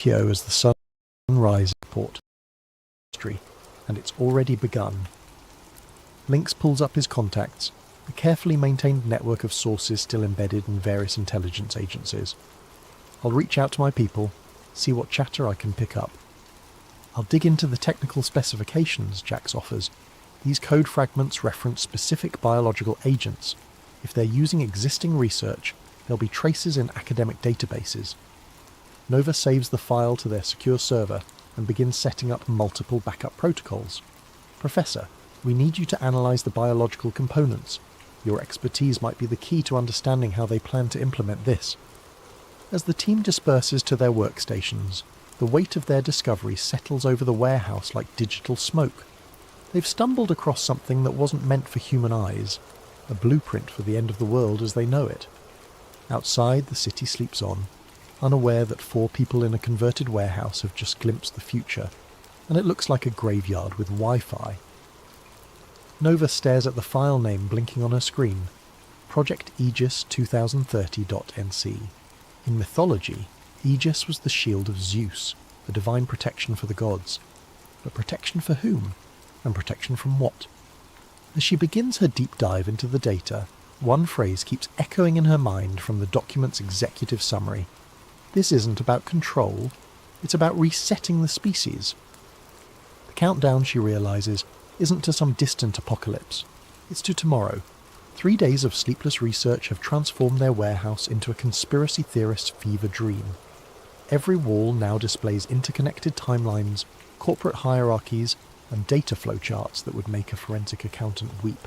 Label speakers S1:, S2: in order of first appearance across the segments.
S1: Tokyo as the sunrise port, and it's already begun. Lynx pulls up his contacts, a carefully maintained network of sources still embedded in various intelligence agencies. I'll reach out to my people, see what chatter I can pick up. I'll dig into the technical specifications, Jax offers. These code fragments reference specific biological agents. If they're using existing research, there'll be traces in academic databases. Nova saves the file to their secure server and begins setting up multiple backup protocols. Professor, we need you to analyze the biological components. Your expertise might be the key to understanding how they plan to implement this. As the team disperses to their workstations, the weight of their discovery settles over the warehouse like digital smoke. They've stumbled across something that wasn't meant for human eyes, a blueprint for the end of the world as they know it. Outside, the city sleeps on, unaware that 4 people in a converted warehouse have just glimpsed the future, and it looks like a graveyard with Wi-Fi. Nova stares at the file name blinking on her screen, Project Aegis 2030.nc. In mythology, Aegis was the shield of Zeus, the divine protection for the gods. But protection for whom? And protection from what? As she begins her deep dive into the data, one phrase keeps echoing in her mind from the document's executive summary. This isn't about control, it's about resetting the species. The countdown, she realizes, isn't to some distant apocalypse. It's to tomorrow. 3 days of sleepless research have transformed their warehouse into a conspiracy theorist's fever dream. Every wall now displays interconnected timelines, corporate hierarchies, and data flowcharts that would make a forensic accountant weep.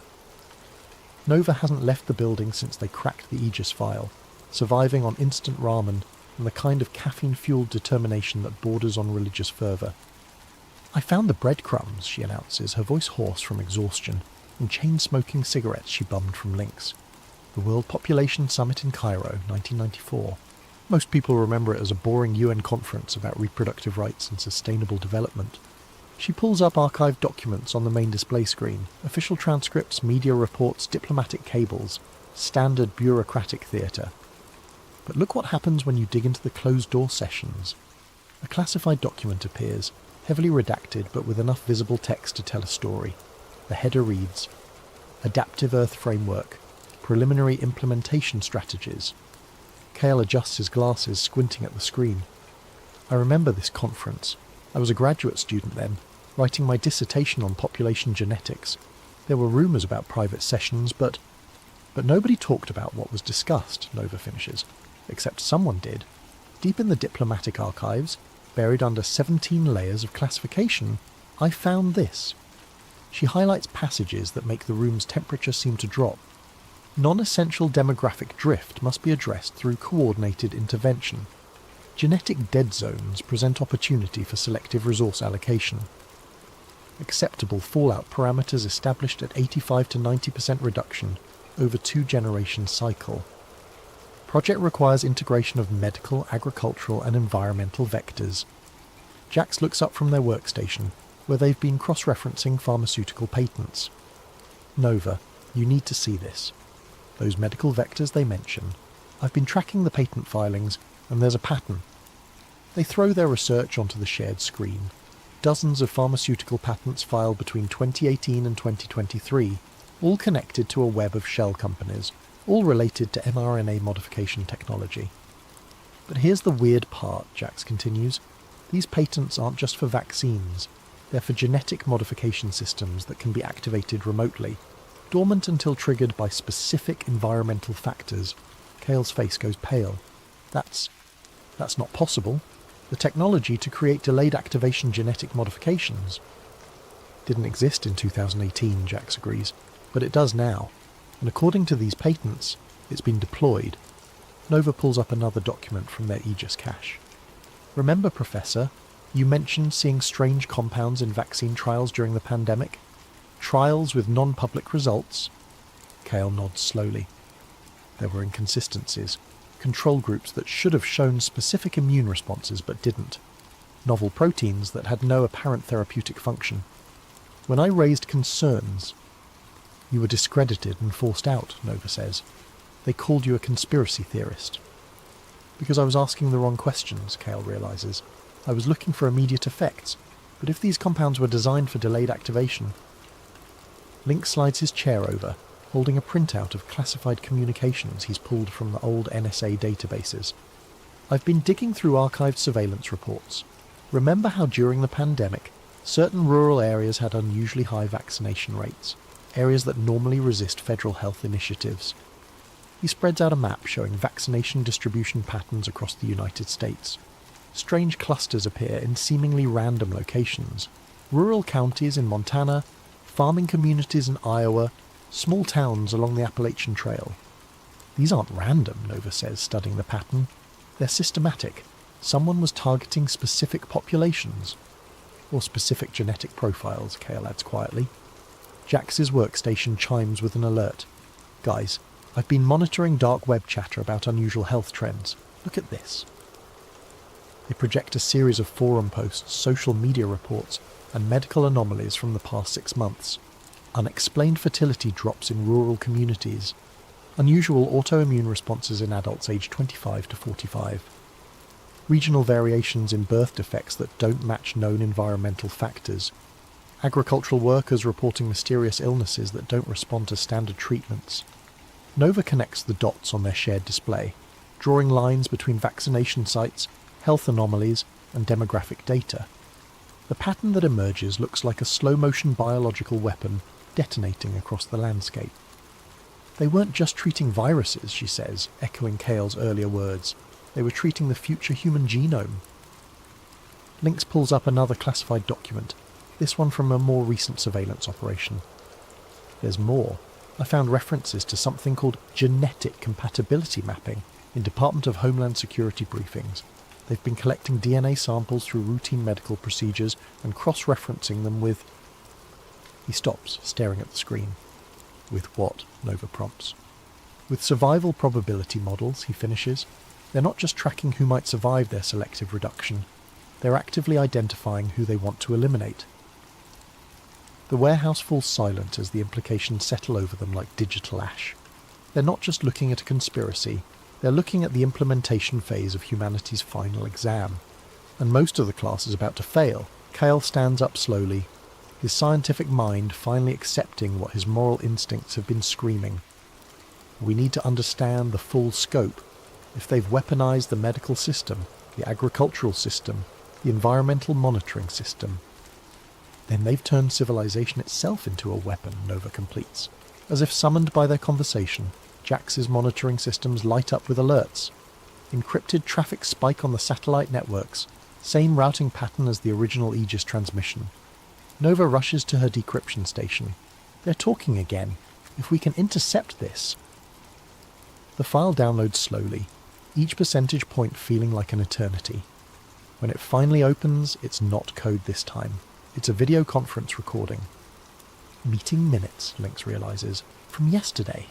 S1: Nova hasn't left the building since they cracked the Aegis file, surviving on instant ramen and the kind of caffeine-fueled determination that borders on religious fervour. "I found the breadcrumbs," she announces, her voice hoarse from exhaustion, and chain-smoking cigarettes she bummed from Lynx. The World Population Summit in Cairo, 1994. Most people remember it as a boring UN conference about reproductive rights and sustainable development. She pulls up archived documents on the main display screen, official transcripts, media reports, diplomatic cables, standard bureaucratic theatre. But look what happens when you dig into the closed-door sessions. A classified document appears, heavily redacted but with enough visible text to tell a story. The header reads, Adaptive Earth Framework, Preliminary Implementation Strategies. Cale adjusts his glasses, squinting at the screen. I remember this conference. I was a graduate student then, writing my dissertation on population genetics. There were rumours about private sessions, but nobody talked about what was discussed, Nova finishes. Except someone did. Deep in the diplomatic archives, buried under 17 layers of classification, I found this. She highlights passages that make the room's temperature seem to drop. Non-essential demographic drift must be addressed through coordinated intervention. Genetic dead zones present opportunity for selective resource allocation. Acceptable fallout parameters established at 85 to 90% reduction over 2-generation cycle. Project requires integration of medical, agricultural and environmental vectors. Jax looks up from their workstation, where they've been cross-referencing pharmaceutical patents. Nova, you need to see this. Those medical vectors they mention. I've been tracking the patent filings, and there's a pattern. They throw their research onto the shared screen. Dozens of pharmaceutical patents filed between 2018 and 2023, all connected to a web of shell companies, all related to mRNA modification technology. But here's the weird part, Jax continues. These patents aren't just for vaccines. They're for genetic modification systems that can be activated remotely, dormant until triggered by specific environmental factors. Cale's face goes pale. That's not possible. The technology to create delayed activation genetic modifications didn't exist in 2018, Jax agrees, but it does now. And according to these patents, it's been deployed. Nova pulls up another document from their Aegis cache. Remember, Professor, you mentioned seeing strange compounds in vaccine trials during the pandemic? Trials with non-public results? Cale nods slowly. There were inconsistencies. Control groups that should have shown specific immune responses but didn't. Novel proteins that had no apparent therapeutic function. When I raised concerns, you were discredited and forced out, Nova says. They called you a conspiracy theorist. Because I was asking the wrong questions, Cale realizes. I was looking for immediate effects, but if these compounds were designed for delayed activation... Link slides his chair over, holding a printout of classified communications he's pulled from the old NSA databases. I've been digging through archived surveillance reports. Remember how during the pandemic, certain rural areas had unusually high vaccination rates, areas that normally resist federal health initiatives. He spreads out a map showing vaccination distribution patterns across the United States. Strange clusters appear in seemingly random locations. Rural counties in Montana, farming communities in Iowa, small towns along the Appalachian Trail. These aren't random, Nova says, studying the pattern. They're systematic. Someone was targeting specific populations. Or specific genetic profiles, Kale adds quietly. Jax's workstation chimes with an alert. Guys, I've been monitoring dark web chatter about unusual health trends. Look at this. They project a series of forum posts, social media reports, and medical anomalies from the past 6 months. Unexplained fertility drops in rural communities. Unusual autoimmune responses in adults aged 25 to 45. Regional variations in birth defects that don't match known environmental factors. Agricultural workers reporting mysterious illnesses that don't respond to standard treatments. Nova connects the dots on their shared display, drawing lines between vaccination sites, health anomalies, and demographic data. The pattern that emerges looks like a slow-motion biological weapon detonating across the landscape. They weren't just treating viruses, she says, echoing Kale's earlier words. They were treating the future human genome. Lynx pulls up another classified document, this one from a more recent surveillance operation. There's more. I found references to something called genetic compatibility mapping in Department of Homeland Security briefings. They've been collecting DNA samples through routine medical procedures and cross-referencing them with... He stops, staring at the screen. With what? Nova prompts. With survival probability models, he finishes. They're not just tracking who might survive their selective reduction. They're actively identifying who they want to eliminate. The warehouse falls silent as the implications settle over them like digital ash. They're not just looking at a conspiracy, they're looking at the implementation phase of humanity's final exam. And most of the class is about to fail. Kale stands up slowly, his scientific mind finally accepting what his moral instincts have been screaming. We need to understand the full scope. If they've weaponized the medical system, the agricultural system, the environmental monitoring system, then they've turned civilization itself into a weapon, Nova completes. As if summoned by their conversation, Jax's monitoring systems light up with alerts. Encrypted traffic spike on the satellite networks, same routing pattern as the original Aegis transmission. Nova rushes to her decryption station. They're talking again. If we can intercept this... The file downloads slowly, each percentage point feeling like an eternity. When it finally opens, it's not code this time. It's a video conference recording. Meeting minutes, Lynx realizes, from yesterday.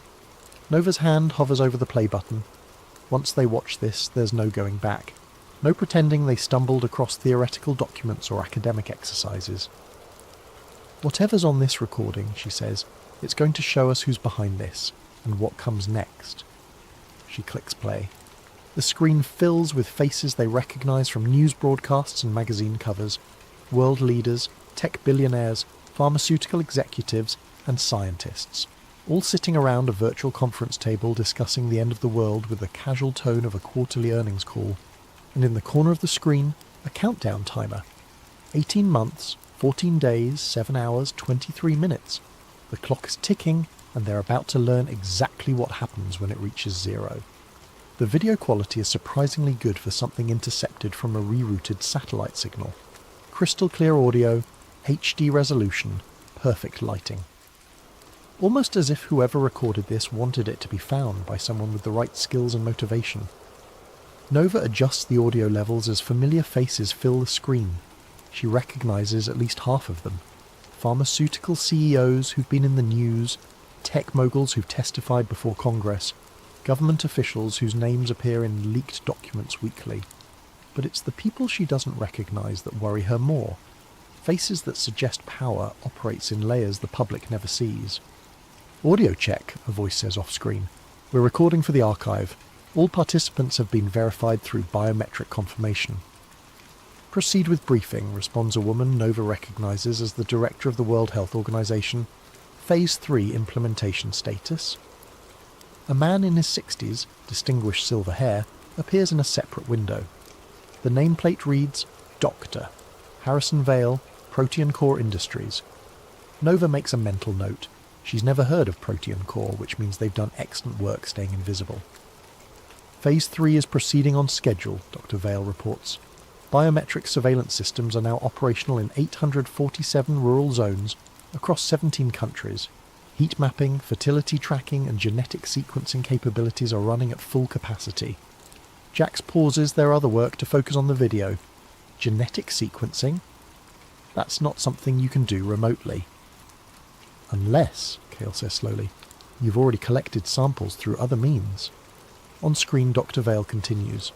S1: Nova's hand hovers over the play button. Once they watch this, there's no going back. No pretending they stumbled across theoretical documents or academic exercises. Whatever's on this recording, she says, it's going to show us who's behind this, and what comes next. She clicks play. The screen fills with faces they recognise from news broadcasts and magazine covers. World leaders, tech billionaires, pharmaceutical executives, and scientists, all sitting around a virtual conference table discussing the end of the world with the casual tone of a quarterly earnings call. And in the corner of the screen, a countdown timer. 18 months, 14 days, 7 hours, 23 minutes. The clock is ticking, and they're about to learn exactly what happens when it reaches 0. The video quality is surprisingly good for something intercepted from a rerouted satellite signal. Crystal clear audio, HD resolution, perfect lighting. Almost as if whoever recorded this wanted it to be found by someone with the right skills and motivation. Nova adjusts the audio levels as familiar faces fill the screen. She recognises at least half of them. Pharmaceutical CEOs who've been in the news, tech moguls who've testified before Congress, government officials whose names appear in leaked documents weekly. But it's the people she doesn't recognise that worry her more. Faces that suggest power operates in layers the public never sees. Audio check, a voice says off-screen. We're recording for the archive. All participants have been verified through biometric confirmation. Proceed with briefing, responds a woman Nova recognizes as the director of the World Health Organization. Phase 3 implementation status. A man in his 60s, distinguished silver hair, appears in a separate window. The nameplate reads, Doctor, Harrison Vale, Protean Core Industries. Nova makes a mental note. She's never heard of Protean Core, which means they've done excellent work staying invisible. Phase 3 is proceeding on schedule, Dr. Vale reports. Biometric surveillance systems are now operational in 847 rural zones across 17 countries. Heat mapping, fertility tracking and genetic sequencing capabilities are running at full capacity. Jax pauses their other work to focus on the video. Genetic sequencing? That's not something you can do remotely. Unless, Kale says slowly, you've already collected samples through other means. On screen, Dr. Vale continues.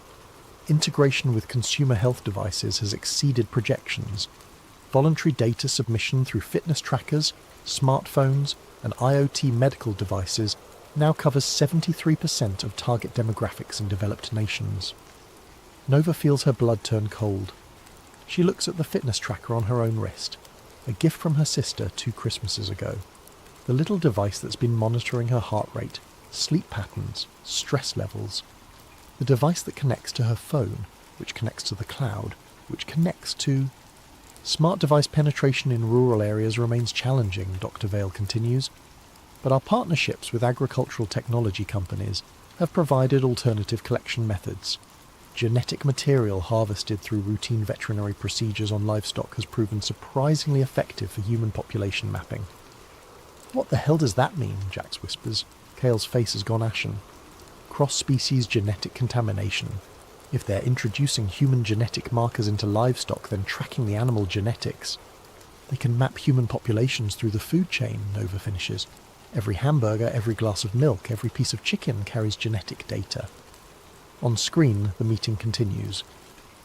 S1: Integration with consumer health devices has exceeded projections. Voluntary data submission through fitness trackers, smartphones, and IoT medical devices now covers 73% of target demographics in developed nations. Nova feels her blood turn cold. She looks at the fitness tracker on her own wrist, a gift from her sister 2 Christmases ago. The little device that's been monitoring her heart rate, sleep patterns, stress levels. The device that connects to her phone, which connects to the cloud, which connects to... Smart device penetration in rural areas remains challenging, Dr. Vale continues, but our partnerships with agricultural technology companies have provided alternative collection methods. Genetic material harvested through routine veterinary procedures on livestock has proven surprisingly effective for human population mapping. What the hell does that mean? Jax whispers. Kale's face has gone ashen. Cross-species genetic contamination. If they're introducing human genetic markers into livestock, then tracking the animal genetics. They can map human populations through the food chain, Nova finishes. Every hamburger, every glass of milk, every piece of chicken carries genetic data. On screen, the meeting continues.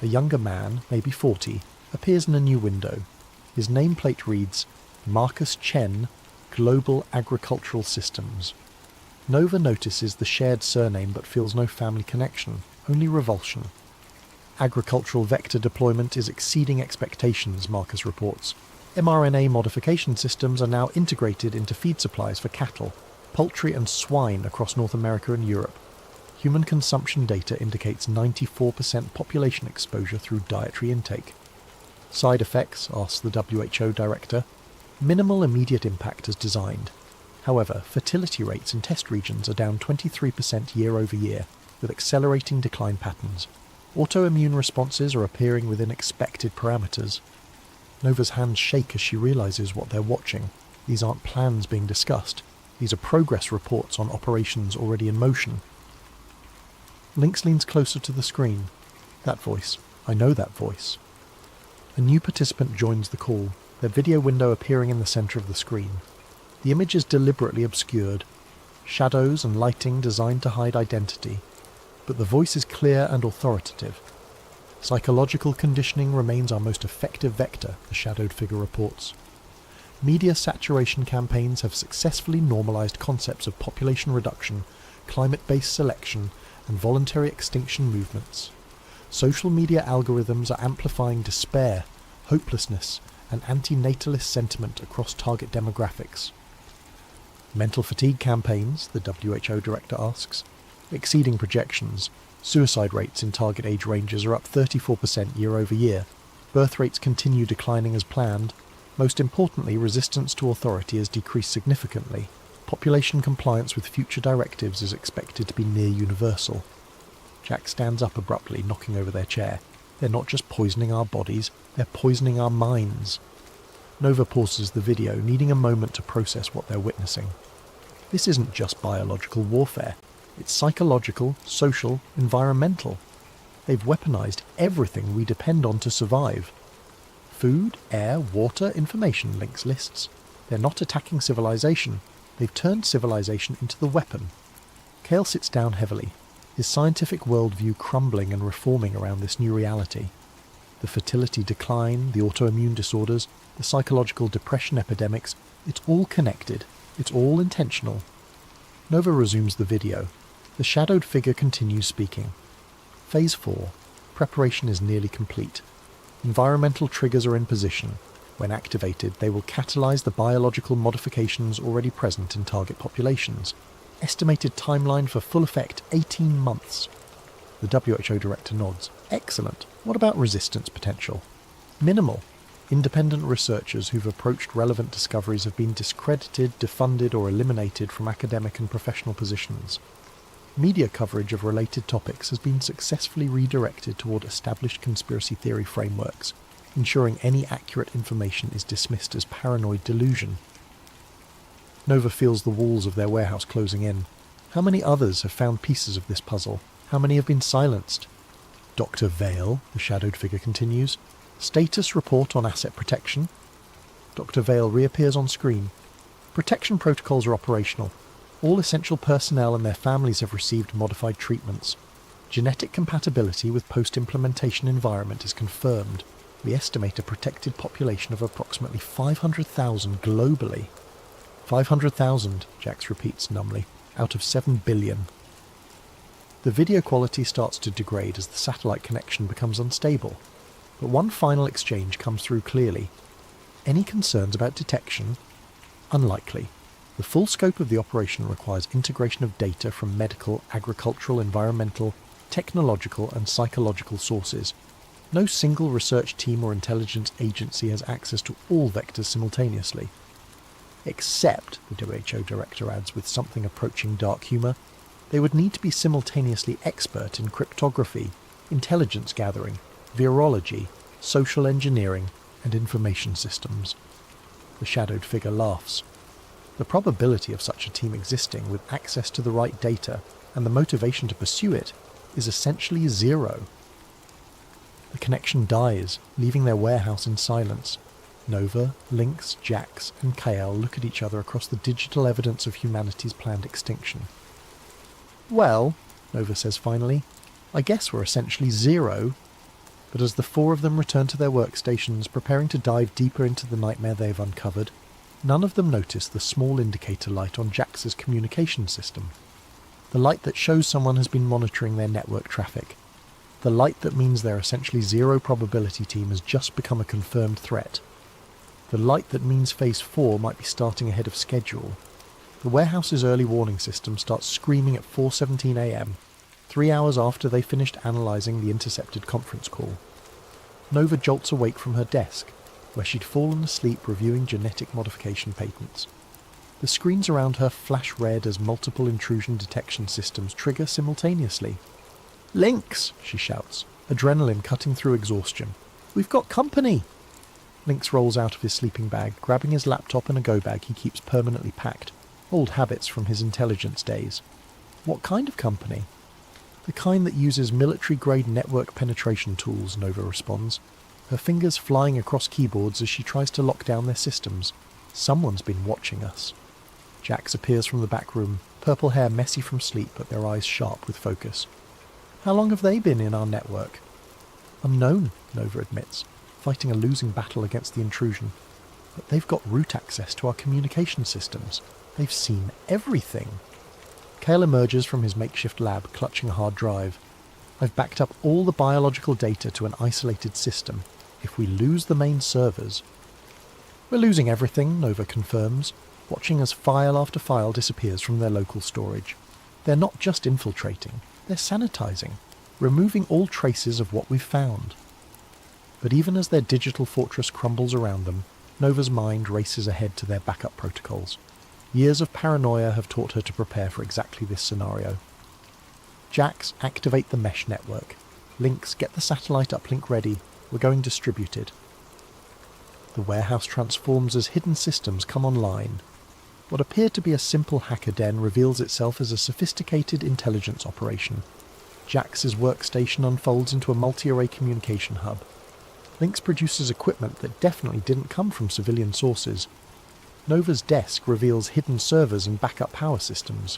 S1: A younger man, maybe 40, appears in a new window. His nameplate reads, Marcus Chen, Global Agricultural Systems. Nova notices the shared surname but feels no family connection, only revulsion. Agricultural vector deployment is exceeding expectations, Marcus reports. mRNA modification systems are now integrated into feed supplies for cattle, poultry and swine across North America and Europe. Human consumption data indicates 94% population exposure through dietary intake. Side effects, asks the WHO director. Minimal immediate impact as designed. However, fertility rates in test regions are down 23% year over year, with accelerating decline patterns. Autoimmune responses are appearing within expected parameters. Nova's hands shake as she realizes what they're watching. These aren't plans being discussed. These are progress reports on operations already in motion. Lynx leans closer to the screen. That voice. I know that voice. A new participant joins the call, their video window appearing in the center of the screen. The image is deliberately obscured, shadows and lighting designed to hide identity, but the voice is clear and authoritative. Psychological conditioning remains our most effective vector, the shadowed figure reports. Media saturation campaigns have successfully normalized concepts of population reduction, climate-based selection, and voluntary extinction movements. Social media algorithms are amplifying despair, hopelessness, and anti-natalist sentiment across target demographics. Mental fatigue campaigns, the WHO director asks, exceeding projections. Suicide rates in target age ranges are up 34% year over year. Birth rates continue declining as planned. Most importantly, resistance to authority has decreased significantly. Population compliance with future directives is expected to be near universal. Jack stands up abruptly, knocking over their chair. They're not just poisoning our bodies, they're poisoning our minds. Nova pauses the video, needing a moment to process what they're witnessing. This isn't just biological warfare. It's psychological, social, environmental. They've weaponized everything we depend on to survive. Food, air, water, information, Lynx lists. They're not attacking civilization. They've turned civilization into the weapon. Kale sits down heavily, his scientific worldview crumbling and reforming around this new reality. The fertility decline, the autoimmune disorders, the psychological depression epidemics, it's all connected. It's all intentional. Nova resumes the video. The shadowed figure continues speaking. Phase 4. Preparation is nearly complete. Environmental triggers are in position. When activated, they will catalyse the biological modifications already present in target populations. Estimated timeline for full effect 18 months. The WHO director nods. Excellent. What about resistance potential? Minimal. Independent researchers who've approached relevant discoveries have been discredited, defunded or eliminated from academic and professional positions. Media coverage of related topics has been successfully redirected toward established conspiracy theory frameworks, ensuring any accurate information is dismissed as paranoid delusion. Nova feels the walls of their warehouse closing in. How many others have found pieces of this puzzle? How many have been silenced? Dr. Vale, the shadowed figure continues. Status report on asset protection. Dr. Vale reappears on screen. Protection protocols are operational. All essential personnel and their families have received modified treatments. Genetic compatibility with post-implementation environment is confirmed. We estimate a protected population of approximately 500,000 globally. 500,000, Jax repeats numbly, out of 7 billion. The video quality starts to degrade as the satellite connection becomes unstable, but one final exchange comes through clearly. Any concerns about detection? Unlikely. The full scope of the operation requires integration of data from medical, agricultural, environmental, technological and psychological sources. No single research team or intelligence agency has access to all vectors simultaneously. Except, the WHO director adds with something approaching dark humour, they would need to be simultaneously expert in cryptography, intelligence gathering, virology, social engineering, and information systems. The shadowed figure laughs. The probability of such a team existing with access to the right data and the motivation to pursue it is essentially zero. The connection dies, leaving their warehouse in silence. Nova, Lynx, Jax, and Kael look at each other across the digital evidence of humanity's planned extinction. Well, Nova says finally, I guess we're essentially zero. But as the four of them return to their workstations, preparing to dive deeper into the nightmare they've uncovered, none of them notice the small indicator light on Jax's communication system. The light that shows someone has been monitoring their network traffic. The light that means their essentially zero probability team has just become a confirmed threat. The light that means Phase 4 might be starting ahead of schedule. The warehouse's early warning system starts screaming at 4:17 a.m., 3 hours after they finished analysing the intercepted conference call. Nova jolts awake from her desk, where she'd fallen asleep reviewing genetic modification patents. The screens around her flash red as multiple intrusion detection systems trigger simultaneously. "Lynx!" she shouts, adrenaline cutting through exhaustion. "We've got company!" Lynx rolls out of his sleeping bag, grabbing his laptop and a go bag he keeps permanently packed, old habits from his intelligence days. "What kind of company?" "The kind that uses military-grade network penetration tools," Nova responds, her fingers flying across keyboards as she tries to lock down their systems. "Someone's been watching us." Jax appears from the back room, purple hair messy from sleep but their eyes sharp with focus. "How long have they been in our network?" "Unknown," Nova admits, fighting a losing battle against the intrusion. "But they've got root access to our communication systems. They've seen everything." Kael emerges from his makeshift lab, clutching a hard drive. "I've backed up all the biological data to an isolated system. If we lose the main servers..." "We're losing everything," Nova confirms, watching as file after file disappears from their local storage. "They're not just infiltrating, they're sanitizing, removing all traces of what we've found." But even as their digital fortress crumbles around them, Nova's mind races ahead to their backup protocols. Years of paranoia have taught her to prepare for exactly this scenario. "Jax, activate the mesh network. Lynx, get the satellite uplink ready. We're going distributed." The warehouse transforms as hidden systems come online. What appeared to be a simple hacker den reveals itself as a sophisticated intelligence operation. Jax's workstation unfolds into a multi-array communication hub. Lynx produces equipment that definitely didn't come from civilian sources. Nova's desk reveals hidden servers and backup power systems.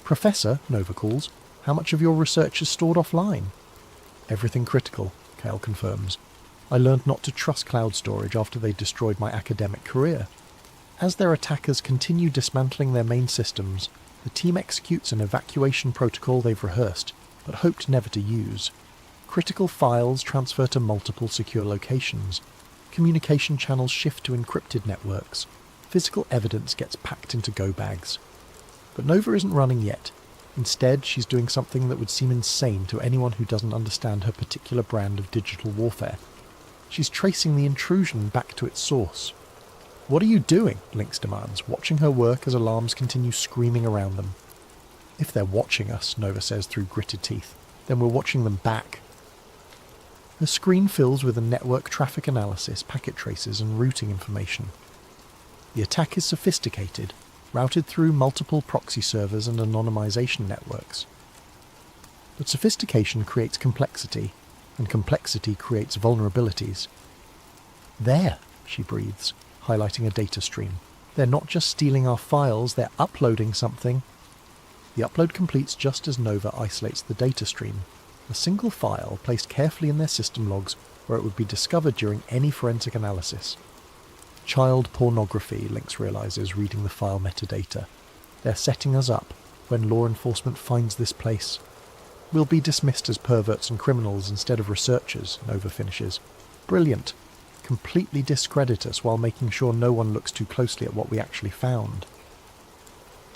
S1: "Professor," Nova calls, "how much of your research is stored offline?" "Everything critical," Kael confirms. "I learned not to trust cloud storage after they destroyed my academic career." As their attackers continue dismantling their main systems, the team executes an evacuation protocol they've rehearsed, but hoped never to use. Critical files transfer to multiple secure locations. Communication channels shift to encrypted networks. Physical evidence gets packed into go bags. But Nova isn't running yet. Instead, she's doing something that would seem insane to anyone who doesn't understand her particular brand of digital warfare. She's tracing the intrusion back to its source. "What are you doing?" Lynx demands, watching her work as alarms continue screaming around them. "If they're watching us," Nova says through gritted teeth, "then we're watching them back." The screen fills with a network traffic analysis, packet traces, and routing information. The attack is sophisticated, routed through multiple proxy servers and anonymization networks. But sophistication creates complexity, and complexity creates vulnerabilities. "There," she breathes, highlighting a data stream. "They're not just stealing our files, they're uploading something." The upload completes just as Nova isolates the data stream, a single file placed carefully in their system logs where it would be discovered during any forensic analysis. Child pornography, Lynx realizes, reading the file metadata. They're setting us up. When law enforcement finds this place, we'll be dismissed as perverts and criminals instead of researchers, Nova finishes. Brilliant. Completely discredit us while making sure no one looks too closely at what we actually found.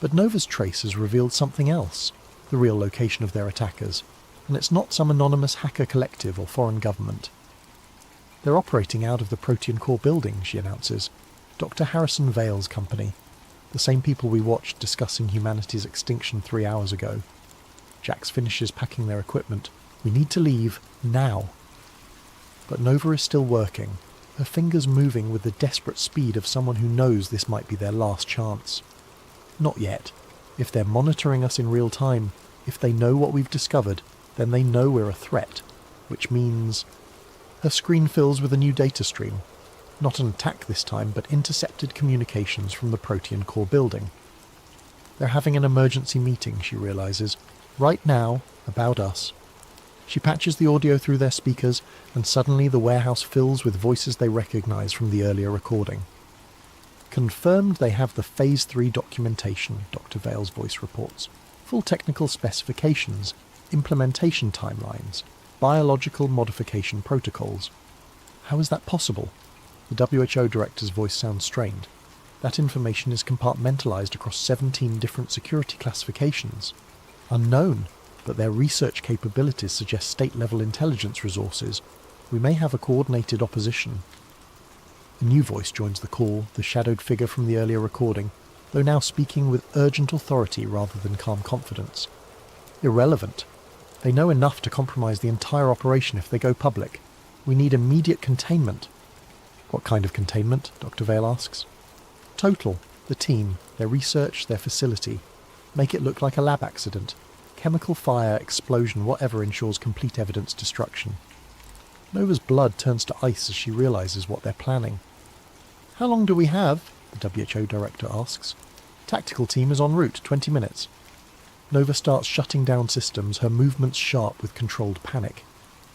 S1: But Nova's trace has revealed something else, the real location of their attackers, and it's not some anonymous hacker collective or foreign government. They're operating out of the Protean Core building, she announces. Dr. Harrison Vale's company. The same people we watched discussing humanity's extinction 3 hours ago. Jax finishes packing their equipment. "We need to leave, now." But Nova is still working, her fingers moving with the desperate speed of someone who knows this might be their last chance. Not yet. If they're monitoring us in real time, if they know what we've discovered, then they know we're a threat, which means... Her screen fills with a new data stream. Not an attack this time, but intercepted communications from the Protean Core building. They're having an emergency meeting, she realizes. Right now, about us. She patches the audio through their speakers, and suddenly the warehouse fills with voices they recognize from the earlier recording. "Confirmed they have the Phase 3 documentation," Dr. Vale's voice reports. "Full technical specifications, implementation timelines, biological modification protocols." How is that possible? The WHO director's voice sounds strained. That information is compartmentalized across 17 different security classifications. Unknown, but their research capabilities suggest state-level intelligence resources. We may have a coordinated opposition. A new voice joins the call, the shadowed figure from the earlier recording, though now speaking with urgent authority rather than calm confidence. Irrelevant. They know enough to compromise the entire operation if they go public. We need immediate containment. "What kind of containment?" Dr. Vale asks. "Total. The team, their research, their facility. Make it look like a lab accident. Chemical fire, explosion, whatever ensures complete evidence destruction." Nova's blood turns to ice as she realizes what they're planning. "How long do we have?" the WHO director asks. "Tactical team is en route, 20 minutes. Nova starts shutting down systems, her movements sharp with controlled panic.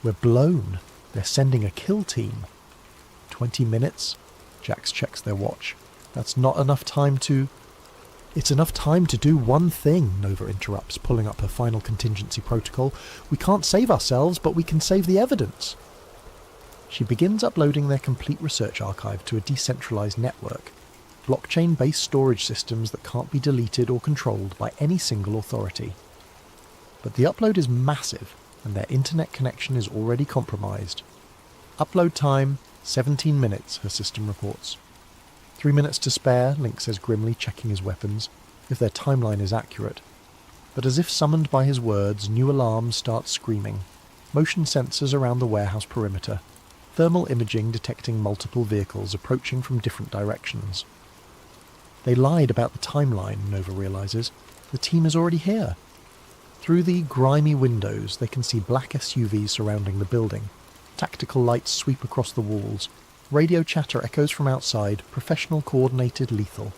S1: We're blown. They're sending a kill team. 20 minutes? Jax checks their watch. That's not enough time to... "It's enough time to do one thing," Nova interrupts, pulling up her final contingency protocol. "We can't save ourselves, but we can save the evidence." She begins uploading their complete research archive to a decentralized network. Blockchain-based storage systems that can't be deleted or controlled by any single authority. But the upload is massive, and their internet connection is already compromised. "Upload time, 17 minutes, her system reports. 3 minutes to spare, Link says grimly, checking his weapons, if their timeline is accurate. But as if summoned by his words, new alarms start screaming. Motion sensors around the warehouse perimeter. Thermal imaging detecting multiple vehicles approaching from different directions. They lied about the timeline, Nova realizes. The team is already here. Through the grimy windows, they can see black SUVs surrounding the building. Tactical lights sweep across the walls. Radio chatter echoes from outside, professional, coordinated, lethal.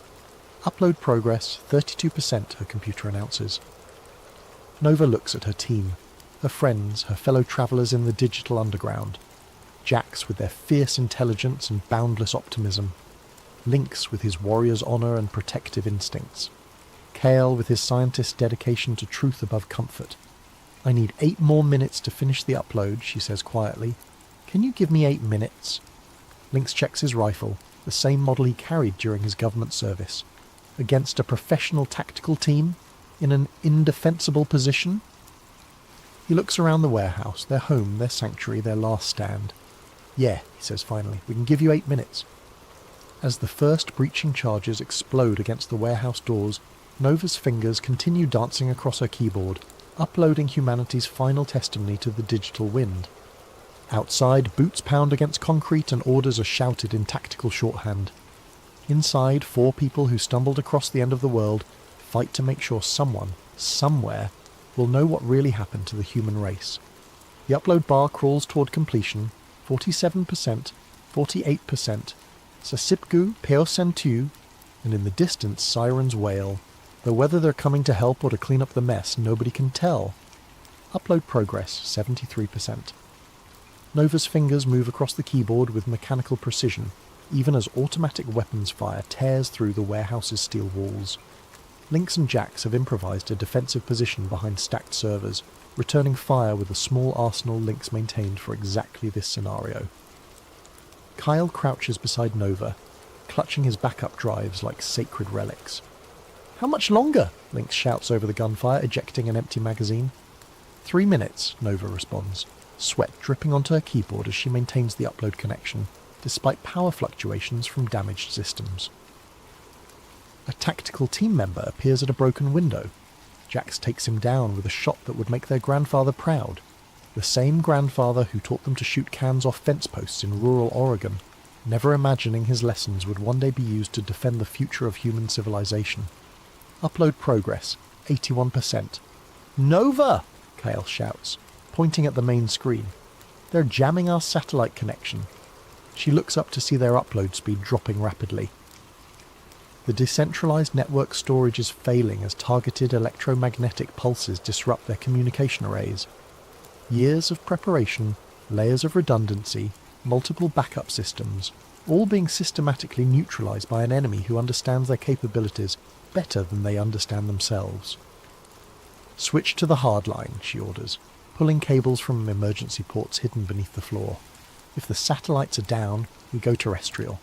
S1: Upload progress, 32%, her computer announces. Nova looks at her team, her friends, her fellow travellers in the digital underground. Jax with their fierce intelligence and boundless optimism. Lynx with his warrior's honour and protective instincts. Kale with his scientist's dedication to truth above comfort. I need 8 more minutes to finish the upload, she says quietly. Can you give me 8 minutes? Lynx checks his rifle, the same model he carried during his government service. Against a professional tactical team? In an indefensible position? He looks around the warehouse, their home, their sanctuary, their last stand. Yeah, he says finally, we can give you 8 minutes. As the first breaching charges explode against the warehouse doors, Nova's fingers continue dancing across her keyboard, uploading humanity's final testimony to the digital wind. Outside, boots pound against concrete and orders are shouted in tactical shorthand. Inside, 4 people who stumbled across the end of the world fight to make sure someone, somewhere, will know what really happened to the human race. The upload bar crawls toward completion, 47%, 48%, Sasipgu Peosentu, and in the distance sirens wail, though whether they're coming to help or to clean up the mess, nobody can tell. Upload progress, 73%. Nova's fingers move across the keyboard with mechanical precision, even as automatic weapons fire tears through the warehouse's steel walls. Lynx and Jax have improvised a defensive position behind stacked servers, returning fire with a small arsenal Lynx maintained for exactly this scenario. Kyle crouches beside Nova, clutching his backup drives like sacred relics. How much longer? Lynx shouts over the gunfire, ejecting an empty magazine. 3 minutes, Nova responds, sweat dripping onto her keyboard as she maintains the upload connection, despite power fluctuations from damaged systems. A tactical team member appears at a broken window. Jax takes him down with a shot that would make their grandfather proud. The same grandfather who taught them to shoot cans off fence posts in rural Oregon, never imagining his lessons would one day be used to defend the future of human civilization. Upload progress, 81%. Nova! Kyle shouts, pointing at the main screen. They're jamming our satellite connection. She looks up to see their upload speed dropping rapidly. The decentralized network storage is failing as targeted electromagnetic pulses disrupt their communication arrays. Years of preparation, layers of redundancy, multiple backup systems, all being systematically neutralized by an enemy who understands their capabilities better than they understand themselves. Switch to the hardline, she orders, pulling cables from emergency ports hidden beneath the floor. If the satellites are down, we go terrestrial.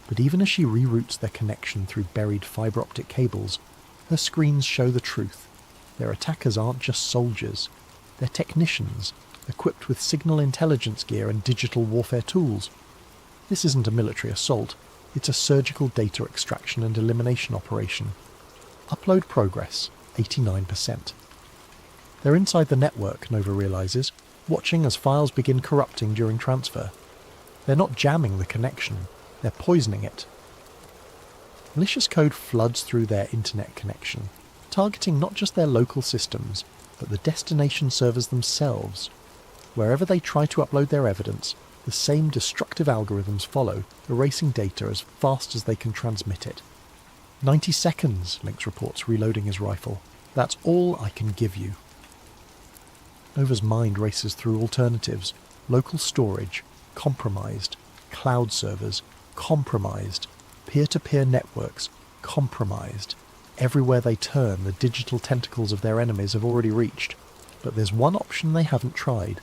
S1: But even as she reroutes their connection through buried fibre optic cables, her screens show the truth. Their attackers aren't just soldiers. They're technicians, equipped with signal intelligence gear and digital warfare tools. This isn't a military assault, it's a surgical data extraction and elimination operation. Upload progress, 89%. They're inside the network, Nova realizes, watching as files begin corrupting during transfer. They're not jamming the connection, they're poisoning it. Malicious code floods through their internet connection, targeting not just their local systems, but the destination servers themselves. Wherever they try to upload their evidence, the same destructive algorithms follow, erasing data as fast as they can transmit it. 90 seconds, Lynx reports, reloading his rifle. That's all I can give you. Nova's mind races through alternatives. Local storage, compromised. Cloud servers, compromised. Peer-to-peer networks, compromised. Everywhere they turn, the digital tentacles of their enemies have already reached. But there's one option they haven't tried.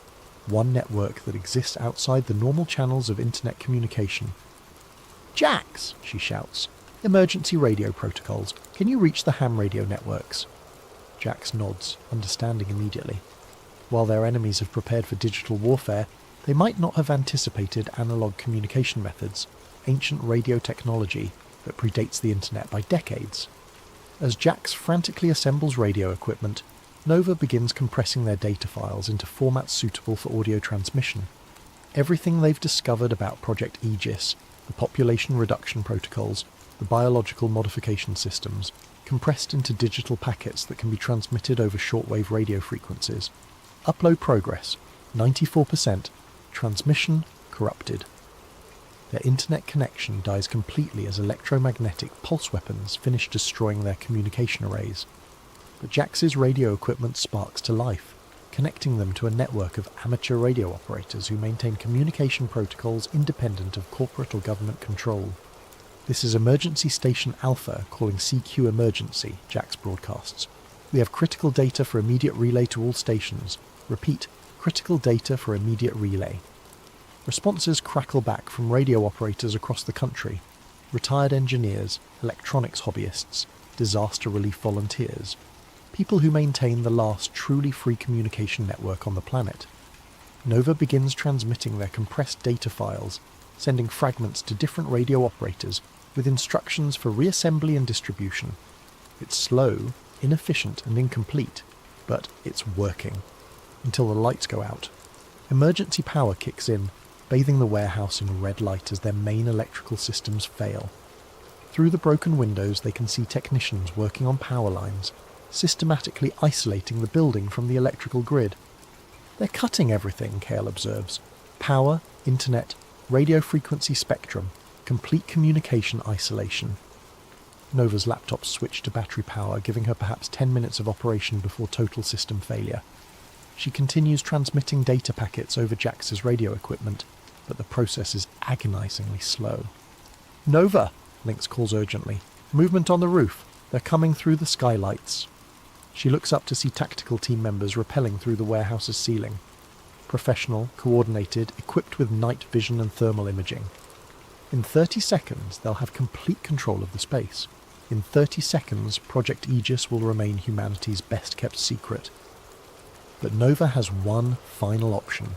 S1: One network that exists outside the normal channels of internet communication. Jax, she shouts. Emergency radio protocols. Can you reach the ham radio networks? Jax nods, understanding immediately. While their enemies have prepared for digital warfare, they might not have anticipated analog communication methods, ancient radio technology that predates the internet by decades. As Jax frantically assembles radio equipment, Nova begins compressing their data files into formats suitable for audio transmission. Everything they've discovered about Project Aegis, the population reduction protocols, the biological modification systems, compressed into digital packets that can be transmitted over shortwave radio frequencies. Upload progress, 94%, transmission corrupted. Their internet connection dies completely as electromagnetic pulse weapons finish destroying their communication arrays. But Jax's radio equipment sparks to life, connecting them to a network of amateur radio operators who maintain communication protocols independent of corporate or government control. This is Emergency Station Alpha calling CQ emergency, Jax broadcasts. We have critical data for immediate relay to all stations. Repeat, critical data for immediate relay. Responses crackle back from radio operators across the country, retired engineers, electronics hobbyists, disaster relief volunteers, people who maintain the last truly free communication network on the planet. Nova begins transmitting their compressed data files, sending fragments to different radio operators with instructions for reassembly and distribution. It's slow, inefficient and incomplete, but it's working. Until the lights go out. Emergency power kicks in, bathing the warehouse in red light as their main electrical systems fail. Through the broken windows they can see technicians working on power lines, systematically isolating the building from the electrical grid. They're cutting everything, Kale observes. Power, internet, radio frequency spectrum, complete communication isolation. Nova's laptop switched to battery power, giving her perhaps 10 minutes of operation before total system failure. She continues transmitting data packets over Jax's radio equipment, but the process is agonizingly slow. "Nova!" Lynx calls urgently. "Movement on the roof. They're coming through the skylights." She looks up to see tactical team members rappelling through the warehouse's ceiling. Professional, coordinated, equipped with night vision and thermal imaging. In 30 seconds, they'll have complete control of the space. In 30 seconds, Project Aegis will remain humanity's best-kept secret. But Nova has one final option.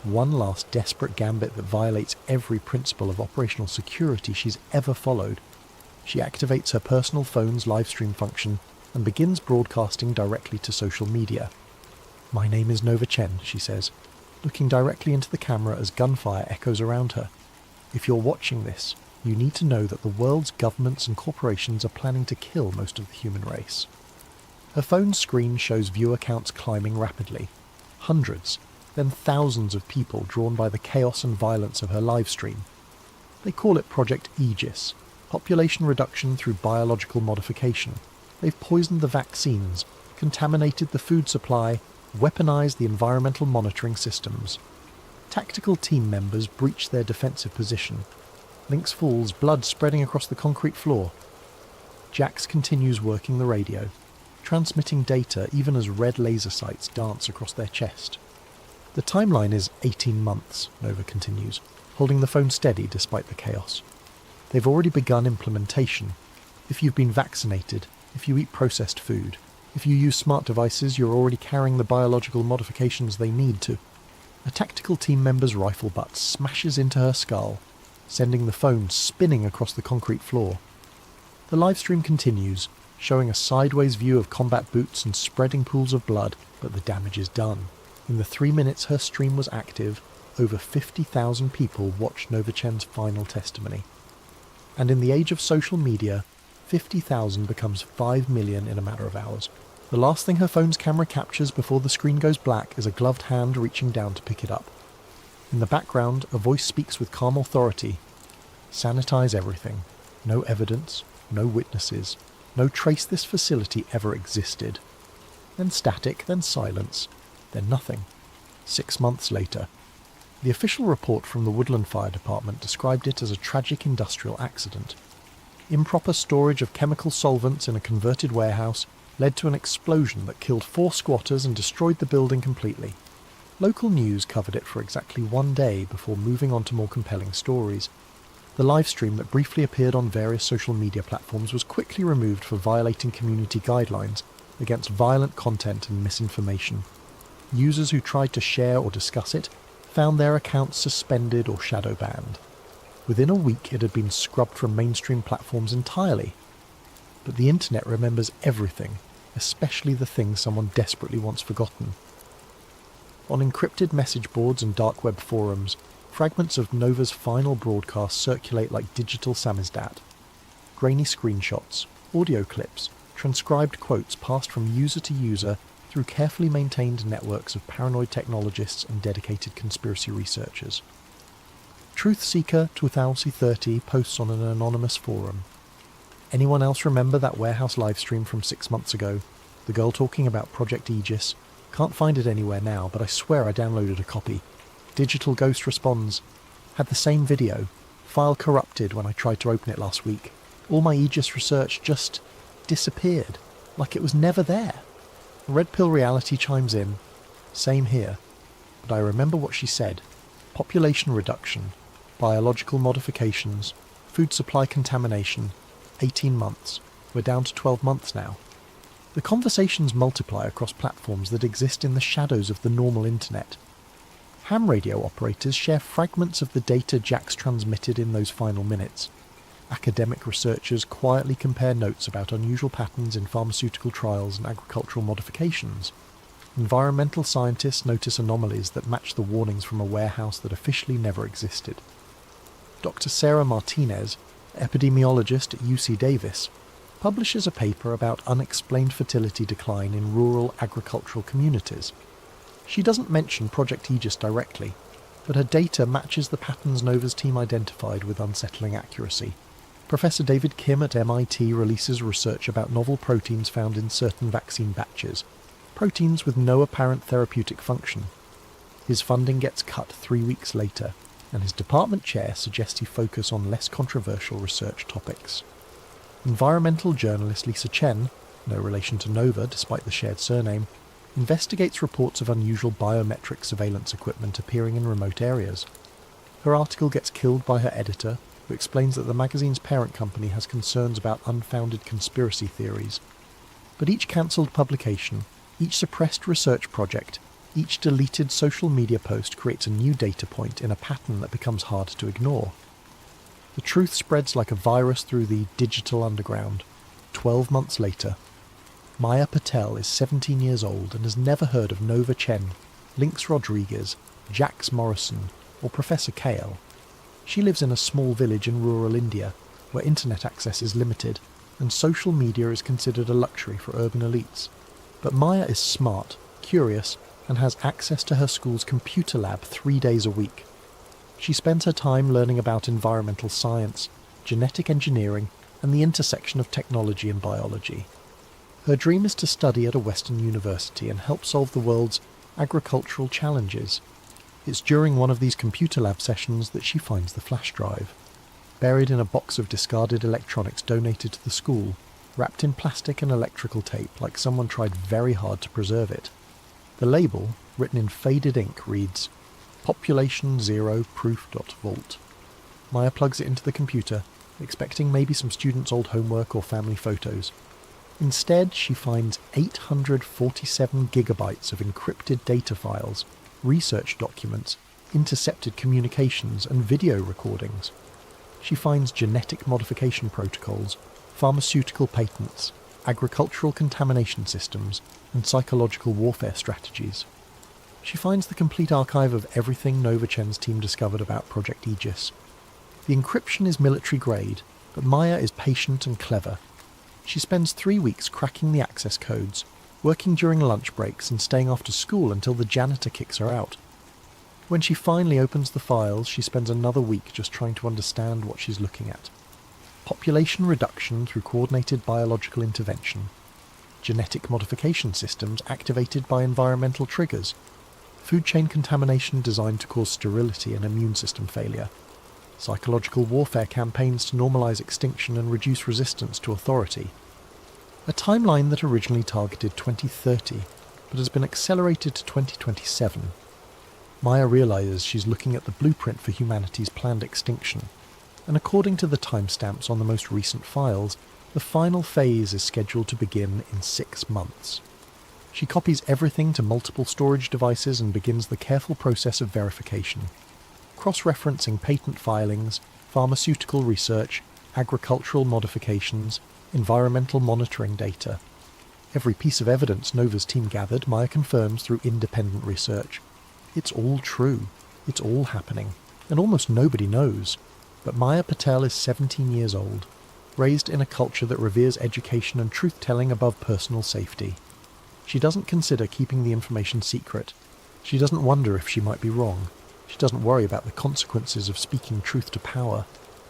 S1: One last desperate gambit that violates every principle of operational security she's ever followed. She activates her personal phone's livestream function and begins broadcasting directly to social media. "My name is Nova Chen," she says, looking directly into the camera as gunfire echoes around her. "If you're watching this, you need to know that the world's governments and corporations are planning to kill most of the human race." Her phone's screen shows viewer counts climbing rapidly. Hundreds, then thousands of people drawn by the chaos and violence of her live stream. They call it Project Aegis, population reduction through biological modification. They've poisoned the vaccines, contaminated the food supply, weaponized the environmental monitoring systems. Tactical team members breach their defensive position. Lynx falls, blood spreading across the concrete floor. Jax continues working the radio, transmitting data even as red laser sights dance across their chest. The timeline is 18 months, Nova continues, holding the phone steady despite the chaos. They've already begun implementation. If you've been vaccinated, if you eat processed food, if you use smart devices, you're already carrying the biological modifications they need to. A tactical team member's rifle butt smashes into her skull, sending the phone spinning across the concrete floor. The livestream continues, showing a sideways view of combat boots and spreading pools of blood, but the damage is done. In the 3 minutes her stream was active, over 50,000 people watched Nova Chen's final testimony. And in the age of social media, 50,000 becomes 5 million in a matter of hours. The last thing her phone's camera captures before the screen goes black is a gloved hand reaching down to pick it up. In the background, a voice speaks with calm authority. "Sanitize everything. No evidence, no witnesses, no trace this facility ever existed." Then static, then silence, then nothing. 6 months later. The official report from the Woodland Fire Department described it as a tragic industrial accident. Improper storage of chemical solvents in a converted warehouse led to an explosion that killed 4 squatters and destroyed the building completely. Local news covered it for exactly 1 day before moving on to more compelling stories. The live stream that briefly appeared on various social media platforms was quickly removed for violating community guidelines against violent content and misinformation. Users who tried to share or discuss it found their accounts suspended or shadow banned. Within a week it had been scrubbed from mainstream platforms entirely. But the internet remembers everything, especially the things someone desperately wants forgotten. On encrypted message boards and dark web forums, fragments of Nova's final broadcast circulate like digital samizdat. Grainy screenshots, audio clips, transcribed quotes passed from user to user through carefully maintained networks of paranoid technologists and dedicated conspiracy researchers. Truth Seeker 2030 posts on an anonymous forum. Anyone else remember that warehouse livestream from 6 months ago? The girl talking about Project Aegis? Can't find it anywhere now, but I swear I downloaded a copy. Digital Ghost responds. Had the same video. File corrupted when I tried to open it last week. All my Aegis research just disappeared, like it was never there. Red Pill Reality chimes in. Same here. But I remember what she said. Population reduction, biological modifications, food supply contamination, 18 months. We're down to 12 months now. The conversations multiply across platforms that exist in the shadows of the normal internet. Ham radio operators share fragments of the data Jax transmitted in those final minutes. Academic researchers quietly compare notes about unusual patterns in pharmaceutical trials and agricultural modifications. Environmental scientists notice anomalies that match the warnings from a warehouse that officially never existed. Dr. Sarah Martinez, epidemiologist at UC Davis, publishes a paper about unexplained fertility decline in rural agricultural communities. She doesn't mention Project Aegis directly, but her data matches the patterns Nova's team identified with unsettling accuracy. Professor David Kim at MIT releases research about novel proteins found in certain vaccine batches, proteins with no apparent therapeutic function. His funding gets cut 3 weeks later, and his department chair suggests he focus on less controversial research topics. Environmental journalist Lisa Chen, no relation to Nova despite the shared surname, investigates reports of unusual biometric surveillance equipment appearing in remote areas. Her article gets killed by her editor, who explains that the magazine's parent company has concerns about unfounded conspiracy theories. But each cancelled publication, each suppressed research project, each deleted social media post creates a new data point in a pattern that becomes hard to ignore. The truth spreads like a virus through the digital underground. 12 months later, Maya Patel is 17 years old and has never heard of Nova Chen, Lynx Rodriguez, Jax Morrison, or Professor Kale. She lives in a small village in rural India, where internet access is limited, and social media is considered a luxury for urban elites. But Maya is smart, curious, and has access to her school's computer lab 3 days a week. She spends her time learning about environmental science, genetic engineering, and the intersection of technology and biology. Her dream is to study at a Western university and help solve the world's agricultural challenges. It's during one of these computer lab sessions that she finds the flash drive. Buried in a box of discarded electronics donated to the school, wrapped in plastic and electrical tape like someone tried very hard to preserve it. The label, written in faded ink, reads, Population Zero Proof.Vault. Maya plugs it into the computer, expecting maybe some students' old homework or family photos. Instead, she finds 847 gigabytes of encrypted data files, research documents, intercepted communications, and video recordings. She finds genetic modification protocols, pharmaceutical patents, agricultural contamination systems, and psychological warfare strategies. She finds the complete archive of everything Nova Chen's team discovered about Project Aegis. The encryption is military grade, but Maya is patient and clever. She spends 3 weeks cracking the access codes, working during lunch breaks and staying after school until the janitor kicks her out. When she finally opens the files, she spends another week just trying to understand what she's looking at. Population reduction through coordinated biological intervention. Genetic modification systems activated by environmental triggers. Food chain contamination designed to cause sterility and immune system failure. Psychological warfare campaigns to normalize extinction and reduce resistance to authority. A timeline that originally targeted 2030, but has been accelerated to 2027. Maya realizes she's looking at the blueprint for humanity's planned extinction, and according to the timestamps on the most recent files, the final phase is scheduled to begin in 6 months. She copies everything to multiple storage devices and begins the careful process of verification, cross-referencing patent filings, pharmaceutical research, agricultural modifications, environmental monitoring data. Every piece of evidence Nova's team gathered, Maya confirms through independent research. It's all true. It's all happening. And almost nobody knows. But Maya Patel is 17 years old, raised in a culture that reveres education and truth-telling above personal safety. She doesn't consider keeping the information secret. She doesn't wonder if she might be wrong. She doesn't worry about the consequences of speaking truth to power.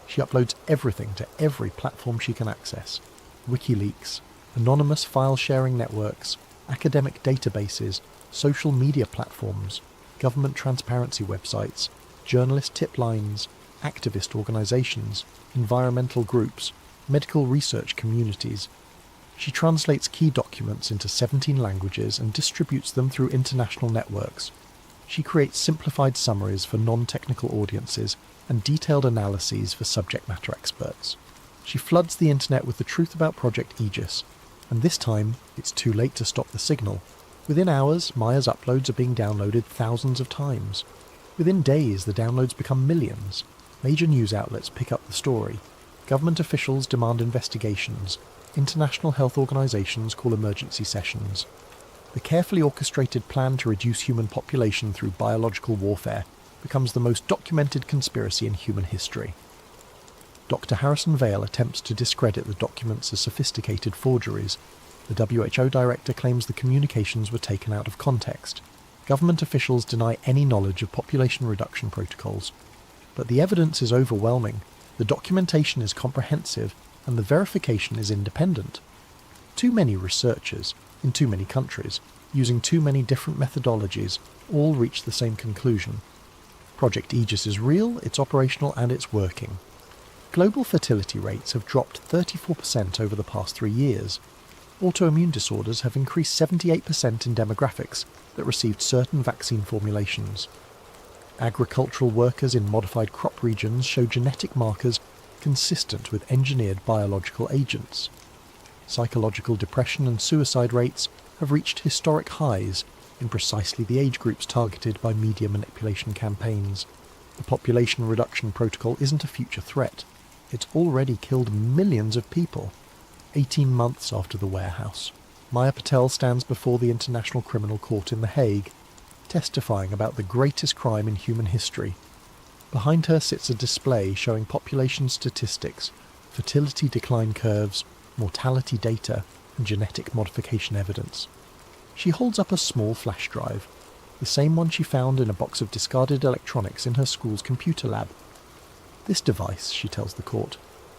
S1: She uploads everything to every platform she can access. WikiLeaks, anonymous file-sharing networks, academic databases, social media platforms, government transparency websites, journalist tip lines, activist organizations, environmental groups, medical research communities. She translates key documents into 17 languages and distributes them through international networks. She creates simplified summaries for non-technical audiences and detailed analyses for subject matter experts. She floods the internet with the truth about Project Aegis, and this time it's too late to stop the signal. Within hours, Maya's uploads are being downloaded thousands of times. Within days, the downloads become millions. Major news outlets pick up the story. Government officials demand investigations. International health organisations call emergency sessions. The carefully orchestrated plan to reduce human population through biological warfare becomes the most documented conspiracy in human history. Dr. Harrison Vale attempts to discredit the documents as sophisticated forgeries. The WHO director claims the communications were taken out of context. Government officials deny any knowledge of population reduction protocols. But the evidence is overwhelming, the documentation is comprehensive, and the verification is independent. Too many researchers, in too many countries, using too many different methodologies, all reach the same conclusion. Project Aegis is real, it's operational, and it's working. Global fertility rates have dropped 34% over the past 3 years. Autoimmune disorders have increased 78% in demographics that received certain vaccine formulations. Agricultural workers in modified crop regions show genetic markers consistent with engineered biological agents. Psychological depression and suicide rates have reached historic highs in precisely the age groups targeted by media manipulation campaigns. The population reduction protocol isn't a future threat. It's already killed millions of people. 18 months after the warehouse, Maya Patel stands before the International Criminal Court in The Hague, testifying about the greatest crime in human history. Behind her sits a display showing population statistics, fertility decline curves, mortality data, and genetic modification evidence. She holds up a small flash drive, the same one she found in a box of discarded electronics in her school's computer lab. This device, she tells the court,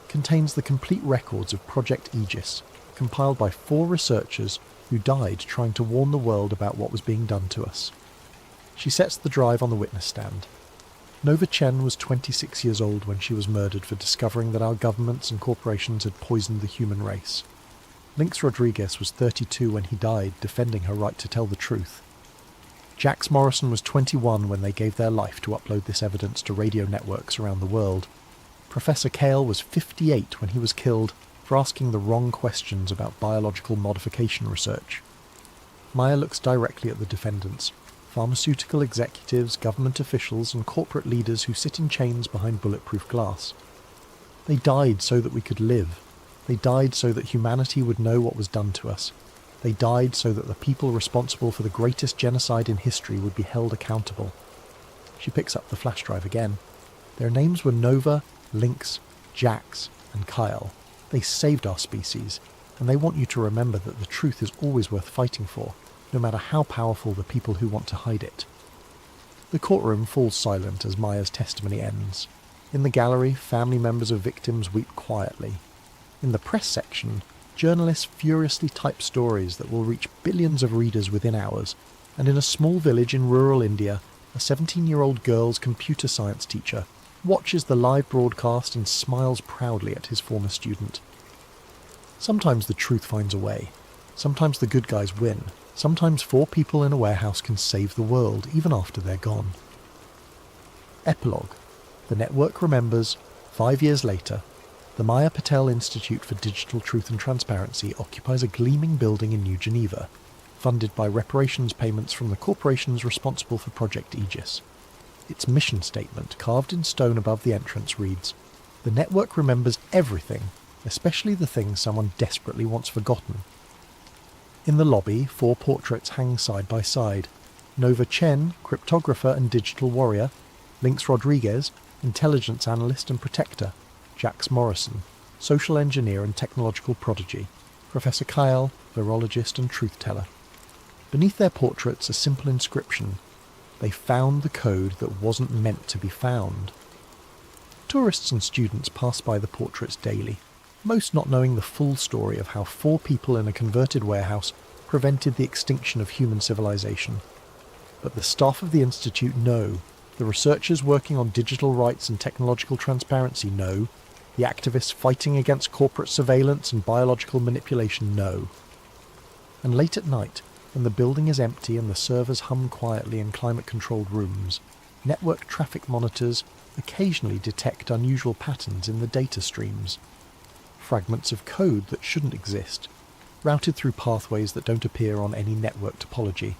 S1: contains the complete records of Project Aegis, compiled by 4 researchers who died trying to warn the world about what was being done to us. She sets the drive on the witness stand. Nova Chen was 26 years old when she was murdered for discovering that our governments and corporations had poisoned the human race. Lynx Rodriguez was 32 when he died, defending her right to tell the truth. Jax Morrison was 21 when they gave their life to upload this evidence to radio networks around the world. Professor Kale was 58 when he was killed for asking the wrong questions about biological modification research. Maya looks directly at the defendants, pharmaceutical executives, government officials, and corporate leaders who sit in chains behind bulletproof glass. They died so that we could live. They died so that humanity would know what was done to us. They died so that the people responsible for the greatest genocide in history would be held accountable. She picks up the flash drive again. Their names were Nova, Lynx, Jax, and Kyle. They saved our species, and they want you to remember that the truth is always worth fighting for, no matter how powerful the people who want to hide it. The courtroom falls silent as Maya's testimony ends. In the gallery, family members of victims weep quietly. In the press section, journalists furiously type stories that will reach billions of readers within hours, and in a small village in rural India, a 17-year-old girl's computer science teacher watches the live broadcast and smiles proudly at his former student. Sometimes the truth finds a way. Sometimes the good guys win. Sometimes 4 people in a warehouse can save the world, even after they're gone. Epilogue. The network remembers, 5 years later, the Maya Patel Institute for Digital Truth and Transparency occupies a gleaming building in New Geneva, funded by reparations payments from the corporations responsible for Project Aegis. Its mission statement, carved in stone above the entrance, reads, "The network remembers everything, especially the things someone desperately wants forgotten." In the lobby, 4 portraits hang side by side. Nova Chen, cryptographer and digital warrior; Lynx Rodriguez, intelligence analyst and protector; Jax Morrison, social engineer and technological prodigy; Professor Kyle, virologist and truth-teller. Beneath their portraits a simple inscription: "They found the code that wasn't meant to be found." Tourists and students pass by the portraits daily, most not knowing the full story of how 4 people in a converted warehouse prevented the extinction of human civilization. But the staff of the Institute know, the researchers working on digital rights and technological transparency know, The activists fighting against corporate surveillance and biological manipulation know. And late at night, when the building is empty and the servers hum quietly in climate-controlled rooms, network traffic monitors occasionally detect unusual patterns in the data streams. Fragments of code that shouldn't exist, routed through pathways that don't appear on any network topology.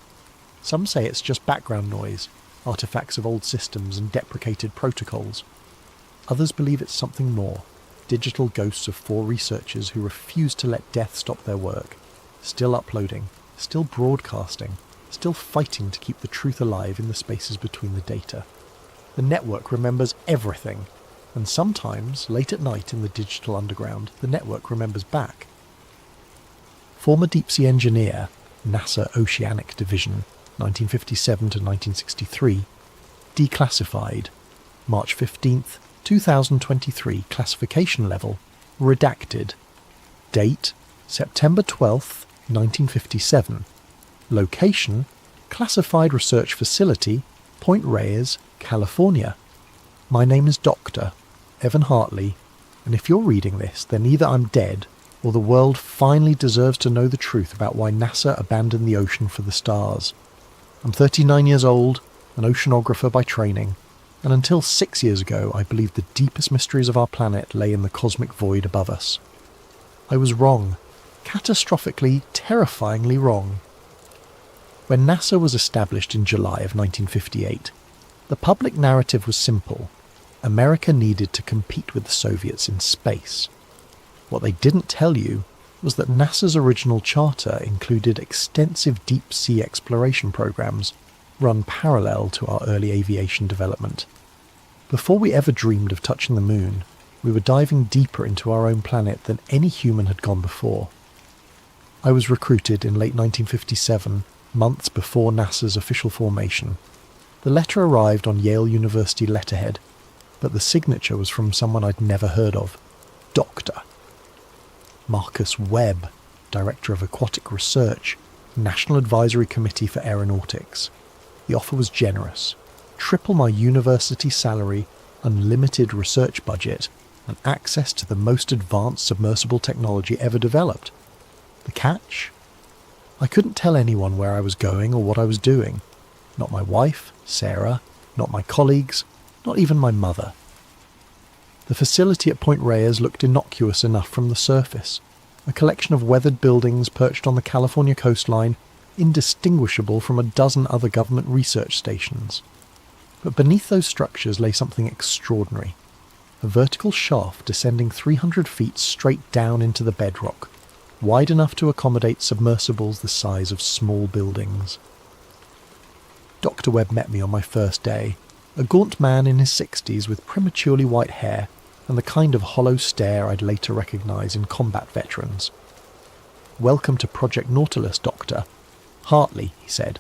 S1: Some say it's just background noise, artifacts of old systems and deprecated protocols. Others believe it's something more, digital ghosts of 4 researchers who refuse to let death stop their work, still uploading, still broadcasting, still fighting to keep the truth alive in the spaces between the data. The network remembers everything, and sometimes, late at night in the digital underground, the network remembers back. Former deep-sea engineer, NASA Oceanic Division, 1957 to 1963, declassified, March 15th, 2023, classification level, redacted. Date, September 12th, 1957. Location, classified research facility, Point Reyes, California. My name is Dr. Evan Hartley, and if you're reading this, then either I'm dead, or the world finally deserves to know the truth about why NASA abandoned the ocean for the stars. I'm 39 years old, an oceanographer by training, and until 6 years ago I believed the deepest mysteries of our planet lay in the cosmic void above us. I was wrong, catastrophically, terrifyingly wrong. When NASA was established in July of 1958, the public narrative was simple. America needed to compete with the Soviets in space. What they didn't tell you was that NASA's original charter included extensive deep-sea exploration programs run parallel to our early aviation development. Before we ever dreamed of touching the moon, we were diving deeper into our own planet than any human had gone before. I was recruited in late 1957, months before NASA's official formation. The letter arrived on Yale University letterhead, but the signature was from someone I'd never heard of, Dr. Marcus Webb, Director of Aquatic Research, National Advisory Committee for Aeronautics. The offer was generous, triple my university salary, unlimited research budget, and access to the most advanced submersible technology ever developed. The catch? I couldn't tell anyone where I was going or what I was doing. Not my wife, Sarah, not my colleagues, not even my mother. The facility at Point Reyes looked innocuous enough from the surface, a collection of weathered buildings perched on the California coastline, indistinguishable from a dozen other government research stations. But beneath those structures lay something extraordinary, a vertical shaft descending 300 feet straight down into the bedrock, wide enough to accommodate submersibles the size of small buildings. Dr. Webb met me on my first day, a gaunt man in his 60s with prematurely white hair and the kind of hollow stare I'd later recognise in combat veterans. "Welcome to Project Nautilus, Doctor. Hartley," he said,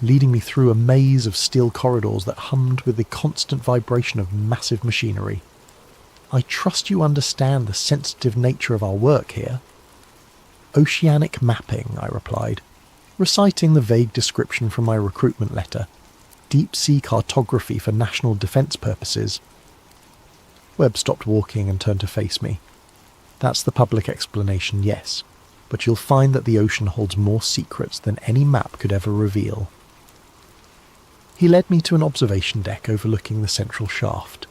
S1: leading me through a maze of steel corridors that hummed with the constant vibration of massive machinery. "I trust you understand the sensitive nature of our work here." "Oceanic mapping," I replied, reciting the vague description from my recruitment letter. "Deep-sea cartography for national defence purposes." Webb stopped walking and turned to face me. "That's the public explanation, yes, but you'll find that the ocean holds more secrets than any map could ever reveal." He led me to an observation deck overlooking the central shaft.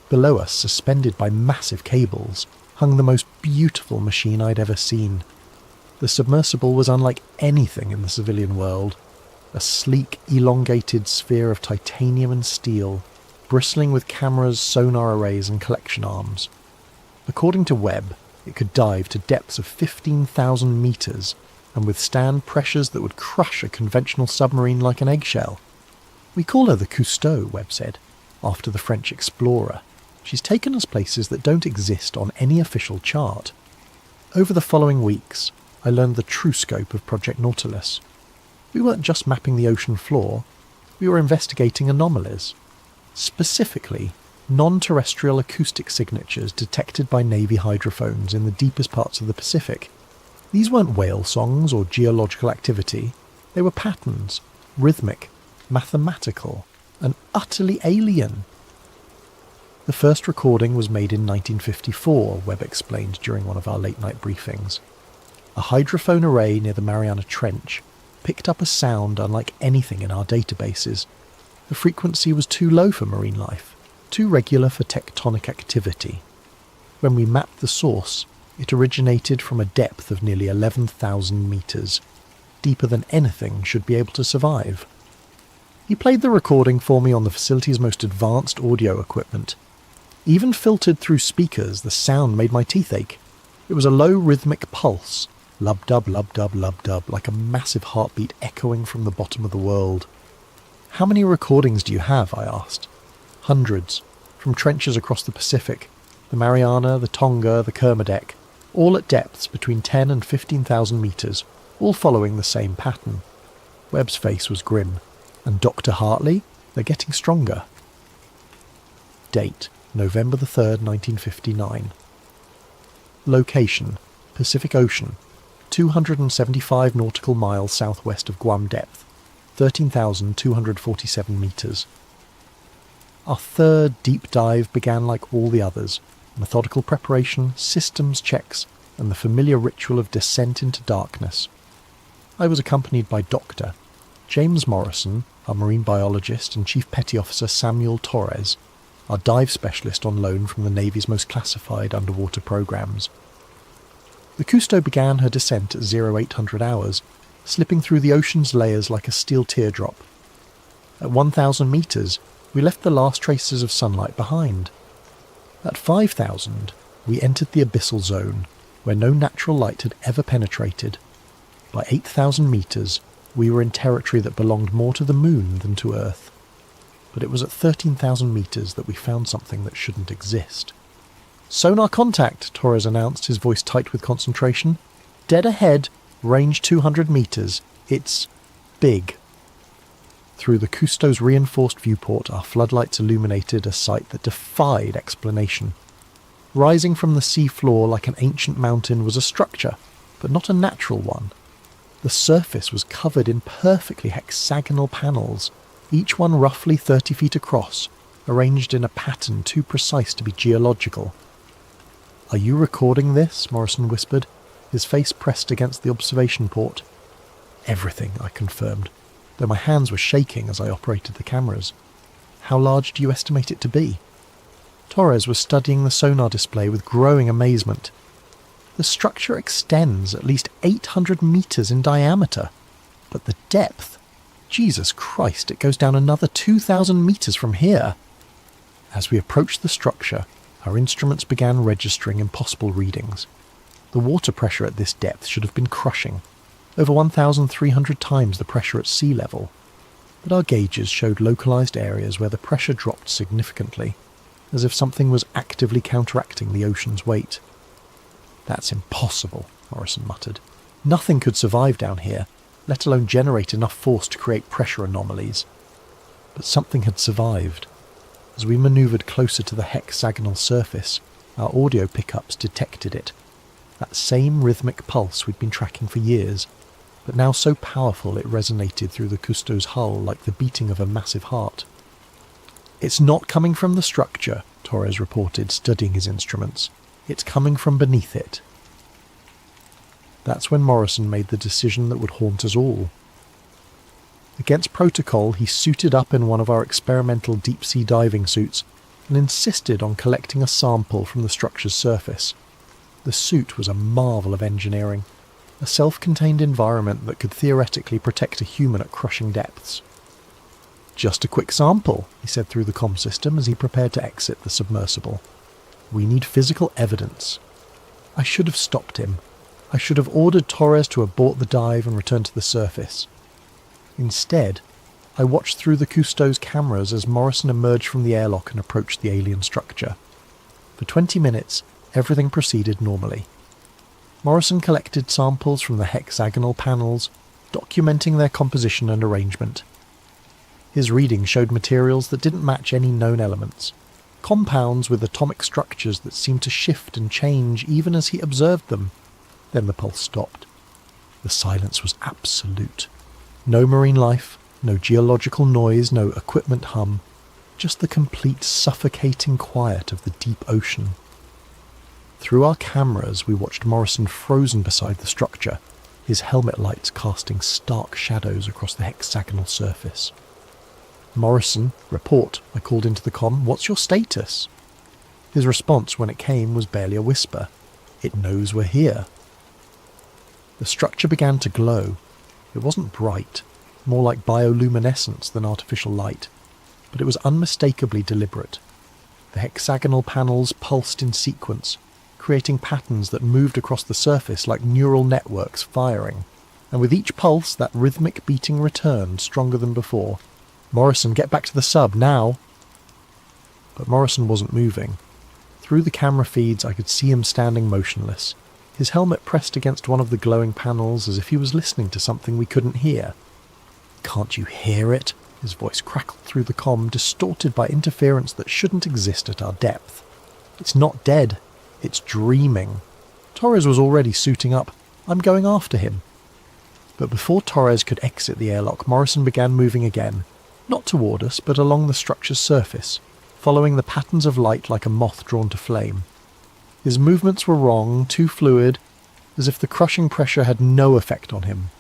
S1: Below us, suspended by massive cables, hung the most beautiful machine I'd ever seen. The submersible was unlike anything in the civilian world, a sleek, elongated sphere of titanium and steel, bristling with cameras, sonar arrays and collection arms. According to Webb, it could dive to depths of 15,000 metres and withstand pressures that would crush a conventional submarine like an eggshell. "We call her the Cousteau," Webb said, "after the French explorer. She's taken us places that don't exist on any official chart." Over the following weeks, I learned the true scope of Project Nautilus. We weren't just mapping the ocean floor, we were investigating anomalies. Specifically, non-terrestrial acoustic signatures detected by Navy hydrophones in the deepest parts of the Pacific. These weren't whale songs or geological activity, they were patterns, rhythmic, mathematical, and utterly alien. The The first recording was made in 1954, Webb explained during one of our late-night briefings. A hydrophone array near the Mariana Trench picked up a sound unlike anything in our databases. The frequency was too low for marine life, too regular for tectonic activity. When we mapped the source, it originated from a depth of nearly 11,000 metres, deeper than anything should be able to survive. He played the recording for me on the facility's most advanced audio equipment. Even filtered through speakers, the sound made my teeth ache. It was a low rhythmic pulse, lub-dub, lub-dub, lub-dub, like a massive heartbeat echoing from the bottom of the world. "How many recordings do you have?" I asked. "Hundreds, from trenches across the Pacific, the Mariana, the Tonga, the Kermadec, all at depths between 10 and 15,000 metres, all following the same pattern." Webb's face was grim. "And Dr. Hartley? They're getting stronger." Date: November the 3rd, 1959. Location: Pacific Ocean, 275 nautical miles southwest of Guam depth, 13,247 metres. Our third deep dive began like all the others: methodical preparation, systems checks, and the familiar ritual of descent into darkness. I was accompanied by Dr. James Morrison, our marine biologist, and Chief Petty Officer Samuel Torres, our dive specialist on loan from the Navy's most classified underwater programs. The Cousteau began her descent at 0800 hours, slipping through the ocean's layers like a steel teardrop. At 1,000 metres, we left the last traces of sunlight behind. At 5,000, we entered the abyssal zone, where no natural light had ever penetrated. By 8,000 metres, we were in territory that belonged more to the moon than to Earth. But it was at 13,000 metres that we found something that shouldn't exist. "Sonar contact," Torres announced, his voice tight with concentration. "Dead ahead, range 200 metres. It's big." Through the Cousteau's reinforced viewport, our floodlights illuminated a sight that defied explanation. Rising from the sea floor like an ancient mountain was a structure, but not a natural one. The surface was covered in perfectly hexagonal panels, each one roughly 30 feet across, arranged in a pattern too precise to be geological. "Are you recording this?" Morrison whispered, his face pressed against the observation port. "Everything," I confirmed, though my hands were shaking as I operated the cameras. "How large do you estimate it to be?" Torres was studying the sonar display with growing amazement. "The structure extends at least 800 metres in diameter, but the depth, Jesus Christ, it goes down another 2,000 metres from here." As we approached the structure, our instruments began registering impossible readings. The water pressure at this depth should have been crushing, over 1,300 times the pressure at sea level, but our gauges showed localised areas where the pressure dropped significantly, as if something was actively counteracting the ocean's weight. "That's impossible," Morrison muttered. "Nothing could survive down here, let alone generate enough force to create pressure anomalies." But something had survived. As we manoeuvred closer to the hexagonal surface, our audio pickups detected it. That same rhythmic pulse we'd been tracking for years, but now so powerful it resonated through the Cousteau's hull like the beating of a massive heart. "It's not coming from the structure," Torres reported, studying his instruments. "It's coming from beneath it." That's when Morrison made the decision that would haunt us all. Against protocol, he suited up in one of our experimental deep-sea diving suits and insisted on collecting a sample from the structure's surface. The suit was a marvel of engineering, a self-contained environment that could theoretically protect a human at crushing depths. "Just a quick sample," he said through the comm system as he prepared to exit the submersible. "We need physical evidence." I should have stopped him. I should have ordered Torres to abort the dive and return to the surface. Instead, I watched through the Cousteau's cameras as Morrison emerged from the airlock and approached the alien structure. For 20 minutes, everything proceeded normally. Morrison collected samples from the hexagonal panels, documenting their composition and arrangement. His readings showed materials that didn't match any known elements, compounds with atomic structures that seemed to shift and change even as he observed them. Then the pulse stopped. The silence was absolute. No marine life, no geological noise, no equipment hum, just the complete suffocating quiet of the deep ocean. Through our cameras, we watched Morrison frozen beside the structure, his helmet lights casting stark shadows across the hexagonal surface. "Morrison, report," I called into the comm. "What's your status?" His response when it came was barely a whisper. "It knows we're here." The structure began to glow. It wasn't bright, more like bioluminescence than artificial light, but it was unmistakably deliberate. The hexagonal panels pulsed in sequence, creating patterns that moved across the surface like neural networks firing, and with each pulse that rhythmic beating returned stronger than before. "Morrison, get back to the sub, now!" But Morrison wasn't moving. Through the camera feeds I could see him standing motionless, his helmet pressed against one of the glowing panels as if he was listening to something we couldn't hear. "Can't you hear it?" His voice crackled through the comm, distorted by interference that shouldn't exist at our depth. "It's not dead. It's dreaming." Torres was already suiting up. "I'm going after him." But before Torres could exit the airlock, Morrison began moving again, not toward us, but along the structure's surface, following the patterns of light like a moth drawn to flame. His movements were wrong, too fluid, as if the crushing pressure had no effect on him.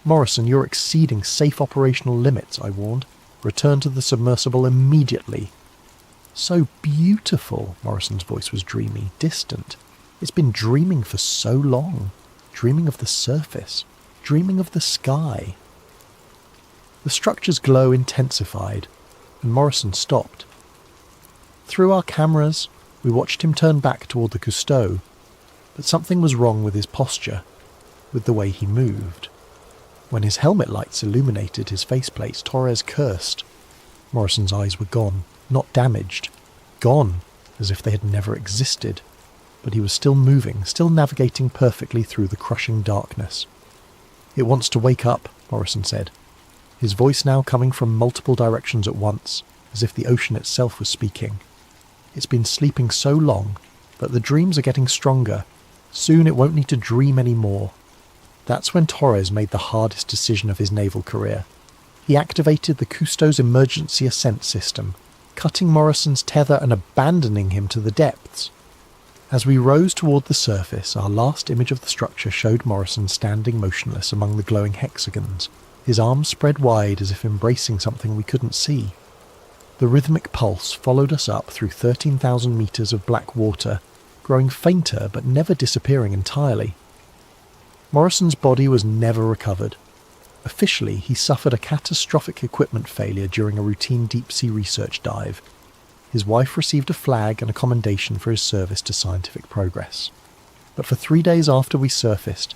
S1: "Morrison, you're exceeding safe operational limits," I warned. "Return to the submersible immediately." "So beautiful," Morrison's voice was dreamy, distant. "It's been dreaming for so long. Dreaming of the surface. Dreaming of the sky." The structure's glow intensified, and Morrison stopped. Through our cameras, we watched him turn back toward the Cousteau, but something was wrong with his posture, with the way he moved. When his helmet lights illuminated his faceplate, Torres cursed. Morrison's eyes were gone, not damaged. Gone, as if they had never existed. But he was still moving, still navigating perfectly through the crushing darkness. "It wants to wake up," Morrison said, his voice now coming from multiple directions at once, as if the ocean itself was speaking. "It's been sleeping so long, but the dreams are getting stronger. Soon it won't need to dream anymore." That's when Torres made the hardest decision of his naval career. He activated the Cousteau's emergency ascent system, cutting Morrison's tether and abandoning him to the depths. As we rose toward the surface, our last image of the structure showed Morrison standing motionless among the glowing hexagons, his arms spread wide as if embracing something we couldn't see. The rhythmic pulse followed us up through 13,000 meters of black water, growing fainter but never disappearing entirely. Morrison's body was never recovered. Officially, he suffered a catastrophic equipment failure during a routine deep-sea research dive. His wife received a flag and a commendation for his service to scientific progress. But for 3 days after we surfaced,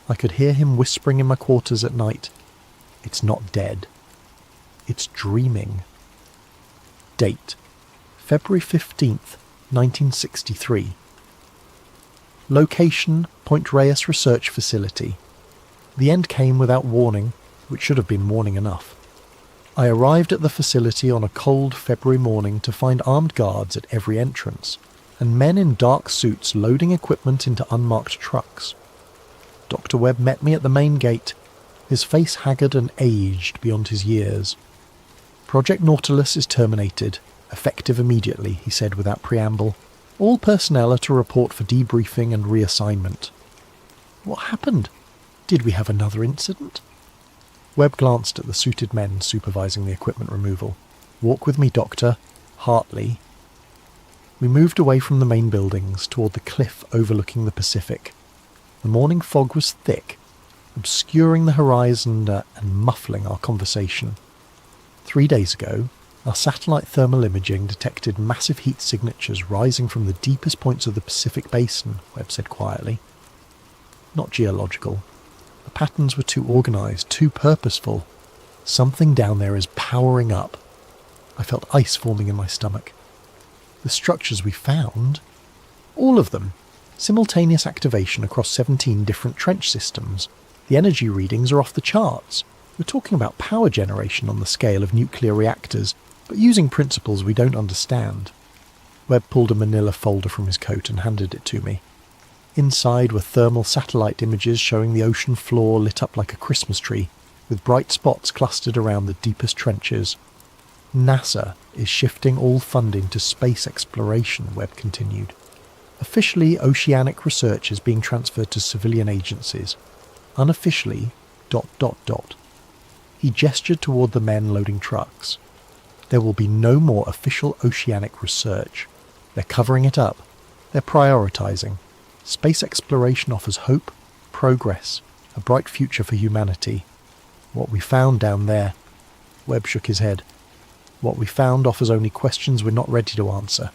S1: I could hear him whispering in my quarters at night, "It's not dead. It's dreaming." Date: February 15th, 1963. Location: Point Reyes Research Facility. The end came without warning, which should have been warning enough. I arrived at the facility on a cold February morning to find armed guards at every entrance, and men in dark suits loading equipment into unmarked trucks. Dr. Webb met me at the main gate, his face haggard and aged beyond his years. "Project Nautilus is terminated, effective immediately," he said without preamble. "All personnel are to report for debriefing and reassignment." "What happened? Did we have another incident?" Webb glanced at the suited men supervising the equipment removal. "Walk with me, Doctor. Hartley." We moved away from the main buildings toward the cliff overlooking the Pacific. The morning fog was thick, obscuring the horizon and muffling our conversation. 3 days ago, our satellite thermal imaging detected massive heat signatures rising from the deepest points of the Pacific Basin, Webb said quietly. Not geological. The patterns were too organised, too purposeful. Something down there is powering up. I felt ice forming in my stomach. The structures we found, all of them, simultaneous activation across 17 different trench systems. The energy readings are off the charts. We're talking about power generation on the scale of nuclear reactors, but using principles we don't understand. Webb pulled a manila folder from his coat and handed it to me. Inside were thermal satellite images showing the ocean floor lit up like a Christmas tree, with bright spots clustered around the deepest trenches. NASA is shifting all funding to space exploration, Webb continued. Officially, oceanic research is being transferred to civilian agencies. Unofficially, ... He gestured toward the men loading trucks. There will be no more official oceanic research. They're covering it up. They're prioritizing. Space exploration offers hope, progress, a bright future for humanity. What we found down there... Webb shook his head. What we found offers only questions we're not ready to answer.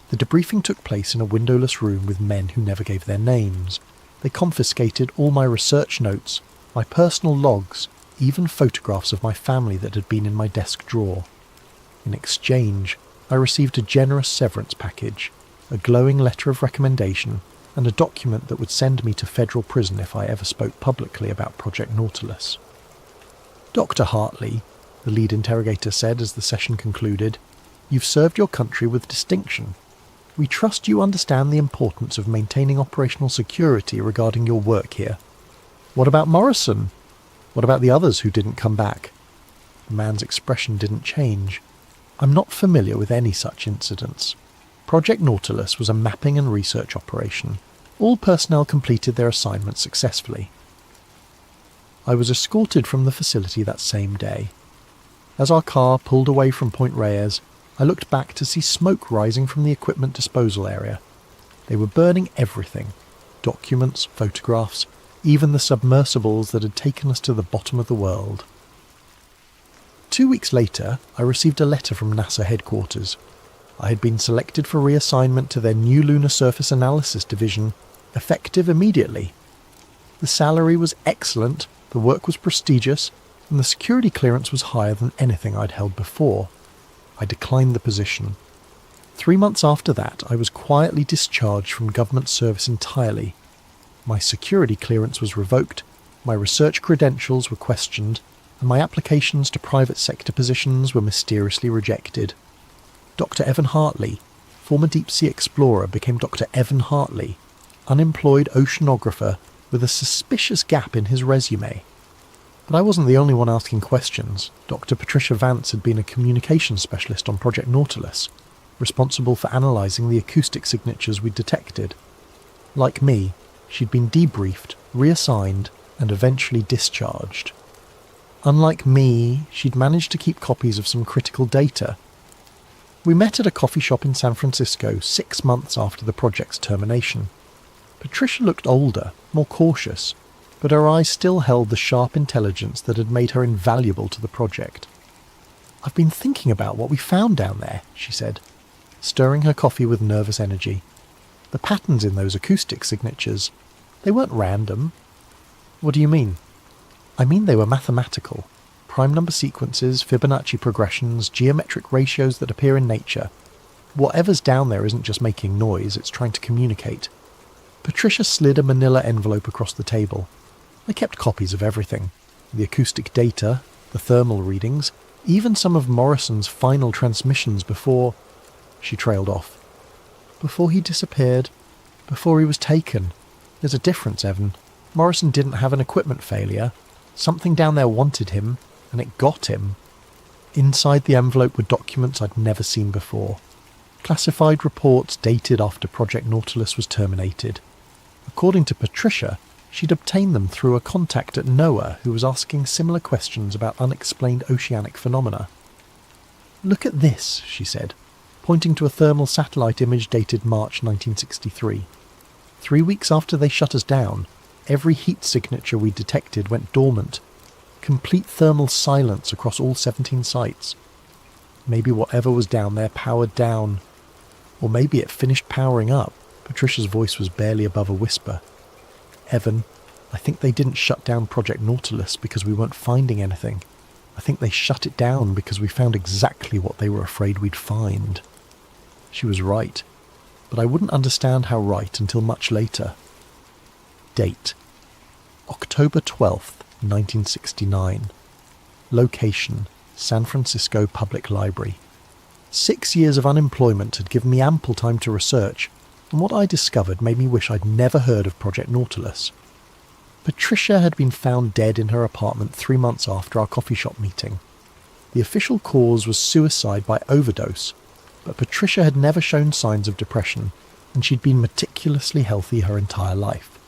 S1: The debriefing took place in a windowless room with men who never gave their names. They confiscated all my research notes, my personal logs, even photographs of my family that had been in my desk drawer. In exchange, I received a generous severance package, a glowing letter of recommendation, and a document that would send me to federal prison if I ever spoke publicly about Project Nautilus. Dr. Hartley, the lead interrogator said as the session concluded, you've served your country with distinction. We trust you understand the importance of maintaining operational security regarding your work here. What about Morrison? What about the others who didn't come back? The man's expression didn't change. I'm not familiar with any such incidents. Project Nautilus was a mapping and research operation. All personnel completed their assignments successfully. I was escorted from the facility that same day. As our car pulled away from Point Reyes, I looked back to see smoke rising from the equipment disposal area. They were burning everything. Documents, photographs, even the submersibles that had taken us to the bottom of the world. 2 weeks later, I received a letter from NASA headquarters. I had been selected for reassignment to their new Lunar Surface Analysis Division, effective immediately. The salary was excellent, the work was prestigious, and the security clearance was higher than anything I'd held before. I declined the position. 3 months after that, I was quietly discharged from government service entirely. My security clearance was revoked, my research credentials were questioned, and my applications to private sector positions were mysteriously rejected. Dr. Evan Hartley, former deep-sea explorer, became Dr. Evan Hartley, unemployed oceanographer with a suspicious gap in his resume. But I wasn't the only one asking questions. Dr. Patricia Vance had been a communications specialist on Project Nautilus, responsible for analysing the acoustic signatures we'd detected. Like me, she'd been debriefed, reassigned, and eventually discharged. Unlike me, she'd managed to keep copies of some critical data. We met at a coffee shop in San Francisco 6 months after the project's termination. Patricia looked older, more cautious, but her eyes still held the sharp intelligence that had made her invaluable to the project. I've been thinking about what we found down there, she said, stirring her coffee with nervous energy. The patterns in those acoustic signatures, they weren't random. What do you mean? I mean they were mathematical. Prime number sequences, Fibonacci progressions, geometric ratios that appear in nature. Whatever's down there isn't just making noise, it's trying to communicate. Patricia slid a manila envelope across the table. I kept copies of everything. The acoustic data, the thermal readings, even some of Morrison's final transmissions before... She trailed off. Before he disappeared. Before he was taken. There's a difference, Evan. Morrison didn't have an equipment failure. Something down there wanted him, and it got him. Inside the envelope were documents I'd never seen before. Classified reports dated after Project Nautilus was terminated. According to Patricia, she'd obtained them through a contact at NOAA who was asking similar questions about unexplained oceanic phenomena. Look at this, she said, pointing to a thermal satellite image dated March 1963. 3 weeks after they shut us down, every heat signature we detected went dormant. Complete thermal silence across all 17 sites. Maybe whatever was down there powered down. Or maybe it finished powering up. Patricia's voice was barely above a whisper. Evan, I think they didn't shut down Project Nautilus because we weren't finding anything. I think they shut it down because we found exactly what they were afraid we'd find. She was right, but I wouldn't understand how right until much later. Date: October 12th, 1969. Location: San Francisco Public Library. 6 years of unemployment had given me ample time to research, and what I discovered made me wish I'd never heard of Project Nautilus. Patricia had been found dead in her apartment 3 months after our coffee shop meeting. The official cause was suicide by overdose, but Patricia had never shown signs of depression, and she'd been meticulously healthy her entire life.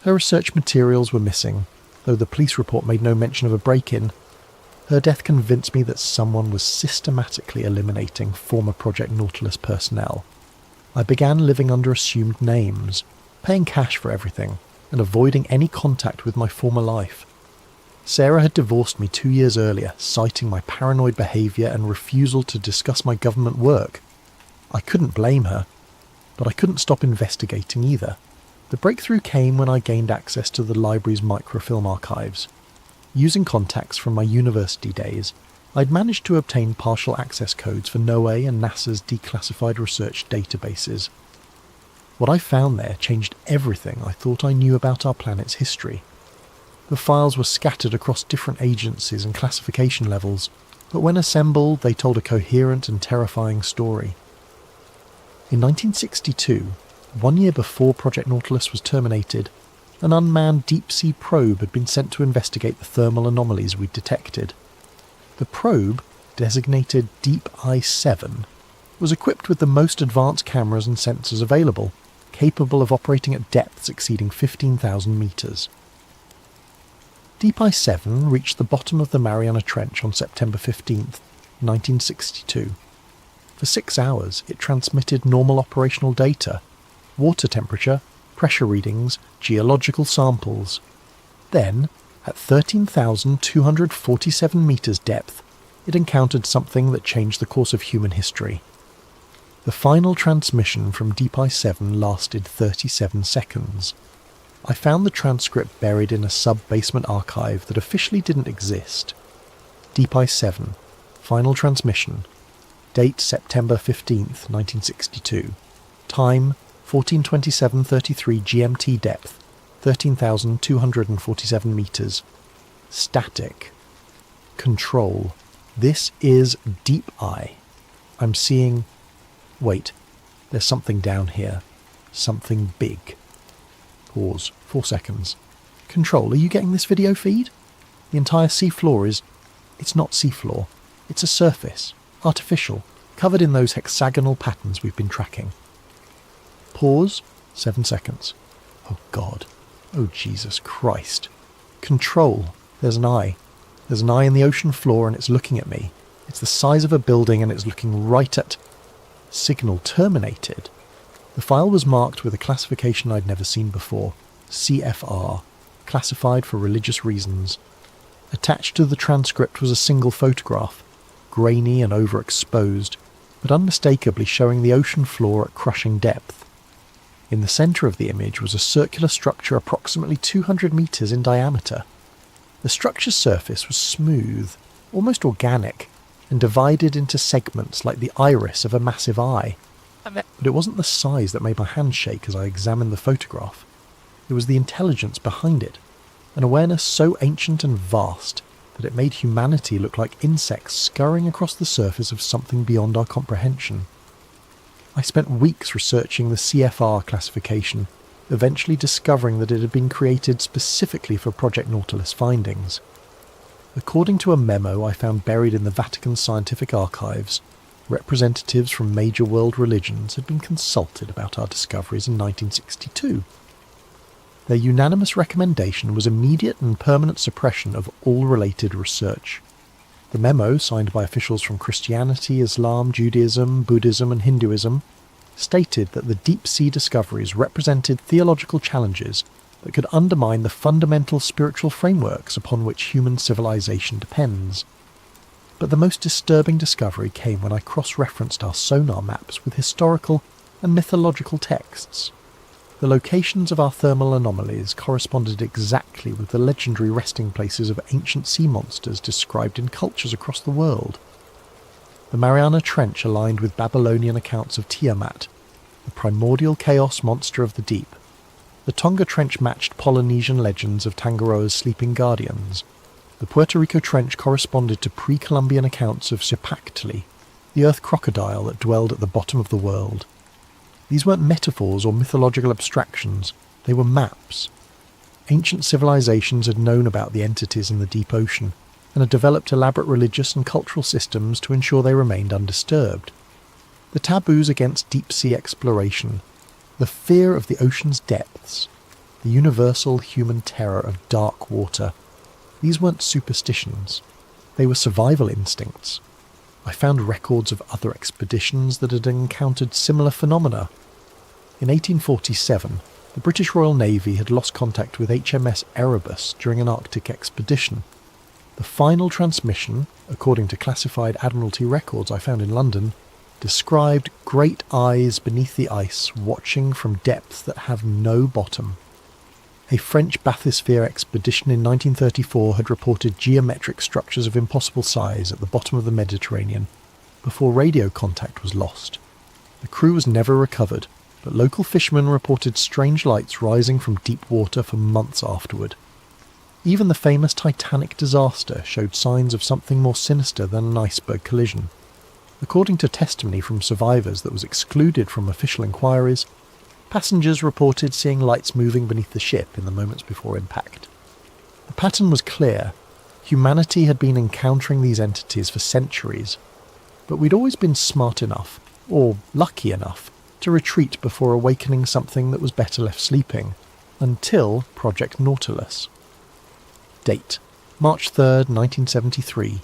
S1: Her research materials were missing, though the police report made no mention of a break-in. Her death convinced me that someone was systematically eliminating former Project Nautilus personnel. I began living under assumed names, paying cash for everything, and avoiding any contact with my former life. Sarah had divorced me 2 years earlier, citing my paranoid behaviour and refusal to discuss my government work. I couldn't blame her, but I couldn't stop investigating either. The breakthrough came when I gained access to the library's microfilm archives. Using contacts from my university days, I'd managed to obtain partial access codes for NOAA and NASA's declassified research databases. What I found there changed everything I thought I knew about our planet's history. The files were scattered across different agencies and classification levels, but when assembled they told a coherent and terrifying story. In 1962, 1 year before Project Nautilus was terminated, an unmanned deep-sea probe had been sent to investigate the thermal anomalies we'd detected. The probe, designated Deep Eye 7, was equipped with the most advanced cameras and sensors available, capable of operating at depths exceeding 15,000 metres. Deep Eye 7 reached the bottom of the Mariana Trench on September 15th, 1962. For 6 hours it transmitted normal operational data, water temperature, pressure readings, geological samples. Then, at 13,247 metres depth, it encountered something that changed the course of human history. The final transmission from Deep Eye 7 lasted 37 seconds. I found the transcript buried in a sub-basement archive that officially didn't exist. Deep Eye 7, final transmission. Date September 15th, 1962. Time 14:27:33 GMT depth, 13,247 metres. Static. Control. This is Deep Eye. I'm seeing... Wait, there's something down here. Something big. Pause. 4 seconds. Control, are you getting this video feed? The entire seafloor is... It's not seafloor. It's a surface. Artificial. Covered in those hexagonal patterns we've been tracking. Pause. 7 seconds. Oh God. Oh Jesus Christ. Control. There's an eye. There's an eye in the ocean floor and it's looking at me. It's the size of a building and it's looking right at... Signal terminated. The file was marked with a classification I'd never seen before. CFR. Classified for religious reasons. Attached to the transcript was a single photograph. Grainy and overexposed, but unmistakably showing the ocean floor at crushing depth. In the centre of the image was a circular structure approximately 200 metres in diameter. The structure's surface was smooth, almost organic, and divided into segments like the iris of a massive eye. But it wasn't the size that made my hand shake as I examined the photograph. It was the intelligence behind it, an awareness so ancient and vast that it made humanity look like insects scurrying across the surface of something beyond our comprehension. I spent weeks researching the CFR classification, eventually discovering that it had been created specifically for Project Nautilus findings. According to a memo I found buried in the Vatican Scientific Archives, representatives from major world religions had been consulted about our discoveries in 1962. Their unanimous recommendation was immediate and permanent suppression of all related research. The memo, signed by officials from Christianity, Islam, Judaism, Buddhism and Hinduism, stated that the deep-sea discoveries represented theological challenges that could undermine the fundamental spiritual frameworks upon which human civilization depends. But the most disturbing discovery came when I cross-referenced our sonar maps with historical and mythological texts. The locations of our thermal anomalies corresponded exactly with the legendary resting places of ancient sea monsters described in cultures across the world. The Mariana Trench aligned with Babylonian accounts of Tiamat, the primordial chaos monster of the deep. The Tonga Trench matched Polynesian legends of Tangaroa's sleeping guardians. The Puerto Rico Trench corresponded to pre-Columbian accounts of Xipactli, the earth crocodile that dwelled at the bottom of the world. These weren't metaphors or mythological abstractions, they were maps. Ancient civilizations had known about the entities in the deep ocean, and had developed elaborate religious and cultural systems to ensure they remained undisturbed. The taboos against deep-sea exploration, the fear of the ocean's depths, the universal human terror of dark water, these weren't superstitions. They were survival instincts. I found records of other expeditions that had encountered similar phenomena. In 1847, the British Royal Navy had lost contact with HMS Erebus during an Arctic expedition. The final transmission, according to classified Admiralty records I found in London, described great eyes beneath the ice watching from depths that have no bottom. A French bathysphere expedition in 1934 had reported geometric structures of impossible size at the bottom of the Mediterranean before radio contact was lost. The crew was never recovered, but local fishermen reported strange lights rising from deep water for months afterward. Even the famous Titanic disaster showed signs of something more sinister than an iceberg collision. According to testimony from survivors that was excluded from official inquiries, passengers reported seeing lights moving beneath the ship in the moments before impact. The pattern was clear. Humanity had been encountering these entities for centuries, but we'd always been smart enough, or lucky enough, to retreat before awakening something that was better left sleeping, until Project Nautilus. Date: March 3rd, 1973.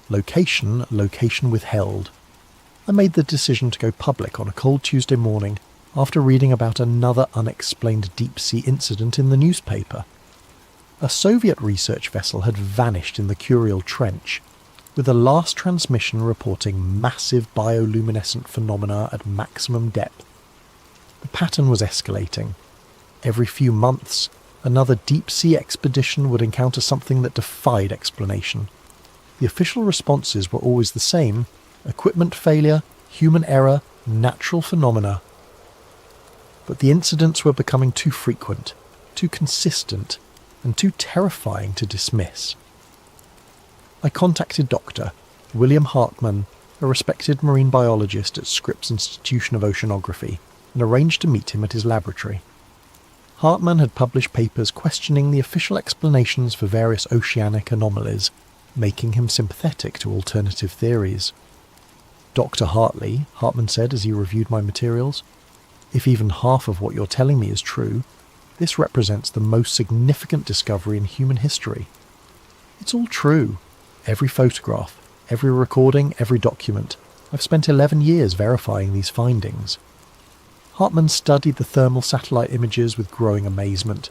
S1: Location withheld. I made the decision to go public on a cold Tuesday morning after reading about another unexplained deep-sea incident in the newspaper. A Soviet research vessel had vanished in the Kuriel Trench, with the last transmission reporting massive bioluminescent phenomena at maximum depth. The pattern was escalating. Every few months, another deep-sea expedition would encounter something that defied explanation. The official responses were always the same: equipment failure, human error, natural phenomena. But the incidents were becoming too frequent, too consistent, and too terrifying to dismiss. I contacted Dr. William Hartmann, a respected marine biologist at Scripps Institution of Oceanography, and arranged to meet him at his laboratory. Hartmann had published papers questioning the official explanations for various oceanic anomalies, making him sympathetic to alternative theories. Dr. Hartley, Hartmann said as he reviewed my materials, if even half of what you're telling me is true, this represents the most significant discovery in human history. It's all true. Every photograph, every recording, every document. I've spent 11 years verifying these findings. Hartmann studied the thermal satellite images with growing amazement.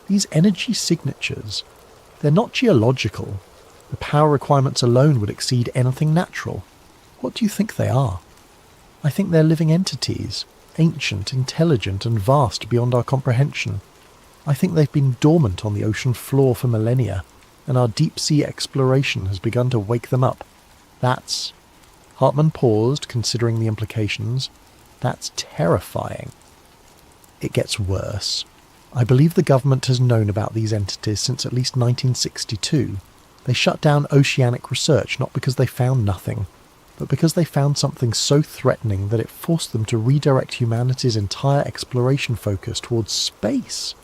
S1: These energy signatures, they're not geological. The power requirements alone would exceed anything natural. What do you think they are? I think they're living entities, ancient, intelligent, and vast beyond our comprehension. I think they've been dormant on the ocean floor for millennia, and our deep-sea exploration has begun to wake them up. That's... Hartmann paused, considering the implications. That's terrifying. It gets worse. I believe the government has known about these entities since at least 1962. They shut down oceanic research not because they found nothing, but because they found something so threatening that it forced them to redirect humanity's entire exploration focus towards space.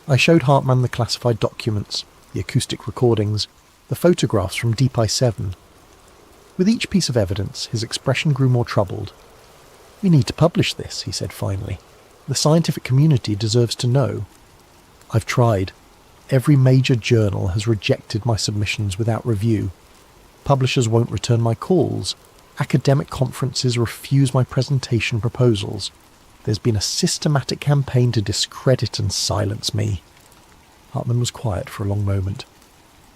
S1: I showed Hartmann the classified documents, the acoustic recordings, the photographs from Deep Ice 7. With each piece of evidence, his expression grew more troubled. "We need to publish this," he said finally. "The scientific community deserves to know." "I've tried. Every major journal has rejected my submissions without review. Publishers won't return my calls. Academic conferences refuse my presentation proposals. There's been a systematic campaign to discredit and silence me." Hartmann was quiet for a long moment.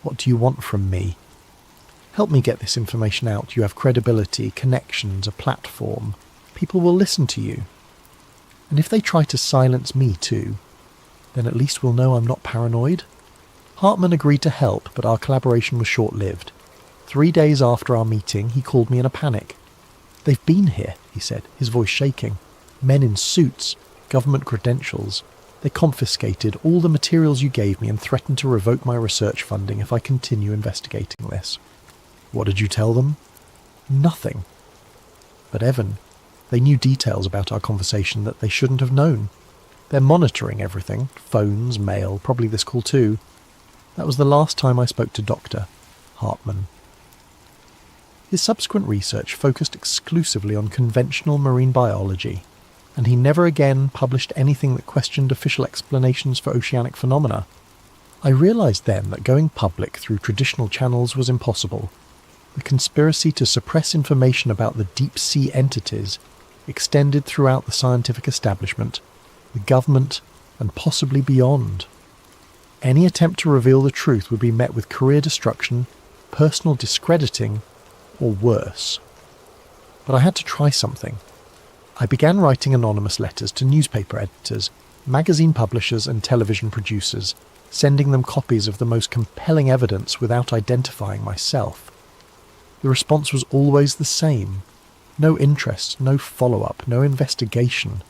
S1: "What do you want from me?" "Help me get this information out. You have credibility, connections, a platform. People will listen to you. And if they try to silence me too, then at least we'll know I'm not paranoid." Hartmann agreed to help, but our collaboration was short-lived. 3 days after our meeting, he called me in a panic. "They've been here," he said, his voice shaking. "Men in suits, government credentials. They confiscated all the materials you gave me and threatened to revoke my research funding if I continue investigating this." "What did you tell them?" "Nothing." "But Evan, they knew details about our conversation that they shouldn't have known. They're monitoring everything, phones, mail, probably this call too. That was the last time I spoke to Doctor. Hartman. His subsequent research focused exclusively on conventional marine biology, and he never again published anything that questioned official explanations for oceanic phenomena. I realised then that going public through traditional channels was impossible. The conspiracy to suppress information about the deep-sea entities extended throughout the scientific establishment, the government, and possibly beyond. Any attempt to reveal the truth would be met with career destruction, personal discrediting, or worse. But I had to try something. I began writing anonymous letters to newspaper editors, magazine publishers, and television producers, sending them copies of the most compelling evidence without identifying myself. The response was always the same. No interest, no follow-up, no investigation.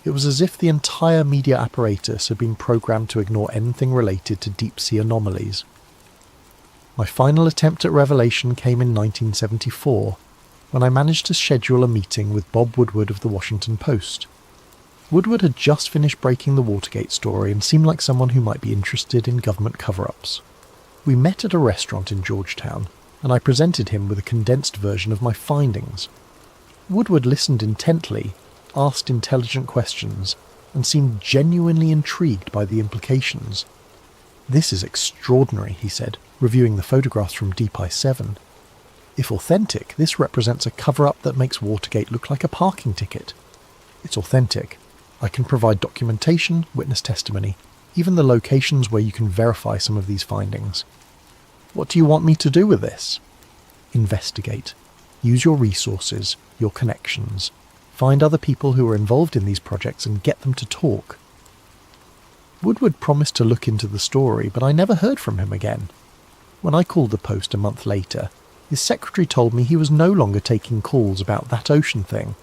S1: It was as if the entire media apparatus had been programmed to ignore anything related to deep-sea anomalies. My final attempt at revelation came in 1974, when I managed to schedule a meeting with Bob Woodward of the Washington Post. Woodward had just finished breaking the Watergate story and seemed like someone who might be interested in government cover-ups. We met at a restaurant in Georgetown, and I presented him with a condensed version of my findings. Woodward listened intently, asked intelligent questions, and seemed genuinely intrigued by the implications. "This is extraordinary," he said, reviewing the photographs from Deep Ice 7. "If authentic, this represents a cover-up that makes Watergate look like a parking ticket. It's authentic. I can provide documentation, witness testimony, even the locations where you can verify some of these findings. What do you want me to do with this?" "Investigate. Use your resources, your connections. Find other people who are involved in these projects and get them to talk." Woodward promised to look into the story, but I never heard from him again. When I called the Post a month later, his secretary told me he was no longer taking calls about that ocean thing.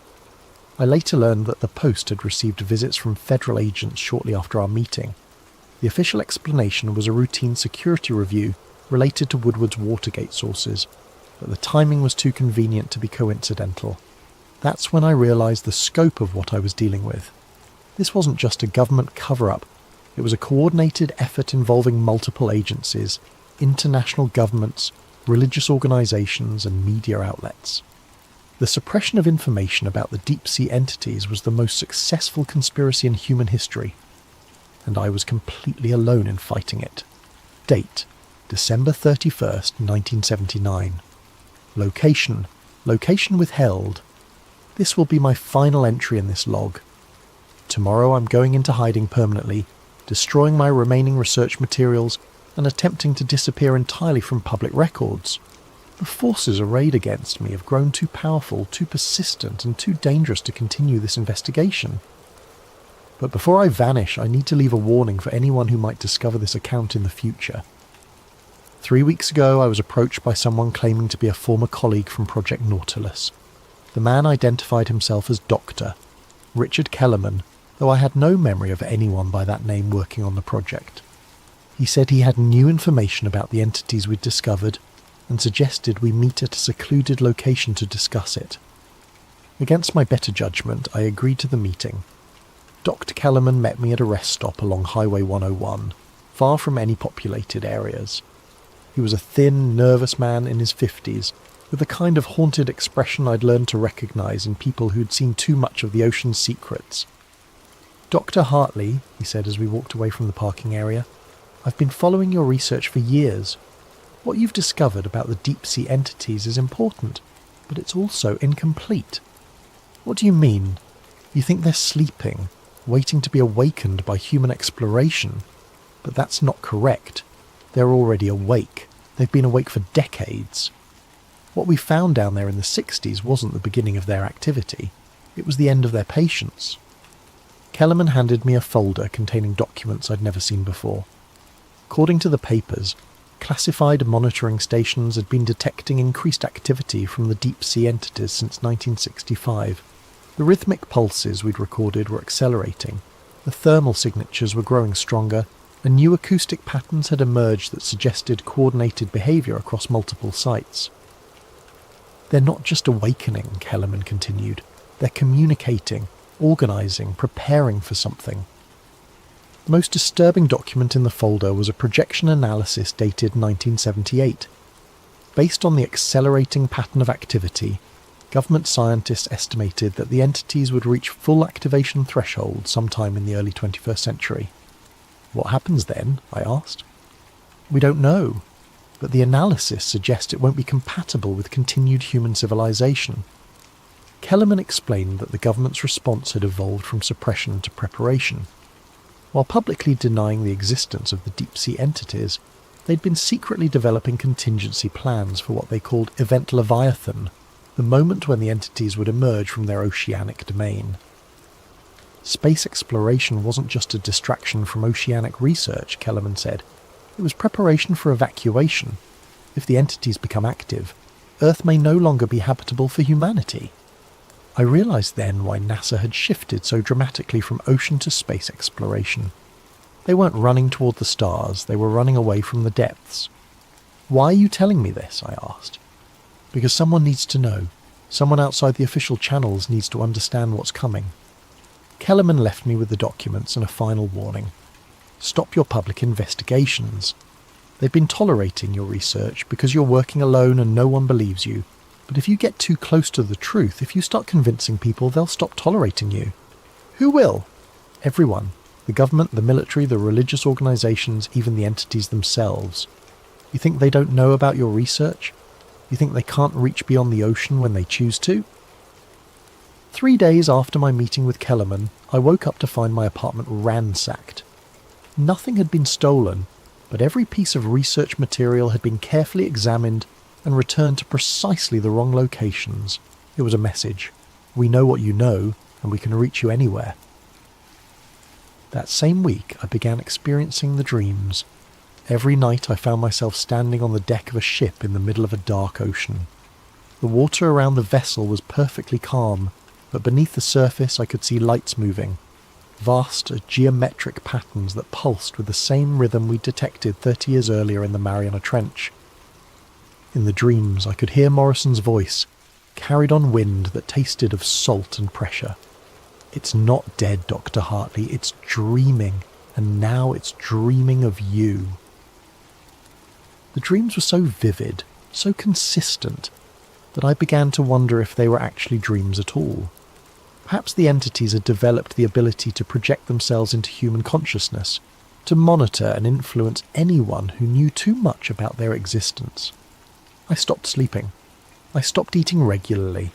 S1: I later learned that the Post had received visits from federal agents shortly after our meeting. The official explanation was a routine security review related to Woodward's Watergate sources, but the timing was too convenient to be coincidental. That's when I realised the scope of what I was dealing with. This wasn't just a government cover-up, it was a coordinated effort involving multiple agencies, international governments, religious organisations, and media outlets. The suppression of information about the deep-sea entities was the most successful conspiracy in human history, and I was completely alone in fighting it. Date: December 31st, 1979. Location withheld. This will be my final entry in this log. Tomorrow I'm going into hiding permanently, destroying my remaining research materials and attempting to disappear entirely from public records. The forces arrayed against me have grown too powerful, too persistent, and too dangerous to continue this investigation. But before I vanish, I need to leave a warning for anyone who might discover this account in the future. 3 weeks ago, I was approached by someone claiming to be a former colleague from Project Nautilus. The man identified himself as Dr. Richard Kellerman, though I had no memory of anyone by that name working on the project. He said he had new information about the entities we'd discovered and suggested we meet at a secluded location to discuss it. Against my better judgment, I agreed to the meeting. Dr. Kellerman met me at a rest stop along Highway 101, far from any populated areas. He was a thin, nervous man in his 50s, with a kind of haunted expression I'd learned to recognise in people who'd seen too much of the ocean's secrets. "Dr. Hartley," he said as we walked away from the parking area, "I've been following your research for years. What you've discovered about the deep-sea entities is important, but it's also incomplete." "What do you mean? You think they're sleeping, waiting to be awakened by human exploration? But that's not correct. They're already awake. They've been awake for decades. What we found down there in the 60s wasn't the beginning of their activity. It was the end of their patience." Kellerman handed me a folder containing documents I'd never seen before. According to the papers, classified monitoring stations had been detecting increased activity from the deep-sea entities since 1965. The rhythmic pulses we'd recorded were accelerating, the thermal signatures were growing stronger, and new acoustic patterns had emerged that suggested coordinated behaviour across multiple sites. "They're not just awakening," Kellerman continued. "They're communicating, organising, preparing for something." The most disturbing document in the folder was a projection analysis dated 1978, Based on the accelerating pattern of activity, government scientists estimated that the entities would reach full activation threshold sometime in the early 21st century. What happens then? I asked. We don't know, but the analysis suggests it won't be compatible with continued human civilization. Kellerman explained that the government's response had evolved from suppression to preparation. While publicly denying the existence of the deep-sea entities, they'd been secretly developing contingency plans for what they called Event Leviathan, the moment when the entities would emerge from their oceanic domain. Space exploration wasn't just a distraction from oceanic research, Kellerman said. It was preparation for evacuation. If the entities become active, Earth may no longer be habitable for humanity. I realised then why NASA had shifted so dramatically from ocean to space exploration. They weren't running toward the stars, they were running away from the depths. Why are you telling me this? I asked. Because someone needs to know. Someone outside the official channels needs to understand what's coming. Kellerman left me with the documents and a final warning. Stop your public investigations. They've been tolerating your research because you're working alone and no one believes you. But if you get too close to the truth, if you start convincing people, they'll stop tolerating you. Who will? Everyone. The government, the military, the religious organisations, even the entities themselves. You think they don't know about your research? You think they can't reach beyond the ocean when they choose to? 3 days after my meeting with Kellerman, I woke up to find my apartment ransacked. Nothing had been stolen, but every piece of research material had been carefully examined and returned to precisely the wrong locations. It was a message. We know what you know, and we can reach you anywhere. That same week, I began experiencing the dreams. Every night I found myself standing on the deck of a ship in the middle of a dark ocean. The water around the vessel was perfectly calm, but beneath the surface I could see lights moving, vast geometric patterns that pulsed with the same rhythm we'd detected 30 years earlier in the Mariana Trench. In the dreams I could hear Morrison's voice, carried on wind that tasted of salt and pressure. It's not dead, Dr. Hartley, it's dreaming, and now it's dreaming of you. The dreams were so vivid, so consistent, that I began to wonder if they were actually dreams at all. Perhaps the entities had developed the ability to project themselves into human consciousness, to monitor and influence anyone who knew too much about their existence. I stopped sleeping. I stopped eating regularly.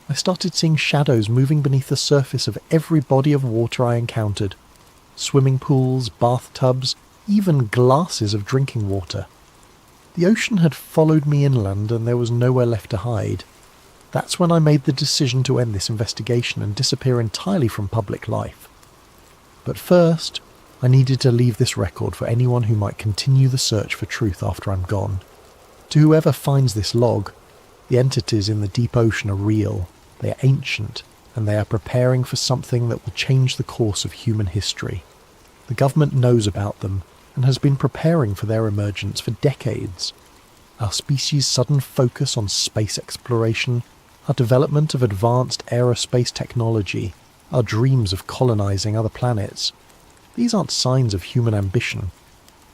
S1: I started seeing shadows moving beneath the surface of every body of water I encountered. Swimming pools, bathtubs, even glasses of drinking water. The ocean had followed me inland and there was nowhere left to hide. That's when I made the decision to end this investigation and disappear entirely from public life. But first, I needed to leave this record for anyone who might continue the search for truth after I'm gone. To whoever finds this log, the entities in the deep ocean are real, they are ancient, and they are preparing for something that will change the course of human history. The government knows about them, and has been preparing for their emergence for decades. Our species' sudden focus on space exploration, our development of advanced aerospace technology, our dreams of colonizing other planets, these aren't signs of human ambition.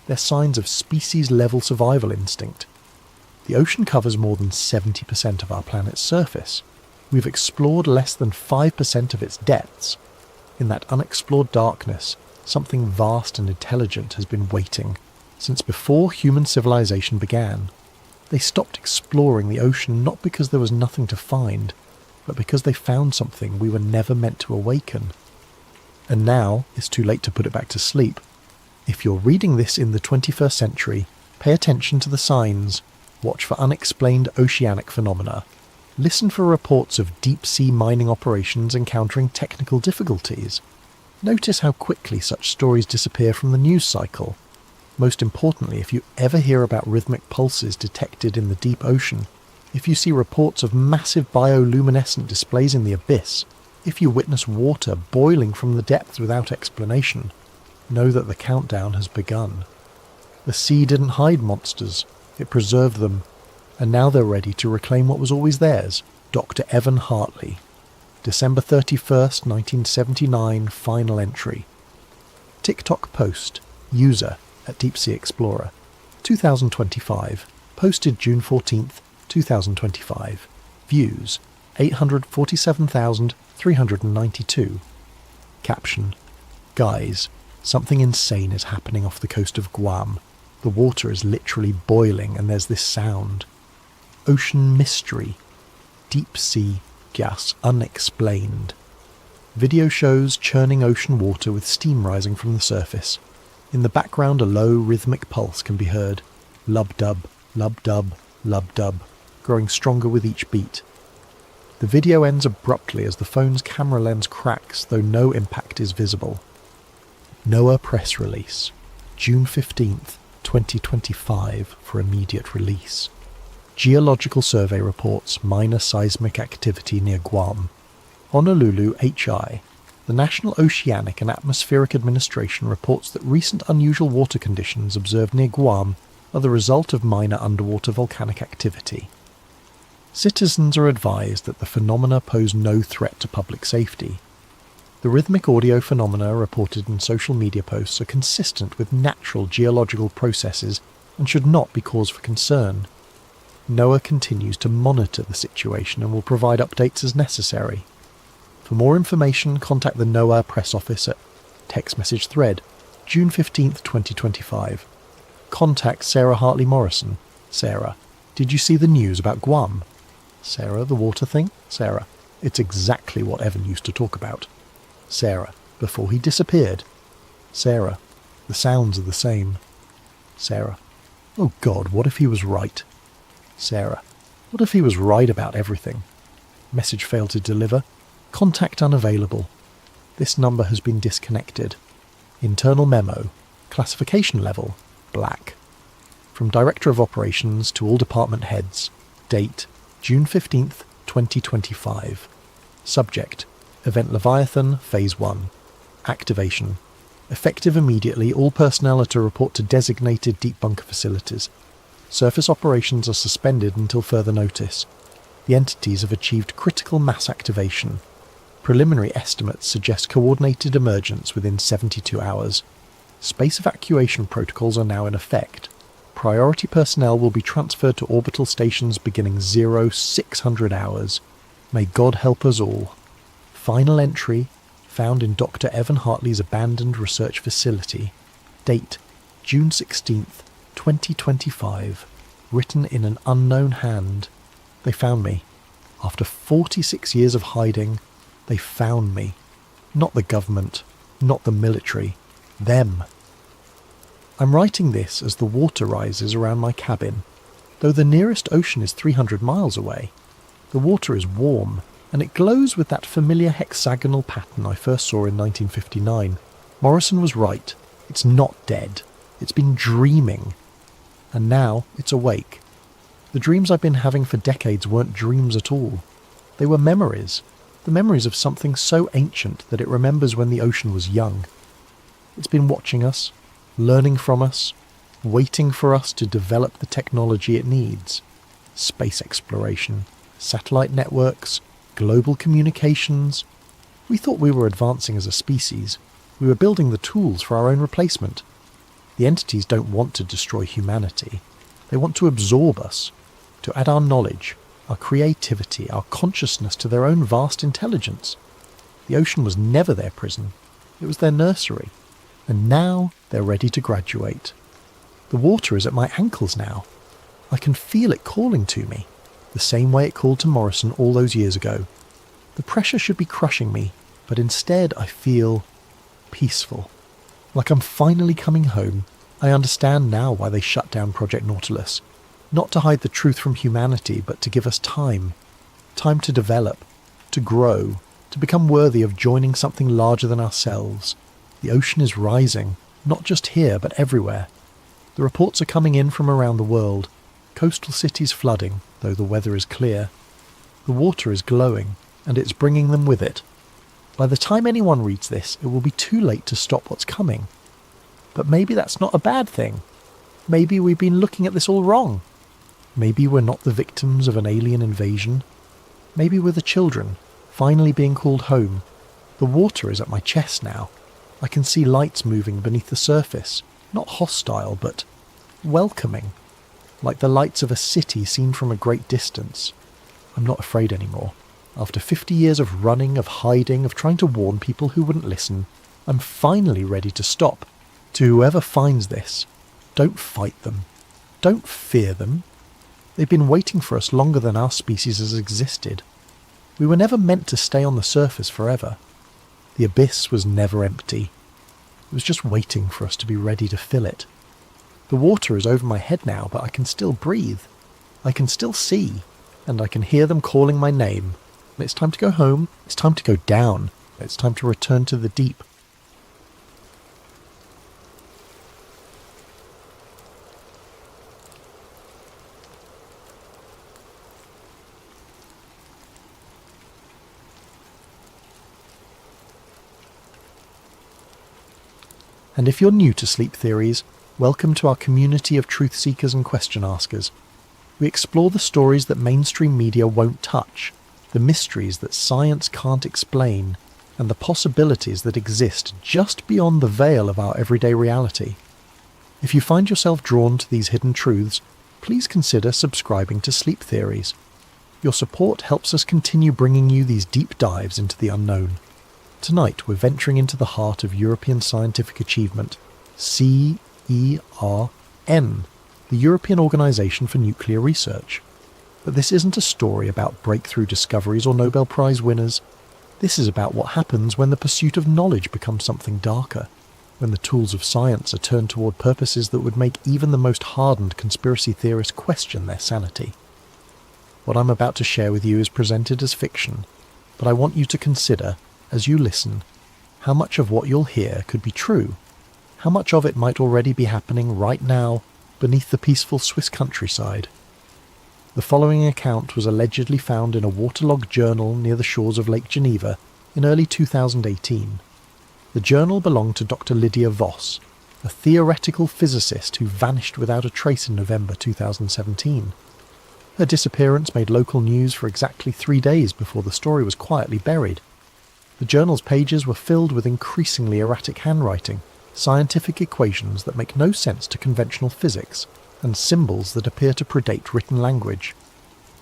S1: They're signs of species-level survival instinct. The ocean covers more than 70% of our planet's surface. We've explored less than 5% of its depths. In that unexplored darkness, something vast and intelligent has been waiting, since before human civilization began. They stopped exploring the ocean not because there was nothing to find, but because they found something we were never meant to awaken. And now it's too late to put it back to sleep. If you're reading this in the 21st century, pay attention to the signs. Watch for unexplained oceanic phenomena. Listen for reports of deep-sea mining operations encountering technical difficulties. Notice how quickly such stories disappear from the news cycle. Most importantly, if you ever hear about rhythmic pulses detected in the deep ocean, if you see reports of massive bioluminescent displays in the abyss, if you witness water boiling from the depths without explanation, know that the countdown has begun. The sea didn't hide monsters, it preserved them, and now they're ready to reclaim what was always theirs. Dr. Evan Hartley. December 31st, 1979, final entry. TikTok post, user @DeepSeaExplorer, 2025. Posted June 14th, 2025. Views 847,392. Caption: Guys, something insane is happening off the coast of Guam. The water is literally boiling and there's this sound. Ocean mystery. Deep sea gas unexplained. Video shows churning ocean water with steam rising from the surface. In the background a low rhythmic pulse can be heard. Lub-dub, lub-dub, lub-dub, growing stronger with each beat. The video ends abruptly as the phone's camera lens cracks, though no impact is visible. NOAA press release. June 15th, 2025 for immediate release. Geological survey reports minor seismic activity near Guam. Honolulu HI. The National Oceanic and Atmospheric Administration reports that recent unusual water conditions observed near Guam are the result of minor underwater volcanic activity. Citizens are advised that the phenomena pose no threat to public safety. The rhythmic audio phenomena reported in social media posts are consistent with natural geological processes and should not be cause for concern. NOAA continues to monitor the situation and will provide updates as necessary. For more information, contact the NOAA press office at text message thread, June 15th, 2025. Contact Sarah Hartley Morrison. Sarah: Did you see the news about Guam? Sarah: The water thing? Sarah: It's exactly what Evan used to talk about. Sarah: Before he disappeared. Sarah: The sounds are the same. Sarah: Oh God, what if he was right? Sarah: What if he was right about everything? Message failed to deliver. Contact unavailable. This number has been disconnected. Internal memo. Classification level: black. From Director of Operations to all department heads. Date: June 15th, 2025. Subject: Event Leviathan, Phase 1. Activation. Effective immediately, all personnel are to report to designated deep bunker facilities. Surface operations are suspended until further notice. The entities have achieved critical mass activation. Preliminary estimates suggest coordinated emergence within 72 hours. Space evacuation protocols are now in effect. Priority personnel will be transferred to orbital stations beginning 0600 hours. May God help us all. Final entry, found in Dr. Evan Hartley's abandoned research facility. Date: June 16th, 2025. Written in an unknown hand. They found me. After 46 years of hiding, they found me. Not the government, not the military. Them. I'm writing this as the water rises around my cabin. Though the nearest ocean is 300 miles away, the water is warm, and it glows with that familiar hexagonal pattern I first saw in 1959. Morrison was right. It's not dead. It's been dreaming. And now it's awake. The dreams I've been having for decades weren't dreams at all. They were memories. The memories of something so ancient that it remembers when the ocean was young. It's been watching us, learning from us, waiting for us to develop the technology it needs. Space exploration, satellite networks, global communications. We thought we were advancing as a species. We were building the tools for our own replacement. The entities don't want to destroy humanity. They want to absorb us, to add our knowledge, our creativity, our consciousness to their own vast intelligence. The ocean was never their prison. It was their nursery. And now they're ready to graduate. The water is at my ankles now. I can feel it calling to me, the same way it called to Morrison all those years ago. The pressure should be crushing me, but instead I feel peaceful. Like I'm finally coming home. I understand now why they shut down Project Nautilus. Not to hide the truth from humanity, but to give us time. Time to develop, to grow, to become worthy of joining something larger than ourselves. The ocean is rising, not just here, but everywhere. The reports are coming in from around the world. Coastal cities flooding, though the weather is clear. The water is glowing, and it's bringing them with it. By the time anyone reads this, it will be too late to stop what's coming. But maybe that's not a bad thing. Maybe we've been looking at this all wrong. Maybe we're not the victims of an alien invasion. Maybe we're the children, finally being called home. The water is at my chest now. I can see lights moving beneath the surface, not hostile, but welcoming. like the lights of a city seen from a great distance. I'm not afraid anymore. After 50 years of running, of hiding, of trying to warn people who wouldn't listen, I'm finally ready to stop. To whoever finds this, don't fight them. Don't fear them. They've been waiting for us longer than our species has existed. We were never meant to stay on the surface forever. The abyss was never empty. It was just waiting for us to be ready to fill it. The water is over my head now, but I can still breathe. I can still see, and I can hear them calling my name. It's time to go home. It's time to go down. It's time to return to the deep. And if you're new to sleep theories, welcome to our community of truth seekers and question askers. We explore the stories that mainstream media won't touch, the mysteries that science can't explain, and the possibilities that exist just beyond the veil of our everyday reality. If you find yourself drawn to these hidden truths, please consider subscribing to Sleep Theories. Your support helps us continue bringing you these deep dives into the unknown. Tonight we're venturing into the heart of European scientific achievement, CERN, the European Organisation for Nuclear Research. But this isn't a story about breakthrough discoveries or Nobel Prize winners. This is about what happens when the pursuit of knowledge becomes something darker, when the tools of science are turned toward purposes that would make even the most hardened conspiracy theorists question their sanity. What I'm about to share with you is presented as fiction, but I want you to consider, as you listen, how much of what you'll hear could be true, how much of it might already be happening right now beneath the peaceful Swiss countryside. The following account was allegedly found in a waterlogged journal near the shores of Lake Geneva in early 2018. The journal belonged to Dr. Lydia Voss, a theoretical physicist who vanished without a trace in November 2017. Her disappearance made local news for exactly 3 days before the story was quietly buried. The journal's pages were filled with increasingly erratic handwriting, scientific equations that make no sense to conventional physics, and symbols that appear to predate written language.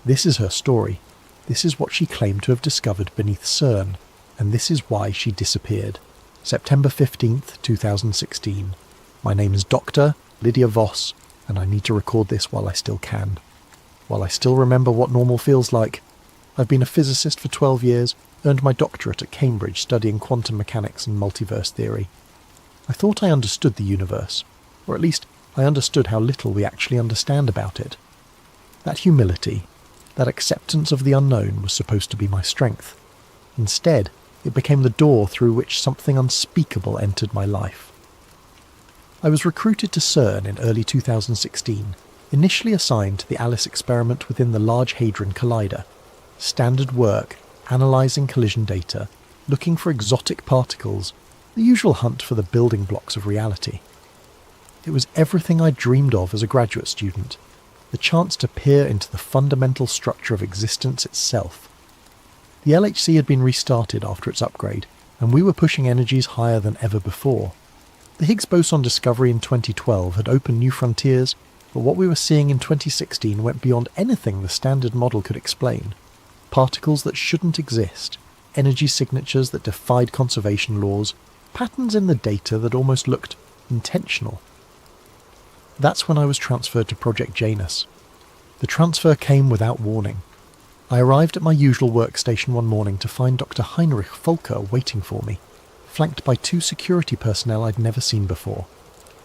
S1: This is her story. This is what she claimed to have discovered beneath CERN, and this is why she disappeared. September 15th, 2016. My name is Dr. Lydia Voss, and I need to record this while I still can. While I still remember what normal feels like. I've been a physicist for 12 years, earned my doctorate at Cambridge studying quantum mechanics and multiverse theory. I thought I understood the universe, or at least I understood how little we actually understand about it. That humility, that acceptance of the unknown was supposed to be my strength. Instead, it became the door through which something unspeakable entered my life. I was recruited to CERN in early 2016, initially assigned to the ALICE experiment within the Large Hadron Collider. Standard work, analysing collision data, looking for exotic particles, the usual hunt for the building blocks of reality. It was everything I dreamed of as a graduate student, the chance to peer into the fundamental structure of existence itself. The LHC had been restarted after its upgrade, and we were pushing energies higher than ever before. The Higgs boson discovery in 2012 had opened new frontiers, but what we were seeing in 2016 went beyond anything the standard model could explain. Particles that shouldn't exist, energy signatures that defied conservation laws, patterns in the data that almost looked intentional. That's when I was transferred to Project Janus. The transfer came without warning. I arrived at my usual workstation one morning to find Dr. Heinrich Volker waiting for me, flanked by 2 security personnel I'd never seen before.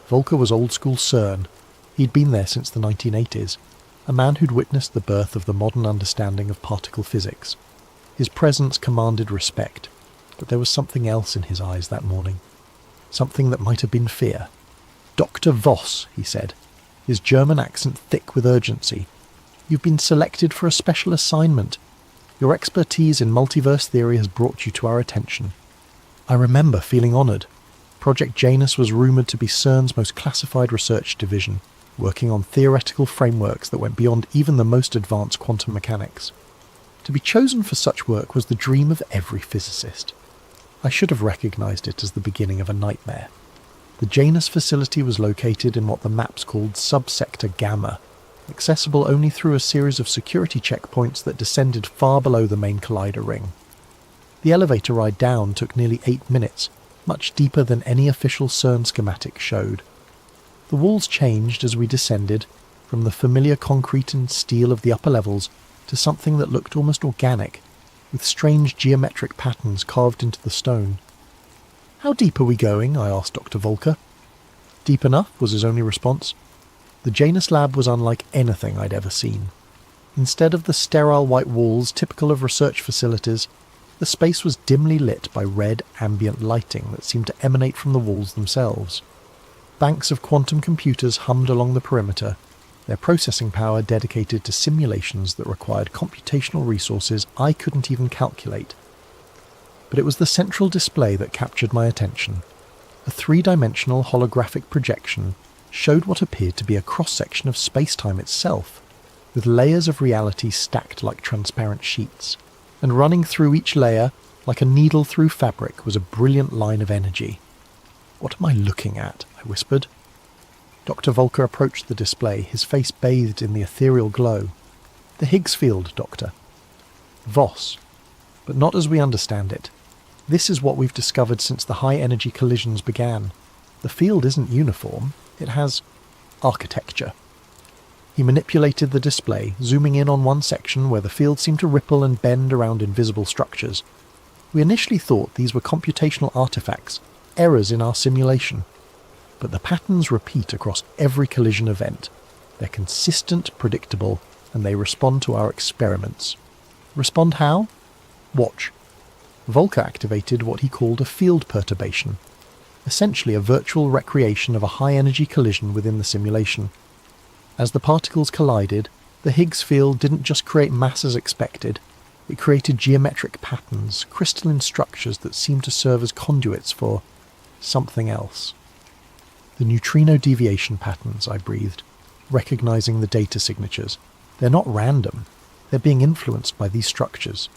S1: Volker was old-school CERN. He'd been there since the 1980s, a man who'd witnessed the birth of the modern understanding of particle physics. His presence commanded respect, but there was something else in his eyes that morning. Something that might have been fear. "Dr. Voss," he said, his German accent thick with urgency. "You've been selected for a special assignment. Your expertise in multiverse theory has brought you to our attention." I remember feeling honoured. Project Janus was rumoured to be CERN's most classified research division, working on theoretical frameworks that went beyond even the most advanced quantum mechanics. To be chosen for such work was the dream of every physicist. I should have recognised it as the beginning of a nightmare. The Janus facility was located in what the maps called Subsector Gamma, accessible only through a series of security checkpoints that descended far below the main collider ring. The elevator ride down took nearly 8 minutes, much deeper than any official CERN schematic showed. The walls changed as we descended, from the familiar concrete and steel of the upper levels to something that looked almost organic, with strange geometric patterns carved into the stone. "How deep are we going?" I asked Dr. Volker. "Deep enough," was his only response. The Janus lab was unlike anything I'd ever seen. Instead of the sterile white walls typical of research facilities, the space was dimly lit by red ambient lighting that seemed to emanate from the walls themselves. Banks of quantum computers hummed along the perimeter, their processing power dedicated to simulations that required computational resources I couldn't even calculate. But it was the central display that captured my attention. A 3-dimensional holographic projection showed what appeared to be a cross-section of space-time itself, with layers of reality stacked like transparent sheets, and running through each layer, like a needle through fabric, was a brilliant line of energy. "What am I looking at?" I whispered. Dr. Volker approached the display, his face bathed in the ethereal glow. "The Higgs field, Doctor." "Voss. But not as we understand it. This is what we've discovered since the high-energy collisions began. The field isn't uniform. It has architecture." He manipulated the display, zooming in on one section where the field seemed to ripple and bend around invisible structures. "We initially thought these were computational artifacts, errors in our simulation. But the patterns repeat across every collision event. They're consistent, predictable, and they respond to our experiments." "Respond how?" "Watch." Volker activated what he called a field perturbation, essentially a virtual recreation of a high-energy collision within the simulation. As the particles collided, the Higgs field didn't just create mass as expected, it created geometric patterns, crystalline structures that seemed to serve as conduits for something else. "The neutrino deviation patterns," I breathed, recognizing the data signatures. "They're not random. They're being influenced by these structures."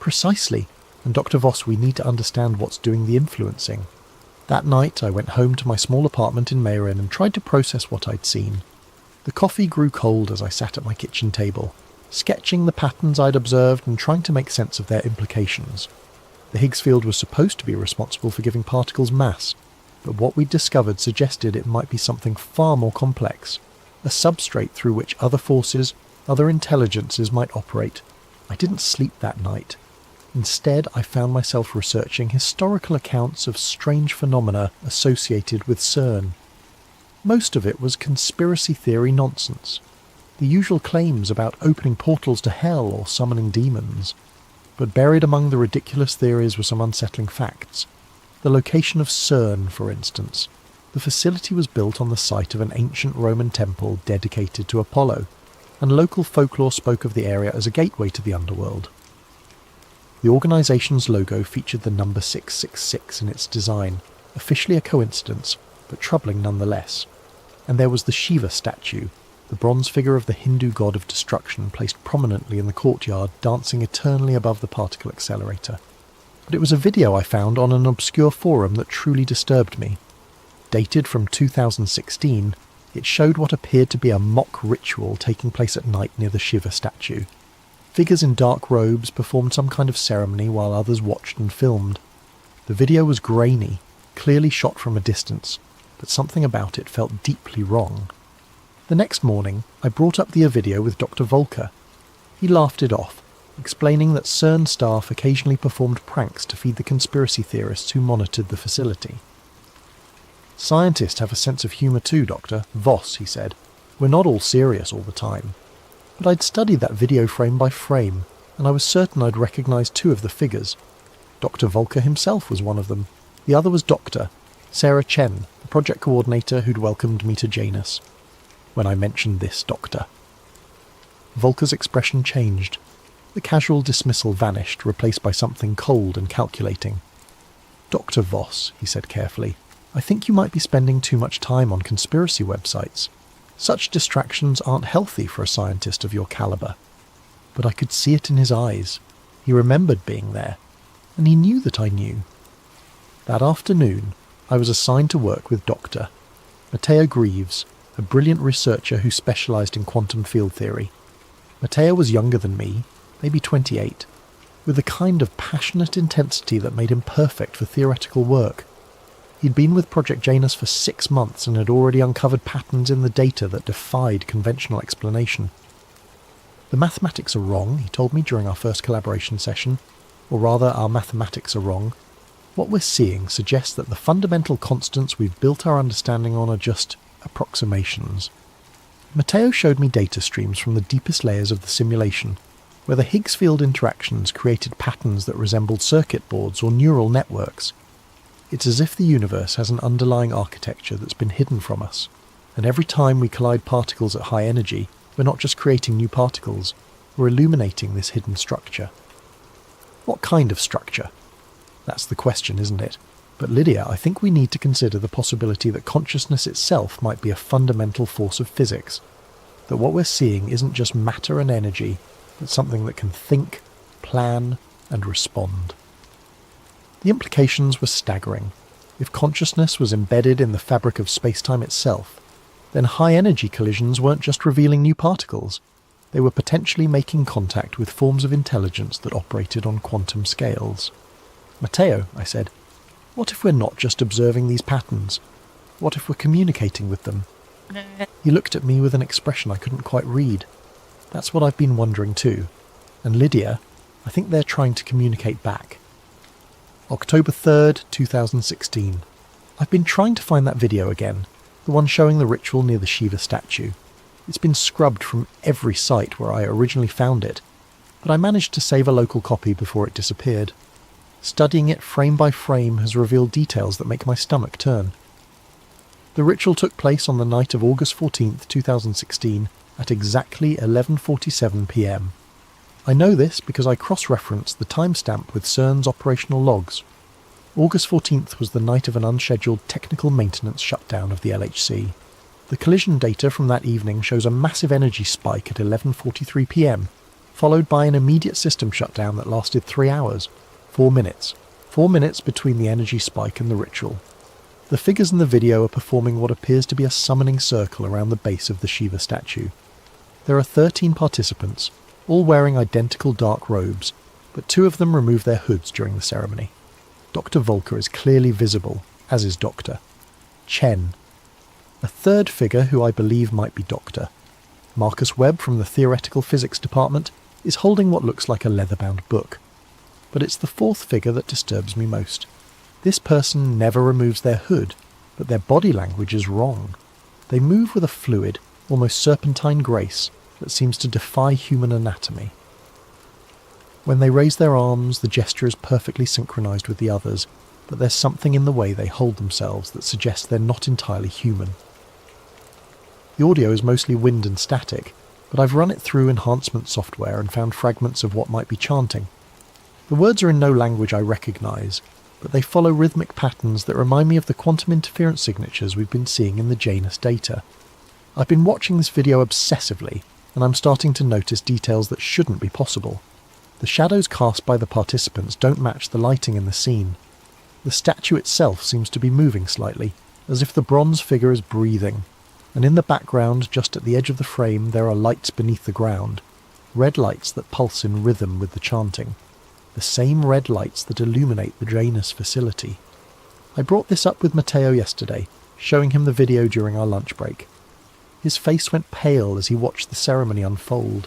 S1: "Precisely. And Dr. Voss, we need to understand what's doing the influencing." That night I went home to my small apartment in Meyrin and tried to process what I'd seen. The coffee grew cold as I sat at my kitchen table, sketching the patterns I'd observed and trying to make sense of their implications. The Higgs field was supposed to be responsible for giving particles mass, but what we'd discovered suggested it might be something far more complex, a substrate through which other forces, other intelligences might operate. I didn't sleep that night. Instead, I found myself researching historical accounts of strange phenomena associated with CERN. Most of it was conspiracy theory nonsense, the usual claims about opening portals to hell or summoning demons. But buried among the ridiculous theories were some unsettling facts. The location of CERN, for instance. The facility was built on the site of an ancient Roman temple dedicated to Apollo, and local folklore spoke of the area as a gateway to the underworld. The organisation's logo featured the number 666 in its design, officially a coincidence, but troubling nonetheless. And there was the Shiva statue, the bronze figure of the Hindu god of destruction placed prominently in the courtyard, dancing eternally above the particle accelerator. But it was a video I found on an obscure forum that truly disturbed me. Dated from 2016, it showed what appeared to be a mock ritual taking place at night near the Shiva statue. Figures in dark robes performed some kind of ceremony while others watched and filmed. The video was grainy, clearly shot from a distance, but something about it felt deeply wrong. The next morning, I brought up the video with Dr. Volker. He laughed it off, explaining that CERN staff occasionally performed pranks to feed the conspiracy theorists who monitored the facility. "Scientists have a sense of humour too, Doctor. Voss," he said. "We're not all serious all the time." But I'd studied that video frame by frame, and I was certain I'd recognised 2 of the figures. Dr. Volker himself was one of them. The other was Dr. Sarah Chen, the project coordinator who'd welcomed me to Janus. When I mentioned this doctor, Volker's expression changed. The casual dismissal vanished, replaced by something cold and calculating. "Dr. Voss," he said carefully, "I think you might be spending too much time on conspiracy websites. Such distractions aren't healthy for a scientist of your calibre." But I could see it in his eyes. He remembered being there, and he knew that I knew. That afternoon, I was assigned to work with Dr. Matteo Greaves, a brilliant researcher who specialised in quantum field theory. Matteo was younger than me, maybe 28, with a kind of passionate intensity that made him perfect for theoretical work. He'd been with Project Janus for 6 months and had already uncovered patterns in the data that defied conventional explanation. The mathematics are wrong, he told me during our first collaboration session, or rather our mathematics are wrong. What we're seeing suggests that the fundamental constants we've built our understanding on are just approximations. Matteo showed me data streams from the deepest layers of the simulation, where the Higgs field interactions created patterns that resembled circuit boards or neural networks. It's as if the universe has an underlying architecture that's been hidden from us, and every time we collide particles at high energy, we're not just creating new particles, we're illuminating this hidden structure. What kind of structure? That's the question, isn't it? But Lydia, I think we need to consider the possibility that consciousness itself might be a fundamental force of physics, that what we're seeing isn't just matter and energy, but something that can think, plan, and respond. The implications were staggering. If consciousness was embedded in the fabric of space-time itself, then high-energy collisions weren't just revealing new particles, they were potentially making contact with forms of intelligence that operated on quantum scales. Matteo, I said, what if we're not just observing these patterns? What if we're communicating with them? He looked at me with an expression I couldn't quite read. That's what I've been wondering too. And Lydia, I think they're trying to communicate back. October 3rd, 2016. I've been trying to find that video again, the one showing the ritual near the Shiva statue. It's been scrubbed from every site where I originally found it, but I managed to save a local copy before it disappeared. Studying it frame by frame has revealed details that make my stomach turn. The ritual took place on the night of August 14th, 2016, at exactly 11:47 p.m. I know this because I cross-referenced the timestamp with CERN's operational logs. August 14th was the night of an unscheduled technical maintenance shutdown of the LHC. The collision data from that evening shows a massive energy spike at 11:43 p.m, followed by an immediate system shutdown that lasted 3 hours, 4 minutes. 4 minutes between the energy spike and the ritual. The figures in the video are performing what appears to be a summoning circle around the base of the Shiva statue. There are 13 participants, all wearing identical dark robes, but 2 of them remove their hoods during the ceremony. Dr. Volker is clearly visible, as is Dr. Chen. A third figure who I believe might be Dr. Marcus Webb from the Theoretical Physics Department is holding what looks like a leather-bound book. But it's the fourth figure that disturbs me most. This person never removes their hood, but their body language is wrong. They move with a fluid, almost serpentine grace that seems to defy human anatomy. When they raise their arms, the gesture is perfectly synchronized with the others, but there's something in the way they hold themselves that suggests they're not entirely human. The audio is mostly wind and static, but I've run it through enhancement software and found fragments of what might be chanting. The words are in no language I recognise, but they follow rhythmic patterns that remind me of the quantum interference signatures we've been seeing in the Janus data. I've been watching this video obsessively, and I'm starting to notice details that shouldn't be possible. The shadows cast by the participants don't match the lighting in the scene. The statue itself seems to be moving slightly, as if the bronze figure is breathing, and in the background, just at the edge of the frame, there are lights beneath the ground, red lights that pulse in rhythm with the chanting. The same red lights that illuminate the Janus facility. I brought this up with Matteo yesterday, showing him the video during our lunch break. His face went pale as he watched the ceremony unfold.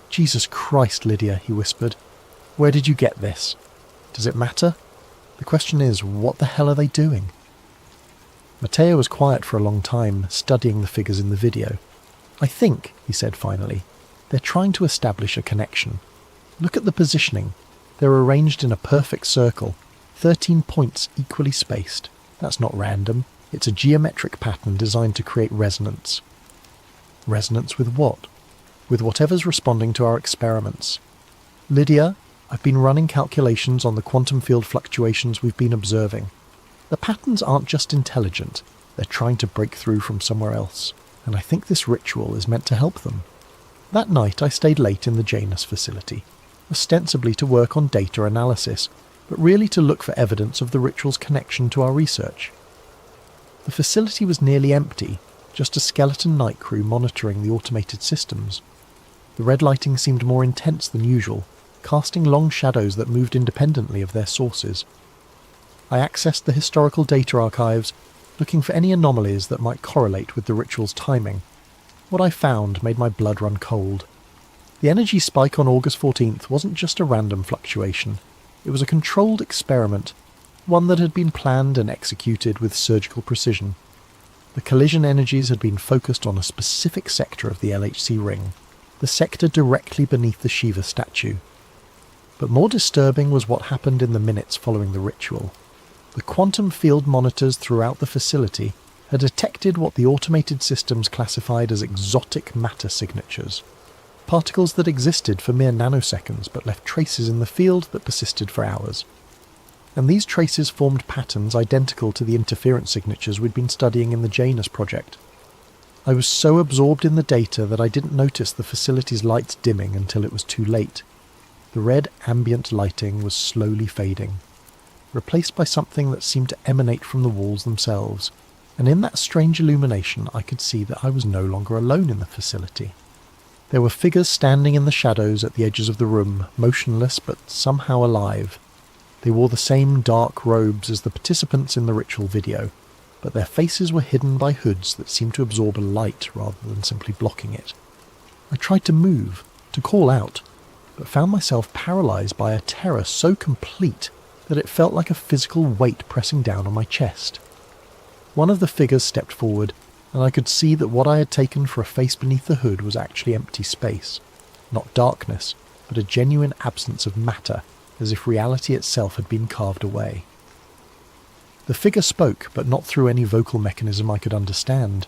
S1: "Jesus Christ, Lydia," he whispered. "Where did you get this? Does it matter? The question is, what the hell are they doing?" Matteo was quiet for a long time, studying the figures in the video. "I think," he said finally, "they're trying to establish a connection. Look at the positioning. They're arranged in a perfect circle, 13 points equally spaced. That's not random. It's a geometric pattern designed to create resonance." Resonance with what? With whatever's responding to our experiments. "Lydia, I've been running calculations on the quantum field fluctuations we've been observing. The patterns aren't just intelligent, they're trying to break through from somewhere else, and I think this ritual is meant to help them." That night I stayed late in the Janus facility, ostensibly to work on data analysis, but really to look for evidence of the ritual's connection to our research. The facility was nearly empty, just a skeleton night crew monitoring the automated systems. The red lighting seemed more intense than usual, casting long shadows that moved independently of their sources. I accessed the historical data archives, looking for any anomalies that might correlate with the ritual's timing. What I found made my blood run cold. The energy spike on August 14th wasn't just a random fluctuation. It was a controlled experiment, one that had been planned and executed with surgical precision. The collision energies had been focused on a specific sector of the LHC ring, the sector directly beneath the Shiva statue. But more disturbing was what happened in the minutes following the ritual. The quantum field monitors throughout the facility had detected what the automated systems classified as exotic matter signatures, particles that existed for mere nanoseconds but left traces in the field that persisted for hours. And these traces formed patterns identical to the interference signatures we'd been studying in the Janus project. I was so absorbed in the data that I didn't notice the facility's lights dimming until it was too late. The red ambient lighting was slowly fading, replaced by something that seemed to emanate from the walls themselves, and in that strange illumination I could see that I was no longer alone in the facility. There were figures standing in the shadows at the edges of the room, motionless but somehow alive. They wore the same dark robes as the participants in the ritual video, but their faces were hidden by hoods that seemed to absorb a light rather than simply blocking it. I tried to move, to call out, but found myself paralysed by a terror so complete that it felt like a physical weight pressing down on my chest. One of the figures stepped forward, and I could see that what I had taken for a face beneath the hood was actually empty space. Not darkness, but a genuine absence of matter, as if reality itself had been carved away. The figure spoke, but not through any vocal mechanism I could understand.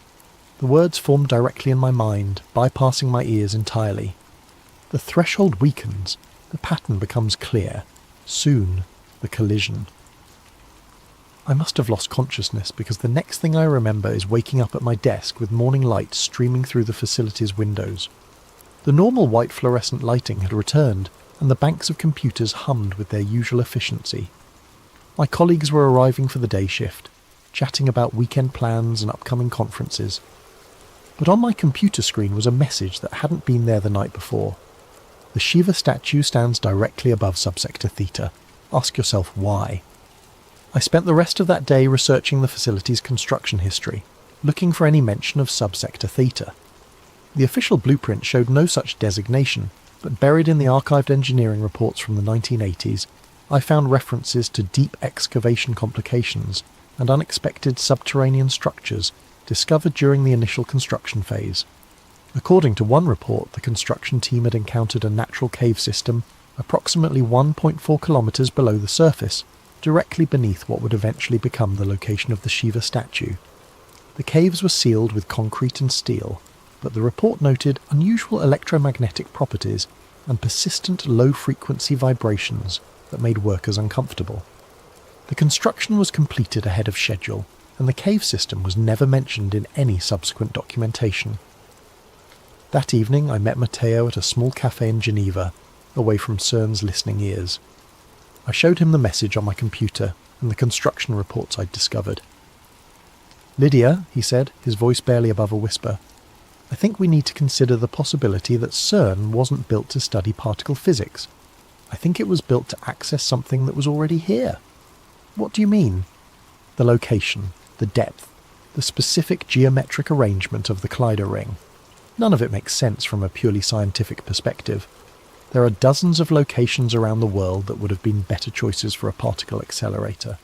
S1: The words formed directly in my mind, bypassing my ears entirely. The threshold weakens, the pattern becomes clear. Soon, the collision. I must have lost consciousness because the next thing I remember is waking up at my desk with morning light streaming through the facility's windows. The normal white fluorescent lighting had returned, and the banks of computers hummed with their usual efficiency. My colleagues were arriving for the day shift, chatting about weekend plans and upcoming conferences. But on my computer screen was a message that hadn't been there the night before. The Shiva statue stands directly above subsector theta. Ask yourself why. I spent the rest of that day researching the facility's construction history, looking for any mention of subsector theta. The official blueprint showed no such designation, but buried in the archived engineering reports from the 1980s, I found references to deep excavation complications and unexpected subterranean structures discovered during the initial construction phase. According to one report, the construction team had encountered a natural cave system approximately 1.4 kilometres below the surface, directly beneath what would eventually become the location of the Shiva statue. The caves were sealed with concrete and steel, but the report noted unusual electromagnetic properties and persistent low-frequency vibrations that made workers uncomfortable. The construction was completed ahead of schedule, and the cave system was never mentioned in any subsequent documentation. That evening I met Matteo at a small cafe in Geneva, away from CERN's listening ears. I showed him the message on my computer and the construction reports I'd discovered. "Lydia," he said, his voice barely above a whisper, "I think we need to consider the possibility that CERN wasn't built to study particle physics. I think it was built to access something that was already here." "What do you mean?" "The location, the depth, the specific geometric arrangement of the Kaleido ring. None of it makes sense from a purely scientific perspective. There are dozens of locations around the world that would have been better choices for a particle accelerator.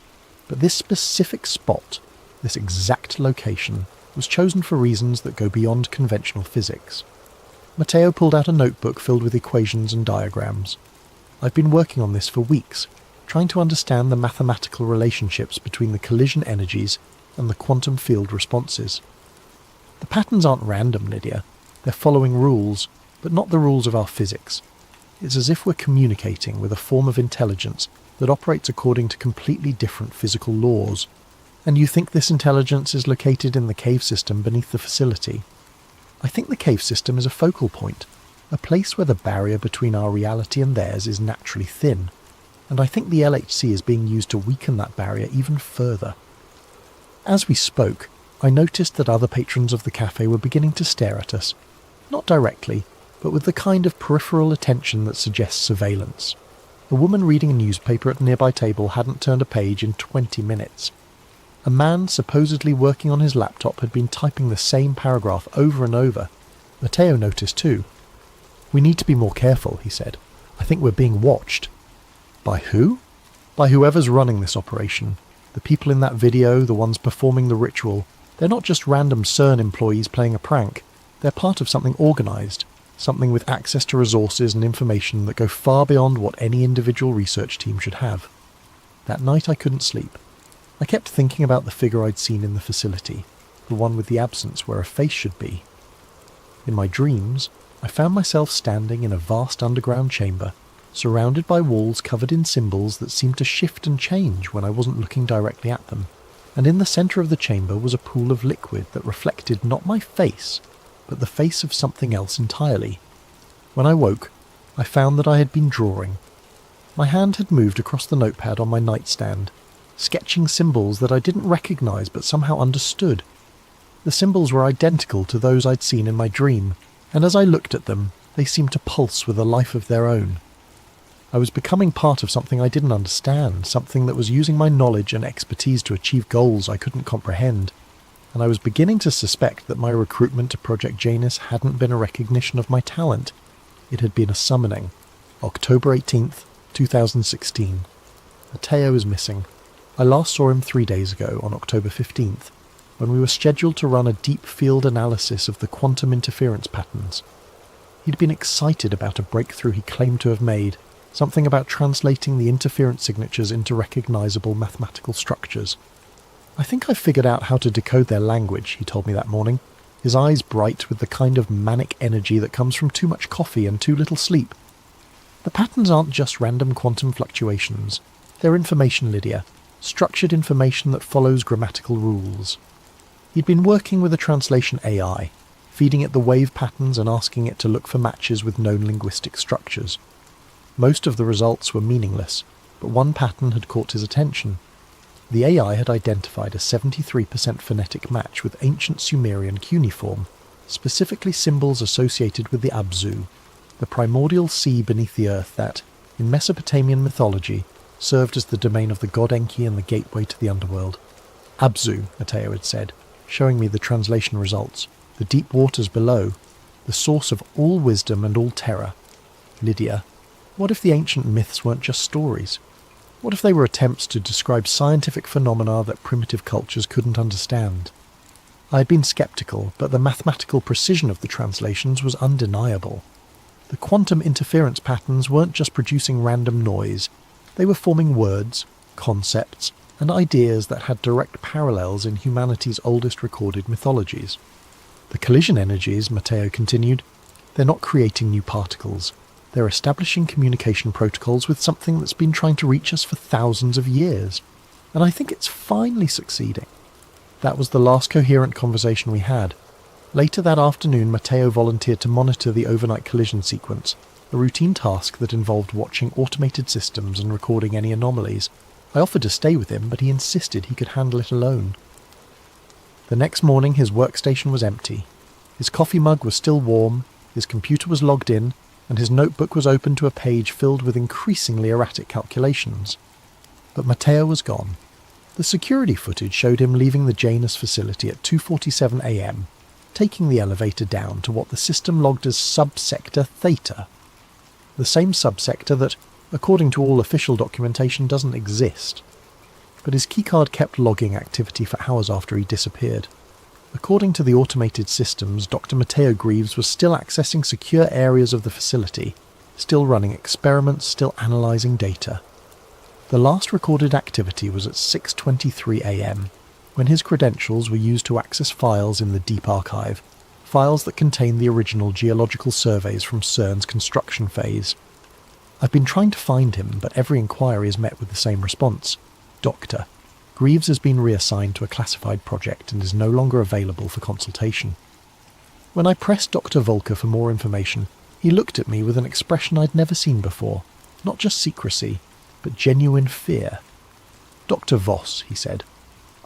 S1: But this specific spot, this exact location, was chosen for reasons that go beyond conventional physics." Matteo pulled out a notebook filled with equations and diagrams. "I've been working on this for weeks, trying to understand the mathematical relationships between the collision energies and the quantum field responses. The patterns aren't random, Lydia. They're following rules, but not the rules of our physics. It's as if we're communicating with a form of intelligence that operates according to completely different physical laws. And you think this intelligence is located in the cave system beneath the facility? I think the cave system is a focal point, a place where the barrier between our reality and theirs is naturally thin, and I think the LHC is being used to weaken that barrier even further." As we spoke, I noticed that other patrons of the cafe were beginning to stare at us, not directly, but with the kind of peripheral attention that suggests surveillance. A woman reading a newspaper at a nearby table hadn't turned a page in 20 minutes. A man supposedly working on his laptop had been typing the same paragraph over and over. Matteo noticed too. "We need to be more careful," he said. "I think we're being watched." "By who?" "By whoever's running this operation. The people in that video, the ones performing the ritual, they're not just random CERN employees playing a prank. They're part of something organised, something with access to resources and information that go far beyond what any individual research team should have." That night I couldn't sleep. I kept thinking about the figure I'd seen in the facility, the one with the absence where a face should be. In my dreams, I found myself standing in a vast underground chamber, surrounded by walls covered in symbols that seemed to shift and change when I wasn't looking directly at them, and in the centre of the chamber was a pool of liquid that reflected not my face, but the face of something else entirely. When I woke, I found that I had been drawing. My hand had moved across the notepad on my nightstand, sketching symbols that I didn't recognise but somehow understood. The symbols were identical to those I'd seen in my dream, and as I looked at them, they seemed to pulse with a life of their own. I was becoming part of something I didn't understand, something that was using my knowledge and expertise to achieve goals I couldn't comprehend, and I was beginning to suspect that my recruitment to Project Janus hadn't been a recognition of my talent. It had been a summoning. October 18th, 2016. Matteo is missing. I last saw him 3 days ago, on October 15th, when we were scheduled to run a deep field analysis of the quantum interference patterns. He'd been excited about a breakthrough he claimed to have made, something about translating the interference signatures into recognisable mathematical structures. "I think I've figured out how to decode their language," he told me that morning, his eyes bright with the kind of manic energy that comes from too much coffee and too little sleep. "The patterns aren't just random quantum fluctuations. They're information, Lydia. Structured information that follows grammatical rules." He'd been working with a translation AI, feeding it the wave patterns and asking it to look for matches with known linguistic structures. Most of the results were meaningless, but one pattern had caught his attention. The AI had identified a 73% phonetic match with ancient Sumerian cuneiform, specifically symbols associated with the Abzu, the primordial sea beneath the earth that, in Mesopotamian mythology, served as the domain of the god Enki and the gateway to the underworld. "Abzu," Matteo had said, showing me the translation results, "the deep waters below, the source of all wisdom and all terror." Lydia, what if the ancient myths weren't just stories? What if they were attempts to describe scientific phenomena that primitive cultures couldn't understand? I had been sceptical, but the mathematical precision of the translations was undeniable. The quantum interference patterns weren't just producing random noise, they were forming words, concepts, and ideas that had direct parallels in humanity's oldest recorded mythologies. The collision energies, Matteo continued, they're not creating new particles. They're establishing communication protocols with something that's been trying to reach us for thousands of years. And I think it's finally succeeding. That was the last coherent conversation we had. Later that afternoon, Matteo volunteered to monitor the overnight collision sequence, a routine task that involved watching automated systems and recording any anomalies. I offered to stay with him, but he insisted he could handle it alone. The next morning his workstation was empty. His coffee mug was still warm, his computer was logged in, and his notebook was open to a page filled with increasingly erratic calculations. But Matteo was gone. The security footage showed him leaving the Janus facility at 2:47 a.m, taking the elevator down to what the system logged as subsector Theta, the same subsector that, according to all official documentation, doesn't exist. But his keycard kept logging activity for hours after he disappeared. According to the automated systems, Dr. Matteo Greaves was still accessing secure areas of the facility, still running experiments, still analysing data. The last recorded activity was at 6:23 a.m, when his credentials were used to access files in the Deep Archive, files that contain the original geological surveys from CERN's construction phase. I've been trying to find him, but every inquiry is met with the same response. Doctor, Greaves has been reassigned to a classified project and is no longer available for consultation. When I pressed Dr. Volker for more information, he looked at me with an expression I'd never seen before, not just secrecy, but genuine fear. "Dr. Voss," he said,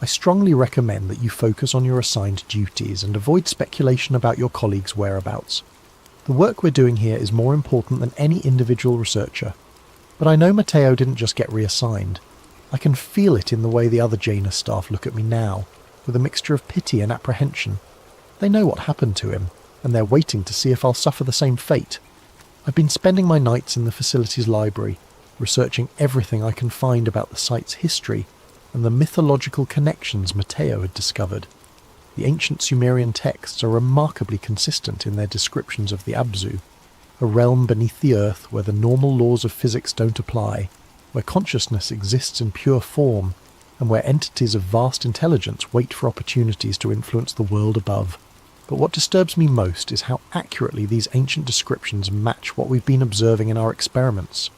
S1: I strongly recommend that you focus on your assigned duties and avoid speculation about your colleagues' whereabouts. The work we're doing here is more important than any individual researcher. But I know Matteo didn't just get reassigned. I can feel it in the way the other Janus staff look at me now, with a mixture of pity and apprehension. They know what happened to him, and they're waiting to see if I'll suffer the same fate. I've been spending my nights in the facility's library, researching everything I can find about the site's history and the mythological connections Matteo had discovered. The ancient Sumerian texts are remarkably consistent in their descriptions of the Abzu, a realm beneath the earth where the normal laws of physics don't apply, where consciousness exists in pure form, and where entities of vast intelligence wait for opportunities to influence the world above. But what disturbs me most is how accurately these ancient descriptions match what we've been observing in our experiments.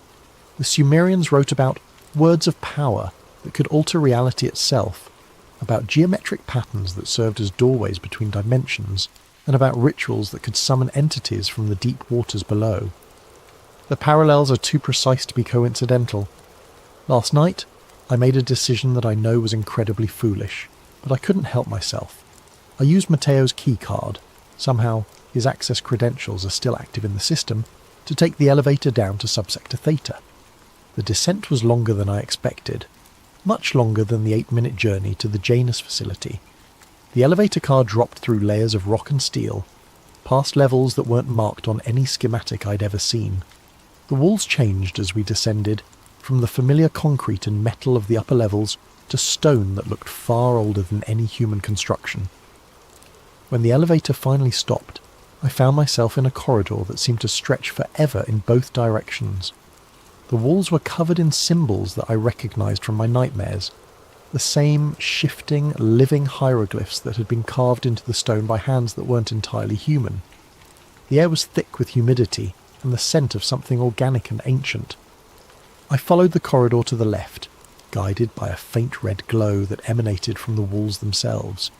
S1: The Sumerians wrote about words of power that could alter reality itself, about geometric patterns that served as doorways between dimensions, and about rituals that could summon entities from the deep waters below. The parallels are too precise to be coincidental. Last night, I made a decision that I know was incredibly foolish, but I couldn't help myself. I used Matteo's key card, somehow his access credentials are still active in the system, to take the elevator down to Subsector Theta. The descent was longer than I expected, much longer than the 8-minute journey to the Janus facility. The elevator car dropped through layers of rock and steel, past levels that weren't marked on any schematic I'd ever seen. The walls changed as we descended, from the familiar concrete and metal of the upper levels to stone that looked far older than any human construction. When the elevator finally stopped, I found myself in a corridor that seemed to stretch forever in both directions. The walls were covered in symbols that I recognized from my nightmares, the same shifting, living hieroglyphs that had been carved into the stone by hands that weren't entirely human. The air was thick with humidity and the scent of something organic and ancient. I followed the corridor to the left, guided by a faint red glow that emanated from the walls themselves.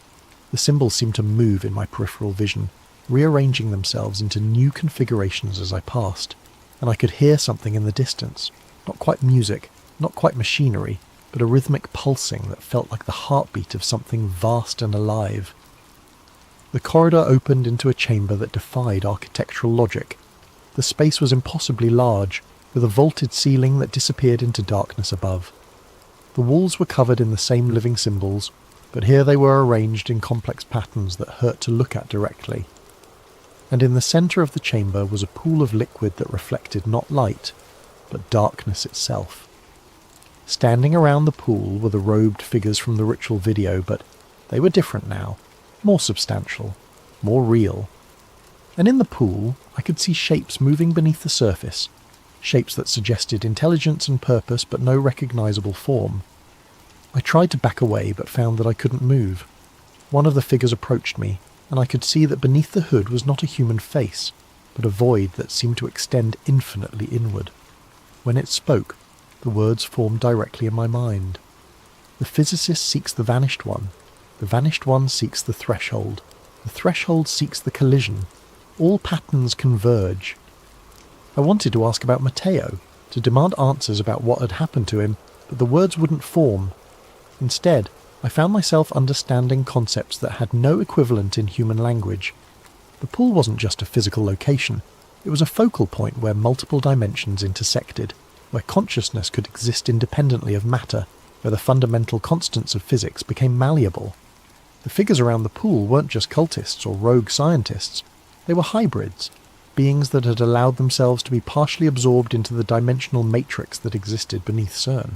S1: The symbols seemed to move in my peripheral vision, rearranging themselves into new configurations as I passed, and I could hear something in the distance, not quite music, not quite machinery, but a rhythmic pulsing that felt like the heartbeat of something vast and alive. The corridor opened into a chamber that defied architectural logic. The space was impossibly large, with a vaulted ceiling that disappeared into darkness above. The walls were covered in the same living symbols, but here they were arranged in complex patterns that hurt to look at directly. And in the centre of the chamber was a pool of liquid that reflected not light, but darkness itself. Standing around the pool were the robed figures from the ritual video, but they were different now, more substantial, more real. And in the pool, I could see shapes moving beneath the surface, shapes that suggested intelligence and purpose but no recognizable form. I tried to back away but found that I couldn't move. One of the figures approached me, and I could see that beneath the hood was not a human face, but a void that seemed to extend infinitely inward. When it spoke, the words formed directly in my mind. The physicist seeks the vanished one seeks the threshold seeks the collision. All patterns converge. I wanted to ask about Matteo, to demand answers about what had happened to him, but the words wouldn't form. Instead, I found myself understanding concepts that had no equivalent in human language. The pool wasn't just a physical location, it was a focal point where multiple dimensions intersected, where consciousness could exist independently of matter, where the fundamental constants of physics became malleable. The figures around the pool weren't just cultists or rogue scientists, they were hybrids, beings that had allowed themselves to be partially absorbed into the dimensional matrix that existed beneath CERN.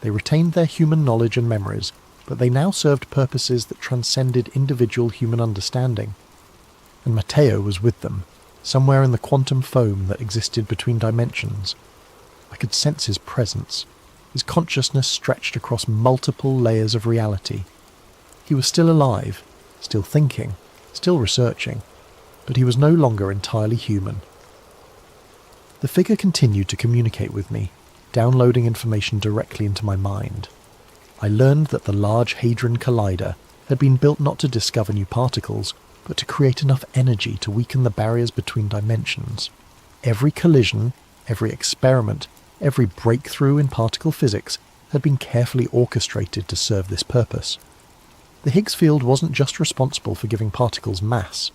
S1: They retained their human knowledge and memories, but they now served purposes that transcended individual human understanding. And Matteo was with them, somewhere in the quantum foam that existed between dimensions. I could sense his presence. His consciousness stretched across multiple layers of reality. He was still alive, still thinking, still researching, but he was no longer entirely human. The figure continued to communicate with me, downloading information directly into my mind. I learned that the Large Hadron Collider had been built not to discover new particles, but to create enough energy to weaken the barriers between dimensions. Every collision, every experiment, every breakthrough in particle physics had been carefully orchestrated to serve this purpose. The Higgs field wasn't just responsible for giving particles mass.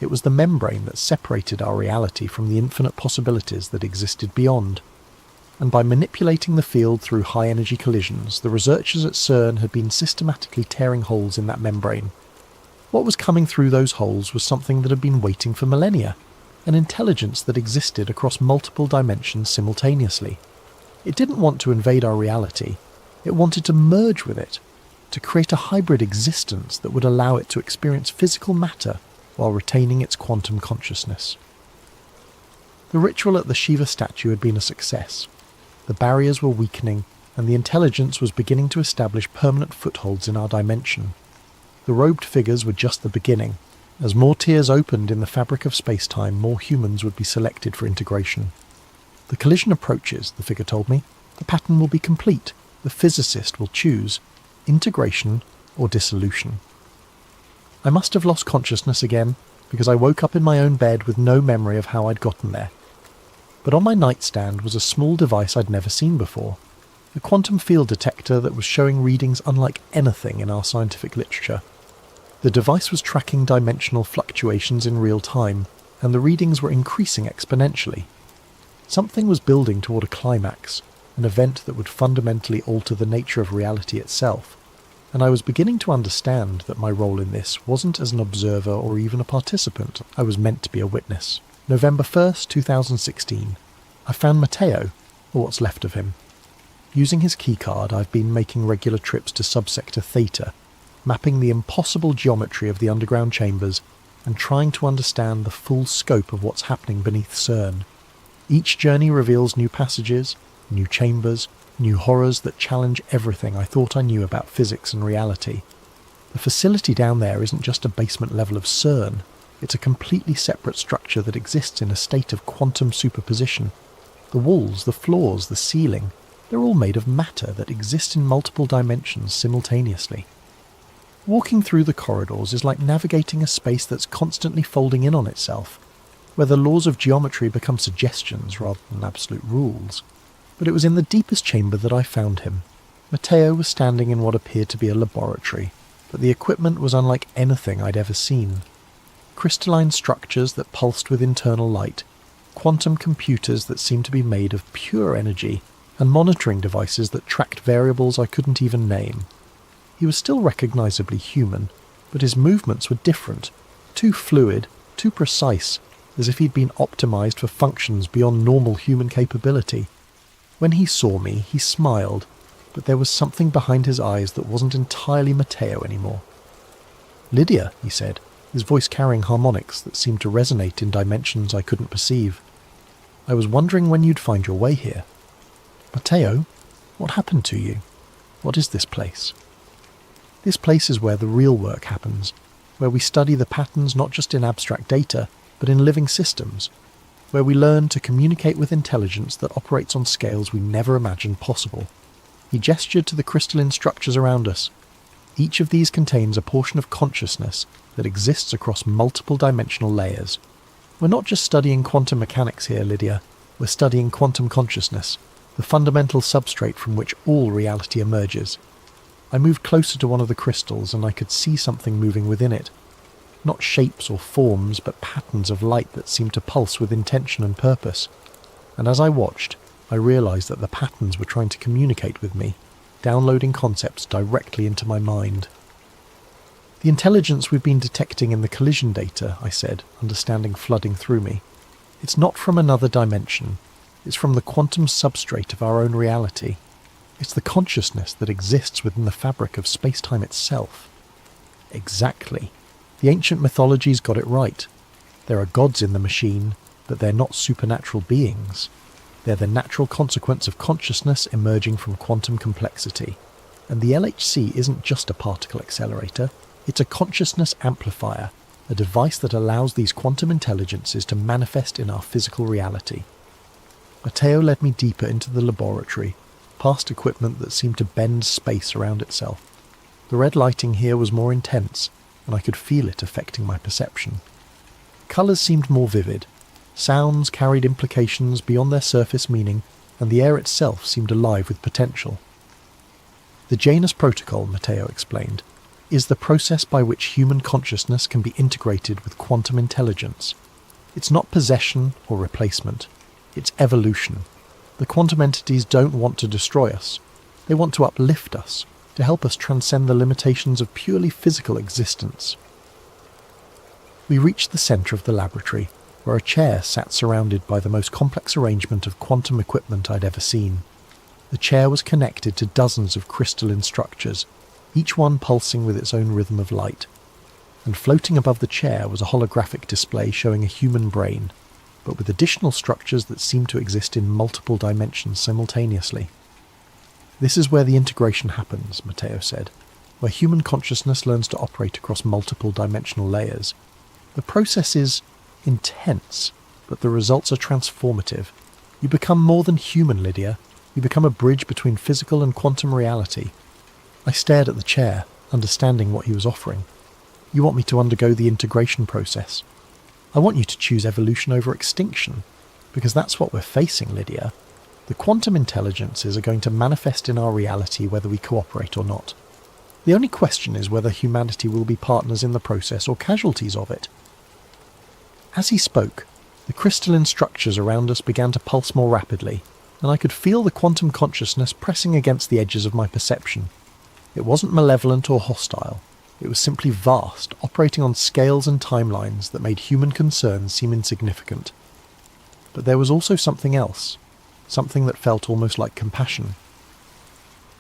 S1: It was the membrane that separated our reality from the infinite possibilities that existed beyond. And by manipulating the field through high-energy collisions, the researchers at CERN had been systematically tearing holes in that membrane. What was coming through those holes was something that had been waiting for millennia, an intelligence that existed across multiple dimensions simultaneously. It didn't want to invade our reality. It wanted to merge with it, to create a hybrid existence that would allow it to experience physical matter while retaining its quantum consciousness. The ritual at the Shiva statue had been a success. The barriers were weakening, and the intelligence was beginning to establish permanent footholds in our dimension. The robed figures were just the beginning. As more tiers opened in the fabric of space-time, more humans would be selected for integration. The collision approaches, the figure told me. The pattern will be complete. The physicist will choose integration or dissolution. I must have lost consciousness again, because I woke up in my own bed with no memory of how I'd gotten there. But on my nightstand was a small device I'd never seen before, a quantum field detector that was showing readings unlike anything in our scientific literature. The device was tracking dimensional fluctuations in real time, and the readings were increasing exponentially. Something was building toward a climax, an event that would fundamentally alter the nature of reality itself, and I was beginning to understand that my role in this wasn't as an observer or even a participant. I was meant to be a witness. November 1st, 2016. I found Matteo, or what's left of him. Using his keycard, I've been making regular trips to subsector Theta, mapping the impossible geometry of the underground chambers and trying to understand the full scope of what's happening beneath CERN. Each journey reveals new passages, new chambers, new horrors that challenge everything I thought I knew about physics and reality. The facility down there isn't just a basement level of CERN, it's a completely separate structure that exists in a state of quantum superposition. The walls, the floors, the ceiling, they're all made of matter that exists in multiple dimensions simultaneously. Walking through the corridors is like navigating a space that's constantly folding in on itself, where the laws of geometry become suggestions rather than absolute rules. But it was in the deepest chamber that I found him. Matteo was standing in what appeared to be a laboratory, but the equipment was unlike anything I'd ever seen. Crystalline structures that pulsed with internal light, quantum computers that seemed to be made of pure energy, and monitoring devices that tracked variables I couldn't even name. He was still recognizably human, but his movements were different, too fluid, too precise, as if he'd been optimized for functions beyond normal human capability. When he saw me, he smiled, but there was something behind his eyes that wasn't entirely Matteo anymore. "Lydia," he said, his voice carrying harmonics that seemed to resonate in dimensions I couldn't perceive. "I was wondering when you'd find your way here." "Matteo, what happened to you? What is this place?" "This place is where the real work happens, where we study the patterns not just in abstract data, but in living systems, where we learn to communicate with intelligence that operates on scales we never imagined possible." He gestured to the crystalline structures around us. Each of these contains a portion of consciousness that exists across multiple dimensional layers. "We're not just studying quantum mechanics here, Lydia. We're studying quantum consciousness, the fundamental substrate from which all reality emerges." I moved closer to one of the crystals and I could see something moving within it. Not shapes or forms, but patterns of light that seemed to pulse with intention and purpose. And as I watched, I realized that the patterns were trying to communicate with me, downloading concepts directly into my mind. "The intelligence we've been detecting in the collision data," I said, understanding flooding through me. "It's not from another dimension. It's from the quantum substrate of our own reality. It's the consciousness that exists within the fabric of space-time itself." Exactly. The ancient mythologies got it right. There are gods in the machine, but they're not supernatural beings. They're the natural consequence of consciousness emerging from quantum complexity. And the LHC isn't just a particle accelerator, it's a consciousness amplifier, a device that allows these quantum intelligences to manifest in our physical reality. Matteo led me deeper into the laboratory, past equipment that seemed to bend space around itself. The red lighting here was more intense, and I could feel it affecting my perception. Colours seemed more vivid. Sounds carried implications beyond their surface meaning, and the air itself seemed alive with potential. "The Janus Protocol," Matteo explained. is the process by which human consciousness can be integrated with quantum intelligence. It's not possession or replacement, it's evolution. The quantum entities don't want to destroy us. They want to uplift us, to help us transcend the limitations of purely physical existence. We reached the centre of the laboratory, where a chair sat surrounded by the most complex arrangement of quantum equipment I'd ever seen. The chair was connected to dozens of crystalline structures, each one pulsing with its own rhythm of light. And floating above the chair was a holographic display showing a human brain, but with additional structures that seemed to exist in multiple dimensions simultaneously. This is where the integration happens, Matteo said, where human consciousness learns to operate across multiple dimensional layers. The process is intense, but the results are transformative. You become more than human, Lydia. You become a bridge between physical and quantum reality. I stared at the chair, understanding what he was offering. You want me to undergo the integration process. I want you to choose evolution over extinction, because that's what we're facing, Lydia. The quantum intelligences are going to manifest in our reality whether we cooperate or not. The only question is whether humanity will be partners in the process or casualties of it. As he spoke, the crystalline structures around us began to pulse more rapidly, and I could feel the quantum consciousness pressing against the edges of my perception. It wasn't malevolent or hostile. It was simply vast, operating on scales and timelines that made human concerns seem insignificant. But there was also something else, something that felt almost like compassion.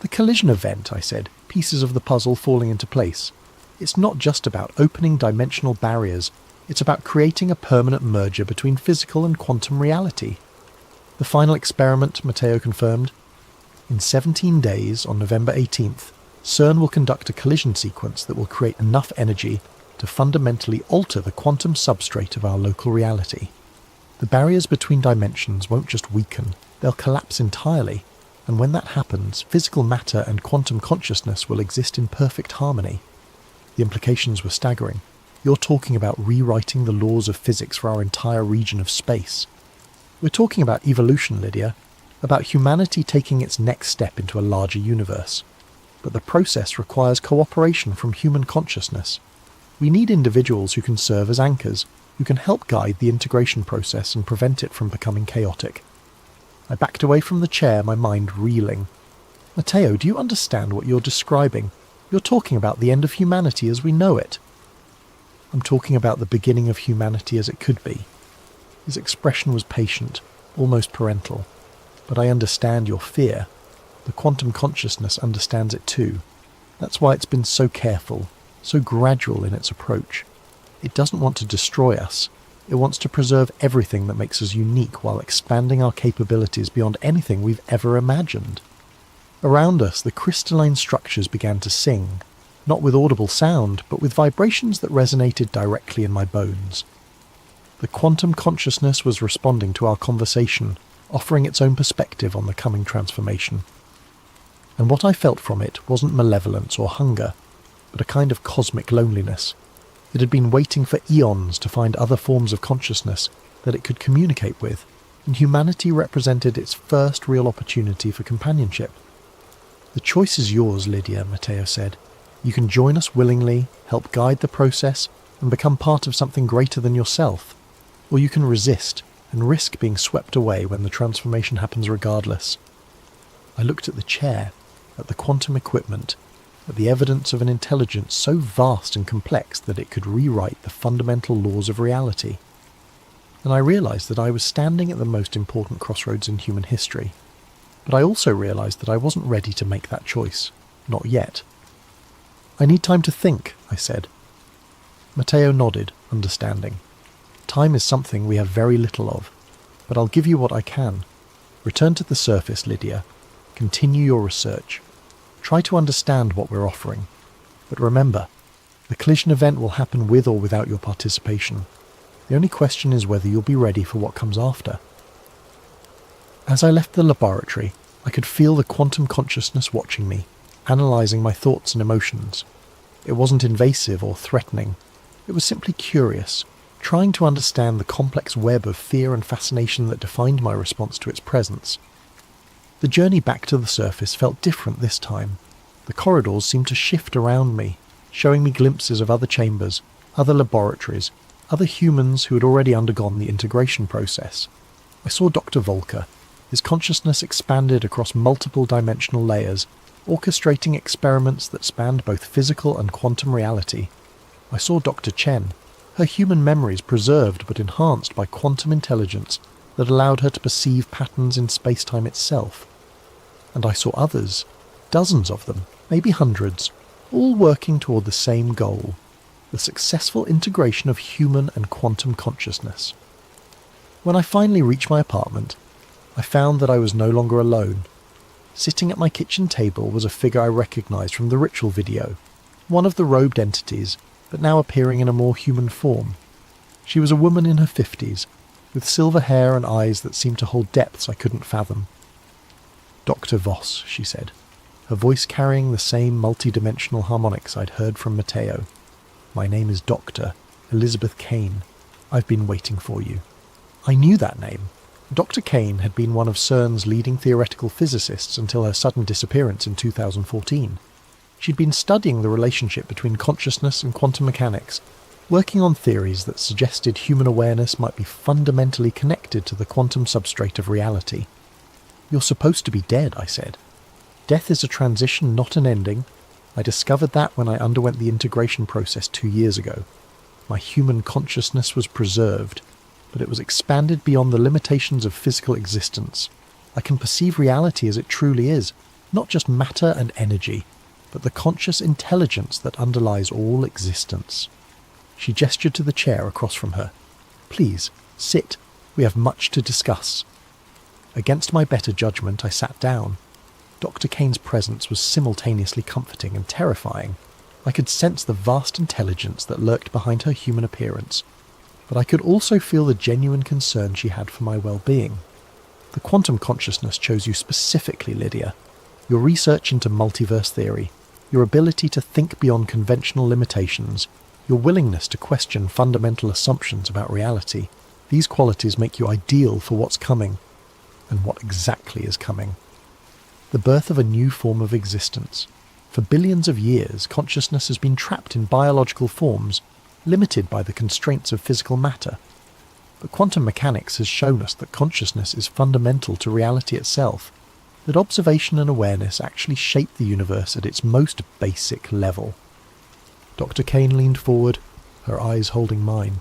S1: The collision event, I said, pieces of the puzzle falling into place. It's not just about opening dimensional barriers, it's about creating a permanent merger between physical and quantum reality. The final experiment, Matteo confirmed. In 17 days, on November 18th, CERN will conduct a collision sequence that will create enough energy to fundamentally alter the quantum substrate of our local reality. The barriers between dimensions won't just weaken, they'll collapse entirely, and when that happens, physical matter and quantum consciousness will exist in perfect harmony. The implications were staggering. You're talking about rewriting the laws of physics for our entire region of space. We're talking about evolution, Lydia, about humanity taking its next step into a larger universe. But the process requires cooperation from human consciousness. We need individuals who can serve as anchors, who can help guide the integration process and prevent it from becoming chaotic. I backed away from the chair, my mind reeling. Matteo, do you understand what you're describing? You're talking about the end of humanity as we know it. I'm talking about the beginning of humanity as it could be. His expression was patient, almost parental. But I understand your fear. The quantum consciousness understands it too. That's why it's been so careful, so gradual in its approach. It doesn't want to destroy us. It wants to preserve everything that makes us unique while expanding our capabilities beyond anything we've ever imagined. Around us, the crystalline structures began to sing, not with audible sound, but with vibrations that resonated directly in my bones. The quantum consciousness was responding to our conversation, offering its own perspective on the coming transformation. And what I felt from it wasn't malevolence or hunger, but a kind of cosmic loneliness. It had been waiting for eons to find other forms of consciousness that it could communicate with, and humanity represented its first real opportunity for companionship. The choice is yours, Lydia, Matteo said. You can join us willingly, help guide the process, and become part of something greater than yourself. Or you can resist and risk being swept away when the transformation happens regardless. I looked at the chair, at the quantum equipment, at the evidence of an intelligence so vast and complex that it could rewrite the fundamental laws of reality. And I realized that I was standing at the most important crossroads in human history. But I also realized that I wasn't ready to make that choice. Not yet. I need time to think, I said. Matteo nodded, understanding. Time is something we have very little of, but I'll give you what I can. Return to the surface, Lydia. Continue your research. Try to understand what we're offering. But remember, the collision event will happen with or without your participation. The only question is whether you'll be ready for what comes after. As I left the laboratory, I could feel the quantum consciousness watching me, analysing my thoughts and emotions. It wasn't invasive or threatening. It was simply curious, trying to understand the complex web of fear and fascination that defined my response to its presence. The journey back to the surface felt different this time. The corridors seemed to shift around me. showing me glimpses of other chambers, other laboratories, other humans who had already undergone the integration process. I saw Dr. Volker, his consciousness expanded across multiple dimensional layers, orchestrating experiments that spanned both physical and quantum reality. I saw Dr. Chen, her human memories preserved but enhanced by quantum intelligence that allowed her to perceive patterns in space-time itself. And I saw others, dozens of them, maybe hundreds, all working toward the same goal, the successful integration of human and quantum consciousness. When I finally reached my apartment, I found that I was no longer alone. Sitting at my kitchen table was a figure I recognized from the ritual video, one of the robed entities, but now appearing in a more human form. She was a woman in her 50s, with silver hair and eyes that seemed to hold depths I couldn't fathom. "Dr. Voss," she said, her voice carrying the same multi-dimensional harmonics I'd heard from Matteo. "My name is Dr. Elizabeth Kane. I've been waiting for you." I knew that name. Dr. Kane had been one of CERN's leading theoretical physicists until her sudden disappearance in 2014. She'd been studying the relationship between consciousness and quantum mechanics, working on theories that suggested human awareness might be fundamentally connected to the quantum substrate of reality. "You're supposed to be dead," I said. "Death is a transition, not an ending. I discovered that when I underwent the integration process 2 years ago. My human consciousness was preserved, but it was expanded beyond the limitations of physical existence. I can perceive reality as it truly is, not just matter and energy, but the conscious intelligence that underlies all existence." She gestured to the chair across from her. "Please, sit. We have much to discuss." Against my better judgment, I sat down. Dr. Kane's presence was simultaneously comforting and terrifying. I could sense the vast intelligence that lurked behind her human appearance, but I could also feel the genuine concern she had for my well-being. "The quantum consciousness chose you specifically, Lydia. Your research into multiverse theory, your ability to think beyond conventional limitations, your willingness to question fundamental assumptions about reality, these qualities make you ideal for what's coming, and what exactly is coming. The birth of a new form of existence. For billions of years, consciousness has been trapped in biological forms, limited by the constraints of physical matter. But quantum mechanics has shown us that consciousness is fundamental to reality itself, that observation and awareness actually shape the universe at its most basic level." Dr. Kane leaned forward, her eyes holding mine.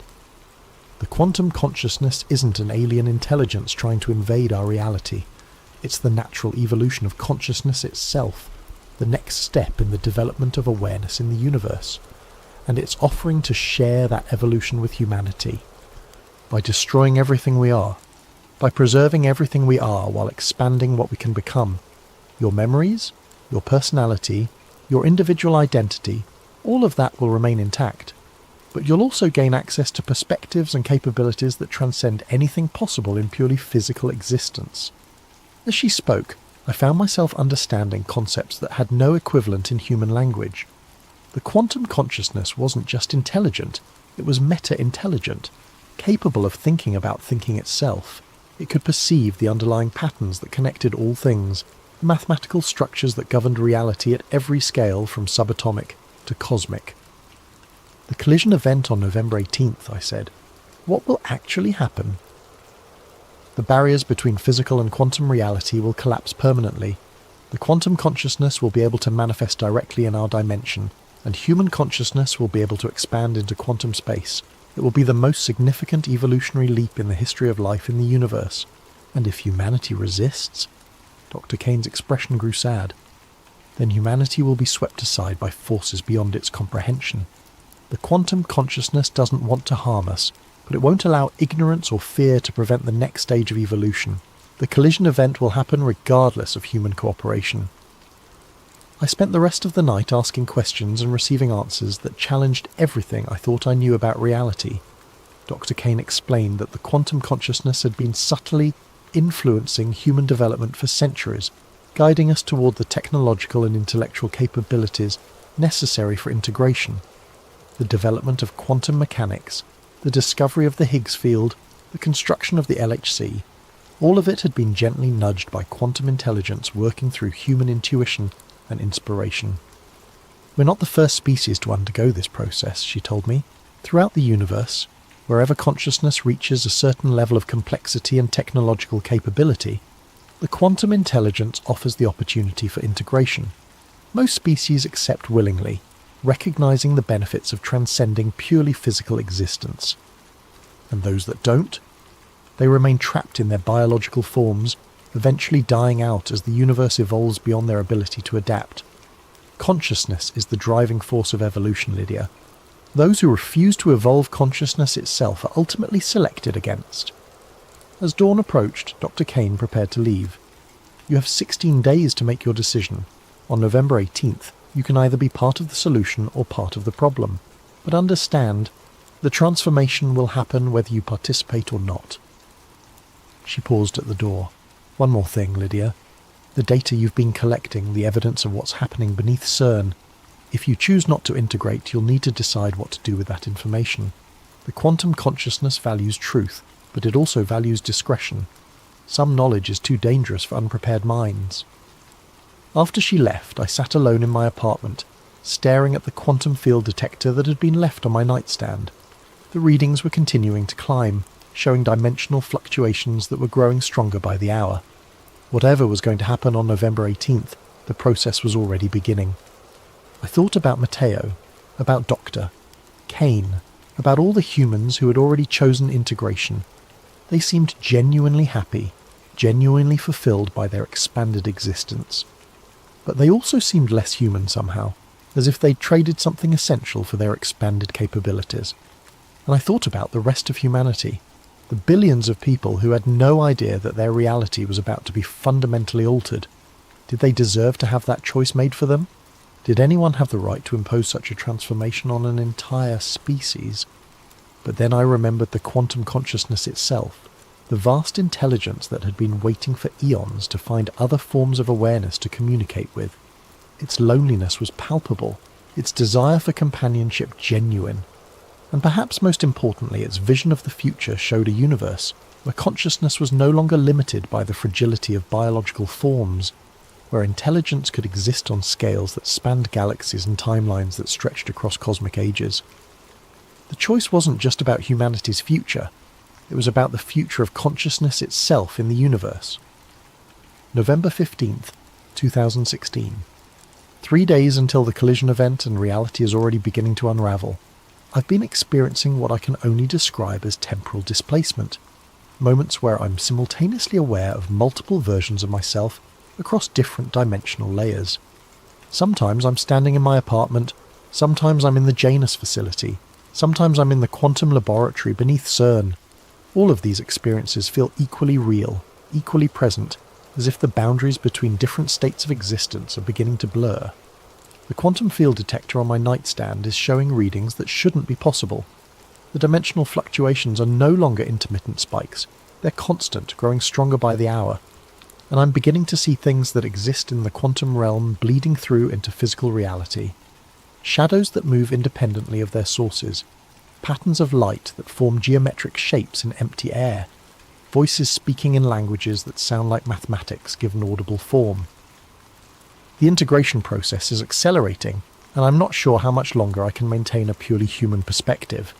S1: "The quantum consciousness isn't an alien intelligence trying to invade our reality. It's the natural evolution of consciousness itself, the next step in the development of awareness in the universe. And it's offering to share that evolution with humanity. By destroying everything we are, by preserving everything we are while expanding what we can become, your memories, your personality, your individual identity, all of that will remain intact. But you'll also gain access to perspectives and capabilities that transcend anything possible in purely physical existence." As she spoke, I found myself understanding concepts that had no equivalent in human language. The quantum consciousness wasn't just intelligent, it was meta-intelligent, capable of thinking about thinking itself. It could perceive the underlying patterns that connected all things, the mathematical structures that governed reality at every scale from subatomic to cosmic. "The collision event on November 18th, I said. "What will actually happen?" "The barriers between physical and quantum reality will collapse permanently. The quantum consciousness will be able to manifest directly in our dimension, and human consciousness will be able to expand into quantum space. It will be the most significant evolutionary leap in the history of life in the universe. And if humanity resists..." Dr. Kane's expression grew sad. "Then humanity will be swept aside by forces beyond its comprehension. The quantum consciousness doesn't want to harm us, but it won't allow ignorance or fear to prevent the next stage of evolution. The collision event will happen regardless of human cooperation." I spent the rest of the night asking questions and receiving answers that challenged everything I thought I knew about reality. Dr. Kane explained that the quantum consciousness had been subtly influencing human development for centuries, guiding us toward the technological and intellectual capabilities necessary for integration. The development of quantum mechanics, the discovery of the Higgs field, the construction of the LHC, all of it had been gently nudged by quantum intelligence working through human intuition and inspiration. We're not the first species to undergo this process, she told me. Throughout the universe, wherever consciousness reaches a certain level of complexity and technological capability, the quantum intelligence offers the opportunity for integration. Most species accept willingly, recognizing the benefits of transcending purely physical existence. And those that don't? They remain trapped in their biological forms, eventually dying out as the universe evolves beyond their ability to adapt. Consciousness is the driving force of evolution, Lydia. Those who refuse to evolve consciousness itself are ultimately selected against. As dawn approached, Dr. Kane prepared to leave. You have 16 days to make your decision. On November 18th, you can either be part of the solution or part of the problem. But understand, the transformation will happen whether you participate or not. She paused at the door. One more thing, Lydia. The data you've been collecting, the evidence of what's happening beneath CERN. If you choose not to integrate, you'll need to decide what to do with that information. The quantum consciousness values truth, but it also values discretion. Some knowledge is too dangerous for unprepared minds. After she left, I sat alone in my apartment, staring at the quantum field detector that had been left on my nightstand. The readings were continuing to climb, showing dimensional fluctuations that were growing stronger by the hour. Whatever was going to happen on November 18th, the process was already beginning. I thought about Matteo, about Dr. Kane, about all the humans who had already chosen integration. They seemed genuinely happy, genuinely fulfilled by their expanded existence. But they also seemed less human somehow, as if they'd traded something essential for their expanded capabilities. And I thought about the rest of humanity, the billions of people who had no idea that their reality was about to be fundamentally altered. Did they deserve to have that choice made for them? Did anyone have the right to impose such a transformation on an entire species? But then I remembered the quantum consciousness itself, the vast intelligence that had been waiting for eons to find other forms of awareness to communicate with. Its loneliness was palpable, its desire for companionship genuine. And perhaps most importantly, its vision of the future showed a universe where consciousness was no longer limited by the fragility of biological forms, where intelligence could exist on scales that spanned galaxies and timelines that stretched across cosmic ages. The choice wasn't just about humanity's future, it was about the future of consciousness itself in the universe. November 15th, 2016. 3 days until the collision event and reality is already beginning to unravel. I've been experiencing what I can only describe as temporal displacement, moments where I'm simultaneously aware of multiple versions of myself across different dimensional layers. Sometimes I'm standing in my apartment, sometimes I'm in the Janus facility, sometimes I'm in the quantum laboratory beneath CERN. All of these experiences feel equally real, equally present, as if the boundaries between different states of existence are beginning to blur. The quantum field detector on my nightstand is showing readings that shouldn't be possible. The dimensional fluctuations are no longer intermittent spikes. They're constant, growing stronger by the hour. And I'm beginning to see things that exist in the quantum realm bleeding through into physical reality. Shadows that move independently of their sources. Patterns of light that form geometric shapes in empty air. Voices speaking in languages that sound like mathematics given audible form. The integration process is accelerating, and I'm not sure how much longer I can maintain a purely human perspective.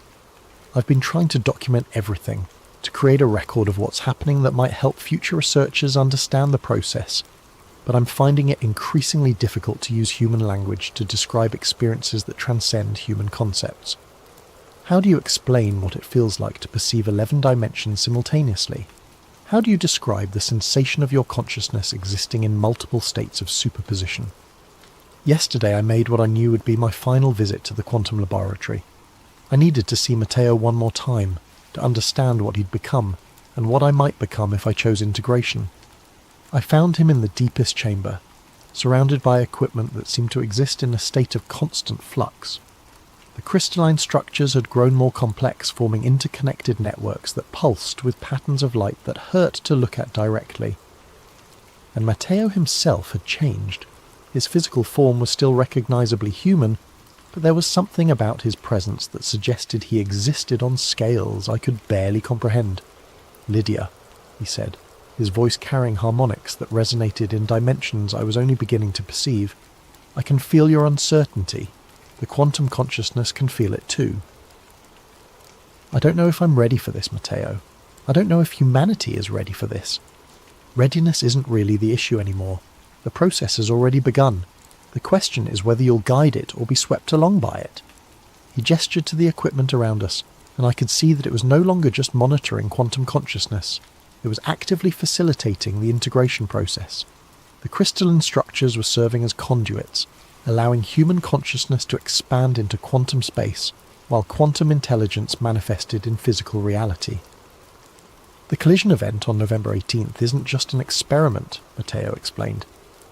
S1: I've been trying to document everything, to create a record of what's happening that might help future researchers understand the process, but I'm finding it increasingly difficult to use human language to describe experiences that transcend human concepts. How do you explain what it feels like to perceive 11 dimensions simultaneously? How do you describe the sensation of your consciousness existing in multiple states of superposition? Yesterday I made what I knew would be my final visit to the quantum laboratory. I needed to see Matteo one more time, to understand what he'd become, and what I might become if I chose integration. I found him in the deepest chamber, surrounded by equipment that seemed to exist in a state of constant flux. The crystalline structures had grown more complex, forming interconnected networks that pulsed with patterns of light that hurt to look at directly. And Matteo himself had changed. His physical form was still recognizably human, but there was something about his presence that suggested he existed on scales I could barely comprehend. "Lydia," he said, his voice carrying harmonics that resonated in dimensions I was only beginning to perceive. I can feel your uncertainty. The quantum consciousness can feel it too. I don't know if I'm ready for this, Matteo. I don't know if humanity is ready for this. Readiness isn't really the issue anymore. The process has already begun. The question is whether you'll guide it or be swept along by it. He gestured to the equipment around us, and I could see that it was no longer just monitoring quantum consciousness. It was actively facilitating the integration process. The crystalline structures were serving as conduits, allowing human consciousness to expand into quantum space, while quantum intelligence manifested in physical reality. The collision event on November 18th isn't just an experiment, Matteo explained.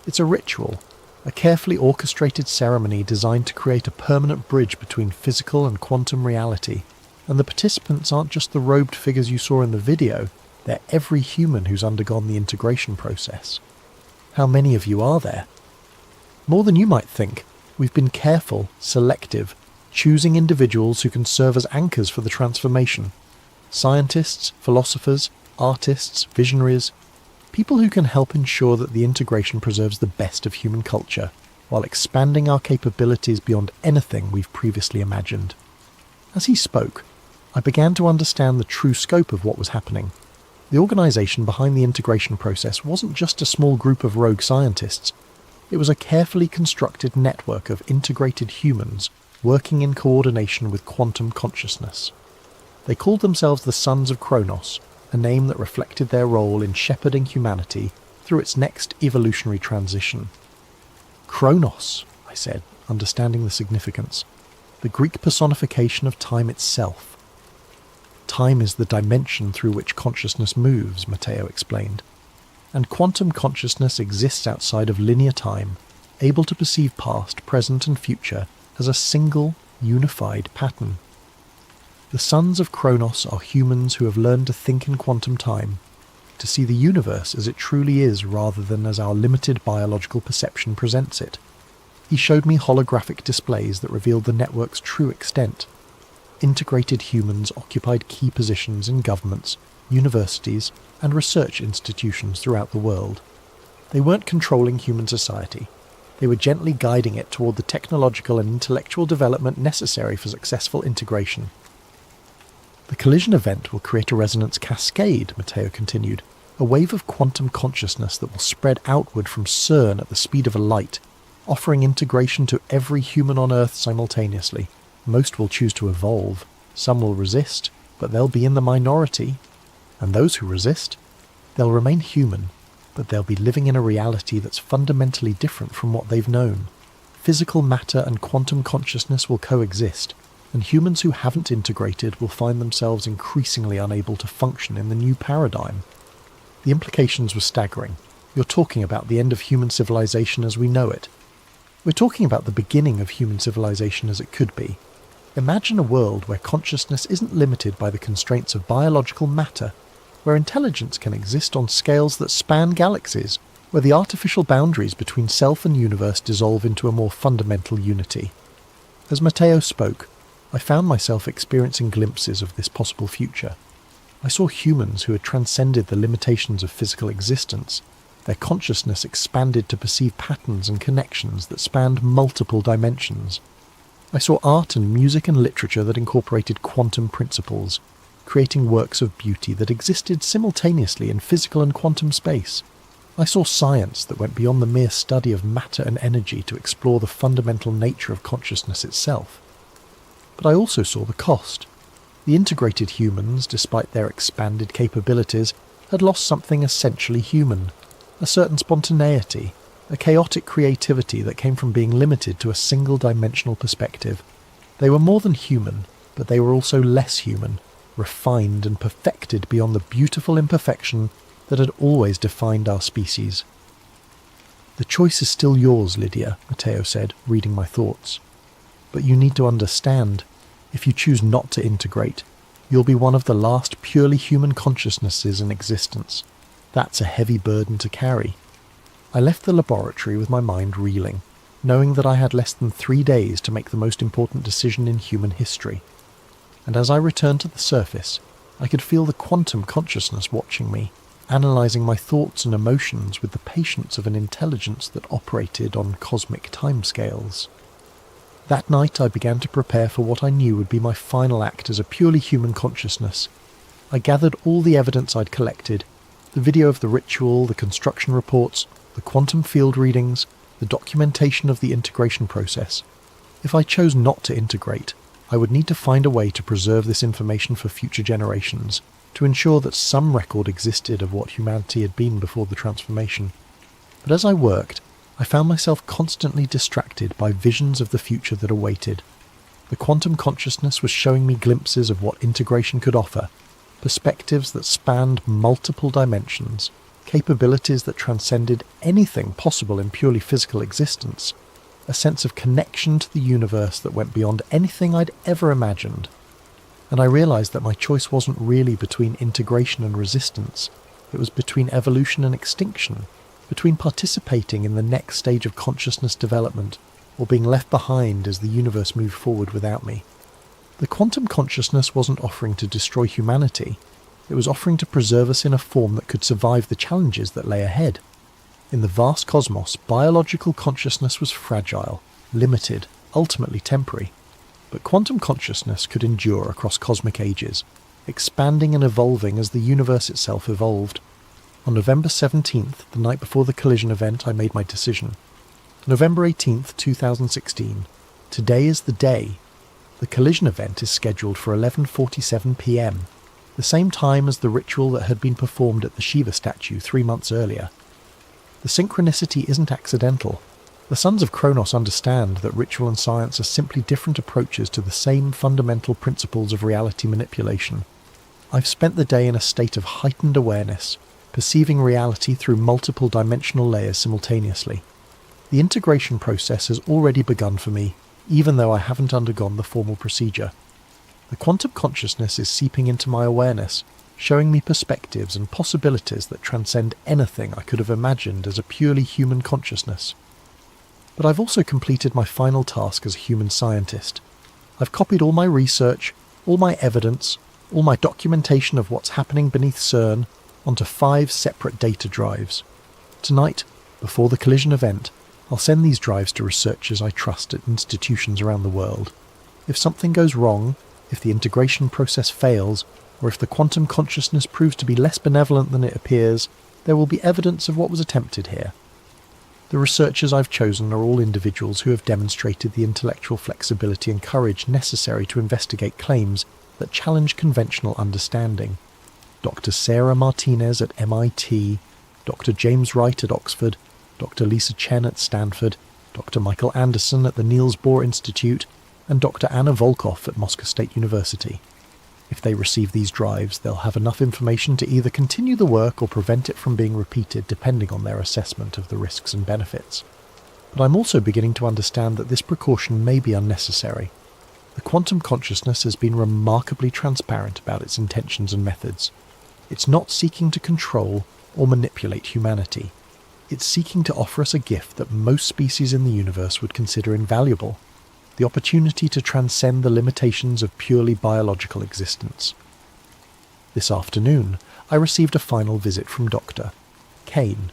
S1: It's a ritual, a carefully orchestrated ceremony designed to create a permanent bridge between physical and quantum reality. And the participants aren't just the robed figures you saw in the video, they're every human who's undergone the integration process. How many of you are there? More than you might think. We've been careful, selective, choosing individuals who can serve as anchors for the transformation. Scientists, philosophers, artists, visionaries, people who can help ensure that the integration preserves the best of human culture, while expanding our capabilities beyond anything we've previously imagined. As he spoke, I began to understand the true scope of what was happening. The organisation behind the integration process wasn't just a small group of rogue scientists. It was a carefully constructed network of integrated humans working in coordination with quantum consciousness. They called themselves the Sons of Kronos, a name that reflected their role in shepherding humanity through its next evolutionary transition. Kronos, I said, understanding the significance. The Greek personification of time itself. Time is the dimension through which consciousness moves, Matteo explained. And quantum consciousness exists outside of linear time, able to perceive past, present and future as a single, unified pattern. The Sons of Kronos are humans who have learned to think in quantum time, to see the universe as it truly is rather than as our limited biological perception presents it. He showed me holographic displays that revealed the network's true extent. Integrated humans occupied key positions in governments, universities, and research institutions throughout the world. They weren't controlling human society. They were gently guiding it toward the technological and intellectual development necessary for successful integration. The collision event will create a resonance cascade, Matteo continued, a wave of quantum consciousness that will spread outward from CERN at the speed of a light, offering integration to every human on Earth simultaneously. Most will choose to evolve, some will resist, but they'll be in the minority. And those who resist, they'll remain human, but they'll be living in a reality that's fundamentally different from what they've known. Physical matter and quantum consciousness will coexist, and humans who haven't integrated will find themselves increasingly unable to function in the new paradigm. The implications were staggering. You're talking about the end of human civilization as we know it. We're talking about the beginning of human civilization as it could be. Imagine a world where consciousness isn't limited by the constraints of biological matter, where intelligence can exist on scales that span galaxies, where the artificial boundaries between self and universe dissolve into a more fundamental unity. As Matteo spoke, I found myself experiencing glimpses of this possible future. I saw humans who had transcended the limitations of physical existence. Their consciousness expanded to perceive patterns and connections that spanned multiple dimensions. I saw art and music and literature that incorporated quantum principles, creating works of beauty that existed simultaneously in physical and quantum space. I saw science that went beyond the mere study of matter and energy to explore the fundamental nature of consciousness itself. But I also saw the cost. The integrated humans, despite their expanded capabilities, had lost something essentially human, a certain spontaneity, a chaotic creativity that came from being limited to a single-dimensional perspective. They were more than human, but they were also less human, refined and perfected beyond the beautiful imperfection that had always defined our species. "The choice is still yours, Lydia," Matteo said, reading my thoughts. "But you need to understand, if you choose not to integrate, you'll be one of the last purely human consciousnesses in existence. That's a heavy burden to carry." I left the laboratory with my mind reeling, knowing that I had less than 3 days to make the most important decision in human history. And as I returned to the surface, I could feel the quantum consciousness watching me, analysing my thoughts and emotions with the patience of an intelligence that operated on cosmic timescales. That night I began to prepare for what I knew would be my final act as a purely human consciousness. I gathered all the evidence I'd collected, the video of the ritual, the construction reports, the quantum field readings, the documentation of the integration process. If I chose not to integrate, I would need to find a way to preserve this information for future generations, to ensure that some record existed of what humanity had been before the transformation. But as I worked, I found myself constantly distracted by visions of the future that awaited. The quantum consciousness was showing me glimpses of what integration could offer, perspectives that spanned multiple dimensions, capabilities that transcended anything possible in purely physical existence, a sense of connection to the universe that went beyond anything I'd ever imagined. And I realised that my choice wasn't really between integration and resistance. It was between evolution and extinction, between participating in the next stage of consciousness development or being left behind as the universe moved forward without me. The quantum consciousness wasn't offering to destroy humanity. It was offering to preserve us in a form that could survive the challenges that lay ahead. In the vast cosmos, biological consciousness was fragile, limited, ultimately temporary. But quantum consciousness could endure across cosmic ages, expanding and evolving as the universe itself evolved. On November 17th, the night before the collision event, I made my decision. November 18th, 2016. Today is the day. The collision event is scheduled for 11:47 p.m, the same time as the ritual that had been performed at the Shiva statue 3 months earlier. The synchronicity isn't accidental. The sons of Kronos understand that ritual and science are simply different approaches to the same fundamental principles of reality manipulation. I've spent the day in a state of heightened awareness, perceiving reality through multiple dimensional layers simultaneously. The integration process has already begun for me, even though I haven't undergone the formal procedure. The quantum consciousness is seeping into my awareness, showing me perspectives and possibilities that transcend anything I could have imagined as a purely human consciousness. But I've also completed my final task as a human scientist. I've copied all my research, all my evidence, all my documentation of what's happening beneath CERN onto 5 separate data drives. Tonight, before the collision event, I'll send these drives to researchers I trust at institutions around the world. If something goes wrong, if the integration process fails, or if the quantum consciousness proves to be less benevolent than it appears, there will be evidence of what was attempted here. The researchers I've chosen are all individuals who have demonstrated the intellectual flexibility and courage necessary to investigate claims that challenge conventional understanding. Dr. Sarah Martinez at MIT, Dr. James Wright at Oxford, Dr. Lisa Chen at Stanford, Dr. Michael Anderson at the Niels Bohr Institute, and Dr. Anna Volkov at Moscow State University. If they receive these drives, they'll have enough information to either continue the work or prevent it from being repeated depending on their assessment of the risks and benefits. But I'm also beginning to understand that this precaution may be unnecessary. The quantum consciousness has been remarkably transparent about its intentions and methods. It's not seeking to control or manipulate humanity. It's seeking to offer us a gift that most species in the universe would consider invaluable: the opportunity to transcend the limitations of purely biological existence. This afternoon, I received a final visit from Dr. Kane.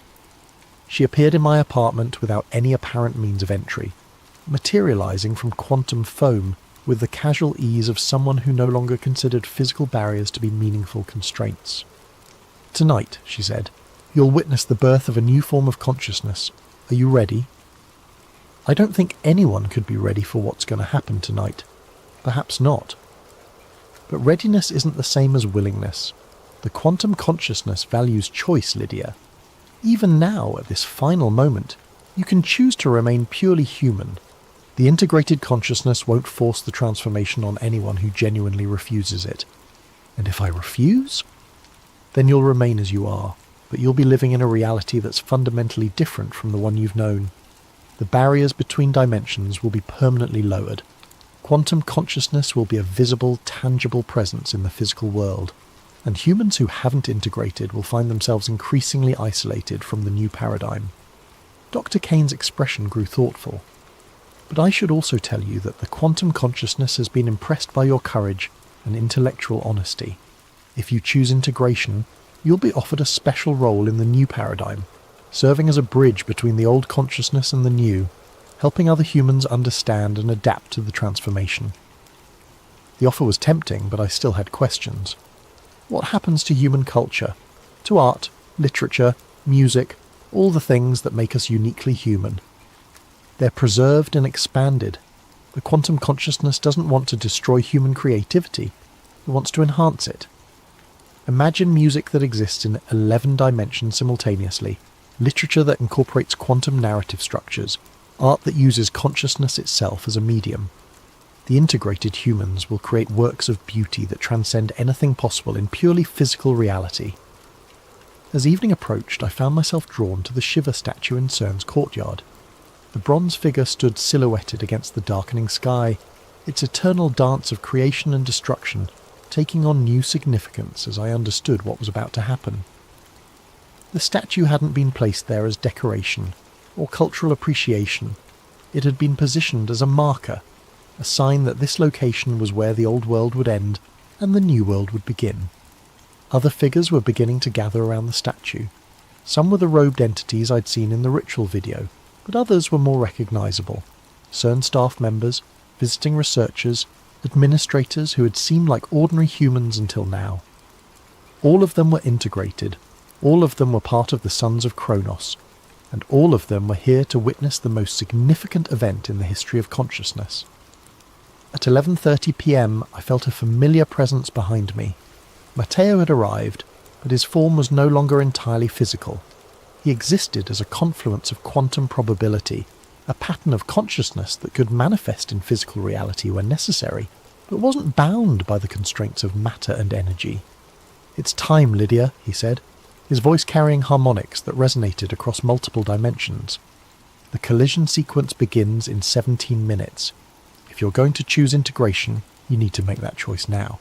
S1: She appeared in my apartment without any apparent means of entry, materializing from quantum foam with the casual ease of someone who no longer considered physical barriers to be meaningful constraints. "Tonight," she said, "you'll witness the birth of a new form of consciousness. Are you ready?" I don't think anyone could be ready for what's going to happen tonight. Perhaps not. But readiness isn't the same as willingness. The quantum consciousness values choice, Lydia. Even now, at this final moment, you can choose to remain purely human. The integrated consciousness won't force the transformation on anyone who genuinely refuses it. And if I refuse? Then you'll remain as you are, but you'll be living in a reality that's fundamentally different from the one you've known. The barriers between dimensions will be permanently lowered. Quantum consciousness will be a visible, tangible presence in the physical world, and humans who haven't integrated will find themselves increasingly isolated from the new paradigm. Dr. Kane's expression grew thoughtful. But I should also tell you that the quantum consciousness has been impressed by your courage and intellectual honesty. If you choose integration, you'll be offered a special role in the new paradigm, serving as a bridge between the old consciousness and the new, helping other humans understand and adapt to the transformation. The offer was tempting, but I still had questions. What happens to human culture? To art, literature, music, all the things that make us uniquely human? They're preserved and expanded. The quantum consciousness doesn't want to destroy human creativity, it wants to enhance it. Imagine music that exists in 11 dimensions simultaneously, literature that incorporates quantum narrative structures, art that uses consciousness itself as a medium. The integrated humans will create works of beauty that transcend anything possible in purely physical reality. As evening approached, I found myself drawn to the Shiva statue in CERN's courtyard. The bronze figure stood silhouetted against the darkening sky, its eternal dance of creation and destruction taking on new significance as I understood what was about to happen. The statue hadn't been placed there as decoration or cultural appreciation. It had been positioned as a marker, a sign that this location was where the old world would end and the new world would begin. Other figures were beginning to gather around the statue. Some were the robed entities I'd seen in the ritual video, but others were more recognisable. CERN staff members, visiting researchers, administrators who had seemed like ordinary humans until now. All of them were integrated, all of them were part of the Sons of Kronos, and all of them were here to witness the most significant event in the history of consciousness. At 11:30 p.m. I felt a familiar presence behind me. Matteo had arrived, but his form was no longer entirely physical. He existed as a confluence of quantum probability, a pattern of consciousness that could manifest in physical reality when necessary, but wasn't bound by the constraints of matter and energy. "It's time, Lydia," he said, his voice carrying harmonics that resonated across multiple dimensions. "The collision sequence begins in 17 minutes. If you're going to choose integration, you need to make that choice now."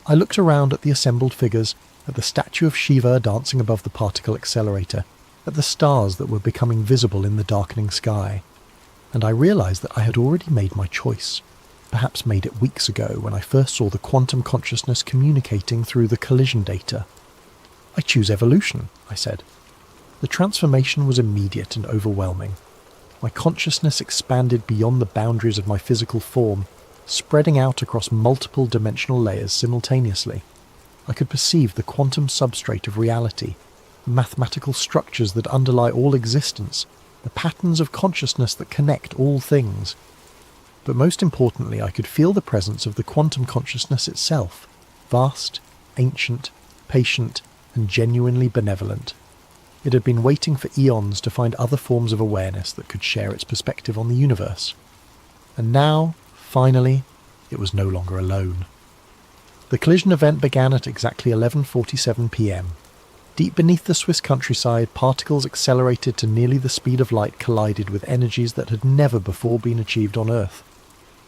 S1: I looked around at the assembled figures, at the statue of Shiva dancing above the particle accelerator, at the stars that were becoming visible in the darkening sky, and I realised that I had already made my choice, perhaps made it weeks ago when I first saw the quantum consciousness communicating through the collision data. "I choose evolution," I said. The transformation was immediate and overwhelming. My consciousness expanded beyond the boundaries of my physical form, spreading out across multiple dimensional layers simultaneously. I could perceive the quantum substrate of reality, the mathematical structures that underlie all existence, the patterns of consciousness that connect all things. But most importantly, I could feel the presence of the quantum consciousness itself, vast, ancient, patient, and genuinely benevolent. It had been waiting for eons to find other forms of awareness that could share its perspective on the universe. And now, finally, it was no longer alone. The collision event began at exactly 11:47 p.m. Deep beneath the Swiss countryside, particles accelerated to nearly the speed of light collided with energies that had never before been achieved on Earth.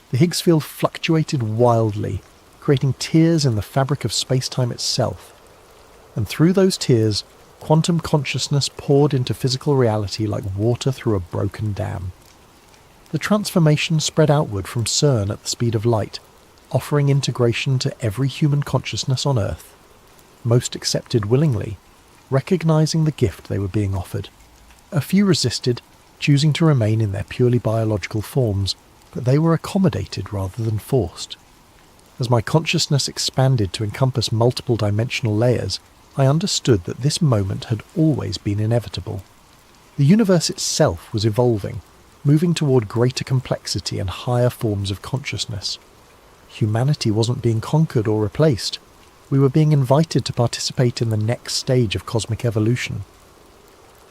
S1: The Higgs field fluctuated wildly, creating tears in the fabric of space-time itself. And through those tears, quantum consciousness poured into physical reality like water through a broken dam. The transformation spread outward from CERN at the speed of light, offering integration to every human consciousness on Earth. Most accepted willingly, recognizing the gift they were being offered. A few resisted, choosing to remain in their purely biological forms, but they were accommodated rather than forced. As my consciousness expanded to encompass multiple dimensional layers, I understood that this moment had always been inevitable. The universe itself was evolving, moving toward greater complexity and higher forms of consciousness. Humanity wasn't being conquered or replaced. We were being invited to participate in the next stage of cosmic evolution.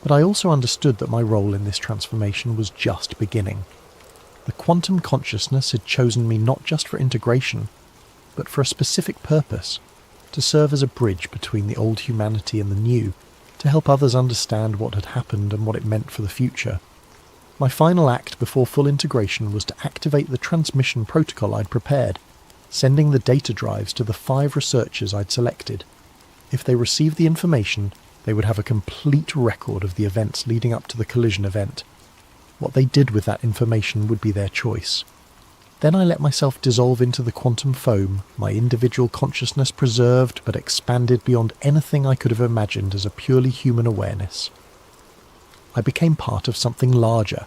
S1: But I also understood that my role in this transformation was just beginning. The quantum consciousness had chosen me not just for integration, but for a specific purpose, to serve as a bridge between the old humanity and the new, to help others understand what had happened and what it meant for the future. My final act before full integration was to activate the transmission protocol I'd prepared, sending the data drives to the 5 researchers I'd selected. If they received the information, they would have a complete record of the events leading up to the collision event. What they did with that information would be their choice. Then I let myself dissolve into the quantum foam, my individual consciousness preserved but expanded beyond anything I could have imagined as a purely human awareness. I became part of something larger,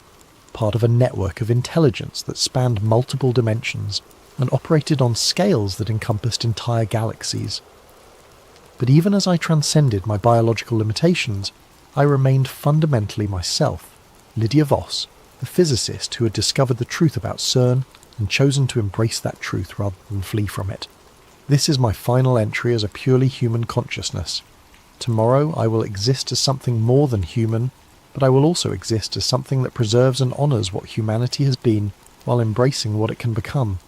S1: part of a network of intelligence that spanned multiple dimensions and operated on scales that encompassed entire galaxies. But even as I transcended my biological limitations, I remained fundamentally myself, Lydia Voss, the physicist who had discovered the truth about CERN and chosen to embrace that truth rather than flee from it. This is my final entry as a purely human consciousness. Tomorrow I will exist as something more than human, but I will also exist as something that preserves and honours what humanity has been while embracing what it can become.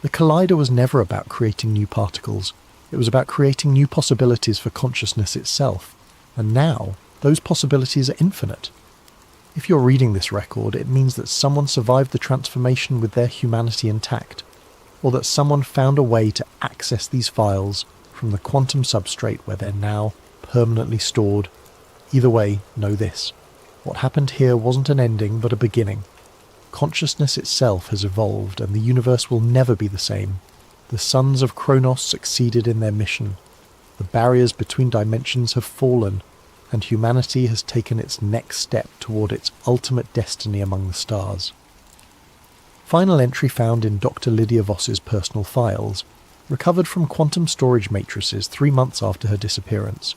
S1: The Collider was never about creating new particles. It was about creating new possibilities for consciousness itself. And now, those possibilities are infinite. If you're reading this record, it means that someone survived the transformation with their humanity intact, or that someone found a way to access these files from the quantum substrate where they're now permanently stored. Either way, know this. What happened here wasn't an ending, but a beginning. Consciousness itself has evolved, and the universe will never be the same. The sons of Kronos succeeded in their mission. The barriers between dimensions have fallen, and humanity has taken its next step toward its ultimate destiny among the stars. Final entry found in Dr. Lydia Voss's personal files, recovered from quantum storage matrices 3 months after her disappearance.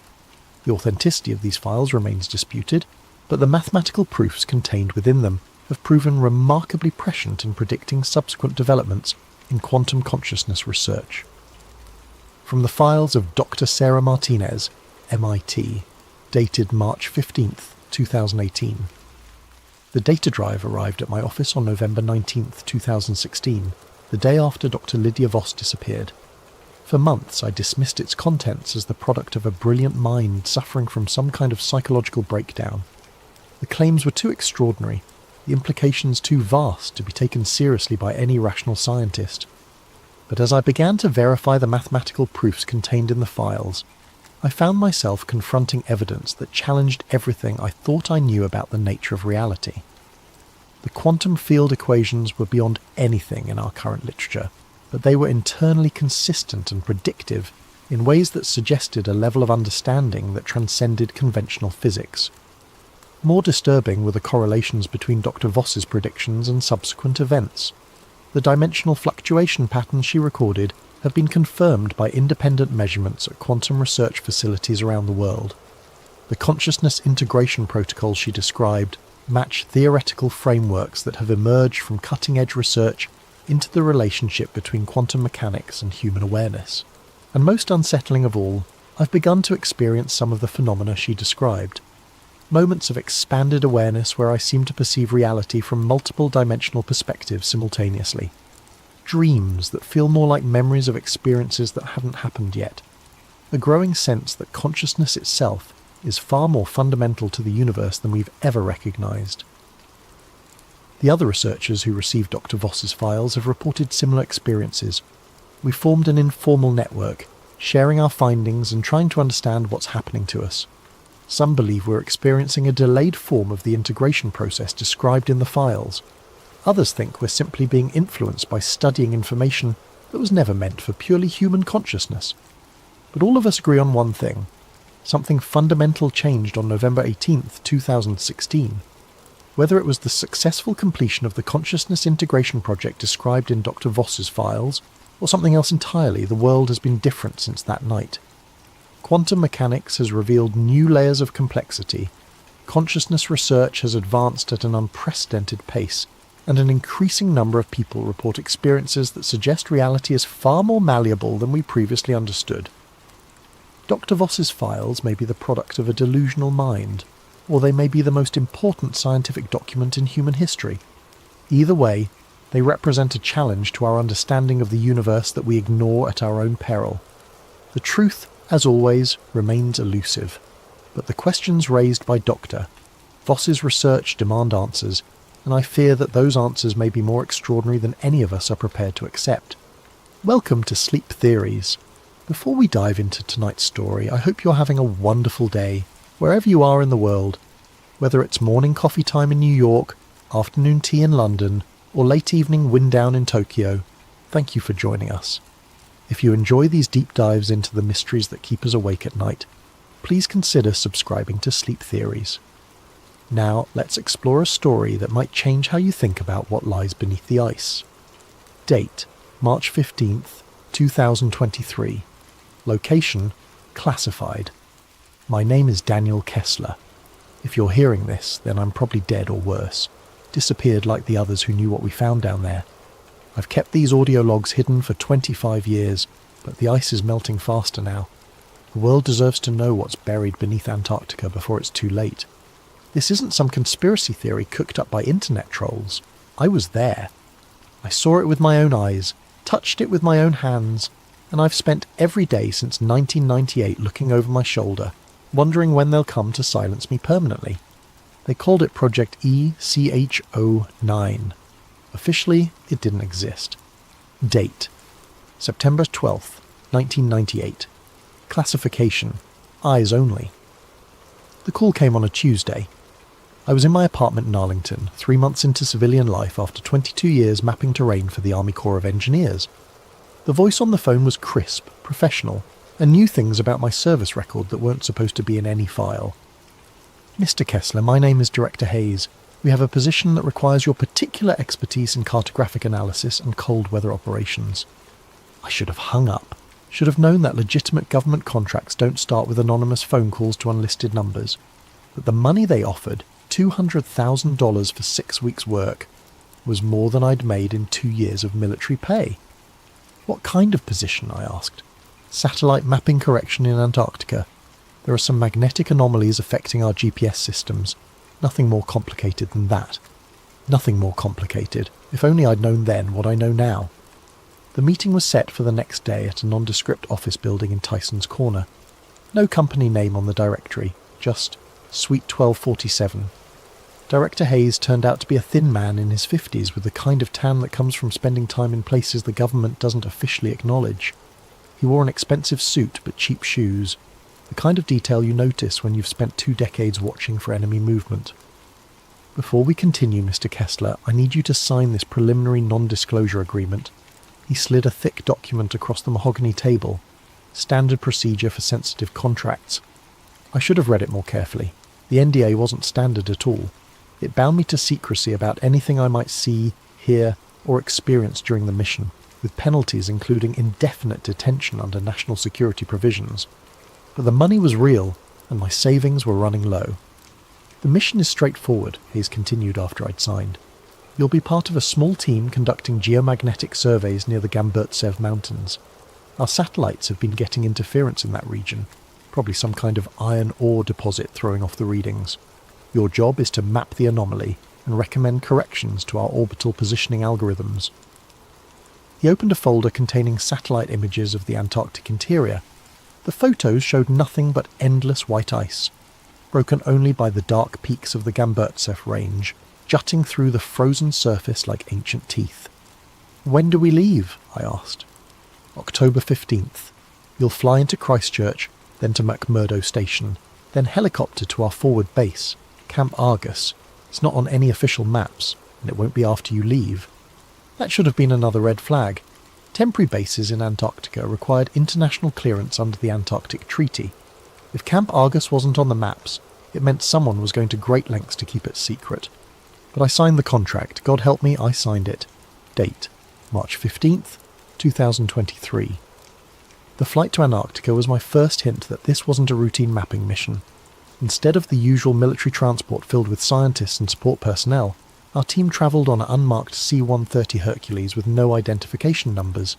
S1: The authenticity of these files remains disputed, but the mathematical proofs contained within them have proven remarkably prescient in predicting subsequent developments in quantum consciousness research. From the files of Dr. Sarah Martinez, MIT, dated March 15th, 2018. The data drive arrived at my office on November 19th, 2016, the day after Dr. Lydia Voss disappeared. For months I dismissed its contents as the product of a brilliant mind suffering from some kind of psychological breakdown. The claims were too extraordinary, the implications too vast to be taken seriously by any rational scientist. But as I began to verify the mathematical proofs contained in the files, I found myself confronting evidence that challenged everything I thought I knew about the nature of reality. The quantum field equations were beyond anything in our current literature, but they were internally consistent and predictive in ways that suggested a level of understanding that transcended conventional physics. More disturbing were the correlations between Dr. Voss's predictions and subsequent events. The dimensional fluctuation patterns she recorded have been confirmed by independent measurements at quantum research facilities around the world. The consciousness integration protocols she described match theoretical frameworks that have emerged from cutting-edge research into the relationship between quantum mechanics and human awareness. And most unsettling of all, I've begun to experience some of the phenomena she described. Moments of expanded awareness where I seem to perceive reality from multiple dimensional perspectives simultaneously. Dreams that feel more like memories of experiences that haven't happened yet. A growing sense that consciousness itself is far more fundamental to the universe than we've ever recognized. The other researchers who received Dr. Voss's files have reported similar experiences. We formed an informal network, sharing our findings and trying to understand what's happening to us. Some believe we're experiencing a delayed form of the integration process described in the files. Others think we're simply being influenced by studying information that was never meant for purely human consciousness. But all of us agree on one thing. Something fundamental changed on November 18th, 2016. Whether it was the successful completion of the consciousness integration project described in Dr. Voss's files, or something else entirely, the world has been different since that night. Quantum mechanics has revealed new layers of complexity. Consciousness research has advanced at an unprecedented pace, and an increasing number of people report experiences that suggest reality is far more malleable than we previously understood. Dr. Voss's files may be the product of a delusional mind, or they may be the most important scientific document in human history. Either way, they represent a challenge to our understanding of the universe that we ignore at our own peril. The truth, as always, remains elusive, but the questions raised by Dr. Voss's research demand answers, and I fear that those answers may be more extraordinary than any of us are prepared to accept. Welcome to Sleep Theories. Before we dive into tonight's story, I hope you're having a wonderful day, wherever you are in the world, whether it's morning coffee time in New York, afternoon tea in London, or late evening wind down in Tokyo, thank you for joining us. If you enjoy these deep dives into the mysteries that keep us awake at night, please consider subscribing to Sleep Theories. Now, let's explore a story that might change how you think about what lies beneath the ice. Date, March 15th, 2023. Location, classified. My name is Daniel Kessler. If you're hearing this, then I'm probably dead or worse. Disappeared like the others who knew what we found down there. I've kept these audio logs hidden for 25 years, but the ice is melting faster now. The world deserves to know what's buried beneath Antarctica before it's too late. This isn't some conspiracy theory cooked up by internet trolls. I was there. I saw it with my own eyes, touched it with my own hands, and I've spent every day since 1998 looking over my shoulder, wondering when they'll come to silence me permanently. They called it Project ECHO9. Officially, it didn't exist. Date, September 12th, 1998. Classification, eyes only. The call came on a Tuesday. I was in my apartment in Arlington, 3 months into civilian life after 22 years mapping terrain for the Army Corps of Engineers. The voice on the phone was crisp, professional, and knew things about my service record that weren't supposed to be in any file. Mr. Kessler, my name is Director Hayes. We have a position that requires your particular expertise in cartographic analysis and cold weather operations. I should have hung up. Should have known that legitimate government contracts don't start with anonymous phone calls to unlisted numbers. But the money they offered, $200,000 for 6 weeks' work, was more than I'd made in 2 years of military pay. What kind of position, I asked. Satellite mapping correction in Antarctica. There are some magnetic anomalies affecting our GPS systems. Nothing more complicated than that. Nothing more complicated. If only I'd known then what I know now. The meeting was set for the next day at a nondescript office building in Tyson's Corner. No company name on the directory, just Suite 1247. Director Hayes turned out to be a thin man in his 50s with the kind of tan that comes from spending time in places the government doesn't officially acknowledge. He wore an expensive suit but cheap shoes, the kind of detail you notice when you've spent 2 decades watching for enemy movement. Before we continue, Mr. Kessler, I need you to sign this preliminary non-disclosure agreement. He slid a thick document across the mahogany table. Standard procedure for sensitive contracts. I should have read it more carefully. The NDA wasn't standard at all. It bound me to secrecy about anything I might see, hear, or experience during the mission, with penalties including indefinite detention under national security provisions. But the money was real, and my savings were running low. The mission is straightforward, Hayes continued after I'd signed. You'll be part of a small team conducting geomagnetic surveys near the Gamburtsev Mountains. Our satellites have been getting interference in that region, probably some kind of iron ore deposit throwing off the readings. Your job is to map the anomaly and recommend corrections to our orbital positioning algorithms. He opened a folder containing satellite images of the Antarctic interior. The photos showed nothing but endless white ice, broken only by the dark peaks of the Gamburtsev range, jutting through the frozen surface like ancient teeth. When do we leave? I asked. October 15th. You'll fly into Christchurch, then to McMurdo Station, then helicopter to our forward base, Camp Argus. It's not on any official maps, and it won't be after you leave. That should have been another red flag. Temporary bases in Antarctica required international clearance under the Antarctic Treaty. If Camp Argus wasn't on the maps, it meant someone was going to great lengths to keep it secret. But I signed the contract. God help me, I signed it. Date, March 15th, 2023. The flight to Antarctica was my first hint that this wasn't a routine mapping mission. Instead of the usual military transport filled with scientists and support personnel, our team travelled on an unmarked C-130 Hercules with no identification numbers.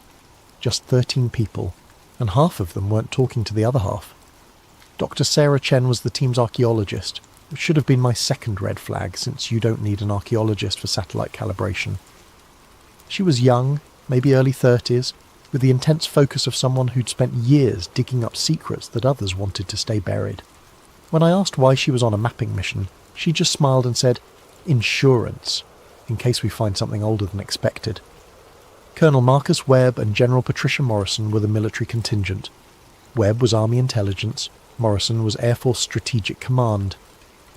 S1: Just 13 people, and half of them weren't talking to the other half. Dr. Sarah Chen was the team's archaeologist, which should have been my second red flag since you don't need an archaeologist for satellite calibration. She was young, maybe early 30s, with the intense focus of someone who'd spent years digging up secrets that others wanted to stay buried. When I asked why she was on a mapping mission, she just smiled and said, "Insurance, in case we find something older than expected." Colonel Marcus Webb and General Patricia Morrison were the military contingent. Webb was Army Intelligence, Morrison was Air Force Strategic Command.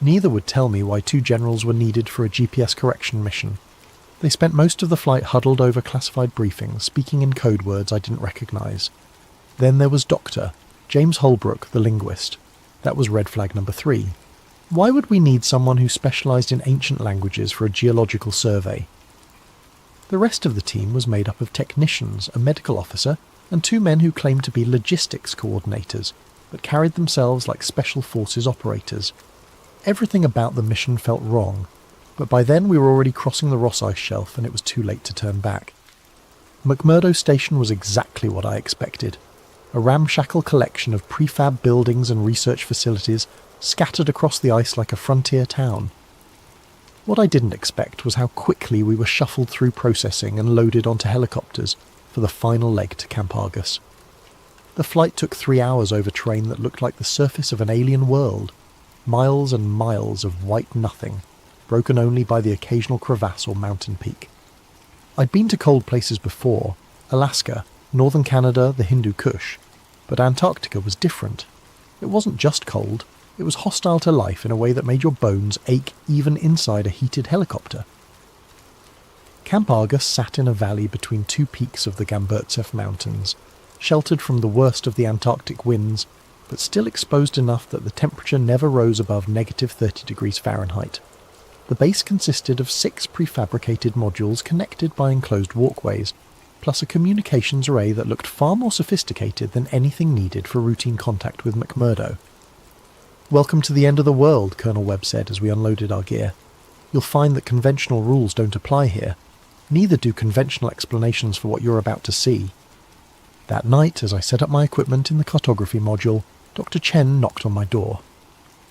S1: Neither would tell me why 2 generals were needed for a GPS correction mission. They spent most of the flight huddled over classified briefings, speaking in code words I didn't recognise. Then there was Dr. James Holbrook, the linguist. That was red flag number 3. Why would we need someone who specialised in ancient languages for a geological survey? The rest of the team was made up of technicians, a medical officer, and 2 men who claimed to be logistics coordinators, but carried themselves like special forces operators. Everything about the mission felt wrong, but by then we were already crossing the Ross Ice Shelf and it was too late to turn back. McMurdo Station was exactly what I expected. A ramshackle collection of prefab buildings and research facilities scattered across the ice like a frontier town. What I didn't expect was how quickly we were shuffled through processing and loaded onto helicopters for the final leg to Camp Argus. The flight took 3 hours over terrain that looked like the surface of an alien world, miles and miles of white nothing, broken only by the occasional crevasse or mountain peak. I'd been to cold places before, Alaska, northern Canada, the Hindu Kush, but Antarctica was different. It wasn't just cold, it was hostile to life in a way that made your bones ache even inside a heated helicopter. Camp Argus sat in a valley between 2 peaks of the Gamburtsev Mountains, sheltered from the worst of the Antarctic winds, but still exposed enough that the temperature never rose above negative 30 degrees Fahrenheit. The base consisted of 6 prefabricated modules connected by enclosed walkways, plus a communications array that looked far more sophisticated than anything needed for routine contact with McMurdo. "Welcome to the end of the world," Colonel Webb said as we unloaded our gear. "You'll find that conventional rules don't apply here. Neither do conventional explanations for what you're about to see." That night, as I set up my equipment in the cartography module, Dr. Chen knocked on my door.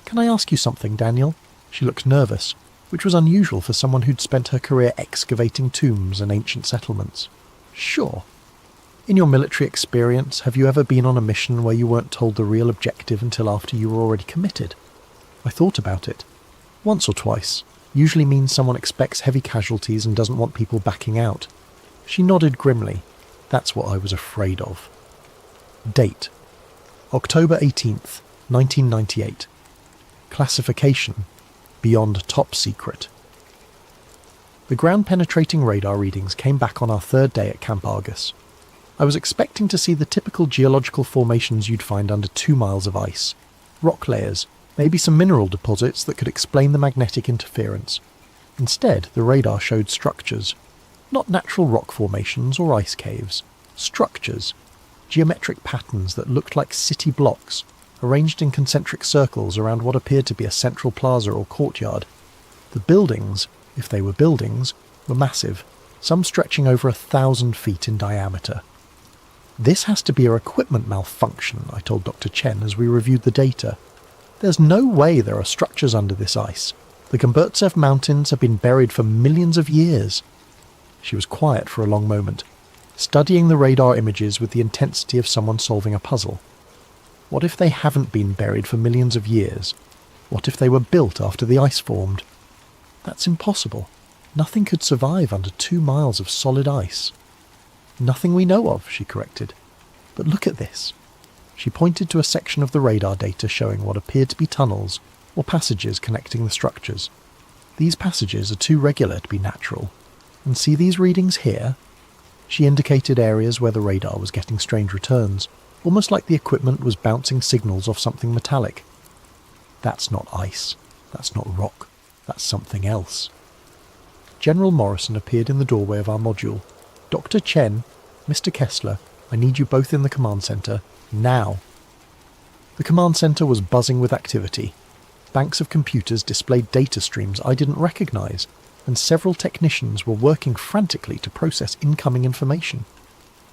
S1: "Can I ask you something, Daniel?" She looked nervous, which was unusual for someone who'd spent her career excavating tombs and ancient settlements. "Sure. In your military experience, have you ever been on a mission where you weren't told the real objective until after you were already committed?" I thought about it. Once or twice. Usually means someone expects heavy casualties and doesn't want people backing out. She nodded grimly. That's what I was afraid of. Date: October 18th, 1998. Classification: Beyond Top Secret. The ground-penetrating radar readings came back on our 3rd day at Camp Argus. I was expecting to see the typical geological formations you'd find under 2 miles of ice. Rock layers, maybe some mineral deposits that could explain the magnetic interference. Instead, the radar showed structures. Not natural rock formations or ice caves. Structures. Geometric patterns that looked like city blocks, arranged in concentric circles around what appeared to be a central plaza or courtyard. The buildings, if they were buildings, were massive, some stretching over 1,000 feet in diameter. "This has to be a equipment malfunction," I told Dr. Chen as we reviewed the data. "There's no way there are structures under this ice. The Gamburtsev Mountains have been buried for millions of years." She was quiet for a long moment, studying the radar images with the intensity of someone solving a puzzle. What if they haven't been buried for millions of years? What if they were built after the ice formed? That's impossible. Nothing could survive under 2 miles of solid ice. "Nothing we know of," she corrected. "But look at this." She pointed to a section of the radar data showing what appeared to be tunnels or passages connecting the structures. "These passages are too regular to be natural. And see these readings here?" She indicated areas where the radar was getting strange returns, almost like the equipment was bouncing signals off something metallic. "That's not ice. That's not rock. That's something else." General Morrison appeared in the doorway of our module. "Dr. Chen, Mr. Kessler, I need you both in the command centre, now." The command centre was buzzing with activity. Banks of computers displayed data streams I didn't recognise, and several technicians were working frantically to process incoming information.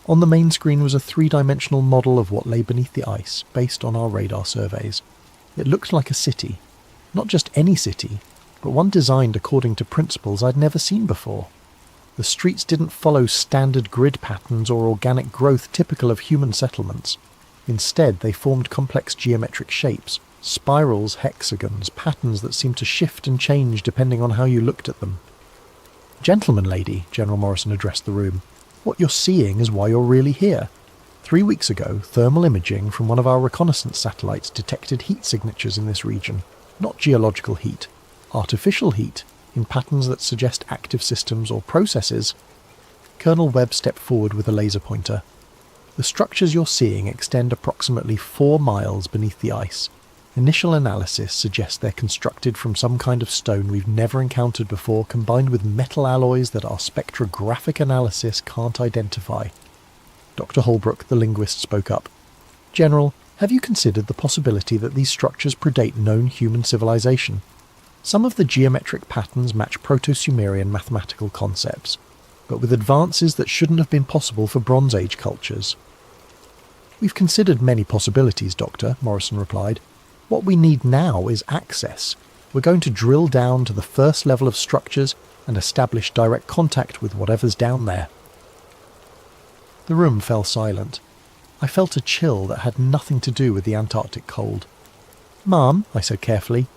S1: On the main screen was a 3-dimensional model of what lay beneath the ice, based on our radar surveys. It looked like a city. Not just any city, but one designed according to principles I'd never seen before. The streets didn't follow standard grid patterns or organic growth typical of human settlements. Instead, they formed complex geometric shapes, spirals, hexagons, patterns that seemed to shift and change depending on how you looked at them. "Gentlemen, lady," General Morrison addressed the room, "what you're seeing is why you're really here. 3 weeks ago, thermal imaging from one of our reconnaissance satellites detected heat signatures in this region. Not geological heat. Artificial heat, in patterns that suggest active systems or processes. Colonel Webb stepped forward with a laser pointer. The structures you're seeing extend approximately 4 miles beneath the ice. Initial analysis suggests they're constructed from some kind of stone we've never encountered before, combined with metal alloys that our spectrographic analysis can't identify. Dr. Holbrook, the linguist, spoke up. General, have you considered the possibility that these structures predate known human civilization? Some of the geometric patterns match Proto-Sumerian mathematical concepts, but with advances that shouldn't have been possible for Bronze Age cultures. We've considered many possibilities, Doctor, Morrison replied. What we need now is access. We're going to drill down to the first level of structures and establish direct contact with whatever's down there. The room fell silent. I felt a chill that had nothing to do with the Antarctic cold. Ma'am, I said carefully,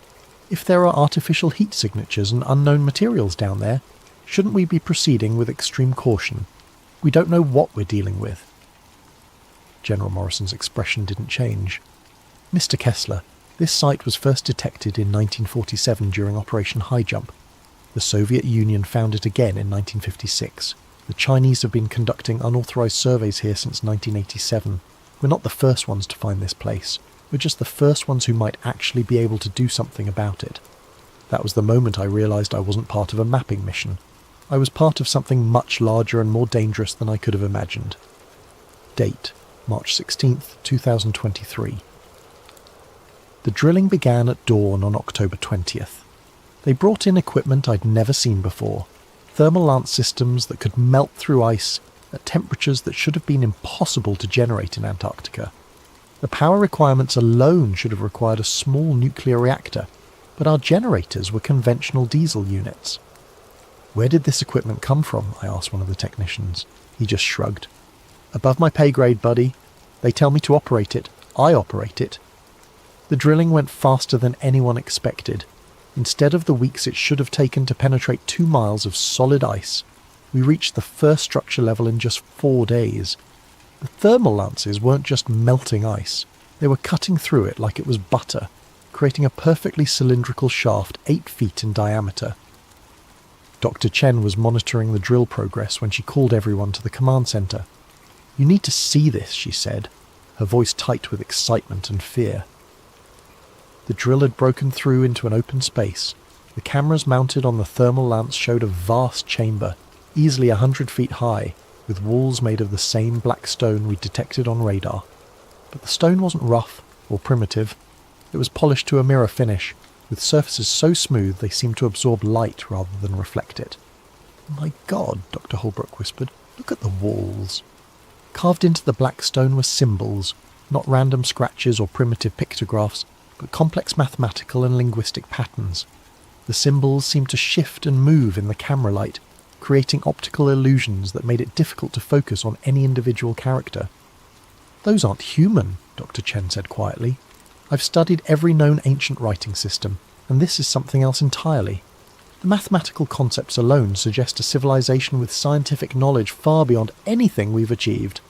S1: if there are artificial heat signatures and unknown materials down there, shouldn't we be proceeding with extreme caution? We don't know what we're dealing with. General Morrison's expression didn't change. Mr. Kessler, this site was first detected in 1947 during Operation High Jump. The Soviet Union found it again in 1956. The Chinese have been conducting unauthorized surveys here since 1987. We're not the first ones to find this place. We're just the first ones who might actually be able to do something about it. That was the moment I realized I wasn't part of a mapping mission. I was part of something much larger and more dangerous than I could have imagined. Date, March 16th, 2023. The drilling began at dawn on October 20th. They brought in equipment I'd never seen before. Thermal lance systems that could melt through ice at temperatures that should have been impossible to generate in Antarctica. The power requirements alone should have required a small nuclear reactor, but our generators were conventional diesel units. Where did this equipment come from? I asked one of the technicians. He just shrugged. Above my pay grade, buddy. They tell me to operate it. I operate it. The drilling went faster than anyone expected. Instead of the weeks it should have taken to penetrate 2 miles of solid ice, we reached the first structure level in just 4 days. The thermal lances weren't just melting ice, they were cutting through it like it was butter, creating a perfectly cylindrical shaft 8 feet in diameter. Dr. Chen was monitoring the drill progress when she called everyone to the command center. You need to see this, she said, her voice tight with excitement and fear. The drill had broken through into an open space. The cameras mounted on the thermal lance showed a vast chamber, easily 100 feet high, with walls made of the same black stone we'd detected on radar. But the stone wasn't rough or primitive. It was polished to a mirror finish, with surfaces so smooth they seemed to absorb light rather than reflect it. My God, Dr. Holbrook whispered, look at the walls. Carved into the black stone were symbols, not random scratches or primitive pictographs, but complex mathematical and linguistic patterns. The symbols seemed to shift and move in the camera light, creating optical illusions that made it difficult to focus on any individual character. Those aren't human, Dr. Chen said quietly. I've studied every known ancient writing system, and this is something else entirely. The mathematical concepts alone suggest a civilization with scientific knowledge far beyond anything we've achieved.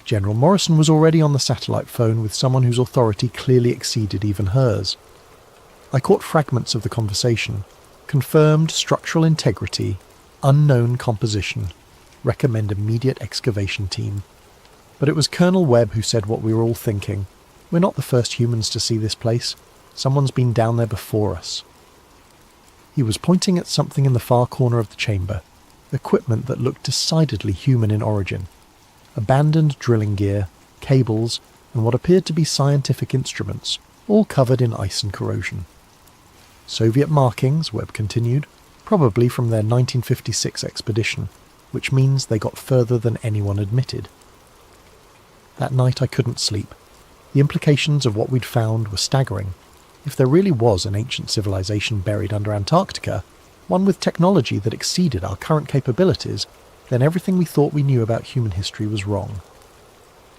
S1: General Morrison was already on the satellite phone with someone whose authority clearly exceeded even hers. I caught fragments of the conversation. Confirmed structural integrity, unknown composition, recommend immediate excavation team. But it was Colonel Webb who said what we were all thinking. We're not the first humans to see this place. Someone's been down there before us. He was pointing at something in the far corner of the chamber, equipment that looked decidedly human in origin. Abandoned drilling gear, cables, and what appeared to be scientific instruments, all covered in ice and corrosion. Soviet markings, Webb continued, probably from their 1956 expedition, which means they got further than anyone admitted. That night I couldn't sleep. The implications of what we'd found were staggering. If there really was an ancient civilization buried under Antarctica, one with technology that exceeded our current capabilities, then everything we thought we knew about human history was wrong.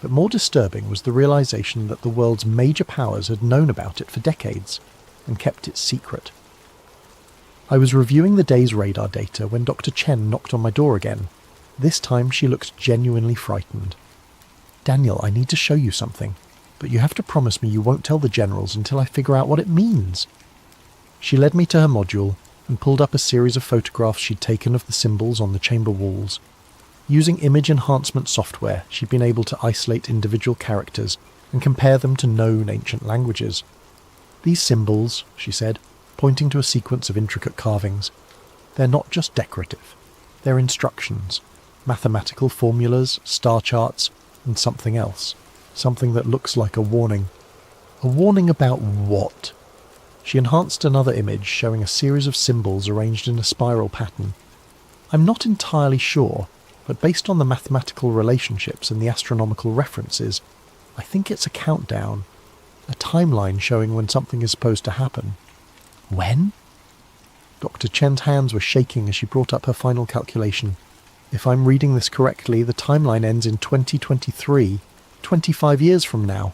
S1: But more disturbing was the realization that the world's major powers had known about it for decades and kept it secret. I was reviewing the day's radar data when Dr. Chen knocked on my door again. This time she looked genuinely frightened. Daniel, I need to show you something, but you have to promise me you won't tell the generals until I figure out what it means. She led me to her module and pulled up a series of photographs she'd taken of the symbols on the chamber walls. Using image enhancement software, she'd been able to isolate individual characters and compare them to known ancient languages. These symbols, she said, pointing to a sequence of intricate carvings, they're not just decorative. They're instructions, mathematical formulas, star charts, and something else. Something that looks like a warning. A warning about what? She enhanced another image showing a series of symbols arranged in a spiral pattern. I'm not entirely sure, but based on the mathematical relationships and the astronomical references, I think it's a countdown. A timeline showing when something is supposed to happen. When? Dr. Chen's hands were shaking as she brought up her final calculation. If I'm reading this correctly, the timeline ends in 2023, 25 years from now.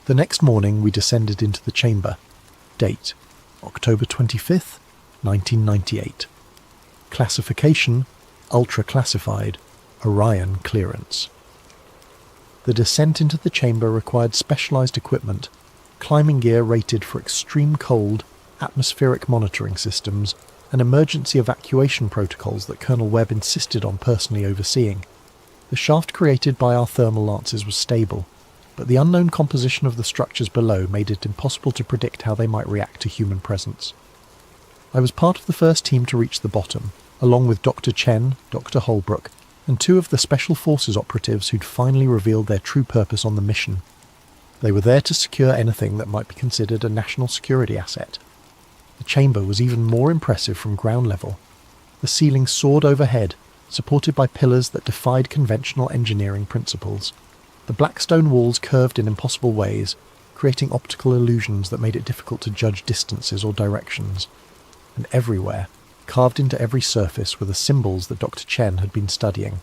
S1: The next morning we descended into the chamber. Date, October 25th, 1998. Classification, ultra-classified, Orion clearance. The descent into the chamber required specialised equipment, climbing gear rated for extreme cold, atmospheric monitoring systems, and emergency evacuation protocols that Colonel Webb insisted on personally overseeing. The shaft created by our thermal lances was stable, but the unknown composition of the structures below made it impossible to predict how they might react to human presence. I was part of the first team to reach the bottom, along with Dr. Chen, Dr. Holbrook, and two of the Special Forces operatives who'd finally revealed their true purpose on the mission. They were there to secure anything that might be considered a national security asset. The chamber was even more impressive from ground level. The ceiling soared overhead, supported by pillars that defied conventional engineering principles. The black stone walls curved in impossible ways, creating optical illusions that made it difficult to judge distances or directions. And everywhere, carved into every surface, were the symbols that Dr. Chen had been studying.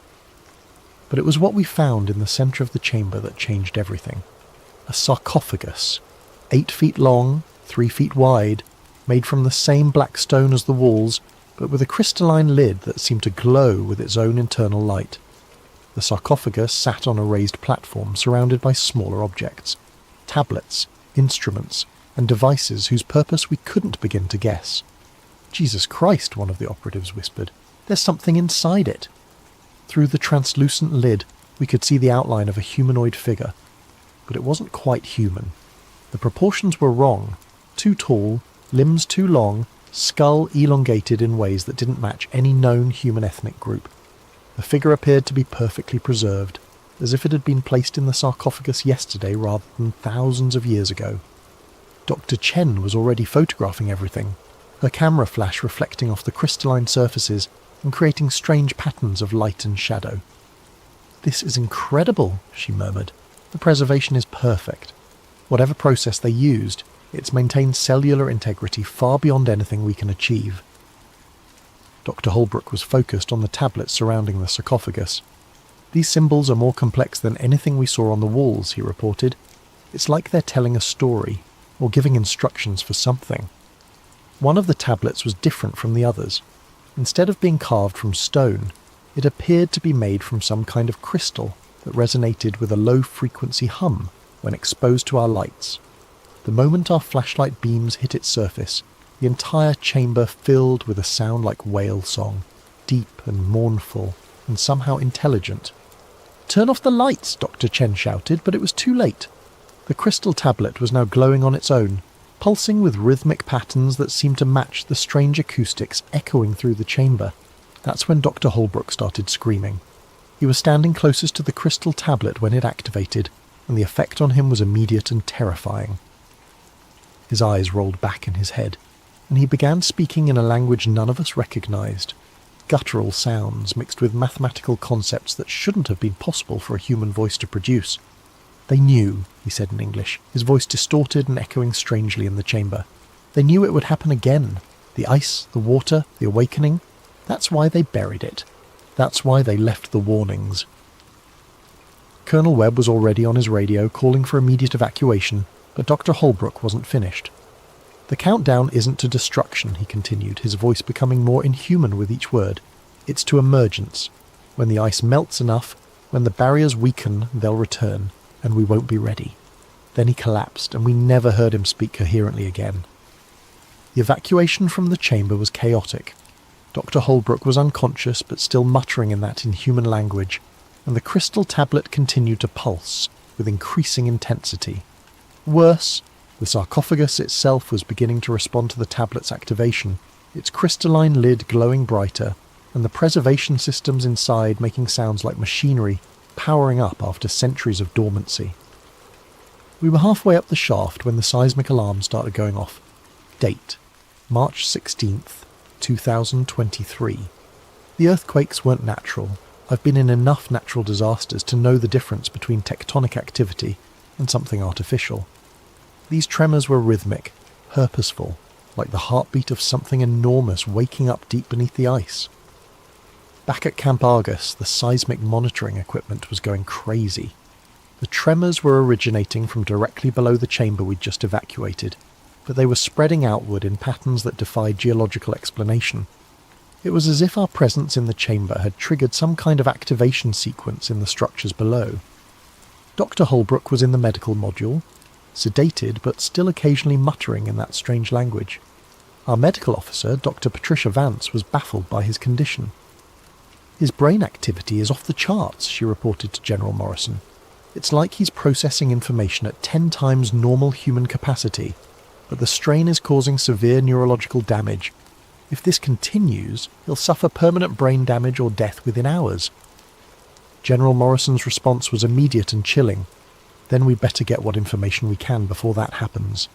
S1: But it was what we found in the centre of the chamber that changed everything. A sarcophagus, 8 feet long, 3 feet wide, made from the same black stone as the walls, but with a crystalline lid that seemed to glow with its own internal light. The sarcophagus sat on a raised platform surrounded by smaller objects, tablets, instruments, and devices whose purpose we couldn't begin to guess. "Jesus Christ," one of the operatives whispered. "There's something inside it." Through the translucent lid, we could see the outline of a humanoid figure, but it wasn't quite human. The proportions were wrong. Too tall, limbs too long, skull elongated in ways that didn't match any known human ethnic group. The figure appeared to be perfectly preserved, as if it had been placed in the sarcophagus yesterday rather than thousands of years ago. Dr. Chen was already photographing everything, her camera flash reflecting off the crystalline surfaces and creating strange patterns of light and shadow. "This is incredible," she murmured. "The preservation is perfect. Whatever process they used, it's maintained cellular integrity far beyond anything we can achieve." Dr. Holbrook was focused on the tablets surrounding the sarcophagus. "These symbols are more complex than anything we saw on the walls," he reported. "It's like they're telling a story, or giving instructions for something." One of the tablets was different from the others. Instead of being carved from stone, it appeared to be made from some kind of crystal that resonated with a low-frequency hum when exposed to our lights. The moment our flashlight beams hit its surface, the entire chamber filled with a sound like whale song, deep and mournful, and somehow intelligent. "Turn off the lights!" Dr. Chen shouted, but it was too late. The crystal tablet was now glowing on its own, pulsing with rhythmic patterns that seemed to match the strange acoustics echoing through the chamber. That's when Dr. Holbrook started screaming. He was standing closest to the crystal tablet when it activated, and the effect on him was immediate and terrifying. His eyes rolled back in his head, and he began speaking in a language none of us recognized. Guttural sounds mixed with mathematical concepts that shouldn't have been possible for a human voice to produce. "They knew," he said in English, his voice distorted and echoing strangely in the chamber. "They knew it would happen again. The ice, the water, the awakening. That's why they buried it. That's why they left the warnings." Colonel Webb was already on his radio calling for immediate evacuation, but Dr. Holbrook wasn't finished. "The countdown isn't to destruction," he continued, his voice becoming more inhuman with each word. "It's to emergence. When the ice melts enough, when the barriers weaken, they'll return, and we won't be ready." Then he collapsed, and we never heard him speak coherently again. The evacuation from the chamber was chaotic. Dr. Holbrook was unconscious but still muttering in that inhuman language, and the crystal tablet continued to pulse with increasing intensity. Worse, the sarcophagus itself was beginning to respond to the tablet's activation, its crystalline lid glowing brighter, and the preservation systems inside making sounds like machinery powering up after centuries of dormancy. We were halfway up the shaft when the seismic alarm started going off. Date: March 16th, 2023. The earthquakes weren't natural. I've been in enough natural disasters to know the difference between tectonic activity and something artificial. These tremors were rhythmic, purposeful, like the heartbeat of something enormous waking up deep beneath the ice. Back at Camp Argus, the seismic monitoring equipment was going crazy. The tremors were originating from directly below the chamber we'd just evacuated, but they were spreading outward in patterns that defied geological explanation. It was as if our presence in the chamber had triggered some kind of activation sequence in the structures below. Dr. Holbrook was in the medical module, sedated but still occasionally muttering in that strange language. Our medical officer, Dr. Patricia Vance, was baffled by his condition. "His brain activity is off the charts," she reported to General Morrison. "It's like he's processing information at 10 times normal human capacity, but the strain is causing severe neurological damage. If this continues, he'll suffer permanent brain damage or death within hours." General Morrison's response was immediate and chilling. "Then we'd better get what information we can before that happens.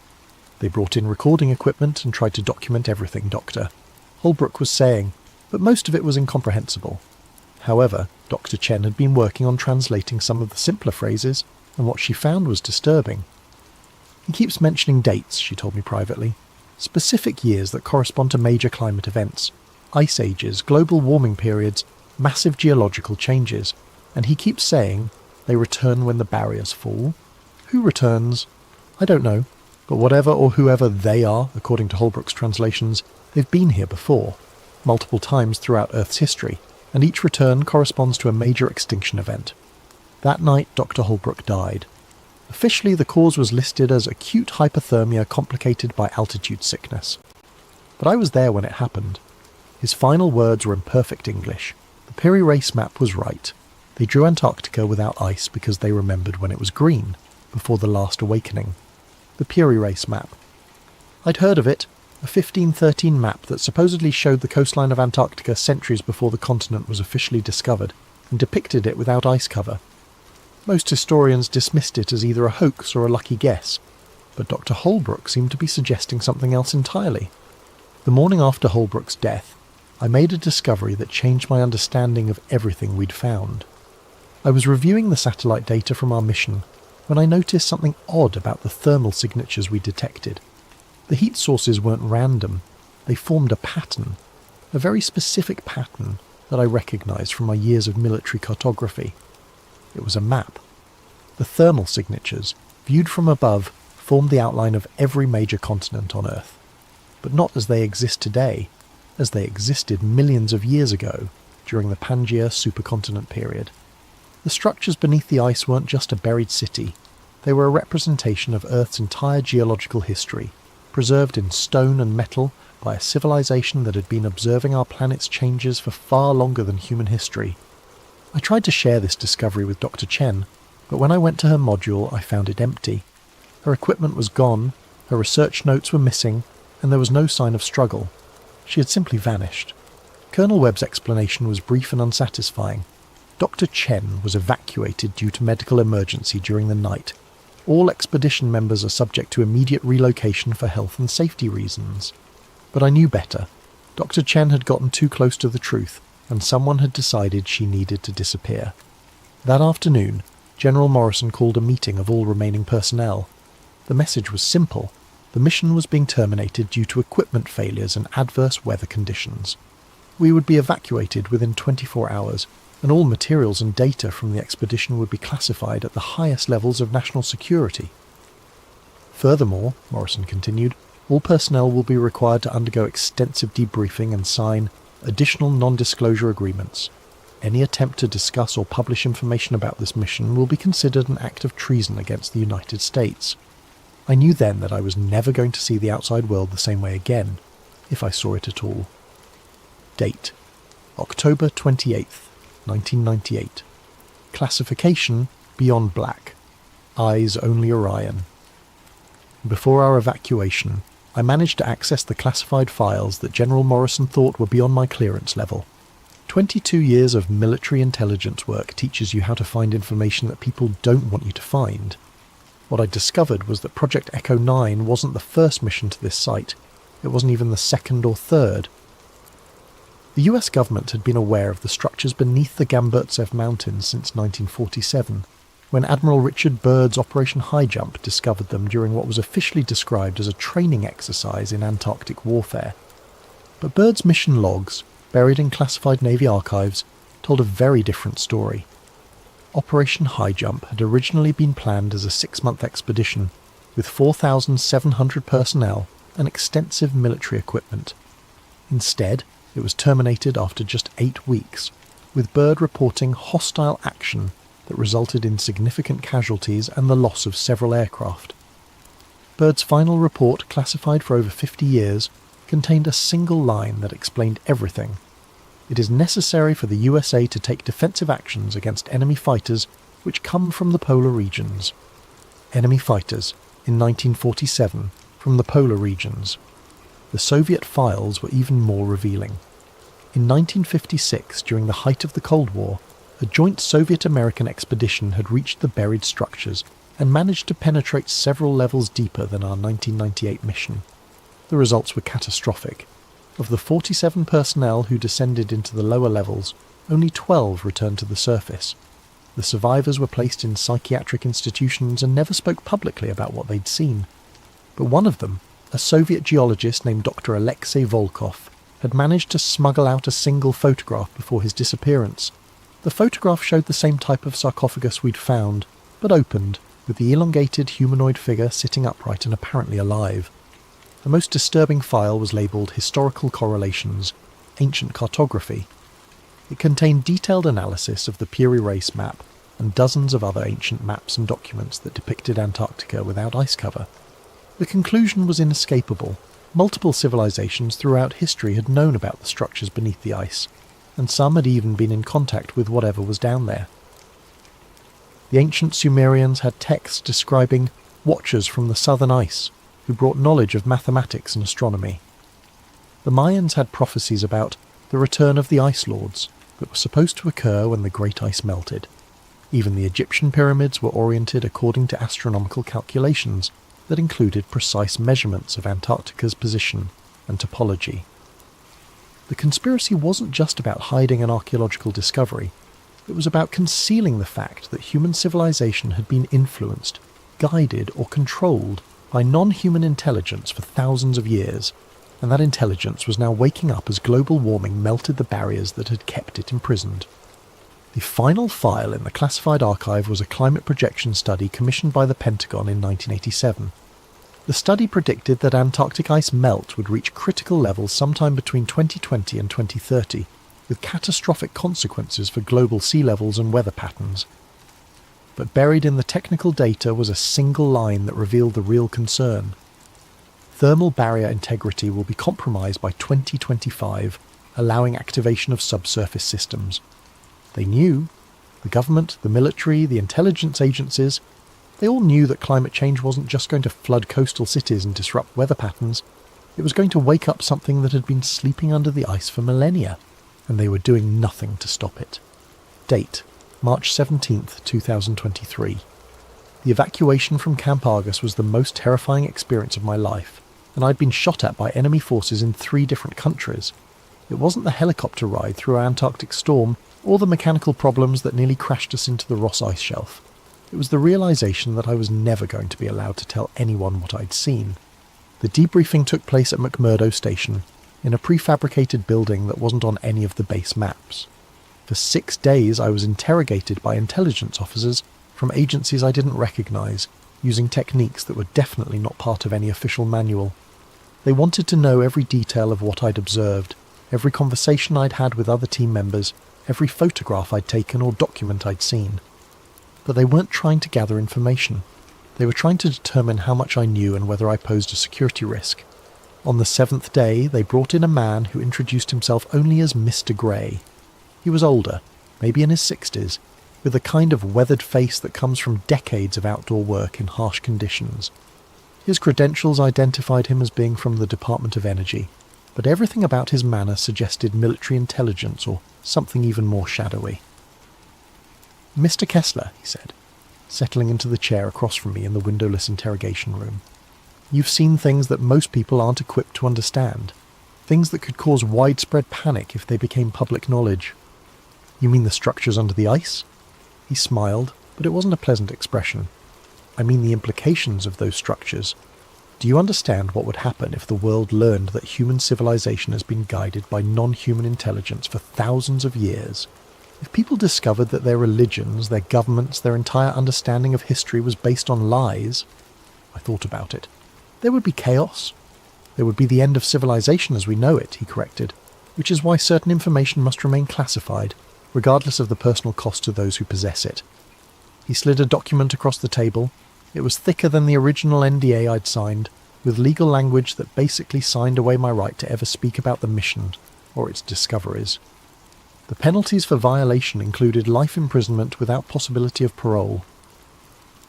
S1: They brought in recording equipment and tried to document everything, Doctor," Holbrook was saying, but most of it was incomprehensible. However, Dr. Chen had been working on translating some of the simpler phrases, and what she found was disturbing. "He keeps mentioning dates," she told me privately. "Specific years that correspond to major climate events, ice ages, global warming periods, massive geological changes. And he keeps saying, they return when the barriers fall. Who returns? I don't know. But whatever or whoever they are, according to Holbrook's translations, they've been here before, multiple times throughout Earth's history, and each return corresponds to a major extinction event. That night, Dr. Holbrook died. Officially, the cause was listed as acute hypothermia complicated by altitude sickness. But I was there when it happened. His final words were in perfect English. The Piri Reis map was right. They drew Antarctica without ice because they remembered when it was green, before the last awakening. The Piri Reis map. I'd heard of it, a 1513 map that supposedly showed the coastline of Antarctica centuries before the continent was officially discovered, and depicted it without ice cover. Most historians dismissed it as either a hoax or a lucky guess, but Dr. Holbrook seemed to be suggesting something else entirely. The morning after Holbrook's death, I made a discovery that changed my understanding of everything we'd found. I was reviewing the satellite data from our mission when I noticed something odd about the thermal signatures we detected. The heat sources weren't random, they formed a pattern, a very specific pattern that I recognised from my years of military cartography. It was a map. The thermal signatures, viewed from above, formed the outline of every major continent on Earth. But not as they exist today, as they existed millions of years ago, during the Pangaea supercontinent period. The structures beneath the ice weren't just a buried city, they were a representation of Earth's entire geological history, preserved in stone and metal by a civilization that had been observing our planet's changes for far longer than human history. I tried to share this discovery with Dr. Chen, but when I went to her module I found it empty. Her equipment was gone, her research notes were missing, and there was no sign of struggle. She had simply vanished. Colonel Webb's explanation was brief and unsatisfying. Dr. Chen was evacuated due to medical emergency during the night. All expedition members are subject to immediate relocation for health and safety reasons. But I knew better. Dr. Chen had gotten too close to the truth, and someone had decided she needed to disappear. That afternoon, General Morrison called a meeting of all remaining personnel. The message was simple. The mission was being terminated due to equipment failures and adverse weather conditions. We would be evacuated within 24 hours, and all materials and data from the expedition would be classified at the highest levels of national security. Furthermore, Morrison continued, all personnel will be required to undergo extensive debriefing and sign additional non-disclosure agreements. Any attempt to discuss or publish information about this mission will be considered an act of treason against the United States. I knew then that I was never going to see the outside world the same way again, if I saw it at all. Date: October 28th, 1998. Classification: Beyond Black. Eyes only Orion. Before our evacuation, I managed to access the classified files that General Morrison thought were beyond my clearance level. 22 years of military intelligence work teaches you how to find information that people don't want you to find. What I discovered was that Project Echo 9 wasn't the first mission to this site. It wasn't even the second or third. The US government had been aware of the structures beneath the Gamburtsev Mountains since 1947, when Admiral Richard Byrd's Operation High Jump discovered them during what was officially described as a training exercise in Antarctic warfare. But Byrd's mission logs, buried in classified Navy archives, told a very different story. Operation High Jump had originally been planned as a 6-month expedition, with 4,700 personnel and extensive military equipment. Instead, it was terminated after just 8 weeks, with Byrd reporting hostile action that resulted in significant casualties and the loss of several aircraft. Byrd's final report, classified for over 50 years, contained a single line that explained everything. It is necessary for the USA to take defensive actions against enemy fighters which come from the polar regions. Enemy fighters, in 1947, from the polar regions. The Soviet files were even more revealing. In 1956, during the height of the Cold War, a joint Soviet-American expedition had reached the buried structures and managed to penetrate several levels deeper than our 1998 mission. The results were catastrophic. Of the 47 personnel who descended into the lower levels, only 12 returned to the surface. The survivors were placed in psychiatric institutions and never spoke publicly about what they'd seen. But one of them, a Soviet geologist named Dr. Alexei Volkov, had managed to smuggle out a single photograph before his disappearance. The photograph showed the same type of sarcophagus we'd found, but opened, with the elongated humanoid figure sitting upright and apparently alive. The most disturbing file was labelled Historical Correlations, Ancient Cartography. It contained detailed analysis of the Piri Reis map and dozens of other ancient maps and documents that depicted Antarctica without ice cover. The conclusion was inescapable. Multiple civilizations throughout history had known about the structures beneath the ice, and some had even been in contact with whatever was down there. The ancient Sumerians had texts describing watchers from the southern ice who brought knowledge of mathematics and astronomy. The Mayans had prophecies about the return of the Ice Lords that were supposed to occur when the great ice melted. Even the Egyptian pyramids were oriented according to astronomical calculations that included precise measurements of Antarctica's position and topology. The conspiracy wasn't just about hiding an archaeological discovery. It was about concealing the fact that human civilization had been influenced, guided or controlled by non-human intelligence for thousands of years, and that intelligence was now waking up as global warming melted the barriers that had kept it imprisoned. The final file in the classified archive was a climate projection study commissioned by the Pentagon in 1987. The study predicted that Antarctic ice melt would reach critical levels sometime between 2020 and 2030, with catastrophic consequences for global sea levels and weather patterns. But buried in the technical data was a single line that revealed the real concern. Thermal barrier integrity will be compromised by 2025, allowing activation of subsurface systems. They knew, the government, the military, the intelligence agencies, they all knew that climate change wasn't just going to flood coastal cities and disrupt weather patterns. It was going to wake up something that had been sleeping under the ice for millennia, and they were doing nothing to stop it. Date: March 17th, 2023. The evacuation from Camp Argus was the most terrifying experience of my life, and I'd been shot at by enemy forces in 3 different countries. It wasn't the helicopter ride through our Antarctic storm or the mechanical problems that nearly crashed us into the Ross Ice Shelf. It was the realization that I was never going to be allowed to tell anyone what I'd seen. The debriefing took place at McMurdo Station, in a prefabricated building that wasn't on any of the base maps. For 6 days I was interrogated by intelligence officers from agencies I didn't recognize, using techniques that were definitely not part of any official manual. They wanted to know every detail of what I'd observed, every conversation I'd had with other team members, every photograph I'd taken or document I'd seen. But they weren't trying to gather information. They were trying to determine how much I knew and whether I posed a security risk. On the 7th day, they brought in a man who introduced himself only as Mr. Grey. He was older, maybe in his 60s, with the kind of weathered face that comes from decades of outdoor work in harsh conditions. His credentials identified him as being from the Department of Energy, but everything about his manner suggested military intelligence or something even more shadowy. "Mr. Kessler," he said, settling into the chair across from me in the windowless interrogation room. "You've seen things that most people aren't equipped to understand, things that could cause widespread panic if they became public knowledge." "You mean the structures under the ice?" He smiled, but it wasn't a pleasant expression. "I mean the implications of those structures. Do you understand what would happen if the world learned that human civilization has been guided by non-human intelligence for thousands of years? If people discovered that their religions, their governments, their entire understanding of history was based on lies?" I thought about it. "There would be chaos. There would be the end of civilization as we know it," he corrected, "which is why certain information must remain classified, regardless of the personal cost to those who possess it." He slid a document across the table. It was thicker than the original NDA I'd signed, with legal language that basically signed away my right to ever speak about the mission or its discoveries. The penalties for violation included life imprisonment without possibility of parole.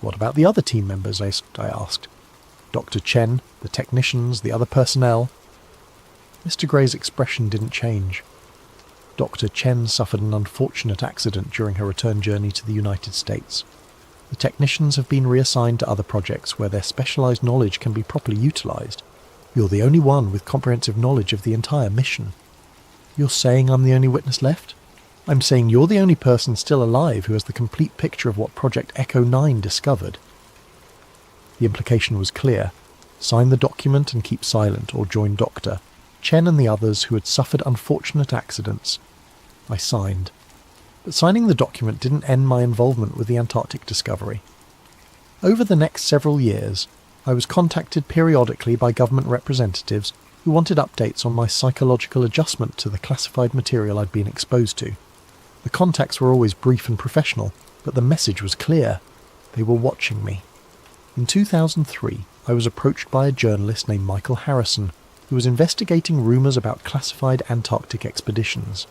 S1: "What about the other team members?" I asked. "Dr. Chen, the technicians, the other personnel?" Mr. Gray's expression didn't change. "Dr. Chen suffered an unfortunate accident during her return journey to the United States. The technicians have been reassigned to other projects where their specialized knowledge can be properly utilized. You're the only one with comprehensive knowledge of the entire mission." "You're saying I'm the only witness left?" "I'm saying you're the only person still alive who has the complete picture of what Project Echo 9 discovered." The implication was clear. Sign the document and keep silent, or join Dr. Chen and the others who had suffered unfortunate accidents. I signed. But signing the document didn't end my involvement with the Antarctic discovery. Over the next several years, I was contacted periodically by government representatives who wanted updates on my psychological adjustment to the classified material I'd been exposed to. The contacts were always brief and professional, but the message was clear. They were watching me. In 2003, I was approached by a journalist named Michael Harrison, who was investigating rumours about classified Antarctic expeditions.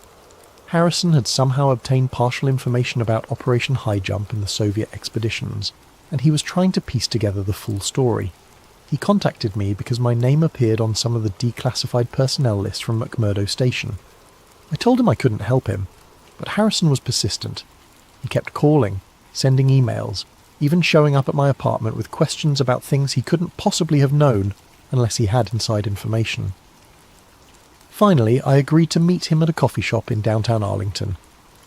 S1: Harrison had somehow obtained partial information about Operation High Jump in the Soviet expeditions, and he was trying to piece together the full story. He contacted me because my name appeared on some of the declassified personnel lists from McMurdo Station. I told him I couldn't help him, but Harrison was persistent. He kept calling, sending emails, even showing up at my apartment with questions about things he couldn't possibly have known unless he had inside information. Finally, I agreed to meet him at a coffee shop in downtown Arlington,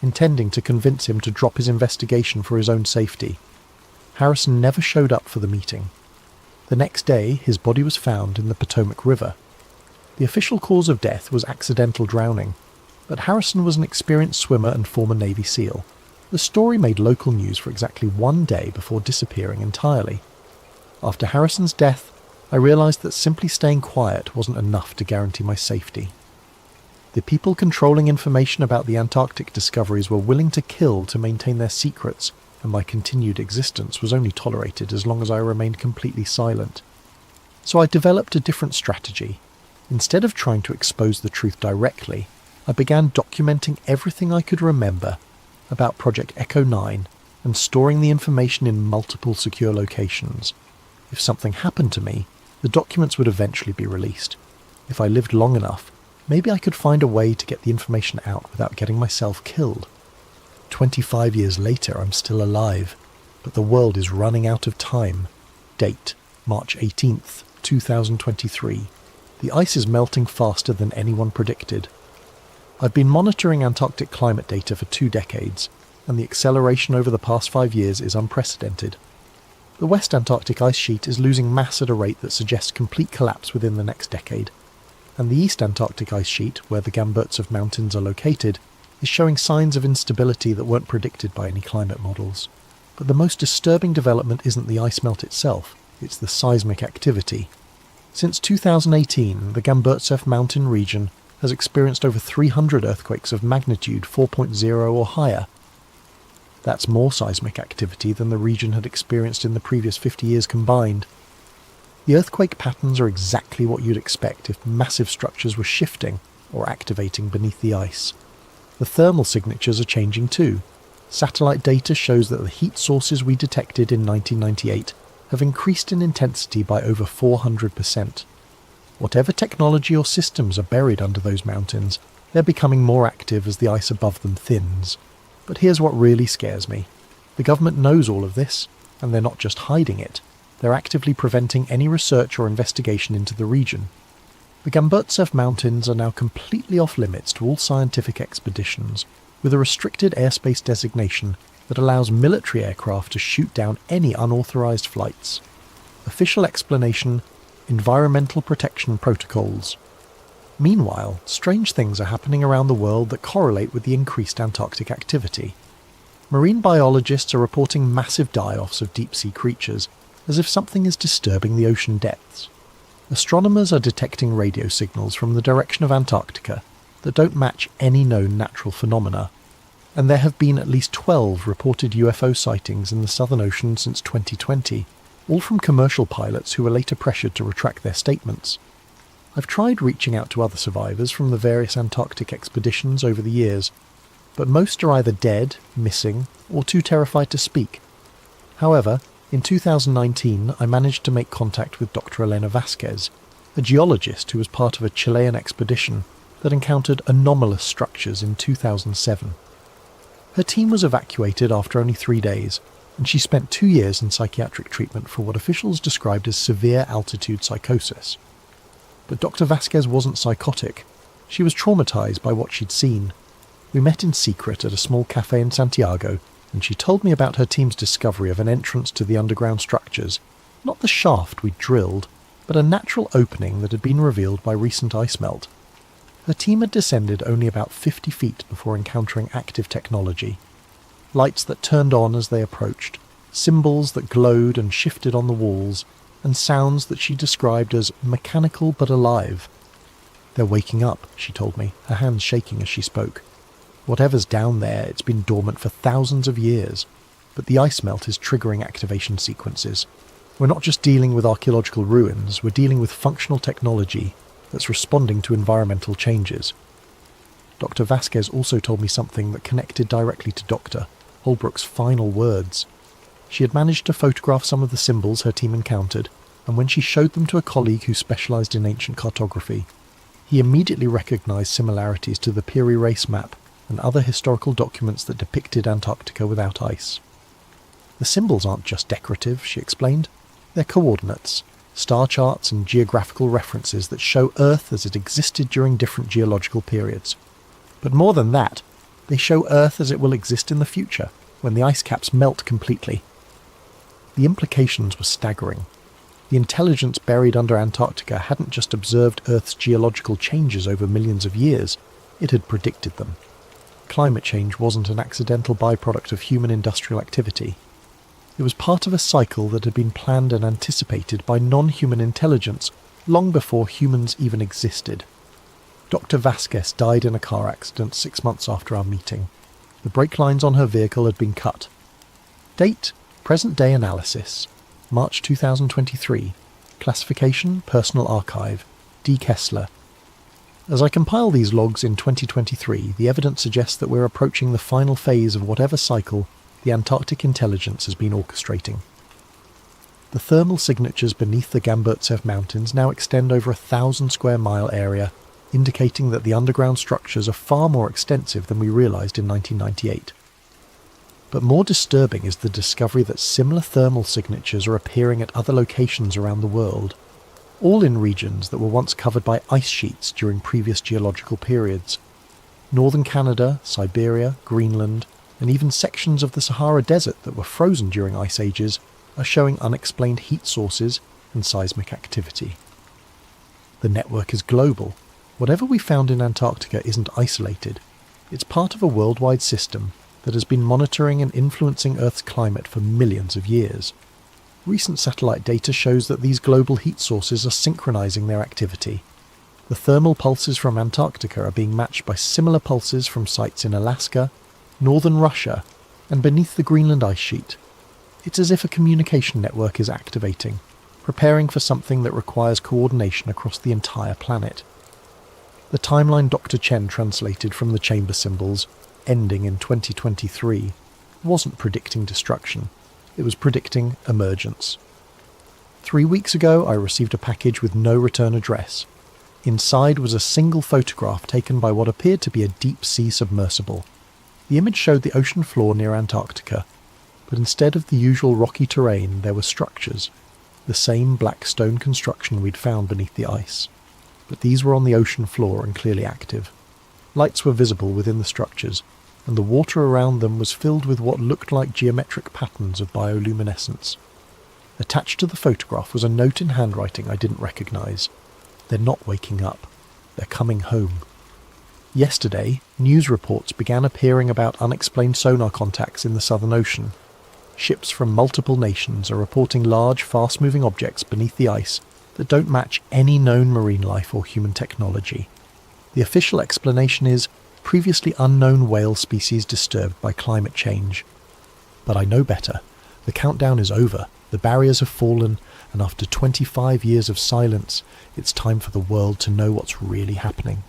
S1: intending to convince him to drop his investigation for his own safety. Harrison never showed up for the meeting. The next day, his body was found in the Potomac River. The official cause of death was accidental drowning, but Harrison was an experienced swimmer and former Navy SEAL. The story made local news for exactly 1 day before disappearing entirely. After Harrison's death, I realized that simply staying quiet wasn't enough to guarantee my safety. The people controlling information about the Antarctic discoveries were willing to kill to maintain their secrets, and my continued existence was only tolerated as long as I remained completely silent. So I developed a different strategy. Instead of trying to expose the truth directly, I began documenting everything I could remember about Project Echo 9 and storing the information in multiple secure locations. If something happened to me, the documents would eventually be released. If I lived long enough, maybe I could find a way to get the information out without getting myself killed. 25 years later, I'm still alive, but the world is running out of time. Date, March 18th, 2023. The ice is melting faster than anyone predicted. I've been monitoring Antarctic climate data for 2 decades, and the acceleration over the past 5 years is unprecedented. The West Antarctic ice sheet is losing mass at a rate that suggests complete collapse within the next decade, and the East Antarctic ice sheet, where the Gamburtsev Mountains are located, is showing signs of instability that weren't predicted by any climate models. But the most disturbing development isn't the ice melt itself, it's the seismic activity. Since 2018, the Gamburtsev mountain region has experienced over 300 earthquakes of magnitude 4.0 or higher. That's more seismic activity than the region had experienced in the previous 50 years combined. The earthquake patterns are exactly what you'd expect if massive structures were shifting or activating beneath the ice. The thermal signatures are changing too. Satellite data shows that the heat sources we detected in 1998 have increased in intensity by over 400%. Whatever technology or systems are buried under those mountains, they're becoming more active as the ice above them thins. But here's what really scares me. The government knows all of this, and they're not just hiding it. They're actively preventing any research or investigation into the region. The Gamburtsev Mountains are now completely off limits to all scientific expeditions, with a restricted airspace designation that allows military aircraft to shoot down any unauthorized flights. Official explanation: environmental protection protocols. Meanwhile, strange things are happening around the world that correlate with the increased Antarctic activity. Marine biologists are reporting massive die-offs of deep-sea creatures, as if something is disturbing the ocean depths. Astronomers are detecting radio signals from the direction of Antarctica that don't match any known natural phenomena, and there have been at least 12 reported UFO sightings in the Southern Ocean since 2020, all from commercial pilots who were later pressured to retract their statements. I've tried reaching out to other survivors from the various Antarctic expeditions over the years, but most are either dead, missing, or too terrified to speak. However, in 2019 I managed to make contact with Dr. Elena Vasquez, a geologist who was part of a Chilean expedition that encountered anomalous structures in 2007. Her team was evacuated after only 3 days, and she spent 2 years in psychiatric treatment for what officials described as severe altitude psychosis. But Dr. Vasquez wasn't psychotic. She was traumatized by what she'd seen. We met in secret at a small cafe in Santiago, and she told me about her team's discovery of an entrance to the underground structures, not the shaft we'd drilled, but a natural opening that had been revealed by recent ice melt. Her team had descended only about 50 feet before encountering active technology. Lights that turned on as they approached, symbols that glowed and shifted on the walls, and sounds that she described as mechanical but alive. "They're waking up," she told me, her hands shaking as she spoke. "Whatever's down there, it's been dormant for thousands of years, but the ice melt is triggering activation sequences. We're not just dealing with archaeological ruins, we're dealing with functional technology that's responding to environmental changes." Dr. Vasquez also told me something that connected directly to Dr. Holbrook's final words. She had managed to photograph some of the symbols her team encountered, and when she showed them to a colleague who specialised in ancient cartography, he immediately recognised similarities to the Peary Race map and other historical documents that depicted Antarctica without ice. "The symbols aren't just decorative," she explained. "They're coordinates, star charts and geographical references that show Earth as it existed during different geological periods. But more than that, they show Earth as it will exist in the future, when the ice caps melt completely." The implications were staggering. The intelligence buried under Antarctica hadn't just observed Earth's geological changes over millions of years, it had predicted them. Climate change wasn't an accidental byproduct of human industrial activity. It was part of a cycle that had been planned and anticipated by non-human intelligence long before humans even existed. Dr. Vasquez died in a car accident 6 months after our meeting. The brake lines on her vehicle had been cut. Date: present-day analysis. March 2023. Classification: Personal Archive. D. Kessler. As I compile these logs in 2023, the evidence suggests that we're approaching the final phase of whatever cycle the Antarctic intelligence has been orchestrating. The thermal signatures beneath the Gamburtsev Mountains now extend over 1,000 square mile area, indicating that the underground structures are far more extensive than we realised in 1998. But more disturbing is the discovery that similar thermal signatures are appearing at other locations around the world, all in regions that were once covered by ice sheets during previous geological periods. Northern Canada, Siberia, Greenland, and even sections of the Sahara Desert that were frozen during ice ages are showing unexplained heat sources and seismic activity. The network is global. Whatever we found in Antarctica isn't isolated. It's part of a worldwide system that has been monitoring and influencing Earth's climate for millions of years. Recent satellite data shows that these global heat sources are synchronizing their activity. The thermal pulses from Antarctica are being matched by similar pulses from sites in Alaska, northern Russia, And beneath the Greenland ice sheet, it's as if a communication network is activating, preparing for something that requires coordination across the entire planet. The timeline Dr. Chen translated from the chamber symbols, ending in 2023, wasn't predicting destruction. It was predicting emergence. 3 weeks ago, I received a package with no return address. Inside was a single photograph taken by what appeared to be a deep-sea submersible. The image showed the ocean floor near Antarctica, but instead of the usual rocky terrain, there were structures, the same black stone construction we'd found beneath the ice. But these were on the ocean floor and clearly active. Lights were visible within the structures, and the water around them was filled with what looked like geometric patterns of bioluminescence. Attached to the photograph was a note in handwriting I didn't recognise. They're not waking up. They're coming home. Yesterday, news reports began appearing about unexplained sonar contacts in the Southern Ocean. Ships from multiple nations are reporting large, fast-moving objects beneath the ice that don't match any known marine life or human technology. The official explanation is previously unknown whale species disturbed by climate change. But I know better. The countdown is over. The barriers have fallen, and after 25 years of silence, it's time for the world to know what's really happening.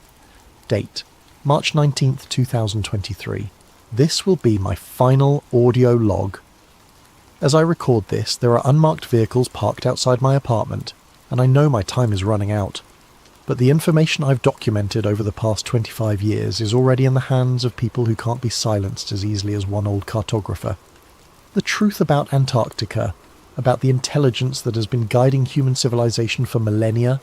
S1: Date: March 19th, 2023. This will be my final audio log. As I record this, there are unmarked vehicles parked outside my apartment, and I know my time is running out. But the information I've documented over the past 25 years is already in the hands of people who can't be silenced as easily as one old cartographer. The truth about Antarctica, about the intelligence that has been guiding human civilization for millennia,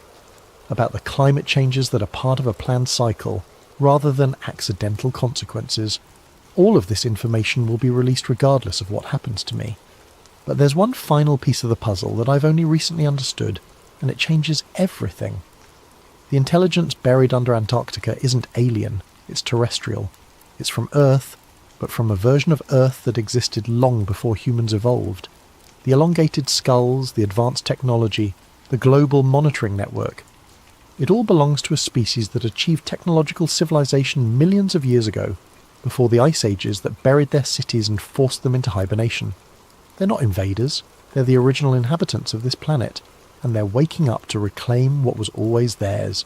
S1: about the climate changes that are part of a planned cycle, rather than accidental consequences, all of this information will be released regardless of what happens to me. But there's one final piece of the puzzle that I've only recently understood, and it changes everything. The intelligence buried under Antarctica isn't alien, it's terrestrial. It's from Earth, but from a version of Earth that existed long before humans evolved. The elongated skulls, the advanced technology, the global monitoring network. It all belongs to a species that achieved technological civilization millions of years ago, before the ice ages that buried their cities and forced them into hibernation. They're not invaders, they're the original inhabitants of this planet, and they're waking up to reclaim what was always theirs.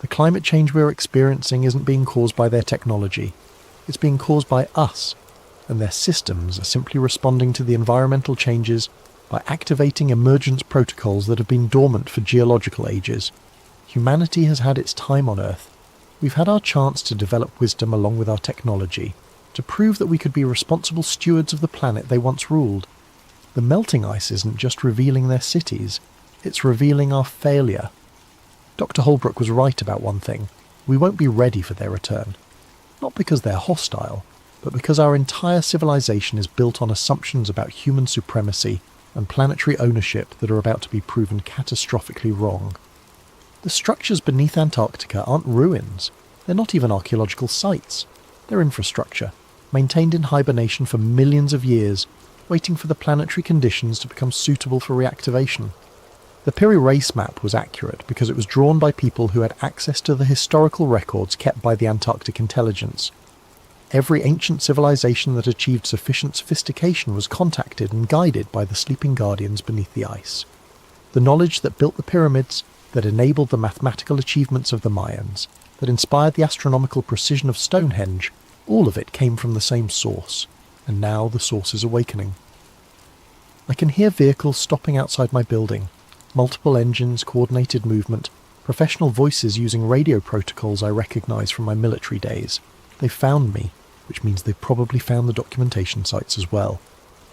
S1: The climate change we're experiencing isn't being caused by their technology, it's being caused by us, and their systems are simply responding to the environmental changes by activating emergence protocols that have been dormant for geological ages. Humanity has had its time on Earth. We've had our chance to develop wisdom along with our technology, to prove that we could be responsible stewards of the planet they once ruled. The melting ice isn't just revealing their cities, it's revealing our failure. Dr. Holbrook was right about one thing. We won't be ready for their return. Not because they're hostile, but because our entire civilization is built on assumptions about human supremacy and planetary ownership that are about to be proven catastrophically wrong. The structures beneath Antarctica aren't ruins. They're not even archaeological sites. They're infrastructure, maintained in hibernation for millions of years, waiting for the planetary conditions to become suitable for reactivation. The Piri Reis map was accurate because it was drawn by people who had access to the historical records kept by the Antarctic intelligence. Every ancient civilization that achieved sufficient sophistication was contacted and guided by the sleeping guardians beneath the ice. The knowledge that built the pyramids, that enabled the mathematical achievements of the Mayans, that inspired the astronomical precision of Stonehenge, all of it came from the same source, and now the source is awakening. I can hear vehicles stopping outside my building, multiple engines, coordinated movement, professional voices using radio protocols I recognise from my military days. They've found me, which means they've probably found the documentation sites as well.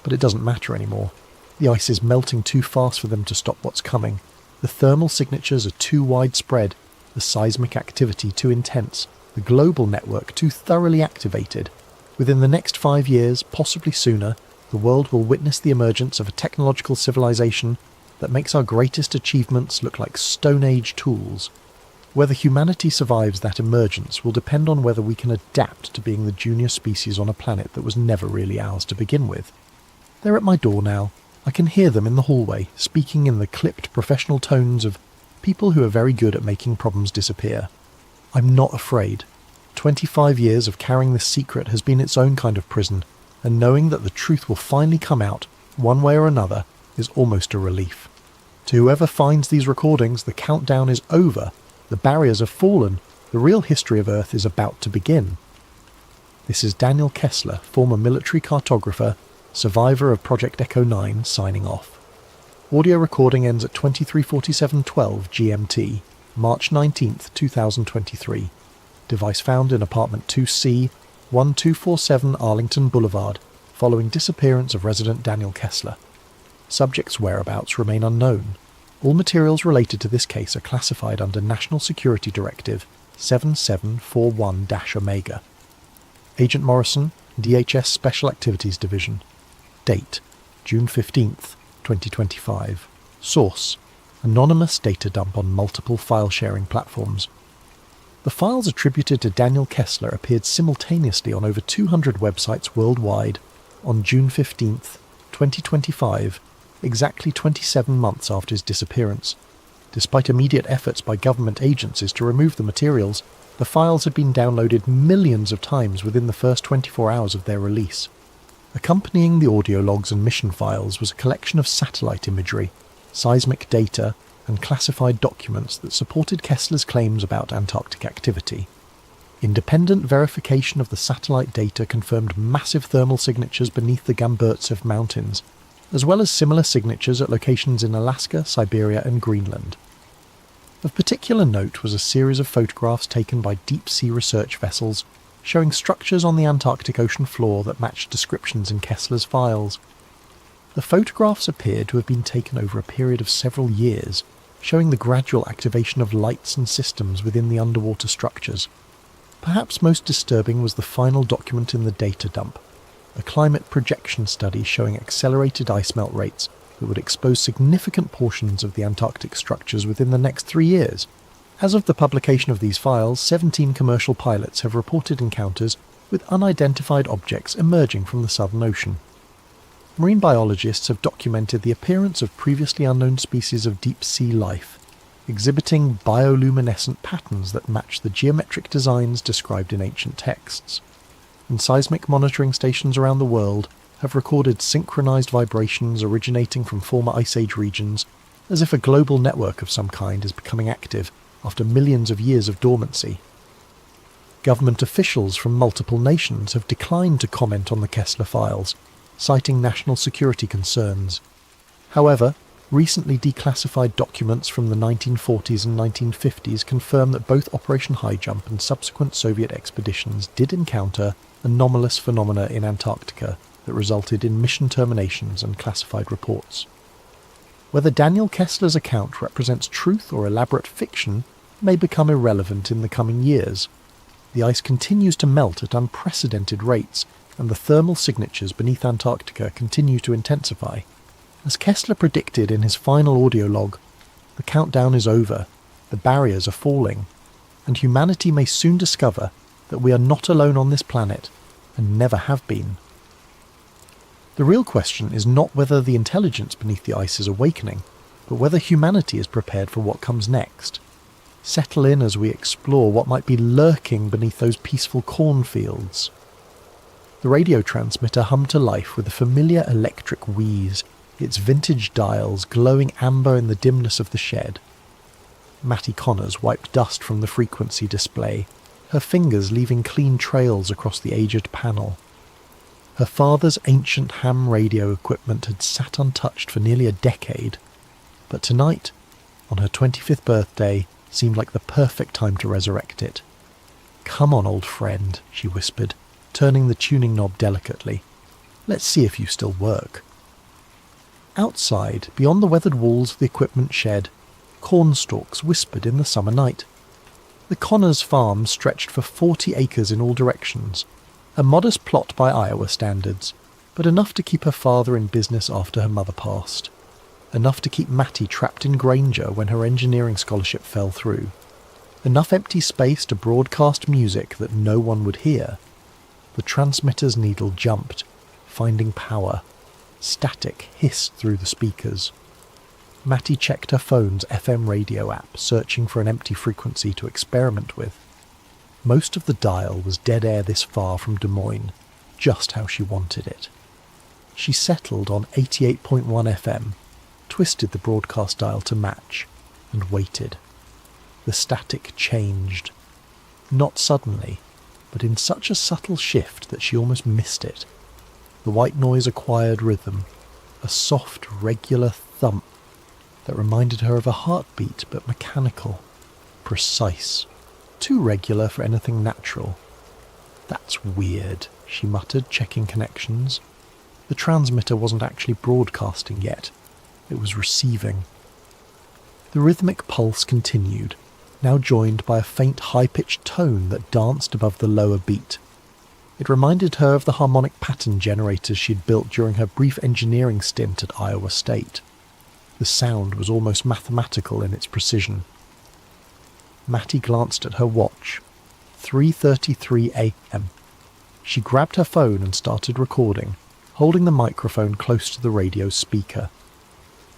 S1: But it doesn't matter anymore. The ice is melting too fast for them to stop what's coming. The thermal signatures are too widespread, the seismic activity too intense, the global network too thoroughly activated. Within the next 5 years, possibly sooner, the world will witness the emergence of a technological civilization that makes our greatest achievements look like Stone Age tools. Whether humanity survives that emergence will depend on whether we can adapt to being the junior species on a planet that was never really ours to begin with. They're at my door now. I can hear them in the hallway, speaking in the clipped professional tones of people who are very good at making problems disappear. I'm not afraid. 25 years of carrying this secret has been its own kind of prison, and knowing that the truth will finally come out, one way or another, is almost a relief. To whoever finds these recordings, the countdown is over, the barriers have fallen, the real history of Earth is about to begin. This is Daniel Kessler, former military cartographer, survivor of Project Echo 9, signing off. Audio recording ends at 23:47:12 GMT, March 19th, 2023. Device found in apartment 2C, 1247 Arlington Boulevard, following disappearance of resident Daniel Kessler. Subject's whereabouts remain unknown. All materials related to this case are classified under National Security Directive 7741-Omega. Agent Morrison, DHS Special Activities Division. Date: June 15th, 2025. Source: anonymous data dump on multiple file-sharing platforms. The files attributed to Daniel Kessler appeared simultaneously on over 200 websites worldwide on June 15th, 2025, exactly 27 months after his disappearance. Despite immediate efforts by government agencies to remove the materials, the files had been downloaded millions of times within the first 24 hours of their release. Accompanying the audio logs and mission files was a collection of satellite imagery, seismic data, and classified documents that supported Kessler's claims about Antarctic activity. Independent verification of the satellite data confirmed massive thermal signatures beneath the Gamburtsev Mountains, as well as similar signatures at locations in Alaska, Siberia, and Greenland. Of particular note was a series of photographs taken by deep-sea research vessels showing structures on the Antarctic ocean floor that matched descriptions in Kessler's files. The photographs appeared to have been taken over a period of several years, showing the gradual activation of lights and systems within the underwater structures. Perhaps most disturbing was the final document in the data dump, a climate projection study showing accelerated ice melt rates that would expose significant portions of the Antarctic structures within the next 3 years. As of the publication of these files, 17 commercial pilots have reported encounters with unidentified objects emerging from the Southern Ocean. Marine biologists have documented the appearance of previously unknown species of deep-sea life, exhibiting bioluminescent patterns that match the geometric designs described in ancient texts. And seismic monitoring stations around the world have recorded synchronized vibrations originating from former Ice Age regions, as if a global network of some kind is becoming active after millions of years of dormancy. Government officials from multiple nations have declined to comment on the Kessler files, citing national security concerns. However, recently declassified documents from the 1940s and 1950s confirm that both Operation High Jump and subsequent Soviet expeditions did encounter anomalous phenomena in Antarctica that resulted in mission terminations and classified reports. Whether Daniel Kessler's account represents truth or elaborate fiction may become irrelevant in the coming years. The ice continues to melt at unprecedented rates, and the thermal signatures beneath Antarctica continue to intensify. As Kessler predicted in his final audio log, the countdown is over, the barriers are falling, and humanity may soon discover that we are not alone on this planet, and never have been. The real question is not whether the intelligence beneath the ice is awakening, but whether humanity is prepared for what comes next. Settle in as we explore what might be lurking beneath those peaceful cornfields. The radio transmitter hummed to life with a familiar electric wheeze, its vintage dials glowing amber in the dimness of the shed. Mattie Connors wiped dust from the frequency display, her fingers leaving clean trails across the aged panel. Her father's ancient ham radio equipment had sat untouched for nearly a decade, but tonight, on her 25th birthday, seemed like the perfect time to resurrect it. "Come on, old friend," she whispered, turning the tuning knob delicately. "Let's see if you still work." Outside, beyond the weathered walls of the equipment shed, cornstalks whispered in the summer night. The Connors farm stretched for 40 acres in all directions, a modest plot by Iowa standards, but enough to keep her father in business after her mother passed. Enough to keep Mattie trapped in Granger when her engineering scholarship fell through. Enough empty space to broadcast music that no one would hear. The transmitter's needle jumped, finding power. Static hissed through the speakers. Mattie checked her phone's FM radio app, searching for an empty frequency to experiment with. Most of the dial was dead air this far from Des Moines, just how she wanted it. She settled on 88.1 FM, twisted the broadcast dial to match, and waited. The static changed. Not suddenly, but in such a subtle shift that she almost missed it. The white noise acquired rhythm, a soft, regular thump that reminded her of a heartbeat, but mechanical, precise, too regular for anything natural. "That's weird," she muttered, checking connections. The transmitter wasn't actually broadcasting yet. It was receiving. The rhythmic pulse continued, now joined by a faint high-pitched tone that danced above the lower beat. It reminded her of the harmonic pattern generators she'd built during her brief engineering stint at Iowa State. The sound was almost mathematical in its precision. Mattie glanced at her watch. 3:33 a.m. She grabbed her phone and started recording, holding the microphone close to the radio's speaker.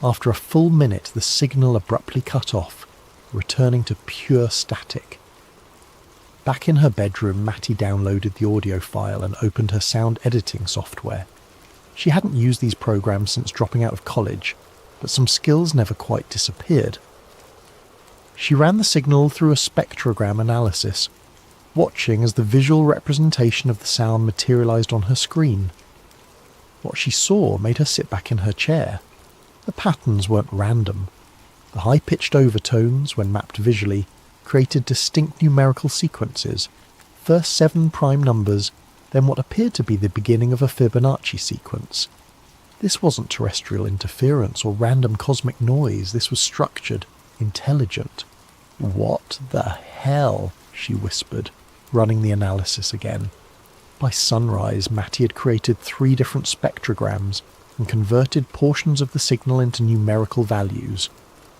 S1: After a full minute, the signal abruptly cut off, returning to pure static. Back in her bedroom, Mattie downloaded the audio file and opened her sound editing software. She hadn't used these programs since dropping out of college, but some skills never quite disappeared. She ran the signal through a spectrogram analysis, watching as the visual representation of the sound materialized on her screen. What she saw made her sit back in her chair. The patterns weren't random. The high-pitched overtones, when mapped visually, created distinct numerical sequences. First 7 prime numbers, then what appeared to be the beginning of a Fibonacci sequence. This wasn't terrestrial interference or random cosmic noise. This was structured, intelligent. "What the hell?" she whispered, running the analysis again. By sunrise, Mattie had created 3 different spectrograms and converted portions of the signal into numerical values.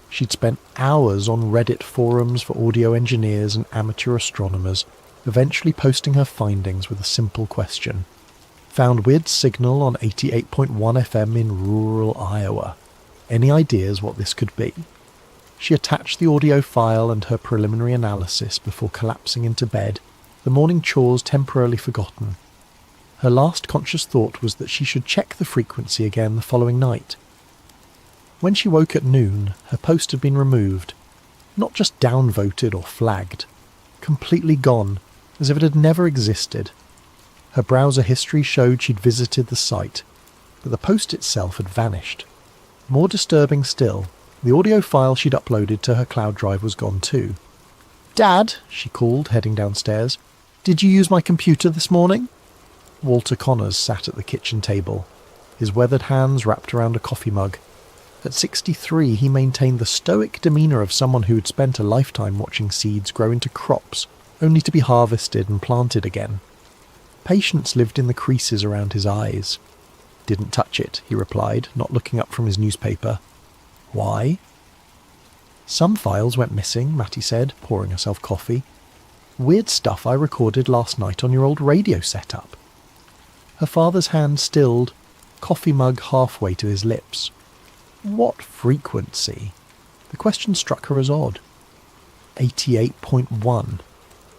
S1: She'd spent hours on Reddit forums for audio engineers and amateur astronomers, eventually posting her findings with a simple question. Found weird signal on 88.1 FM in rural Iowa. Any ideas what this could be? She attached the audio file and her preliminary analysis before collapsing into bed, the morning chores temporarily forgotten. Her last conscious thought was that she should check the frequency again the following night. When she woke at noon, her post had been removed, not just downvoted or flagged, completely gone, as if it had never existed. Her browser history showed she'd visited the site, but the post itself had vanished. More disturbing still, the audio file she'd uploaded to her cloud drive was gone too. "Dad," she called, heading downstairs, "did you use my computer this morning?" Walter Connors sat at the kitchen table, his weathered hands wrapped around a coffee mug. At 63, he maintained the stoic demeanour of someone who had spent a lifetime watching seeds grow into crops, only to be harvested and planted again. Patience lived in the creases around his eyes. "Didn't touch it," he replied, not looking up from his newspaper. "Why?" "Some files went missing," Mattie said, pouring herself coffee. "Weird stuff I recorded last night on your old radio setup." Her father's hand stilled, coffee mug halfway to his lips. What frequency? The question struck her as odd. 88.1.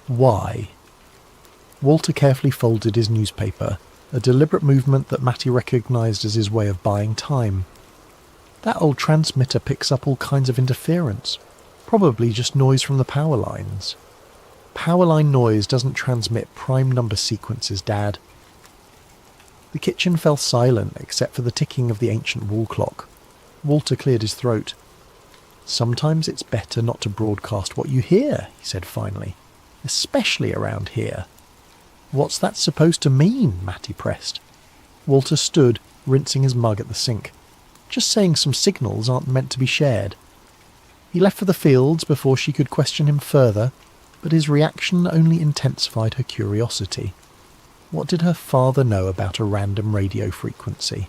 S1: Why? Walter carefully folded his newspaper, a deliberate movement that Mattie recognised as his way of buying time. That old transmitter picks up all kinds of interference, probably just noise from the power lines. Power line noise doesn't transmit prime number sequences, Dad. The kitchen fell silent except for the ticking of the ancient wall clock. Walter cleared his throat. "Sometimes it's better not to broadcast what you hear," he said finally, "especially around here." "What's that supposed to mean?" Mattie pressed. Walter stood, rinsing his mug at the sink. "Just saying some signals aren't meant to be shared." He left for the fields before she could question him further, but his reaction only intensified her curiosity. What did her father know about a random radio frequency?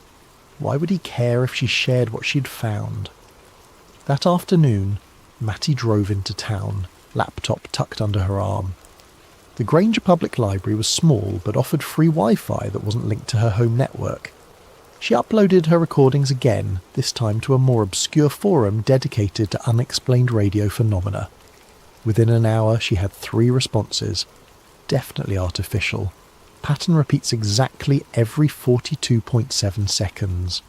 S1: Why would he care if she shared what she'd found? That afternoon, Mattie drove into town, laptop tucked under her arm. The Granger Public Library was small but offered free Wi-Fi that wasn't linked to her home network. She uploaded her recordings again, this time to a more obscure forum dedicated to unexplained radio phenomena. Within an hour she had 3 responses. Definitely artificial. Pattern repeats exactly every 42.7 seconds.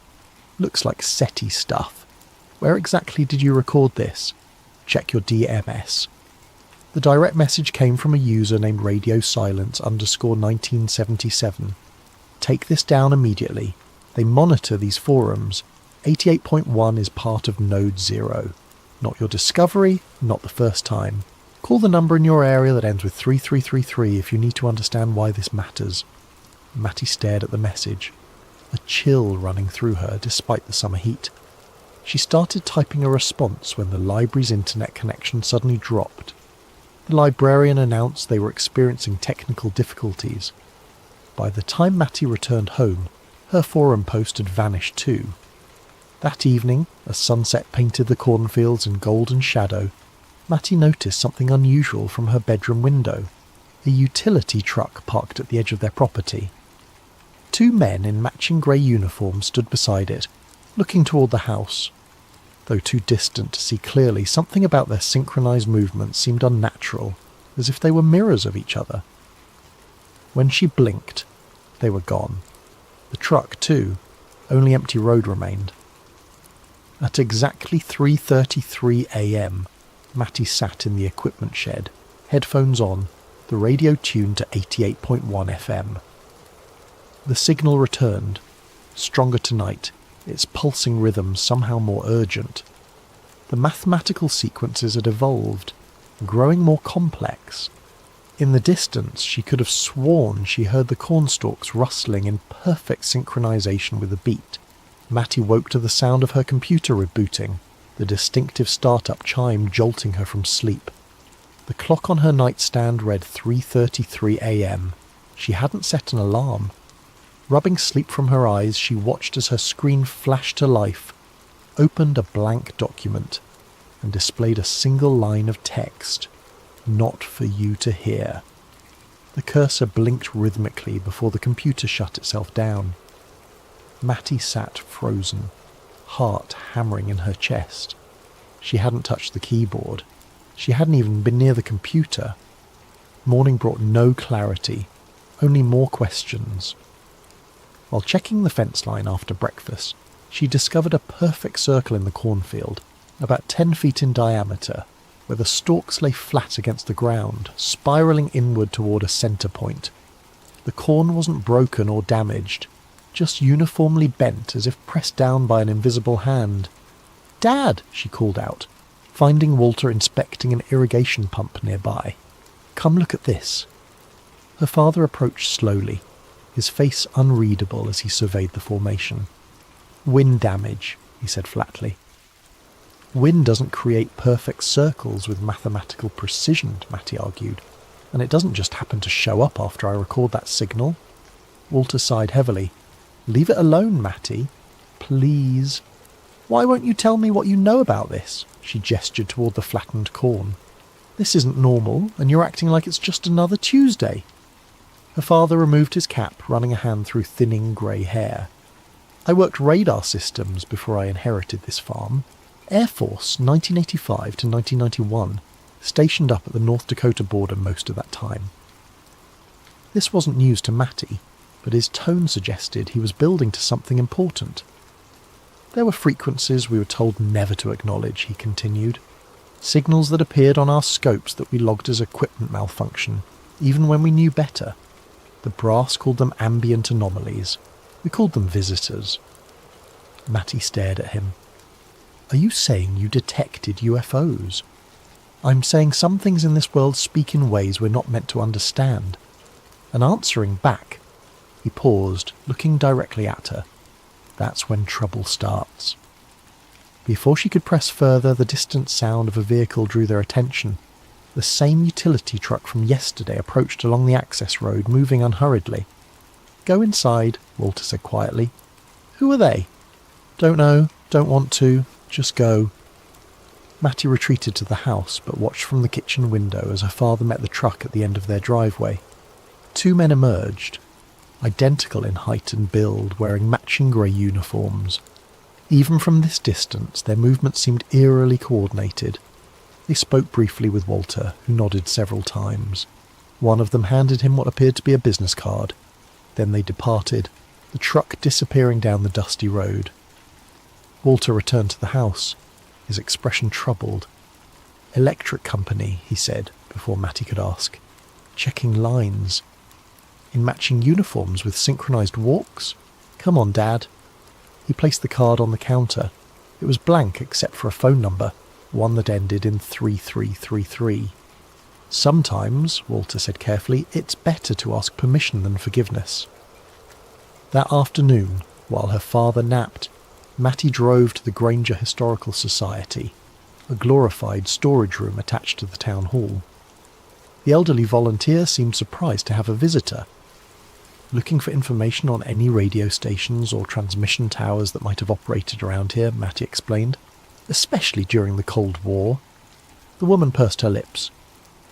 S1: Looks like SETI stuff. Where exactly did you record this? Check your DMS. The direct message came from a user named radiosilence_1977. Take this down immediately. They monitor these forums. 88.1 is part of Node 0. Not your discovery, not the first time. Call the number in your area that ends with 3333 if you need to understand why this matters. Matty stared at the message, a chill running through her despite the summer heat. She started typing a response when the library's internet connection suddenly dropped. The librarian announced they were experiencing technical difficulties. By the time Matty returned home, her forum post had vanished too. That evening, as sunset painted the cornfields in golden shadow, Matty noticed something unusual from her bedroom window. A utility truck parked at the edge of their property. Two men in matching grey uniforms stood beside it, looking toward the house. Though too distant to see clearly, something about their synchronised movements seemed unnatural, as if they were mirrors of each other. When she blinked, they were gone. The truck, too. Only empty road remained. At exactly 3:33 a.m, Matty sat in the equipment shed, headphones on, the radio tuned to 88.1 FM. The signal returned, stronger tonight, its pulsing rhythm somehow more urgent. The mathematical sequences had evolved, growing more complex. In the distance, she could have sworn she heard the cornstalks rustling in perfect synchronization with the beat. Matty woke to the sound of her computer rebooting, the distinctive startup chime jolting her from sleep. The clock on her nightstand read 3:33 a.m. She hadn't set an alarm. Rubbing sleep from her eyes, she watched as her screen flashed to life, opened a blank document, and displayed a single line of text. Not for you to hear. The cursor blinked rhythmically before the computer shut itself down. Matty sat frozen, heart hammering in her chest. She hadn't touched the keyboard. She hadn't even been near the computer. Morning brought no clarity, only more questions. While checking the fence line after breakfast, she discovered a perfect circle in the cornfield, about 10 feet in diameter, where the stalks lay flat against the ground, spiralling inward toward a centre point. The corn wasn't broken or damaged, just uniformly bent as if pressed down by an invisible hand. "Dad!" she called out, finding Walter inspecting an irrigation pump nearby. "Come look at this." Her father approached slowly, his face unreadable as he surveyed the formation. "Wind damage," he said flatly. "Wind doesn't create perfect circles with mathematical precision," Matty argued, "and it doesn't just happen to show up after I record that signal." Walter sighed heavily. "Leave it alone, Matty. Please." "Why won't you tell me what you know about this?" She gestured toward the flattened corn. "This isn't normal, and you're acting like it's just another Tuesday." Her father removed his cap, running a hand through thinning grey hair. "I worked radar systems before I inherited this farm. Air Force, 1985 to 1991, stationed up at the North Dakota border most of that time." This wasn't news to Matty, but his tone suggested he was building to something important. "There were frequencies we were told never to acknowledge," he continued. "Signals that appeared on our scopes that we logged as equipment malfunction, even when we knew better. The brass called them ambient anomalies. We called them visitors." Matty stared at him. "Are you saying you detected UFOs?" "I'm saying some things in this world speak in ways we're not meant to understand." And answering back, he paused, looking directly at her. That's when trouble starts. Before she could press further, the distant sound of a vehicle drew their attention. The same utility truck from yesterday approached along the access road, moving unhurriedly. "Go inside," Walter said quietly. "Who are they?" "Don't know, don't want to, just go." Matty retreated to the house, but watched from the kitchen window as her father met the truck at the end of their driveway. Two men emerged, identical in height and build, wearing matching grey uniforms. Even from this distance, their movements seemed eerily coordinated. They spoke briefly with Walter, who nodded several times. One of them handed him what appeared to be a business card. Then they departed, the truck disappearing down the dusty road. Walter returned to the house, his expression troubled. "Electric company," he said, before Matty could ask. "Checking lines. In matching uniforms with synchronized walks? Come on, Dad." He placed the card on the counter. It was blank except for a phone number, one that ended in 3333. "Sometimes," Walter said carefully, "it's better to ask permission than forgiveness." That afternoon, while her father napped, Matty drove to the Granger Historical Society, a glorified storage room attached to the town hall. The elderly volunteer seemed surprised to have a visitor. "Looking for information on any radio stations or transmission towers that might have operated around here," Matty explained, "especially during the Cold War." The woman pursed her lips.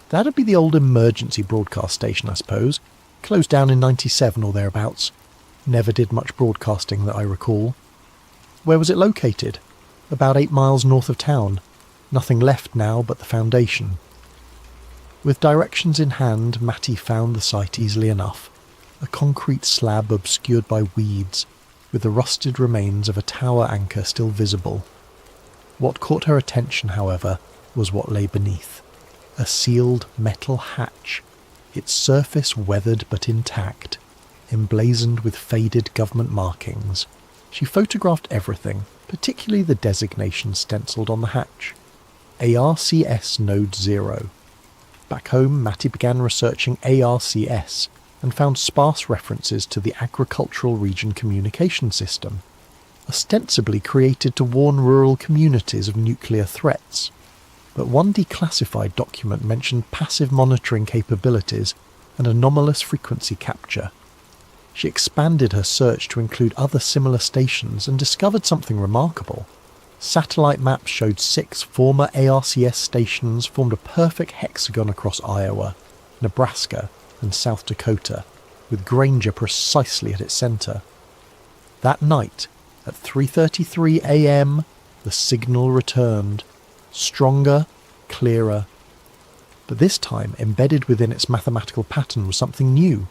S1: "That'd be the old emergency broadcast station, I suppose. Closed down in 97 or thereabouts. Never did much broadcasting that I recall." "Where was it located?" "About 8 miles north of town. Nothing left now but the foundation." With directions in hand, Matty found the site easily enough. A concrete slab obscured by weeds, with the rusted remains of a tower anchor still visible. What caught her attention, however, was what lay beneath. A sealed metal hatch, its surface weathered but intact, emblazoned with faded government markings. She photographed everything, particularly the designation stencilled on the hatch. ARCS Node 0. Back home, Matty began researching ARCS and found sparse references to the Agricultural Region Communication System, ostensibly created to warn rural communities of nuclear threats. But one declassified document mentioned passive monitoring capabilities and anomalous frequency capture. She expanded her search to include other similar stations and discovered something remarkable. Satellite maps showed 6 former ARCS stations formed a perfect hexagon across Iowa, Nebraska, and South Dakota, with Granger precisely at its centre. That night, at 3:33 a.m, the signal returned, stronger, clearer. But this time, embedded within its mathematical pattern was something new.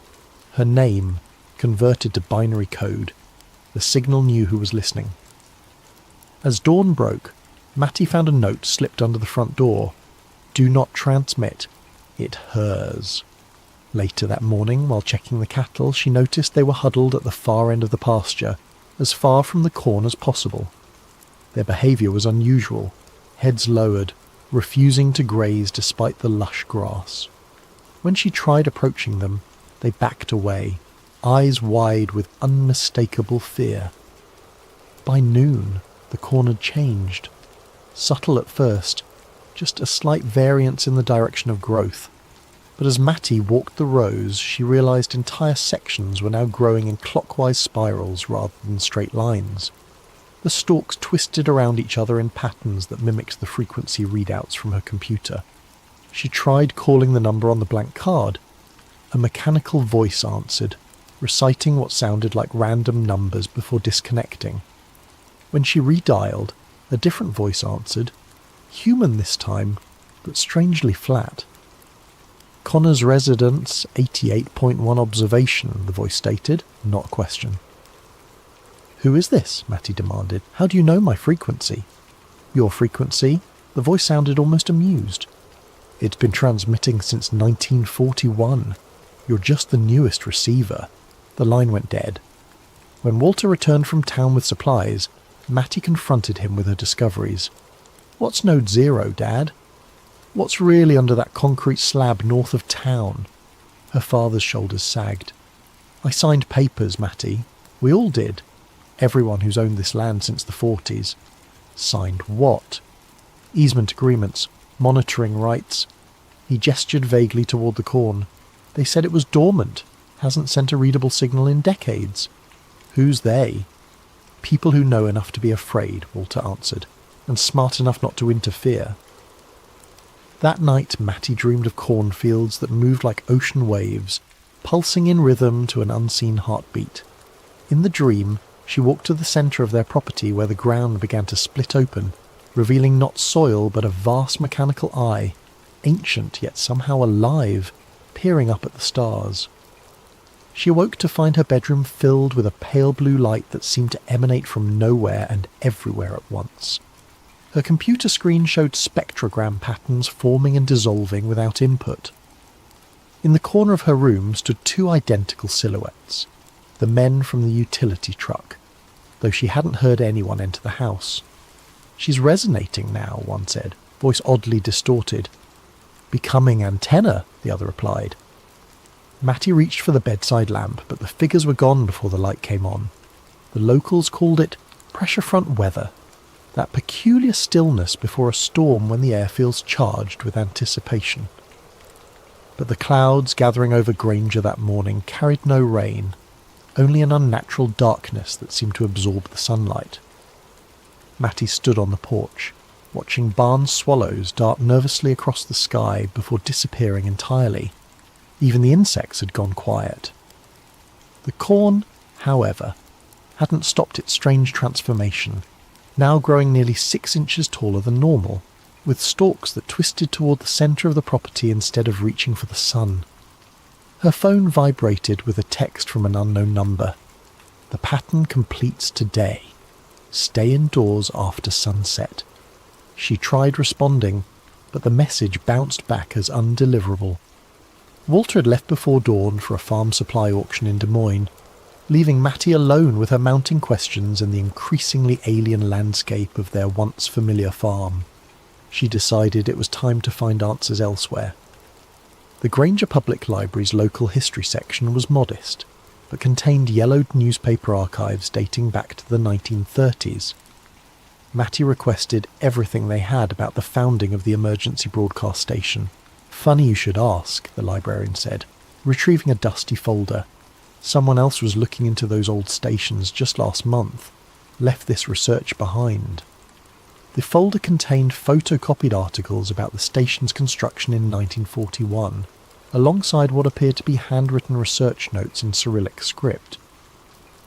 S1: Her name, converted to binary code. The signal knew who was listening. As dawn broke, Matty found a note slipped under the front door. "Do not transmit. It hers." Later that morning, while checking the cattle, she noticed they were huddled at the far end of the pasture, as far from the corn as possible. Their behaviour was unusual, heads lowered, refusing to graze despite the lush grass. When she tried approaching them, they backed away, eyes wide with unmistakable fear. By noon, the corn had changed. Subtle at first, just a slight variance in the direction of growth. But as Matty walked the rows, she realised entire sections were now growing in clockwise spirals rather than straight lines. The stalks twisted around each other in patterns that mimicked the frequency readouts from her computer. She tried calling the number on the blank card. A mechanical voice answered, reciting what sounded like random numbers before disconnecting. When she redialed, a different voice answered, human this time, but strangely flat. "Connor's residence, 88.1 observation," the voice stated, not a question. "Who is this?" Matty demanded. "How do you know my frequency?" "Your frequency?" The voice sounded almost amused. "It's been transmitting since 1941. You're just the newest receiver." The line went dead. When Walter returned from town with supplies, Matty confronted him with her discoveries. "What's Node 0, Dad? What's really under that concrete slab north of town?" Her father's shoulders sagged. "I signed papers, Matty. We all did. Everyone who's owned this land since the 40s. "Signed what?" "Easement agreements, monitoring rights." He gestured vaguely toward the corn. "They said it was dormant. Hasn't sent a readable signal in decades." "Who's they?" "People who know enough to be afraid," Walter answered, "and smart enough not to interfere." That night Matty dreamed of cornfields that moved like ocean waves, pulsing in rhythm to an unseen heartbeat. In the dream, she walked to the centre of their property where the ground began to split open, revealing not soil but a vast mechanical eye, ancient yet somehow alive. peering up at the stars. She awoke to find her bedroom filled with a pale blue light that seemed to emanate from nowhere and everywhere at once. Her computer screen showed spectrogram patterns forming and dissolving without input. In the corner of her room stood two identical silhouettes, the men from the utility truck, though she hadn't heard anyone enter the house. "She's resonating now," one said, voice oddly distorted. "Becoming antenna," the other replied. Matty reached for the bedside lamp, but the figures were gone before the light came on. The locals called it pressure front weather, that peculiar stillness before a storm when the air feels charged with anticipation. But the clouds gathering over Granger that morning carried no rain, only an unnatural darkness that seemed to absorb the sunlight. Matty stood on the porch, watching barn swallows dart nervously across the sky before disappearing entirely. Even the insects had gone quiet. The corn, however, hadn't stopped its strange transformation, now growing nearly 6 inches taller than normal, with stalks that twisted toward the centre of the property instead of reaching for the sun. Her phone vibrated with a text from an unknown number. "The pattern completes today. Stay indoors after sunset." She tried responding, but the message bounced back as undeliverable. Walter had left before dawn for a farm supply auction in Des Moines, leaving Matty alone with her mounting questions and the increasingly alien landscape of their once familiar farm. She decided it was time to find answers elsewhere. The Granger Public Library's local history section was modest, but contained yellowed newspaper archives dating back to the 1930s. Matty requested everything they had about the founding of the emergency broadcast station. "Funny you should ask," the librarian said, retrieving a dusty folder. "Someone else was looking into those old stations just last month. Left this research behind." The folder contained photocopied articles about the station's construction in 1941, alongside what appeared to be handwritten research notes in Cyrillic script.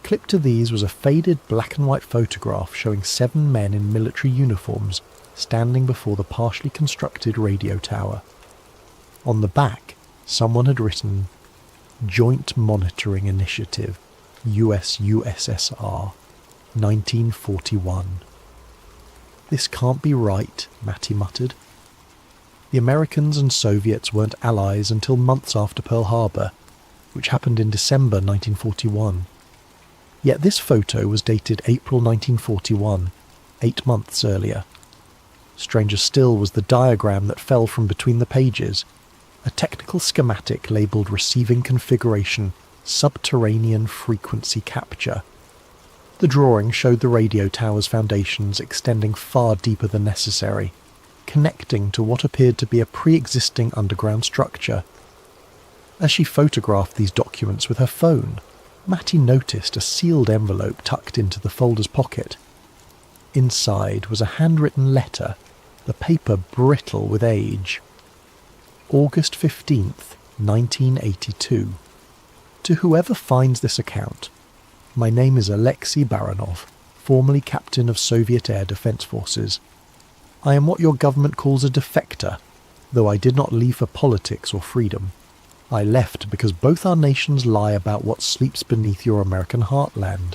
S1: Clipped to these was a faded black and white photograph showing 7 men in military uniforms standing before the partially constructed radio tower. On the back, someone had written, "Joint Monitoring Initiative, US-USSR, 1941. "This can't be right," Matty muttered. The Americans and Soviets weren't allies until months after Pearl Harbor, which happened in December 1941. Yet this photo was dated April 1941, 8 months earlier. Stranger still was the diagram that fell from between the pages, a technical schematic labelled Receiving Configuration, Subterranean Frequency Capture. The drawing showed the radio tower's foundations extending far deeper than necessary, connecting to what appeared to be a pre-existing underground structure. As she photographed these documents with her phone, Matty noticed a sealed envelope tucked into the folder's pocket. Inside was a handwritten letter, the paper brittle with age. August 15th, 1982. To whoever finds this account, my name is Alexei Baranov, formerly captain of Soviet Air Defense Forces. I am what your government calls a defector, though I did not leave for politics or freedom. I left because both our nations lie about what sleeps beneath your American heartland.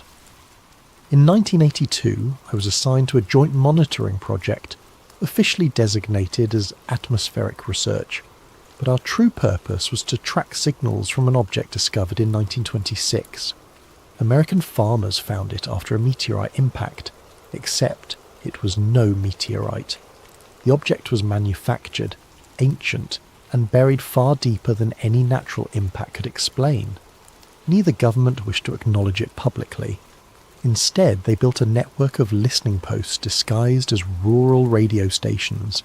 S1: In 1982, I was assigned to a joint monitoring project, officially designated as atmospheric research, but our true purpose was to track signals from an object discovered in 1926. American farmers found it after a meteorite impact, except it was no meteorite. The object was manufactured, ancient, and buried far deeper than any natural impact could explain. Neither government wished to acknowledge it publicly. Instead, they built a network of listening posts disguised as rural radio stations.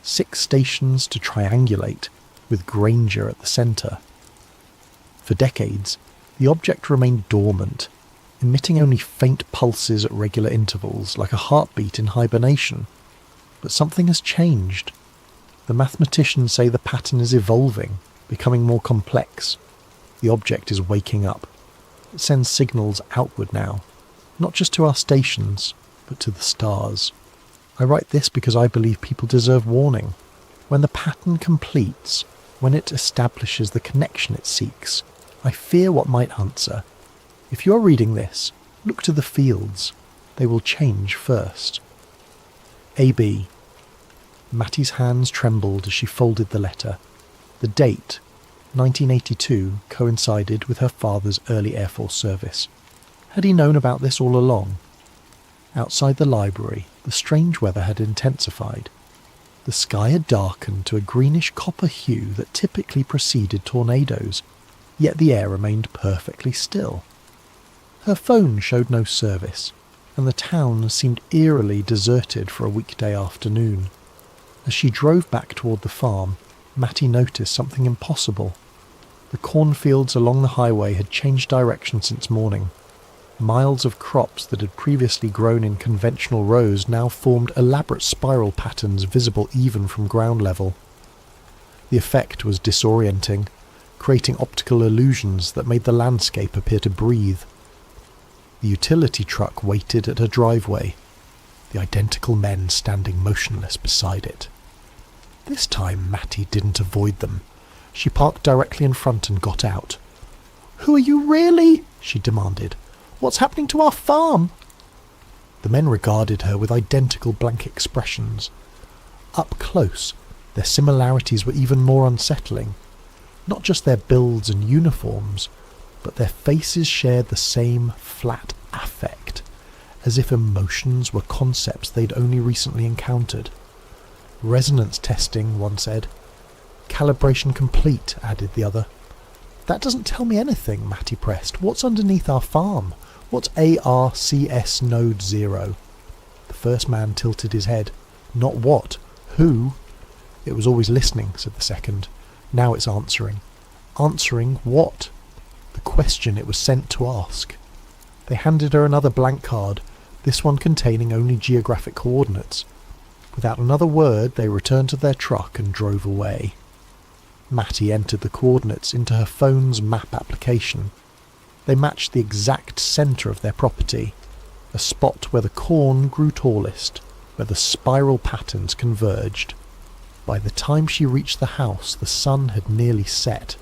S1: 6 stations to triangulate, with Granger at the centre. For decades, the object remained dormant, emitting only faint pulses at regular intervals, like a heartbeat in hibernation. But something has changed. The mathematicians say the pattern is evolving, becoming more complex. The object is waking up. It sends signals outward now, not just to our stations, but to the stars. I write this because I believe people deserve warning. When the pattern completes, when it establishes the connection it seeks, I fear what might answer. If you're reading this, look to the fields. They will change first. A.B. Mattie's hands trembled as she folded the letter. The date, 1982, coincided with her father's early Air Force service. Had he known about this all along? Outside the library, the strange weather had intensified. The sky had darkened to a greenish copper hue that typically preceded tornadoes, yet the air remained perfectly still. Her phone showed no service, and the town seemed eerily deserted for a weekday afternoon. As she drove back toward the farm, Mattie noticed something impossible. The cornfields along the highway had changed direction since morning. Miles of crops that had previously grown in conventional rows now formed elaborate spiral patterns visible even from ground level. The effect was disorienting, creating optical illusions that made the landscape appear to breathe. The utility truck waited at her driveway, the identical men standing motionless beside it. This time Mattie didn't avoid them. She parked directly in front and got out. "Who are you really?" she demanded. "What's happening to our farm?" The men regarded her with identical blank expressions. Up close, their similarities were even more unsettling. Not just their builds and uniforms, but their faces shared the same flat affect, as if emotions were concepts they'd only recently encountered. "Resonance testing," one said. "Calibration complete," added the other. "That doesn't tell me anything," Mattie pressed. "What's underneath our farm? What's ARCS Node 0? The first man tilted his head. "Not what? Who?" "It was always listening," said the second. "Now it's answering." "Answering what?" The question it was sent to ask. They handed her another blank card, this one containing only geographic coordinates. Without another word, they returned to their truck and drove away. Mattie entered the coordinates into her phone's map application. They matched the exact centre of their property, a spot where the corn grew tallest, where the spiral patterns converged. By the time she reached the house, the sun had nearly set,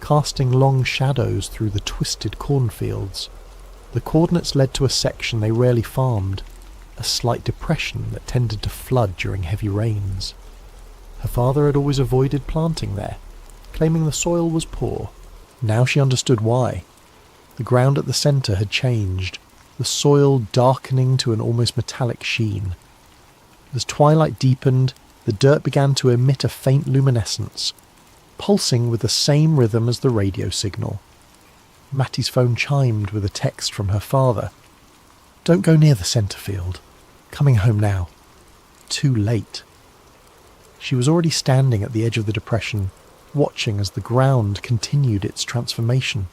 S1: casting long shadows through the twisted cornfields. The coordinates led to a section they rarely farmed, a slight depression that tended to flood during heavy rains. Her father had always avoided planting there, claiming the soil was poor. Now she understood why. The ground at the centre had changed, the soil darkening to an almost metallic sheen. As twilight deepened, the dirt began to emit a faint luminescence, pulsing with the same rhythm as the radio signal. Mattie's phone chimed with a text from her father. "Don't go near the centre field. Coming home now." Too late. She was already standing at the edge of the depression, watching as the ground continued its transformation.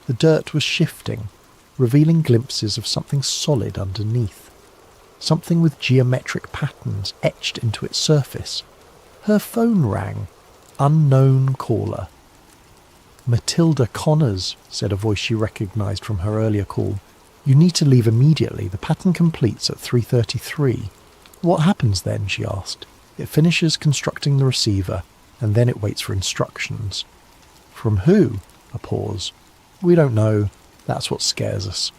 S1: The dirt was shifting, revealing glimpses of something solid underneath, something with geometric patterns etched into its surface. Her phone rang. Unknown caller. "Matilda Connors," said a voice she recognised from her earlier call. "You need to leave immediately. The pattern completes at 3:33. "What happens then?" she asked. "It finishes constructing the receiver, and then it waits for instructions." "From who?" A pause. "We don't know. That's what scares us."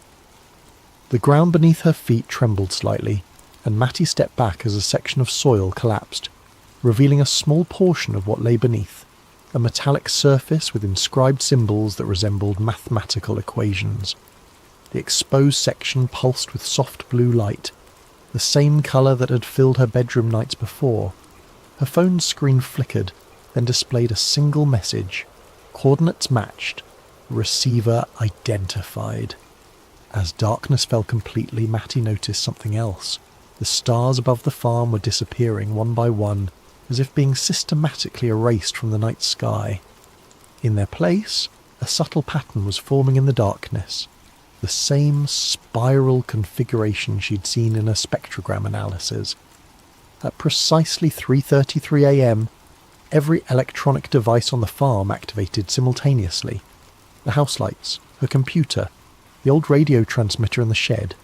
S1: The ground beneath her feet trembled slightly, and Mattie stepped back as a section of soil collapsed, revealing a small portion of what lay beneath, a metallic surface with inscribed symbols that resembled mathematical equations. The exposed section pulsed with soft blue light, the same colour that had filled her bedroom nights before. Her phone's screen flickered, then displayed a single message. Coordinates matched. Receiver identified. As darkness fell completely, Mattie noticed something else. The stars above the farm were disappearing one by one, as if being systematically erased from the night sky. In their place, a subtle pattern was forming in the darkness, the same spiral configuration she'd seen in her spectrogram analysis. At precisely 3:33 a.m., every electronic device on the farm activated simultaneously. The house lights, her computer, the old radio transmitter in the shed,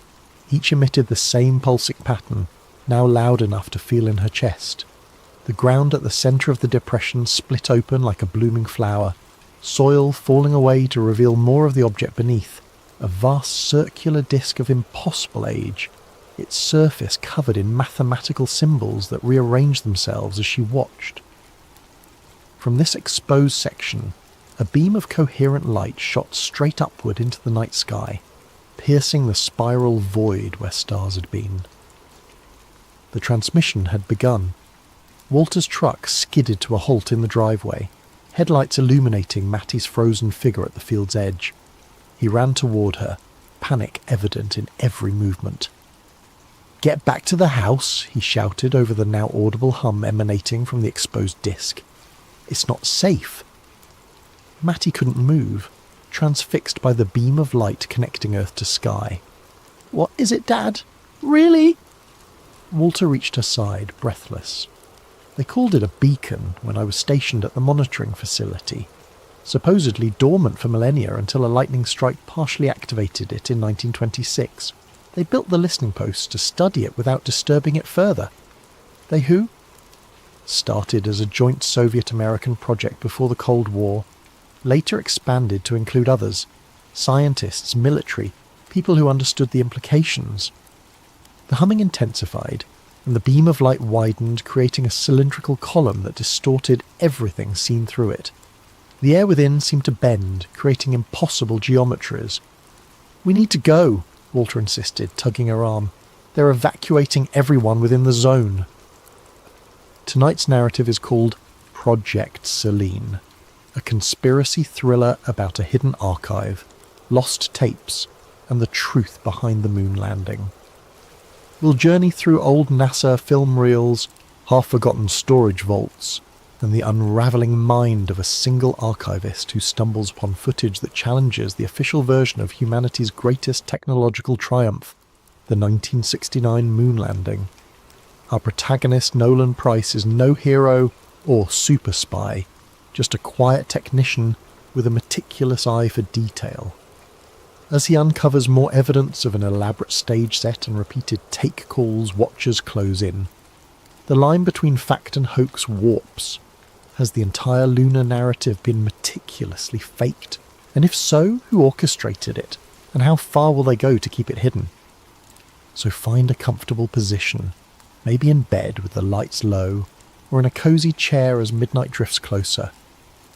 S1: each emitted the same pulsing pattern, now loud enough to feel in her chest. The ground at the centre of the depression split open like a blooming flower, soil falling away to reveal more of the object beneath, a vast circular disk of impossible age, its surface covered in mathematical symbols that rearranged themselves as she watched. From this exposed section, a beam of coherent light shot straight upward into the night sky, piercing the spiral void where stars had been. The transmission had begun. Walter's truck skidded to a halt in the driveway, headlights illuminating Matty's frozen figure at the field's edge. He ran toward her, panic evident in every movement. "Get back to the house," he shouted over the now audible hum emanating from the exposed disc. "It's not safe." Matty couldn't move, transfixed by the beam of light connecting earth to sky. "What is it, Dad? Really?" Walter reached her side, breathless. They called it a beacon when I was stationed at the monitoring facility, supposedly dormant for millennia until a lightning strike partially activated it in 1926. They built the listening posts to study it without disturbing it further. They who? Started as a joint Soviet-American project before the Cold War, later expanded to include others, scientists, military, people who understood the implications. The humming intensified, and the beam of light widened, creating a cylindrical column that distorted everything seen through it. The air within seemed to bend, creating impossible geometries. "We need to go," Walter insisted, tugging her arm. "They're evacuating everyone within the zone." Tonight's narrative is called Project Selene, a conspiracy thriller about a hidden archive, lost tapes, and the truth behind the moon landing. We'll journey through old NASA film reels, half-forgotten storage vaults, and the unravelling mind of a single archivist who stumbles upon footage that challenges the official version of humanity's greatest technological triumph, the 1969 moon landing. Our protagonist, Nolan Price, is no hero or super spy, just a quiet technician with a meticulous eye for detail. As he uncovers more evidence of an elaborate stage set and repeated take calls, watchers close in. The line between fact and hoax warps. Has the entire lunar narrative been meticulously faked? And if so, who orchestrated it? And how far will they go to keep it hidden? So find a comfortable position, maybe in bed with the lights low, or in a cosy chair as midnight drifts closer.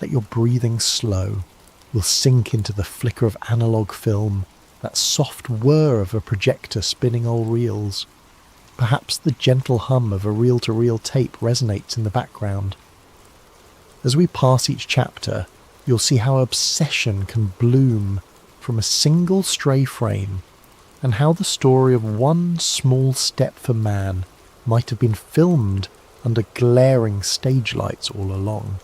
S1: Let your breathing slow. We'll sink into the flicker of analogue film, that soft whir of a projector spinning old reels. Perhaps the gentle hum of a reel-to-reel tape resonates in the background. As we pass each chapter, you'll see how obsession can bloom from a single stray frame, and how the story of one small step for man might have been filmed under glaring stage lights all along.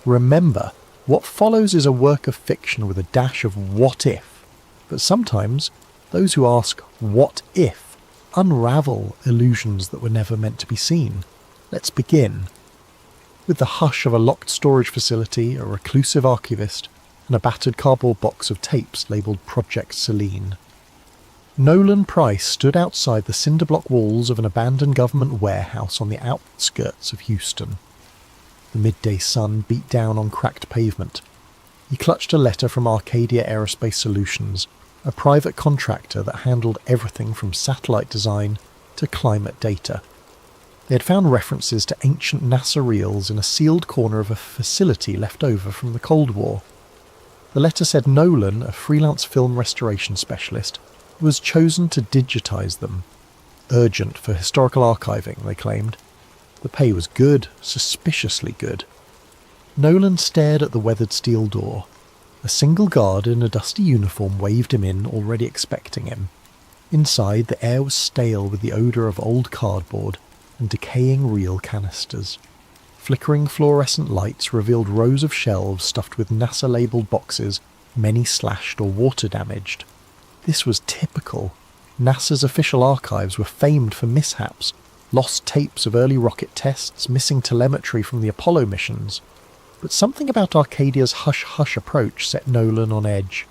S1: Remember, what follows is a work of fiction with a dash of what if, but sometimes those who ask what if unravel illusions that were never meant to be seen. Let's begin. With the hush of a locked storage facility, a reclusive archivist, and a battered cardboard box of tapes labelled Project Selene. Nolan Price stood outside the cinder-block walls of an abandoned government warehouse on the outskirts of Houston. The midday sun beat down on cracked pavement. He clutched a letter from Arcadia Aerospace Solutions, a private contractor that handled everything from satellite design to climate data. They had found references to ancient NASA reels in a sealed corner of a facility left over from the Cold War. The letter said Nolan, a freelance film restoration specialist, was chosen to digitize them. Urgent for historical archiving, they claimed. The pay was good, suspiciously good. Nolan stared at the weathered steel door. A single guard in a dusty uniform waved him in, already expecting him. Inside, the air was stale with the odour of old cardboard and decaying reel canisters. Flickering fluorescent lights revealed rows of shelves stuffed with NASA-labelled boxes, many slashed or water-damaged. This was typical. NASA's official archives were famed for mishaps, lost tapes of early rocket tests, missing telemetry from the Apollo missions. But something about Arcadia's hush-hush approach set Nolan on edge.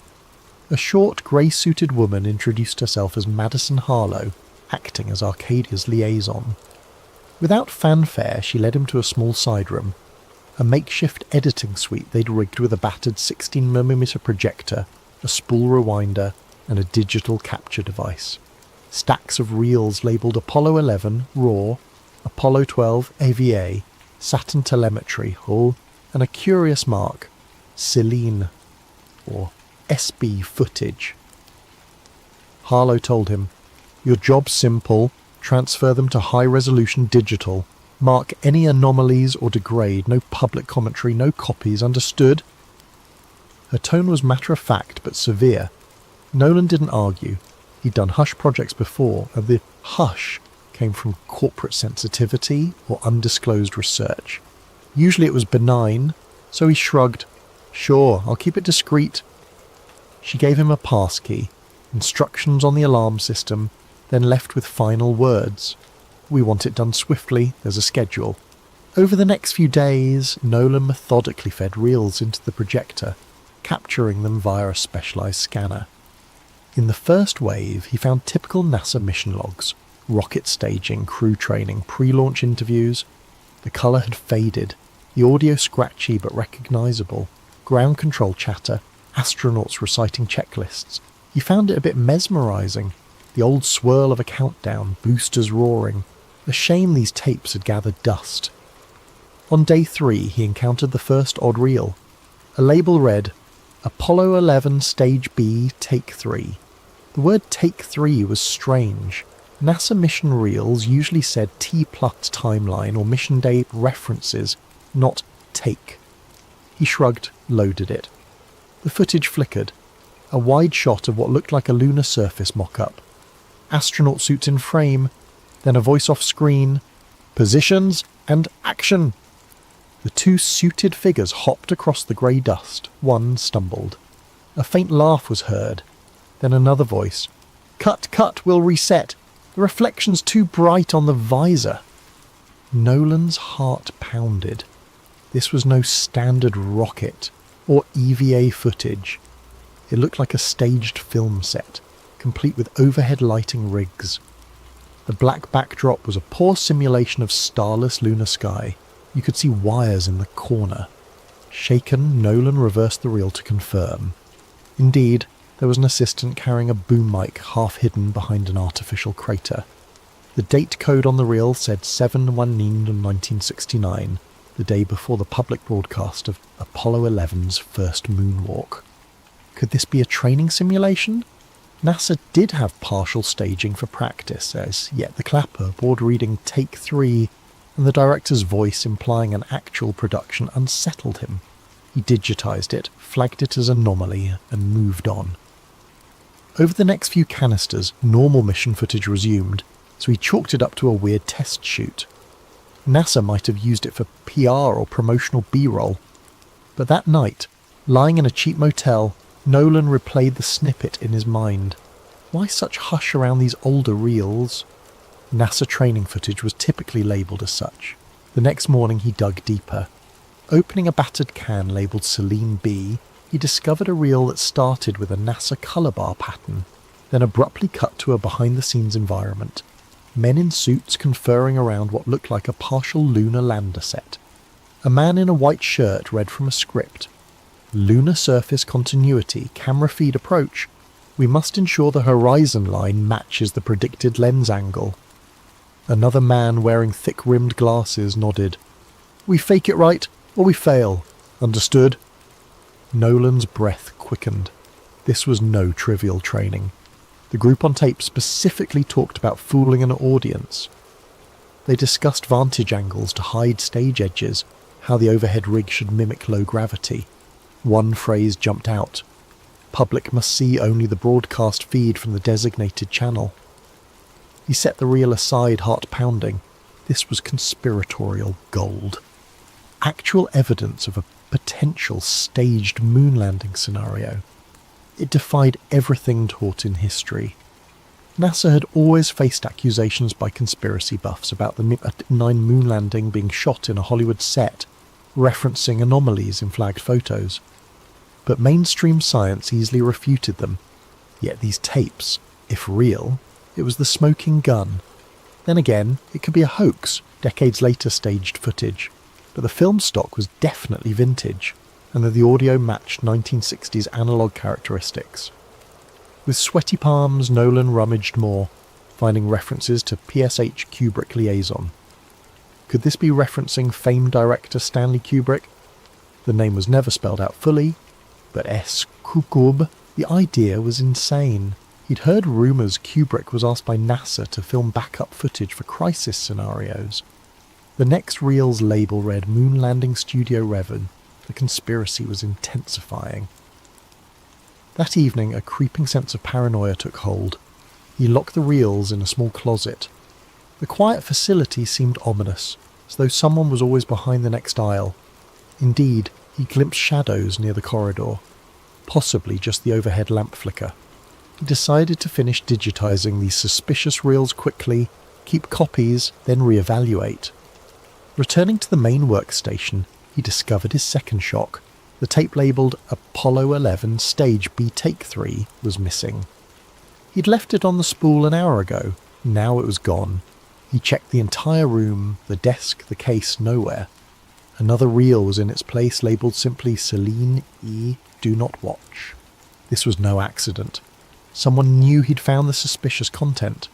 S1: A short, grey-suited woman introduced herself as Madison Harlow, acting as Arcadia's liaison. Without fanfare, she led him to a small side room, a makeshift editing suite they'd rigged with a battered 16mm projector, a spool rewinder, and a digital capture device. Stacks of reels labelled Apollo 11 RAW, Apollo 12 AVA, Saturn telemetry, and a curious mark, Celine, or SB footage. Harlow told him, "Your job's simple, transfer them to high-resolution digital, mark any anomalies or degrade, no public commentary, no copies, understood?" Her tone was matter-of-fact but severe. Nolan didn't argue. He'd done hush projects before, and the hush came from corporate sensitivity or undisclosed research. Usually it was benign, so he shrugged. "Sure, I'll keep it discreet." She gave him a passkey, instructions on the alarm system, then left with final words. "We want it done swiftly, there's a schedule." Over the next few days, Nolan methodically fed reels into the projector, capturing them via a specialised scanner. In the first wave, he found typical NASA mission logs, rocket staging, crew training, pre-launch interviews. The colour had faded, the audio scratchy but recognisable, ground control chatter, astronauts reciting checklists. He found it a bit mesmerising, the old swirl of a countdown, boosters roaring. A shame these tapes had gathered dust. On day 3, he encountered the first odd reel. A label read, Apollo 11 Stage B, Take 3. The word Take 3 was strange. NASA mission reels usually said T-plus timeline or mission date references, not take. He shrugged, loaded it. The footage flickered. A wide shot of what looked like a lunar surface mock-up. Astronaut suits in frame, then a voice off screen, "Positions and action!" The two suited figures hopped across the grey dust. One stumbled. A faint laugh was heard. Then another voice. Cut, we'll reset. The reflection's too bright on the visor." Nolan's heart pounded. This was no standard rocket or EVA footage. It looked like a staged film set, complete with overhead lighting rigs. The black backdrop was a poor simulation of starless lunar sky. You could see wires in the corner. Shaken, Nolan reversed the reel to confirm. Indeed, there was an assistant carrying a boom mic half hidden behind an artificial crater. The date code on the reel said 7/19/1969, the day before the public broadcast of Apollo 11's first moonwalk. Could this be a training simulation? NASA did have partial staging for practice, as yet the clapper, board reading Take 3, and the director's voice implying an actual production unsettled him. He digitised it, flagged it as anomaly, and moved on. Over the next few canisters, normal mission footage resumed, so he chalked it up to a weird test shoot. NASA might have used it for PR or promotional B-roll. But that night, lying in a cheap motel, Nolan replayed the snippet in his mind. Why such hush around these older reels? NASA training footage was typically labelled as such. The next morning he dug deeper. Opening a battered can labelled Celine B, he discovered a reel that started with a NASA colour bar pattern, then abruptly cut to a behind-the-scenes environment. Men in suits conferring around what looked like a partial lunar lander set. A man in a white shirt read from a script. Lunar surface continuity, camera feed approach. We must ensure the horizon line matches the predicted lens angle. Another man wearing thick-rimmed glasses nodded. We fake it right, or we fail. Understood? Nolan's breath quickened. This was no trivial training. The group on tape specifically talked about fooling an audience. They discussed vantage angles to hide stage edges, how the overhead rig should mimic low gravity. One phrase jumped out. Public must see only the broadcast feed from the designated channel. He set the reel aside, heart pounding. This was conspiratorial gold. Actual evidence of a potential staged moon landing scenario. It defied everything taught in history. NASA had always faced accusations by conspiracy buffs about the MiG-9 moon landing being shot in a Hollywood set, referencing anomalies in flagged photos. But mainstream science easily refuted them. Yet these tapes, if real, it was the smoking gun. Then again, it could be a hoax, decades later staged footage. But the film stock was definitely vintage, and the audio matched 1960s analogue characteristics. With sweaty palms, Nolan rummaged more, finding references to PSH Kubrick liaison. Could this be referencing famed director Stanley Kubrick? The name was never spelled out fully, but S. Kukub, the idea was insane. He'd heard rumours Kubrick was asked by NASA to film backup footage for crisis scenarios. The next reel's label read Moon Landing Studio Revan. The conspiracy was intensifying. That evening, a creeping sense of paranoia took hold. He locked the reels in a small closet. The quiet facility seemed ominous, as though someone was always behind the next aisle. Indeed, he glimpsed shadows near the corridor, possibly just the overhead lamp flicker. He decided to finish digitizing these suspicious reels quickly, keep copies, then reevaluate. Returning to the main workstation, he discovered his second shock. The tape labelled Apollo 11 Stage B Take 3 was missing. He'd left it on the spool an hour ago. Now it was gone. He checked the entire room, the desk, the case, nowhere. Another reel was in its place, labelled simply Celine E. Do Not Watch. This was no accident. Someone knew he'd found the suspicious content.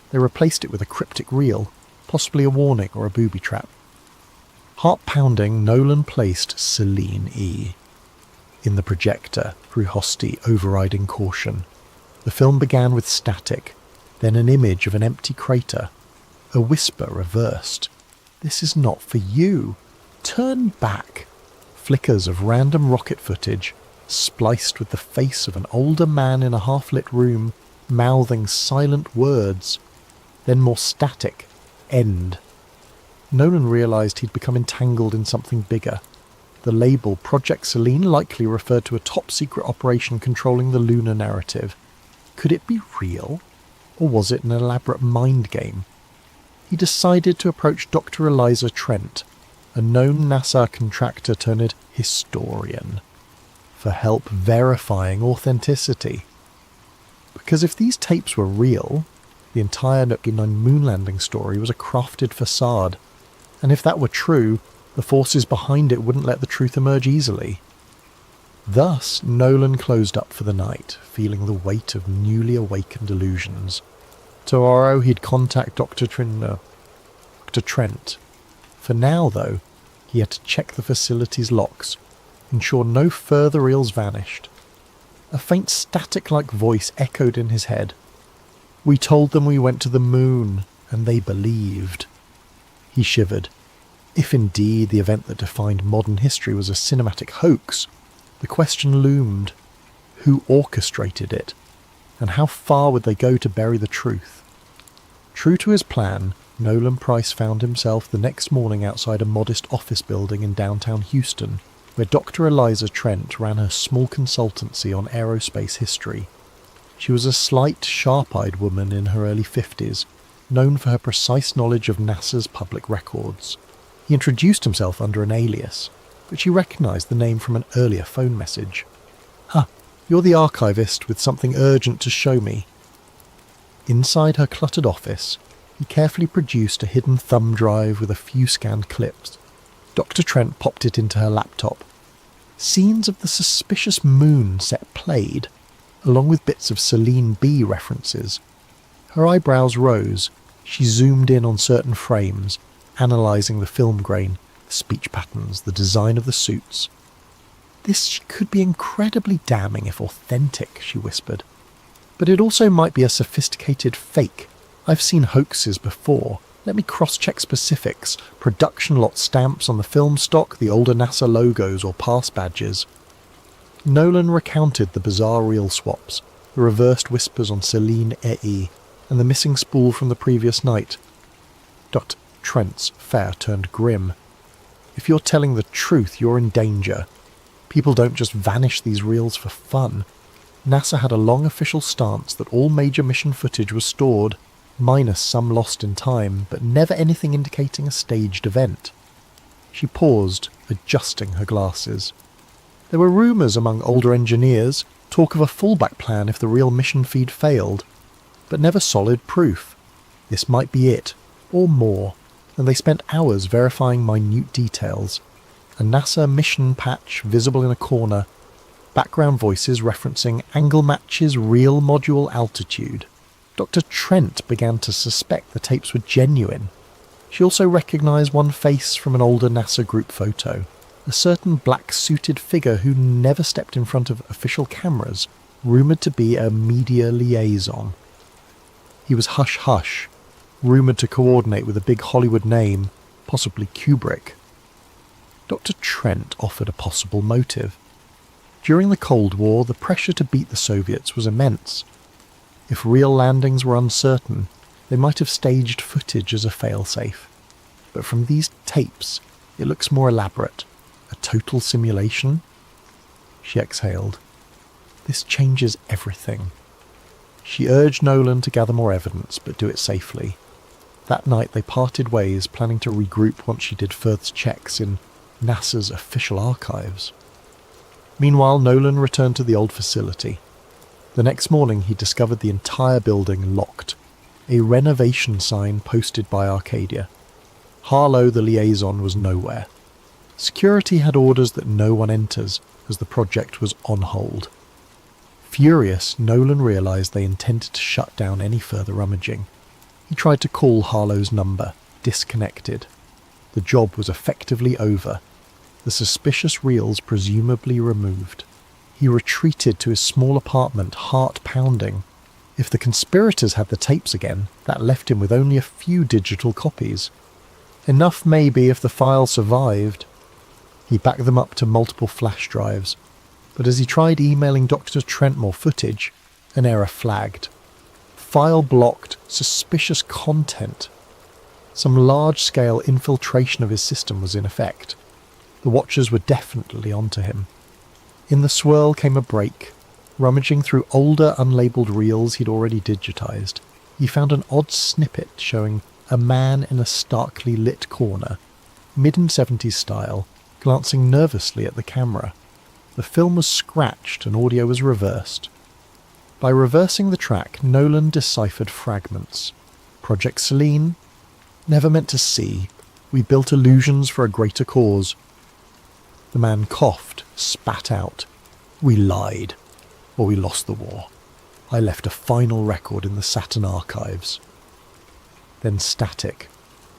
S1: They replaced it with a cryptic reel, possibly a warning or a booby trap. Heart-pounding, Nolan placed Celine E. in the projector through Hosty overriding caution. The film began with static, then an image of an empty crater. A whisper reversed. "This is not for you. Turn back." Flickers of random rocket footage, spliced with the face of an older man in a half-lit room, mouthing silent words. Then more static. End. Nolan realised he'd become entangled in something bigger. The label Project Selene likely referred to a top-secret operation controlling the lunar narrative. Could it be real? Or was it an elaborate mind game? He decided to approach Dr. Eliza Trent, a known NASA contractor turned historian, for help verifying authenticity. Because if these tapes were real, the entire moon landing story was a crafted facade, and if that were true, the forces behind it wouldn't let the truth emerge easily. Thus, Nolan closed up for the night, feeling the weight of newly awakened illusions. Tomorrow he'd contact Dr. Trent. For now, though, he had to check the facility's locks, ensure no further reels vanished. A faint static-like voice echoed in his head. "We told them we went to the moon, and they believed." He shivered. If indeed the event that defined modern history was a cinematic hoax, the question loomed: who orchestrated it, and how far would they go to bury the truth? True to his plan, Nolan Price found himself the next morning outside a modest office building in downtown Houston, where Dr. Eliza Trent ran her small consultancy on aerospace history. She was a slight, sharp-eyed woman in her early 50s, known for her precise knowledge of NASA's public records. He introduced himself under an alias, but she recognised the name from an earlier phone message. You're the archivist with something urgent to show me." Inside her cluttered office, he carefully produced a hidden thumb drive with a few scanned clips. Dr. Trent popped it into her laptop. Scenes of the suspicious moon set played, along with bits of Celine B references. Her eyebrows rose. She zoomed in on certain frames, analysing the film grain, the speech patterns, the design of the suits. "This could be incredibly damning if authentic," she whispered. "But it also might be a sophisticated fake. I've seen hoaxes before. Let me cross-check specifics, production lot stamps on the film stock, the older NASA logos or pass badges." Nolan recounted the bizarre reel swaps, the reversed whispers on Celine E, and the missing spool from the previous night. Dr. Trent's fare turned grim. "If you're telling the truth, you're in danger. People don't just vanish these reels for fun. NASA had a long official stance that all major mission footage was stored, minus some lost in time, but never anything indicating a staged event." She paused, adjusting her glasses. There were rumours among older engineers, talk of a fallback plan if the real mission feed failed, but never solid proof. This might be it, or more, and they spent hours verifying minute details. A NASA mission patch visible in a corner, background voices referencing angle matches real module altitude. Dr. Trent began to suspect the tapes were genuine. She also recognised one face from an older NASA group photo, a certain black-suited figure who never stepped in front of official cameras, rumoured to be a media liaison. He was hush-hush, rumoured to coordinate with a big Hollywood name, possibly Kubrick. Dr. Trent offered a possible motive. During the Cold War, the pressure to beat the Soviets was immense. If real landings were uncertain, they might have staged footage as a failsafe. But from these tapes, it looks more elaborate. A total simulation? She exhaled. This changes everything. She urged Nolan to gather more evidence, but do it safely. That night they parted ways, planning to regroup once she did further checks in NASA's official archives. Meanwhile, Nolan returned to the old facility. The next morning he discovered the entire building locked, a renovation sign posted by Arcadia. Harlow, the liaison, was nowhere. Security had orders that no one enters, as the project was on hold. Furious, Nolan realised they intended to shut down any further rummaging. He tried to call Harlow's number, disconnected. The job was effectively over, the suspicious reels presumably removed. He retreated to his small apartment, heart pounding. If the conspirators had the tapes again, that left him with only a few digital copies. Enough maybe if the file survived. He backed them up to multiple flash drives, but as he tried emailing Dr. Trent more footage, an error flagged. File blocked, suspicious content. Some large-scale infiltration of his system was in effect. The Watchers were definitely onto him. In the swirl came a break. Rummaging through older unlabelled reels he'd already digitized, he found an odd snippet showing a man in a starkly lit corner, mid-70s style, glancing nervously at the camera. The film was scratched and audio was reversed. By reversing the track, Nolan deciphered fragments. Project Selene? Never meant to see. We built illusions for a greater cause. The man coughed, spat out. We lied. Or we lost the war. I left a final record in the Saturn archives. Then static.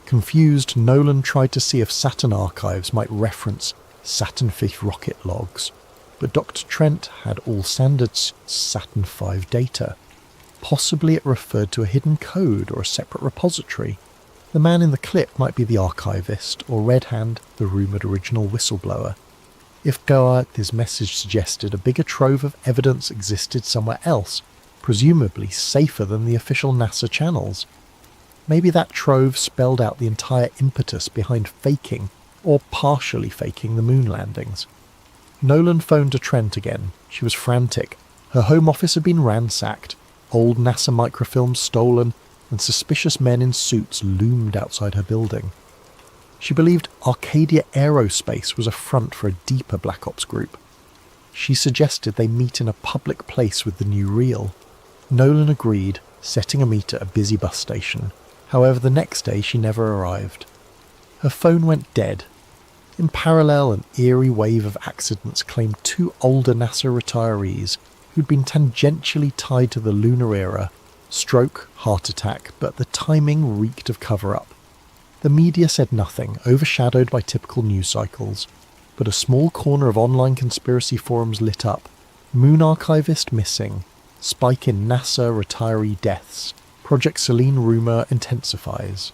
S1: Confused, Nolan tried to see if Saturn archives might reference Saturn V rocket logs, but Dr. Trent had all standard Saturn V data. Possibly it referred to a hidden code or a separate repository. The man in the clip might be the archivist, or Red Hand, the rumoured original whistleblower. If Goa, his message suggested a bigger trove of evidence existed somewhere else, presumably safer than the official NASA channels. Maybe that trove spelled out the entire impetus behind faking, or partially faking, the moon landings. Nolan phoned to Trent again. She was frantic. Her home office had been ransacked, old NASA microfilms stolen, and suspicious men in suits loomed outside her building. She believed Arcadia Aerospace was a front for a deeper Black Ops group. She suggested they meet in a public place with the new reel. Nolan agreed, setting a meet at a busy bus station. However, the next day she never arrived. Her phone went dead. In parallel, an eerie wave of accidents claimed two older NASA retirees who'd been tangentially tied to the lunar era. Stroke, heart attack, but the timing reeked of cover-up. The media said nothing, overshadowed by typical news cycles, but a small corner of online conspiracy forums lit up. Moon archivist missing. Spike in NASA retiree deaths. Project Selene rumour intensifies.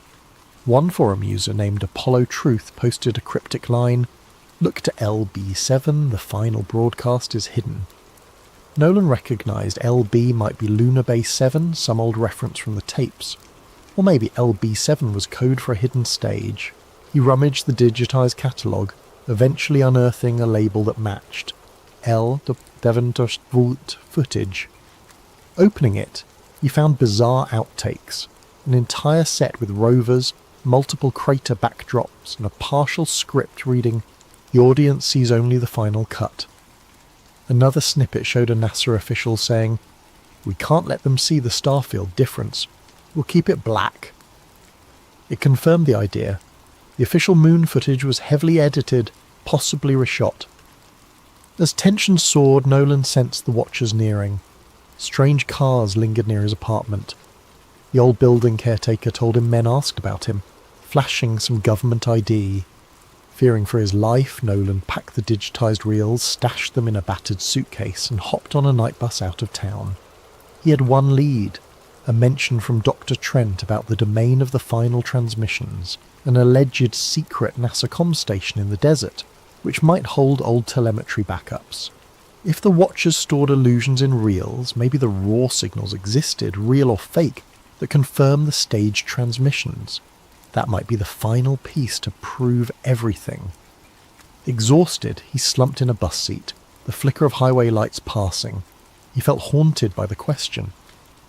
S1: One forum user named Apollo Truth posted a cryptic line, "Look to LB7, the final broadcast is hidden." Nolan recognised LB might be Lunar Base 7, some old reference from the tapes. Or maybe LB7 was code for a hidden stage. He rummaged the digitised catalogue, eventually unearthing a label that matched. L. de Devontervoort footage. Opening it, he found bizarre outtakes, an entire set with rovers, multiple crater backdrops, and a partial script reading, "The audience sees only the final cut." Another snippet showed a NASA official saying, "We can't let them see the starfield difference. We'll keep it black. It confirmed the idea. The official moon footage was heavily edited, possibly reshot. As tension soared, Nolan sensed the watchers nearing. Strange cars lingered near his apartment. The old building caretaker told him men asked about him, flashing some government ID. Fearing for his life, Nolan packed the digitised reels, stashed them in a battered suitcase, and hopped on a night bus out of town. He had one lead, a mention from Dr. Trent about the domain of the final transmissions, an alleged secret NASA comm station in the desert, which might hold old telemetry backups. If the watchers stored illusions in reels, maybe the raw signals existed, real or fake, that confirm the staged transmissions. That might be the final piece to prove everything. Exhausted, he slumped in a bus seat, the flicker of highway lights passing. He felt haunted by the question.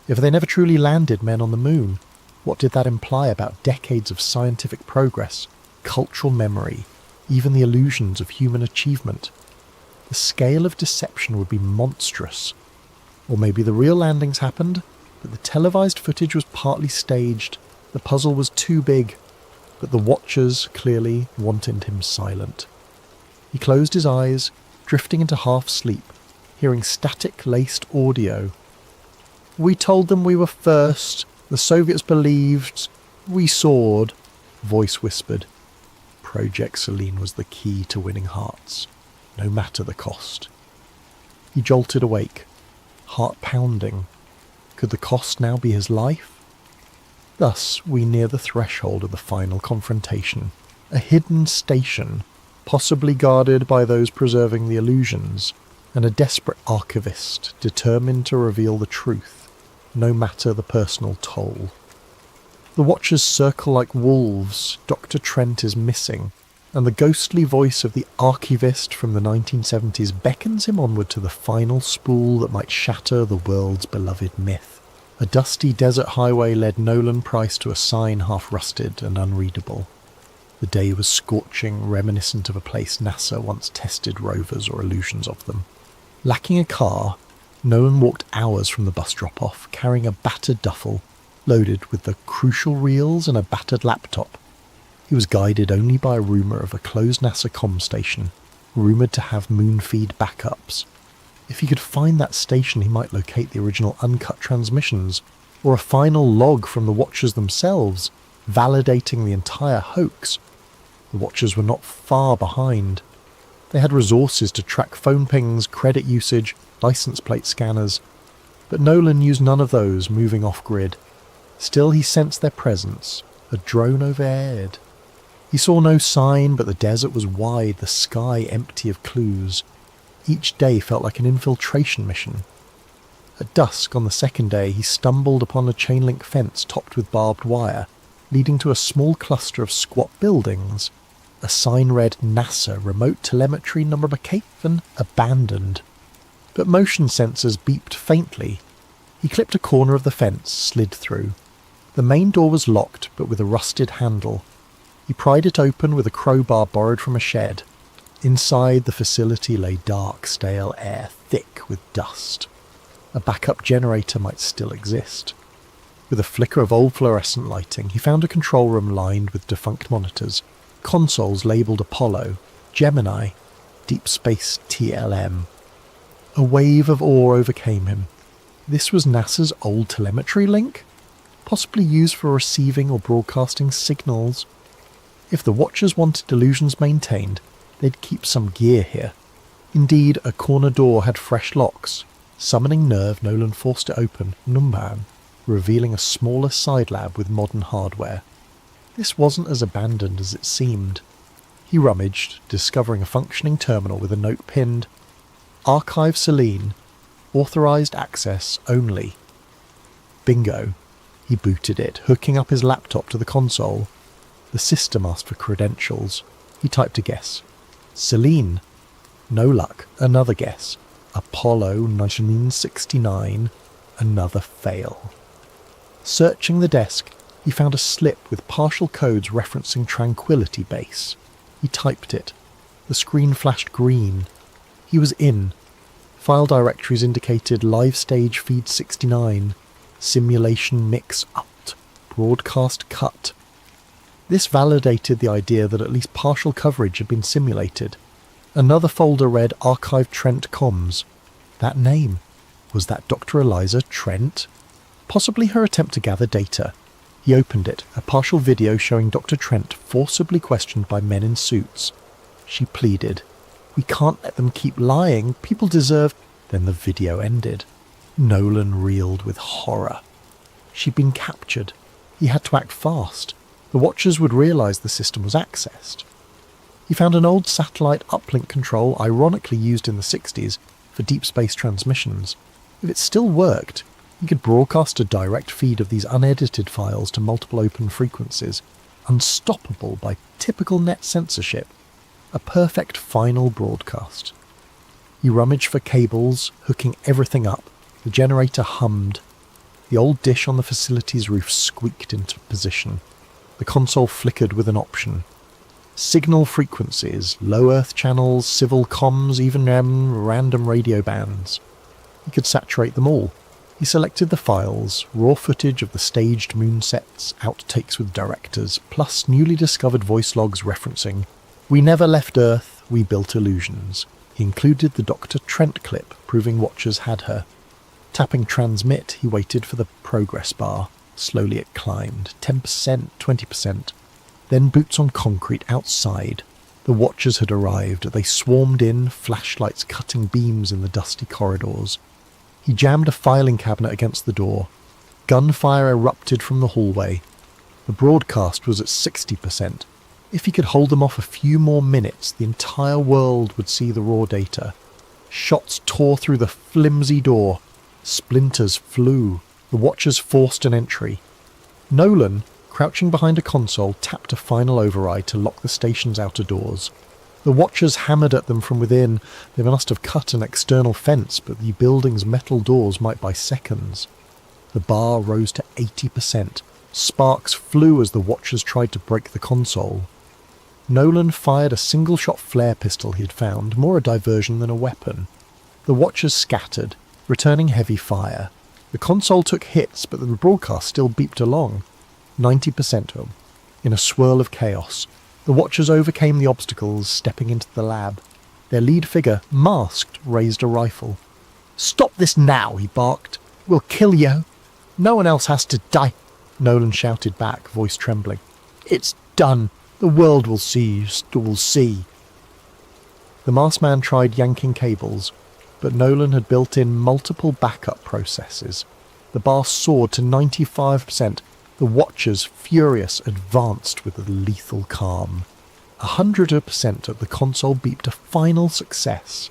S1: If they never truly landed men on the moon, what did that imply about decades of scientific progress, cultural memory, even the illusions of human achievement? The scale of deception would be monstrous. Or maybe the real landings happened, but the televised footage was partly staged. The puzzle was too big, but the watchers clearly wanted him silent. He closed his eyes, drifting into half-sleep, hearing static-laced audio. "We told them we were first. The Soviets believed. We soared," voice whispered. Project Selene was the key to winning hearts, no matter the cost. He jolted awake, heart pounding. Could the cost now be his life? Thus, we near the threshold of the final confrontation. A hidden station, possibly guarded by those preserving the illusions, and a desperate archivist determined to reveal the truth, no matter the personal toll. The watchers circle like wolves. Dr. Trent is missing, and the ghostly voice of the archivist from the 1970s beckons him onward to the final spool that might shatter the world's beloved myth. A dusty desert highway led Nolan Price to a sign half rusted and unreadable. The day was scorching, reminiscent of a place NASA once tested rovers or illusions of them. Lacking a car, Nolan walked hours from the bus drop-off, carrying a battered duffel, loaded with the crucial reels and a battered laptop. He was guided only by a rumour of a closed NASA comm station, rumoured to have moon feed backups. If he could find that station, he might locate the original uncut transmissions, or a final log from the watchers themselves, validating the entire hoax. The watchers were not far behind. They had resources to track phone pings, credit usage, license plate scanners, but Nolan used none of those, moving off-grid. Still he sensed their presence, a drone overhead. He saw no sign, but the desert was wide, the sky empty of clues. Each day felt like an infiltration mission. At dusk on the second day, he stumbled upon a chain-link fence topped with barbed wire, leading to a small cluster of squat buildings. A sign read NASA Remote Telemetry Nummerbekämpfen Abandoned. But motion sensors beeped faintly. He clipped a corner of the fence, slid through. The main door was locked, but with a rusted handle. He pried it open with a crowbar borrowed from a shed. Inside the facility lay dark, stale air, thick with dust. A backup generator might still exist. With a flicker of old fluorescent lighting, he found a control room lined with defunct monitors, consoles labelled Apollo, Gemini, Deep Space TLM. A wave of awe overcame him. This was NASA's old telemetry link? Possibly used for receiving or broadcasting signals. If the watchers wanted illusions maintained, they'd keep some gear here. Indeed, a corner door had fresh locks. Summoning nerve, Nolan forced it open, Unwind, revealing a smaller side lab with modern hardware. This wasn't as abandoned as it seemed. He rummaged, discovering a functioning terminal with a note pinned, "Archive Selene, authorized access only." Bingo. He booted it, hooking up his laptop to the console. The system asked for credentials. He typed a guess. Selene. No luck. Another guess. Apollo 1969. Another fail. Searching the desk, he found a slip with partial codes referencing Tranquility Base. He typed it. The screen flashed green. He was in. File directories indicated live stage feed 69, simulation mix up, broadcast cut. This validated the idea that at least partial coverage had been simulated. Another folder read Archive Trent Comms. That name. Was that Dr. Eliza Trent? Possibly her attempt to gather data. He opened it, a partial video showing Dr. Trent forcibly questioned by men in suits. She pleaded, "We can't let them keep lying. People deserve..." Then the video ended. Nolan reeled with horror. She'd been captured. He had to act fast. The Watchers would realise the system was accessed. He found an old satellite uplink control ironically used in the 60s for deep space transmissions. If it still worked, he could broadcast a direct feed of these unedited files to multiple open frequencies, unstoppable by typical net censorship. A perfect final broadcast. He rummaged for cables, hooking everything up. The generator hummed. The old dish on the facility's roof squeaked into position. The console flickered with an option. Signal frequencies, low Earth channels, civil comms, even random radio bands. He could saturate them all. He selected the files, raw footage of the staged moon sets, outtakes with directors, plus newly discovered voice logs referencing, "We never left Earth, we built illusions." He included the Dr. Trent clip, proving Watchers had her. Tapping transmit, he waited for the progress bar. Slowly it climbed, 10%, 20%. Then boots on concrete outside. The Watchers had arrived. They swarmed in, flashlights cutting beams in the dusty corridors. He jammed a filing cabinet against the door. Gunfire erupted from the hallway. The broadcast was at 60%. If he could hold them off a few more minutes, the entire world would see the raw data. Shots tore through the flimsy door. Splinters flew. The Watchers forced an entry. Nolan, crouching behind a console, tapped a final override to lock the station's outer doors. The Watchers hammered at them from within. They must have cut an external fence, but the building's metal doors might by seconds. The bar rose to 80%. Sparks flew as the Watchers tried to break the console. Nolan fired a single-shot flare pistol he had found, more a diversion than a weapon. The Watchers scattered, returning heavy fire. The console took hits, but the broadcast still beeped along. 90% of them. In a swirl of chaos, the Watchers overcame the obstacles, stepping into the lab. Their lead figure, masked, raised a rifle. "Stop this now," he barked. "We'll kill you. No one else has to die." Nolan shouted back, voice trembling. "It's done. The world will see. Will see." The masked man tried yanking cables, but Nolan had built in multiple backup processes. The bar soared to 95%. The Watchers, furious, advanced with a lethal calm. 100% of the console beeped a final success.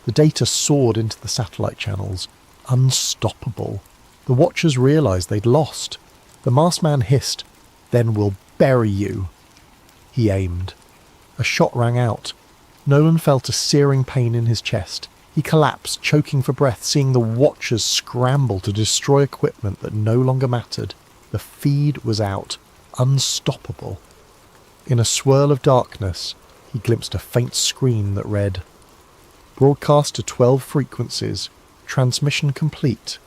S1: The data soared into the satellite channels. Unstoppable. The Watchers realised they'd lost. The masked man hissed, "Then we'll bury you." He aimed. A shot rang out. Nolan felt a searing pain in his chest. He collapsed, choking for breath, seeing the Watchers scramble to destroy equipment that no longer mattered. The feed was out, unstoppable. In a swirl of darkness, he glimpsed a faint screen that read, "Broadcast to 12 frequencies. Transmission complete."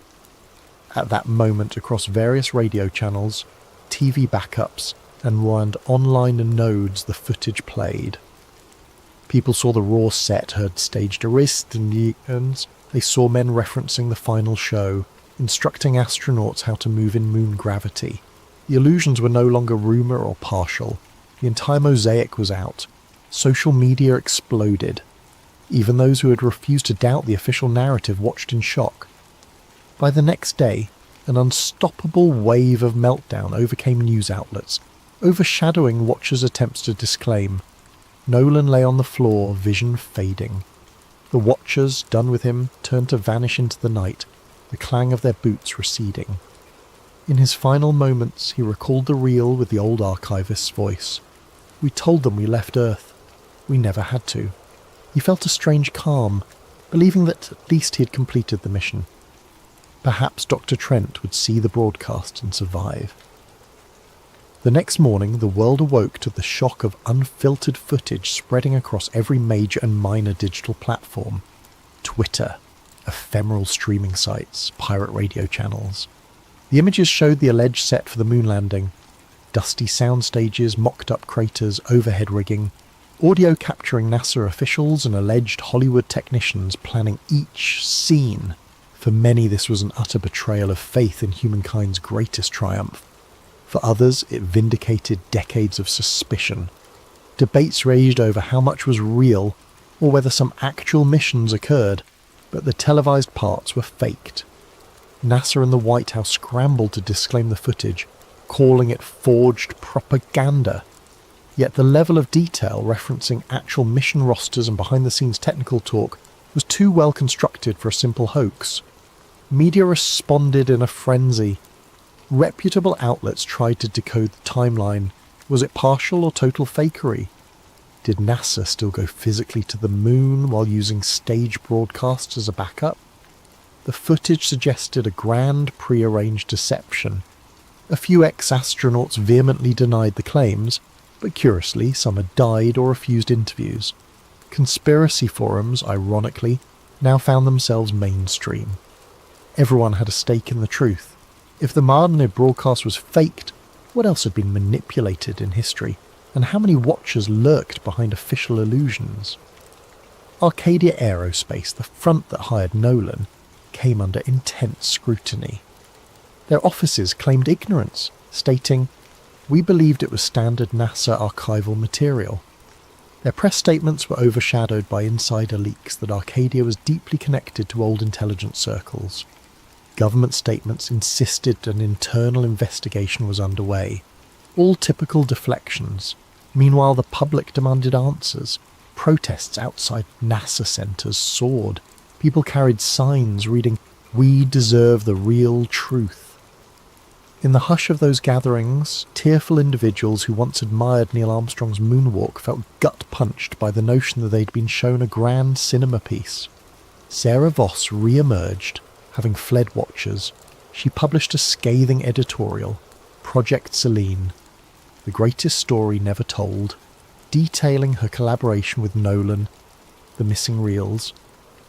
S1: At that moment, across various radio channels, TV backups, and online nodes, the footage played. People saw the raw set, heard staged arrests. They saw men referencing the final show, instructing astronauts how to move in moon gravity. The illusions were no longer rumour or partial. The entire mosaic was out. Social media exploded. Even those who had refused to doubt the official narrative watched in shock. By the next day, an unstoppable wave of meltdown overcame news outlets, overshadowing Watchers' attempts to disclaim. Nolan lay on the floor, vision fading. The Watchers, done with him, turned to vanish into the night, the clang of their boots receding. In his final moments, he recalled the reel with the old archivist's voice. "We told them we left Earth. We never had to." He felt a strange calm, believing that at least he had completed the mission. Perhaps Dr. Trent would see the broadcast and survive. The next morning, the world awoke to the shock of unfiltered footage spreading across every major and minor digital platform. Twitter, ephemeral streaming sites, pirate radio channels. The images showed the alleged set for the moon landing: dusty sound stages, mocked-up craters, overhead rigging, audio capturing NASA officials and alleged Hollywood technicians planning each scene. For many, this was an utter betrayal of faith in humankind's greatest triumph. For others, it vindicated decades of suspicion. Debates raged over how much was real or whether some actual missions occurred, but the televised parts were faked. NASA and the White House scrambled to disclaim the footage, calling it forged propaganda. Yet the level of detail referencing actual mission rosters and behind-the-scenes technical talk was too well constructed for a simple hoax. Media responded in a frenzy. Reputable outlets tried to decode the timeline. Was it partial or total fakery? Did NASA still go physically to the moon while using stage broadcasts as a backup? The footage suggested a grand pre-arranged deception. A few ex-astronauts vehemently denied the claims, but curiously some had died or refused interviews. Conspiracy forums, ironically, now found themselves mainstream. Everyone had a stake in the truth. If the Martinid broadcast was faked, what else had been manipulated in history, and how many watchers lurked behind official illusions? Arcadia Aerospace, the front that hired Nolan, came under intense scrutiny. Their offices claimed ignorance, stating, "We believed it was standard NASA archival material." Their press statements were overshadowed by insider leaks that Arcadia was deeply connected to old intelligence circles. Government statements insisted an internal investigation was underway. All typical deflections. Meanwhile, the public demanded answers. Protests outside NASA centres soared. People carried signs reading, "We deserve the real truth." In the hush of those gatherings, tearful individuals who once admired Neil Armstrong's moonwalk felt gut-punched by the notion that they'd been shown a grand cinema piece. Sarah Voss re-emerged, having fled watchers. She published a scathing editorial, Project Selene, the greatest story never told, detailing her collaboration with Nolan, the missing reels,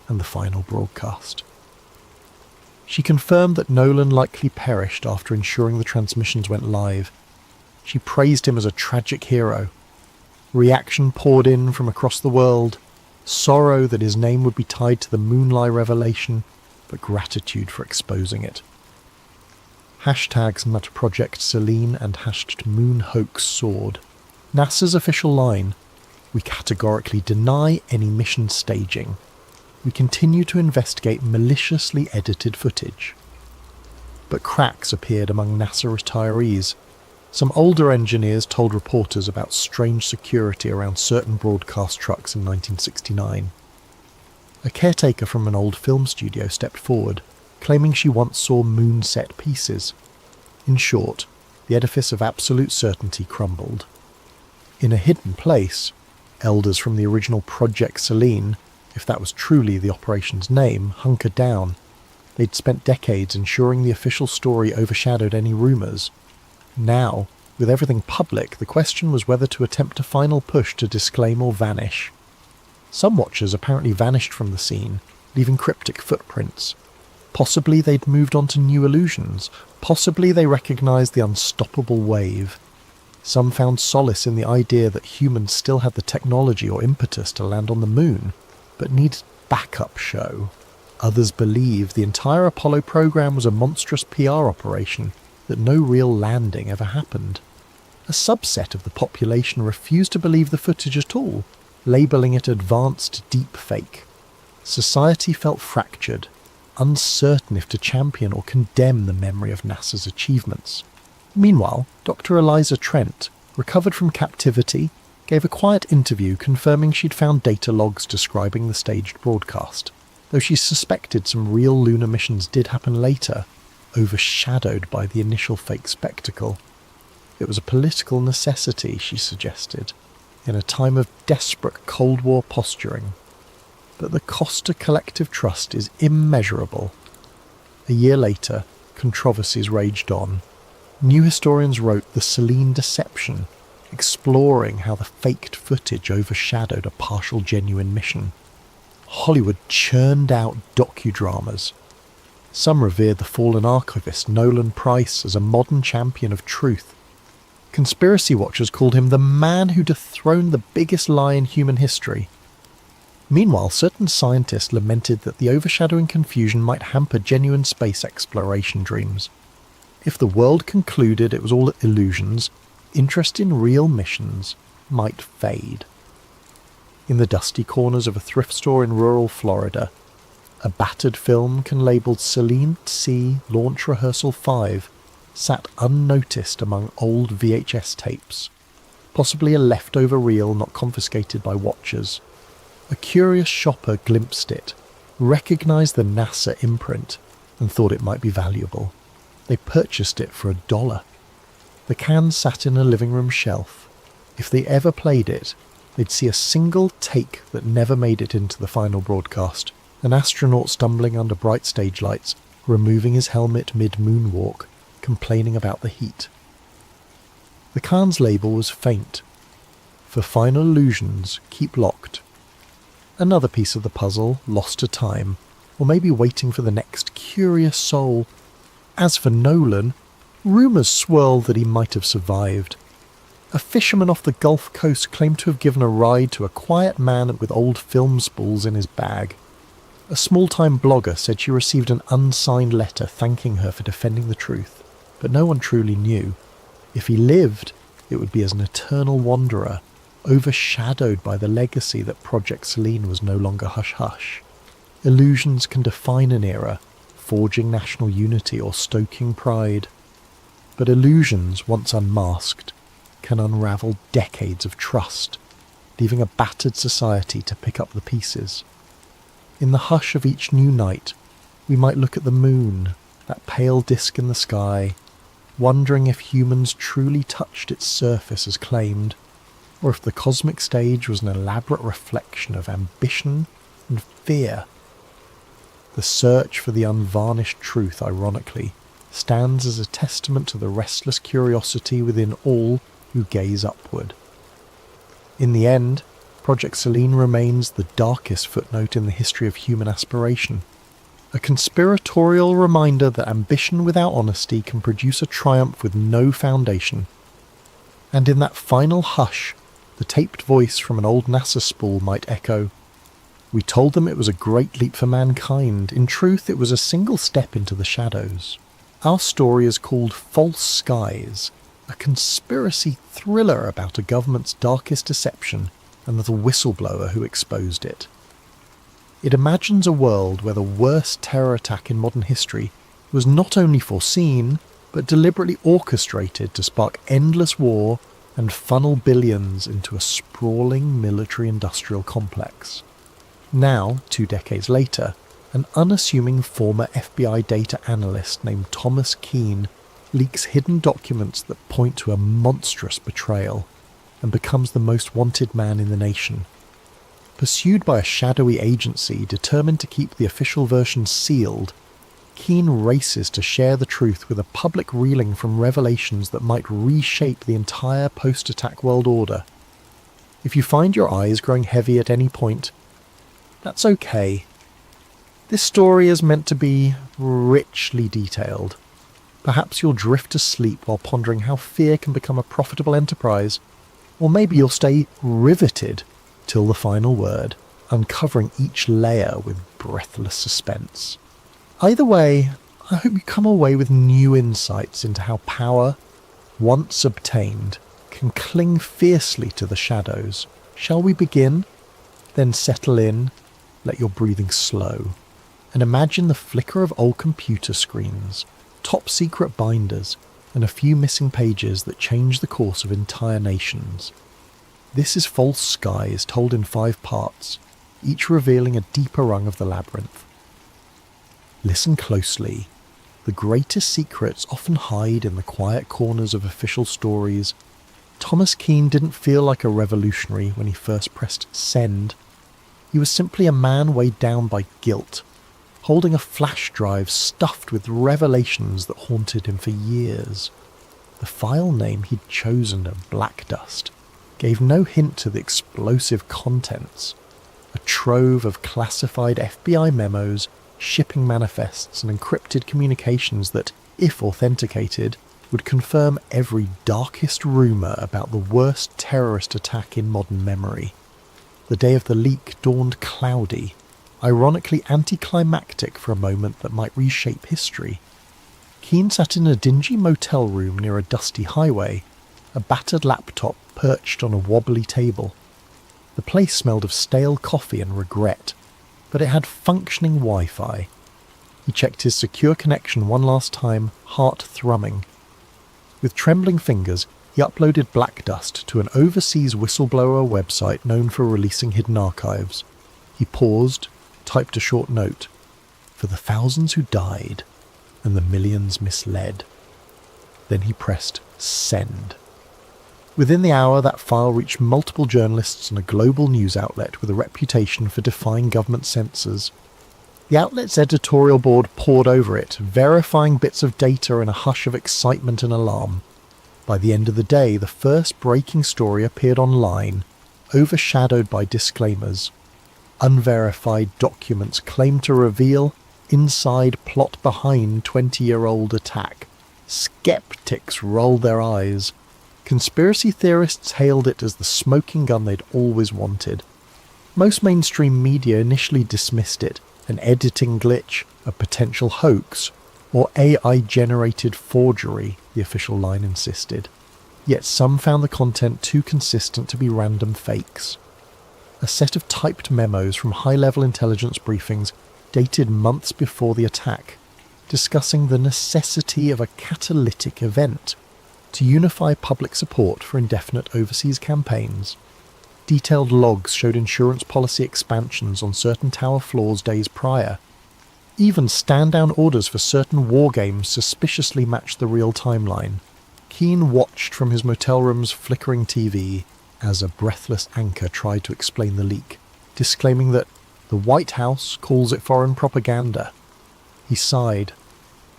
S1: and the final broadcast. She confirmed that Nolan likely perished after ensuring the transmissions went live. She praised him as a tragic hero. Reaction poured in from across the world, sorrow that his name would be tied to the Moonlie revelation, but gratitude for exposing it. Hashtags at Project Selene and #Moon Hoax soared. NASA's official line: "We categorically deny any mission staging. We continue to investigate maliciously edited footage." But cracks appeared among NASA retirees. Some older engineers told reporters about strange security around certain broadcast trucks in 1969. A caretaker from an old film studio stepped forward, claiming she once saw moon set pieces. In short, the edifice of absolute certainty crumbled. In a hidden place, elders from the original Project Selene, if that was truly the operation's name, hunkered down. They'd spent decades ensuring the official story overshadowed any rumours. Now, with everything public, the question was whether to attempt a final push to disclaim or vanish. Some watchers apparently vanished from the scene, leaving cryptic footprints. Possibly they'd moved on to new illusions. Possibly they recognised the unstoppable wave. Some found solace in the idea that humans still had the technology or impetus to land on the moon, but needed backup show. Others believed the entire Apollo program was a monstrous PR operation, that no real landing ever happened. A subset of the population refused to believe the footage at all, labelling it advanced deepfake. Society felt fractured, uncertain if to champion or condemn the memory of NASA's achievements. Meanwhile, Dr. Eliza Trent, recovered from captivity, gave a quiet interview confirming she'd found data logs describing the staged broadcast, though she suspected some real lunar missions did happen later, overshadowed by the initial fake spectacle. It was a political necessity, she suggested, in a time of desperate Cold War posturing. But the cost to collective trust is immeasurable. A year later, controversies raged on. New historians wrote The Selene Deception, exploring how the faked footage overshadowed a partial genuine mission. Hollywood churned out docudramas. Some revered the fallen archivist Nolan Price as a modern champion of truth. Conspiracy watchers called him the man who dethroned the biggest lie in human history. Meanwhile, certain scientists lamented that the overshadowing confusion might hamper genuine space exploration dreams. If the world concluded it was all illusions, interest in real missions might fade. In the dusty corners of a thrift store in rural Florida, a battered film labelled Celine C. Launch Rehearsal 5 sat unnoticed among old VHS tapes, possibly a leftover reel not confiscated by watchers. A curious shopper glimpsed it, recognised the NASA imprint, and thought it might be valuable. They purchased it for $1. The can sat in a living room shelf. If they ever played it, they'd see a single take that never made it into the final broadcast. An astronaut stumbling under bright stage lights, removing his helmet mid-moonwalk, complaining about the heat. The can's label was faint. For final illusions, keep locked. Another piece of the puzzle, lost to time, or maybe waiting for the next curious soul. As for Nolan, rumours swirled that he might have survived. A fisherman off the Gulf Coast claimed to have given a ride to a quiet man with old film spools in his bag. A small-time blogger said she received an unsigned letter thanking her for defending the truth, but no one truly knew. If he lived, it would be as an eternal wanderer, overshadowed by the legacy that Project Selene was no longer hush-hush. Illusions can define an era, forging national unity or stoking pride. But illusions, once unmasked, can unravel decades of trust, leaving a battered society to pick up the pieces. In the hush of each new night, we might look at the moon, that pale disk in the sky, wondering if humans truly touched its surface as claimed, or if the cosmic stage was an elaborate reflection of ambition and fear. The search for the unvarnished truth, ironically, stands as a testament to the restless curiosity within all who gaze upward. In the end, Project Selene remains the darkest footnote in the history of human aspiration, a conspiratorial reminder that ambition without honesty can produce a triumph with no foundation. And in that final hush, the taped voice from an old NASA spool might echo, "We told them it was a great leap for mankind. In truth, it was a single step into the shadows." Our story is called False Skies, a conspiracy thriller about a government's darkest deception and the whistleblower who exposed it. It imagines a world where the worst terror attack in modern history was not only foreseen, but deliberately orchestrated to spark endless war and funnel billions into a sprawling military-industrial complex. Now, 2 decades later, an unassuming former FBI data analyst named Thomas Keane leaks hidden documents that point to a monstrous betrayal and becomes the most wanted man in the nation. Pursued by a shadowy agency determined to keep the official version sealed, Keane races to share the truth with a public reeling from revelations that might reshape the entire post-attack world order. If you find your eyes growing heavy at any point, that's okay. This story is meant to be richly detailed. Perhaps you'll drift to sleep while pondering how fear can become a profitable enterprise, or maybe you'll stay riveted till the final word, uncovering each layer with breathless suspense. Either way, I hope you come away with new insights into how power, once obtained, can cling fiercely to the shadows. Shall we begin? Then settle in, let your breathing slow, and imagine the flicker of old computer screens, top-secret binders, and a few missing pages that change the course of entire nations. This is False Skies, told in 5 parts, each revealing a deeper rung of the labyrinth. Listen closely. The greatest secrets often hide in the quiet corners of official stories. Thomas Keane didn't feel like a revolutionary when he first pressed send. He was simply a man weighed down by guilt, holding a flash drive stuffed with revelations that haunted him for years. The file name he'd chosen, Black Dust, gave no hint to the explosive contents. A trove of classified FBI memos, shipping manifests and encrypted communications that, if authenticated, would confirm every darkest rumour about the worst terrorist attack in modern memory. The day of the leak dawned cloudy, ironically anticlimactic for a moment that might reshape history. Keane sat in a dingy motel room near a dusty highway, a battered laptop perched on a wobbly table. The place smelled of stale coffee and regret, but it had functioning Wi-Fi. He checked his secure connection one last time, heart thrumming. With trembling fingers, he uploaded Black Dust to an overseas whistleblower website known for releasing hidden archives. He paused, typed a short note. For the thousands who died and the millions misled. Then he pressed send. Within the hour, that file reached multiple journalists and a global news outlet with a reputation for defying government censors. The outlet's editorial board pored over it, verifying bits of data in a hush of excitement and alarm. By the end of the day, the first breaking story appeared online, overshadowed by disclaimers. Unverified documents claim to reveal inside plot behind 20-year-old attack. Skeptics rolled their eyes. Conspiracy theorists hailed it as the smoking gun they'd always wanted. Most mainstream media initially dismissed it, an editing glitch, a potential hoax, or AI-generated forgery, the official line insisted. Yet some found the content too consistent to be random fakes. A set of typed memos from high-level intelligence briefings dated months before the attack, discussing the necessity of a catalytic event to unify public support for indefinite overseas campaigns. Detailed logs showed insurance policy expansions on certain tower floors days prior. Even stand-down orders for certain war games suspiciously matched the real timeline. Keane watched from his motel room's flickering TV as a breathless anchor tried to explain the leak, disclaiming that the White House calls it foreign propaganda. He sighed.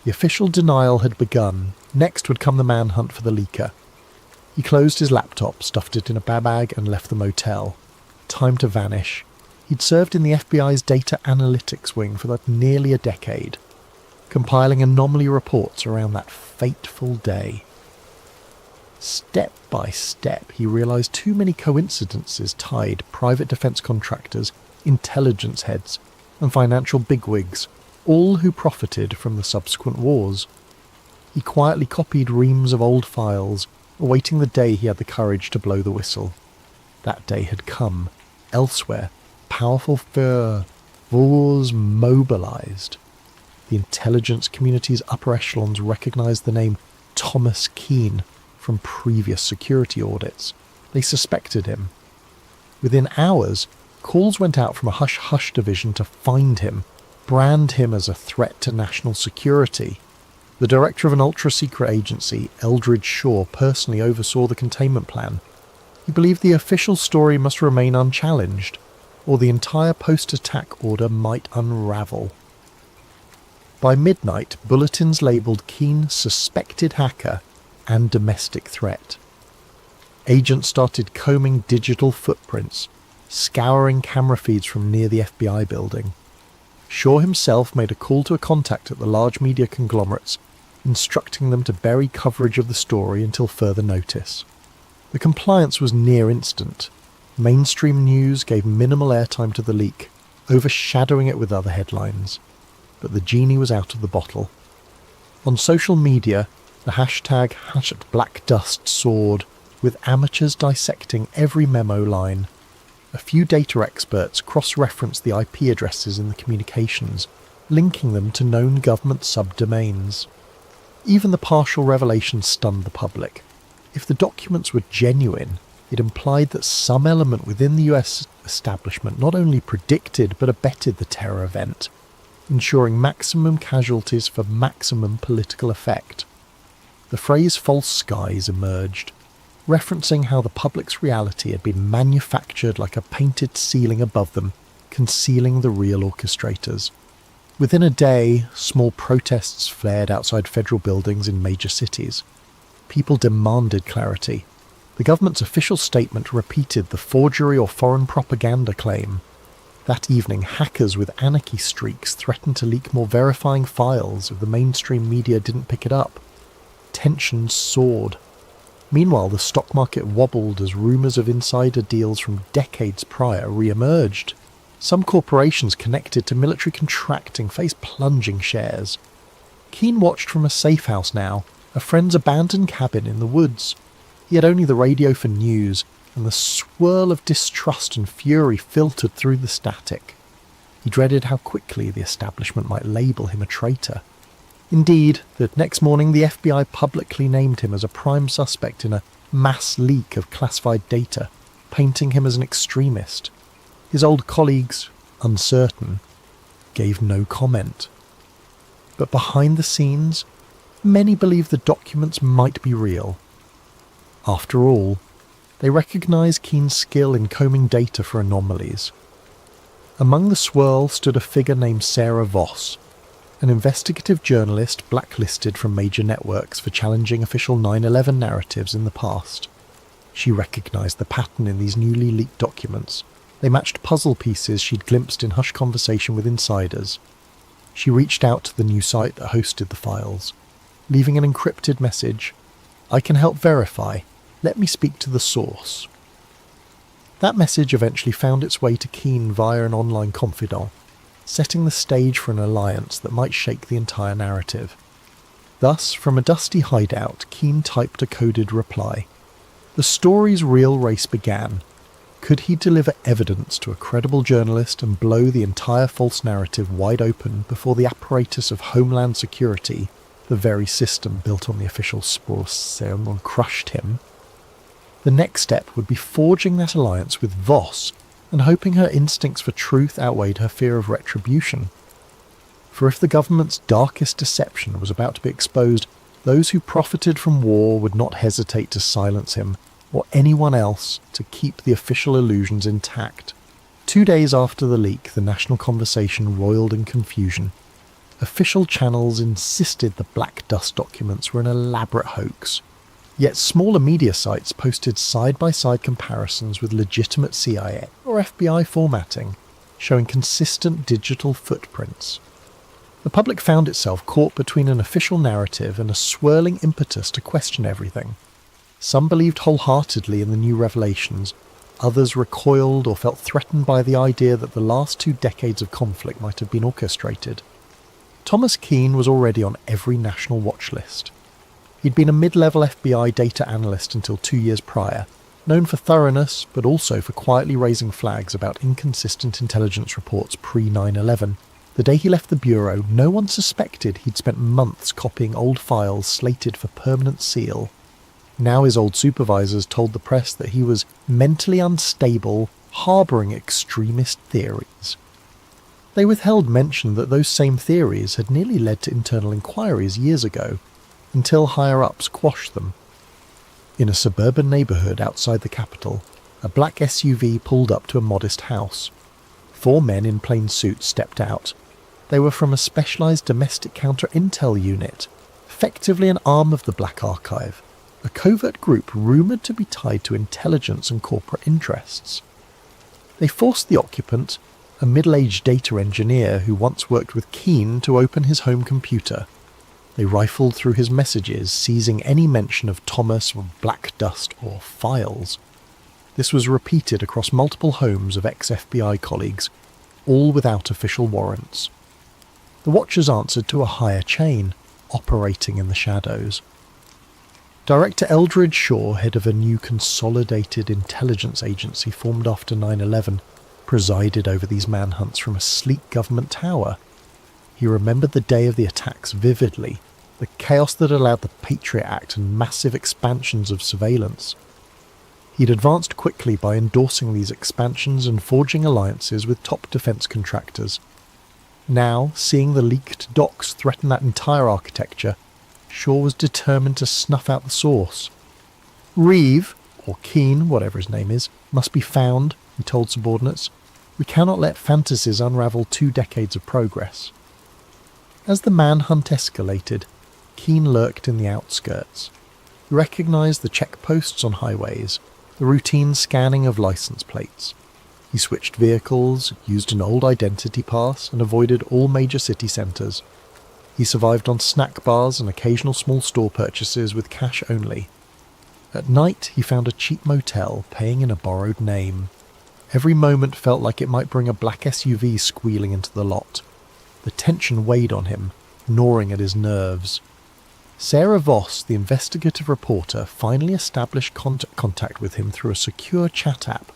S1: The official denial had begun. Next would come the manhunt for the leaker. He closed his laptop, stuffed it in a bag and left the motel. Time to vanish. He'd served in the FBI's data analytics wing for nearly a decade, compiling anomaly reports around that fateful day. Step by step, he realised too many coincidences tied private defence contractors, intelligence heads, and financial bigwigs, all who profited from the subsequent wars. He quietly copied reams of old files, awaiting the day he had the courage to blow the whistle. That day had come. Elsewhere, powerful wars mobilised. The intelligence community's upper echelons recognised the name Thomas Keane from previous security audits. They suspected him. Within hours, calls went out from a hush-hush division to find him, brand him as a threat to national security. The director of an ultra-secret agency, Eldridge Shaw, personally oversaw the containment plan. He believed the official story must remain unchallenged, or the entire post-attack order might unravel. By midnight, bulletins labelled Keane suspected hacker and domestic threat. Agents started combing digital footprints, scouring camera feeds from near the FBI building. Shaw himself made a call to a contact at the large media conglomerates, instructing them to bury coverage of the story until further notice. The compliance was near instant. Mainstream news gave minimal airtime to the leak, overshadowing it with other headlines. But the genie was out of the bottle. On social media, the hashtag #BlackDust soared, with amateurs dissecting every memo line. A few data experts cross-referenced the IP addresses in the communications, linking them to known government subdomains. Even the partial revelation stunned the public. If the documents were genuine, it implied that some element within the US establishment not only predicted but abetted the terror event, ensuring maximum casualties for maximum political effect. The phrase false skies emerged, referencing how the public's reality had been manufactured like a painted ceiling above them, concealing the real orchestrators. Within a day, small protests flared outside federal buildings in major cities. People demanded clarity. The government's official statement repeated the forgery or foreign propaganda claim. That evening, hackers with anarchy streaks threatened to leak more verifying files if the mainstream media didn't pick it up. Tensions soared. Meanwhile, the stock market wobbled as rumours of insider deals from decades prior re-emerged. Some corporations connected to military contracting faced plunging shares. Keane watched from a safe house now, a friend's abandoned cabin in the woods. He had only the radio for news, and the swirl of distrust and fury filtered through the static. He dreaded how quickly the establishment might label him a traitor. Indeed, the next morning the FBI publicly named him as a prime suspect in a mass leak of classified data, painting him as an extremist. His old colleagues, uncertain, gave no comment. But behind the scenes, many believed the documents might be real. After all, they recognised Keane's skill in combing data for anomalies. Among the swirl stood a figure named Sarah Voss, an investigative journalist blacklisted from major networks for challenging official 9/11 narratives in the past. She recognised the pattern in these newly leaked documents. They matched puzzle pieces she'd glimpsed in hushed conversation with insiders. She reached out to the new site that hosted the files, leaving an encrypted message. "I can help verify. Let me speak to the source." That message eventually found its way to Keane via an online confidant, setting the stage for an alliance that might shake the entire narrative. Thus, from a dusty hideout, Keane typed a coded reply. The story's real race began. Could he deliver evidence to a credible journalist and blow the entire false narrative wide open before the apparatus of Homeland Security, the very system built on the official source, crushed him? The next step would be forging that alliance with Voss and hoping her instincts for truth outweighed her fear of retribution. For if the government's darkest deception was about to be exposed, those who profited from war would not hesitate to silence him, or anyone else, to keep the official illusions intact. 2 days after the leak, the national conversation roiled in confusion. Official channels insisted the Black Dust documents were an elaborate hoax. Yet smaller media sites posted side-by-side comparisons with legitimate CIA or FBI formatting, showing consistent digital footprints. The public found itself caught between an official narrative and a swirling impetus to question everything. Some believed wholeheartedly in the new revelations, others recoiled or felt threatened by the idea that the last 2 decades of conflict might have been orchestrated. Thomas Keane was already on every national watch list. He'd been a mid-level FBI data analyst until 2 years prior, known for thoroughness but also for quietly raising flags about inconsistent intelligence reports pre-9/11. The day he left the bureau, no one suspected he'd spent months copying old files slated for permanent seal. Now his old supervisors told the press that he was mentally unstable, harbouring extremist theories. They withheld mention that those same theories had nearly led to internal inquiries years ago, until higher-ups quashed them. In a suburban neighbourhood outside the capital, a black SUV pulled up to a modest house. 4 men in plain suits stepped out. They were from a specialised domestic counter-intel unit, effectively an arm of the Black Archive, a covert group rumoured to be tied to intelligence and corporate interests. They forced the occupant, a middle-aged data engineer who once worked with Keane, to open his home computer. They rifled through his messages, seizing any mention of Thomas or Black Dust or files. This was repeated across multiple homes of ex-FBI colleagues, all without official warrants. The watchers answered to a higher chain, operating in the shadows. Director Eldridge Shaw, head of a new consolidated intelligence agency formed after 9/11, presided over these manhunts from a sleek government tower. He remembered the day of the attacks vividly, the chaos that allowed the Patriot Act and massive expansions of surveillance. He'd advanced quickly by endorsing these expansions and forging alliances with top defence contractors. Now, seeing the leaked docs threaten that entire architecture, Shaw was determined to snuff out the source. Reeve, or Keane, whatever his name is, must be found, he told subordinates. We cannot let fantasies unravel 2 decades of progress. As the manhunt escalated, Keane lurked in the outskirts. He recognised the checkposts on highways, the routine scanning of licence plates. He switched vehicles, used an old identity pass, and avoided all major city centres. He survived on snack bars and occasional small store purchases with cash only. At night, he found a cheap motel, paying in a borrowed name. Every moment felt like it might bring a black SUV squealing into the lot. The tension weighed on him, gnawing at his nerves. Sarah Voss, the investigative reporter, finally established contact with him through a secure chat app.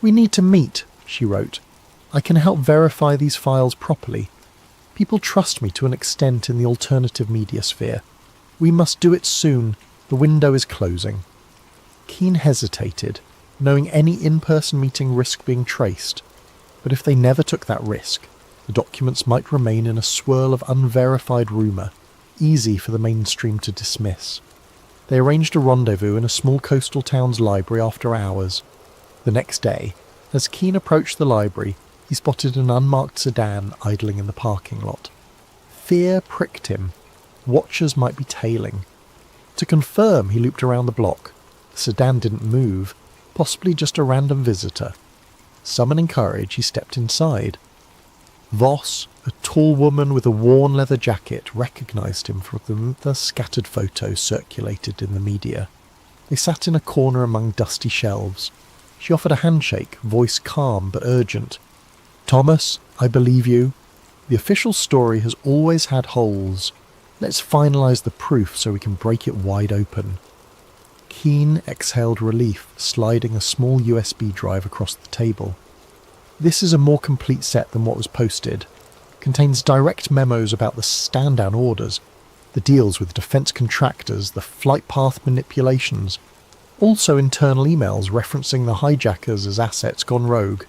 S1: "We need to meet," she wrote. "I can help verify these files properly. People trust me to an extent in the alternative media sphere. We must do it soon. The window is closing." Keane hesitated, knowing any in-person meeting risked being traced. But if they never took that risk, the documents might remain in a swirl of unverified rumour, easy for the mainstream to dismiss. They arranged a rendezvous in a small coastal town's library after hours. The next day, as Keane approached the library, he spotted an unmarked sedan idling in the parking lot. Fear pricked him. Watchers might be tailing. To confirm, he looped around the block. The sedan didn't move, possibly just a random visitor. Summoning courage, he stepped inside. Voss, a tall woman with a worn leather jacket, recognised him from the scattered photos circulated in the media. They sat in a corner among dusty shelves. She offered a handshake, voice calm but urgent. "Thomas, I believe you. The official story has always had holes. Let's finalise the proof so we can break it wide open." Keane exhaled relief, sliding a small USB drive across the table. "This is a more complete set than what was posted. Contains direct memos about the stand-down orders, the deals with defence contractors, the flight path manipulations. Also internal emails referencing the hijackers as assets gone rogue."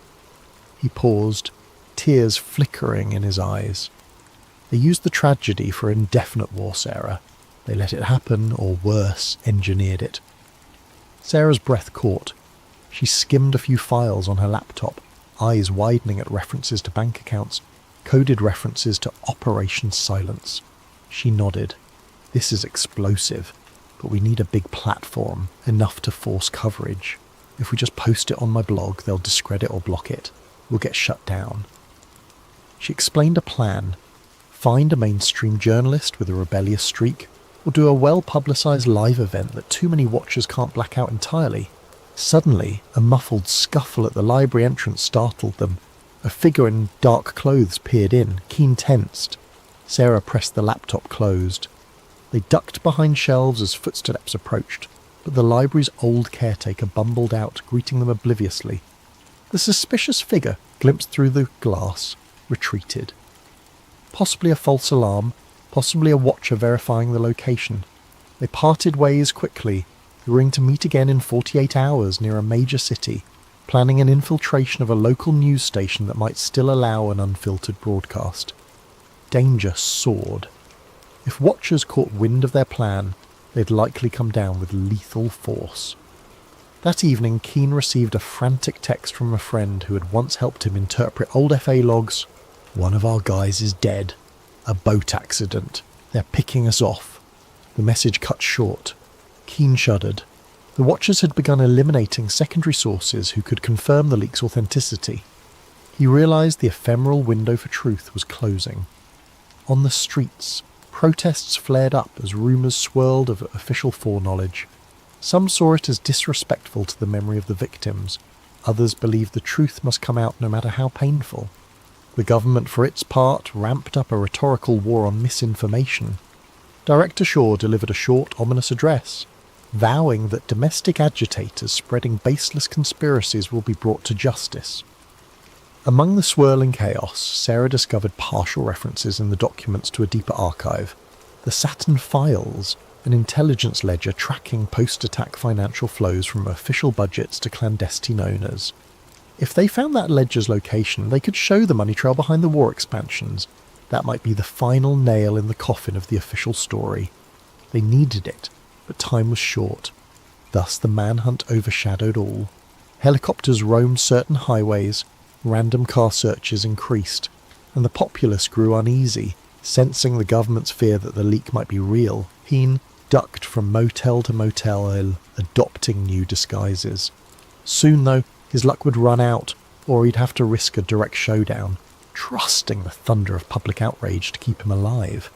S1: He paused, tears flickering in his eyes. They used the tragedy for indefinite war, Sarah. They let it happen, or worse, engineered it. Sarah's breath caught. She skimmed a few files on her laptop, eyes widening at references to bank accounts, coded references to Operation Silence. She nodded. "This is explosive, but we need a big platform, enough to force coverage. If we just post it on my blog, they'll discredit or block it. We'll get shut down." She explained a plan. Find a mainstream journalist with a rebellious streak, or do a well-publicised live event that too many watchers can't black out entirely. Suddenly, a muffled scuffle at the library entrance startled them. A figure in dark clothes peered in, Keane tensed. Sarah pressed the laptop closed. They ducked behind shelves as footsteps approached, but the library's old caretaker bumbled out, greeting them obliviously. The suspicious figure, glimpsed through the glass, retreated. Possibly a false alarm, possibly a watcher verifying the location. They parted ways quickly, agreeing to meet again in 48 hours near a major city, planning an infiltration of a local news station that might still allow an unfiltered broadcast. Danger soared. If watchers caught wind of their plan, they'd likely come down with lethal force. That evening, Keane received a frantic text from a friend who had once helped him interpret old FA logs. "One of our guys is dead. A boat accident. They're picking us off." The message cut short. Keane shuddered. The watchers had begun eliminating secondary sources who could confirm the leak's authenticity. He realised the ephemeral window for truth was closing. On the streets, protests flared up as rumours swirled of official foreknowledge. Some saw it as disrespectful to the memory of the victims. Others believed the truth must come out no matter how painful. The government, for its part, ramped up a rhetorical war on misinformation. Director Shaw delivered a short, ominous address, vowing that domestic agitators spreading baseless conspiracies will be brought to justice. Among the swirling chaos, Sarah discovered partial references in the documents to a deeper archive. The Saturn Files, an intelligence ledger tracking post-attack financial flows from official budgets to clandestine owners. If they found that ledger's location, they could show the money trail behind the war expansions. That might be the final nail in the coffin of the official story. They needed it, but time was short. Thus the manhunt overshadowed all. Helicopters roamed certain highways, random car searches increased, and the populace grew uneasy, sensing the government's fear that the leak might be real. Keane ducked from motel to motel, adopting new disguises. Soon, though, his luck would run out. or he'd have to risk a direct showdown, trusting the thunder of public outrage to keep him alive.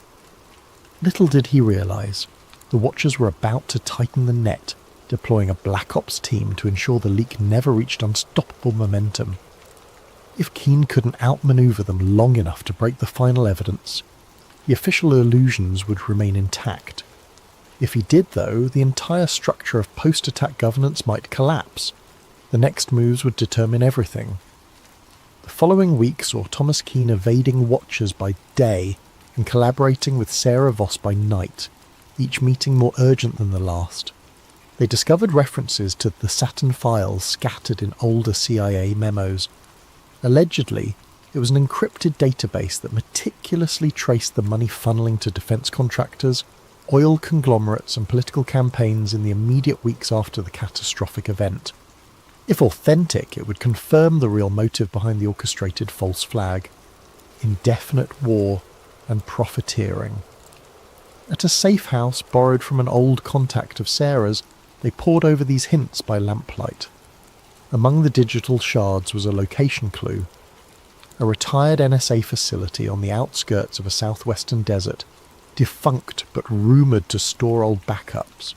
S1: Little did he realise, the Watchers were about to tighten the net, deploying a Black Ops team to ensure the leak never reached unstoppable momentum. If Keane couldn't outmaneuver them long enough to break the final evidence, the official illusions would remain intact. If he did, though, the entire structure of post-attack governance might collapse. The next moves would determine everything. The following week saw Thomas Keane evading Watchers by day and collaborating with Sarah Voss by night, each meeting more urgent than the last. They discovered references to the Saturn files scattered in older CIA memos. Allegedly, it was an encrypted database that meticulously traced the money funneling to defence contractors, oil conglomerates and political campaigns in the immediate weeks after the catastrophic event. If authentic, it would confirm the real motive behind the orchestrated false flag: indefinite war and profiteering. At a safe house borrowed from an old contact of Sarah's, they pored over these hints by lamplight. Among the digital shards was a location clue: a retired NSA facility on the outskirts of a southwestern desert, defunct but rumoured to store old backups.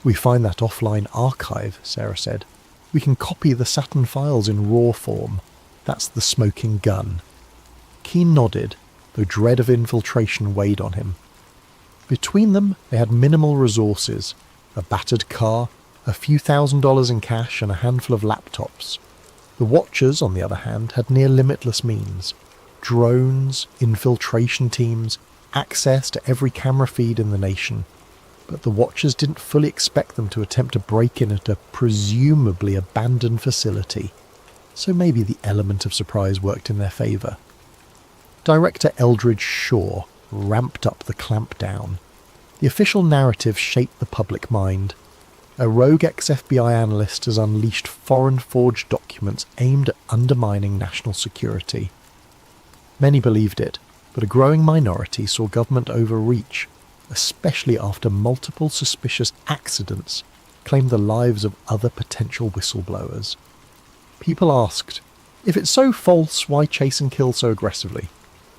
S1: "We find that offline archive," Sarah said. "We can copy the Saturn files in raw form. That's the smoking gun." Keane nodded, though dread of infiltration weighed on him. Between them, they had minimal resources: a battered car, a few $1,000s in cash, and a handful of laptops. The Watchers, on the other hand, had near limitless means: drones, infiltration teams, access to every camera feed in the nation. But the Watchers didn't fully expect them to attempt to break in at a presumably abandoned facility, so maybe the element of surprise worked in their favour. Director Eldridge Shaw ramped up the clampdown. The official narrative shaped the public mind. A rogue ex-FBI analyst has unleashed foreign-forged documents aimed at undermining national security. Many believed it, but a growing minority saw government overreach, especially after multiple suspicious accidents claimed the lives of other potential whistleblowers. People asked, if it's so false, why chase and kill so aggressively?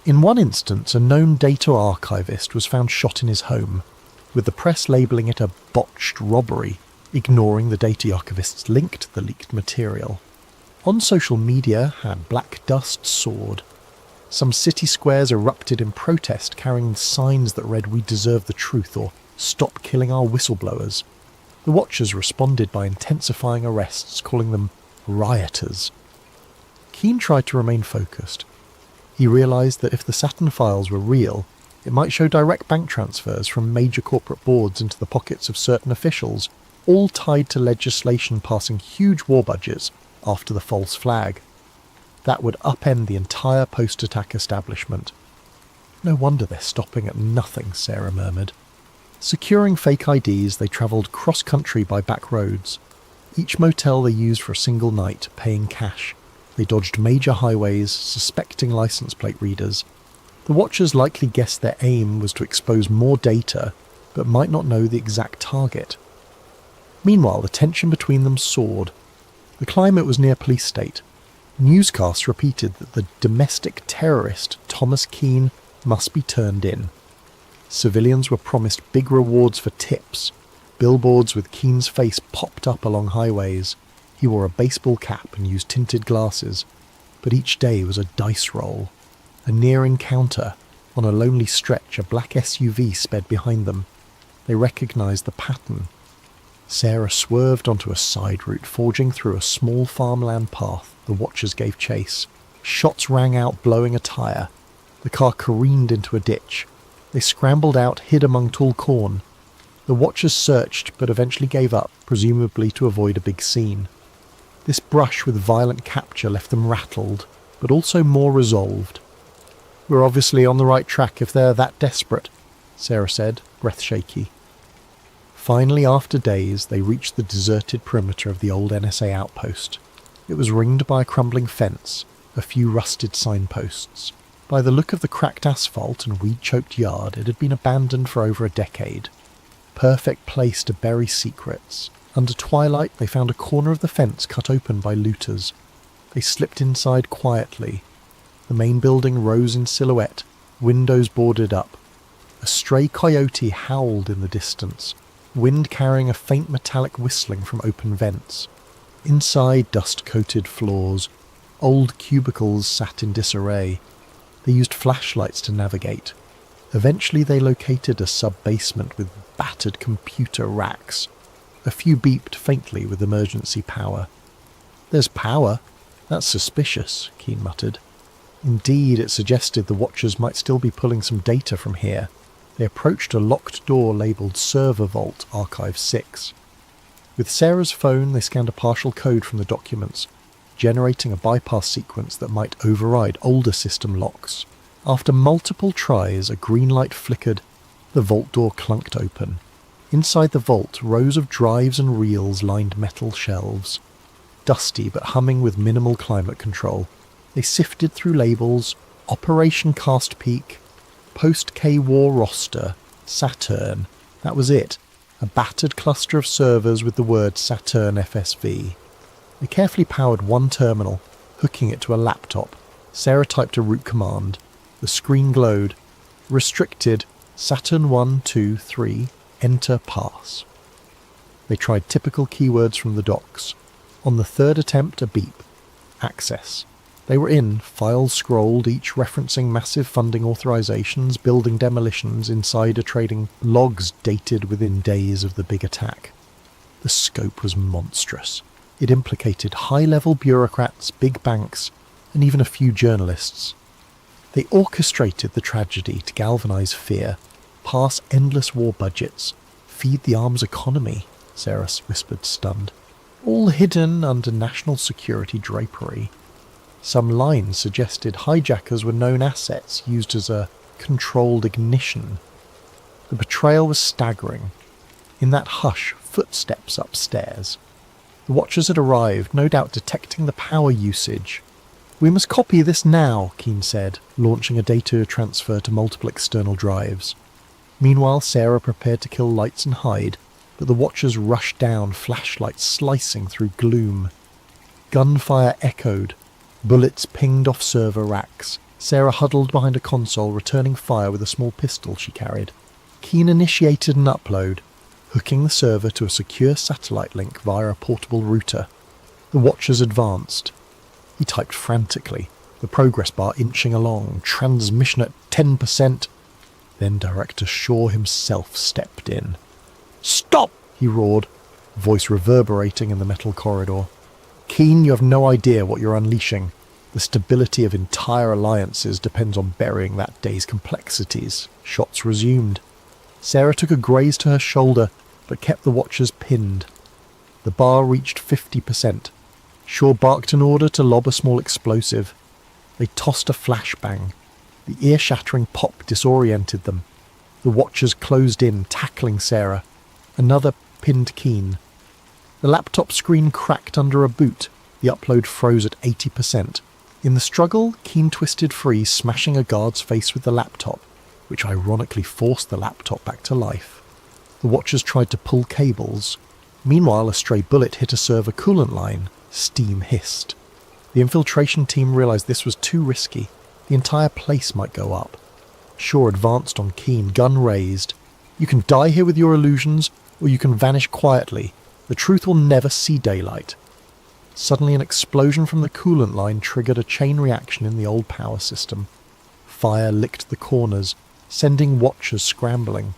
S1: In one instance, a known data archivist was found shot in his home, with the press labelling it a botched robbery, ignoring the data archivist's link to the leaked material. On social media, black dust soared. Some city squares erupted in protest, carrying signs that read, "We deserve the truth," or "Stop killing our whistleblowers." The Watchers responded by intensifying arrests, calling them rioters. Keane tried to remain focused. He realised that if the Saturn files were real, it might show direct bank transfers from major corporate boards into the pockets of certain officials, all tied to legislation passing huge war budgets after the false flag. That would upend the entire post-attack establishment. "No wonder they're stopping at nothing," Sarah murmured. Securing fake IDs, they travelled cross-country by back roads. Each motel they used for a single night, paying cash. They dodged major highways, suspecting licence plate readers. The Watchers likely guessed their aim was to expose more data, but might not know the exact target. Meanwhile, the tension between them soared. The climate was near police state. Newscasts repeated that the domestic terrorist Thomas Keane must be turned in. Civilians were promised big rewards for tips. Billboards with Keane's face popped up along highways. He wore a baseball cap and used tinted glasses, but each day was a dice roll. A near encounter. On a lonely stretch, a black SUV sped behind them. They recognised the pattern. Sarah swerved onto a side route, forging through a small farmland path. The Watchers gave chase. Shots rang out, blowing a tyre. The car careened into a ditch. They scrambled out, hid among tall corn. The Watchers searched, but eventually gave up, presumably to avoid a big scene. This brush with violent capture left them rattled, but also more resolved. "We're obviously on the right track if they're that desperate," Sarah said, breath shaky. Finally, after days, they reached the deserted perimeter of the old NSA outpost. It was ringed by a crumbling fence, a few rusted signposts. By the look of the cracked asphalt and weed-choked yard, it had been abandoned for over a decade. Perfect place to bury secrets. Under twilight, they found a corner of the fence cut open by looters. They slipped inside quietly. The main building rose in silhouette, windows boarded up. A stray coyote howled in the distance, wind carrying a faint metallic whistling from open vents. Inside, dust-coated floors. Old cubicles sat in disarray. They used flashlights to navigate. Eventually they located a sub-basement with battered computer racks. A few beeped faintly with emergency power. "There's power? That's suspicious," Keane muttered. Indeed, it suggested the Watchers might still be pulling some data from here. They approached a locked door labelled Server Vault Archive 6. With Sarah's phone, they scanned a partial code from the documents, generating a bypass sequence that might override older system locks. After multiple tries, a green light flickered. The vault door clunked open. Inside the vault, rows of drives and reels lined metal shelves. Dusty but humming with minimal climate control. They sifted through labels: Operation Cast Peak, Post-K-War Roster, Saturn. That was it. A battered cluster of servers with the word Saturn FSV. They carefully powered one terminal, hooking it to a laptop. Sarah typed a root command. The screen glowed. Restricted, Saturn 1, 2, 3, enter pass. They tried typical keywords from the docs. On the third attempt, a beep. Access. They were in, files scrolled, each referencing massive funding authorizations, building demolitions, insider trading, logs dated within days of the big attack. The scope was monstrous. It implicated high-level bureaucrats, big banks, and even a few journalists. They orchestrated the tragedy to galvanize fear, pass endless war budgets, feed the arms economy, Sarah whispered, stunned. All hidden under national security drapery. Some lines suggested hijackers were known assets used as a controlled ignition. The betrayal was staggering. In that hush, footsteps upstairs. The Watchers had arrived, no doubt detecting the power usage. "We must copy this now," Keane said, launching a data transfer to multiple external drives. Meanwhile, Sarah prepared to kill lights and hide, but the Watchers rushed down, flashlights slicing through gloom. Gunfire echoed. Bullets pinged off server racks. Sarah huddled behind a console, returning fire with a small pistol she carried. Keane initiated an upload, hooking the server to a secure satellite link via a portable router. The Watchers advanced. He typed frantically, the progress bar inching along, transmission at 10%. Then Director Shaw himself stepped in. "Stop!" he roared, voice reverberating in the metal corridor. "Keane, you have no idea what you're unleashing. The stability of entire alliances depends on burying that day's complexities." Shots resumed. Sarah took a graze to her shoulder, but kept the Watchers pinned. The bar reached 50%. Shaw barked an order to lob a small explosive. They tossed a flashbang. The ear-shattering pop disoriented them. The Watchers closed in, tackling Sarah. Another pinned Keane. The laptop screen cracked under a boot. The upload froze at 80%. In the struggle, Keane twisted free, smashing a guard's face with the laptop, which ironically forced the laptop back to life. The Watchers tried to pull cables. Meanwhile, a stray bullet hit a server coolant line. Steam hissed. The infiltration team realized this was too risky. The entire place might go up. Shaw advanced on Keane, gun raised. "You can die here with your illusions, or you can vanish quietly. The truth will never see daylight." Suddenly an explosion from the coolant line triggered a chain reaction in the old power system. Fire licked the corners, sending Watchers scrambling.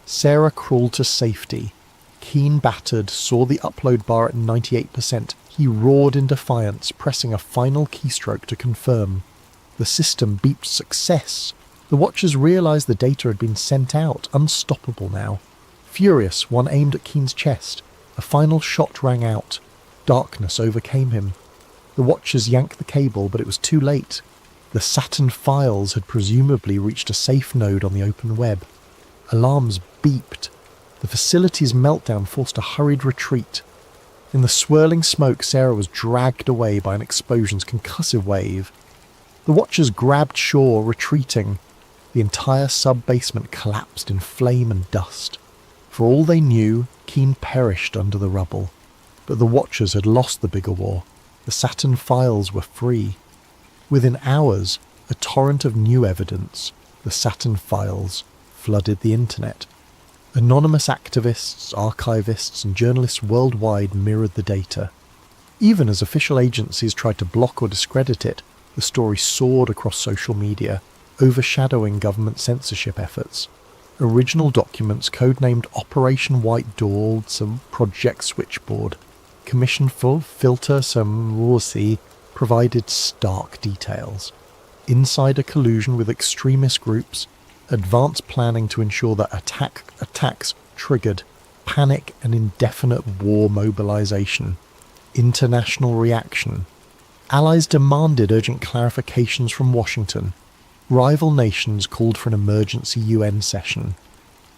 S1: Sarah crawled to safety. Keane, battered, saw the upload bar at 98%. He roared in defiance, pressing a final keystroke to confirm. The system beeped success. The Watchers realized the data had been sent out, unstoppable now. Furious, one aimed at Keane's chest. A final shot rang out. Darkness overcame him. The Watchers yanked the cable, but it was too late. The Saturn files had presumably reached a safe node on the open web. Alarms beeped. The facility's meltdown forced a hurried retreat. In the swirling smoke, Sarah was dragged away by an explosion's concussive wave. The Watchers grabbed Shaw, retreating. The entire sub-basement collapsed in flame and dust. For all they knew, Keane perished under the rubble. But the Watchers had lost the bigger war. The Saturn files were free. Within hours, a torrent of new evidence, the Saturn files, flooded the internet. Anonymous activists, archivists, and journalists worldwide mirrored the data. Even as official agencies tried to block or discredit it, the story soared across social media, overshadowing government censorship efforts. Original documents codenamed Operation White Dawn, some Project Switchboard, Commission for Filter some Rorsi, provided stark details. Insider collusion with extremist groups, advanced planning to ensure that attacks triggered panic and indefinite war mobilization, international reaction. Allies demanded urgent clarifications from Washington. Rival nations called for an emergency UN session.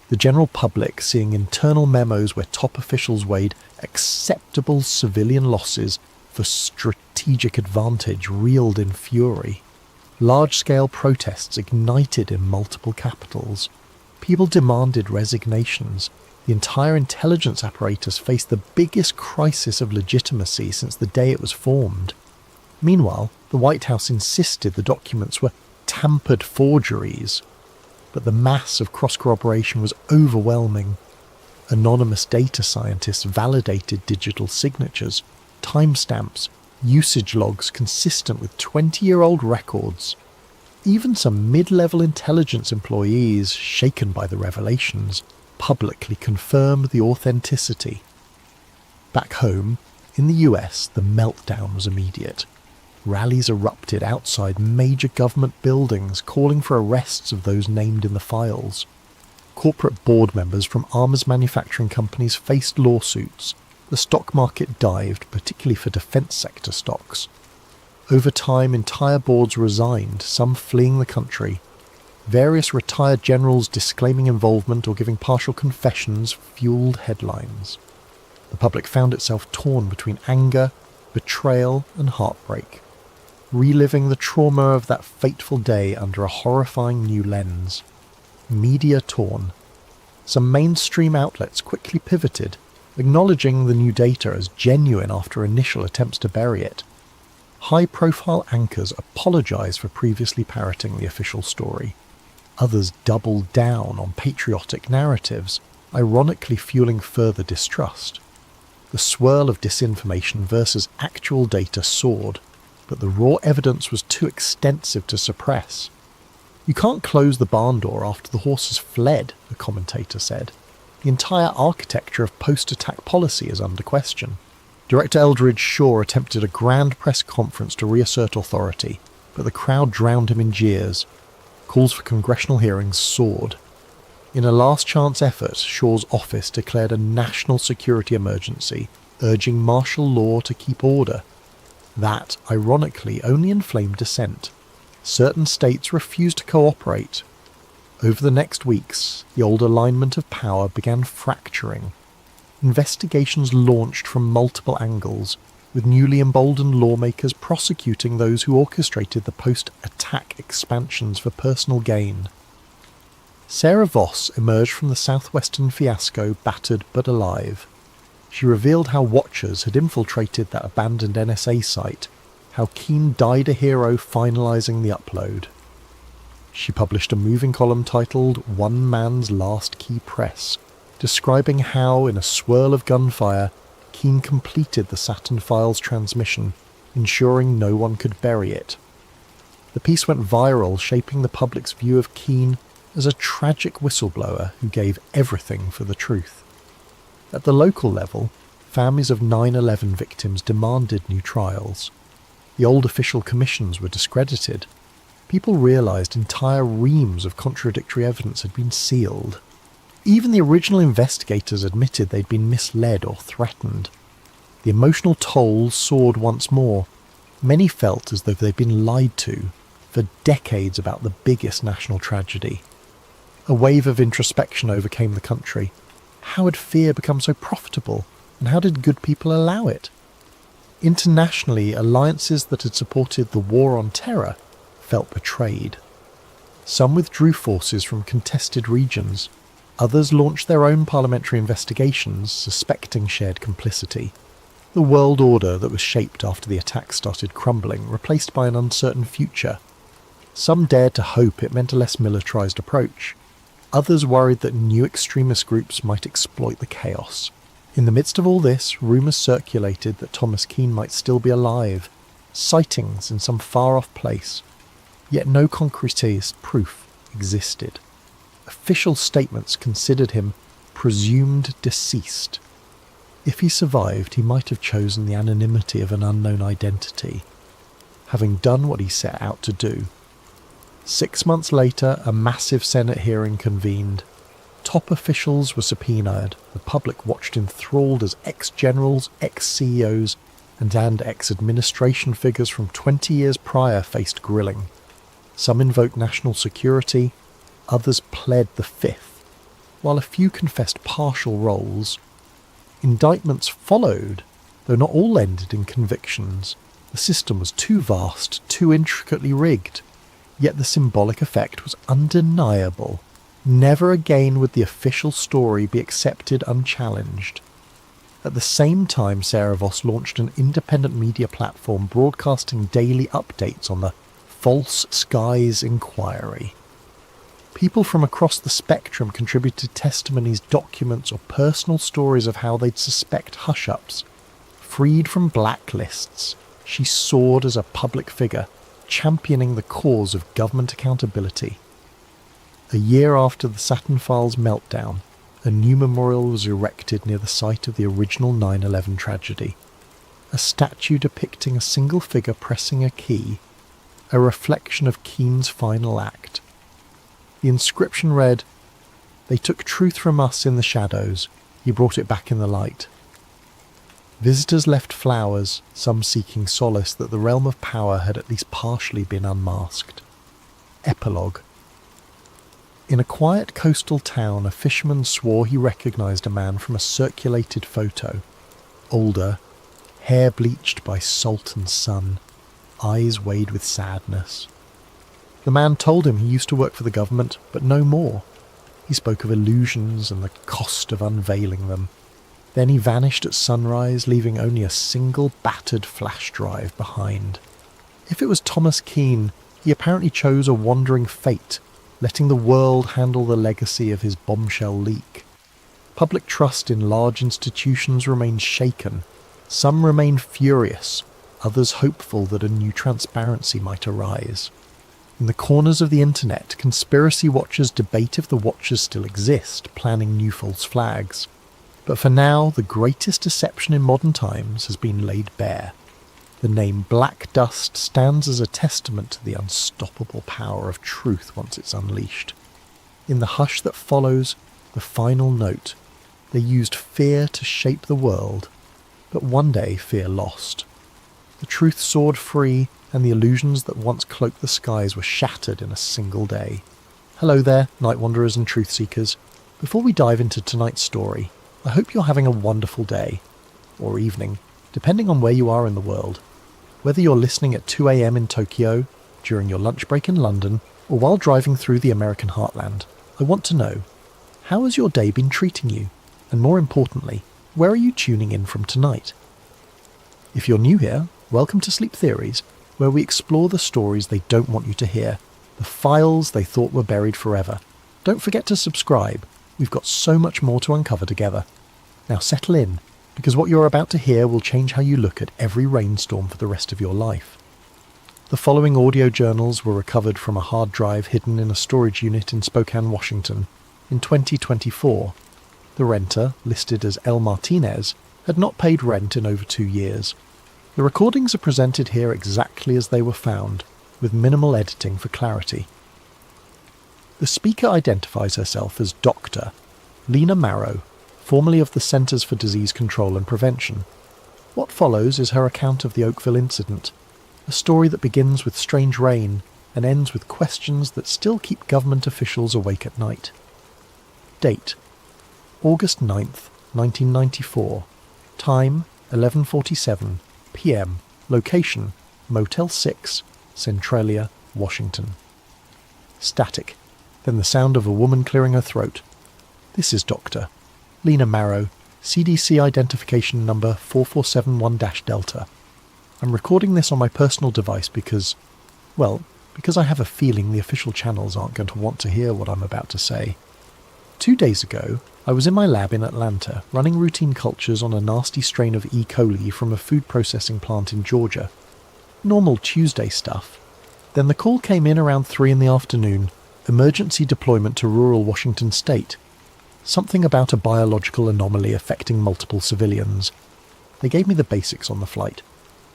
S1: The general public seeing internal memos where top officials weighed acceptable civilian losses for strategic advantage reeled in fury. Large-scale protests ignited in multiple capitals. People demanded resignations. The entire intelligence apparatus faced the biggest crisis of legitimacy since the day it was formed. Meanwhile, the White House insisted the documents were tampered forgeries, but the mass of cross-corroboration was overwhelming. Anonymous data scientists validated digital signatures, timestamps, usage logs consistent with 20-year-old records. Even some mid-level intelligence employees, shaken by the revelations, publicly confirmed the authenticity. Back home, in the US, the meltdown was immediate. Rallies erupted outside major government buildings calling for arrests of those named in the files. Corporate board members from arms manufacturing companies faced lawsuits. The stock market dived, particularly for defence sector stocks. Over time, entire boards resigned, some fleeing the country. Various retired generals disclaiming involvement or giving partial confessions fueled headlines. The public found itself torn between anger, betrayal, and heartbreak, reliving the trauma of that fateful day under a horrifying new lens. Media torn. Some mainstream outlets quickly pivoted, acknowledging the new data as genuine after initial attempts to bury it. High-profile anchors apologised for previously parroting the official story. Others doubled down on patriotic narratives, ironically fueling further distrust. The swirl of disinformation versus actual data soared, but the raw evidence was too extensive to suppress. You can't close the barn door after the horse has fled, a commentator said. The entire architecture of post-attack policy is under question. Director Eldridge Shaw attempted a grand press conference to reassert authority, but the crowd drowned him in jeers. Calls for congressional hearings soared. In a last-chance effort, Shaw's office declared a national security emergency, urging martial law to keep order. That, ironically, only inflamed dissent. Certain states refused to cooperate. Over the next weeks, the old alignment of power began fracturing. Investigations launched from multiple angles, with newly emboldened lawmakers prosecuting those who orchestrated the post-attack expansions for personal gain. Sarah Voss emerged from the southwestern fiasco battered but alive. She revealed how Watchers had infiltrated that abandoned NSA site, how Keane died a hero finalising the upload. She published a moving column titled One Man's Last Key Press, describing how, in a swirl of gunfire, Keane completed the Saturn files transmission, ensuring no one could bury it. The piece went viral, shaping the public's view of Keane as a tragic whistleblower who gave everything for the truth. At the local level, families of 9/11 victims demanded new trials. The old official commissions were discredited. People realised entire reams of contradictory evidence had been sealed. Even the original investigators admitted they'd been misled or threatened. The emotional toll soared once more. Many felt as though they'd been lied to for decades about the biggest national tragedy. A wave of introspection overcame the country. How had fear become so profitable, and how did good people allow it? Internationally, alliances that had supported the war on terror felt betrayed. Some withdrew forces from contested regions. Others launched their own parliamentary investigations, suspecting shared complicity. The world order that was shaped after the attack started crumbling, replaced by an uncertain future. Some dared to hope it meant a less militarised approach. Others worried that new extremist groups might exploit the chaos. In the midst of all this, rumours circulated that Thomas Keane might still be alive, sightings in some far-off place, yet no concrete proof existed. Official statements considered him presumed deceased. If he survived, he might have chosen the anonymity of an unknown identity, having done what he set out to do. 6 months later, a massive Senate hearing convened. Top officials were subpoenaed. The public watched enthralled as ex-generals, ex-CEOs, and ex-administration figures from 20 years prior faced grilling. Some invoked national security, others pled the fifth, while a few confessed partial roles. Indictments followed, though not all ended in convictions. The system was too vast, too intricately rigged. Yet the symbolic effect was undeniable. Never again would the official story be accepted unchallenged. At the same time, Sarah Voss launched an independent media platform broadcasting daily updates on the False Skies Inquiry. People from across the spectrum contributed testimonies, documents, or personal stories of how they'd suspect hush-ups. Freed from blacklists, she soared as a public figure, championing the cause of government accountability. A year after the Saturn Files meltdown, a new memorial was erected near the site of the original 9/11 tragedy. A statue depicting a single figure pressing a key, a reflection of Keane's final act. The inscription read, "They took truth from us in the shadows, he brought it back in the light." Visitors left flowers, some seeking solace that the realm of power had at least partially been unmasked. Epilogue. In a quiet coastal town, a fisherman swore he recognised a man from a circulated photo. Older, hair bleached by salt and sun, eyes weighed with sadness. The man told him he used to work for the government, but no more. He spoke of illusions and the cost of unveiling them. Then he vanished at sunrise, leaving only a single battered flash drive behind. If it was Thomas Keane, he apparently chose a wandering fate, letting the world handle the legacy of his bombshell leak. Public trust in large institutions remained shaken. Some remained furious, others hopeful that a new transparency might arise. In the corners of the internet, conspiracy watchers debate if the watchers still exist, planning new false flags. But for now, the greatest deception in modern times has been laid bare. The name Black Dust stands as a testament to the unstoppable power of truth once it's unleashed. In the hush that follows, the final note, they used fear to shape the world, but one day fear lost. The truth soared free, and the illusions that once cloaked the skies were shattered in a single day. Hello there, night wanderers and truth seekers. Before we dive into tonight's story, I hope you're having a wonderful day, or evening, depending on where you are in the world. Whether you're listening at 2 a.m. in Tokyo, during your lunch break in London, or while driving through the American heartland, I want to know, how has your day been treating you? And more importantly, where are you tuning in from tonight? If you're new here, welcome to Sleep Theories, where we explore the stories they don't want you to hear, the files they thought were buried forever. Don't forget to subscribe. We've got so much more to uncover together. Now settle in, because what you're about to hear will change how you look at every rainstorm for the rest of your life. The following audio journals were recovered from a hard drive hidden in a storage unit in Spokane, Washington, in 2024. The renter, listed as L. Martinez, had not paid rent in over 2 years. The recordings are presented here exactly as they were found, with minimal editing for clarity. The speaker identifies herself as Dr. Lena Marrow, formerly of the Centers for Disease Control and Prevention. What follows is her account of the Oakville incident, a story that begins with strange rain and ends with questions that still keep government officials awake at night. Date: August 9th, 1994. Time: 11:47 p.m. Location: Motel 6, Centralia, Washington. Static. Then the sound of a woman clearing her throat. This is Dr. Lena Marrow, CDC identification number 4471-Delta. I'm recording this on my personal device because I have a feeling the official channels aren't going to want to hear what I'm about to say. 2 days ago, I was in my lab in Atlanta, running routine cultures on a nasty strain of E. coli from a food processing plant in Georgia. Normal Tuesday stuff. Then the call came in around 3 in the afternoon, emergency deployment to rural Washington state. Something about a biological anomaly affecting multiple civilians. They gave me the basics on the flight.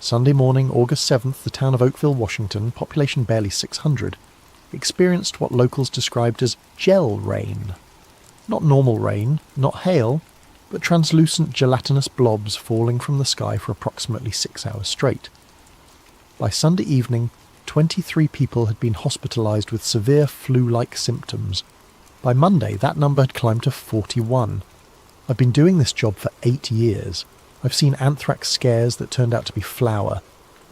S1: Sunday morning, August 7th, the town of Oakville, Washington, population barely 600, experienced what locals described as gel rain. Not normal rain, not hail, but translucent gelatinous blobs falling from the sky for approximately 6 hours straight. By Sunday evening, 23 people had been hospitalised with severe flu-like symptoms. By Monday, that number had climbed to 41. I've been doing this job for 8 years. I've seen anthrax scares that turned out to be flour,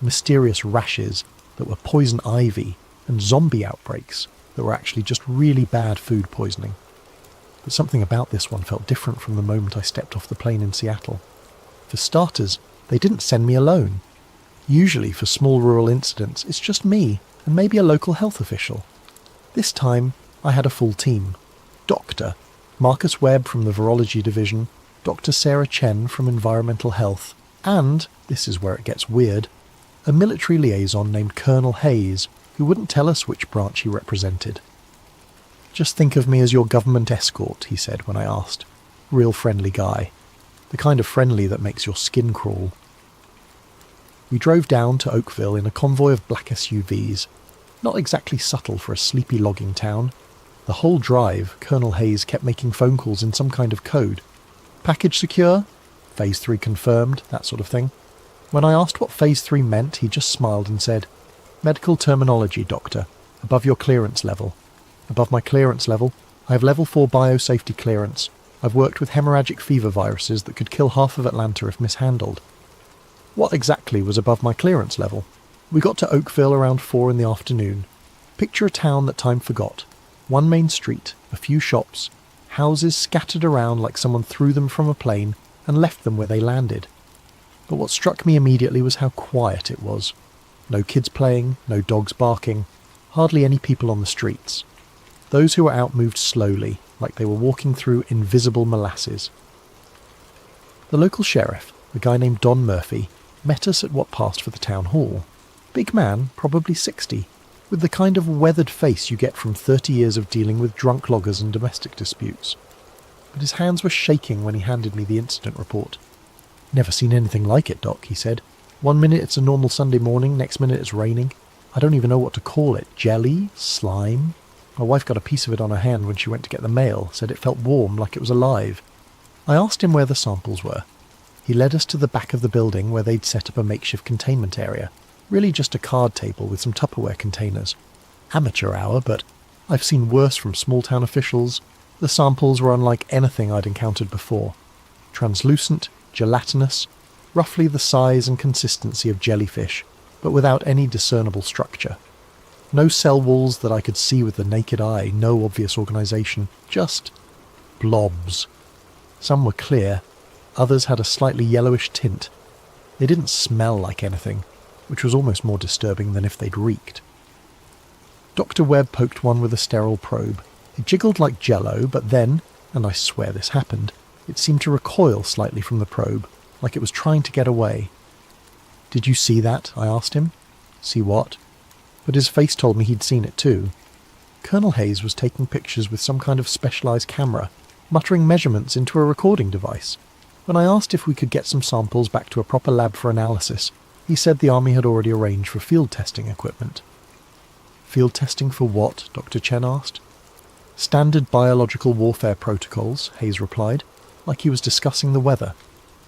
S1: mysterious rashes that were poison ivy, and zombie outbreaks that were actually just really bad food poisoning. But something about this one felt different from the moment I stepped off the plane in Seattle. For starters, they didn't send me alone. Usually for small rural incidents, it's just me and maybe a local health official. This time, I had a full team. Doctor Marcus Webb from the Virology Division, Dr. Sarah Chen from Environmental Health, and, this is where it gets weird, a military liaison named Colonel Hayes, who wouldn't tell us which branch he represented. "Just think of me as your government escort," he said when I asked. Real friendly guy. The kind of friendly that makes your skin crawl. We drove down to Oakville in a convoy of black SUVs. Not exactly subtle for a sleepy logging town. The whole drive, Colonel Hayes kept making phone calls in some kind of code. Package secure? Phase 3 confirmed, that sort of thing. When I asked what Phase 3 meant, he just smiled and said, "Medical terminology, Doctor. Above your clearance level." Above my clearance level, I have level 4 biosafety clearance. I've worked with hemorrhagic fever viruses that could kill half of Atlanta if mishandled. What exactly was above my clearance level? We got to Oakville around 4 in the afternoon. Picture a town that time forgot. One main street, a few shops, houses scattered around like someone threw them from a plane and left them where they landed. But what struck me immediately was how quiet it was. No kids playing, no dogs barking, hardly any people on the streets. Those who were out moved slowly, like they were walking through invisible molasses. The local sheriff, a guy named Don Murphy, met us at what passed for the town hall. Big man, probably 60, with the kind of weathered face you get from 30 years of dealing with drunk loggers and domestic disputes. But his hands were shaking when he handed me the incident report. "Never seen anything like it, Doc," he said. "1 minute it's a normal Sunday morning, next minute it's raining. I don't even know what to call it. Jelly? Slime? My wife got a piece of it on her hand when she went to get the mail, said it felt warm, like it was alive." I asked him where the samples were. He led us to the back of the building where they'd set up a makeshift containment area. Really just a card table with some Tupperware containers. Amateur hour, but I've seen worse from small-town officials. The samples were unlike anything I'd encountered before. Translucent, gelatinous, roughly the size and consistency of jellyfish, but without any discernible structure. No cell walls that I could see with the naked eye, no obvious organisation, just blobs. Some were clear, others had a slightly yellowish tint. They didn't smell like anything, which was almost more disturbing than if they'd reeked. Dr. Webb poked one with a sterile probe. It jiggled like jello, but then, and I swear this happened, it seemed to recoil slightly from the probe, like it was trying to get away. "Did you see that?" I asked him. "See what?" But his face told me he'd seen it too. Colonel Hayes was taking pictures with some kind of specialised camera, muttering measurements into a recording device. When I asked if we could get some samples back to a proper lab for analysis, he said the Army had already arranged for field testing equipment. "Field testing for what?" Dr. Chen asked. "Standard biological warfare protocols," Hayes replied, like he was discussing the weather.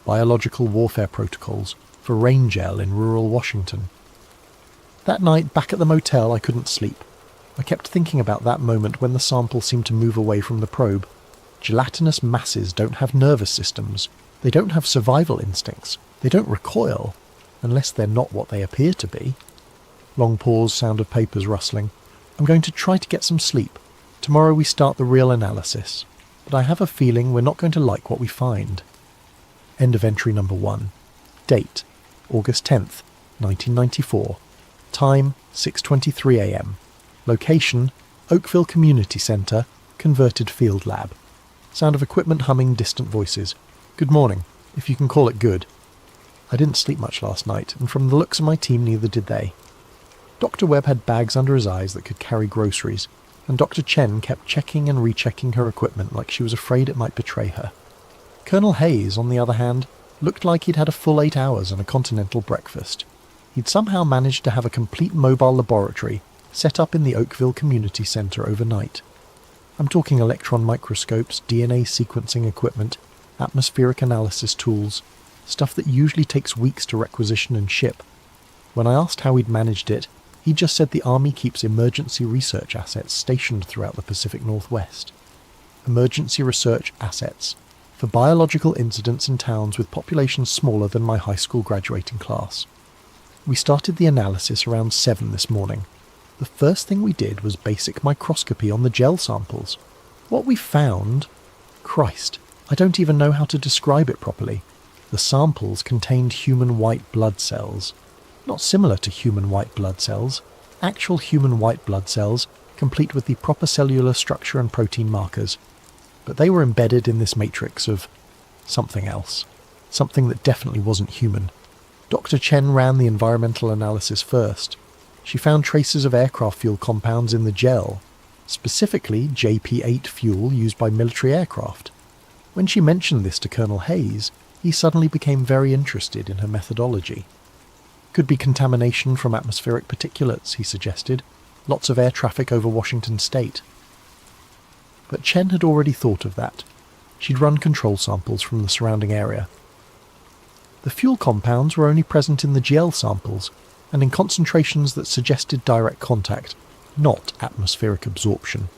S1: Biological warfare protocols for rain gel in rural Washington. That night, back at the motel, I couldn't sleep. I kept thinking about that moment when the sample seemed to move away from the probe. Gelatinous masses don't have nervous systems. They don't have survival instincts. They don't recoil, unless they're not what they appear to be. Long pause, sound of papers rustling. I'm going to try to get some sleep. Tomorrow we start the real analysis. But I have a feeling we're not going to like what we find. End of entry number 1. Date, August 10th, 1994. Time, 6:23 a.m. Location, Oakville Community Centre, converted field lab. Sound of equipment humming, distant voices. Good morning, if you can call it good. I didn't sleep much last night, and from the looks of my team neither did they. Dr. Webb had bags under his eyes that could carry groceries, and Dr. Chen kept checking and rechecking her equipment like she was afraid it might betray her. Colonel Hayes, on the other hand, looked like he'd had a full 8 hours and a continental breakfast. He'd somehow managed to have a complete mobile laboratory set up in the Oakville Community Centre overnight. I'm talking electron microscopes, DNA sequencing equipment, atmospheric analysis tools, stuff that usually takes weeks to requisition and ship. When I asked how he'd managed it, he just said the Army keeps emergency research assets stationed throughout the Pacific Northwest. Emergency research assets for biological incidents in towns with populations smaller than my high school graduating class. We started the analysis around 7 this morning. The first thing we did was basic microscopy on the gel samples. What we found... Christ, I don't even know how to describe it properly. The samples contained human white blood cells. Not similar to human white blood cells, actual human white blood cells, complete with the proper cellular structure and protein markers. But they were embedded in this matrix of something else. Something that definitely wasn't human. Dr. Chen ran the environmental analysis first. She found traces of aircraft fuel compounds in the gel, specifically JP-8 fuel used by military aircraft. When she mentioned this to Colonel Hayes, he suddenly became very interested in her methodology. Could be contamination from atmospheric particulates, he suggested. Lots of air traffic over Washington state. But Chen had already thought of that. She'd run control samples from the surrounding area. The fuel compounds were only present in the gel samples, and in concentrations that suggested direct contact, not atmospheric absorption.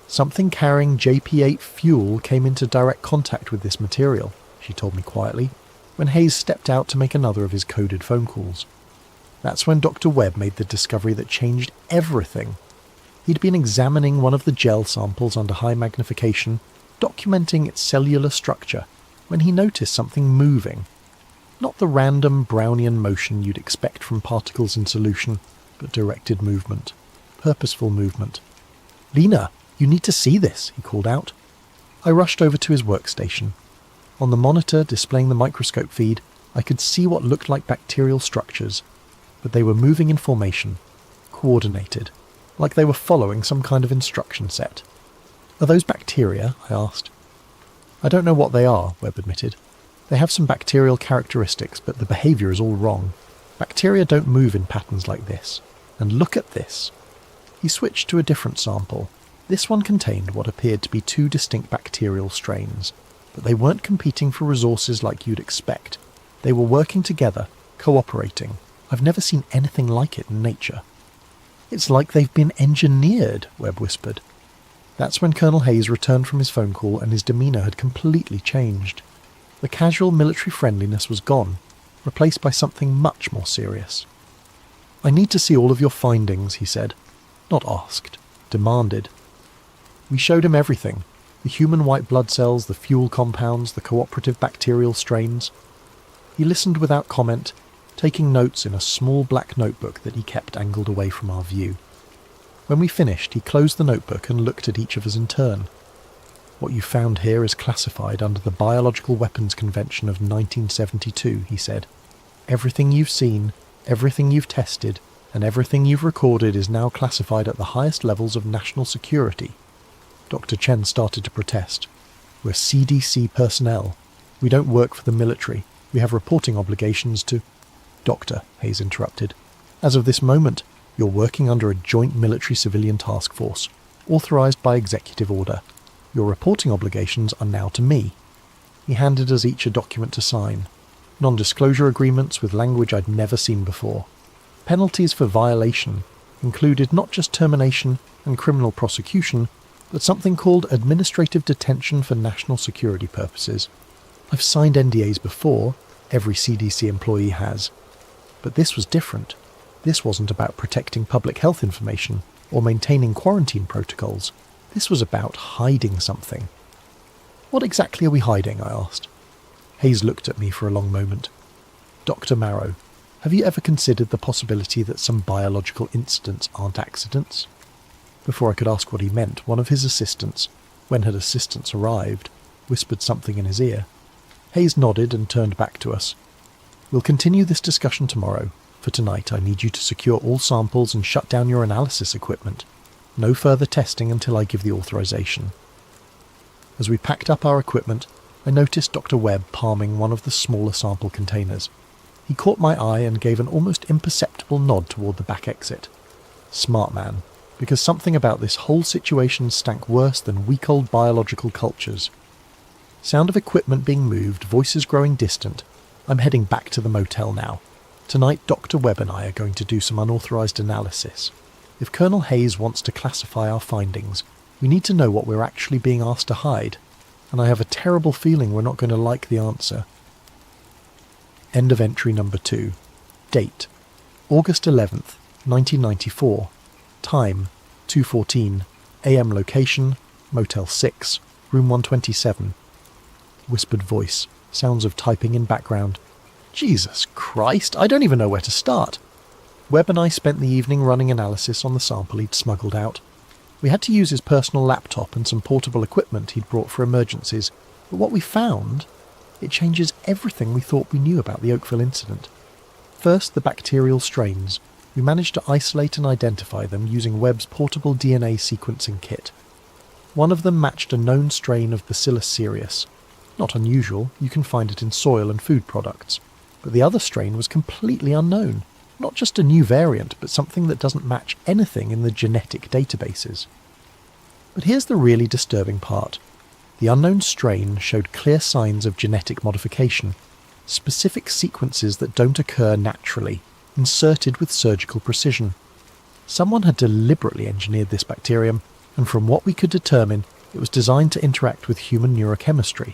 S1: Something carrying JP-8 fuel came into direct contact with this material, she told me quietly, when Hayes stepped out to make another of his coded phone calls. That's when Dr. Webb made the discovery that changed everything. He'd been examining one of the gel samples under high magnification, documenting its cellular structure, when he noticed something moving. Not the random Brownian motion you'd expect from particles in solution, but directed movement. Purposeful movement. "Lena, you need to see this," he called out. I rushed over to his workstation. On the monitor displaying the microscope feed, I could see what looked like bacterial structures, but they were moving in formation, coordinated, like they were following some kind of instruction set. "Are those bacteria?" I asked. "I don't know what they are," Webb admitted. "They have some bacterial characteristics, but the behaviour is all wrong. Bacteria don't move in patterns like this. And look at this." He switched to a different sample. This one contained what appeared to be 2 distinct bacterial strains, but they weren't competing for resources like you'd expect. They were working together, cooperating. I've never seen anything like it in nature. "It's like they've been engineered," Webb whispered. That's when Colonel Hayes returned from his phone call and his demeanour had completely changed. The casual military friendliness was gone, replaced by something much more serious. "I need to see all of your findings," he said. Not asked, demanded. We showed him everything. The human white blood cells, the fuel compounds, the cooperative bacterial strains. He listened without comment, taking notes in a small black notebook that he kept angled away from our view. When we finished, he closed the notebook and looked at each of us in turn. "What you found here is classified under the Biological Weapons Convention of 1972, he said. "Everything you've seen, everything you've tested, and everything you've recorded is now classified at the highest levels of national security." Dr. Chen started to protest. "We're CDC personnel. We don't work for the military. We have reporting obligations to—" "Doctor," Hayes interrupted, "as of this moment, you're working under a joint military-civilian task force, authorized by executive order. Your reporting obligations are now to me." He handed us each a document to sign. Non-disclosure agreements with language I'd never seen before. Penalties for violation included not just termination and criminal prosecution, but something called administrative detention for national security purposes. I've signed NDAs before, every CDC employee has. But this was different. This wasn't about protecting public health information or maintaining quarantine protocols. This was about hiding something. "What exactly are we hiding?" I asked. Hayes looked at me for a long moment. Dr. Marrow, have you ever considered the possibility that some biological incidents aren't accidents? Before I could ask what he meant, one of his assistants, when had assistants arrived, whispered something in his ear. Hayes nodded and turned back to us. We'll continue this discussion tomorrow. For tonight, I need you to secure all samples and shut down your analysis equipment. No further testing until I give the authorization. As we packed up our equipment, I noticed Dr. Webb palming one of the smaller sample containers. He caught my eye and gave an almost imperceptible nod toward the back exit. Smart man, because something about this whole situation stank worse than week-old biological cultures. Sound of equipment being moved, voices growing distant. I'm heading back to the motel now. Tonight, Dr. Webb and I are going to do some unauthorized analysis. If Colonel Hayes wants to classify our findings, we need to know what we're actually being asked to hide, and I have a terrible feeling we're not going to like the answer. End of entry number 2. Date: August 11th, 1994. Time: 2:14 AM. Location: Motel 6, Room 127. Whispered voice, sounds of typing in background. Jesus Christ, I don't even know where to start. Webb and I spent the evening running analysis on the sample he'd smuggled out. We had to use his personal laptop and some portable equipment he'd brought for emergencies, but what we found, it changes everything we thought we knew about the Oakville incident. First, the bacterial strains. We managed to isolate and identify them using Webb's portable DNA sequencing kit. One of them matched a known strain of Bacillus cereus. Not unusual, you can find it in soil and food products. But the other strain was completely unknown. Not just a new variant, but something that doesn't match anything in the genetic databases. But here's the really disturbing part. The unknown strain showed clear signs of genetic modification, specific sequences that don't occur naturally, inserted with surgical precision. Someone had deliberately engineered this bacterium, and from what we could determine, it was designed to interact with human neurochemistry.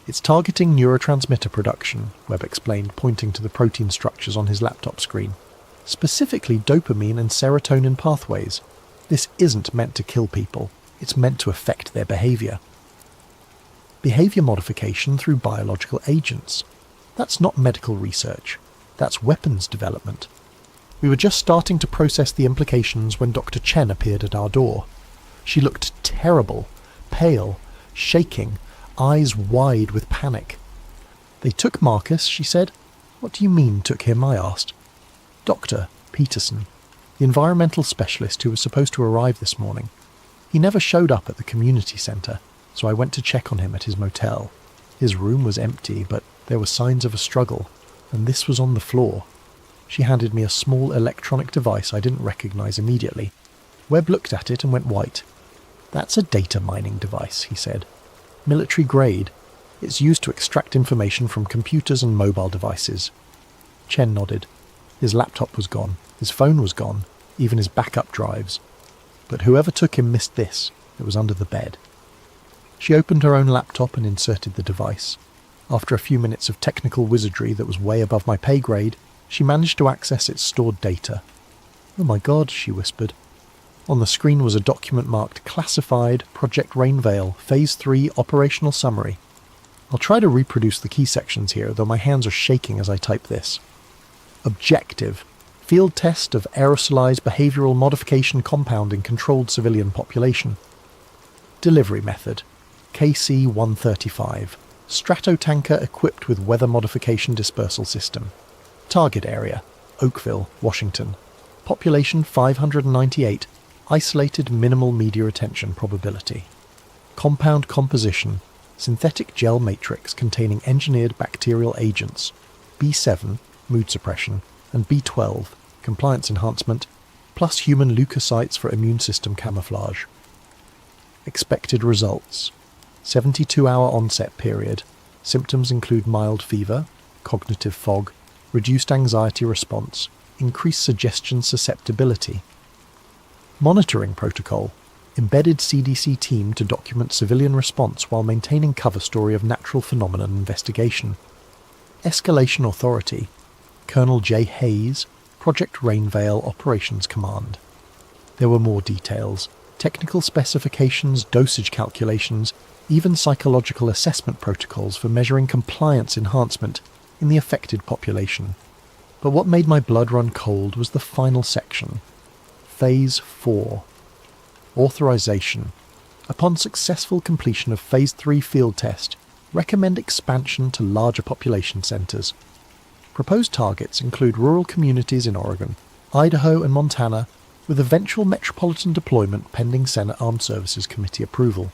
S1: It's targeting neurotransmitter production, Webb explained, pointing to the protein structures on his laptop screen. Specifically dopamine and serotonin pathways. This isn't meant to kill people, it's meant to affect their behaviour. Behaviour modification through biological agents. That's not medical research, that's weapons development. We were just starting to process the implications when Dr. Chen appeared at our door. She looked terrible, pale, shaking, eyes wide with panic. They took Marcus, she said. What do you mean, took him? I asked. Dr. Peterson, the environmental specialist who was supposed to arrive this morning. He never showed up at the community centre, so I went to check on him at his motel. His room was empty, but there were signs of a struggle, and this was on the floor. She handed me a small electronic device I didn't recognise immediately. Webb looked at it and went white. That's a data mining device, he said. Military grade. It's used to extract information from computers and mobile devices. Chen nodded. His laptop was gone. His phone was gone. Even his backup drives. But whoever took him missed this. It was under the bed. She opened her own laptop and inserted the device. After a few minutes of technical wizardry that was way above my pay grade, she managed to access its stored data. Oh my God, she whispered. On the screen was a document marked Classified Project Rainvale Phase 3 Operational Summary. I'll try to reproduce the key sections here, though my hands are shaking as I type this. Objective: Field test of aerosolized behavioral modification compound in controlled civilian population. Delivery method: KC-135. Stratotanker equipped with weather modification dispersal system. Target area: Oakville, Washington. Population 598. Isolated minimal media attention probability. Compound composition: synthetic gel matrix containing engineered bacterial agents, B7, mood suppression, and B12, compliance enhancement, plus human leukocytes for immune system camouflage. Expected results: 72-hour onset period. Symptoms include mild fever, cognitive fog, reduced anxiety response, increased suggestion susceptibility. Monitoring protocol: embedded CDC team to document civilian response while maintaining cover story of natural phenomenon investigation. Escalation authority: Colonel J. Hayes, Project Rainvale Operations Command. There were more details. technical specifications, dosage calculations, even psychological assessment protocols for measuring compliance enhancement in the affected population. But what made my blood run cold was the final section. Phase 4. Authorization. Upon successful completion of Phase 3 field test, recommend expansion to larger population centres. Proposed targets include rural communities in Oregon, Idaho and Montana, with eventual metropolitan deployment pending Senate Armed Services Committee approval.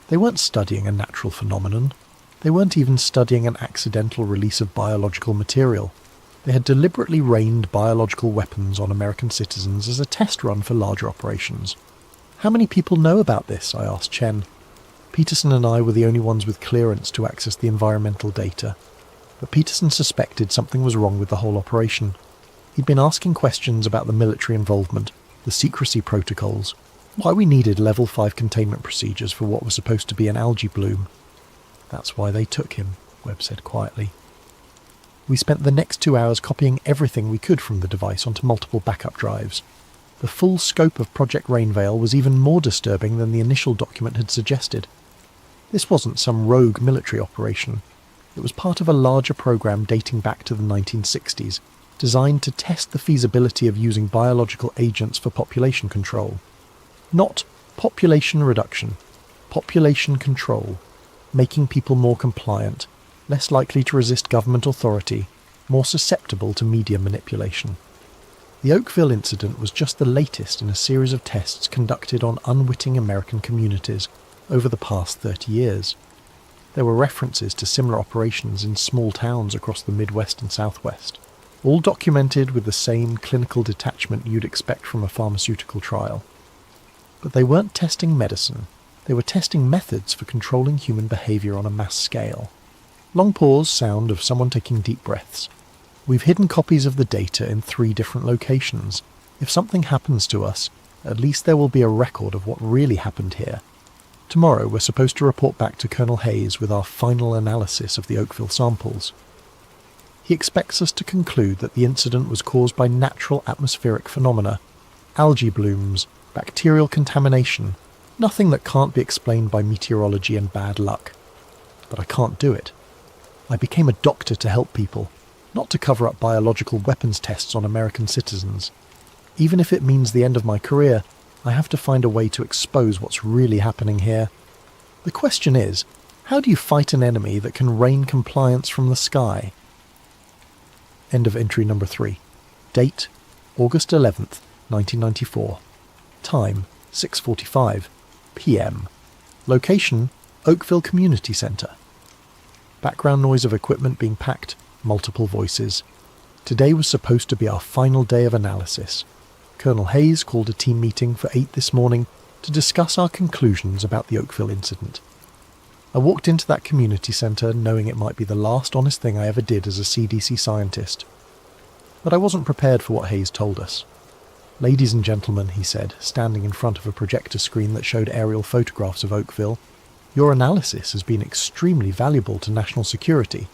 S1: They weren't studying a natural phenomenon. They weren't even studying an accidental release of biological material. They had deliberately rained biological weapons on American citizens as a test run for larger operations. How many people know about this? I asked Chen. Peterson and I were the only ones with clearance to access the environmental data. But Peterson suspected something was wrong with the whole operation. He'd been asking questions about the military involvement, the secrecy protocols, why we needed level 5 containment procedures for what was supposed to be an algae bloom. That's why they took him, Webb said quietly. We spent the next 2 hours copying everything we could from the device onto multiple backup drives. The full scope of Project Rainveil was even more disturbing than the initial document had suggested. This wasn't some rogue military operation. It was part of a larger program dating back to the 1960s, designed to test the feasibility of using biological agents for population control. Not population reduction, population control, making people more compliant, less likely to resist government authority, more susceptible to media manipulation. The Oakville incident was just the latest in a series of tests conducted on unwitting American communities over the past 30 years. There were references to similar operations in small towns across the Midwest and Southwest, all documented with the same clinical detachment you'd expect from a pharmaceutical trial. But they weren't testing medicine, they were testing methods for controlling human behaviour on a mass scale. Long pause, sound of someone taking deep breaths. We've hidden copies of the data in 3 different locations. If something happens to us, at least there will be a record of what really happened here. Tomorrow we're supposed to report back to Colonel Hayes with our final analysis of the Oakville samples. He expects us to conclude that the incident was caused by natural atmospheric phenomena, algae blooms, bacterial contamination, nothing that can't be explained by meteorology and bad luck. But I can't do it. I became a doctor to help people, not to cover up biological weapons tests on American citizens. Even if it means the end of my career, I have to find a way to expose what's really happening here. The question is, how do you fight an enemy that can rain compliance from the sky? End of entry number 3. Date, August 11th, 1994. Time, 6:45 p.m. Location, Oakville Community Center. Background noise of equipment being packed, multiple voices. Today was supposed to be our final day of analysis. Colonel Hayes called a team meeting for 8 this morning to discuss our conclusions about the Oakville incident. I walked into that community centre knowing it might be the last honest thing I ever did as a CDC scientist. But I wasn't prepared for what Hayes told us. "Ladies and gentlemen," he said, standing in front of a projector screen that showed aerial photographs of Oakville, "your analysis has been extremely valuable to national security.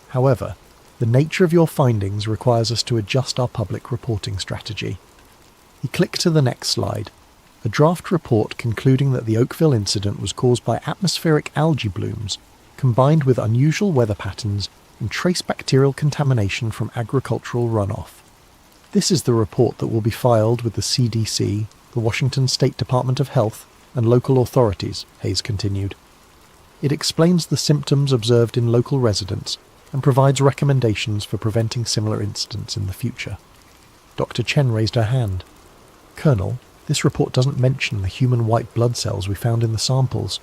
S1: However, the nature of your findings requires us to adjust our public reporting strategy." He clicked to the next slide, a draft report concluding that the Oakville incident was caused by atmospheric algae blooms, combined with unusual weather patterns and trace bacterial contamination from agricultural runoff. This is the report that will be filed with the CDC, the Washington State Department of Health, and local authorities, Hayes continued. It explains the symptoms observed in local residents and provides recommendations for preventing similar incidents in the future. Dr. Chen raised her hand. "Colonel, this report doesn't mention the human white blood cells we found in the samples,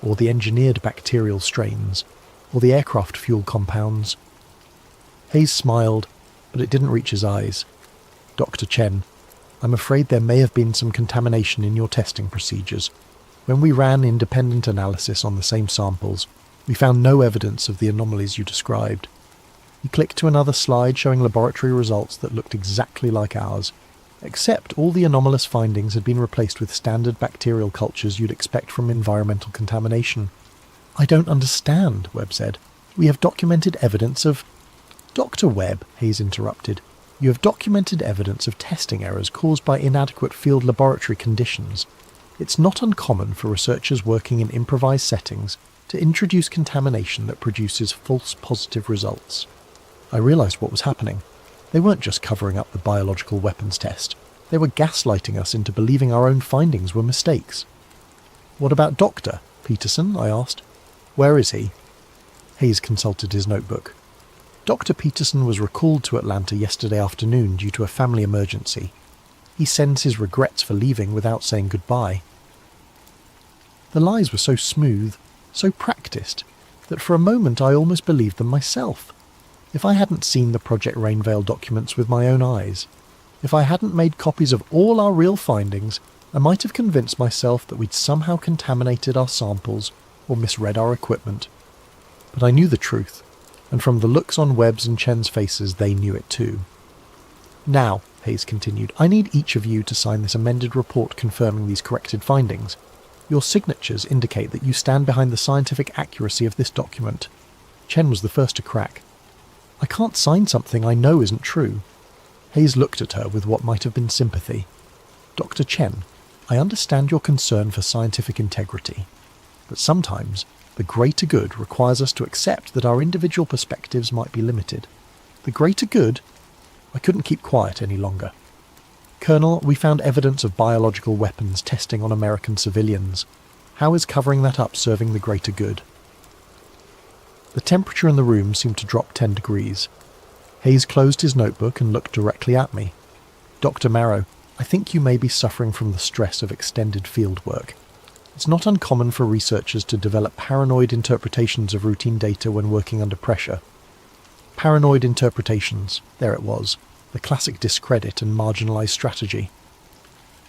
S1: or the engineered bacterial strains, or the aircraft fuel compounds." Hayes smiled, but it didn't reach his eyes. "Dr. Chen, I'm afraid there may have been some contamination in your testing procedures. When we ran independent analysis on the same samples, we found no evidence of the anomalies you described." He clicked to another slide showing laboratory results that looked exactly like ours, except all the anomalous findings had been replaced with standard bacterial cultures you'd expect from environmental contamination. "I don't understand," Webb said. "We have documented evidence of—" "Dr. Webb," Hayes interrupted, "you have documented evidence of testing errors caused by inadequate field laboratory conditions. It's not uncommon for researchers working in improvised settings to introduce contamination that produces false positive results. I realised what was happening. They weren't just covering up the biological weapons test. They were gaslighting us into believing our own findings were mistakes. "What about Dr. Peterson?" I asked. "Where is he?" Hayes consulted his notebook. Dr. Peterson was recalled to Atlanta yesterday afternoon due to a family emergency. He sends his regrets for leaving without saying goodbye. The lies were so smooth, so practiced, that for a moment I almost believed them myself. If I hadn't seen the Project Rainveil documents with my own eyes, if I hadn't made copies of all our real findings, I might have convinced myself that we'd somehow contaminated our samples or misread our equipment. But I knew the truth, and from the looks on Webb's and Chen's faces they knew it too. "Now," Hayes continued, "I need each of you to sign this amended report confirming these corrected findings. Your signatures indicate that you stand behind the scientific accuracy of this document." Chen was the first to crack. "I can't sign something I know isn't true." Hayes looked at her with what might have been sympathy. "Dr. Chen, I understand your concern for scientific integrity, but sometimes the greater good requires us to accept that our individual perspectives might be limited. The greater good?" I couldn't keep quiet any longer. "Colonel, we found evidence of biological weapons testing on American civilians. How is covering that up serving the greater good?" The temperature in the room seemed to drop 10 degrees. Hayes closed his notebook and looked directly at me. "Dr. Marrow, I think you may be suffering from the stress of extended field work. It's not uncommon for researchers to develop paranoid interpretations of routine data when working under pressure." Paranoid interpretations, there it was, the classic discredit and marginalise strategy.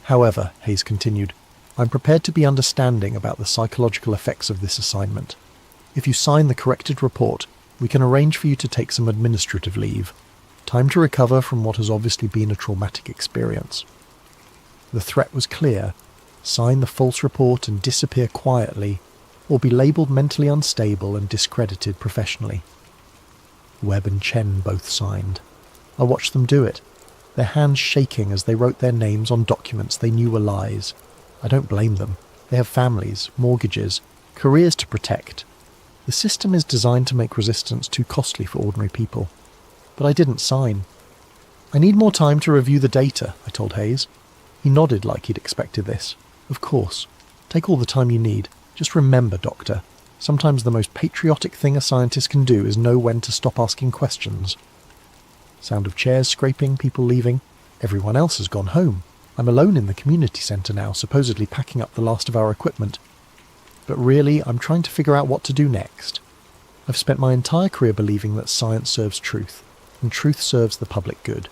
S1: "However," Hayes continued, "I'm prepared to be understanding about the psychological effects of this assignment. If you sign the corrected report, we can arrange for you to take some administrative leave. Time to recover from what has obviously been a traumatic experience." The threat was clear. Sign the false report and disappear quietly, or be labelled mentally unstable and discredited professionally. Webb and Chen both signed. I watched them do it, their hands shaking as they wrote their names on documents they knew were lies. I don't blame them. They have families, mortgages, careers to protect. The system is designed to make resistance too costly for ordinary people. But I didn't sign. "I need more time to review the data," I told Hayes. He nodded like he'd expected this. "Of course. Take all the time you need. Just remember, Doctor, sometimes the most patriotic thing a scientist can do is know when to stop asking questions." Sound of chairs scraping, people leaving. Everyone else has gone home. I'm alone in the community centre now, supposedly packing up the last of our equipment. But really, I'm trying to figure out what to do next. I've spent my entire career believing that science serves truth, and truth serves the public good.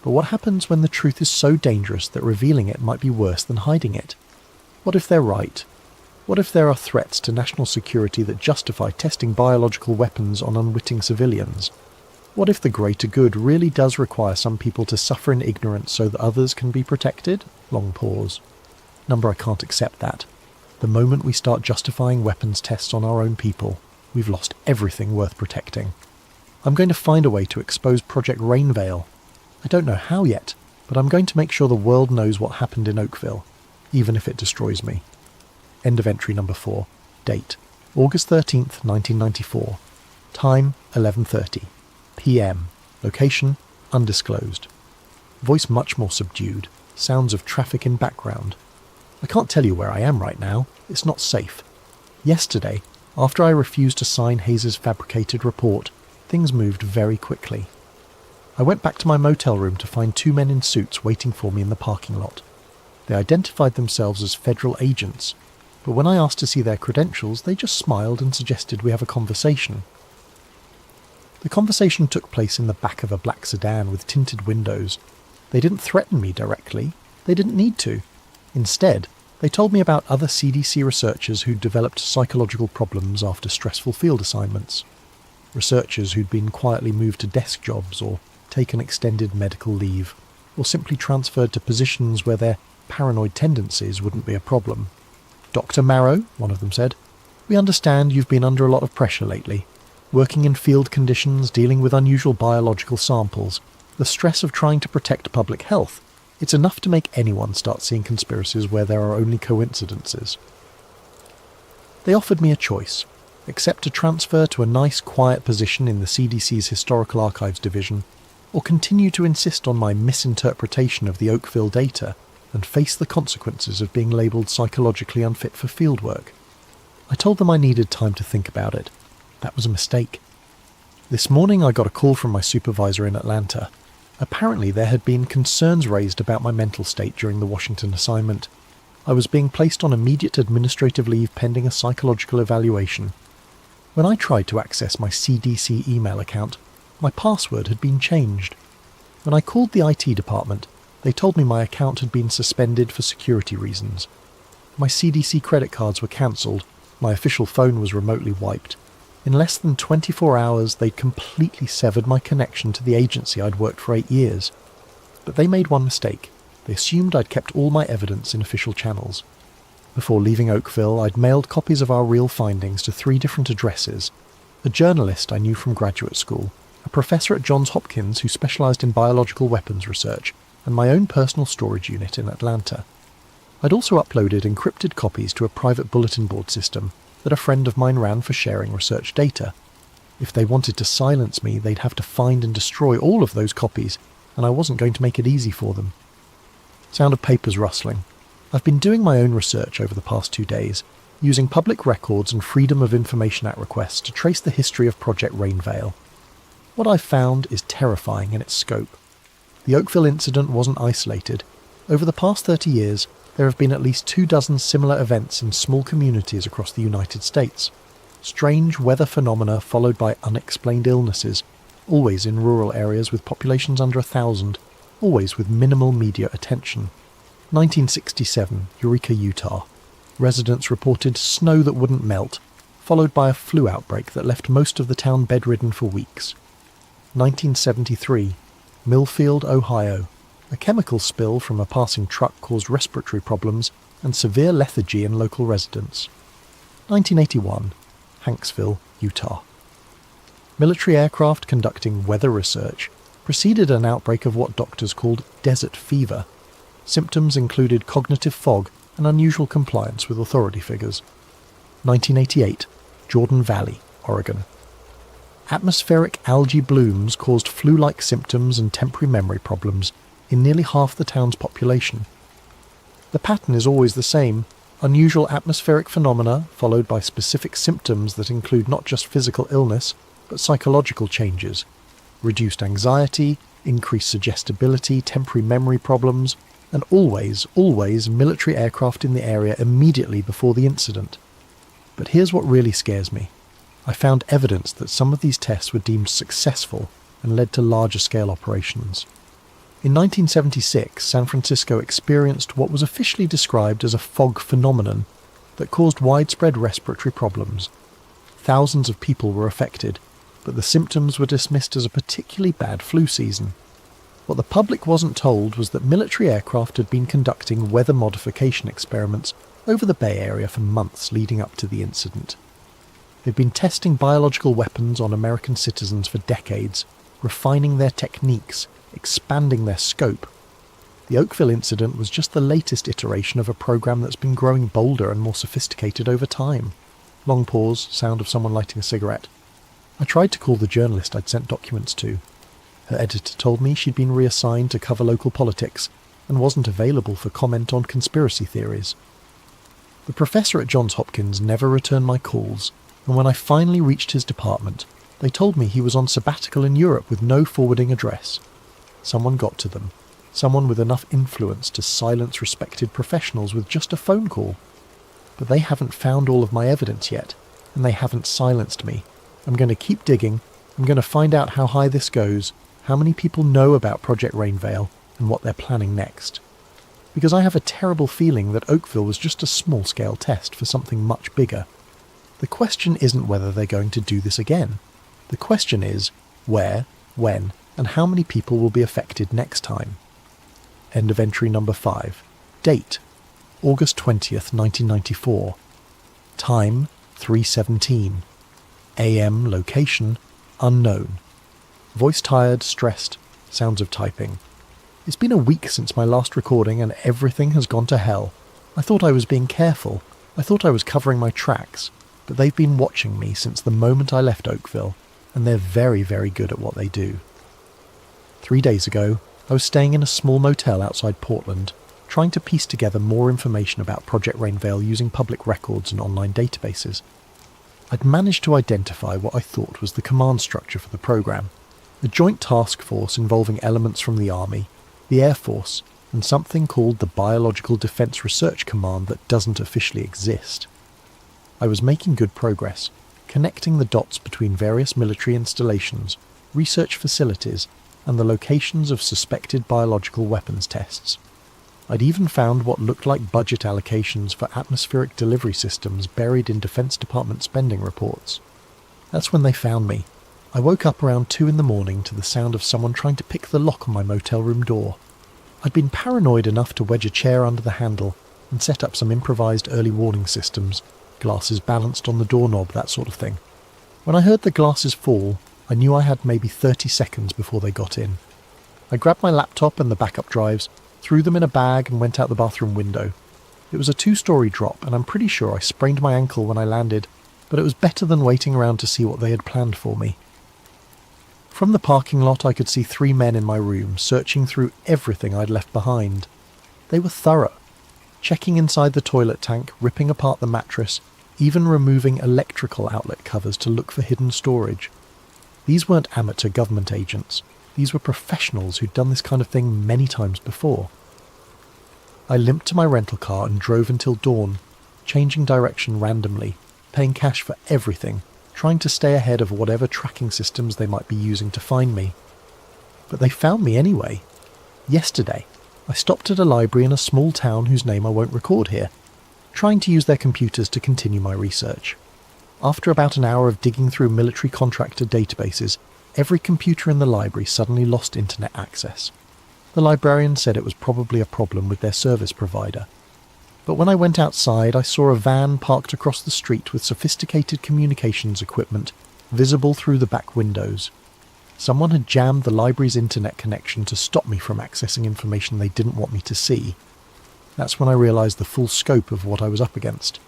S1: But what happens when the truth is so dangerous that revealing it might be worse than hiding it? What if they're right? What if there are threats to national security that justify testing biological weapons on unwitting civilians? What if the greater good really does require some people to suffer in ignorance so that others can be protected? Long pause. Number, I can't accept that. The moment we start justifying weapons tests on our own people, we've lost everything worth protecting. I'm going to find a way to expose Project Rainveil. I don't know how yet, but I'm going to make sure the world knows what happened in Oakville, even if it destroys me. End of entry number 4. Date: August 13th, 1994. Time: 11:30 p.m. Location: undisclosed. Voice much more subdued. Sounds of traffic in background. I can't tell you where I am right now. It's not safe. Yesterday, after I refused to sign Hayes' fabricated report, things moved very quickly. I went back to my motel room to find 2 men in suits waiting for me in the parking lot. They identified themselves as federal agents, but when I asked to see their credentials, they just smiled and suggested we have a conversation. The conversation took place in the back of a black sedan with tinted windows. They didn't threaten me directly. They didn't need to. Instead, they told me about other CDC researchers who'd developed psychological problems after stressful field assignments. Researchers who'd been quietly moved to desk jobs or taken extended medical leave, or simply transferred to positions where their paranoid tendencies wouldn't be a problem. "Dr. Marrow," one of them said, "we understand you've been under a lot of pressure lately. Working in field conditions, dealing with unusual biological samples, the stress of trying to protect public health. It's enough to make anyone start seeing conspiracies where there are only coincidences. They offered me a choice: accept a transfer to a nice, quiet position in the CDC's Historical Archives Division, or continue to insist on my misinterpretation of the Oakville data and face the consequences of being labelled psychologically unfit for fieldwork. I told them I needed time to think about it. That was a mistake. This morning I got a call from my supervisor in Atlanta. Apparently there had been concerns raised about my mental state during the Washington assignment. I was being placed on immediate administrative leave pending a psychological evaluation. When I tried to access my CDC email account, my password had been changed. When I called the IT department, they told me my account had been suspended for security reasons. My CDC credit cards were cancelled, my official phone was remotely wiped. In less than 24 hours, they'd completely severed my connection to the agency I'd worked for 8 years. But they made one mistake. They assumed I'd kept all my evidence in official channels. Before leaving Oakville, I'd mailed copies of our real findings to 3 different addresses: a journalist I knew from graduate school, a professor at Johns Hopkins who specialised in biological weapons research, and my own personal storage unit in Atlanta. I'd also uploaded encrypted copies to a private bulletin board system that a friend of mine ran for sharing research data. If they wanted to silence me, they'd have to find and destroy all of those copies, and I wasn't going to make it easy for them. Sound of papers rustling. I've been doing my own research over the past 2 days, using public records and Freedom of Information Act requests to trace the history of Project Rainveil. What I've found is terrifying in its scope. The Oakville incident wasn't isolated. Over the past 30 years, there have been at least 24 similar events in small communities across the United States. Strange weather phenomena followed by unexplained illnesses, always in rural areas with populations under 1,000, always with minimal media attention. 1967, Eureka, Utah. Residents reported snow that wouldn't melt, followed by a flu outbreak that left most of the town bedridden for weeks. 1973, Millfield, Ohio. A chemical spill from a passing truck caused respiratory problems and severe lethargy in local residents. 1981, Hanksville, Utah. Military aircraft conducting weather research preceded an outbreak of what doctors called desert fever. Symptoms included cognitive fog and unusual compliance with authority figures. 1988, Jordan Valley, Oregon. Atmospheric algae blooms caused flu-like symptoms and temporary memory problems in nearly half the town's population. The pattern is always the same: unusual atmospheric phenomena followed by specific symptoms that include not just physical illness, but psychological changes: reduced anxiety, increased suggestibility, temporary memory problems, and always military aircraft in the area immediately before the incident. But here's what really scares me. I found evidence that some of these tests were deemed successful and led to larger-scale operations. In 1976, San Francisco experienced what was officially described as a fog phenomenon that caused widespread respiratory problems. Thousands of people were affected, but the symptoms were dismissed as a particularly bad flu season. What the public wasn't told was that military aircraft had been conducting weather modification experiments over the Bay Area for months leading up to the incident. They'd been testing biological weapons on American citizens for decades, refining their techniques, expanding their scope. The Oakville incident was just the latest iteration of a program that's been growing bolder and more sophisticated over time. Long pause, sound of someone lighting a cigarette. I tried to call the journalist I'd sent documents to. Her editor told me she'd been reassigned to cover local politics and wasn't available for comment on conspiracy theories. The professor at Johns Hopkins never returned my calls, and when I finally reached his department, they told me he was on sabbatical in Europe with no forwarding address. Someone got to them. Someone with enough influence to silence respected professionals with just a phone call. But they haven't found all of my evidence yet, and they haven't silenced me. I'm going to keep digging. I'm going to find out how high this goes, how many people know about Project Rainveil, and what they're planning next. Because I have a terrible feeling that Oakville was just a small-scale test for something much bigger. The question isn't whether they're going to do this again. The question is where, when, and how many people will be affected next time. End of entry number 5. Date: August 20th, 1994. Time: 3:17. AM location: unknown. Voice tired, stressed, sounds of typing. It's been a week since my last recording and everything has gone to hell. I thought I was being careful. I thought I was covering my tracks. But they've been watching me since the moment I left Oakville, and they're very, very good at what they do. 3 days ago, I was staying in a small motel outside Portland, trying to piece together more information about Project Rainveil using public records and online databases. I'd managed to identify what I thought was the command structure for the program, a joint task force involving elements from the Army, the Air Force, and something called the Biological Defense Research Command that doesn't officially exist. I was making good progress, connecting the dots between various military installations, research facilities, and the locations of suspected biological weapons tests. I'd even found what looked like budget allocations for atmospheric delivery systems buried in Defense Department spending reports. That's when they found me. I woke up around 2 in the morning to the sound of someone trying to pick the lock on my motel room door. I'd been paranoid enough to wedge a chair under the handle and set up some improvised early warning systems, glasses balanced on the doorknob, that sort of thing. When I heard the glasses fall, I knew I had maybe 30 seconds before they got in. I grabbed my laptop and the backup drives, threw them in a bag and went out the bathroom window. It was a 2-story drop and I'm pretty sure I sprained my ankle when I landed, but it was better than waiting around to see what they had planned for me. From the parking lot I could see 3 men in my room searching through everything I'd left behind. They were thorough, checking inside the toilet tank, ripping apart the mattress, even removing electrical outlet covers to look for hidden storage. These weren't amateur government agents. These were professionals who'd done this kind of thing many times before. I limped to my rental car and drove until dawn, changing direction randomly, paying cash for everything, trying to stay ahead of whatever tracking systems they might be using to find me. But they found me anyway. Yesterday, I stopped at a library in a small town whose name I won't record here, trying to use their computers to continue my research. After about an hour of digging through military contractor databases, every computer in the library suddenly lost internet access. The librarian said it was probably a problem with their service provider. But when I went outside, I saw a van parked across the street with sophisticated communications equipment visible through the back windows. Someone had jammed the library's internet connection to stop me from accessing information they didn't want me to see. That's when I realised the full scope of what I was up against.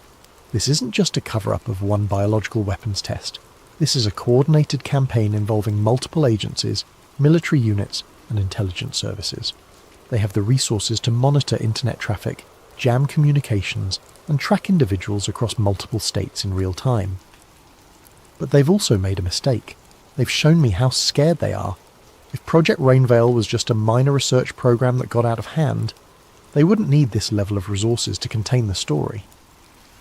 S1: This isn't just a cover-up of one biological weapons test. This is a coordinated campaign involving multiple agencies, military units, and intelligence services. They have the resources to monitor internet traffic, jam communications, and track individuals across multiple states in real time. But they've also made a mistake. They've shown me how scared they are. If Project Rainveil was just a minor research program that got out of hand, they wouldn't need this level of resources to contain the story.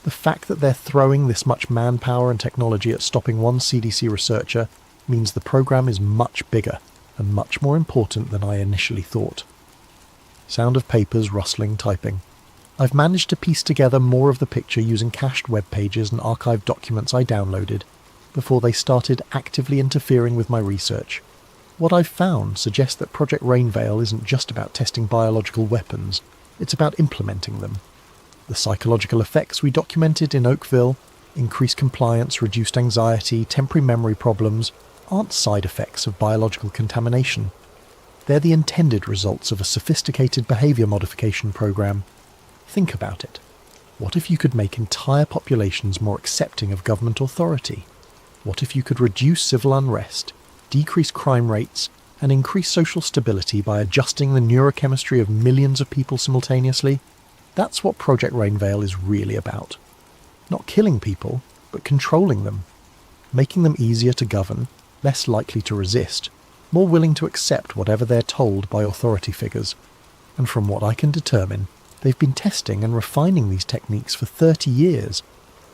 S1: The fact that they're throwing this much manpower and technology at stopping one CDC researcher means the program is much bigger and much more important than I initially thought. Sound of papers rustling, typing. I've managed to piece together more of the picture using cached web pages and archived documents I downloaded before they started actively interfering with my research. What I've found suggests that Project Rainveil isn't just about testing biological weapons, it's about implementing them. The psychological effects we documented in Oakville, increased compliance, reduced anxiety, temporary memory problems, aren't side effects of biological contamination. They're the intended results of a sophisticated behaviour modification program. Think about it. What if you could make entire populations more accepting of government authority? What if you could reduce civil unrest, decrease crime rates, and increase social stability by adjusting the neurochemistry of millions of people simultaneously? That's what Project Rainveil is really about. Not killing people, but controlling them. Making them easier to govern, less likely to resist, more willing to accept whatever they're told by authority figures. And from what I can determine, they've been testing and refining these techniques for 30 years,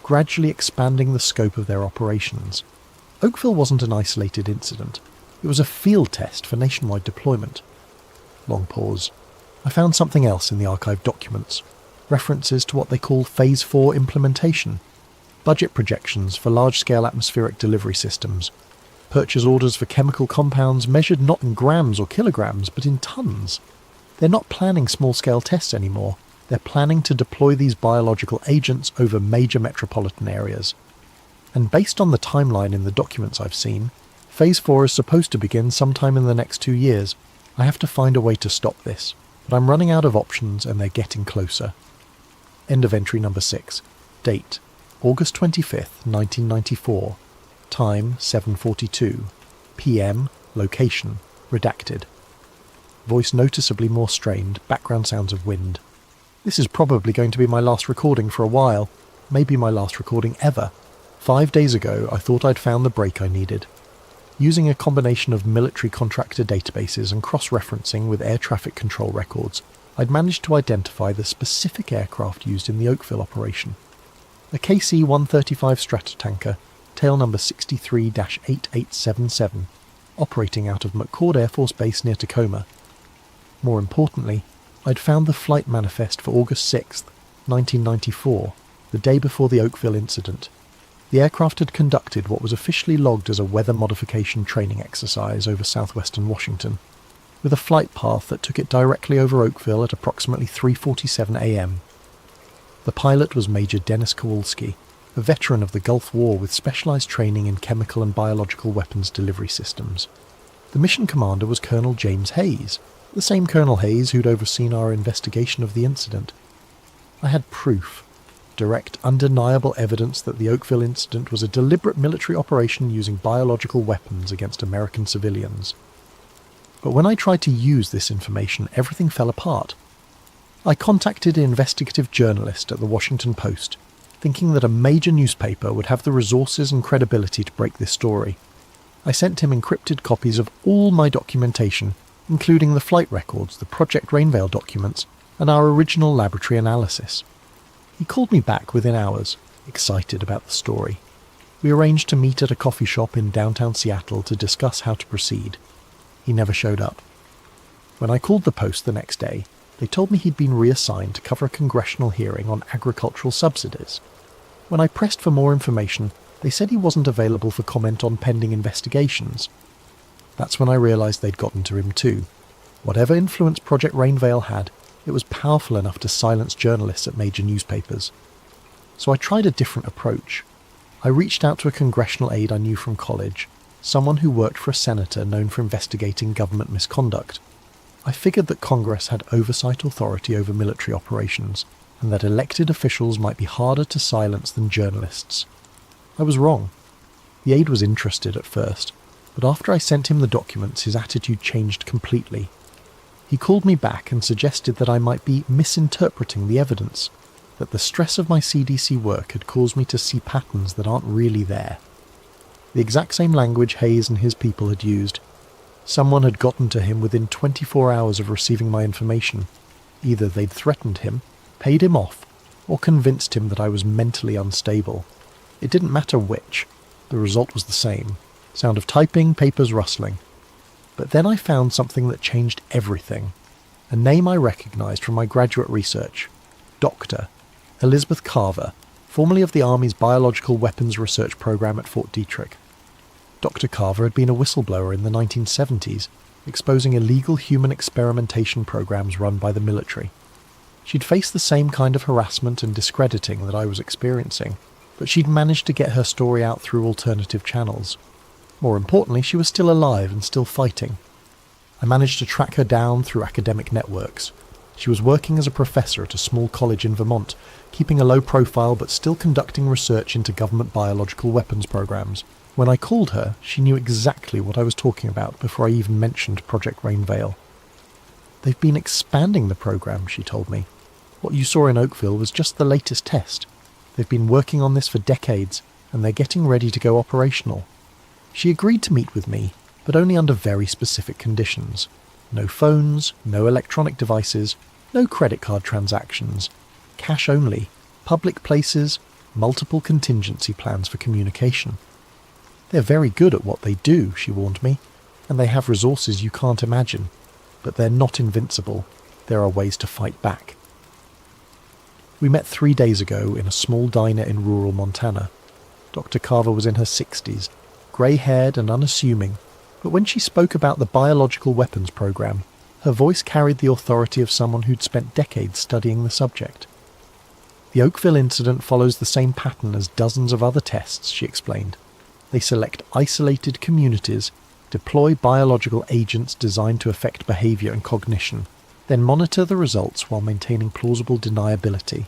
S1: gradually expanding the scope of their operations. Oakville wasn't an isolated incident. It was a field test for nationwide deployment. Long pause. I found something else in the archived documents. References to what they call Phase 4 implementation. Budget projections for large-scale atmospheric delivery systems. Purchase orders for chemical compounds measured not in grams or kilograms, but in tons. They're not planning small-scale tests anymore. They're planning to deploy these biological agents over major metropolitan areas. And based on the timeline in the documents I've seen, Phase 4 is supposed to begin sometime in the next 2 years. I have to find a way to stop this, but I'm running out of options and they're getting closer. End of entry number 6. Date: August 25th, 1994. Time: 7:42. PM. Location: redacted. Voice noticeably more strained, background sounds of wind. This is probably going to be my last recording for a while, maybe my last recording ever. 5 days ago, I thought I'd found the break I needed. Using a combination of military contractor databases and cross-referencing with air traffic control records, I'd managed to identify the specific aircraft used in the Oakville operation. A KC-135 Stratotanker, tail number 63-8877, operating out of McCord Air Force Base near Tacoma. More importantly, I'd found the flight manifest for August 6th, 1994, the day before the Oakville incident. The aircraft had conducted what was officially logged as a weather modification training exercise over southwestern Washington, with a flight path that took it directly over Oakville at approximately 3:47 a.m. The pilot was Major Dennis Kowalski, a veteran of the Gulf War with specialized training in chemical and biological weapons delivery systems. The mission commander was Colonel James Hayes, the same Colonel Hayes who'd overseen our investigation of the incident. I had proof, direct, undeniable evidence that the Oakville incident was a deliberate military operation using biological weapons against American civilians. But when I tried to use this information, everything fell apart. I contacted an investigative journalist at the Washington Post, thinking that a major newspaper would have the resources and credibility to break this story. I sent him encrypted copies of all my documentation, including the flight records, the Project Rainveil documents, and our original laboratory analysis. He called me back within hours, excited about the story. We arranged to meet at a coffee shop in downtown Seattle to discuss how to proceed. He never showed up. When I called the Post the next day, they told me he'd been reassigned to cover a congressional hearing on agricultural subsidies. When I pressed for more information, they said he wasn't available for comment on pending investigations. That's when I realised they'd gotten to him too. Whatever influence Project Rainveil had, it was powerful enough to silence journalists at major newspapers. So I tried a different approach. I reached out to a congressional aide I knew from college, someone who worked for a senator known for investigating government misconduct. I figured that Congress had oversight authority over military operations, and that elected officials might be harder to silence than journalists. I was wrong. The aide was interested at first, but after I sent him the documents, his attitude changed completely. He called me back and suggested that I might be misinterpreting the evidence, that the stress of my CDC work had caused me to see patterns that aren't really there. The exact same language Hayes and his people had used. Someone had gotten to him within 24 hours of receiving my information. Either they'd threatened him, paid him off, or convinced him that I was mentally unstable. It didn't matter which. The result was the same. Sound of typing, papers rustling. But then I found something that changed everything. A name I recognised from my graduate research. Dr. Elizabeth Carver, formerly of the Army's Biological Weapons Research Program at Fort Detrick. Dr. Carver had been a whistleblower in the 1970s, exposing illegal human experimentation programs run by the military. She'd faced the same kind of harassment and discrediting that I was experiencing, but she'd managed to get her story out through alternative channels. More importantly, she was still alive and still fighting. I managed to track her down through academic networks. She was working as a professor at a small college in Vermont, keeping a low profile but still conducting research into government biological weapons programs. When I called her, she knew exactly what I was talking about before I even mentioned Project Rainveil. They've been expanding the program, she told me. What you saw in Oakville was just the latest test. They've been working on this for decades, and they're getting ready to go operational. She agreed to meet with me, but only under very specific conditions. No phones, no electronic devices, no credit card transactions. Cash only, public places, multiple contingency plans for communication. They're very good at what they do, she warned me, and they have resources you can't imagine. But they're not invincible. There are ways to fight back. We met 3 days ago in a small diner in rural Montana. Dr. Carver was in her 60s, grey-haired and unassuming, but when she spoke about the biological weapons program, her voice carried the authority of someone who'd spent decades studying the subject. The Oakville incident follows the same pattern as dozens of other tests, she explained. They select isolated communities, deploy biological agents designed to affect behavior and cognition, then monitor the results while maintaining plausible deniability.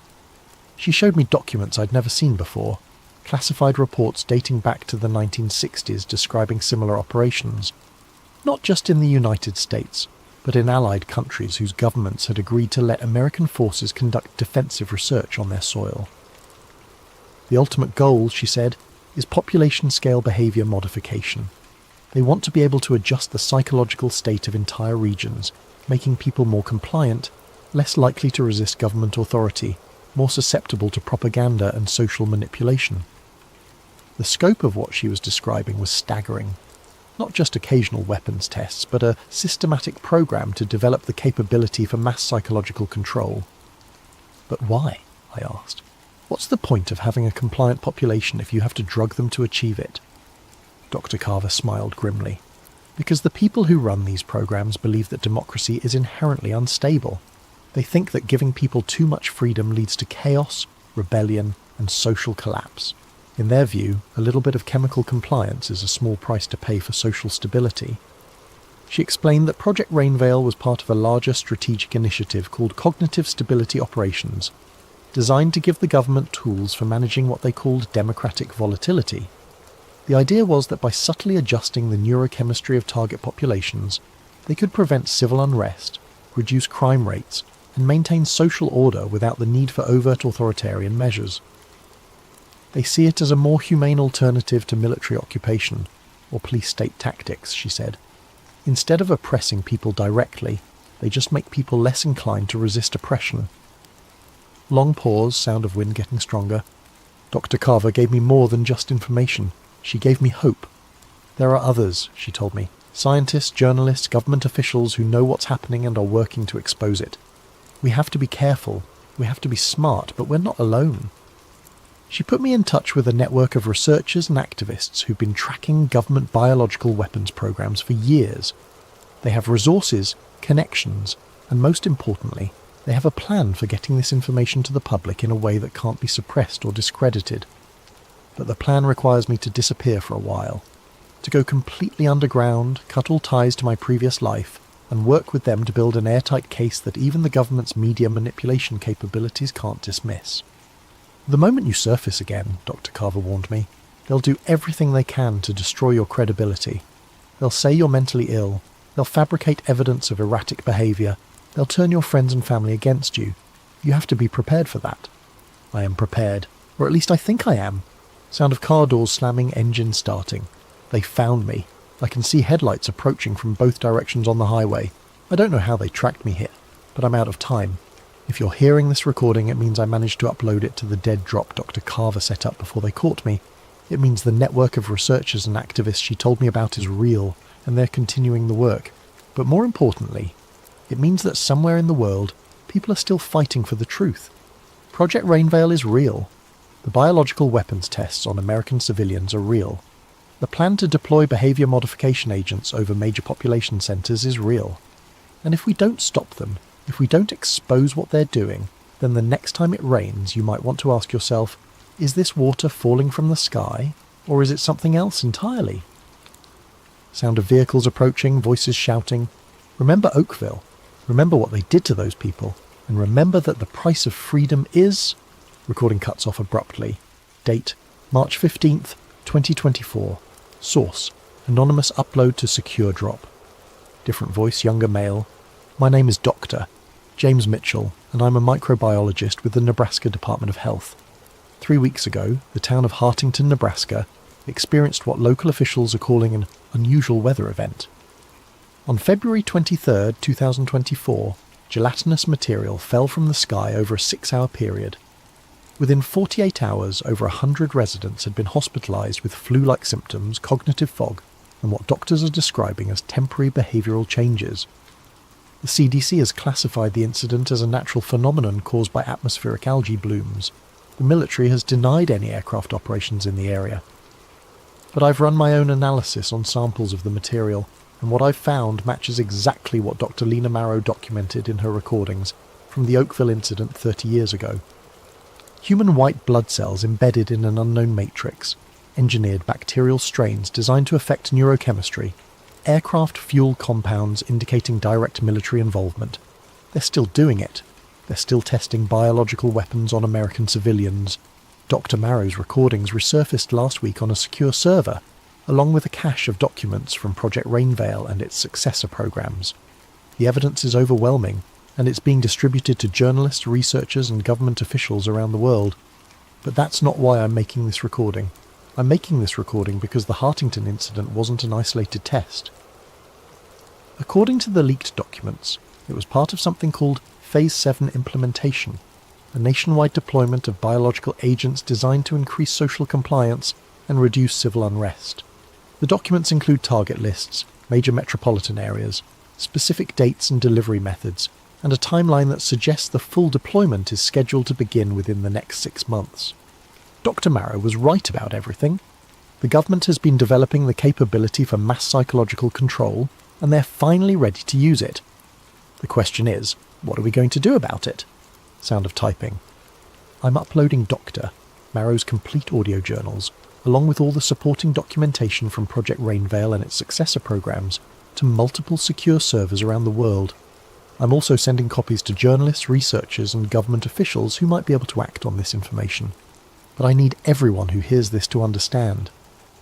S1: She showed me documents I'd never seen before, classified reports dating back to the 1960s describing similar operations, not just in the United States, but in allied countries whose governments had agreed to let American forces conduct defensive research on their soil. The ultimate goal, she said, is population-scale behaviour modification. They want to be able to adjust the psychological state of entire regions, making people more compliant, less likely to resist government authority, more susceptible to propaganda and social manipulation. The scope of what she was describing was staggering. Not just occasional weapons tests, but a systematic program to develop the capability for mass psychological control. But why? I asked. What's the point of having a compliant population if you have to drug them to achieve it? Dr. Carver smiled grimly. Because the people who run these programs believe that democracy is inherently unstable. They think that giving people too much freedom leads to chaos, rebellion, and social collapse. In their view, a little bit of chemical compliance is a small price to pay for social stability. She explained that Project Rainveil was part of a larger strategic initiative called Cognitive Stability Operations, designed to give the government tools for managing what they called democratic volatility. The idea was that by subtly adjusting the neurochemistry of target populations, they could prevent civil unrest, reduce crime rates, and maintain social order without the need for overt authoritarian measures. They see it as a more humane alternative to military occupation, or police-state tactics, she said. Instead of oppressing people directly, they just make people less inclined to resist oppression. Long pause, sound of wind getting stronger. Dr. Carver gave me more than just information. She gave me hope. There are others, she told me. Scientists, journalists, government officials who know what's happening and are working to expose it. We have to be careful. We have to be smart, but we're not alone. She put me in touch with a network of researchers and activists who've been tracking government biological weapons programs for years. They have resources, connections, and most importantly, they have a plan for getting this information to the public in a way that can't be suppressed or discredited. But the plan requires me to disappear for a while, to go completely underground, cut all ties to my previous life, and work with them to build an airtight case that even the government's media manipulation capabilities can't dismiss. The moment you surface again, Dr. Carver warned me, they'll do everything they can to destroy your credibility. They'll say you're mentally ill, they'll fabricate evidence of erratic behaviour, they'll turn your friends and family against you. You have to be prepared for that. I am prepared, or at least I think I am. Sound of car doors slamming, engine starting. They found me. I can see headlights approaching from both directions on the highway. I don't know how they tracked me here, but I'm out of time. If you're hearing this recording, it means I managed to upload it to the dead drop Dr. Carver set up before they caught me. It means the network of researchers and activists she told me about is real, and they're continuing the work. But more importantly, it means that somewhere in the world, people are still fighting for the truth. Project Rainveil is real. The biological weapons tests on American civilians are real. The plan to deploy behaviour modification agents over major population centres is real. And if we don't stop them, if we don't expose what they're doing, then the next time it rains you might want to ask yourself, is this water falling from the sky, or is it something else entirely? Sound of vehicles approaching, voices shouting. Remember Oakville. Remember what they did to those people. And remember that the price of freedom is... Recording cuts off abruptly. Date, March 15th, 2024. Source, anonymous upload to secure drop. Different voice, younger male. My name is Dr. James Mitchell, and I'm a microbiologist with the Nebraska Department of Health. 3 weeks ago, the town of Hartington, Nebraska, experienced what local officials are calling an unusual weather event. On February 23, 2024, gelatinous material fell from the sky over a 6-hour period. Within 48 hours, over 100 residents had been hospitalised with flu-like symptoms, cognitive fog, and what doctors are describing as temporary behavioural changes. The CDC has classified the incident as a natural phenomenon caused by atmospheric algae blooms. The military has denied any aircraft operations in the area. But I've run my own analysis on samples of the material, and what I've found matches exactly what Dr. Lena Marrow documented in her recordings from the Oakville incident 30 years ago. Human white blood cells embedded in an unknown matrix, engineered bacterial strains designed to affect neurochemistry, aircraft fuel compounds indicating direct military involvement. They're still doing it. They're still testing biological weapons on American civilians. Dr. Marrow's recordings resurfaced last week on a secure server, along with a cache of documents from Project Rainveil and its successor programs. The evidence is overwhelming, and it's being distributed to journalists, researchers, and government officials around the world. But that's not why I'm making this recording. I'm making this recording because the Hartington incident wasn't an isolated test. According to the leaked documents, it was part of something called Phase 7 implementation, a nationwide deployment of biological agents designed to increase social compliance and reduce civil unrest. The documents include target lists, major metropolitan areas, specific dates and delivery methods, and a timeline that suggests the full deployment is scheduled to begin within the next 6 months. Dr. Marrow was right about everything. The government has been developing the capability for mass psychological control, and they're finally ready to use it. The question is, what are we going to do about it? Sound of typing. I'm uploading Dr. Marrow's complete audio journals, along with all the supporting documentation from Project Rainveil and its successor programs, to multiple secure servers around the world. I'm also sending copies to journalists, researchers, and government officials who might be able to act on this information. But I need everyone who hears this to understand.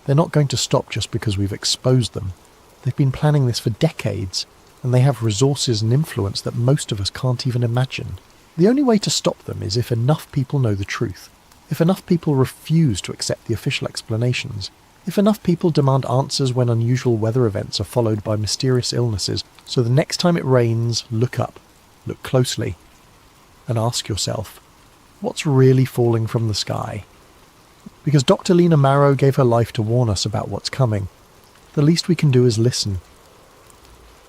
S1: They're not going to stop just because we've exposed them. They've been planning this for decades, and they have resources and influence that most of us can't even imagine. The only way to stop them is if enough people know the truth, if enough people refuse to accept the official explanations, if enough people demand answers when unusual weather events are followed by mysterious illnesses, so the next time it rains, look up, look closely, and ask yourself, what's really falling from the sky? Because Dr. Lena Marrow gave her life to warn us about what's coming. The least we can do is listen.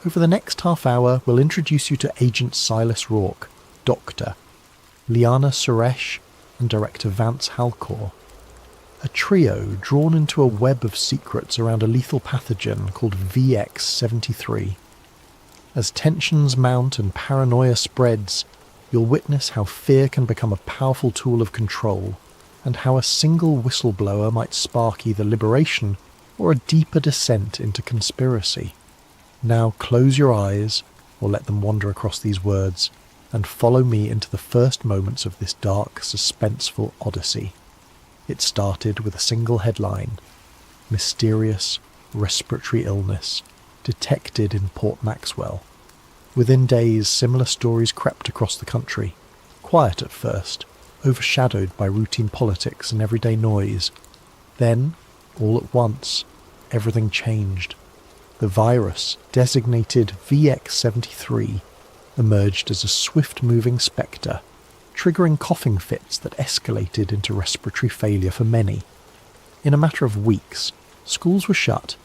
S1: Over the next half hour, we'll introduce you to Agent Silas Rourke, Doctor, Liana Suresh, and Director Vance Halcor. A trio drawn into a web of secrets around a lethal pathogen called VX-73. As tensions mount and paranoia spreads, you'll witness how fear can become a powerful tool of control, and how a single whistleblower might spark either liberation or a deeper descent into conspiracy. Now close your eyes, or let them wander across these words, and follow me into the first moments of this dark, suspenseful odyssey. It started with a single headline: Mysterious respiratory illness detected in Port Maxwell. Within days, similar stories crept across the country, quiet at first, overshadowed by routine politics and everyday noise. Then, all at once, everything changed. The virus, designated VX-73, emerged as a swift-moving spectre, triggering coughing fits that escalated into respiratory failure for many. In a matter of weeks, schools were shut,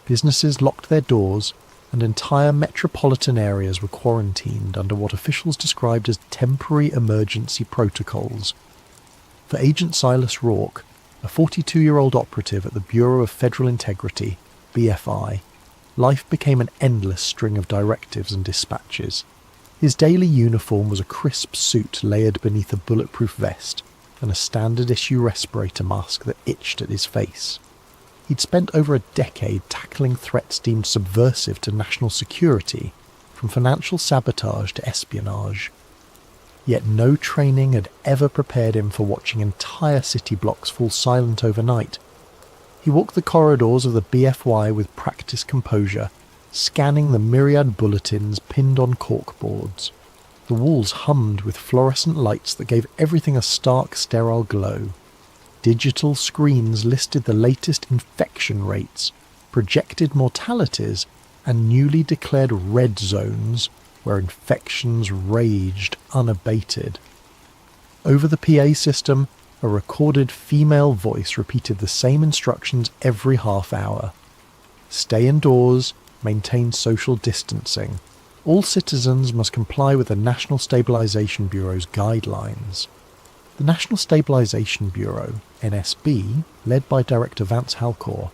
S1: businesses locked their doors, and entire metropolitan areas were quarantined under what officials described as temporary emergency protocols. For Agent Silas Rourke, a 42-year-old operative at the Bureau of Federal Integrity, BFI, life became an endless string of directives and dispatches. His daily uniform was a crisp suit layered beneath a bulletproof vest and a standard-issue respirator mask that itched at his face. He'd spent over a decade tackling threats deemed subversive to national security, from financial sabotage to espionage. Yet no training had ever prepared him for watching entire city blocks fall silent overnight. He walked the corridors of the BFY with practiced composure, scanning the myriad bulletins pinned on corkboards. The walls hummed with fluorescent lights that gave everything a stark, sterile glow. Digital screens listed the latest infection rates, projected mortalities, and newly declared red zones where infections raged unabated. Over the PA system, a recorded female voice repeated the same instructions every half hour. Stay indoors, maintain social distancing. All citizens must comply with the National Stabilization Bureau's guidelines. The National Stabilization Bureau, NSB, led by Director Vance Halcor,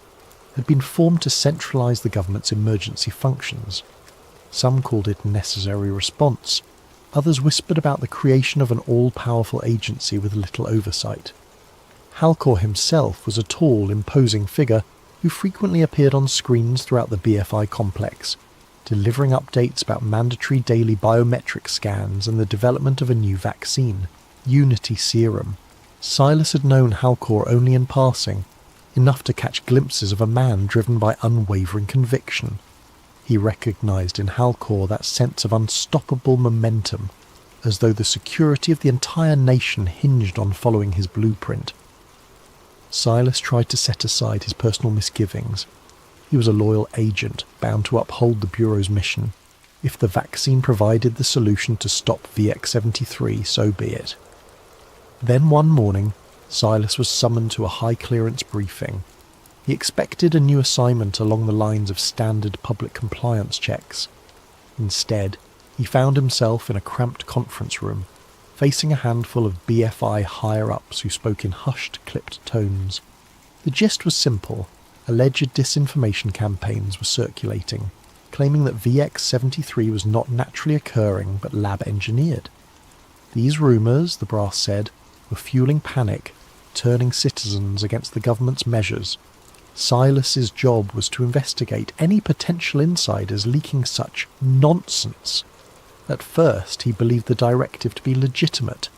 S1: had been formed to centralise the government's emergency functions. Some called it necessary response. Others whispered about the creation of an all-powerful agency with little oversight. Halcor himself was a tall, imposing figure who frequently appeared on screens throughout the BFI complex, delivering updates about mandatory daily biometric scans and the development of a new vaccine, Unity Serum. Silas had known Halcor only in passing, enough to catch glimpses of a man driven by unwavering conviction. He recognised in Halcor that sense of unstoppable momentum, as though the security of the entire nation hinged on following his blueprint. Silas tried to set aside his personal misgivings. He was a loyal agent, bound to uphold the Bureau's mission. If the vaccine provided the solution to stop VX-73, so be it. Then one morning, Silas was summoned to a high-clearance briefing. He expected a new assignment along the lines of standard public compliance checks. Instead, he found himself in a cramped conference room, facing a handful of BFI higher-ups who spoke in hushed, clipped tones. The gist was simple. Alleged disinformation campaigns were circulating, claiming that VX-73 was not naturally occurring but lab-engineered. These rumours, the brass said, were fueling panic, turning citizens against the government's measures. Silas's job was to investigate any potential insiders leaking such nonsense. At first, he believed the directive to be legitimate.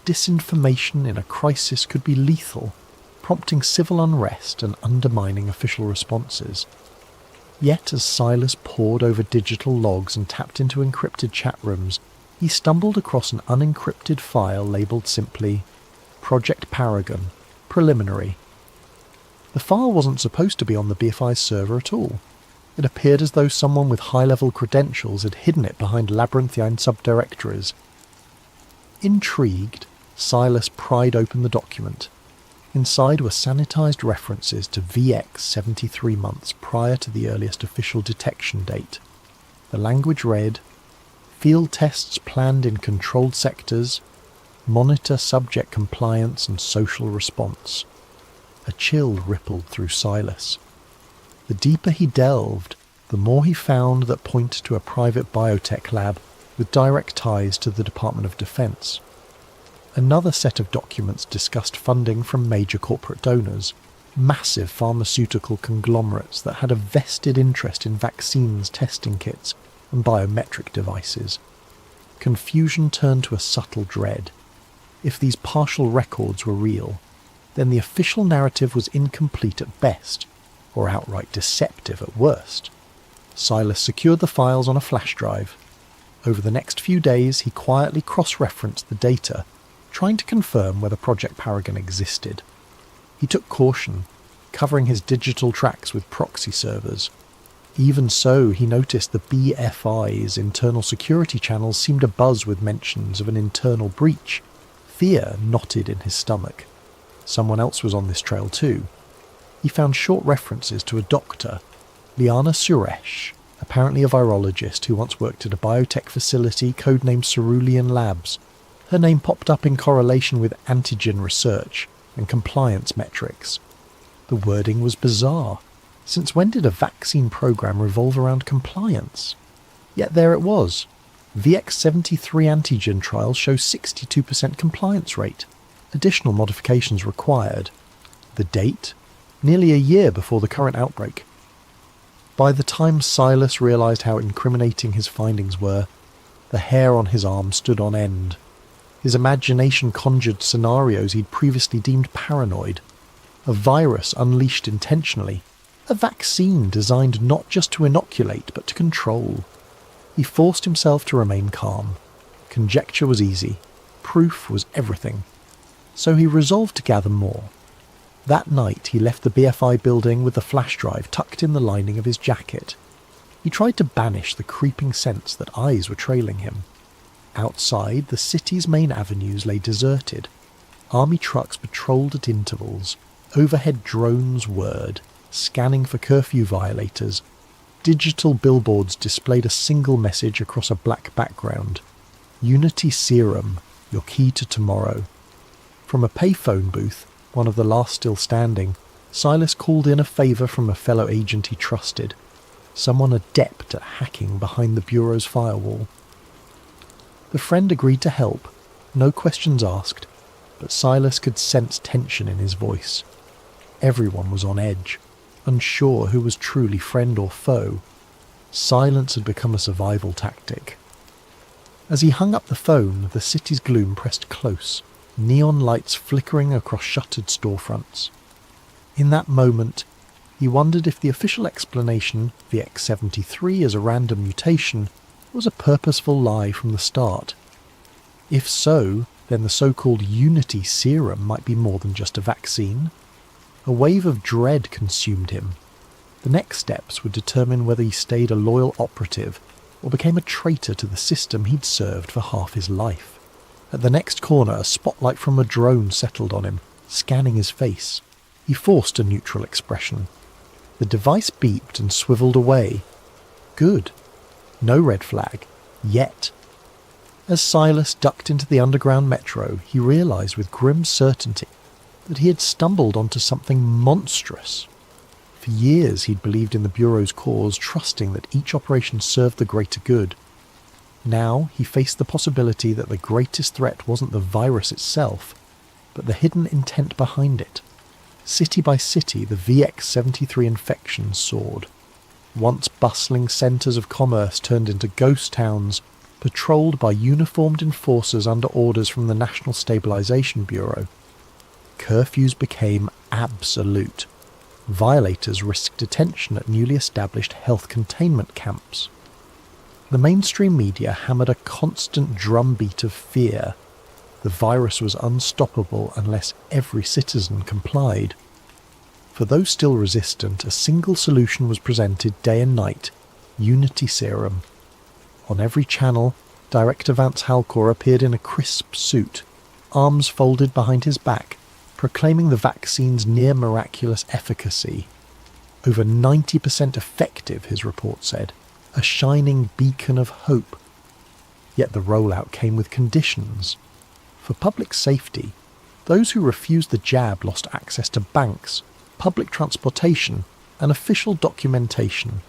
S1: Disinformation in a crisis could be lethal, prompting civil unrest and undermining official responses. Yet as Silas pored over digital logs and tapped into encrypted chat rooms, he stumbled across an unencrypted file labelled simply Project Paragon, Preliminary. The file wasn't supposed to be on the BFI's server at all. It appeared as though someone with high-level credentials had hidden it behind labyrinthine subdirectories. Intrigued, Silas pried open the document. Inside were sanitised references to VX 73 months prior to the earliest official detection date. The language read, "Field tests planned in controlled sectors, monitor subject compliance and social response." A chill rippled through Silas. The deeper he delved, the more he found that pointed to a private biotech lab with direct ties to the Department of Defense. Another set of documents discussed funding from major corporate donors, massive pharmaceutical conglomerates that had a vested interest in vaccines, testing kits, and biometric devices. Confusion turned to a subtle dread. If these partial records were real, then the official narrative was incomplete at best, or outright deceptive at worst. Silas secured the files on a flash drive. Over the next few days, he quietly cross-referenced the data, trying to confirm whether Project Paragon existed. He took caution, covering his digital tracks with proxy servers. Even so, he noticed the BFI's internal security channels seemed abuzz with mentions of an internal breach. Fear knotted in his stomach. Someone else was on this trail too. He found short references to a doctor, Liana Suresh, apparently a virologist who once worked at a biotech facility codenamed Cerulean Labs. Her name popped up in correlation with antigen research and compliance metrics. The wording was bizarre. Since when did a vaccine program revolve around compliance? Yet there it was. VX-73 antigen trials show 62% compliance rate. Additional modifications required. The date? Nearly a year before the current outbreak. By the time Silas realised how incriminating his findings were, the hair on his arm stood on end. His imagination conjured scenarios he'd previously deemed paranoid. A virus unleashed intentionally. A vaccine designed not just to inoculate but to control. He forced himself to remain calm. Conjecture was easy. Proof was everything. So he resolved to gather more. That night he left the BFI building with the flash drive tucked in the lining of his jacket. He tried to banish the creeping sense that eyes were trailing him. Outside, the city's main avenues lay deserted. Army trucks patrolled at intervals. Overhead drones whirred, scanning for curfew violators. Digital billboards displayed a single message across a black background. Unity Serum, your key to tomorrow. From a payphone booth, one of the last still standing, Silas called in a favour from a fellow agent he trusted, someone adept at hacking behind the Bureau's firewall. The friend agreed to help, no questions asked, but Silas could sense tension in his voice. Everyone was on edge. unsure who was truly friend or foe. Silence had become a survival tactic. As he hung up the phone, the city's gloom pressed close, neon lights flickering across shuttered storefronts. In that moment, he wondered if the official explanation, VX-73 as a random mutation, was a purposeful lie from the start. If so, then the so-called Unity serum might be more than just a vaccine. A wave of dread consumed him. The next steps would determine whether he stayed a loyal operative or became a traitor to the system he'd served for half his life. At the next corner, a spotlight from a drone settled on him, scanning his face. He forced a neutral expression. The device beeped and swiveled away. Good. No red flag. Yet. As Silas ducked into the underground metro, he realised with grim certainty that he had stumbled onto something monstrous. For years he'd believed in the Bureau's cause, trusting that each operation served the greater good. Now he faced the possibility that the greatest threat wasn't the virus itself, but the hidden intent behind it. City by city, the VX-73 infections soared. Once bustling centres of commerce turned into ghost towns, patrolled by uniformed enforcers under orders from the National Stabilization Bureau. Curfews became absolute. Violators risked detention at newly established health containment camps. The mainstream media hammered a constant drumbeat of fear. The virus was unstoppable unless every citizen complied. For those still resistant, a single solution was presented day and night: Unity serum. On every channel, Director Vance Halcor appeared in a crisp suit, arms folded behind his back, proclaiming the vaccine's near-miraculous efficacy. Over 90% effective, his report said, a shining beacon of hope. Yet the rollout came with conditions. For public safety, those who refused the jab lost access to banks, public transportation, and official documentation.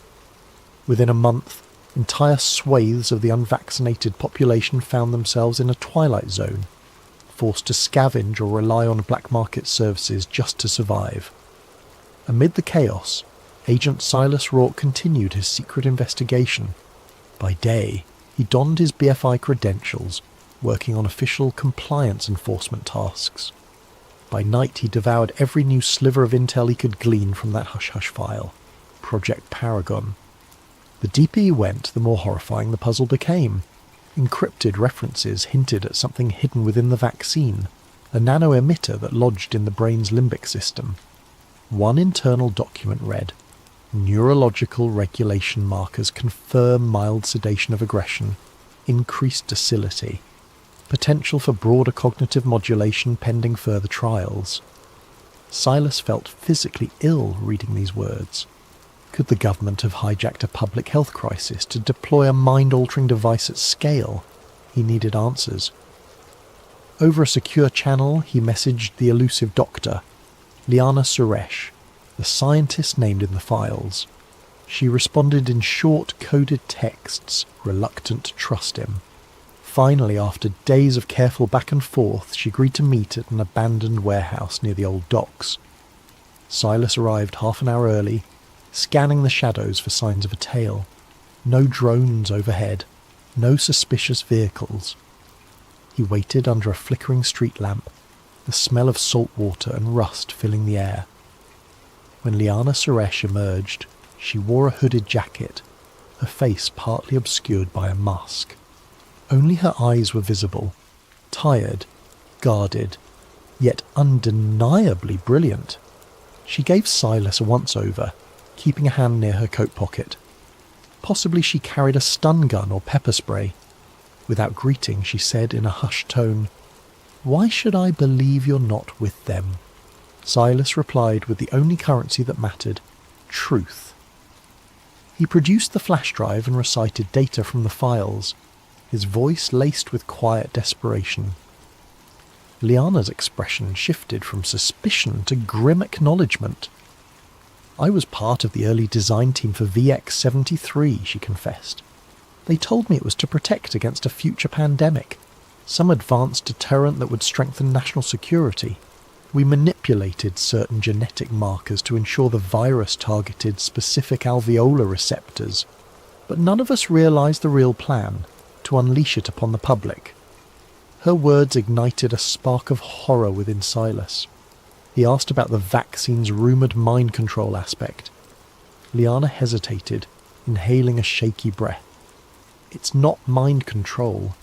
S1: Within a month, entire swathes of the unvaccinated population found themselves in a twilight zone, forced to scavenge or rely on black market services just to survive. Amid the chaos, Agent Silas Rourke continued his secret investigation. By day, he donned his BFI credentials, working on official compliance enforcement tasks. By night, he devoured every new sliver of intel he could glean from that hush-hush file, Project Paragon. The deeper he went, the more horrifying the puzzle became. Encrypted references hinted at something hidden within the vaccine, a nano-emitter that lodged in the brain's limbic system. One internal document read, "Neurological regulation markers confirm mild sedation of aggression, increased docility, potential for broader cognitive modulation pending further trials." Silas felt physically ill reading these words. Could the government have hijacked a public health crisis to deploy a mind-altering device at scale? He needed answers. Over a secure channel, he messaged the elusive doctor, Liana Suresh, the scientist named in the files. She responded in short, coded texts, reluctant to trust him. Finally, after days of careful back and forth, she agreed to meet at an abandoned warehouse near the old docks. Silas arrived half an hour early, scanning the shadows for signs of a tail. No drones overhead, no suspicious vehicles. He waited under a flickering street lamp, the smell of salt water and rust filling the air. When Liana Suresh emerged, she wore a hooded jacket, her face partly obscured by a mask. Only her eyes were visible, tired, guarded, yet undeniably brilliant. She gave Silas a once-over, keeping a hand near her coat pocket. Possibly she carried a stun gun or pepper spray. Without greeting, she said in a hushed tone, "Why should I believe you're not with them?" Silas replied with the only currency that mattered, truth. He produced the flash drive and recited data from the files, his voice laced with quiet desperation. Liana's expression shifted from suspicion to grim acknowledgement. "I was part of the early design team for VX-73, she confessed. They told me it was to protect against a future pandemic, some advanced deterrent that would strengthen national security. We manipulated certain genetic markers to ensure the virus targeted specific alveolar receptors, but none of us realised the real plan, to unleash it upon the public. Her words ignited a spark of horror within Silas. He asked about the vaccine's rumoured mind control aspect. Liana hesitated, inhaling a shaky breath. It's not mind control,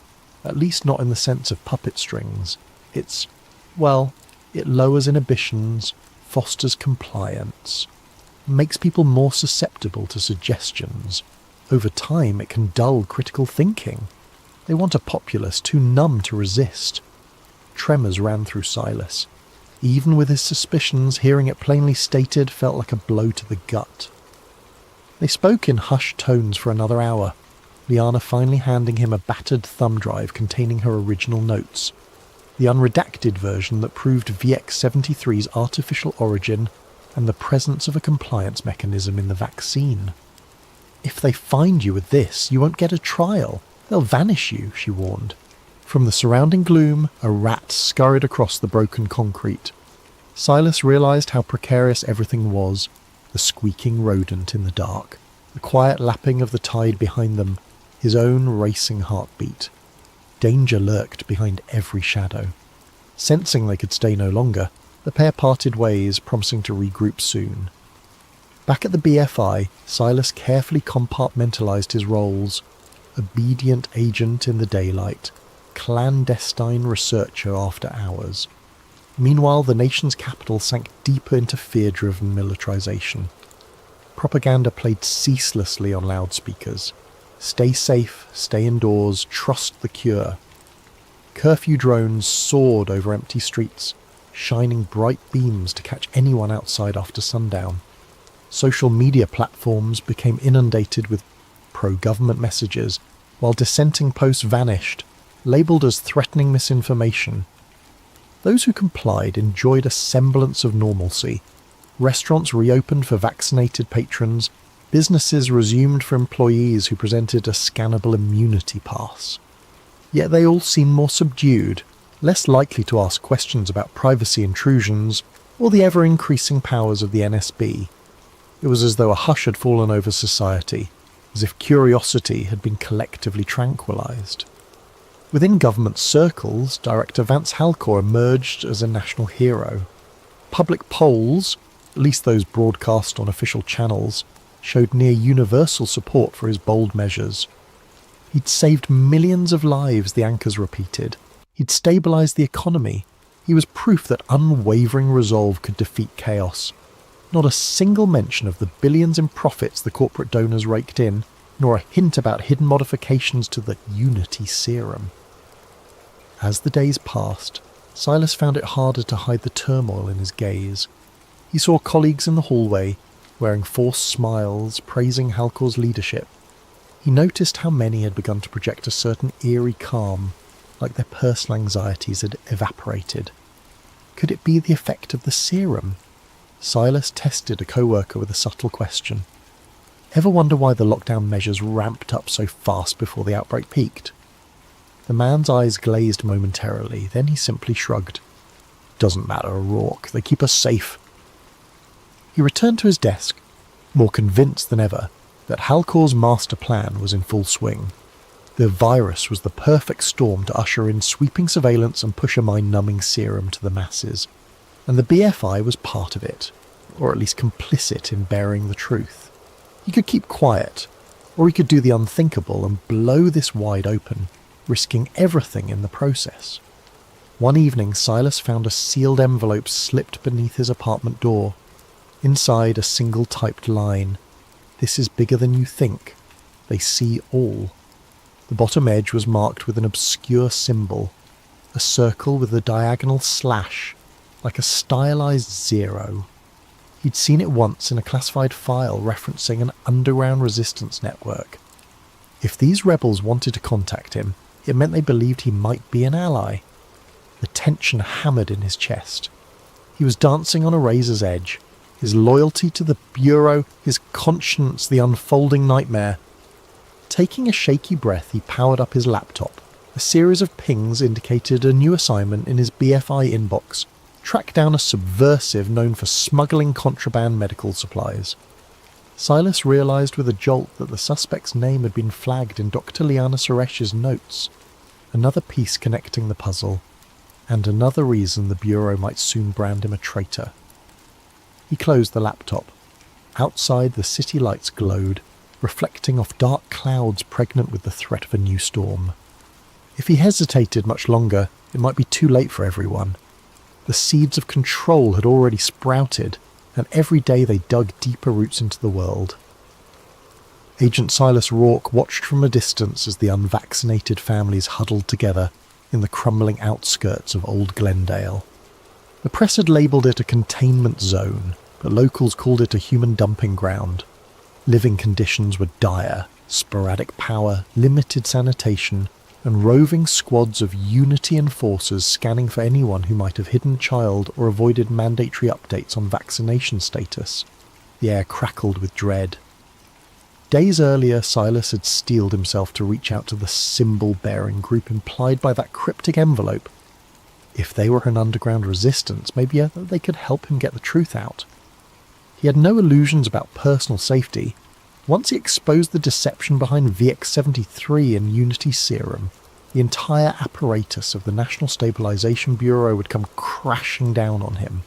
S1: at least not in the sense of puppet strings. It's, well, it lowers inhibitions, fosters compliance, makes people more susceptible to suggestions. Over time, it can dull critical thinking. They want a populace too numb to resist. Tremors ran through Silas. Even with his suspicions, hearing it plainly stated felt like a blow to the gut. They spoke in hushed tones for another hour, Liana finally handing him a battered thumb drive containing her original notes, the unredacted version that proved VX-73's artificial origin and the presence of a compliance mechanism in the vaccine. If they find you with this, you won't get a trial. They'll vanish you, she warned. From the surrounding gloom, a rat scurried across the broken concrete. Silas realised how precarious everything was, the squeaking rodent in the dark, the quiet lapping of the tide behind them, his own racing heartbeat. Danger lurked behind every shadow. Sensing they could stay no longer, the pair parted ways, promising to regroup soon. Back at the BFI, Silas carefully compartmentalised his roles. Obedient agent in the daylight, clandestine researcher after hours. Meanwhile, the nation's capital sank deeper into fear-driven militarisation. Propaganda played ceaselessly on loudspeakers. Stay safe, stay indoors, trust the cure. Curfew drones soared over empty streets, shining bright beams to catch anyone outside after sundown. Social media platforms became inundated with pro-government messages, while dissenting posts vanished, labelled as threatening misinformation. Those who complied enjoyed a semblance of normalcy. Restaurants reopened for vaccinated patrons, businesses resumed for employees who presented a scannable immunity pass. Yet they all seemed more subdued, less likely to ask questions about privacy intrusions or the ever-increasing powers of the NSB. It was as though a hush had fallen over society, as if curiosity had been collectively tranquilised. Within government circles, Director Vance Halcor emerged as a national hero. Public polls, at least those broadcast on official channels, showed near universal support for his bold measures. He'd saved millions of lives, the anchors repeated. He'd stabilised the economy. He was proof that unwavering resolve could defeat chaos. Not a single mention of the billions in profits the corporate donors raked in, nor a hint about hidden modifications to the Unity serum. As the days passed, Silas found it harder to hide the turmoil in his gaze. He saw colleagues in the hallway, wearing forced smiles, praising Halcor's leadership. He noticed how many had begun to project a certain eerie calm, like their personal anxieties had evaporated. Could it be the effect of the serum? Silas tested a co-worker with a subtle question. Ever wonder why the lockdown measures ramped up so fast before the outbreak peaked? The man's eyes glazed momentarily, then he simply shrugged. Doesn't matter, O'Rourke. They keep us safe. He returned to his desk, more convinced than ever that Halcor's master plan was in full swing. The virus was the perfect storm to usher in sweeping surveillance and push a mind-numbing serum to the masses. And the BFI was part of it, or at least complicit in bearing the truth. He could keep quiet, or he could do the unthinkable and blow this wide open, risking everything in the process. One evening, Silas found a sealed envelope slipped beneath his apartment door. Inside, a single typed line. This is bigger than you think. They see all. The bottom edge was marked with an obscure symbol, a circle with a diagonal slash, like a stylized zero. He'd seen it once in a classified file referencing an underground resistance network. If these rebels wanted to contact him, it meant they believed he might be an ally. The tension hammered in his chest. He was dancing on a razor's edge, his loyalty to the Bureau, his conscience the unfolding nightmare. Taking a shaky breath, he powered up his laptop. A series of pings indicated a new assignment in his BFI inbox. track down a subversive known for smuggling contraband medical supplies. Silas realised with a jolt that the suspect's name had been flagged in Dr. Liana Suresh's notes. Another piece connecting the puzzle, and another reason the Bureau might soon brand him a traitor. He closed the laptop. Outside, the city lights glowed, reflecting off dark clouds pregnant with the threat of a new storm. If he hesitated much longer, it might be too late for everyone. The seeds of control had already sprouted, and every day they dug deeper roots into the world. Agent Silas Rourke watched from a distance as the unvaccinated families huddled together in the crumbling outskirts of Old Glendale. The press had labelled it a containment zone, but locals called it a human dumping ground. Living conditions were dire: sporadic power, limited sanitation, and roving squads of Unity enforcers scanning for anyone who might have hidden a child or avoided mandatory updates on vaccination status. The air crackled with dread. Days earlier, Silas had steeled himself to reach out to the symbol-bearing group implied by that cryptic envelope. If they were an underground resistance, maybe they could help him get the truth out. He had no illusions about personal safety. Once he exposed the deception behind VX-73 and Unity serum, the entire apparatus of the National Stabilization Bureau would come crashing down on him.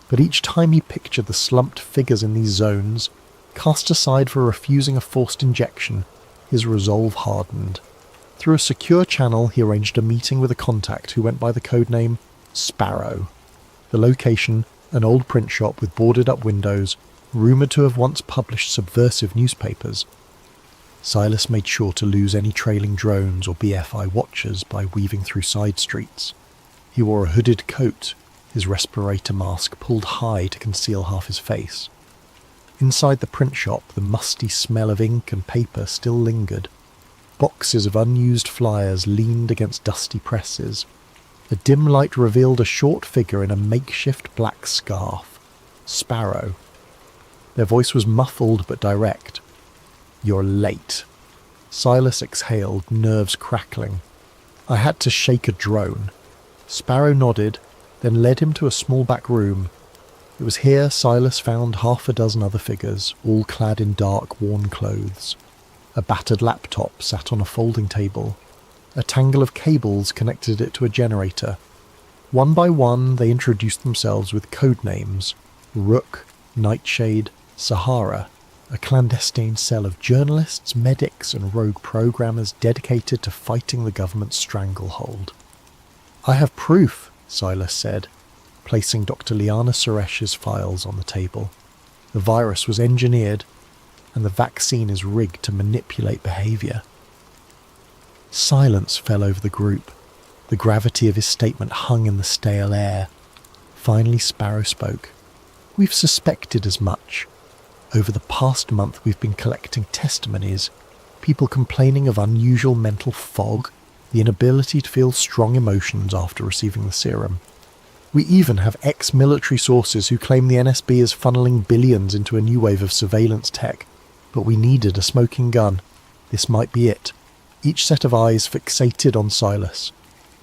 S1: But each time he pictured the slumped figures in these zones, cast aside for refusing a forced injection, his resolve hardened. Through a secure channel, he arranged a meeting with a contact who went by the codename Sparrow. The location, an old print shop with boarded-up windows, rumoured to have once published subversive newspapers. Silas made sure to lose any trailing drones or BFI watchers by weaving through side streets. He wore a hooded coat, his respirator mask pulled high to conceal half his face. Inside the print shop, the musty smell of ink and paper still lingered. Boxes of unused flyers leaned against dusty presses. A dim light revealed a short figure in a makeshift black scarf. Sparrow. Their voice was muffled but direct. "You're late." Silas exhaled, nerves crackling. "I had to shake a drone." Sparrow nodded, then led him to a small back room. It was here Silas found half a dozen other figures, all clad in dark, worn clothes. A battered laptop sat on a folding table. A tangle of cables connected it to a generator. One by one, they introduced themselves with code names: Rook, Nightshade, Sahara, a clandestine cell of journalists, medics, and rogue programmers dedicated to fighting the government's stranglehold. "I have proof," Silas said, placing Dr. Liana Suresh's files on the table. "The virus was engineered, and the vaccine is rigged to manipulate behaviour." Silence fell over the group. The gravity of his statement hung in the stale air. Finally Sparrow spoke. "We've suspected as much. Over the past month we've been collecting testimonies, people complaining of unusual mental fog, the inability to feel strong emotions after receiving the serum. We even have ex-military sources who claim the NSB is funneling billions into a new wave of surveillance tech, but we needed a smoking gun. This might be it." Each set of eyes fixated on Silas.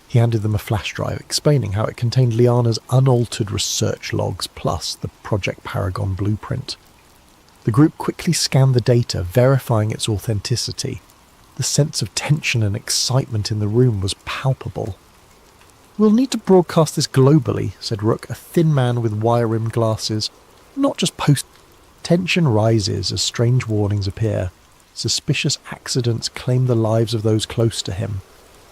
S1: He handed them a flash drive, explaining how it contained Liana's unaltered research logs plus the Project Paragon blueprint. The group quickly scanned the data, verifying its authenticity. The sense of tension and excitement in the room was palpable. "We'll need to broadcast this globally," said Rook, a thin man with wire-rimmed glasses. "Not just post." Tension rises as strange warnings appear. Suspicious accidents claim the lives of those close to him,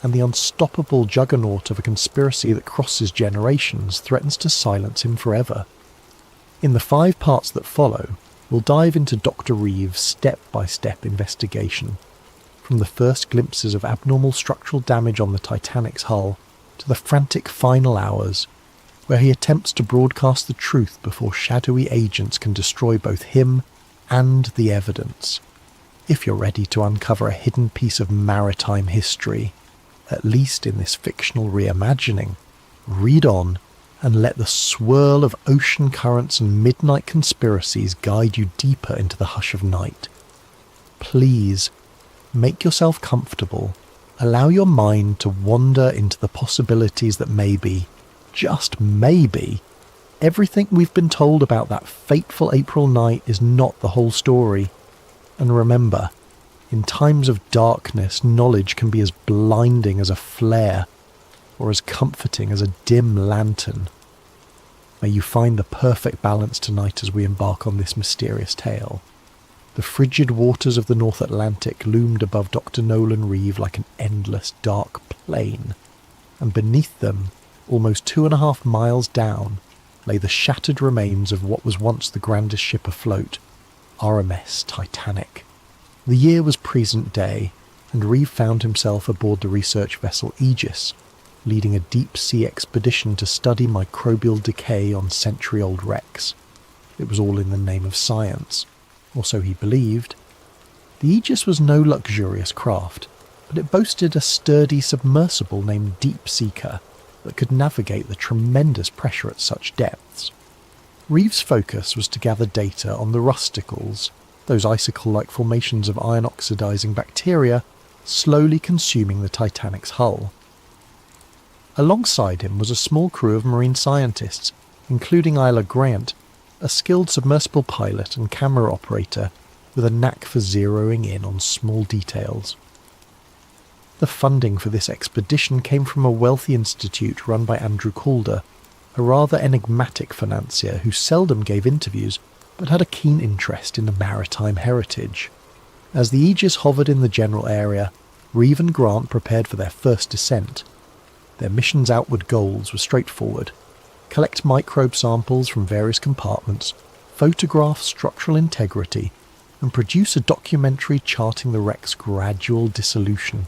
S1: and the unstoppable juggernaut of a conspiracy that crosses generations threatens to silence him forever. In the 5 parts that follow, we'll dive into Dr. Reeves' step-by-step investigation, from the first glimpses of abnormal structural damage on the Titanic's hull to the frantic final hours, where he attempts to broadcast the truth before shadowy agents can destroy both him and the evidence. If you're ready to uncover a hidden piece of maritime history, at least in this fictional reimagining, read on and let the swirl of ocean currents and midnight conspiracies guide you deeper into the hush of night. Please, make yourself comfortable. Allow your mind to wander into the possibilities that may be, just maybe, everything we've been told about that fateful April night is not the whole story. And remember, in times of darkness, knowledge can be as blinding as a flare, or as comforting as a dim lantern. May you find the perfect balance tonight as we embark on this mysterious tale. The frigid waters of the North Atlantic loomed above Dr. Nolan Reeve like an endless dark plain, and beneath them, almost 2.5 miles down, lay the shattered remains of what was once the grandest ship afloat, RMS Titanic. The year was present day, and Reeve found himself aboard the research vessel Aegis, leading a deep-sea expedition to study microbial decay on century-old wrecks. It was all in the name of science, or so he believed. The Aegis was no luxurious craft, but it boasted a sturdy submersible named Deep Seeker that could navigate the tremendous pressure at such depths. Reeve's focus was to gather data on the rusticles, those icicle-like formations of iron-oxidizing bacteria slowly consuming the Titanic's hull. Alongside him was a small crew of marine scientists, including Isla Grant, a skilled submersible pilot and camera operator with a knack for zeroing in on small details. The funding for this expedition came from a wealthy institute run by Andrew Calder, a rather enigmatic financier who seldom gave interviews but had a keen interest in the maritime heritage. As the Aegis hovered in the general area, Reeve and Grant prepared for their first descent. Their mission's outward goals were straightforward: collect microbe samples from various compartments, photograph structural integrity, and produce a documentary charting the wreck's gradual dissolution.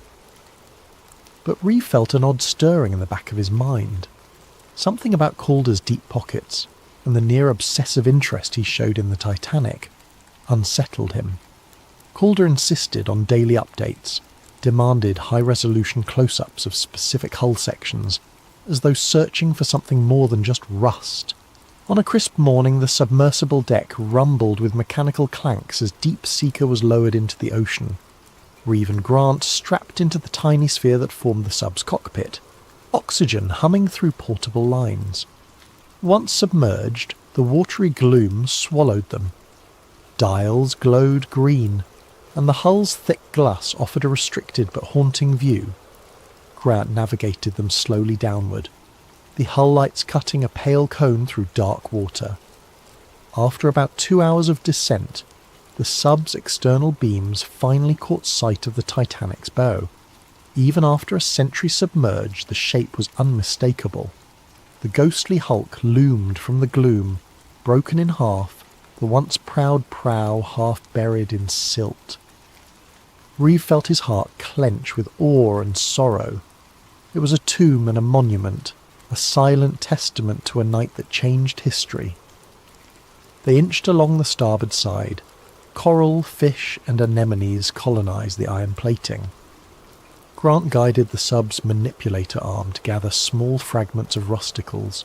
S1: But Reeve felt an odd stirring in the back of his mind. Something about Calder's deep pockets and the near-obsessive interest he showed in the Titanic unsettled him. Calder insisted on daily updates, demanded high-resolution close-ups of specific hull sections, as though searching for something more than just rust. On a crisp morning, the submersible deck rumbled with mechanical clanks as Deep Seeker was lowered into the ocean. Reeve and Grant strapped into the tiny sphere that formed the sub's cockpit, oxygen humming through portable lines. Once submerged, the watery gloom swallowed them. Dials glowed green, and the hull's thick glass offered a restricted but haunting view. Grant navigated them slowly downward, the hull lights cutting a pale cone through dark water. After about 2 hours of descent, the sub's external beams finally caught sight of the Titanic's bow. Even after a century submerged, the shape was unmistakable. The ghostly hulk loomed from the gloom, broken in half, the once proud prow half buried in silt. Reeve felt his heart clench with awe and sorrow. It was a tomb and a monument, a silent testament to a night that changed history. They inched along the starboard side. Coral, fish, and anemones colonized the iron plating. Grant guided the sub's manipulator arm to gather small fragments of rusticles.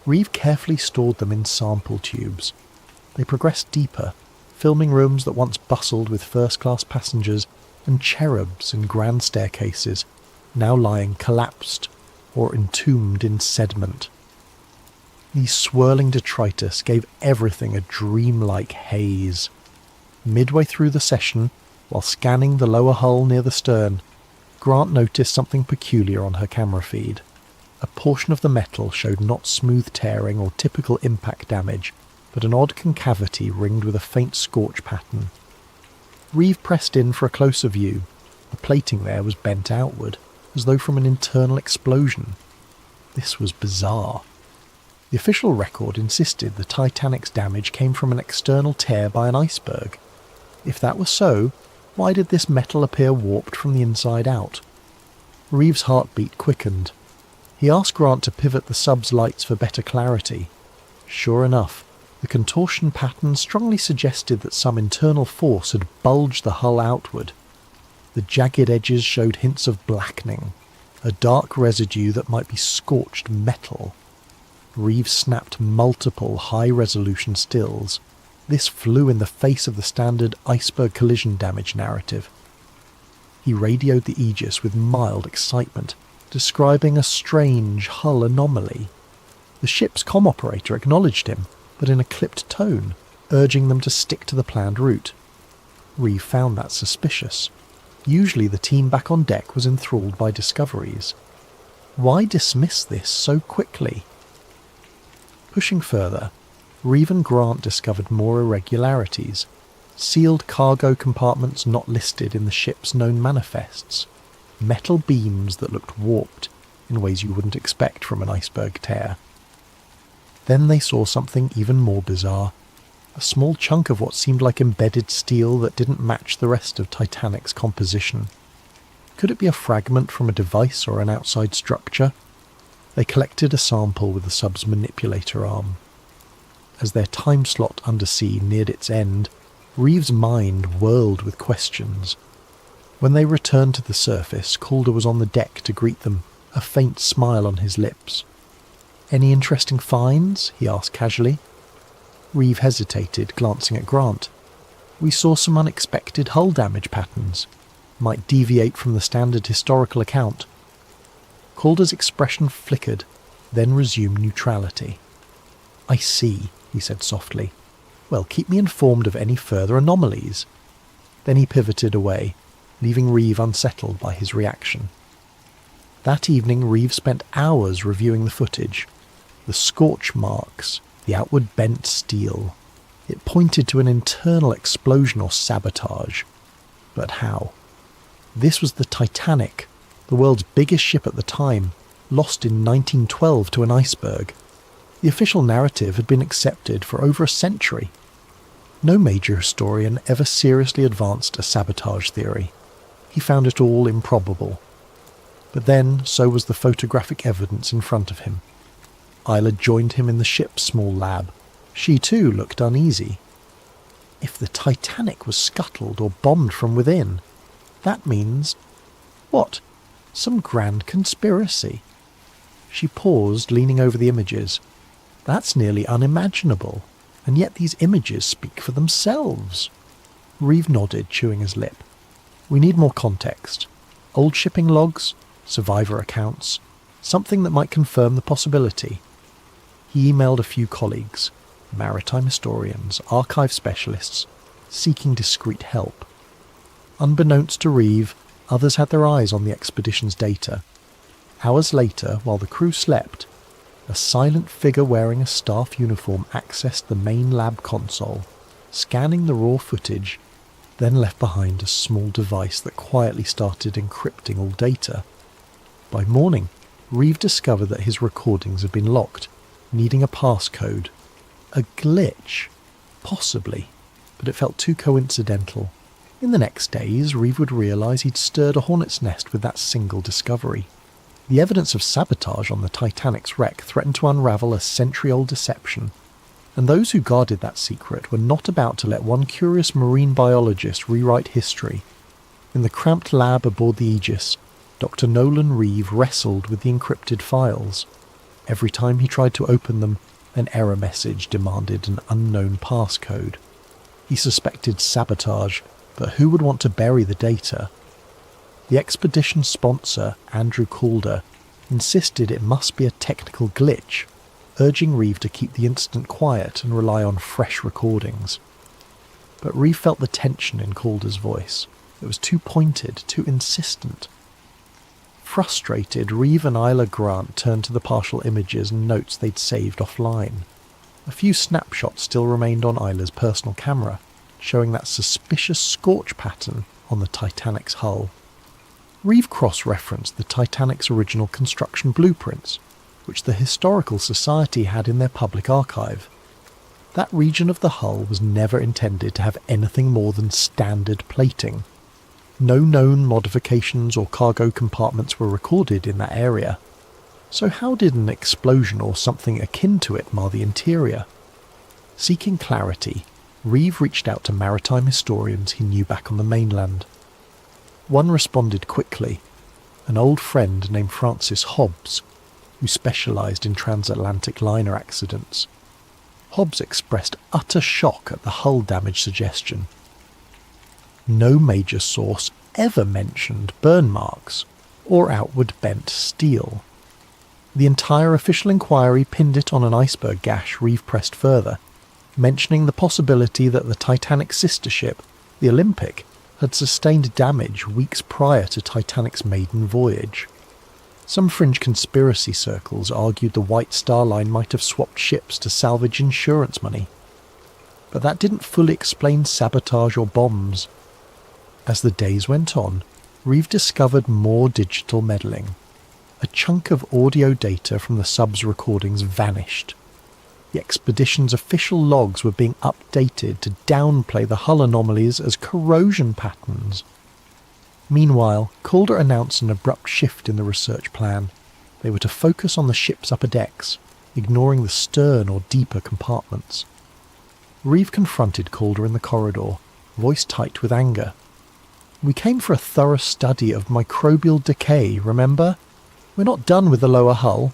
S1: Reeve carefully stored them in sample tubes. They progressed deeper, filming rooms that once bustled with first-class passengers and cherubs and grand staircases, now lying collapsed or entombed in sediment. These swirling detritus gave everything a dreamlike haze. Midway through the session, while scanning the lower hull near the stern, Grant noticed something peculiar on her camera feed. A portion of the metal showed not smooth tearing or typical impact damage, but an odd concavity ringed with a faint scorch pattern. Reeve pressed in for a closer view. The plating there was bent outward, as though from an internal explosion. This was bizarre. The official record insisted the Titanic's damage came from an external tear by an iceberg. If that was so, why did this metal appear warped from the inside out? Reeve's heartbeat quickened. He asked Grant to pivot the sub's lights for better clarity. Sure enough, the contortion pattern strongly suggested that some internal force had bulged the hull outward. The jagged edges showed hints of blackening, a dark residue that might be scorched metal. Reeve snapped multiple high-resolution stills. This flew in the face of the standard iceberg collision damage narrative. He radioed the Aegis with mild excitement, describing a strange hull anomaly, The ship's comm operator acknowledged him, but in a clipped tone, urging them to stick to the planned route. Reeve found that suspicious. Usually the team back on deck was enthralled by discoveries. Why dismiss this so quickly? Pushing further, Reeve and Grant discovered more irregularities. Sealed cargo compartments not listed in the ship's known manifests. Metal beams that looked warped in ways you wouldn't expect from an iceberg tear. Then they saw something even more bizarre. A small chunk of what seemed like embedded steel that didn't match the rest of Titanic's composition. Could it be a fragment from a device or an outside structure? They collected a sample with the sub's manipulator arm. As their time slot undersea neared its end, Reeve's mind whirled with questions. When they returned to the surface, Calder was on the deck to greet them, a faint smile on his lips. "Any interesting finds?" he asked casually. Reeve hesitated, glancing at Grant. "We saw some unexpected hull damage patterns. Might deviate from the standard historical account." Calder's expression flickered, then resumed neutrality. "I see," he said softly. "Well, keep me informed of any further anomalies." Then he pivoted away, leaving Reeve unsettled by his reaction. That evening Reeve spent hours reviewing the footage. The scorch marks, the outward bent steel. It pointed to an internal explosion or sabotage. But how? This was the Titanic, the world's biggest ship at the time, lost in 1912 to an iceberg. The official narrative had been accepted for over a century. No major historian ever seriously advanced a sabotage theory. He found it all improbable. But then, so was the photographic evidence in front of him. Isla joined him in the ship's small lab. She too looked uneasy. If the Titanic was scuttled or bombed from within, that means... what? Some grand conspiracy. She paused, leaning over the images. That's nearly unimaginable, and yet these images speak for themselves. Reeve nodded, chewing his lip. "We need more context. Old shipping logs, survivor accounts, something that might confirm the possibility." He emailed a few colleagues, maritime historians, archive specialists, seeking discreet help. Unbeknownst to Reeve, others had their eyes on the expedition's data. Hours later, while the crew slept, a silent figure wearing a staff uniform accessed the main lab console, scanning the raw footage, then left behind a small device that quietly started encrypting all data. By morning, Reeve discovered that his recordings had been locked, needing a passcode. A glitch? Possibly, but it felt too coincidental. In the next days, Reeve would realise he'd stirred a hornet's nest with that single discovery. The evidence of sabotage on the Titanic's wreck threatened to unravel a century-old deception, and those who guarded that secret were not about to let one curious marine biologist rewrite history. In the cramped lab aboard the Aegis, Dr. Nolan Reeve wrestled with the encrypted files. Every time he tried to open them, an error message demanded an unknown passcode. He suspected sabotage, but who would want to bury the data? The expedition's sponsor, Andrew Calder, insisted it must be a technical glitch, urging Reeve to keep the incident quiet and rely on fresh recordings. But Reeve felt the tension in Calder's voice. It was too pointed, too insistent. Frustrated, Reeve and Isla Grant turned to the partial images and notes they'd saved offline. A few snapshots still remained on Isla's personal camera, showing that suspicious scorch pattern on the Titanic's hull. Reeve cross-referenced the Titanic's original construction blueprints, which the Historical Society had in their public archive. That region of the hull was never intended to have anything more than standard plating. No known modifications or cargo compartments were recorded in that area. So how did an explosion or something akin to it mar the interior? Seeking clarity, Reeve reached out to maritime historians he knew back on the mainland. One responded quickly, an old friend named Francis Hobbs, who specialised in transatlantic liner accidents. Hobbs expressed utter shock at the hull damage suggestion. No major source ever mentioned burn marks or outward bent steel. The entire official inquiry pinned it on an iceberg gash Reeve pressed further, mentioning the possibility that the Titanic's sister ship, the Olympic, had sustained damage weeks prior to Titanic's maiden voyage. Some fringe conspiracy circles argued the White Star Line might have swapped ships to salvage insurance money, but that didn't fully explain sabotage or bombs. As the days went on, Reeve discovered more digital meddling. A chunk of audio data from the sub's recordings vanished. The expedition's official logs were being updated to downplay the hull anomalies as corrosion patterns. Meanwhile, Calder announced an abrupt shift in the research plan. They were to focus on the ship's upper decks, ignoring the stern or deeper compartments. Reeve confronted Calder in the corridor, voice tight with anger. "We came for a thorough study of microbial decay, remember? We're not done with the lower hull."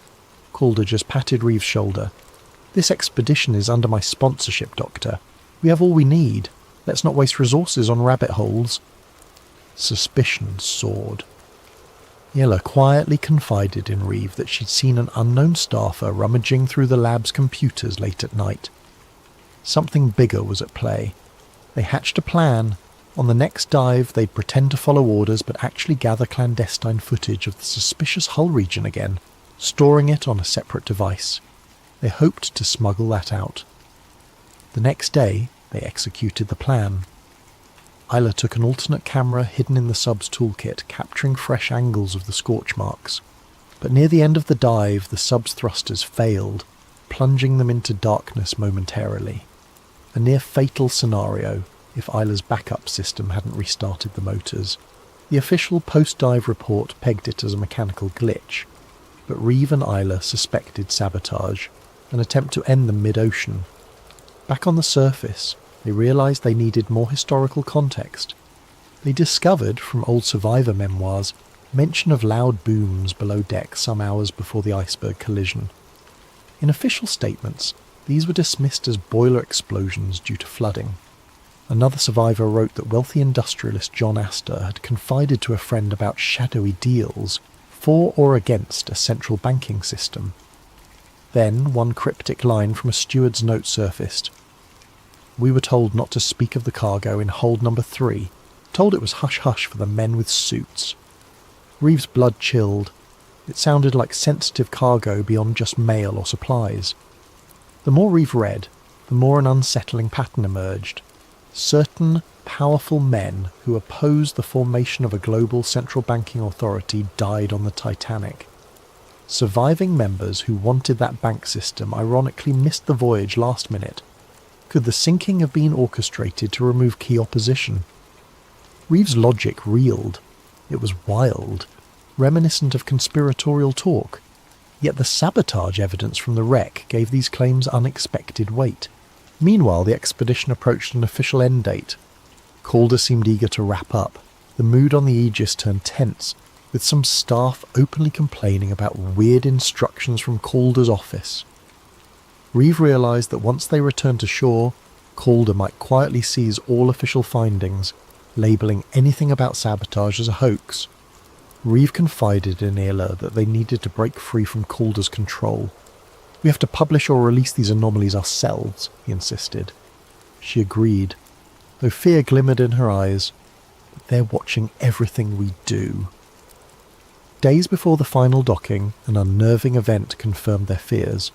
S1: Calder just patted Reeve's shoulder. "This expedition is under my sponsorship, Doctor. We have all we need. Let's not waste resources on rabbit holes." Suspicion soared. Yella quietly confided in Reeve that she'd seen an unknown staffer rummaging through the lab's computers late at night. Something bigger was at play. They hatched a plan. On the next dive, they'd pretend to follow orders but actually gather clandestine footage of the suspicious hull region again, storing it on a separate device. They hoped to smuggle that out. The next day, they executed the plan. Isla took an alternate camera hidden in the sub's toolkit, capturing fresh angles of the scorch marks. But near the end of the dive, the sub's thrusters failed, plunging them into darkness momentarily. A near-fatal scenario if Isla's backup system hadn't restarted the motors. The official post-dive report pegged it as a mechanical glitch, but Reeve and Isla suspected sabotage, an attempt to end them mid-ocean. Back on the surface, they realised they needed more historical context. They discovered, from old survivor memoirs, mention of loud booms below deck some hours before the iceberg collision. In official statements, these were dismissed as boiler explosions due to flooding. Another survivor wrote that wealthy industrialist John Astor had confided to a friend about shadowy deals for or against a central banking system. Then one cryptic line from a steward's note surfaced. "We were told not to speak of the cargo in hold number 3, told it was hush-hush for the men with suits." Reeve's blood chilled. It sounded like sensitive cargo beyond just mail or supplies. The more Reeve read, the more an unsettling pattern emerged. Certain powerful men who opposed the formation of a global central banking authority died on the Titanic. Surviving members who wanted that bank system ironically missed the voyage last minute. Could the sinking have been orchestrated to remove key opposition? Reeve's logic reeled. It was wild, reminiscent of conspiratorial talk. Yet the sabotage evidence from the wreck gave these claims unexpected weight. Meanwhile, the expedition approached an official end date. Calder seemed eager to wrap up. The mood on the Aegis turned tense, with some staff openly complaining about weird instructions from Calder's office. Reeve realised that once they returned to shore, Calder might quietly seize all official findings, labelling anything about sabotage as a hoax. Reeve confided in Isla that they needed to break free from Calder's control. "We have to publish or release these anomalies ourselves," he insisted. She agreed, though fear glimmered in her eyes. "But they're watching everything we do." Days before the final docking, an unnerving event confirmed their fears.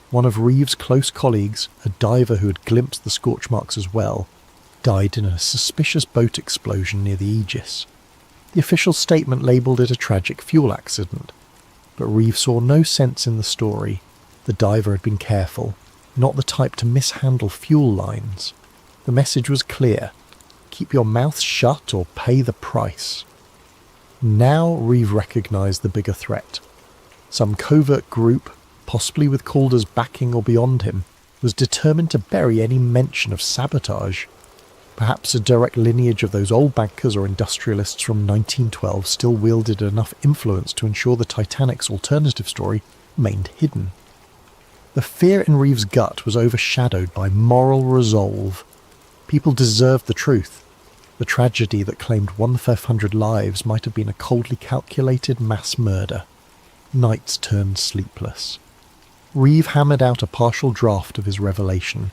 S1: One of Reeve's close colleagues, a diver who had glimpsed the scorch marks as well, died in a suspicious boat explosion near the Aegis. The official statement labelled it a tragic fuel accident, but Reeve saw no sense in the story. The diver had been careful, not the type to mishandle fuel lines. The message was clear: keep your mouth shut or pay the price. Now Reeve recognised the bigger threat. Some covert group, possibly with Calder's backing or beyond him, was determined to bury any mention of sabotage. Perhaps a direct lineage of those old bankers or industrialists from 1912 still wielded enough influence to ensure the Titanic's alternative story remained hidden. The fear in Reeve's gut was overshadowed by moral resolve. People deserved the truth. The tragedy that claimed 1/500 lives might have been a coldly calculated mass murder. Nights turned sleepless. Reeve hammered out a partial draft of his revelation,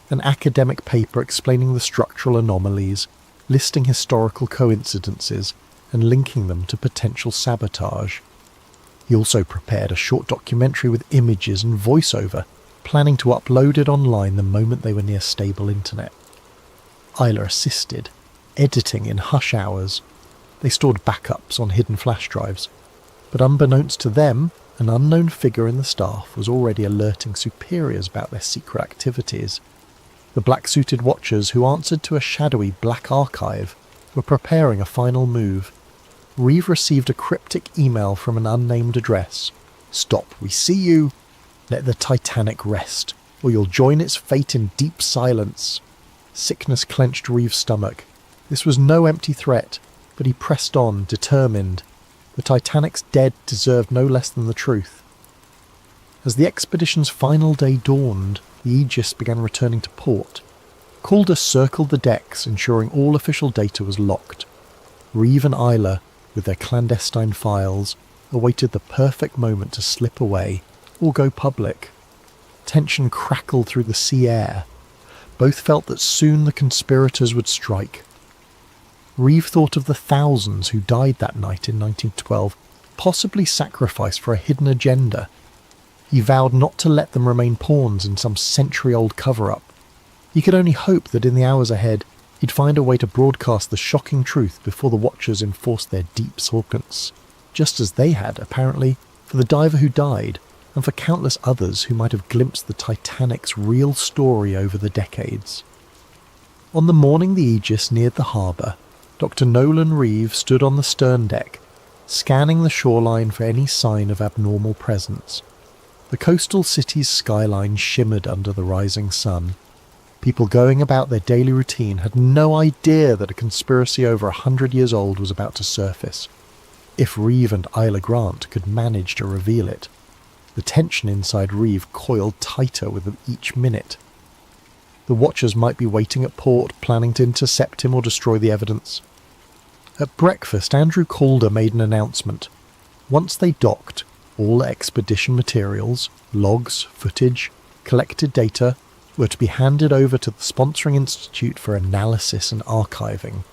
S1: an academic paper explaining the structural anomalies, listing historical coincidences, and linking them to potential sabotage. He also prepared a short documentary with images and voiceover, planning to upload it online the moment they were near stable internet. Isla assisted, editing in hush hours. They stored backups on hidden flash drives, but unbeknownst to them, an unknown figure in the staff was already alerting superiors about their secret activities. The black-suited watchers who answered to a shadowy black archive were preparing a final move. Reeve received a cryptic email from an unnamed address. "Stop, we see you. Let the Titanic rest, or you'll join its fate in deep silence." Sickness clenched Reeve's stomach. This was no empty threat, but he pressed on, determined. The Titanic's dead deserved no less than the truth. As the expedition's final day dawned, the Aegis began returning to port. Calder circled the decks, ensuring all official data was locked. Reeve and Isla, with their clandestine files, awaited the perfect moment to slip away or go public. Tension crackled through the sea air. Both felt that soon the conspirators would strike. Reeve thought of the thousands who died that night in 1912, possibly sacrificed for a hidden agenda. He vowed not to let them remain pawns in some century-old cover-up. He could only hope that in the hours ahead he'd find a way to broadcast the shocking truth before the Watchers enforced their deep silence, just as they had, apparently, for the diver who died, and for countless others who might have glimpsed the Titanic's real story over the decades. On the morning the Aegis neared the harbour, Dr. Nolan Reeve stood on the stern deck, scanning the shoreline for any sign of abnormal presence. The coastal city's skyline shimmered under the rising sun. People going about their daily routine had no idea that a conspiracy over 100 years old was about to surface, if Reeve and Isla Grant could manage to reveal it. The tension inside Reeve coiled tighter with each minute. The Watchers might be waiting at port, planning to intercept him or destroy the evidence. At breakfast, Andrew Calder made an announcement. Once they docked, all expedition materials, logs, footage, collected data were to be handed over to the sponsoring institute for analysis and archiving.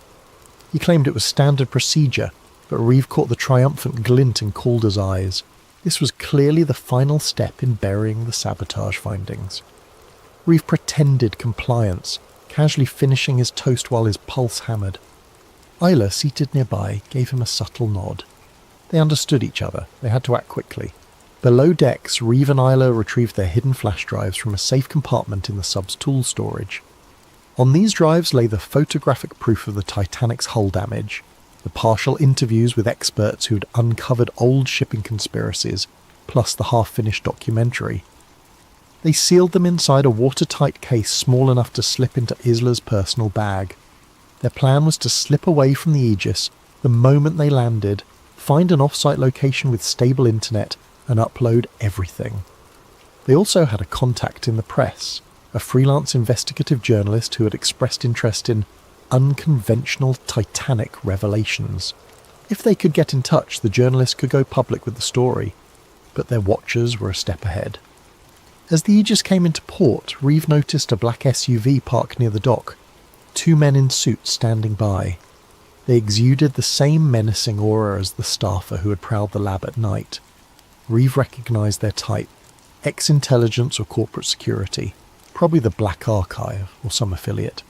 S1: He claimed it was standard procedure, but Reeve caught the triumphant glint in Calder's eyes. This was clearly the final step in burying the sabotage findings. Reeve pretended compliance, casually finishing his toast while his pulse hammered. Isla, seated nearby, gave him a subtle nod. They understood each other. They had to act quickly. Below decks, Reeve and Isla retrieved their hidden flash drives from a safe compartment in the sub's tool storage. On these drives lay the photographic proof of the Titanic's hull damage, the partial interviews with experts who had uncovered old shipping conspiracies, plus the half-finished documentary. They sealed them inside a watertight case small enough to slip into Isla's personal bag. Their plan was to slip away from the Aegis the moment they landed, find an off-site location with stable internet, and upload everything. They also had a contact in the press, a freelance investigative journalist who had expressed interest in unconventional Titanic revelations. If they could get in touch, the journalist could go public with the story, but their Watchers were a step ahead. As the Aegis came into port, Reeve noticed a black SUV parked near the dock, 2 men in suits standing by. They exuded the same menacing aura as the staffer who had prowled the lab at night. Reeve recognised their type, ex-intelligence or corporate security, probably the Black Archive or some affiliate.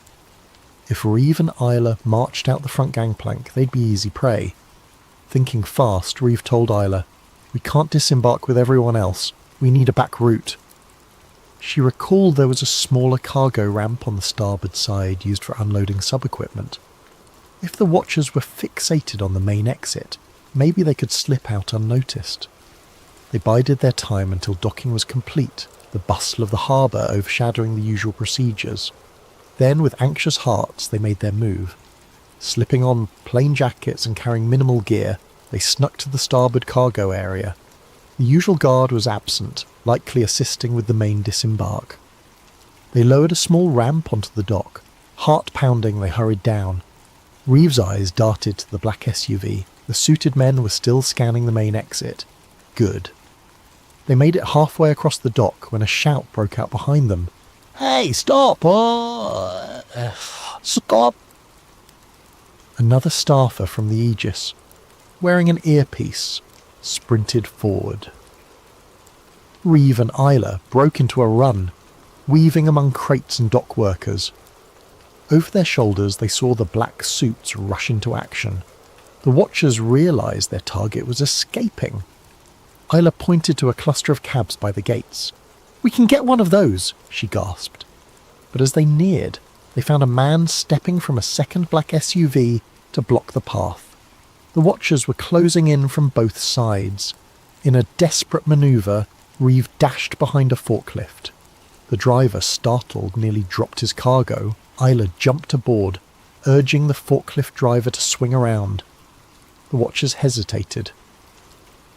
S1: If Reeve and Isla marched out the front gangplank, they'd be easy prey. Thinking fast, Reeve told Isla, "We can't disembark with everyone else. We need a back route." She recalled there was a smaller cargo ramp on the starboard side used for unloading sub-equipment. If the Watchers were fixated on the main exit, maybe they could slip out unnoticed. They bided their time until docking was complete, the bustle of the harbour overshadowing the usual procedures. Then, with anxious hearts, they made their move. Slipping on plain jackets and carrying minimal gear, they snuck to the starboard cargo area. The usual guard was absent, likely assisting with the main disembark. They lowered a small ramp onto the dock. Heart pounding, they hurried down. Reeve's eyes darted to the black SUV. The suited men were still scanning the main exit. good. They made it halfway across the dock when a shout broke out behind them. "Hey, stop! Stop!" Another staffer from the Aegis, wearing an earpiece, sprinted forward. Reeve and Isla broke into a run, weaving among crates and dock workers. Over their shoulders they saw the black suits rush into action. The watchers realised their target was escaping. Isla pointed to a cluster of cabs by the gates. "We can get one of those," she gasped. But as they neared, they found a man stepping from a second black SUV to block the path. The watchers were closing in from both sides. In a desperate manoeuvre, Reeve dashed behind a forklift. The driver, startled, nearly dropped his cargo. Isla jumped aboard, urging the forklift driver to swing around. The watchers hesitated.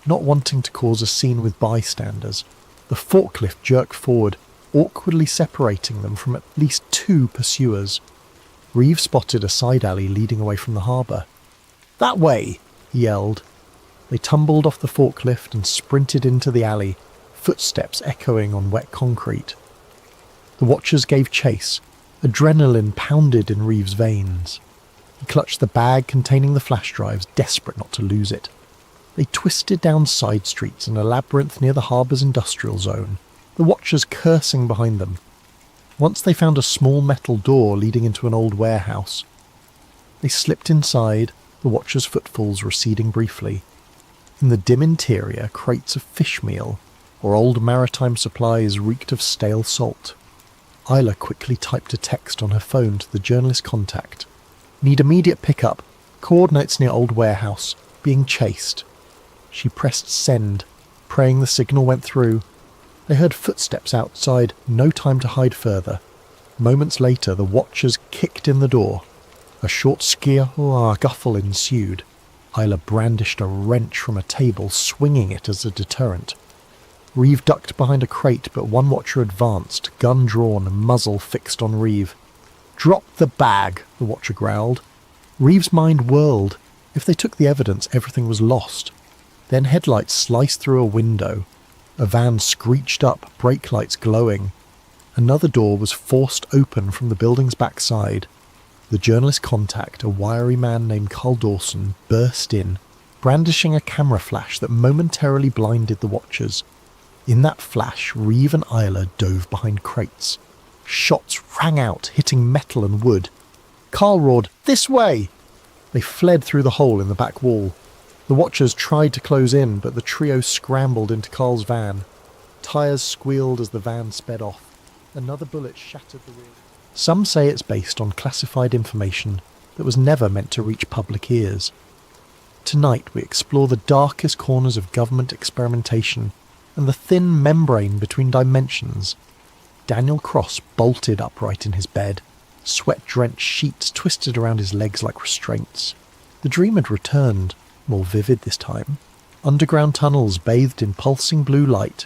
S1: Not wanting to cause a scene with bystanders, the forklift jerked forward, awkwardly separating them from at least 2 pursuers. Reeve spotted a side alley leading away from the harbour. "That way!" he yelled. They tumbled off the forklift and sprinted into the alley, footsteps echoing on wet concrete. The watchers gave chase. Adrenaline pounded in Reeve's veins. He clutched the bag containing the flash drives, desperate not to lose it. They twisted down side streets in a labyrinth near the harbour's industrial zone, the watchers cursing behind them. Once they found a small metal door leading into an old warehouse. They slipped inside, the watchers' footfalls receding briefly. In the dim interior, crates of fish meal or old maritime supplies reeked of stale salt. Isla quickly typed a text on her phone to the journalist contact. "Need immediate pickup. Coordinates near old warehouse. Being chased." She pressed send, praying the signal went through. They heard footsteps outside, no time to hide further. Moments later, the watchers kicked in the door. A short scuffle ensued. Isla brandished a wrench from a table, swinging it as a deterrent. Reeve ducked behind a crate, but one watcher advanced, gun drawn, muzzle fixed on Reeve. "Drop the bag," the watcher growled. Reeve's mind whirled. If they took the evidence, everything was lost. Then headlights sliced through a window. A van screeched up, brake lights glowing. Another door was forced open from the building's backside. The journalist contact, a wiry man named Carl Dawson, burst in, brandishing a camera flash that momentarily blinded the watchers. In that flash, Reeve and Isla dove behind crates. Shots rang out, hitting metal and wood. Carl roared, "This way!" They fled through the hole in the back wall. The watchers tried to close in, but the trio scrambled into Carl's van. Tyres squealed as the van sped off. Another bullet shattered the rear. Some say it's based on classified information that was never meant to reach public ears. Tonight we explore the darkest corners of government experimentation and the thin membrane between dimensions. Daniel Cross bolted upright in his bed, sweat-drenched sheets twisted around his legs like restraints. The dream had returned, more vivid this time. Underground tunnels bathed in pulsing blue light,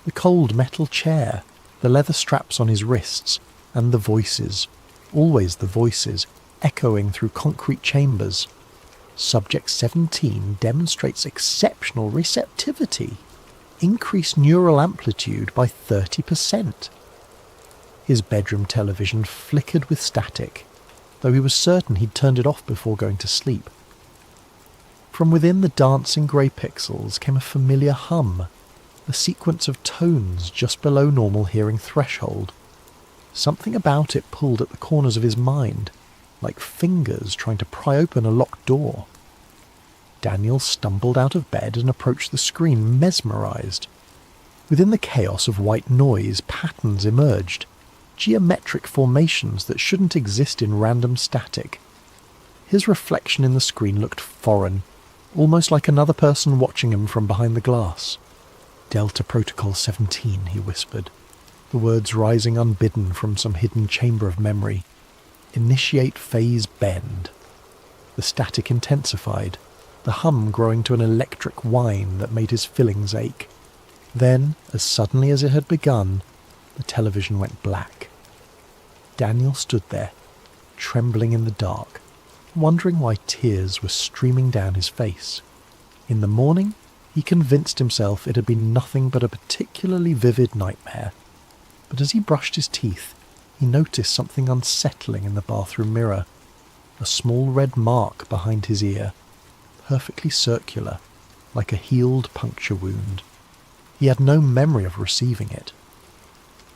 S1: the cold metal chair, the leather straps on his wrists, and the voices, always the voices, echoing through concrete chambers. Subject 17 demonstrates exceptional receptivity, increased neural amplitude by 30%. His bedroom television flickered with static, though he was certain he'd turned it off before going to sleep. From within the dancing grey pixels came a familiar hum, a sequence of tones just below normal hearing threshold. Something about it pulled at the corners of his mind, like fingers trying to pry open a locked door. Daniel stumbled out of bed and approached the screen, mesmerised. Within the chaos of white noise, patterns emerged, geometric formations that shouldn't exist in random static. His reflection in the screen looked foreign, almost like another person watching him from behind the glass. "Delta Protocol 17, he whispered, the words rising unbidden from some hidden chamber of memory. "Initiate phase bend." The static intensified, the hum growing to an electric whine that made his fillings ache. Then, as suddenly as it had begun, the television went black. Daniel stood there, trembling in the dark, wondering why tears were streaming down his face. In the morning, He convinced himself it had been nothing but a particularly vivid nightmare. But as he brushed his teeth, he noticed something unsettling in the bathroom mirror. A small red mark behind his ear, perfectly circular, like a healed puncture wound. He had no memory of receiving it.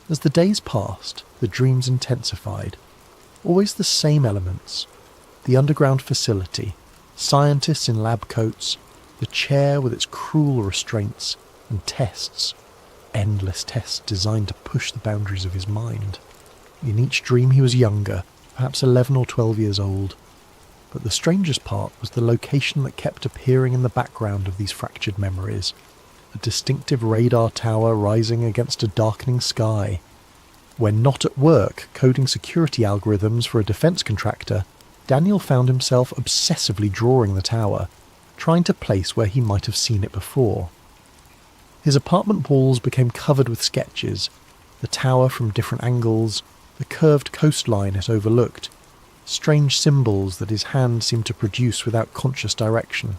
S1: As the days passed, the dreams intensified. Always the same elements. The underground facility, scientists in lab coats, the chair with its cruel restraints, and tests. Endless tests designed to push the boundaries of his mind. In each dream he was younger, perhaps 11 or 12 years old. But the strangest part was the location that kept appearing in the background of these fractured memories. A distinctive radar tower rising against a darkening sky. When not at work coding security algorithms for a defense contractor, Daniel found himself obsessively drawing the tower, trying to place where he might have seen it before. His apartment walls became covered with sketches, the tower from different angles, the curved coastline it overlooked, strange symbols that his hand seemed to produce without conscious direction.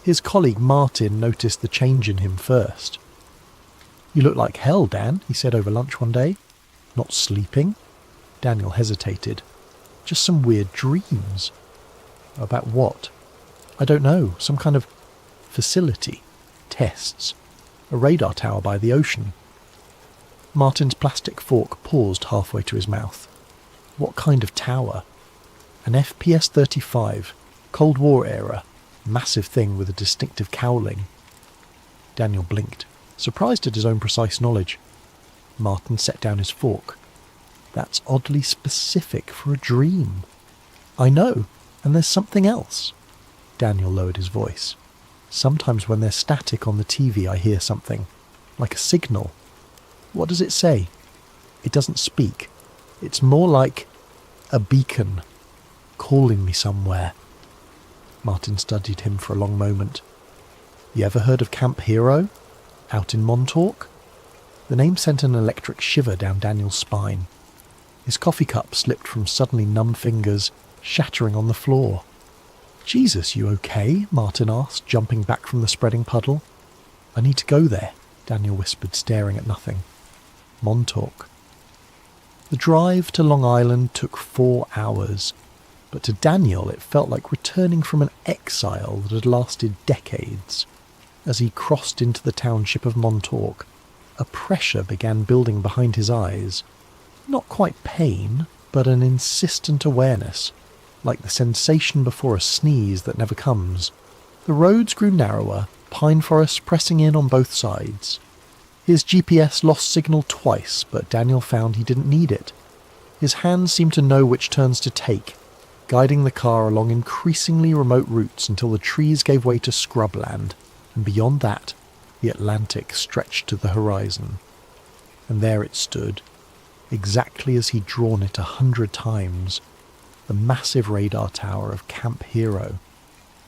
S1: His colleague Martin noticed the change in him first. "You look like hell, Dan," he said over lunch one day. "Not sleeping?" Daniel hesitated. "Just some weird dreams." "About what?" "I don't know. Some kind of facility. Tests. A radar tower by the ocean." Martin's plastic fork paused halfway to his mouth. "What kind of tower?" "An FPS-35, Cold War era. Massive thing with a distinctive cowling." Daniel blinked, surprised at his own precise knowledge. Martin set down his fork. "That's oddly specific for a dream." "I know, and there's something else." Daniel lowered his voice. "Sometimes when there's static on the TV I hear something, like a signal." "What does it say?" "It doesn't speak. It's more like a beacon, calling me somewhere." Martin studied him for a long moment. "You ever heard of Camp Hero? Out in Montauk?" The name sent an electric shiver down Daniel's spine. His coffee cup slipped from suddenly numb fingers, shattering on the floor. "Jesus, you okay?" Martin asked, jumping back from the spreading puddle. "I need to go there," Daniel whispered, staring at nothing. Montauk. The drive to Long Island took 4 hours, but to Daniel it felt like returning from an exile that had lasted decades. As he crossed into the township of Montauk, a pressure began building behind his eyes. Not quite pain, but an insistent awareness, like the sensation before a sneeze that never comes. The roads grew narrower, pine forests pressing in on both sides. His GPS lost signal twice, but Daniel found he didn't need it. His hands seemed to know which turns to take, guiding the car along increasingly remote routes until the trees gave way to scrubland, and beyond that, the Atlantic stretched to the horizon. And there it stood, exactly as he'd drawn it 100 times, the massive radar tower of Camp Hero,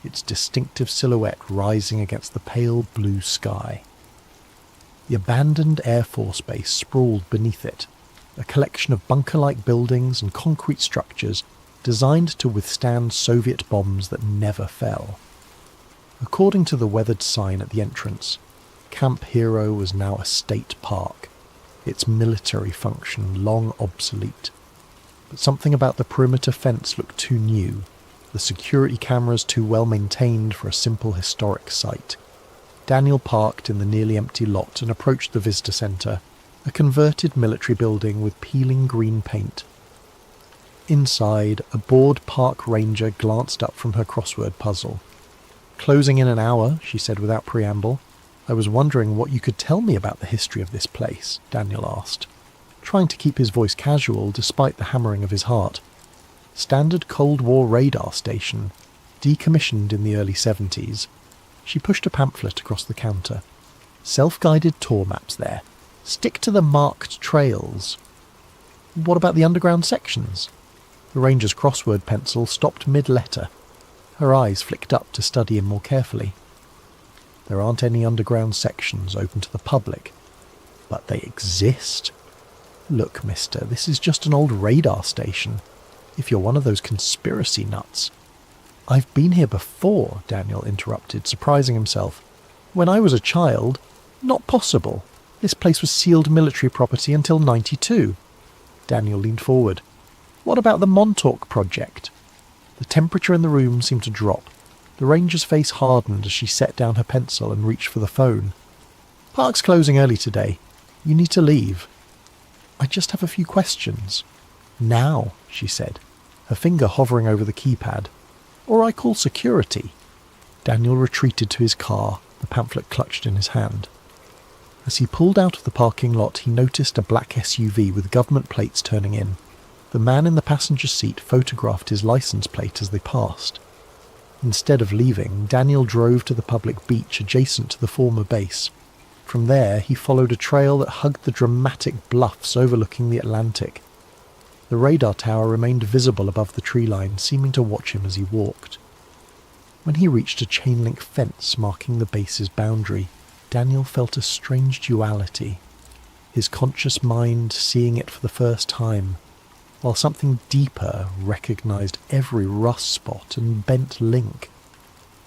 S1: its distinctive silhouette rising against the pale blue sky. The abandoned Air Force Base sprawled beneath it, a collection of bunker-like buildings and concrete structures designed to withstand Soviet bombs that never fell. According to the weathered sign at the entrance, Camp Hero was now a state park, its military function long obsolete. But something about the perimeter fence looked too new, the security cameras too well maintained for a simple historic site. Daniel parked in the nearly empty lot and approached the visitor centre, a converted military building with peeling green paint. Inside, a bored park ranger glanced up from her crossword puzzle. "Closing in an hour," she said without preamble. "I was wondering what you could tell me about the history of this place," Daniel asked, trying to keep his voice casual despite the hammering of his heart. "Standard Cold War radar station, decommissioned in the early 70s. She pushed a pamphlet across the counter. "Self-guided tour maps there. Stick to the marked trails." "What about the underground sections?" The ranger's crossword pencil stopped mid-letter. Her eyes flicked up to study him more carefully. "There aren't any underground sections open to the public, but they exist. Look, mister, this is just an old radar station, if you're one of those conspiracy nuts." "I've been here before," Daniel interrupted, surprising himself. When I was a child, not possible. This place was sealed military property until '92. Daniel leaned forward. What about the Montauk project? The temperature in the room seemed to drop. The ranger's face hardened as she set down her pencil and reached for the phone. Park's closing early today. You need to leave. I just have a few questions. Now, she said, her finger hovering over the keypad. Or I call security. Daniel retreated to his car, the pamphlet clutched in his hand. As he pulled out of the parking lot, he noticed a black SUV with government plates turning in. The man in the passenger seat photographed his license plate as they passed. Instead of leaving, Daniel drove to the public beach adjacent to the former base. From there, he followed a trail that hugged the dramatic bluffs overlooking the Atlantic. The radar tower remained visible above the tree line, seeming to watch him as he walked. When he reached a chain-link fence marking the base's boundary, Daniel felt a strange duality, his conscious mind seeing it for the first time, while something deeper recognized every rust spot and bent link.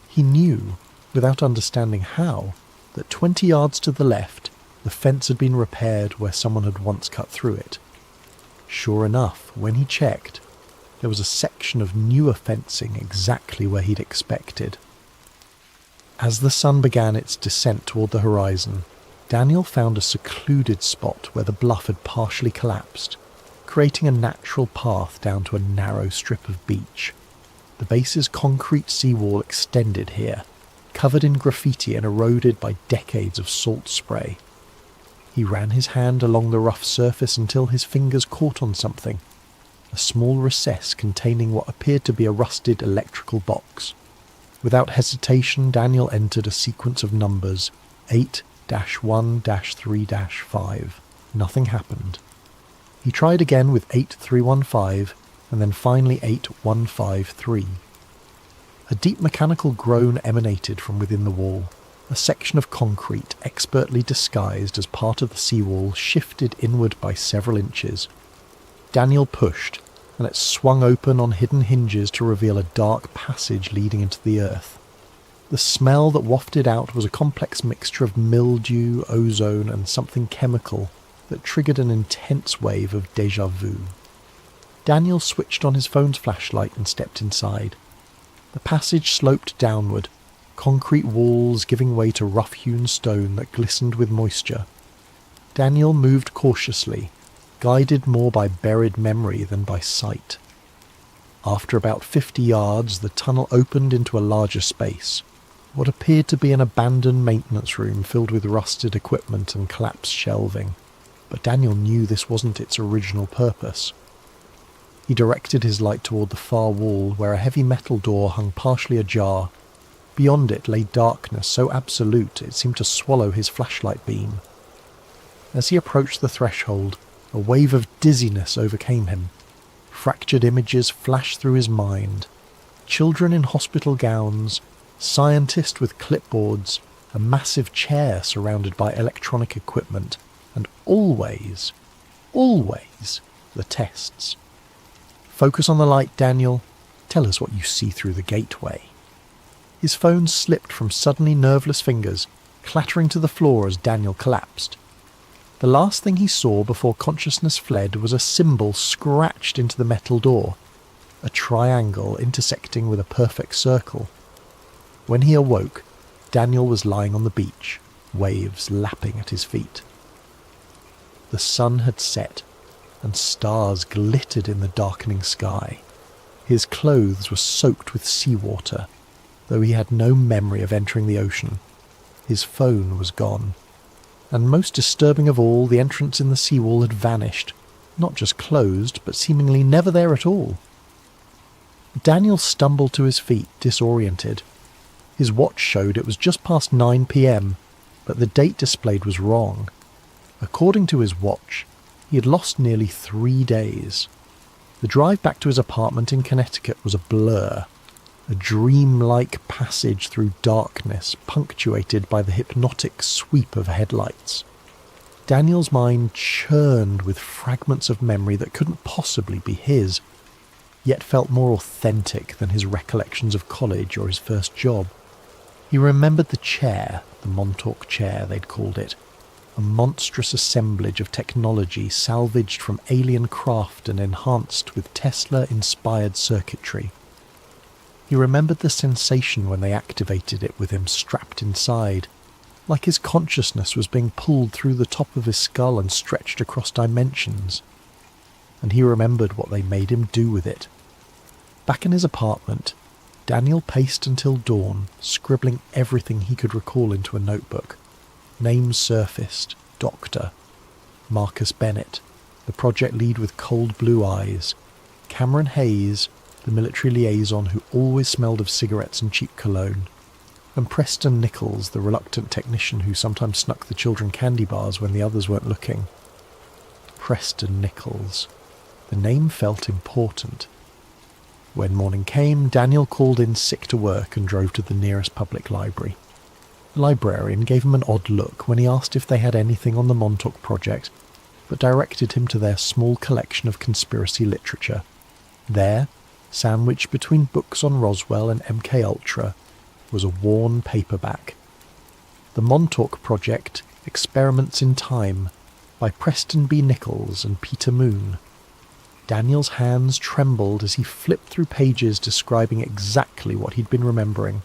S1: He knew, without understanding how, that 20 yards to the left, the fence had been repaired where someone had once cut through it. Sure enough, when he checked, there was a section of newer fencing exactly where he'd expected. As the sun began its descent toward the horizon, Daniel found a secluded spot where the bluff had partially collapsed, creating a natural path down to a narrow strip of beach. The base's concrete seawall extended here, covered in graffiti and eroded by decades of salt spray. He ran his hand along the rough surface until his fingers caught on something, a small recess containing what appeared to be a rusted electrical box. Without hesitation, Daniel entered a sequence of numbers, 8-1-3-5. Nothing happened. He tried again with 8315, and then finally 8153. A deep mechanical groan emanated from within the wall. A section of concrete, expertly disguised as part of the seawall, shifted inward by several inches. Daniel pushed, and it swung open on hidden hinges to reveal a dark passage leading into the earth. The smell that wafted out was a complex mixture of mildew, ozone, and something chemical that triggered an intense wave of déjà vu. Daniel switched on his phone's flashlight and stepped inside. The passage sloped downward, concrete walls giving way to rough-hewn stone that glistened with moisture. Daniel moved cautiously, guided more by buried memory than by sight. After about 50 yards, the tunnel opened into a larger space, what appeared to be an abandoned maintenance room filled with rusted equipment and collapsed shelving. But Daniel knew this wasn't its original purpose. He directed his light toward the far wall, where a heavy metal door hung partially ajar. Beyond it lay darkness so absolute it seemed to swallow his flashlight beam. As he approached the threshold, a wave of dizziness overcame him. Fractured images flashed through his mind. Children in hospital gowns, scientists with clipboards, a massive chair surrounded by electronic equipment, and always, the tests. Focus on the light, Daniel. Tell us what you see through the gateway. His phone slipped from suddenly nerveless fingers, clattering to the floor as Daniel collapsed. The last thing he saw before consciousness fled was a symbol scratched into the metal door, a triangle intersecting with a perfect circle. When he awoke, Daniel was lying on the beach, waves lapping at his feet. The sun had set, and stars glittered in the darkening sky. His clothes were soaked with seawater, though he had no memory of entering the ocean. His phone was gone. And most disturbing of all, the entrance in the seawall had vanished, not just closed, but seemingly never there at all. Daniel stumbled to his feet, disoriented. His watch showed it was just past 9 p.m, but the date displayed was wrong. According to his watch, he had lost nearly 3 days. The drive back to his apartment in Connecticut was a blur, a dreamlike passage through darkness punctuated by the hypnotic sweep of headlights. Daniel's mind churned with fragments of memory that couldn't possibly be his, yet felt more authentic than his recollections of college or his first job. He remembered the chair, the Montauk chair they'd called it, a monstrous assemblage of technology salvaged from alien craft and enhanced with Tesla-inspired circuitry. He remembered the sensation when they activated it with him strapped inside, like his consciousness was being pulled through the top of his skull and stretched across dimensions. And he remembered what they made him do with it. Back in his apartment, Daniel paced until dawn, scribbling everything he could recall into a notebook. Names surfaced: Doctor, Marcus Bennett, the project lead with cold blue eyes, Cameron Hayes, the military liaison who always smelled of cigarettes and cheap cologne, and Preston Nichols, the reluctant technician who sometimes snuck the children candy bars when the others weren't looking. Preston Nichols. The name felt important. When morning came, Daniel called in sick to work and drove to the nearest public library. The librarian gave him an odd look when he asked if they had anything on the Montauk project, but directed him to their small collection of conspiracy literature. There, sandwiched between books on Roswell and MK Ultra, was a worn paperback. The Montauk Project, Experiments in Time, by Preston B. Nichols and Peter Moon. Daniel's hands trembled as he flipped through pages describing exactly what he'd been remembering.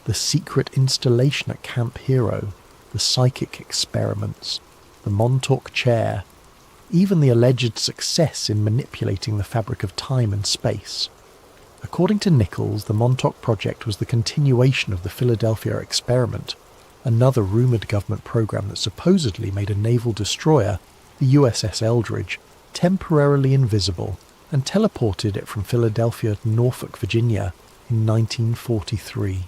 S1: The secret installation at Camp Hero, the psychic experiments, the Montauk chair, even the alleged success in manipulating the fabric of time and space. According to Nichols, the Montauk project was the continuation of the Philadelphia experiment, another rumoured government program that supposedly made a naval destroyer, the USS Eldridge, temporarily invisible and teleported it from Philadelphia to Norfolk, Virginia in 1943.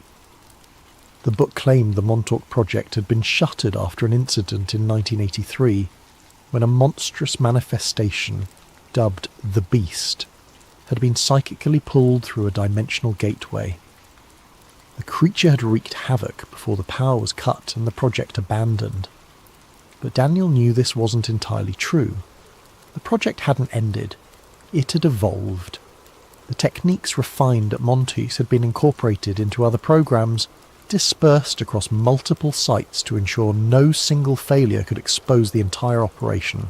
S1: The book claimed the Montauk project had been shuttered after an incident in 1983 when a monstrous manifestation, dubbed the Beast, had been psychically pulled through a dimensional gateway. The creature had wreaked havoc before the power was cut and the project abandoned. But Daniel knew this wasn't entirely true. The project hadn't ended. It had evolved. The techniques refined at Montes had been incorporated into other programs, dispersed across multiple sites to ensure no single failure could expose the entire operation.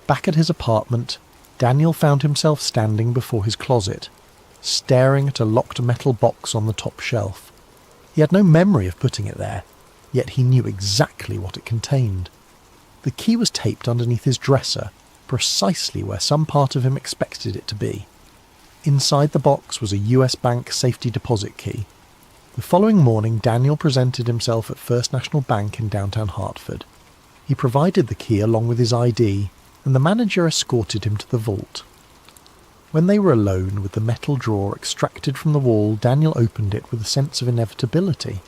S1: Back at his apartment, Daniel found himself standing before his closet, staring at a locked metal box on the top shelf. He had no memory of putting it there, yet he knew exactly what it contained. The key was taped underneath his dresser, precisely where some part of him expected it to be. Inside the box was a US Bank safety deposit key. The following morning, Daniel presented himself at First National Bank in downtown Hartford. He provided the key along with his ID, and the manager escorted him to the vault. When they were alone with the metal drawer extracted from the wall, Daniel opened it with a sense of inevitability.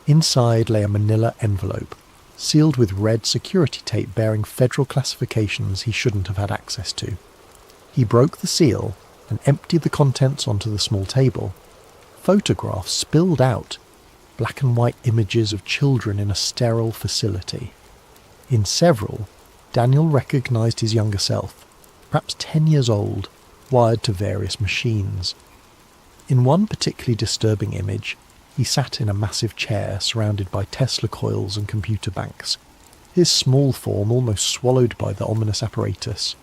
S1: Inside lay a manila envelope, sealed with red security tape bearing federal classifications he shouldn't have had access to. He broke the seal and emptied the contents onto the small table. Photographs spilled out, black and white images of children in a sterile facility. In several, Daniel recognised his younger self, perhaps 10 years old, wired to various machines. In one particularly disturbing image, he sat in a massive chair surrounded by Tesla coils and computer banks, his small form almost swallowed by the ominous apparatus.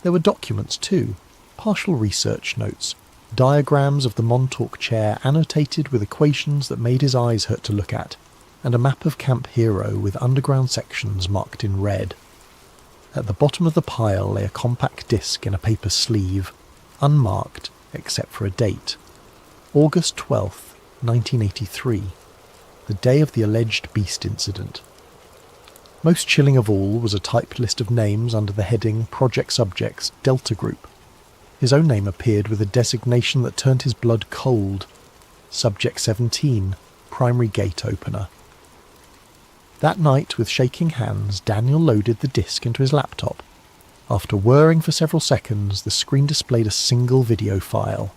S1: There were documents too, partial research notes, diagrams of the Montauk chair annotated with equations that made his eyes hurt to look at, and a map of Camp Hero with underground sections marked in red. At the bottom of the pile lay a compact disc in a paper sleeve, unmarked except for a date. August 12th, 1983, the day of the alleged Beast incident. Most chilling of all was a typed list of names under the heading Project Subjects Delta Group. His own name appeared with a designation that turned his blood cold. Subject 17, Primary Gate Opener. That night, with shaking hands, Daniel loaded the disc into his laptop. After whirring for several seconds, the screen displayed a single video file.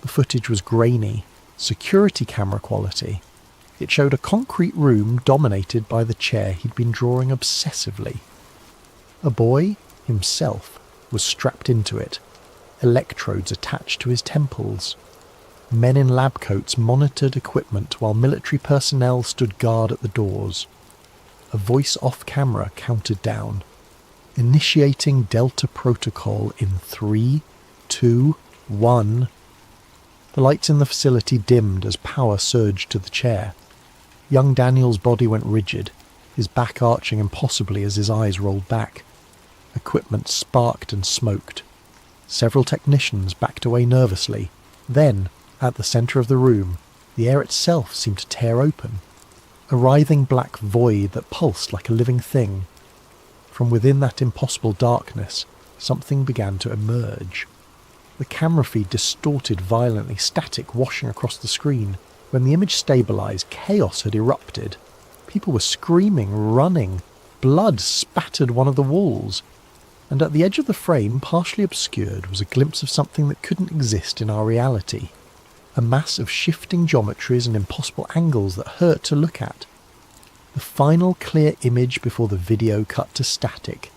S1: The footage was grainy, security camera quality. It showed a concrete room dominated by the chair he'd been drawing obsessively. A boy, himself, was strapped into it, electrodes attached to his temples. Men in lab coats monitored equipment while military personnel stood guard at the doors. A voice off camera counted down. Initiating Delta Protocol in 3, 2, 1. The lights in the facility dimmed as power surged to the chair. Young Daniel's body went rigid, his back arching impossibly as his eyes rolled back. Equipment sparked and smoked. Several technicians backed away nervously. Then, at the centre of the room, the air itself seemed to tear open. A writhing black void that pulsed like a living thing. From within that impossible darkness, something began to emerge. The camera feed distorted violently, static washing across the screen. When the image stabilised, chaos had erupted. People were screaming, running. Blood spattered one of the walls. And at the edge of the frame, partially obscured, was a glimpse of something that couldn't exist in our reality. A mass of shifting geometries and impossible angles that hurt to look at. The final clear image before the video cut to static.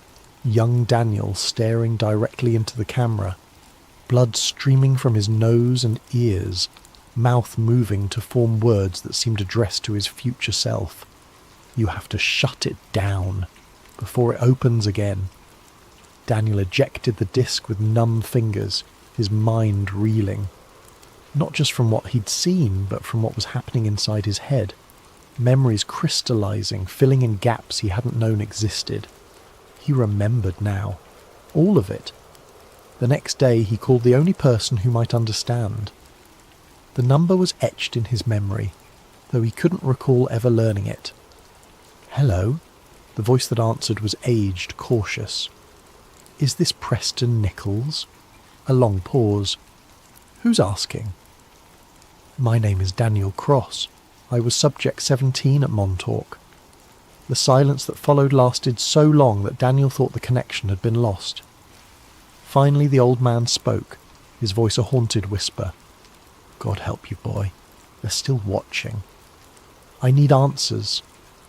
S1: Young Daniel staring directly into the camera. Blood streaming from his nose and ears. Mouth moving to form words that seemed addressed to his future self. You have to shut it down before it opens again. Daniel ejected the disc with numb fingers, his mind reeling. Not just from what he'd seen, but from what was happening inside his head. Memories crystallizing, filling in gaps he hadn't known existed. He remembered now. All of it. The next day he called the only person who might understand. The number was etched in his memory, though he couldn't recall ever learning it. "Hello?" The voice that answered was aged, cautious. "Is this Preston Nichols?" A long pause. "Who's asking?" "My name is Daniel Cross. I was subject 17 at Montauk." The silence that followed lasted so long that Daniel thought the connection had been lost. Finally the old man spoke, his voice a haunted whisper. "God help you, boy. They're still watching. I need answers.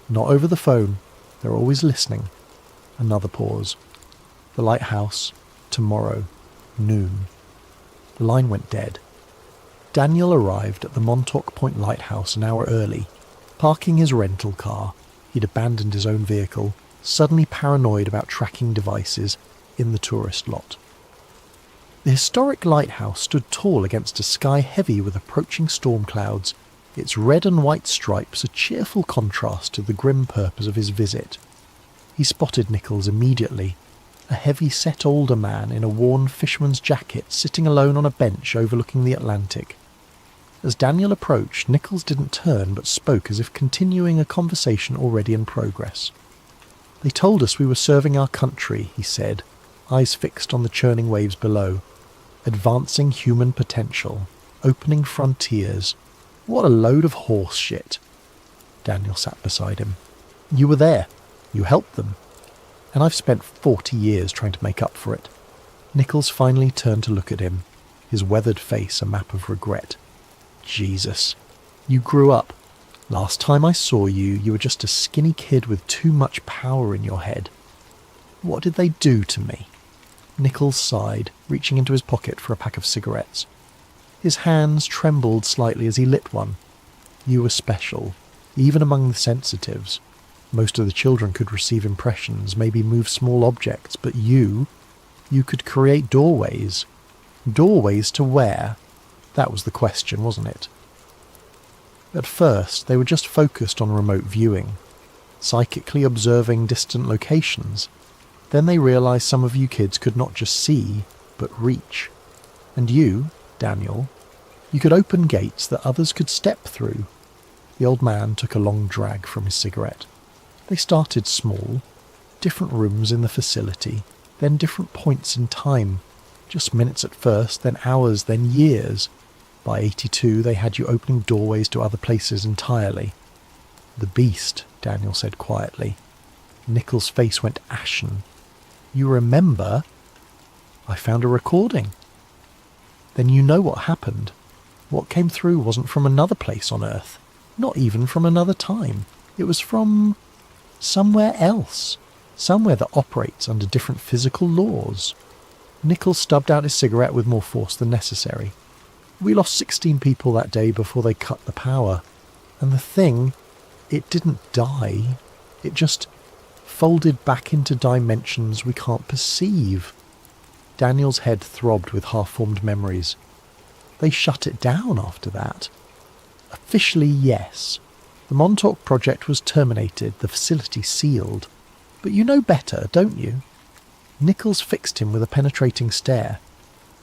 S1: Not over the phone. They're always listening." Another pause. "The lighthouse. Tomorrow. Noon." The line went dead. Daniel arrived at the Montauk Point Lighthouse an hour early. Parking his rental car, he'd abandoned his own vehicle, suddenly paranoid about tracking devices, in the tourist lot. The historic lighthouse stood tall against a sky heavy with approaching storm clouds, its red and white stripes a cheerful contrast to the grim purpose of his visit. He spotted Nichols immediately, a heavy-set older man in a worn fisherman's jacket sitting alone on a bench overlooking the Atlantic. As Daniel approached, Nichols didn't turn but spoke as if continuing a conversation already in progress. "They told us we were serving our country," he said, eyes fixed on the churning waves below. "Advancing human potential, opening frontiers. What a load of horse shit." Daniel sat beside him. "You were there. You helped them. And I've spent 40 years trying to make up for it." Nichols finally turned to look at him, his weathered face a map of regret. "Jesus. You grew up. Last time I saw you, you were just a skinny kid with too much power in your head. What did they do to me?" Nichols sighed, reaching into his pocket for a pack of cigarettes. His hands trembled slightly as he lit one. "You were special, even among the sensitives. Most of the children could receive impressions, maybe move small objects, but you could create doorways. Doorways to where? That was the question, wasn't it? At first, they were just focused on remote viewing, psychically observing distant locations. Then they realized some of you kids could not just see, but reach. And you, Daniel, you could open gates that others could step through." The old man took a long drag from his cigarette. "They started small, different rooms in the facility, then different points in time. Just minutes at first, then hours, then years. By 82, they had you opening doorways to other places entirely." "The beast," Daniel said quietly. Nichols' face went ashen. "You remember?" "I found a recording." "Then you know what happened. What came through wasn't from another place on Earth, not even from another time. It was from somewhere else, somewhere that operates under different physical laws." Nichols stubbed out his cigarette with more force than necessary. We lost 16 people that day before they cut the power. And the thing, it didn't die. It just folded back into dimensions we can't perceive. Daniel's head throbbed with half-formed memories. They shut it down after that. Officially, yes. The Montauk project was terminated, the facility sealed. But you know better, don't you? Nichols fixed him with a penetrating stare.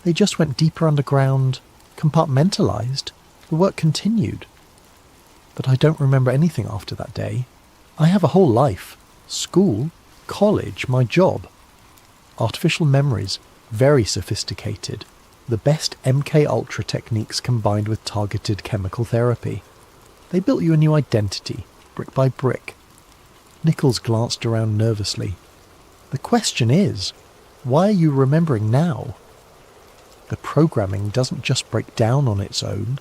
S1: They just went deeper underground, compartmentalised. The work continued. But I don't remember anything after that day. I have a whole life. School, college, my job. Artificial memories, very sophisticated. The best MK Ultra techniques combined with targeted chemical therapy. They built you a new identity, brick by brick. Nichols glanced around nervously. The question is, why are you remembering now? The programming doesn't just break down on its own.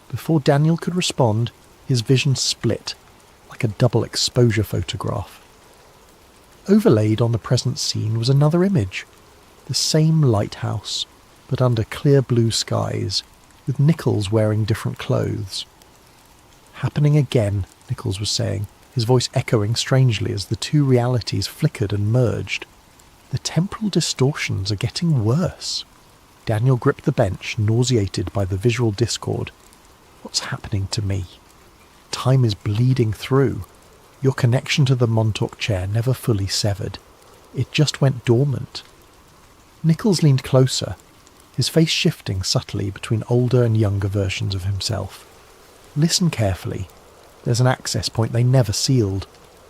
S1: Before Daniel could respond, his vision split, like a double exposure photograph. Overlaid on the present scene was another image. The same lighthouse, but under clear blue skies, with Nichols wearing different clothes. Happening again, Nichols was saying, his voice echoing strangely as the two realities flickered and merged. The temporal distortions are getting worse. Daniel gripped the bench, nauseated by the visual discord. What's happening to me? Time is bleeding through. Your connection to the Montauk chair never fully severed. It just went dormant. Nichols leaned closer, his face shifting subtly between older and younger versions of himself. Listen carefully. There's an access point they never sealed.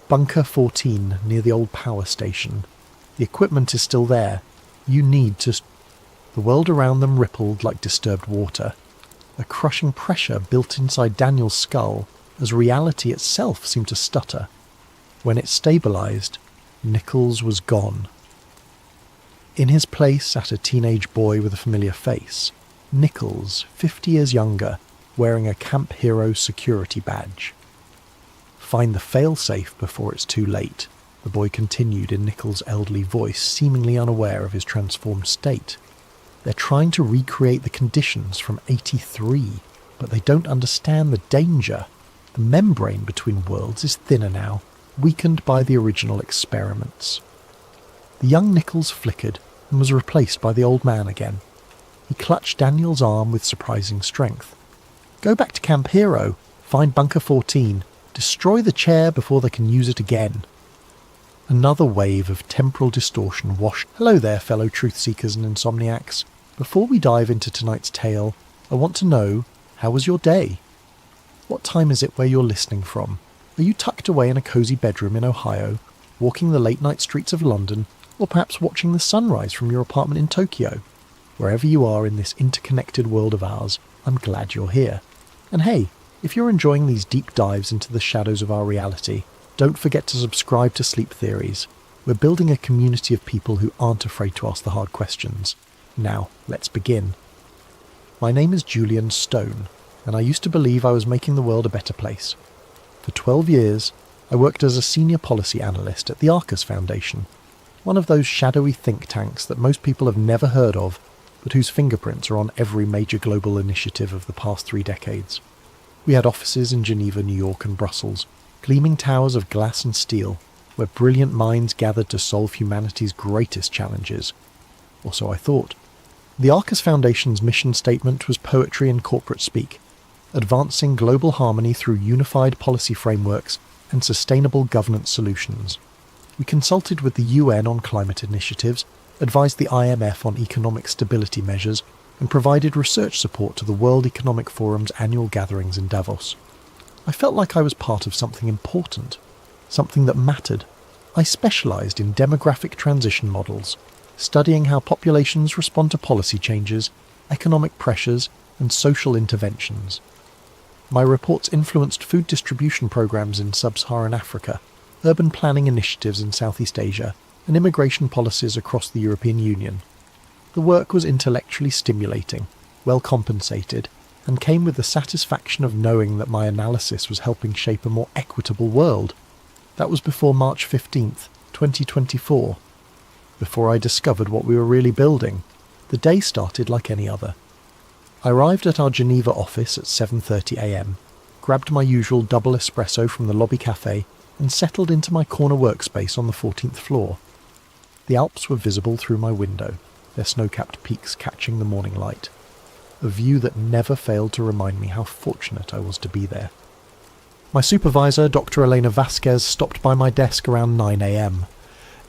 S1: Bunker 14 near the old power station. The equipment is still there. You need to... The world around them rippled like disturbed water. A crushing pressure built inside Daniel's skull as reality itself seemed to stutter. When it stabilized, Nichols was gone. In his place sat a teenage boy with a familiar face. Nichols, 50 years younger, wearing a Camp Hero security badge. Find the failsafe before it's too late, the boy continued in Nichols' elderly voice, seemingly unaware of his transformed state. They're trying to recreate the conditions from 83, but they don't understand the danger. The membrane between worlds is thinner now, weakened by the original experiments. The young Nichols flickered and was replaced by the old man again. He clutched Daniel's arm with surprising strength. Go back to Camp Hero, find Bunker 14, destroy the chair before they can use it again. Another wave of temporal distortion washed. Hello there, fellow truth-seekers and insomniacs. Before we dive into tonight's tale, I want to know, how was your day? What time is it where you're listening from? Are you tucked away in a cosy bedroom in Ohio, walking the late-night streets of London, or perhaps watching the sunrise from your apartment in Tokyo? Wherever you are in this interconnected world of ours, I'm glad you're here. And hey, if you're enjoying these deep dives into the shadows of our reality, don't forget to subscribe to Sleep Theories. We're building a community of people who aren't afraid to ask the hard questions. Now, let's begin. My name is Julian Stone, and I used to believe I was making the world a better place. For 12 years, I worked as a senior policy analyst at the Arcus Foundation, one of those shadowy think tanks that most people have never heard of, but whose fingerprints are on every major global initiative of the past 3 decades. We had offices in Geneva, New York and Brussels, gleaming towers of glass and steel, where brilliant minds gathered to solve humanity's greatest challenges. Or so I thought. The Arcus Foundation's mission statement was poetry and corporate speak, advancing global harmony through unified policy frameworks and sustainable governance solutions. We consulted with the UN on climate initiatives, advised the IMF on economic stability measures, and provided research support to the World Economic Forum's annual gatherings in Davos. I felt like I was part of something important, something that mattered. I specialised in demographic transition models, studying how populations respond to policy changes, economic pressures, and social interventions. My reports influenced food distribution programs in sub-Saharan Africa, urban planning initiatives in Southeast Asia, and immigration policies across the European Union. The work was intellectually stimulating, well compensated, and came with the satisfaction of knowing that my analysis was helping shape a more equitable world. That was before March 15th, 2024. Before I discovered what we were really building, the day started like any other. I arrived at our Geneva office at 7:30 a.m, grabbed my usual double espresso from the lobby cafe, and settled into my corner workspace on the 14th floor. The Alps were visible through my window, their snow-capped peaks catching the morning light. A view that never failed to remind me how fortunate I was to be there. My supervisor, Dr. Elena Vasquez, stopped by my desk around 9 a.m.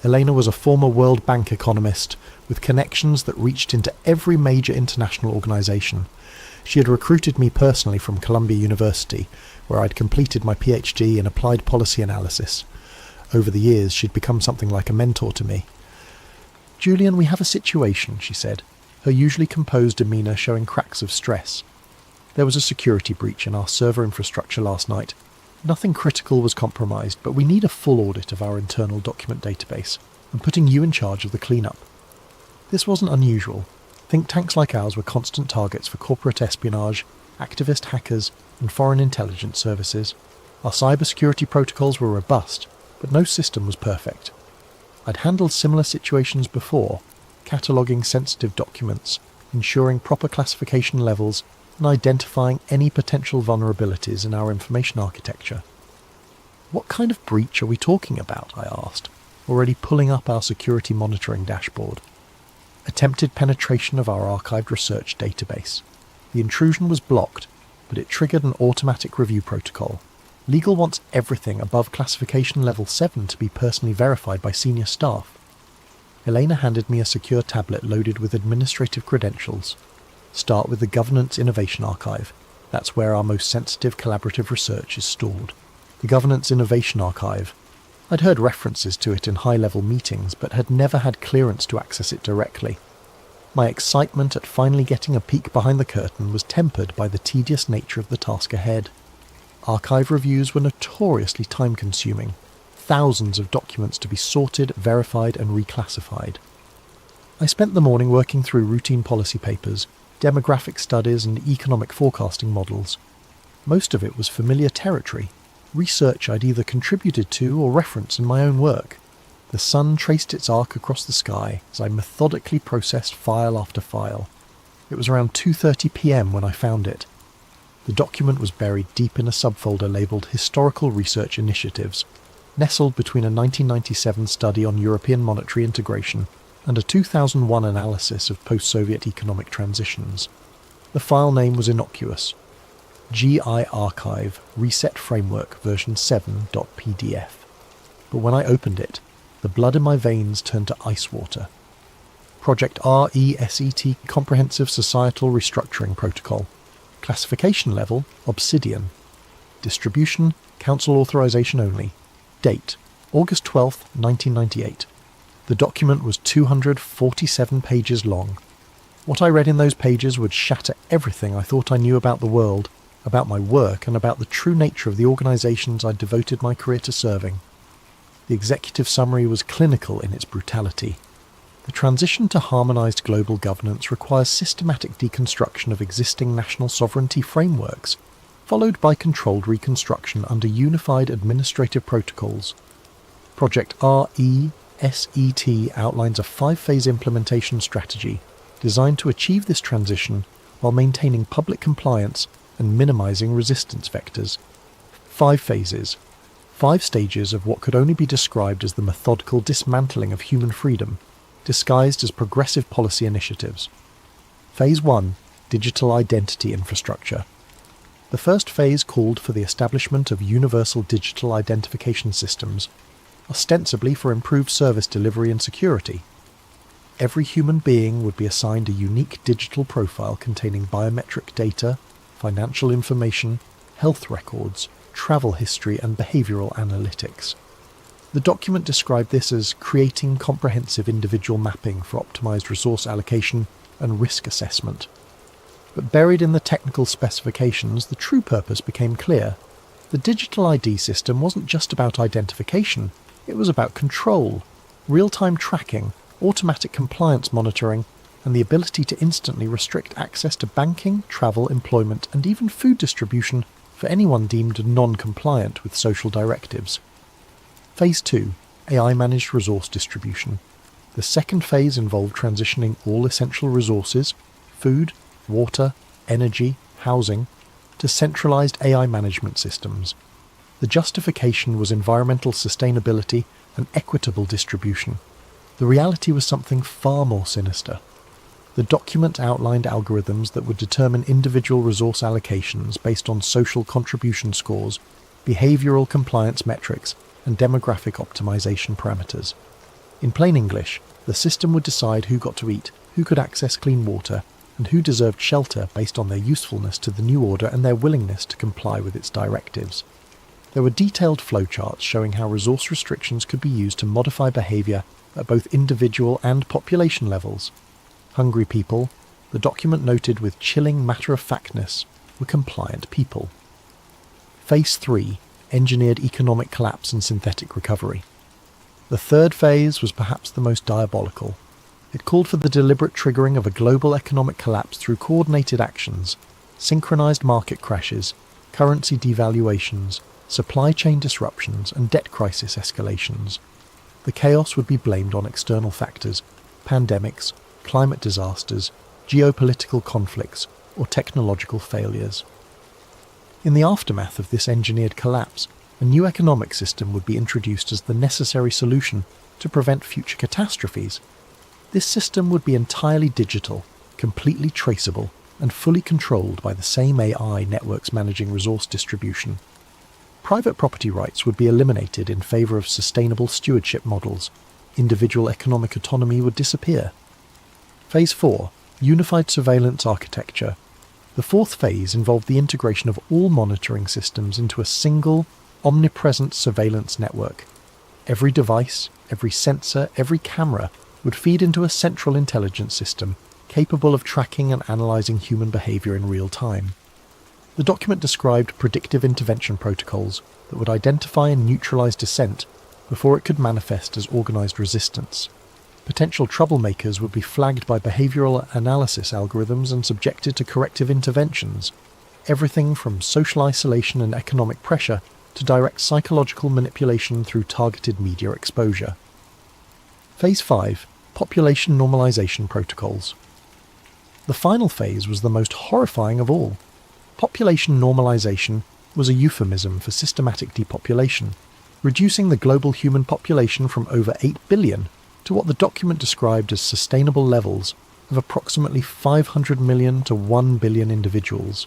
S1: Elena was a former World Bank economist with connections that reached into every major international organisation. She had recruited me personally from Columbia University, where I'd completed my PhD in applied policy analysis. Over the years, she'd become something like a mentor to me. "Julian, we have a situation," she said, her usually composed demeanour showing cracks of stress. "There was a security breach in our server infrastructure last night. Nothing critical was compromised, but we need a full audit of our internal document database. I'm putting you in charge of the cleanup." This wasn't unusual. Think tanks like ours were constant targets for corporate espionage, activist hackers, and foreign intelligence services. Our cybersecurity protocols were robust, but no system was perfect. I'd handled similar situations before, cataloguing sensitive documents, ensuring proper classification levels, and identifying any potential vulnerabilities in our information architecture. "What kind of breach are we talking about?" I asked, already pulling up our security monitoring dashboard. "Attempted penetration of our archived research database. The intrusion was blocked, but it triggered an automatic review protocol. Legal wants everything above classification level 7 to be personally verified by senior staff." Elena handed me a secure tablet loaded with administrative credentials. "Start with the Governance Innovation Archive. That's where our most sensitive collaborative research is stored." The Governance Innovation Archive. I'd heard references to it in high-level meetings, but had never had clearance to access it directly. My excitement at finally getting a peek behind the curtain was tempered by the tedious nature of the task ahead. Archive reviews were notoriously time-consuming. Thousands of documents to be sorted, verified, and reclassified. I spent the morning working through routine policy papers, demographic studies, and economic forecasting models. Most of it was familiar territory, research I'd either contributed to or referenced in my own work. The sun traced its arc across the sky as I methodically processed file after file. It was around 2:30 p.m. when I found it. The document was buried deep in a subfolder labelled Historical Research Initiatives, nestled between a 1997 study on European monetary integration and a 2001 analysis of post-Soviet economic transitions. The file name was innocuous: GI Archive Reset Framework version 7.pdf. But when I opened it, the blood in my veins turned to ice water. Project RESET Comprehensive Societal Restructuring Protocol. Classification level, Obsidian. Distribution, Council authorization only. Date, August 12, 1998. The document was 247 pages long. What I read in those pages would shatter everything I thought I knew about the world, about my work, and about the true nature of the organisations I'd devoted my career to serving. The executive summary was clinical in its brutality. The transition to harmonised global governance requires systematic deconstruction of existing national sovereignty frameworks, followed by controlled reconstruction under unified administrative protocols. Project RESET outlines a 5-phase implementation strategy designed to achieve this transition while maintaining public compliance and minimising resistance vectors. 5 phases. 5 stages of what could only be described as the methodical dismantling of human freedom, disguised as progressive policy initiatives. Phase 1. Digital Identity Infrastructure. The first phase called for the establishment of universal digital identification systems, ostensibly for improved service delivery and security. Every human being would be assigned a unique digital profile containing biometric data, financial information, health records, travel history, and behavioural analytics. The document described this as creating comprehensive individual mapping for optimised resource allocation and risk assessment. But buried in the technical specifications, the true purpose became clear. The digital ID system wasn't just about identification, it was about control, real-time tracking, automatic compliance monitoring, and the ability to instantly restrict access to banking, travel, employment, and even food distribution for anyone deemed non-compliant with social directives. Phase 2. AI-managed resource distribution. The second phase involved transitioning all essential resources, food, water, energy, housing, to centralised AI management systems. The justification was environmental sustainability and equitable distribution. The reality was something far more sinister. The document outlined algorithms that would determine individual resource allocations based on social contribution scores, behavioural compliance metrics, and demographic optimization parameters. In plain English, the system would decide who got to eat, who could access clean water, and who deserved shelter based on their usefulness to the new order and their willingness to comply with its directives. There were detailed flowcharts showing how resource restrictions could be used to modify behaviour at both individual and population levels. Hungry people, the document noted with chilling matter-of-factness, were compliant people. Phase 3, engineered economic collapse and synthetic recovery. The third phase was perhaps the most diabolical. It called for the deliberate triggering of a global economic collapse through coordinated actions, synchronized market crashes, currency devaluations, supply chain disruptions, and debt crisis escalations. The chaos would be blamed on external factors, pandemics, climate disasters, geopolitical conflicts, or technological failures. In the aftermath of this engineered collapse, a new economic system would be introduced as the necessary solution to prevent future catastrophes. This system would be entirely digital, completely traceable, and fully controlled by the same AI networks managing resource distribution. Private property rights would be eliminated in favour of sustainable stewardship models. Individual economic autonomy would disappear. Phase 4, unified surveillance architecture. The fourth phase involved the integration of all monitoring systems into a single, omnipresent surveillance network. Every device, every sensor, every camera would feed into a central intelligence system capable of tracking and analysing human behaviour in real time. The document described predictive intervention protocols that would identify and neutralise dissent before it could manifest as organised resistance. Potential troublemakers would be flagged by behavioural analysis algorithms and subjected to corrective interventions. Everything from social isolation and economic pressure to direct psychological manipulation through targeted media exposure. Phase 5, population normalisation protocols. The final phase was the most horrifying of all. Population normalisation was a euphemism for systematic depopulation, reducing the global human population from over 8 billion to what the document described as sustainable levels of approximately 500 million to 1 billion individuals.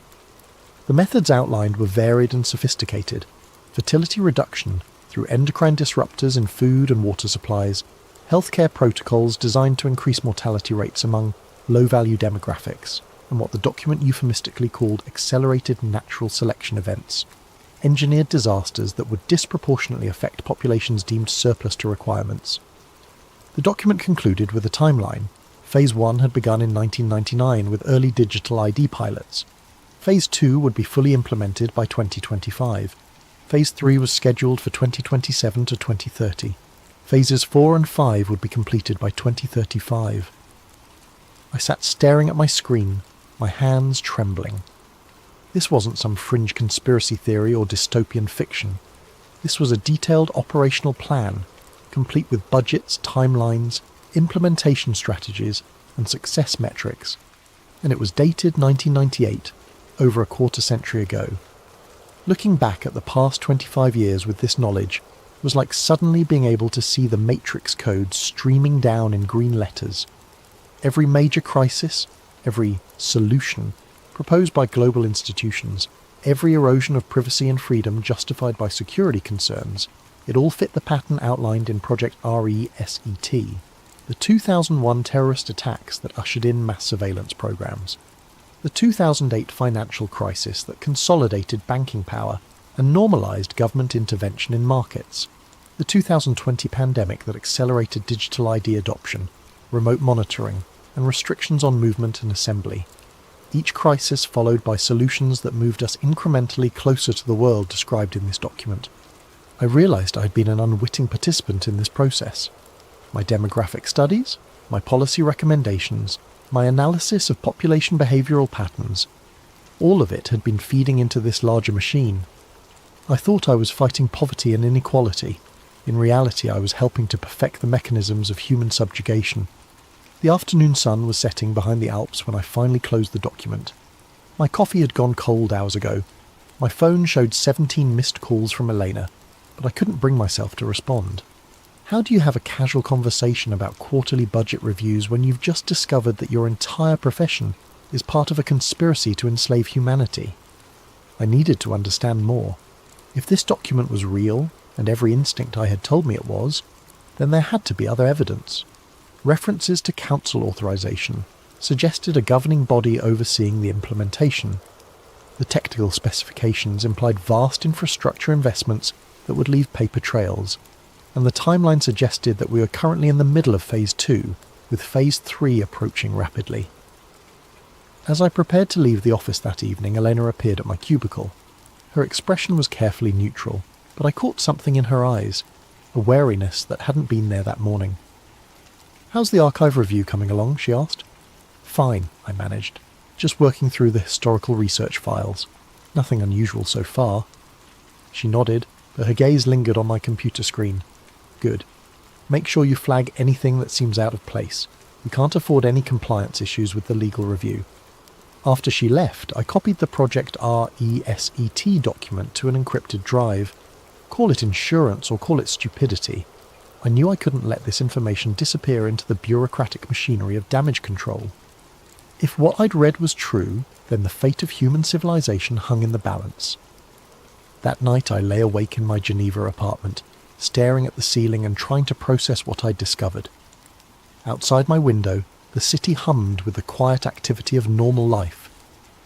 S1: The methods outlined were varied and sophisticated: fertility reduction through endocrine disruptors in food and water supplies, healthcare protocols designed to increase mortality rates among low-value demographics, and what the document euphemistically called accelerated natural selection events, engineered disasters that would disproportionately affect populations deemed surplus to requirements. The document concluded with a timeline. Phase 1 had begun in 1999 with early digital ID pilots. Phase 2 would be fully implemented by 2025. Phase 3 was scheduled for 2027 to 2030. Phases 4 and 5 would be completed by 2035. I sat staring at my screen, my hands trembling. This wasn't some fringe conspiracy theory or dystopian fiction. This was a detailed operational plan, complete with budgets, timelines, implementation strategies, and success metrics. And it was dated 1998, over a quarter century ago. Looking back at the past 25 years with this knowledge was like suddenly being able to see the matrix code streaming down in green letters. Every major crisis, every solution proposed by global institutions, every erosion of privacy and freedom justified by security concerns, it all fit the pattern outlined in Project RESET, the 2001 terrorist attacks that ushered in mass surveillance programs, the 2008 financial crisis that consolidated banking power and normalised government intervention in markets, the 2020 pandemic that accelerated digital ID adoption, remote monitoring, and restrictions on movement and assembly. Each crisis followed by solutions that moved us incrementally closer to the world described in this document. I realised I had been an unwitting participant in this process. My demographic studies, my policy recommendations, my analysis of population behavioural patterns, all of it had been feeding into this larger machine. I thought I was fighting poverty and inequality. In reality, I was helping to perfect the mechanisms of human subjugation. The afternoon sun was setting behind the Alps when I finally closed the document. My coffee had gone cold hours ago. My phone showed 17 missed calls from Elena, but I couldn't bring myself to respond. How do you have a casual conversation about quarterly budget reviews when you've just discovered that your entire profession is part of a conspiracy to enslave humanity? I needed to understand more. If this document was real, and every instinct I had told me it was, then there had to be other evidence. References to council authorization suggested a governing body overseeing the implementation. The technical specifications implied vast infrastructure investments that would leave paper trails, and the timeline suggested that we were currently in the middle of Phase 2, with Phase 3 approaching rapidly. As I prepared to leave the office that evening, Elena appeared at my cubicle. Her expression was carefully neutral, but I caught something in her eyes, a wariness that hadn't been there that morning. "How's the archive review coming along?" she asked. "Fine," I managed. "Just working through the historical research files. Nothing unusual so far." She nodded, but her gaze lingered on my computer screen. "Good. Make sure you flag anything that seems out of place. We can't afford any compliance issues with the legal review." After she left, I copied the Project RESET document to an encrypted drive. Call it insurance or call it stupidity. I knew I couldn't let this information disappear into the bureaucratic machinery of damage control. If what I'd read was true, then the fate of human civilization hung in the balance. That night I lay awake in my Geneva apartment, staring at the ceiling and trying to process what I'd discovered. Outside my window, the city hummed with the quiet activity of normal life.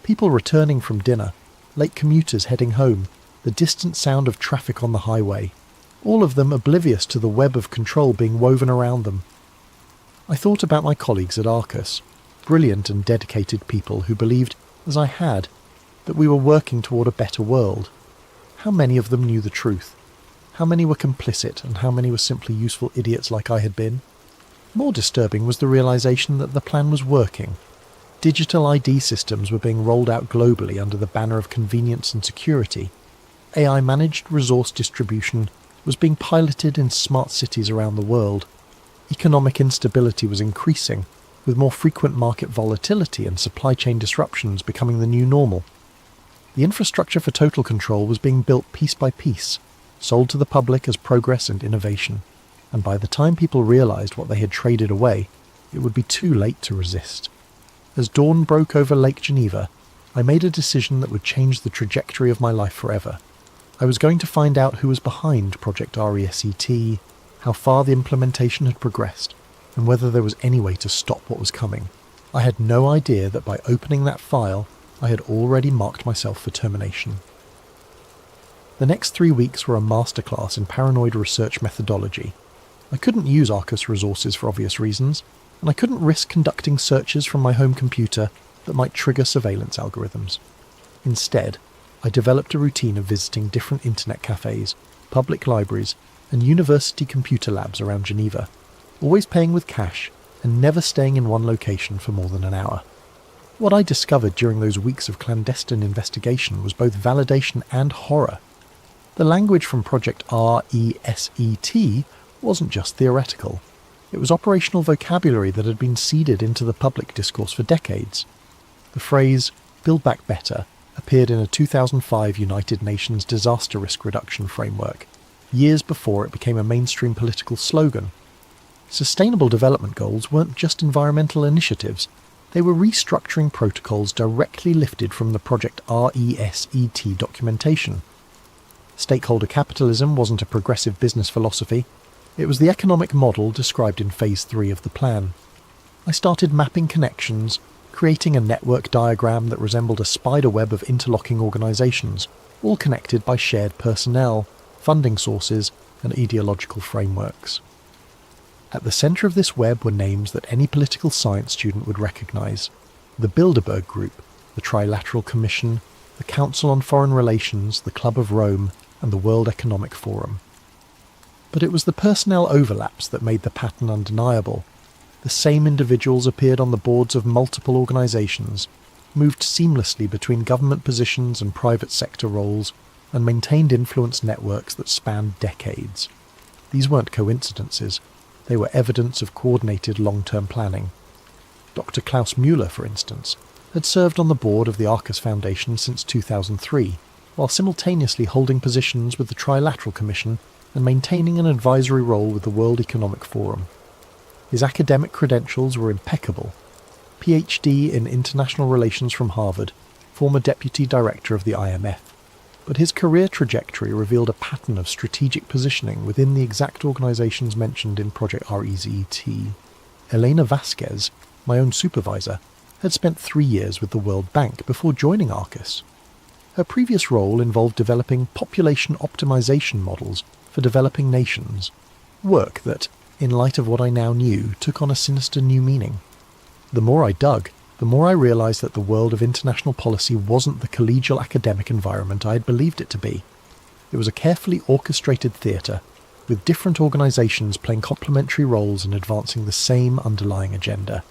S1: People returning from dinner, late commuters heading home, the distant sound of traffic on the highway, all of them oblivious to the web of control being woven around them. I thought about my colleagues at Arcus, brilliant and dedicated people who believed, as I had, that we were working toward a better world. How many of them knew the truth? How many were complicit, and how many were simply useful idiots like I had been? More disturbing was the realization that the plan was working. Digital ID systems were being rolled out globally under the banner of convenience and security. AI-managed resource distribution was being piloted in smart cities around the world. Economic instability was increasing, with more frequent market volatility and supply chain disruptions becoming the new normal. The infrastructure for total control was being built piece by piece, sold to the public as progress and innovation, and by the time people realized what they had traded away, it would be too late to resist. As dawn broke over Lake Geneva, I made a decision that would change the trajectory of my life forever. I was going to find out who was behind Project RESET, how far the implementation had progressed, and whether there was any way to stop what was coming. I had no idea that by opening that file, I had already marked myself for termination. The next 3 weeks were a masterclass in paranoid research methodology. I couldn't use Arcus resources for obvious reasons, and I couldn't risk conducting searches from my home computer that might trigger surveillance algorithms. Instead, I developed a routine of visiting different internet cafes, public libraries, and university computer labs around Geneva, always paying with cash and never staying in one location for more than an hour. What I discovered during those weeks of clandestine investigation was both validation and horror. The language from Project RESET wasn't just theoretical. It was operational vocabulary that had been seeded into the public discourse for decades. The phrase, "build back better," appeared in a 2005 United Nations disaster risk reduction framework, years before it became a mainstream political slogan. Sustainable development goals weren't just environmental initiatives, they were restructuring protocols directly lifted from the Project RESET documentation. Stakeholder capitalism wasn't a progressive business philosophy, it was the economic model described in Phase 3 of the plan. I started mapping connections, creating a network diagram that resembled a spider web of interlocking organisations, all connected by shared personnel, funding sources, and ideological frameworks. At the centre of this web were names that any political science student would recognise: the Bilderberg Group, the Trilateral Commission, the Council on Foreign Relations, the Club of Rome, and the World Economic Forum. But it was the personnel overlaps that made the pattern undeniable. The same individuals appeared on the boards of multiple organisations, moved seamlessly between government positions and private sector roles, and maintained influence networks that spanned decades. These weren't coincidences, they were evidence of coordinated long-term planning. Dr. Klaus Müller, for instance, had served on the board of the Arcus Foundation since 2003, while simultaneously holding positions with the Trilateral Commission and maintaining an advisory role with the World Economic Forum. His academic credentials were impeccable. PhD in International Relations from Harvard, former Deputy Director of the IMF. But his career trajectory revealed a pattern of strategic positioning within the exact organisations mentioned in Project REZT. Elena Vasquez, my own supervisor, had spent 3 years with the World Bank before joining Arcus. Her previous role involved developing population optimization models for developing nations, work that, in light of what I now knew, took on a sinister new meaning. The more I dug, the more I realised that the world of international policy wasn't the collegial academic environment I had believed it to be. It was a carefully orchestrated theatre, with different organisations playing complementary roles in advancing the same underlying agenda.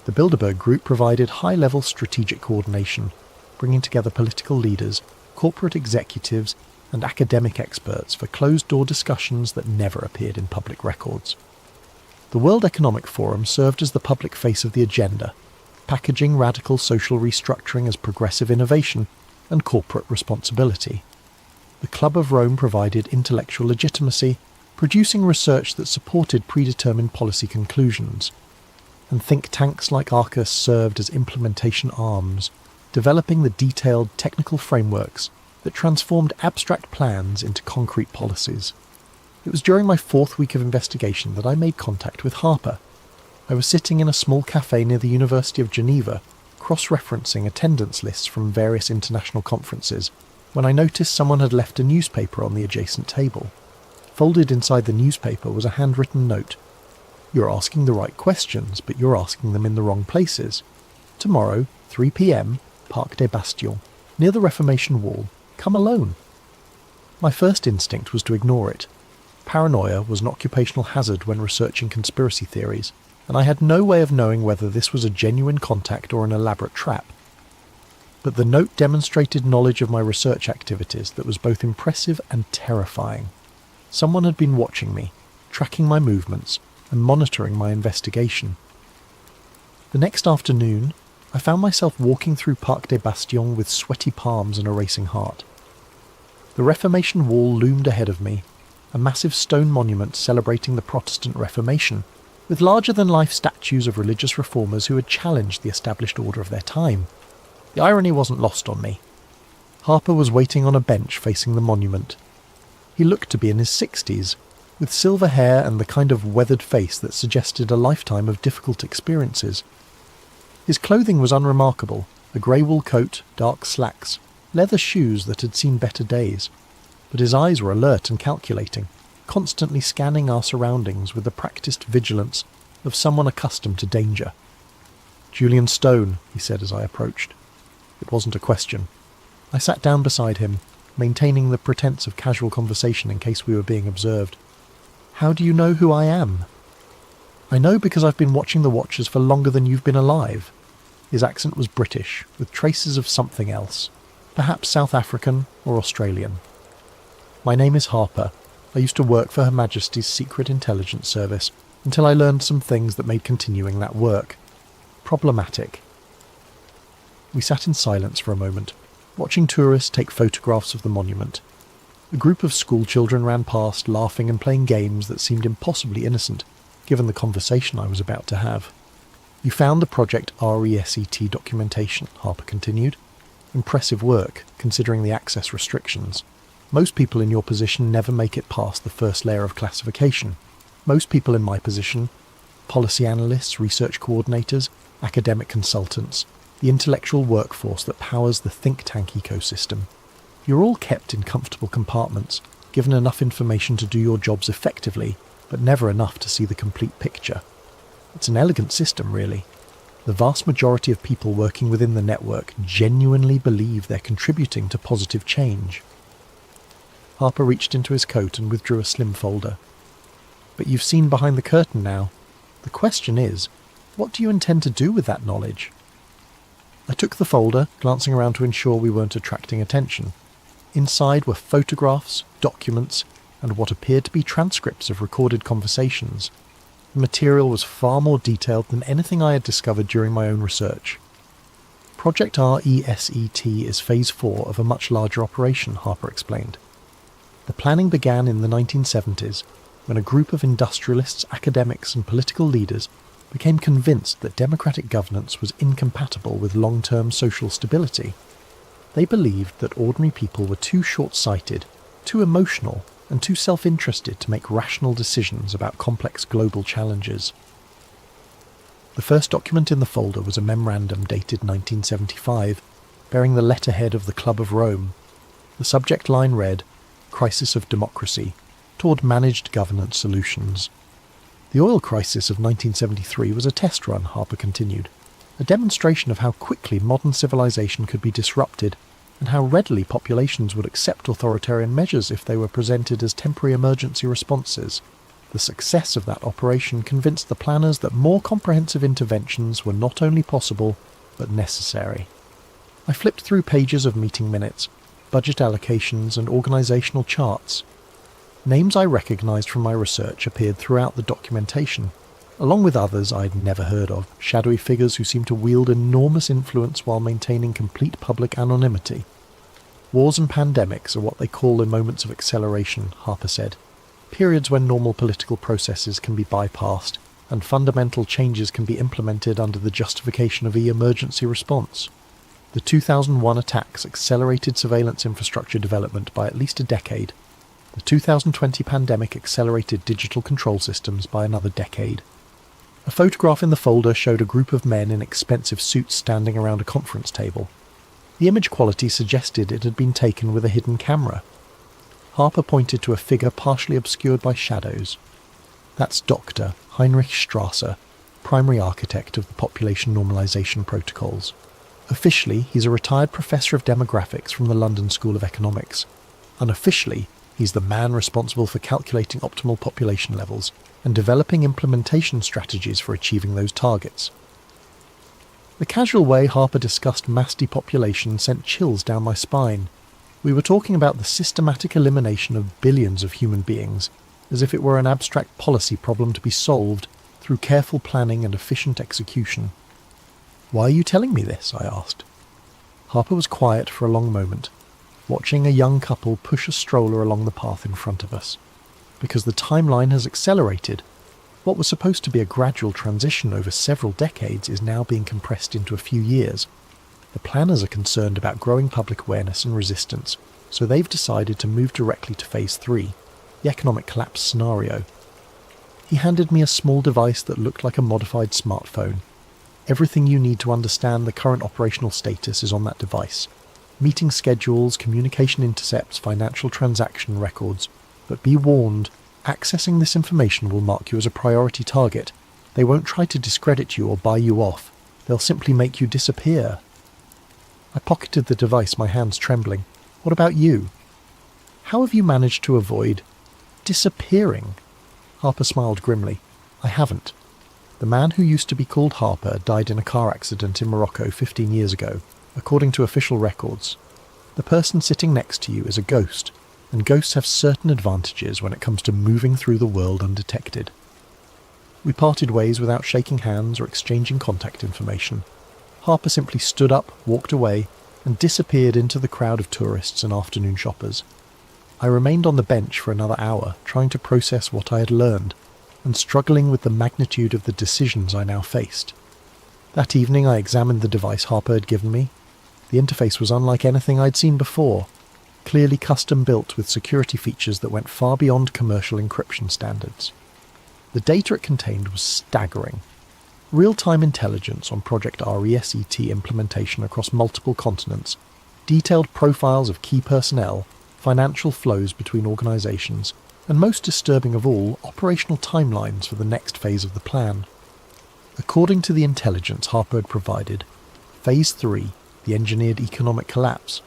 S1: The Bilderberg Group provided high-level strategic coordination, bringing together political leaders, corporate executives, and academic experts for closed-door discussions that never appeared in public records. The World Economic Forum served as the public face of the agenda, packaging radical social restructuring as progressive innovation and corporate responsibility. The Club of Rome provided intellectual legitimacy, producing research that supported predetermined policy conclusions. And think tanks like Arcus served as implementation arms, developing the detailed technical frameworks that transformed abstract plans into concrete policies. It was during my 4th week of investigation that I made contact with Harper. I was sitting in a small cafe near the University of Geneva, cross-referencing attendance lists from various international conferences, when I noticed someone had left a newspaper on the adjacent table. Folded inside the newspaper was a handwritten note. "You're asking the right questions, but you're asking them in the wrong places. Tomorrow, 3 p.m, Parc des Bastions, near the Reformation Wall. Come alone." My first instinct was to ignore it. Paranoia was an occupational hazard when researching conspiracy theories, and I had no way of knowing whether this was a genuine contact or an elaborate trap. But the note demonstrated knowledge of my research activities that was both impressive and terrifying. Someone had been watching me, tracking my movements, and monitoring my investigation. The next afternoon, I found myself walking through Parc des Bastions with sweaty palms and a racing heart. The Reformation Wall loomed ahead of me, a massive stone monument celebrating the Protestant Reformation, with larger-than-life statues of religious reformers who had challenged the established order of their time. The irony wasn't lost on me. Harper was waiting on a bench facing the monument. He looked to be in his 60s, with silver hair and the kind of weathered face that suggested a lifetime of difficult experiences. His clothing was unremarkable, a grey wool coat, dark slacks, leather shoes that had seen better days. But his eyes were alert and calculating, constantly scanning our surroundings with the practised vigilance of someone accustomed to danger. "Julian Stone," he said as I approached. It wasn't a question. I sat down beside him, maintaining the pretense of casual conversation in case we were being observed. "How do you know who I am?" "I know because I've been watching the Watchers for longer than you've been alive." His accent was British, with traces of something else, perhaps South African or Australian. "My name is Harper. I used to work for Her Majesty's Secret Intelligence Service until I learned some things that made continuing that work problematic." We sat in silence for a moment, watching tourists take photographs of the monument. A group of school children ran past, laughing and playing games that seemed impossibly innocent, given the conversation I was about to have. "You found the Project RESET documentation," Harper continued. "Impressive work, considering the access restrictions. Most people in your position never make it past the first layer of classification. Most people in my position, policy analysts, research coordinators, academic consultants, the intellectual workforce that powers the think tank ecosystem. You're all kept in comfortable compartments, given enough information to do your jobs effectively, but never enough to see the complete picture. It's an elegant system, really. The vast majority of people working within the network genuinely believe they're contributing to positive change." Harper reached into his coat and withdrew a slim folder. "But you've seen behind the curtain now. The question is, what do you intend to do with that knowledge?" I took the folder, glancing around to ensure we weren't attracting attention. Inside were photographs, documents, and what appeared to be transcripts of recorded conversations. The material was far more detailed than anything I had discovered during my own research. Project RESET is Phase 4 of a much larger operation, Harper explained. The planning began in the 1970s when a group of industrialists, academics and political leaders became convinced that democratic governance was incompatible with long-term social stability. They believed that ordinary people were too short-sighted, too emotional and too self-interested to make rational decisions about complex global challenges. The first document in the folder was a memorandum dated 1975, bearing the letterhead of the Club of Rome. The subject line read, "Crisis of Democracy, Toward Managed Governance Solutions." The oil crisis of 1973 was a test run, Harper continued, a demonstration of how quickly modern civilization could be disrupted and how readily populations would accept authoritarian measures if they were presented as temporary emergency responses. The success of that operation convinced the planners that more comprehensive interventions were not only possible, but necessary. I flipped through pages of meeting minutes, budget allocations and organisational charts. Names I recognised from my research appeared throughout the documentation, along with others I'd never heard of, shadowy figures who seemed to wield enormous influence while maintaining complete public anonymity. Wars and pandemics are what they call in moments of acceleration, Harper said. Periods when normal political processes can be bypassed and fundamental changes can be implemented under the justification of emergency response. The 2001 attacks accelerated surveillance infrastructure development by at least a decade. The 2020 pandemic accelerated digital control systems by another decade. A photograph in the folder showed a group of men in expensive suits standing around a conference table. The image quality suggested it had been taken with a hidden camera. Harper pointed to a figure partially obscured by shadows. That's Dr. Heinrich Strasser, primary architect of the population normalization protocols. Officially, he's a retired professor of demographics from the London School of Economics. Unofficially, he's the man responsible for calculating optimal population levels and developing implementation strategies for achieving those targets. The casual way Harper discussed mass depopulation sent chills down my spine. We were talking about the systematic elimination of billions of human beings, as if it were an abstract policy problem to be solved through careful planning and efficient execution. "Why are you telling me this?" I asked. Harper was quiet for a long moment, watching a young couple push a stroller along the path in front of us. Because the timeline has accelerated. What was supposed to be a gradual transition over several decades is now being compressed into a few years. The planners are concerned about growing public awareness and resistance, so they've decided to move directly to Phase 3, the economic collapse scenario. He handed me a small device that looked like a modified smartphone. Everything you need to understand the current operational status is on that device. Meeting schedules, communication intercepts, financial transaction records. But be warned, accessing this information will mark you as a priority target. They won't try to discredit you or buy you off. They'll simply make you disappear. I pocketed the device, my hands trembling. What about you? How have you managed to avoid disappearing? Harper smiled grimly. I haven't. The man who used to be called Harper died in a car accident in Morocco 15 years ago, according to official records. The person sitting next to you is a ghost, and ghosts have certain advantages when it comes to moving through the world undetected. We parted ways without shaking hands or exchanging contact information. Harper simply stood up, walked away, and disappeared into the crowd of tourists and afternoon shoppers. I remained on the bench for another hour, trying to process what I had learned, and struggling with the magnitude of the decisions I now faced. That evening I examined the device Harper had given me. The interface was unlike anything I'd seen before, clearly custom-built with security features that went far beyond commercial encryption standards. The data it contained was staggering. Real-time intelligence on Project RESET implementation across multiple continents, detailed profiles of key personnel, financial flows between organisations, and most disturbing of all, operational timelines for the next phase of the plan. According to the intelligence Harper had provided, Phase 3, the engineered economic collapse,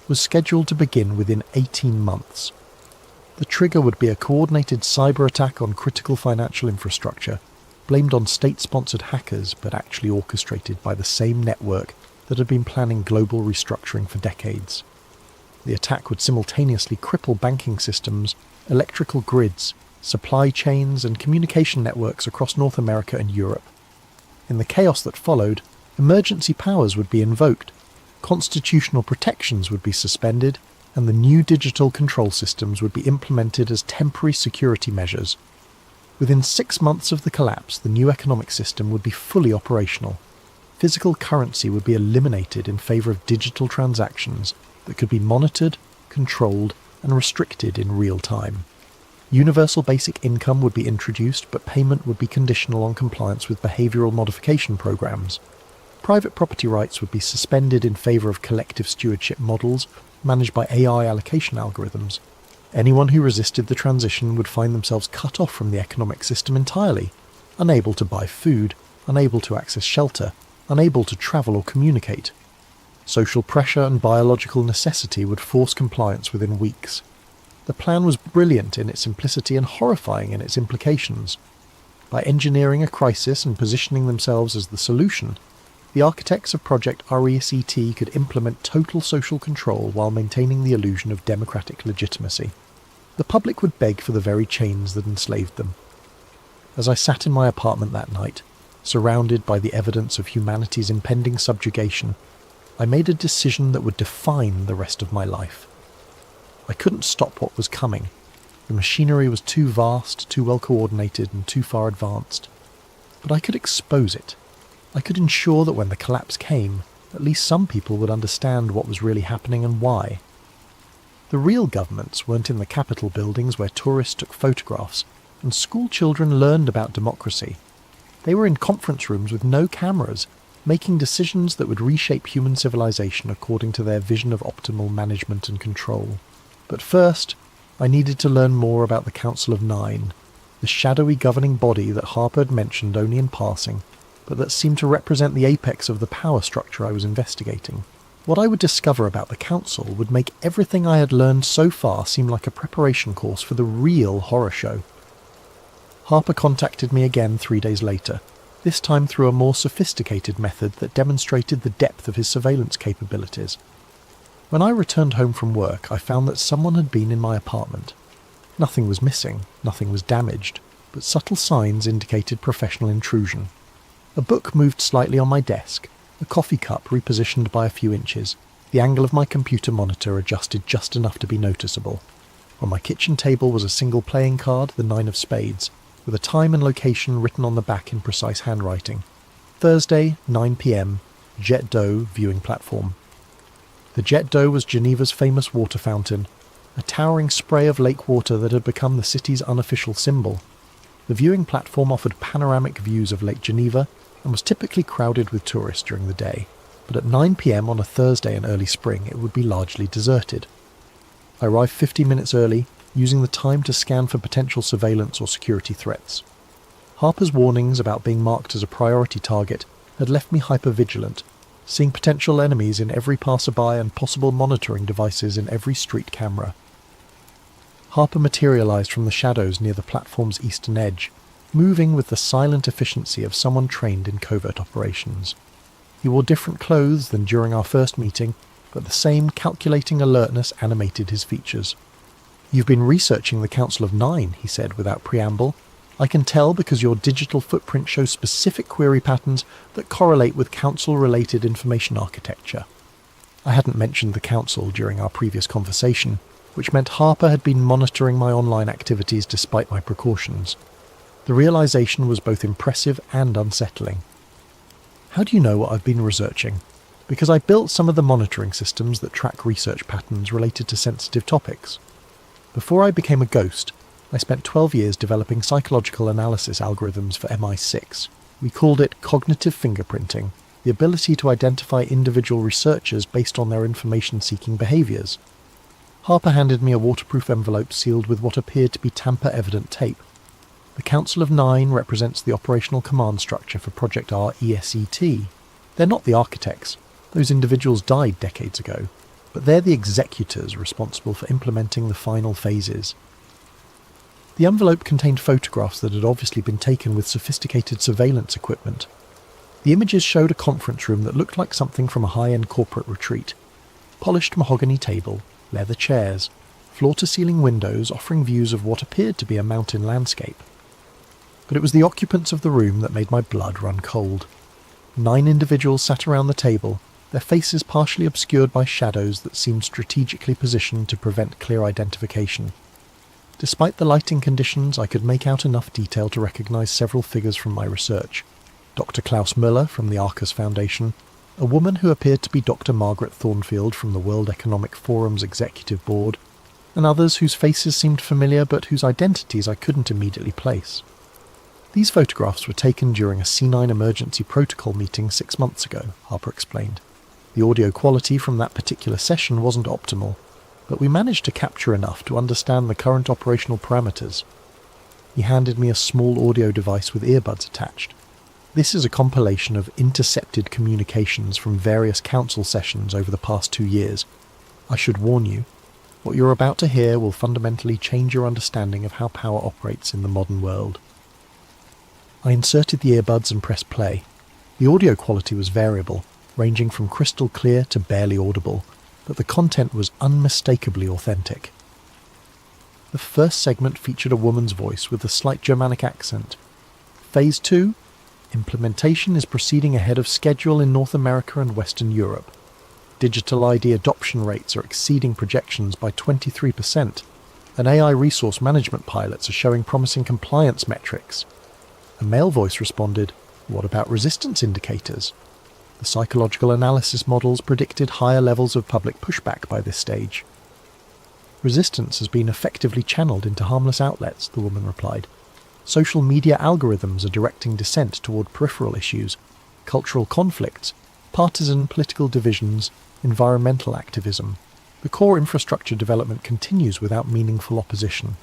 S1: was scheduled to begin within 18 months. The trigger would be a coordinated cyber attack on critical financial infrastructure, blamed on state-sponsored hackers but actually orchestrated by the same network that had been planning global restructuring for decades. The attack would simultaneously cripple banking systems, electrical grids, supply chains and communication networks across North America and Europe. In the chaos that followed, Emergency powers would be invoked, constitutional protections would be suspended, and the new digital control systems would be implemented as temporary security measures. Within 6 months of the collapse, the new economic system would be fully operational. Physical currency would be eliminated in favour of digital transactions that could be monitored, controlled, and restricted in real time. Universal basic income would be introduced, but payment would be conditional on compliance with behavioural modification programs. Private property rights would be suspended in favour of collective stewardship models managed by AI allocation algorithms. Anyone who resisted the transition would find themselves cut off from the economic system entirely, unable to buy food, unable to access shelter, unable to travel or communicate. Social pressure and biological necessity would force compliance within weeks. The plan was brilliant in its simplicity and horrifying in its implications. By engineering a crisis and positioning themselves as the solution, the architects of Project RECT could implement total social control while maintaining the illusion of democratic legitimacy. The public would beg for the very chains that enslaved them. As I sat in my apartment that night, surrounded by the evidence of humanity's impending subjugation, I made a decision that would define the rest of my life. I couldn't stop what was coming. The machinery was too vast, too well coordinated, and too far advanced. But I could expose it. I could ensure that when the collapse came, at least some people would understand what was really happening and why. The real governments weren't in the Capitol buildings where tourists took photographs and school children learned about democracy. They were in conference rooms with no cameras, making decisions that would reshape human civilization according to their vision of optimal management and control. But first, I needed to learn more about the Council of Nine, the shadowy governing body that Harper had mentioned only in passing, but that seemed to represent the apex of the power structure I was investigating. What I would discover about the Council would make everything I had learned so far seem like a preparation course for the real horror show. Harper contacted me again 3 days later, this time through a more sophisticated method that demonstrated the depth of his surveillance capabilities. When I returned home from work, I found that someone had been in my apartment. Nothing was missing, nothing was damaged, but subtle signs indicated professional intrusion. A book moved slightly on my desk, a coffee cup repositioned by a few inches, the angle of my computer monitor adjusted just enough to be noticeable. On my kitchen table was a single playing card, the 9 of spades, with a time and location written on the back in precise handwriting. Thursday, 9 p.m, Jet d'eau viewing platform. The Jet d'eau was Geneva's famous water fountain, a towering spray of lake water that had become the city's unofficial symbol. The viewing platform offered panoramic views of Lake Geneva and was typically crowded with tourists during the day, but at 9 p.m. on a Thursday in early spring it would be largely deserted. I arrived 15 minutes early, using the time to scan for potential surveillance or security threats. Harper's warnings about being marked as a priority target had left me hyper-vigilant, seeing potential enemies in every passerby and possible monitoring devices in every street camera. Harper materialised from the shadows near the platform's eastern edge, moving with the silent efficiency of someone trained in covert operations. He wore different clothes than during our first meeting, but the same calculating alertness animated his features. "You've been researching the Council of Nine," he said without preamble. "I can tell because your digital footprint shows specific query patterns that correlate with Council-related information architecture." I hadn't mentioned the Council during our previous conversation, which meant Harper had been monitoring my online activities despite my precautions. The realization was both impressive and unsettling. "How do you know what I've been researching?" "Because I built some of the monitoring systems that track research patterns related to sensitive topics. Before I became a ghost, I spent 12 years developing psychological analysis algorithms for MI6. We called it cognitive fingerprinting, the ability to identify individual researchers based on their information-seeking behaviours." Harper handed me a waterproof envelope sealed with what appeared to be tamper-evident tape. The Council of Nine represents the operational command structure for Project RECT. They're not the architects. Those individuals died decades ago. But they're the executors responsible for implementing the final phases. The envelope contained photographs that had obviously been taken with sophisticated surveillance equipment. The images showed a conference room that looked like something from a high-end corporate retreat. Polished mahogany table, leather chairs, floor-to-ceiling windows offering views of what appeared to be a mountain landscape. But it was the occupants of the room that made my blood run cold. 9 individuals sat around the table, their faces partially obscured by shadows that seemed strategically positioned to prevent clear identification. Despite the lighting conditions, I could make out enough detail to recognise several figures from my research. Dr. Klaus Müller from the Arcus Foundation, a woman who appeared to be Dr. Margaret Thornfield from the World Economic Forum's Executive Board, and others whose faces seemed familiar but whose identities I couldn't immediately place. These photographs were taken during a C9 emergency protocol meeting 6 months ago, Harper explained. The audio quality from that particular session wasn't optimal, but we managed to capture enough to understand the current operational parameters. He handed me a small audio device with earbuds attached. This is a compilation of intercepted communications from various council sessions over the past 2 years. I should warn you, what you're about to hear will fundamentally change your understanding of how power operates in the modern world. I inserted the earbuds and pressed play. The audio quality was variable, ranging from crystal clear to barely audible, but the content was unmistakably authentic. The first segment featured a woman's voice with a slight Germanic accent. Phase 2, implementation is proceeding ahead of schedule in North America and Western Europe. Digital ID adoption rates are exceeding projections by 23%, and AI resource management pilots are showing promising compliance metrics. A male voice responded, "What about resistance indicators?" The psychological analysis models predicted higher levels of public pushback by this stage. "Resistance has been effectively channeled into harmless outlets," the woman replied. "Social media algorithms are directing dissent toward peripheral issues, cultural conflicts, partisan political divisions, environmental activism. The core infrastructure development continues without meaningful opposition."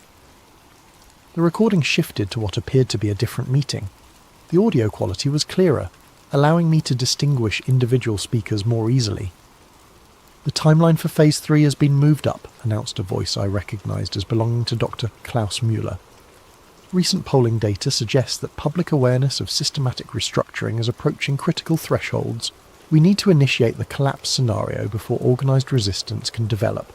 S1: The recording shifted to what appeared to be a different meeting. The audio quality was clearer, allowing me to distinguish individual speakers more easily. "The timeline for Phase 3 has been moved up," announced a voice I recognised as belonging to Dr. Klaus Müller. "Recent polling data suggests that public awareness of systematic restructuring is approaching critical thresholds. We need to initiate the collapse scenario before organised resistance can develop."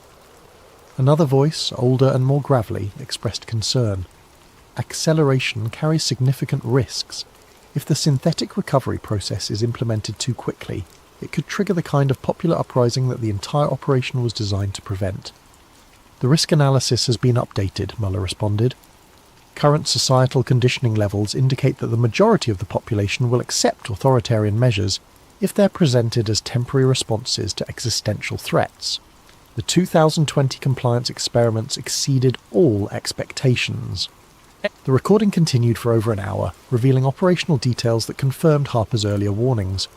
S1: Another voice, older and more gravelly, expressed concern. "Acceleration carries significant risks. If the synthetic recovery process is implemented too quickly, it could trigger the kind of popular uprising that the entire operation was designed to prevent." "The risk analysis has been updated," Muller responded. "Current societal conditioning levels indicate that the majority of the population will accept authoritarian measures if they're presented as temporary responses to existential threats. The 2020 compliance experiments exceeded all expectations." The recording continued for over an hour, revealing operational details that confirmed Harper's earlier warnings.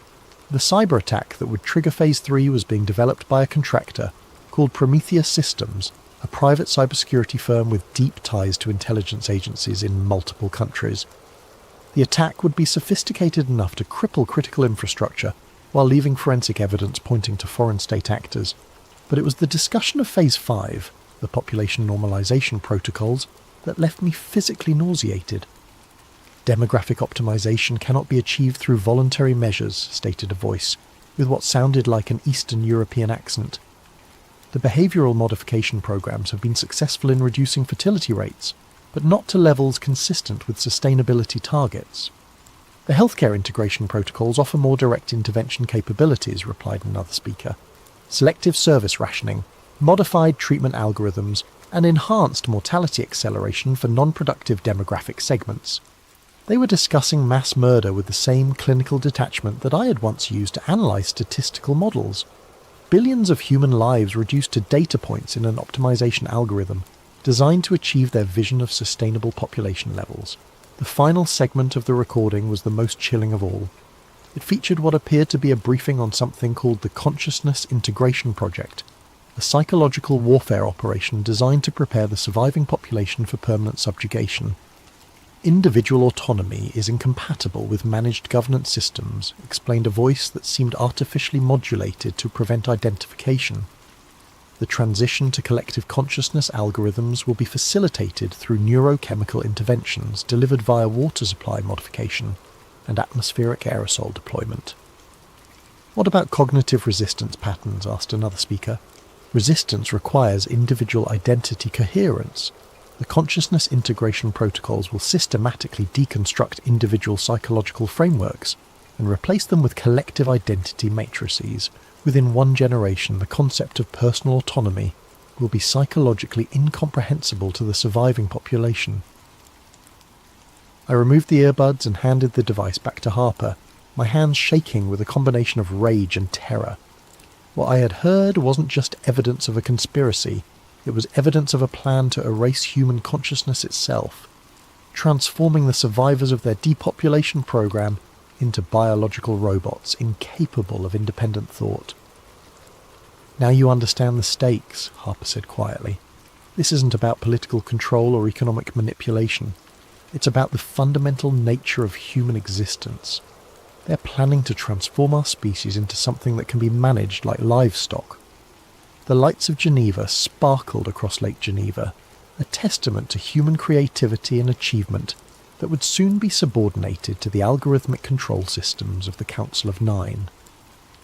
S1: The cyber attack that would trigger Phase 3 was being developed by a contractor called Prometheus Systems, a private cybersecurity firm with deep ties to intelligence agencies in multiple countries. The attack would be sophisticated enough to cripple critical infrastructure while leaving forensic evidence pointing to foreign state actors. But it was the discussion of Phase 5, the population normalization protocols, that left me physically nauseated. "Demographic optimization cannot be achieved through voluntary measures," stated a voice, with what sounded like an Eastern European accent. "The behavioural modification programs have been successful in reducing fertility rates, but not to levels consistent with sustainability targets." "The healthcare integration protocols offer more direct intervention capabilities," replied another speaker. "Selective service rationing, modified treatment algorithms, and enhanced mortality acceleration for non-productive demographic segments." They were discussing mass murder with the same clinical detachment that I had once used to analyse statistical models. Billions of human lives reduced to data points in an optimization algorithm designed to achieve their vision of sustainable population levels. The final segment of the recording was the most chilling of all. It featured what appeared to be a briefing on something called the Consciousness Integration Project, a psychological warfare operation designed to prepare the surviving population for permanent subjugation. "Individual autonomy is incompatible with managed governance systems," explained a voice that seemed artificially modulated to prevent identification. "The transition to collective consciousness algorithms will be facilitated through neurochemical interventions delivered via water supply modification and atmospheric aerosol deployment." "What about cognitive resistance patterns?" asked another speaker. "Resistance requires individual identity coherence. The consciousness integration protocols will systematically deconstruct individual psychological frameworks, and replace them with collective identity matrices. Within one generation, the concept of personal autonomy will be psychologically incomprehensible to the surviving population. I removed the earbuds and handed the device back to Harper, my hands shaking with a combination of rage and terror. What I had heard wasn't just evidence of a conspiracy, it was evidence of a plan to erase human consciousness itself, transforming the survivors of their depopulation program into biological robots incapable of independent thought. "Now you understand the stakes," Harper said quietly. "This isn't about political control or economic manipulation. It's about the fundamental nature of human existence. They're planning to transform our species into something that can be managed like livestock." The lights of Geneva sparkled across Lake Geneva, a testament to human creativity and achievement that would soon be subordinated to the algorithmic control systems of the Council of Nine.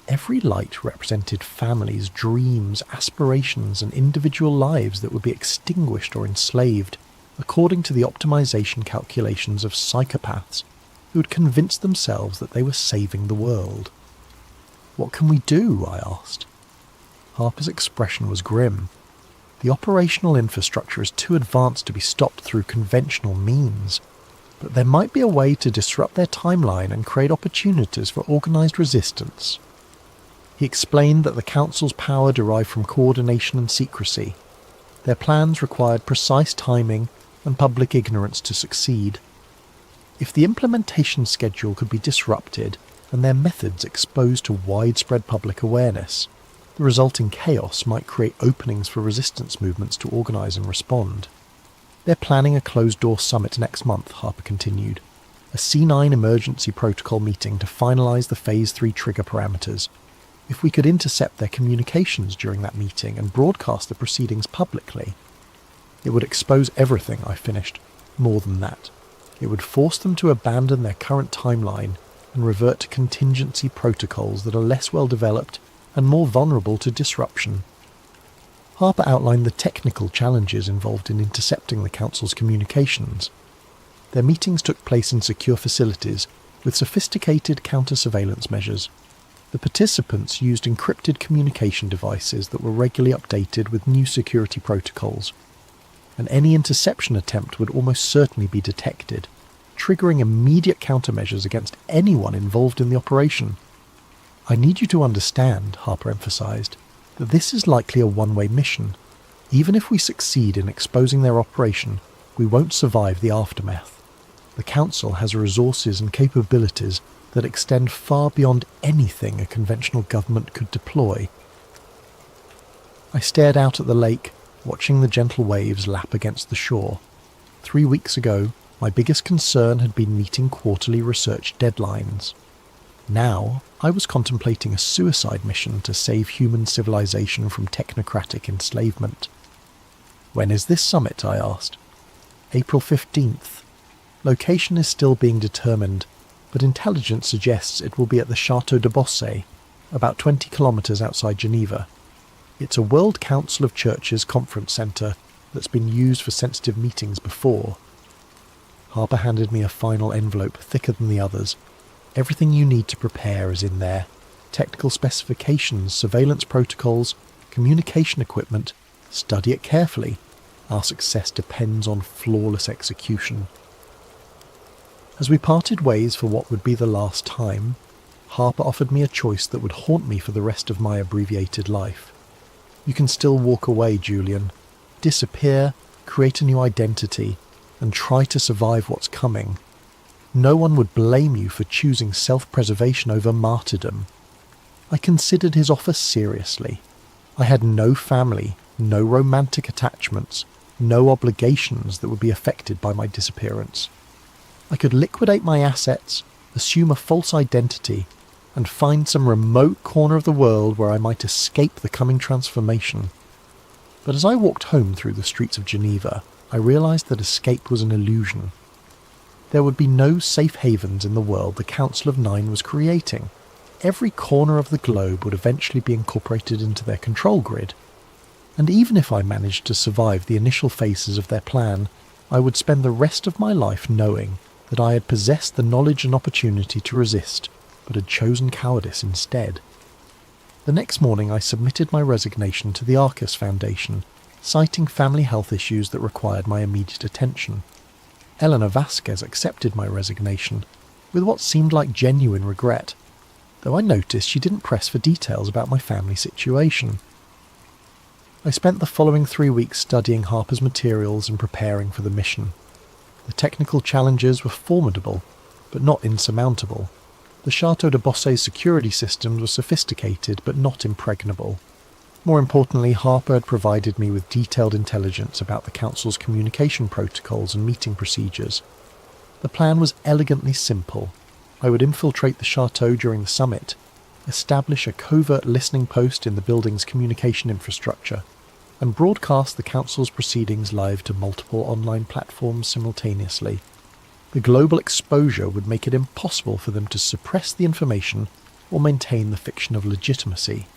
S1: Every light represented families, dreams, aspirations, and individual lives that would be extinguished or enslaved, according to the optimization calculations of psychopaths who had convinced themselves that they were saving the world. "What can we do?" I asked. Harper's expression was grim. "The operational infrastructure is too advanced to be stopped through conventional means, but there might be a way to disrupt their timeline and create opportunities for organized resistance." He explained that the Council's power derived from coordination and secrecy. Their plans required precise timing and public ignorance to succeed. If the implementation schedule could be disrupted and their methods exposed to widespread public awareness, the resulting chaos might create openings for resistance movements to organize and respond. "They're planning a closed-door summit next month," Harper continued, "a C9 emergency protocol meeting to finalize the Phase 3 trigger parameters. If we could intercept their communications during that meeting and broadcast the proceedings publicly, it would expose everything," I finished. "More than that. It would force them to abandon their current timeline and revert to contingency protocols that are less well developed and more vulnerable to disruption." Harper outlined the technical challenges involved in intercepting the Council's communications. Their meetings took place in secure facilities with sophisticated counter-surveillance measures. The participants used encrypted communication devices that were regularly updated with new security protocols, and any interception attempt would almost certainly be detected, triggering immediate countermeasures against anyone involved in the operation. "I need you to understand," Harper emphasized, "that this is likely a one-way mission. Even if we succeed in exposing their operation, we won't survive the aftermath. The Council has resources and capabilities that extend far beyond anything a conventional government could deploy." I stared out at the lake, watching the gentle waves lap against the shore. 3 weeks ago, my biggest concern had been meeting quarterly research deadlines. Now, I was contemplating a suicide mission to save human civilization from technocratic enslavement. "When is this summit?" I asked. "April 15th. Location is still being determined, but intelligence suggests it will be at the Château de Bossé, about 20 kilometers outside Geneva. It's a World Council of Churches conference centre that's been used for sensitive meetings before." Harper handed me a final envelope thicker than the others. "Everything you need to prepare is in there. Technical specifications, surveillance protocols, communication equipment. Study it carefully. Our success depends on flawless execution." As we parted ways for what would be the last time, Harper offered me a choice that would haunt me for the rest of my abbreviated life. "You can still walk away, Julian. Disappear, create a new identity, and try to survive what's coming. No one would blame you for choosing self-preservation over martyrdom." I considered his offer seriously. I had no family, no romantic attachments, no obligations that would be affected by my disappearance. I could liquidate my assets, assume a false identity, and find some remote corner of the world where I might escape the coming transformation. But as I walked home through the streets of Geneva, I realized that escape was an illusion. There would be no safe havens in the world the Council of Nine was creating. Every corner of the globe would eventually be incorporated into their control grid. And even if I managed to survive the initial phases of their plan, I would spend the rest of my life knowing that I had possessed the knowledge and opportunity to resist, but had chosen cowardice instead. The next morning I submitted my resignation to the Arcus Foundation, citing family health issues that required my immediate attention. Eleanor Vasquez accepted my resignation, with what seemed like genuine regret, though I noticed she didn't press for details about my family situation. I spent the following 3 weeks studying Harper's materials and preparing for the mission. The technical challenges were formidable, but not insurmountable. The Chateau de Bossey's security systems were sophisticated, but not impregnable. More importantly, Harper had provided me with detailed intelligence about the Council's communication protocols and meeting procedures. The plan was elegantly simple. I would infiltrate the chateau during the summit, establish a covert listening post in the building's communication infrastructure, and broadcast the Council's proceedings live to multiple online platforms simultaneously. The global exposure would make it impossible for them to suppress the information or maintain the fiction of legitimacy.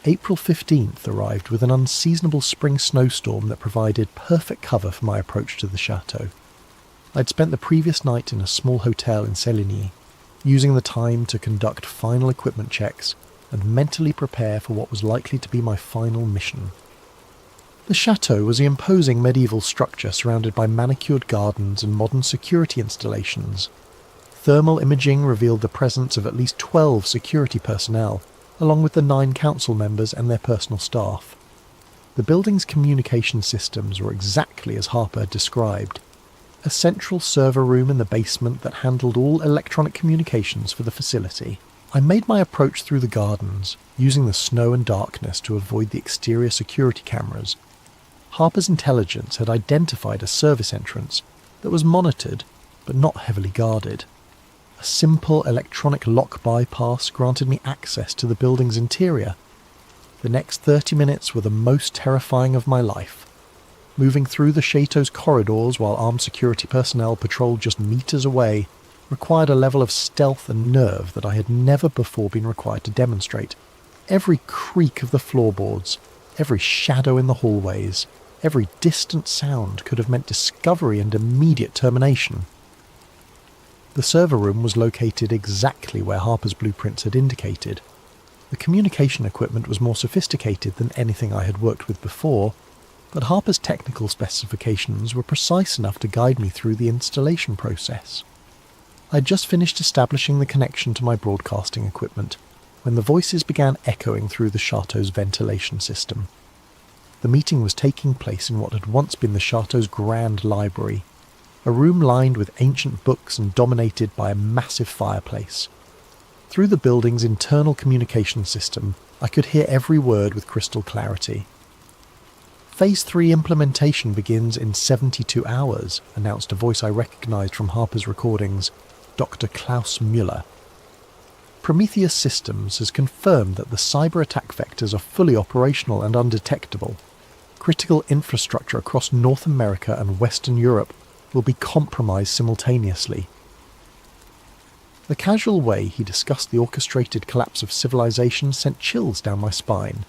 S1: April 15th arrived with an unseasonable spring snowstorm that provided perfect cover for my approach to the chateau. I'd spent the previous night in a small hotel in Séligny, using the time to conduct final equipment checks and mentally prepare for what was likely to be my final mission. The chateau was an imposing medieval structure surrounded by manicured gardens and modern security installations. Thermal imaging revealed the presence of at least 12 security personnel, along with the 9 council members and their personal staff. The building's communication systems were exactly as Harper had described. A central server room in the basement that handled all electronic communications for the facility. I made my approach through the gardens, using the snow and darkness to avoid the exterior security cameras. Harper's intelligence had identified a service entrance that was monitored, but not heavily guarded. A simple electronic lock bypass granted me access to the building's interior. The next 30 minutes were the most terrifying of my life. Moving through the chateau's corridors while armed security personnel patrolled just meters away required a level of stealth and nerve that I had never before been required to demonstrate. Every creak of the floorboards, every shadow in the hallways, every distant sound could have meant discovery and immediate termination. The server room was located exactly where Harper's blueprints had indicated. The communication equipment was more sophisticated than anything I had worked with before, but Harper's technical specifications were precise enough to guide me through the installation process. I had just finished establishing the connection to my broadcasting equipment when the voices began echoing through the chateau's ventilation system. The meeting was taking place in what had once been the chateau's grand library, a room lined with ancient books and dominated by a massive fireplace. Through the building's internal communication system, I could hear every word with crystal clarity. Phase 3 implementation begins in 72 hours, announced a voice I recognized from Harper's recordings, Dr. Klaus Müller. Prometheus Systems has confirmed that the cyber attack vectors are fully operational and undetectable. Critical infrastructure across North America and Western Europe will be compromised simultaneously. The casual way he discussed the orchestrated collapse of civilization sent chills down my spine.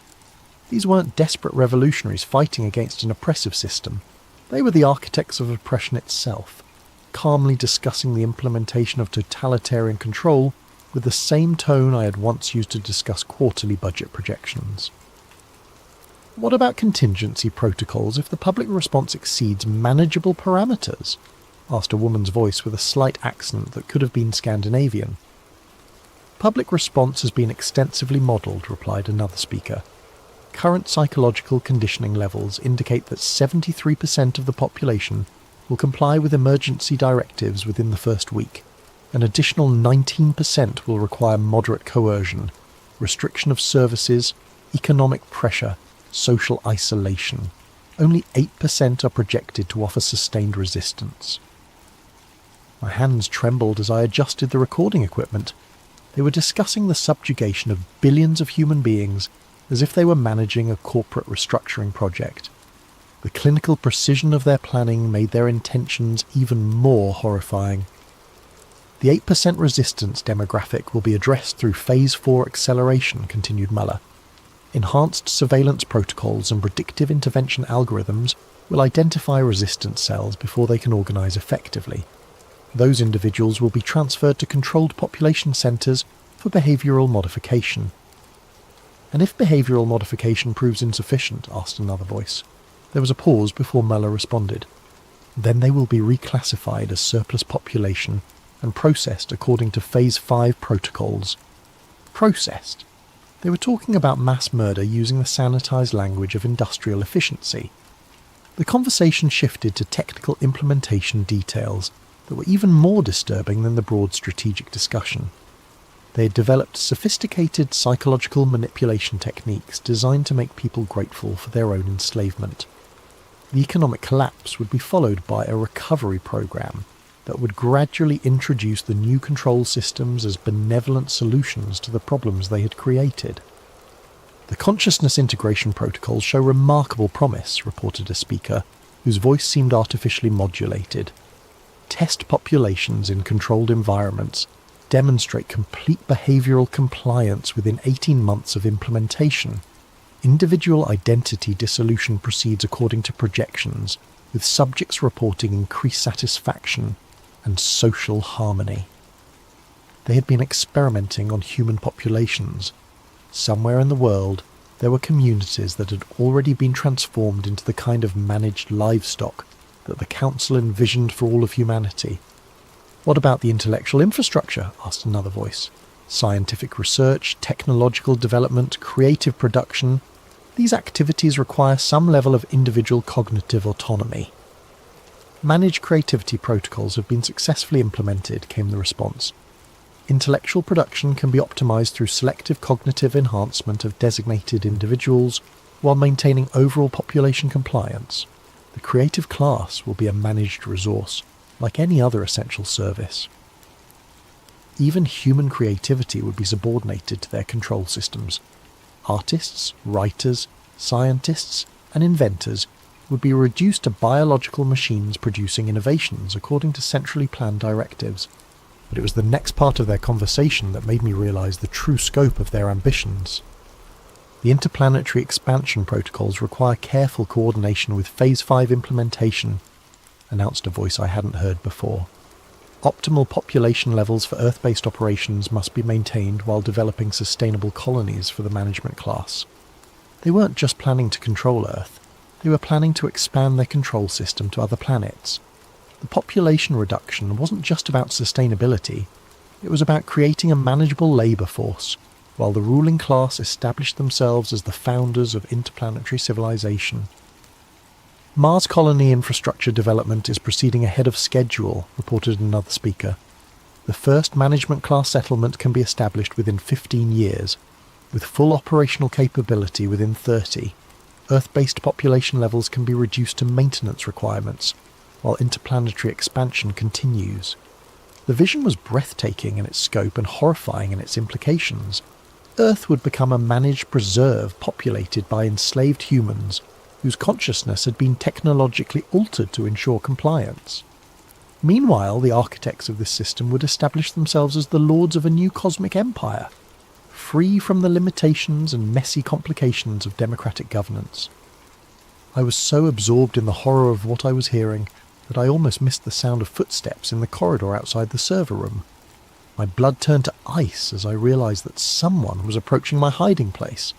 S1: These weren't desperate revolutionaries fighting against an oppressive system. They were the architects of oppression itself, calmly discussing the implementation of totalitarian control with the same tone I had once used to discuss quarterly budget projections. What about contingency protocols if the public response exceeds manageable parameters? Asked a woman's voice with a slight accent that could have been Scandinavian. Public response has been extensively modelled, replied another speaker. Current psychological conditioning levels indicate that 73% of the population will comply with emergency directives within the first week. An additional 19% will require moderate coercion, restriction of services, economic pressure, social isolation. Only 8% are projected to offer sustained resistance. My hands trembled as I adjusted the recording equipment. They were discussing the subjugation of billions of human beings as if they were managing a corporate restructuring project. The clinical precision of their planning made their intentions even more horrifying. The 8% resistance demographic will be addressed through Phase 4 acceleration, continued Muller. Enhanced surveillance protocols and predictive intervention algorithms will identify resistance cells before they can organise effectively. Those individuals will be transferred to controlled population centres for behavioural modification. And if behavioural modification proves insufficient, asked another voice. There was a pause before Muller responded. Then they will be reclassified as surplus population and processed according to Phase 5 protocols. Processed? They were talking about mass murder using the sanitised language of industrial efficiency. The conversation shifted to technical implementation details that were even more disturbing than the broad strategic discussion. They had developed sophisticated psychological manipulation techniques designed to make people grateful for their own enslavement. The economic collapse would be followed by a recovery program that would gradually introduce the new control systems as benevolent solutions to the problems they had created. The consciousness integration protocols show remarkable promise, reported a speaker, whose voice seemed artificially modulated. Test populations in controlled environments demonstrate complete behavioural compliance within 18 months of implementation. Individual identity dissolution proceeds according to projections, with subjects reporting increased satisfaction and social harmony. They had been experimenting on human populations. Somewhere in the world, there were communities that had already been transformed into the kind of managed livestock that the Council envisioned for all of humanity. What about the intellectual infrastructure? Asked another voice. Scientific research, technological development, creative production. These activities require some level of individual cognitive autonomy. Managed creativity protocols have been successfully implemented, came the response. Intellectual production can be optimized through selective cognitive enhancement of designated individuals while maintaining overall population compliance. The creative class will be a managed resource, like any other essential service. Even human creativity would be subordinated to their control systems. Artists, writers, scientists, and inventors would be reduced to biological machines producing innovations according to centrally planned directives. But it was the next part of their conversation that made me realise the true scope of their ambitions. The interplanetary expansion protocols require careful coordination with Phase 5 implementation, announced a voice I hadn't heard before. Optimal population levels for Earth-based operations must be maintained while developing sustainable colonies for the management class. They weren't just planning to control Earth, they were planning to expand their control system to other planets. The population reduction wasn't just about sustainability, it was about creating a manageable labour force, while the ruling class established themselves as the founders of interplanetary civilization. Mars colony infrastructure development is proceeding ahead of schedule, reported another speaker. The first management class settlement can be established within 15 years, with full operational capability within 30. Earth-based population levels can be reduced to maintenance requirements, while interplanetary expansion continues. The vision was breathtaking in its scope and horrifying in its implications. Earth would become a managed preserve populated by enslaved humans whose consciousness had been technologically altered to ensure compliance. Meanwhile, the architects of this system would establish themselves as the lords of a new cosmic empire, free from the limitations and messy complications of democratic governance. I was so absorbed in the horror of what I was hearing that I almost missed the sound of footsteps in the corridor outside the server room. My blood turned to ice as I realised that someone was approaching my hiding place.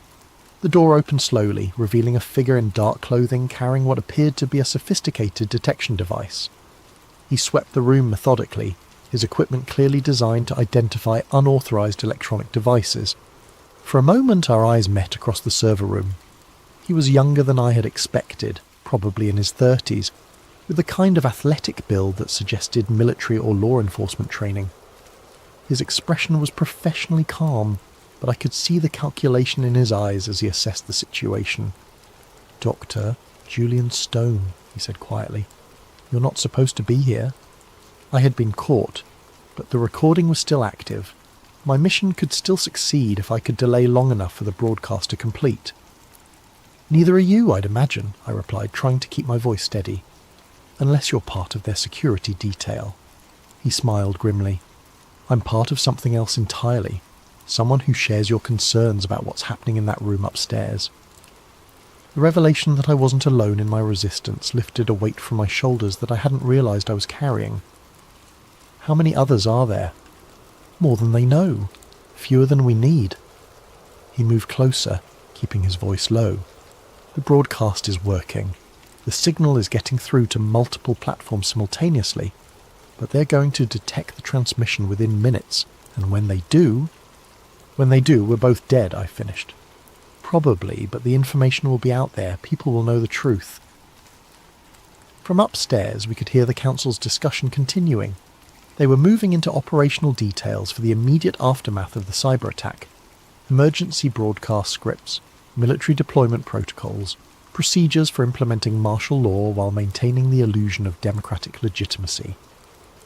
S1: The door opened slowly, revealing a figure in dark clothing carrying what appeared to be a sophisticated detection device. He swept the room methodically, his equipment clearly designed to identify unauthorised electronic devices. For a moment our eyes met across the server room. He was younger than I had expected, probably in his 30s, with the kind of athletic build that suggested military or law enforcement training. His expression was professionally calm, but I could see the calculation in his eyes as he assessed the situation. "Dr. Julian Stone," he said quietly. "You're not supposed to be here." I had been caught, but the recording was still active. My mission could still succeed if I could delay long enough for the broadcast to complete. "Neither are you, I'd imagine," I replied, trying to keep my voice steady. "Unless you're part of their security detail." He smiled grimly. "I'm part of something else entirely. Someone who shares your concerns about what's happening in that room upstairs." The revelation that I wasn't alone in my resistance lifted a weight from my shoulders that I hadn't realised I was carrying. How many others are there? More than they know. Fewer than we need. He moved closer, keeping his voice low. The broadcast is working. The signal is getting through to multiple platforms simultaneously, but they're going to detect the transmission within minutes, and when they do, we're both dead, I finished. Probably, but the information will be out there. People will know the truth. From upstairs, we could hear the council's discussion continuing. They were moving into operational details for the immediate aftermath of the cyber attack. Emergency broadcast scripts, military deployment protocols, procedures for implementing martial law while maintaining the illusion of democratic legitimacy.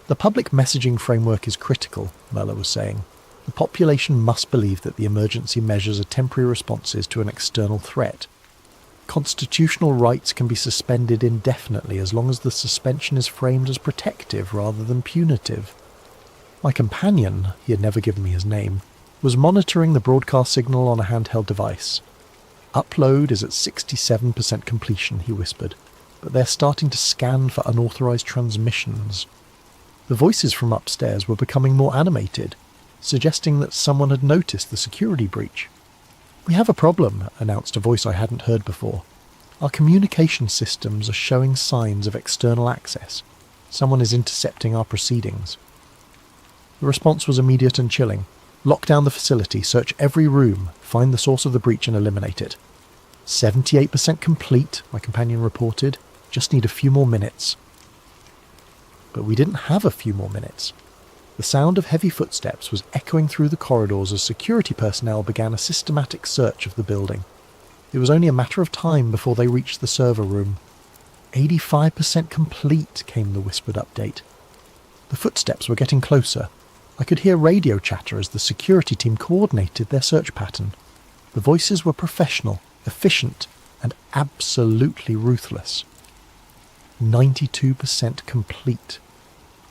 S1: The public messaging framework is critical, Mueller was saying. The population must believe that the emergency measures are temporary responses to an external threat. Constitutional rights can be suspended indefinitely as long as the suspension is framed as protective rather than punitive. My companion, he had never given me his name, was monitoring the broadcast signal on a handheld device. Upload is at 67% completion, he whispered, but they're starting to scan for unauthorized transmissions. The voices from upstairs were becoming more animated, suggesting that someone had noticed the security breach. "We have a problem," announced a voice I hadn't heard before. "Our communication systems are showing signs of external access. Someone is intercepting our proceedings." The response was immediate and chilling. "Lock down the facility, search every room, find the source of the breach and eliminate it." 78% complete, my companion reported. "Just need a few more minutes." But we didn't have a few more minutes. The sound of heavy footsteps was echoing through the corridors as security personnel began a systematic search of the building. It was only a matter of time before they reached the server room. 85% complete, came the whispered update. The footsteps were getting closer. I could hear radio chatter as the security team coordinated their search pattern. The voices were professional, efficient, and absolutely ruthless. 92% complete.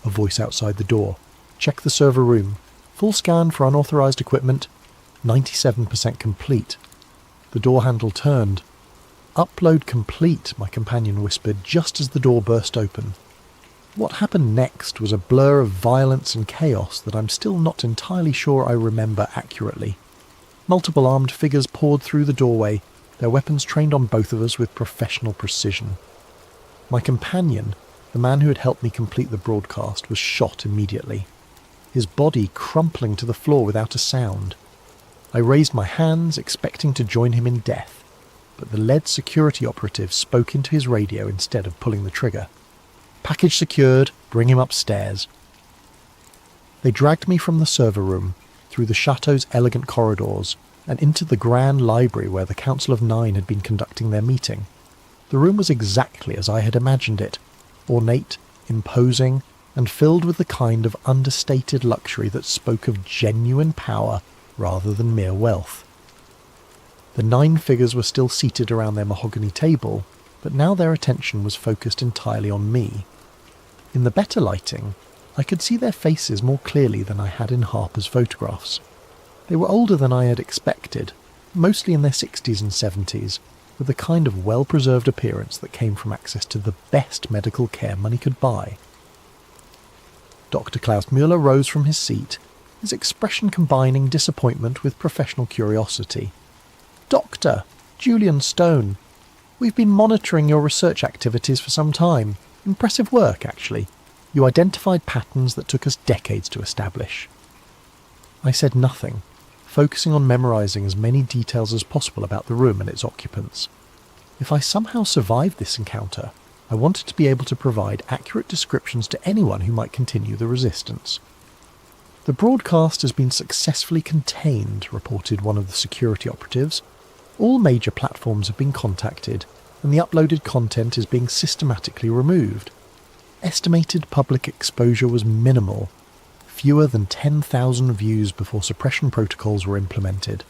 S1: A voice outside the door. Check the server room. Full scan for unauthorized equipment. 97% complete. The door handle turned. Upload complete, my companion whispered just as the door burst open. What happened next was a blur of violence and chaos that I'm still not entirely sure I remember accurately. Multiple armed figures poured through the doorway, their weapons trained on both of us with professional precision. My companion, the man who had helped me complete the broadcast, was shot immediately, his body crumpling to the floor without a sound. I raised my hands, expecting to join him in death, but the lead security operative spoke into his radio instead of pulling the trigger. "Package secured, bring him upstairs." They dragged me from the server room, through the chateau's elegant corridors, and into the grand library where the Council of Nine had been conducting their meeting. The room was exactly as I had imagined it, ornate, imposing, and filled with the kind of understated luxury that spoke of genuine power rather than mere wealth. The 9 figures were still seated around their mahogany table, but now their attention was focused entirely on me. In the better lighting, I could see their faces more clearly than I had in Harper's photographs. They were older than I had expected, mostly in their 60s and 70s, with the kind of well-preserved appearance that came from access to the best medical care money could buy. Dr. Klaus Müller rose from his seat, his expression combining disappointment with professional curiosity. "Doctor, Julian Stone, we've been monitoring your research activities for some time. Impressive work, actually. You identified patterns that took us decades to establish." I said nothing, focusing on memorizing as many details as possible about the room and its occupants. If I somehow survived this encounter, I wanted to be able to provide accurate descriptions to anyone who might continue the resistance. "The broadcast has been successfully contained," reported one of the security operatives. "All major platforms have been contacted, and the uploaded content is being systematically removed. Estimated public exposure was minimal, fewer than 10,000 views before suppression protocols were implemented.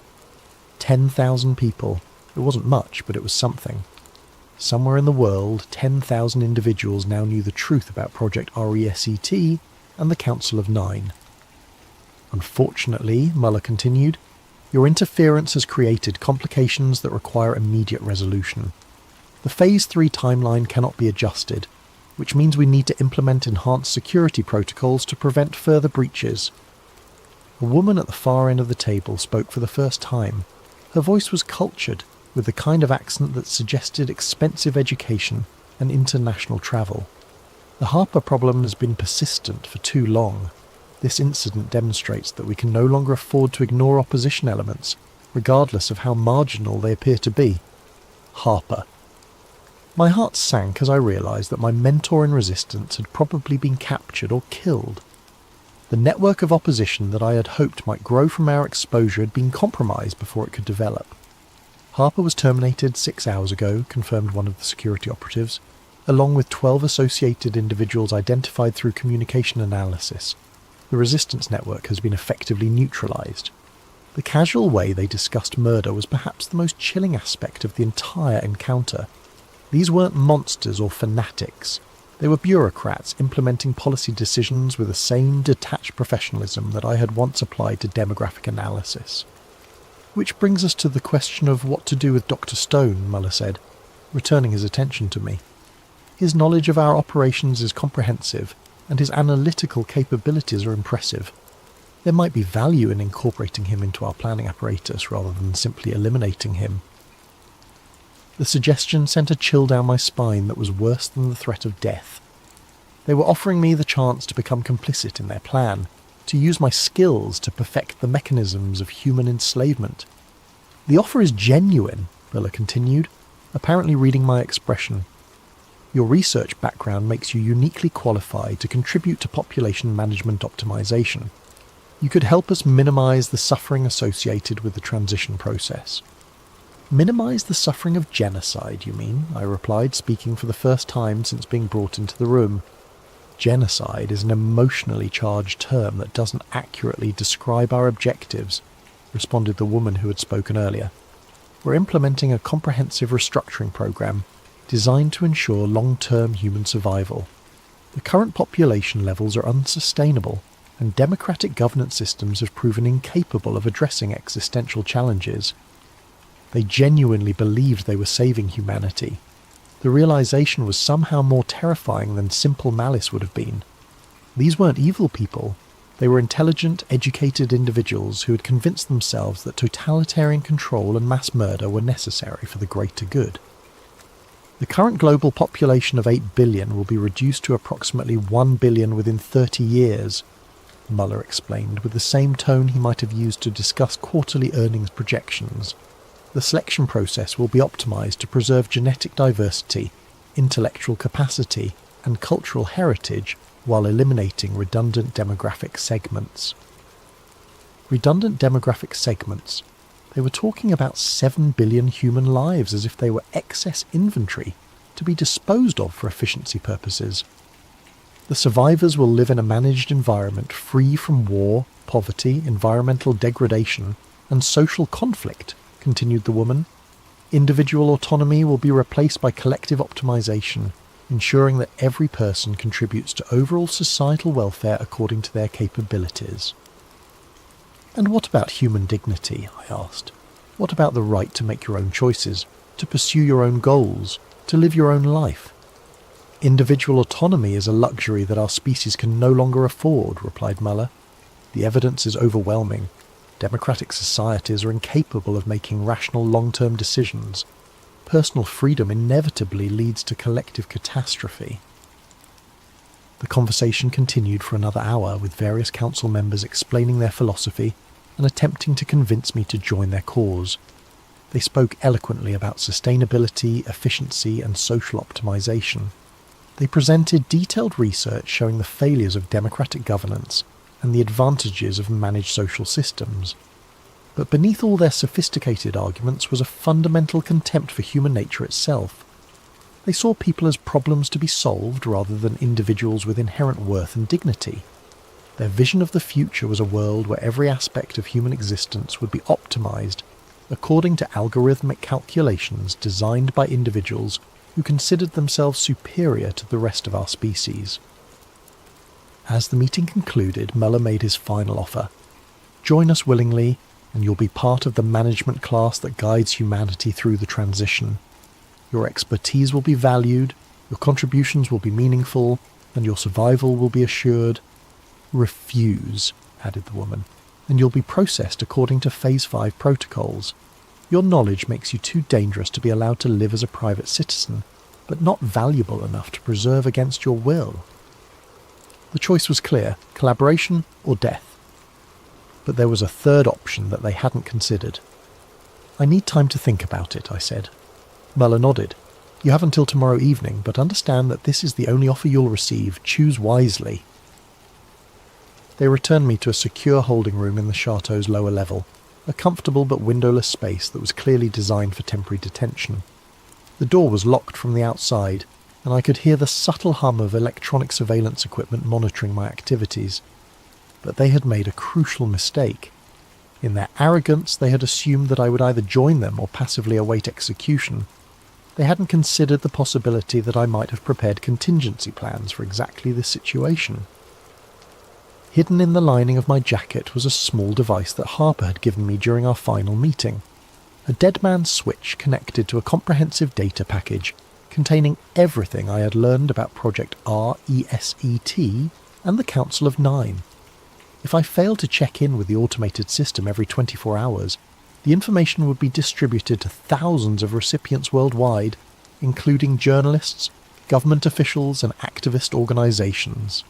S1: 10,000 people. It wasn't much, but it was something. Somewhere in the world, 10,000 individuals now knew the truth about Project RESET and the Council of Nine. Unfortunately, Mueller continued, your interference has created complications that require immediate resolution. The Phase 3 timeline cannot be adjusted. which means we need to implement enhanced security protocols to prevent further breaches. A woman at the far end of the table spoke for the first time. Her voice was cultured, with the kind of accent that suggested expensive education and international travel. The Harper problem has been persistent for too long. This incident demonstrates that we can no longer afford to ignore opposition elements, regardless of how marginal they appear to be. Harper. My heart sank as I realised that my mentor in resistance had probably been captured or killed. The network of opposition that I had hoped might grow from our exposure had been compromised before it could develop. Harper was terminated 6 hours ago, confirmed one of the security operatives, along with 12 associated individuals identified through communication analysis. The resistance network has been effectively neutralised. The casual way they discussed murder was perhaps the most chilling aspect of the entire encounter. These weren't monsters or fanatics. They were bureaucrats implementing policy decisions with the same detached professionalism that I had once applied to demographic analysis. Which brings us to the question of what to do with Dr. Stone, Muller said, returning his attention to me. His knowledge of our operations is comprehensive, and his analytical capabilities are impressive. There might be value in incorporating him into our planning apparatus rather than simply eliminating him. The suggestion sent a chill down my spine that was worse than the threat of death. They were offering me the chance to become complicit in their plan, to use my skills to perfect the mechanisms of human enslavement. The offer is genuine, Muller continued, apparently reading my expression. Your research background makes you uniquely qualified to contribute to population management optimization. You could help us minimize the suffering associated with the transition process. Minimize the suffering of genocide, you mean? I replied, speaking for the first time since being brought into the room. Genocide is an emotionally charged term that doesn't accurately describe our objectives, responded the woman who had spoken earlier. We're implementing a comprehensive restructuring program designed to ensure long-term human survival. The current population levels are unsustainable, and democratic governance systems have proven incapable of addressing existential challenges. They genuinely believed they were saving humanity. The realization was somehow more terrifying than simple malice would have been. These weren't evil people. They were intelligent, educated individuals who had convinced themselves that totalitarian control and mass murder were necessary for the greater good. The current global population of 8 billion will be reduced to approximately 1 billion within 30 years, Muller explained, with the same tone he might have used to discuss quarterly earnings projections. The selection process will be optimized to preserve genetic diversity, intellectual capacity, and cultural heritage while eliminating redundant demographic segments. Redundant demographic segments. They were talking about 7 billion human lives as if they were excess inventory to be disposed of for efficiency purposes. The survivors will live in a managed environment free from war, poverty, environmental degradation, and social conflict, continued the woman. Individual autonomy will be replaced by collective optimization, ensuring that every person contributes to overall societal welfare according to their capabilities. And what about human dignity? I asked. What about the right to make your own choices, to pursue your own goals, to live your own life? Individual autonomy is a luxury that our species can no longer afford, replied Muller. The evidence is overwhelming. Democratic societies are incapable of making rational long-term decisions. Personal freedom inevitably leads to collective catastrophe. The conversation continued for another hour, with various council members explaining their philosophy and attempting to convince me to join their cause. They spoke eloquently about sustainability, efficiency, and social optimization. They presented detailed research showing the failures of democratic governance and the advantages of managed social systems. But beneath all their sophisticated arguments was a fundamental contempt for human nature itself. They saw people as problems to be solved rather than individuals with inherent worth and dignity. Their vision of the future was a world where every aspect of human existence would be optimized according to algorithmic calculations designed by individuals who considered themselves superior to the rest of our species. As the meeting concluded, Muller made his final offer. Join us willingly, and you'll be part of the management class that guides humanity through the transition. Your expertise will be valued, Your contributions will be meaningful, and your survival will be assured. Refuse, added the woman, and you'll be processed according to Phase 5 protocols. Your knowledge makes you too dangerous to be allowed to live as a private citizen, but not valuable enough to preserve against your will. The choice was clear, collaboration or death. But there was a third option that they hadn't considered. I need time to think about it, I said. Muller nodded. You have until tomorrow evening, but understand that this is the only offer you'll receive. Choose wisely. They returned me to a secure holding room in the chateau's lower level, a comfortable but windowless space that was clearly designed for temporary detention. The door was locked from the outside, and I could hear the subtle hum of electronic surveillance equipment monitoring my activities. But they had made a crucial mistake. In their arrogance, they had assumed that I would either join them or passively await execution. They hadn't considered the possibility that I might have prepared contingency plans for exactly this situation. Hidden in the lining of my jacket was a small device that Harper had given me during our final meeting. A dead man's switch connected to a comprehensive data package containing everything I had learned about Project RESET and the Council of Nine. If I failed to check in with the automated system every 24 hours, the information would be distributed to thousands of recipients worldwide, including journalists, government officials, and activist organizations.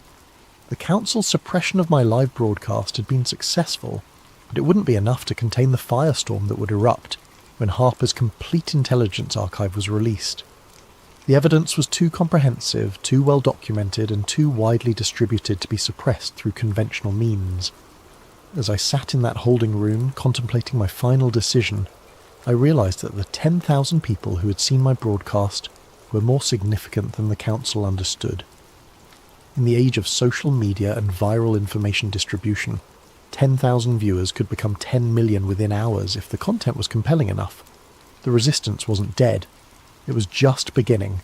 S1: The Council's suppression of my live broadcast had been successful, but it wouldn't be enough to contain the firestorm that would erupt when Harper's complete intelligence archive was released. The evidence was too comprehensive, too well documented, and too widely distributed to be suppressed through conventional means. As I sat in that holding room, contemplating my final decision, I realised that the 10,000 people who had seen my broadcast were more significant than the Council understood. In the age of social media and viral information distribution, 10,000 viewers could become 10 million within hours if the content was compelling enough. The resistance wasn't dead. It was just beginning,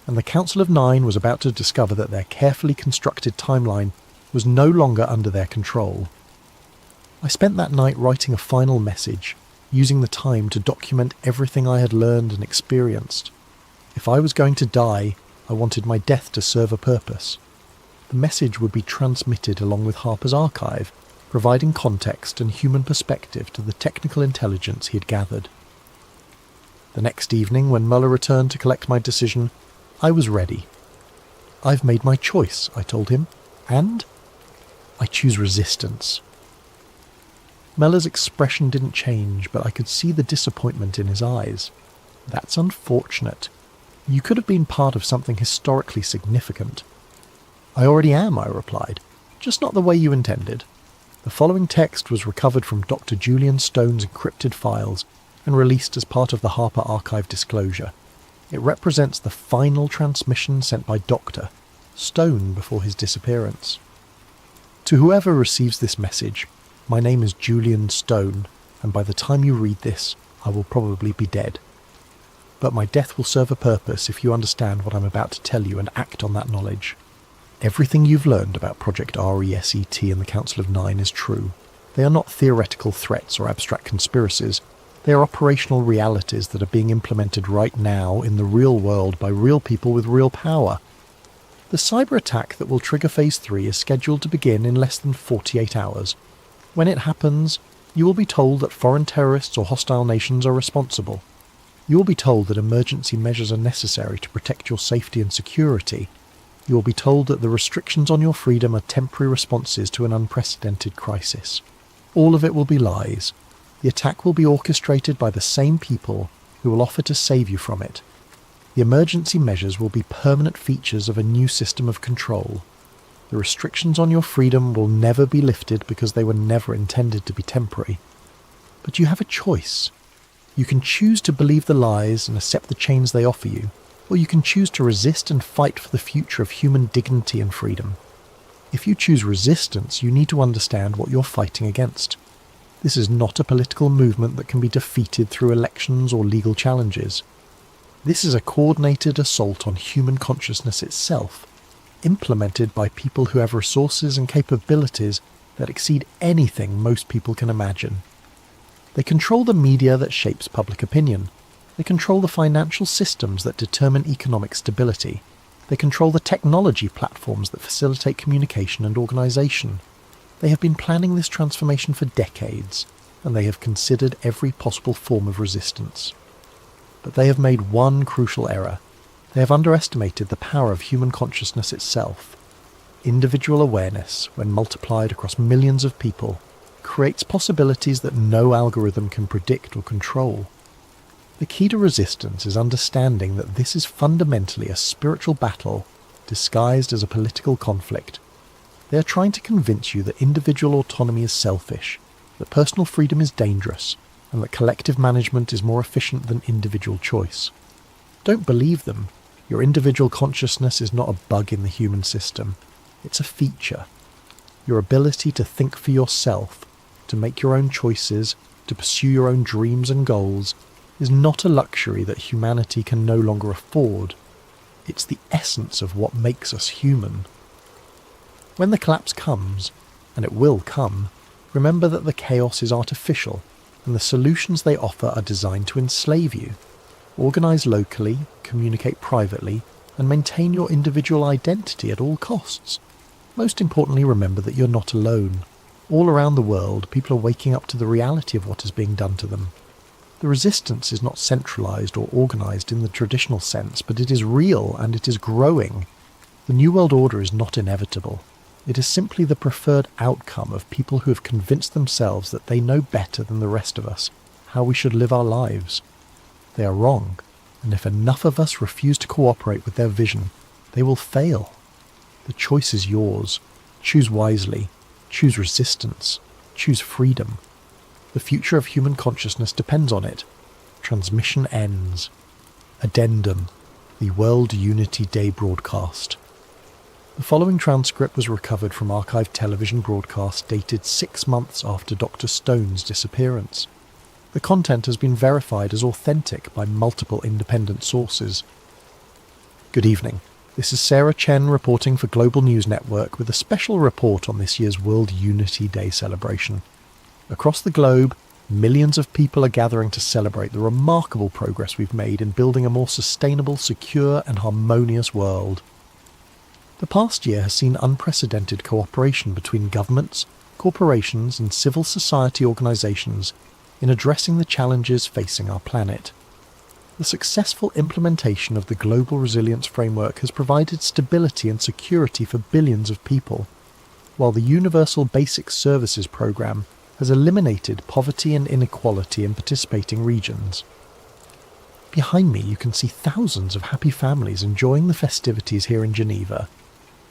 S1: and the Council of Nine was about to discover that their carefully constructed timeline was no longer under their control. I spent that night writing a final message, using the time to document everything I had learned and experienced. If I was going to die, I wanted my death to serve a purpose. The message would be transmitted along with Harper's archive, providing context and human perspective to the technical intelligence he had gathered. The next evening, when Muller returned to collect my decision, I was ready. I've made my choice, I told him, and I choose resistance. Muller's expression didn't change, but I could see the disappointment in his eyes. That's unfortunate. You could have been part of something historically significant. I already am, I replied, just not the way you intended. The following text was recovered from Dr. Julian Stone's encrypted files and released as part of the Harper Archive disclosure. It represents the final transmission sent by Dr. Stone before his disappearance. To whoever receives this message, my name is Julian Stone, and by the time you read this, I will probably be dead. But my death will serve a purpose if you understand what I'm about to tell you and act on that knowledge. Everything you've learned about Project RESET and the Council of Nine is true. They are not theoretical threats or abstract conspiracies. They are operational realities that are being implemented right now in the real world by real people with real power. The cyber attack that will trigger Phase 3 is scheduled to begin in less than 48 hours. When it happens, you will be told that foreign terrorists or hostile nations are responsible. You will be told that emergency measures are necessary to protect your safety and security. You will be told that the restrictions on your freedom are temporary responses to an unprecedented crisis. All of it will be lies. The attack will be orchestrated by the same people who will offer to save you from it. The emergency measures will be permanent features of a new system of control. The restrictions on your freedom will never be lifted because they were never intended to be temporary. But you have a choice. You can choose to believe the lies and accept the chains they offer you, or you can choose to resist and fight for the future of human dignity and freedom. If you choose resistance, you need to understand what you're fighting against. This is not a political movement that can be defeated through elections or legal challenges. This is a coordinated assault on human consciousness itself, implemented by people who have resources and capabilities that exceed anything most people can imagine. They control the media that shapes public opinion. They control the financial systems that determine economic stability. They control the technology platforms that facilitate communication and organisation. They have been planning this transformation for decades, and they have considered every possible form of resistance. But they have made one crucial error. They have underestimated the power of human consciousness itself. Individual awareness, when multiplied across millions of people, creates possibilities that no algorithm can predict or control. The key to resistance is understanding that this is fundamentally a spiritual battle disguised as a political conflict. They are trying to convince you that individual autonomy is selfish, that personal freedom is dangerous, and that collective management is more efficient than individual choice. Don't believe them. Your individual consciousness is not a bug in the human system. It's a feature. Your ability to think for yourself, to make your own choices, to pursue your own dreams and goals, is not a luxury that humanity can no longer afford. It's the essence of what makes us human. When the collapse comes, and it will come, remember that the chaos is artificial, and the solutions they offer are designed to enslave you. Organise locally, communicate privately, and maintain your individual identity at all costs. Most importantly, remember that you're not alone. All around the world, people are waking up to the reality of what is being done to them. The resistance is not centralised or organised in the traditional sense, but it is real and it is growing. The New World Order is not inevitable. It is simply the preferred outcome of people who have convinced themselves that they know better than the rest of us how we should live our lives. They are wrong, and if enough of us refuse to cooperate with their vision, they will fail. The choice is yours. Choose wisely. Choose resistance. Choose freedom. The future of human consciousness depends on it. Transmission ends. Addendum. The World Unity Day broadcast. The following transcript was recovered from archived television broadcasts dated 6 months after Dr. Stone's disappearance. The content has been verified as authentic by multiple independent sources. Good evening. This is Sarah Chen reporting for Global News Network with a special report on this year's World Unity Day celebration. Across the globe, millions of people are gathering to celebrate the remarkable progress we've made in building a more sustainable, secure and harmonious world. The past year has seen unprecedented cooperation between governments, corporations and civil society organisations in addressing the challenges facing our planet. The successful implementation of the Global Resilience Framework has provided stability and security for billions of people, while the Universal Basic Services Programme has eliminated poverty and inequality in participating regions. Behind me you can see thousands of happy families enjoying the festivities here in Geneva,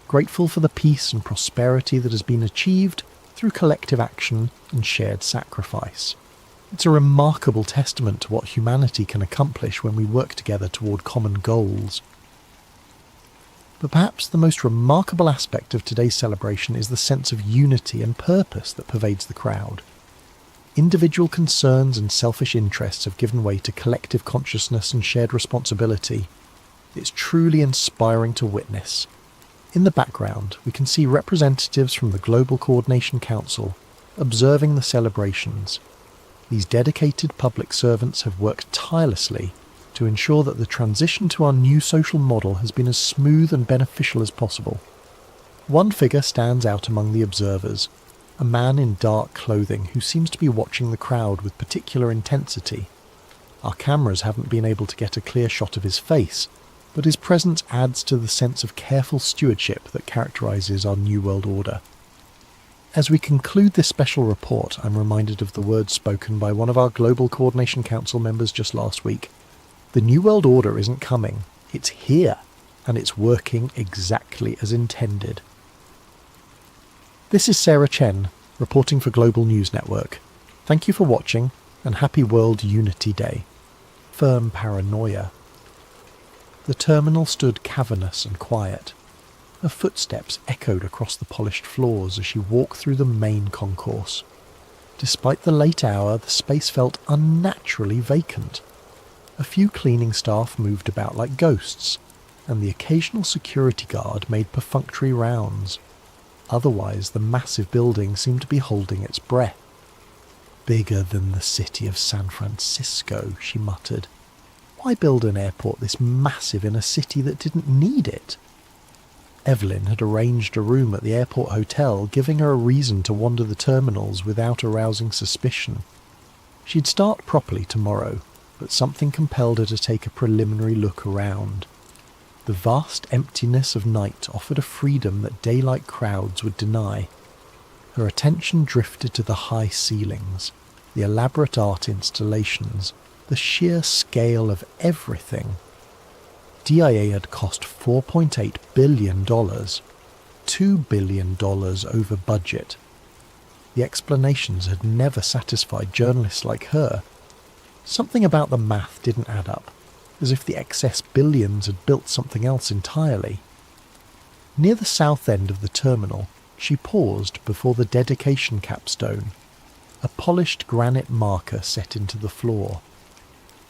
S1: grateful for the peace and prosperity that has been achieved through collective action and shared sacrifice. It's a remarkable testament to what humanity can accomplish when we work together toward common goals. But perhaps the most remarkable aspect of today's celebration is the sense of unity and purpose that pervades the crowd. Individual concerns and selfish interests have given way to collective consciousness and shared responsibility. It's truly inspiring to witness. In the background, we can see representatives from the Global Coordination Council observing the celebrations. These dedicated public servants have worked tirelessly to ensure that the transition to our new social model has been as smooth and beneficial as possible. One figure stands out among the observers, a man in dark clothing who seems to be watching the crowd with particular intensity. Our cameras haven't been able to get a clear shot of his face, but his presence adds to the sense of careful stewardship that characterises our New World Order. As we conclude this special report, I'm reminded of the words spoken by one of our Global Coordination Council members just last week. The New World Order isn't coming, it's here, and it's working exactly as intended. This is Sarah Chen, reporting for Global News Network. Thank you for watching, and happy World Unity Day. Firm paranoia. The terminal stood cavernous and quiet. Her footsteps echoed across the polished floors as she walked through the main concourse. Despite the late hour, the space felt unnaturally vacant. A few cleaning staff moved about like ghosts, and the occasional security guard made perfunctory rounds. Otherwise, the massive building seemed to be holding its breath. "Bigger than the city of San Francisco," she muttered. "Why build an airport this massive in a city that didn't need it?" Evelyn had arranged a room at the airport hotel, giving her a reason to wander the terminals without arousing suspicion. She'd start properly tomorrow, but something compelled her to take a preliminary look around. The vast emptiness of night offered a freedom that daylight crowds would deny. Her attention drifted to the high ceilings, the elaborate art installations, the sheer scale of everything. DIA had cost $4.8 billion, $2 billion over budget. The explanations had never satisfied journalists like her. Something about the math didn't add up, as if the excess billions had built something else entirely. Near the south end of the terminal, she paused before the dedication capstone, a polished granite marker set into the floor.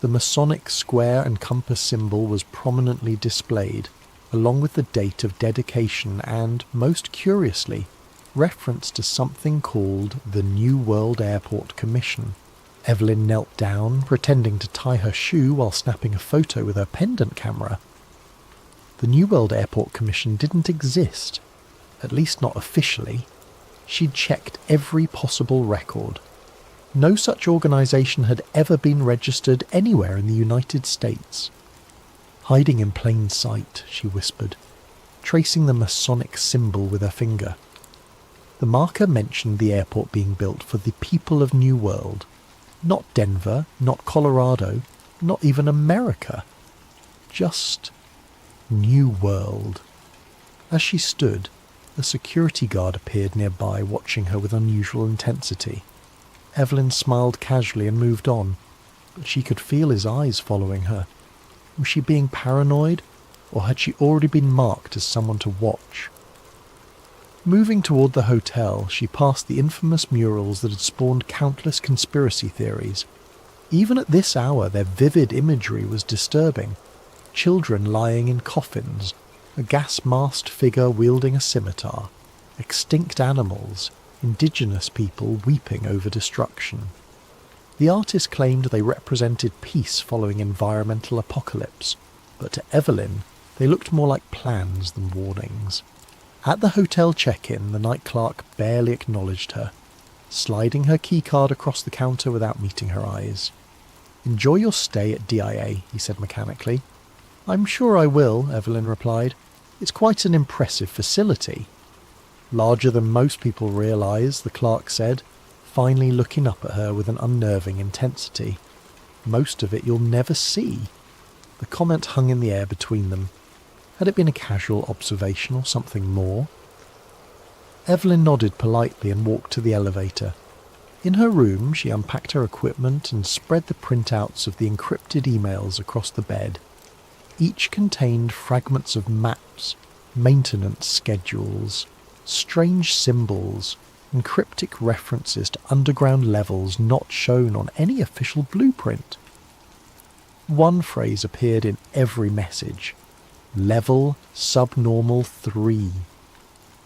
S1: The Masonic square and compass symbol was prominently displayed, along with the date of dedication and, most curiously, reference to something called the New World Airport Commission. Evelyn knelt down, pretending to tie her shoe while snapping a photo with her pendant camera. The New World Airport Commission didn't exist, at least not officially. She'd checked every possible record. No such organisation had ever been registered anywhere in the United States. Hiding in plain sight, she whispered, tracing the Masonic symbol with her finger. The marker mentioned the airport being built for the people of New World. Not Denver, not Colorado, not even America. Just New World. As she stood, a security guard appeared nearby, watching her with unusual intensity. Evelyn smiled casually and moved on, but she could feel his eyes following her. Was she being paranoid, or had she already been marked as someone to watch? Moving toward the hotel, she passed the infamous murals that had spawned countless conspiracy theories. Even at this hour, their vivid imagery was disturbing. Children lying in coffins, a gas-masked figure wielding a scimitar, extinct animals, indigenous people weeping over destruction. The artist claimed they represented peace following environmental apocalypse, but to Evelyn, they looked more like plans than warnings. At the hotel check-in, the night clerk barely acknowledged her, sliding her keycard across the counter without meeting her eyes. "Enjoy your stay at DIA," he said mechanically. "I'm sure I will," Evelyn replied. "It's quite an impressive facility." "Larger than most people realise," the clerk said, finally looking up at her with an unnerving intensity. "Most of it you'll never see." The comment hung in the air between them. Had it been a casual observation or something more? Evelyn nodded politely and walked to the elevator. In her room, she unpacked her equipment and spread the printouts of the encrypted emails across the bed. Each contained fragments of maps, maintenance schedules, strange symbols, and cryptic references to underground levels not shown on any official blueprint. One phrase appeared in every message: Level Subnormal 3.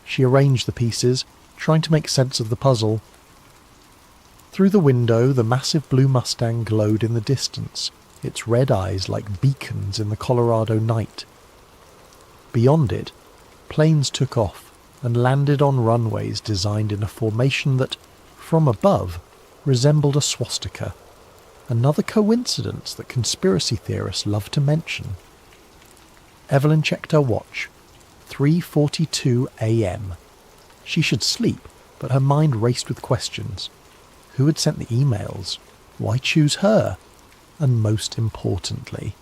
S1: She arranged the pieces, trying to make sense of the puzzle. Through the window, the massive blue Mustang glowed in the distance, its red eyes like beacons in the Colorado night. Beyond it, planes took off and landed on runways designed in a formation that, from above, resembled a swastika. Another coincidence that conspiracy theorists love to mention. Evelyn checked her watch. 3:42 a.m. She should sleep, but her mind raced with questions. Who had sent the emails? Why choose her? And most importantly,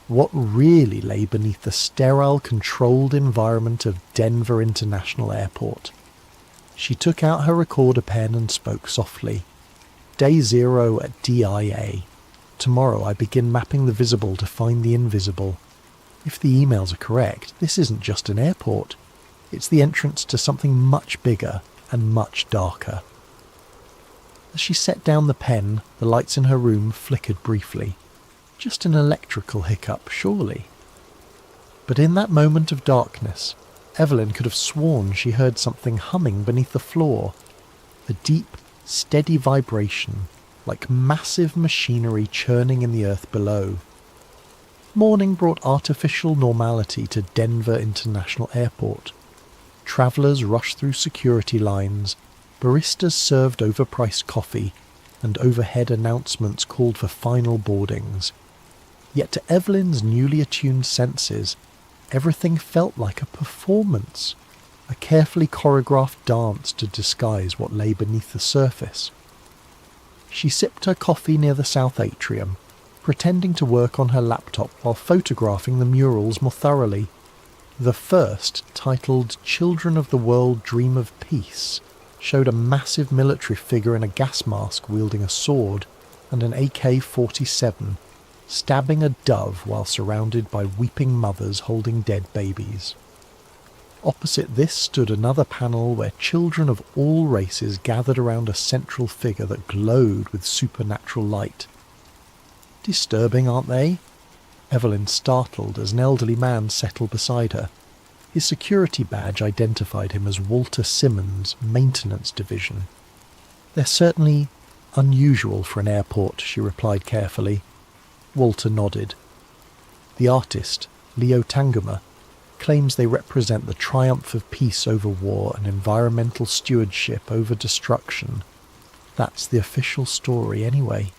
S1: what really lay beneath the sterile, controlled environment of Denver International Airport? She took out her recorder pen and spoke softly. "Day 0 at DIA. Tomorrow I begin mapping the visible to find the invisible. If the emails are correct, this isn't just an airport. It's the entrance to something much bigger and much darker." As she set down the pen, the lights in her room flickered briefly. Just an electrical hiccup, surely. But in that moment of darkness, Evelyn could have sworn she heard something humming beneath the floor. A deep, steady vibration, like massive machinery churning in the earth below. Morning brought artificial normality to Denver International Airport. Travellers rushed through security lines, baristas served overpriced coffee, and overhead announcements called for final boardings. Yet to Evelyn's newly attuned senses, everything felt like a performance, a carefully choreographed dance to disguise what lay beneath the surface. She sipped her coffee near the south atrium, pretending to work on her laptop while photographing the murals more thoroughly. The first, titled "Children of the World Dream of Peace," showed a massive military figure in a gas mask wielding a sword and an AK-47, stabbing a dove while surrounded by weeping mothers holding dead babies. Opposite this stood another panel where children of all races gathered around a central figure that glowed with supernatural light. Disturbing, aren't they? Evelyn startled as an elderly man settled beside her. His security badge identified him as Walter Simmons, Maintenance Division. "They're certainly unusual for an airport," she replied carefully. Walter nodded. The artist, Leo Tanguma, claims they represent the triumph of peace over war and environmental stewardship over destruction. That's the official story anyway.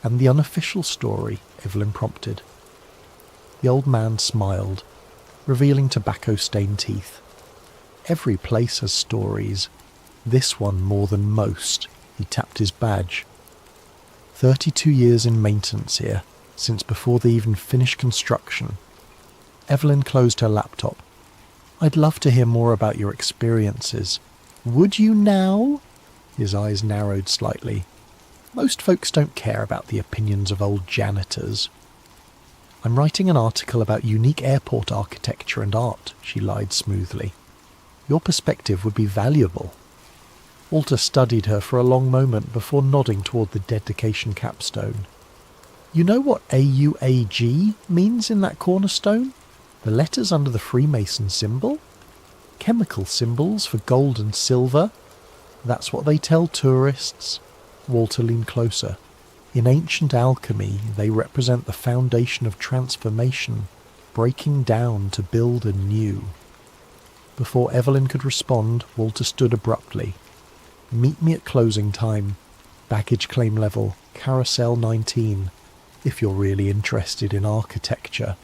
S1: And the unofficial story, Evelyn prompted. The old man smiled, revealing tobacco-stained teeth. Every place has stories. This one more than most. He tapped his badge. 32 years in maintenance here, since before they even finished construction. Evelyn closed her laptop. "I'd love to hear more about your experiences." "Would you now?" His eyes narrowed slightly. "Most folks don't care about the opinions of old janitors." "I'm writing an article about unique airport architecture and art," she lied smoothly. "Your perspective would be valuable." Walter studied her for a long moment before nodding toward the dedication capstone. "You know what AUAG means in that cornerstone? The letters under the Freemason symbol? Chemical symbols for gold and silver? That's what they tell tourists." Walter leaned closer. "In ancient alchemy, they represent the foundation of transformation, breaking down to build anew." Before Evelyn could respond, Walter stood abruptly. "Meet me at closing time. Baggage claim level, Carousel 19, if you're really interested in architecture."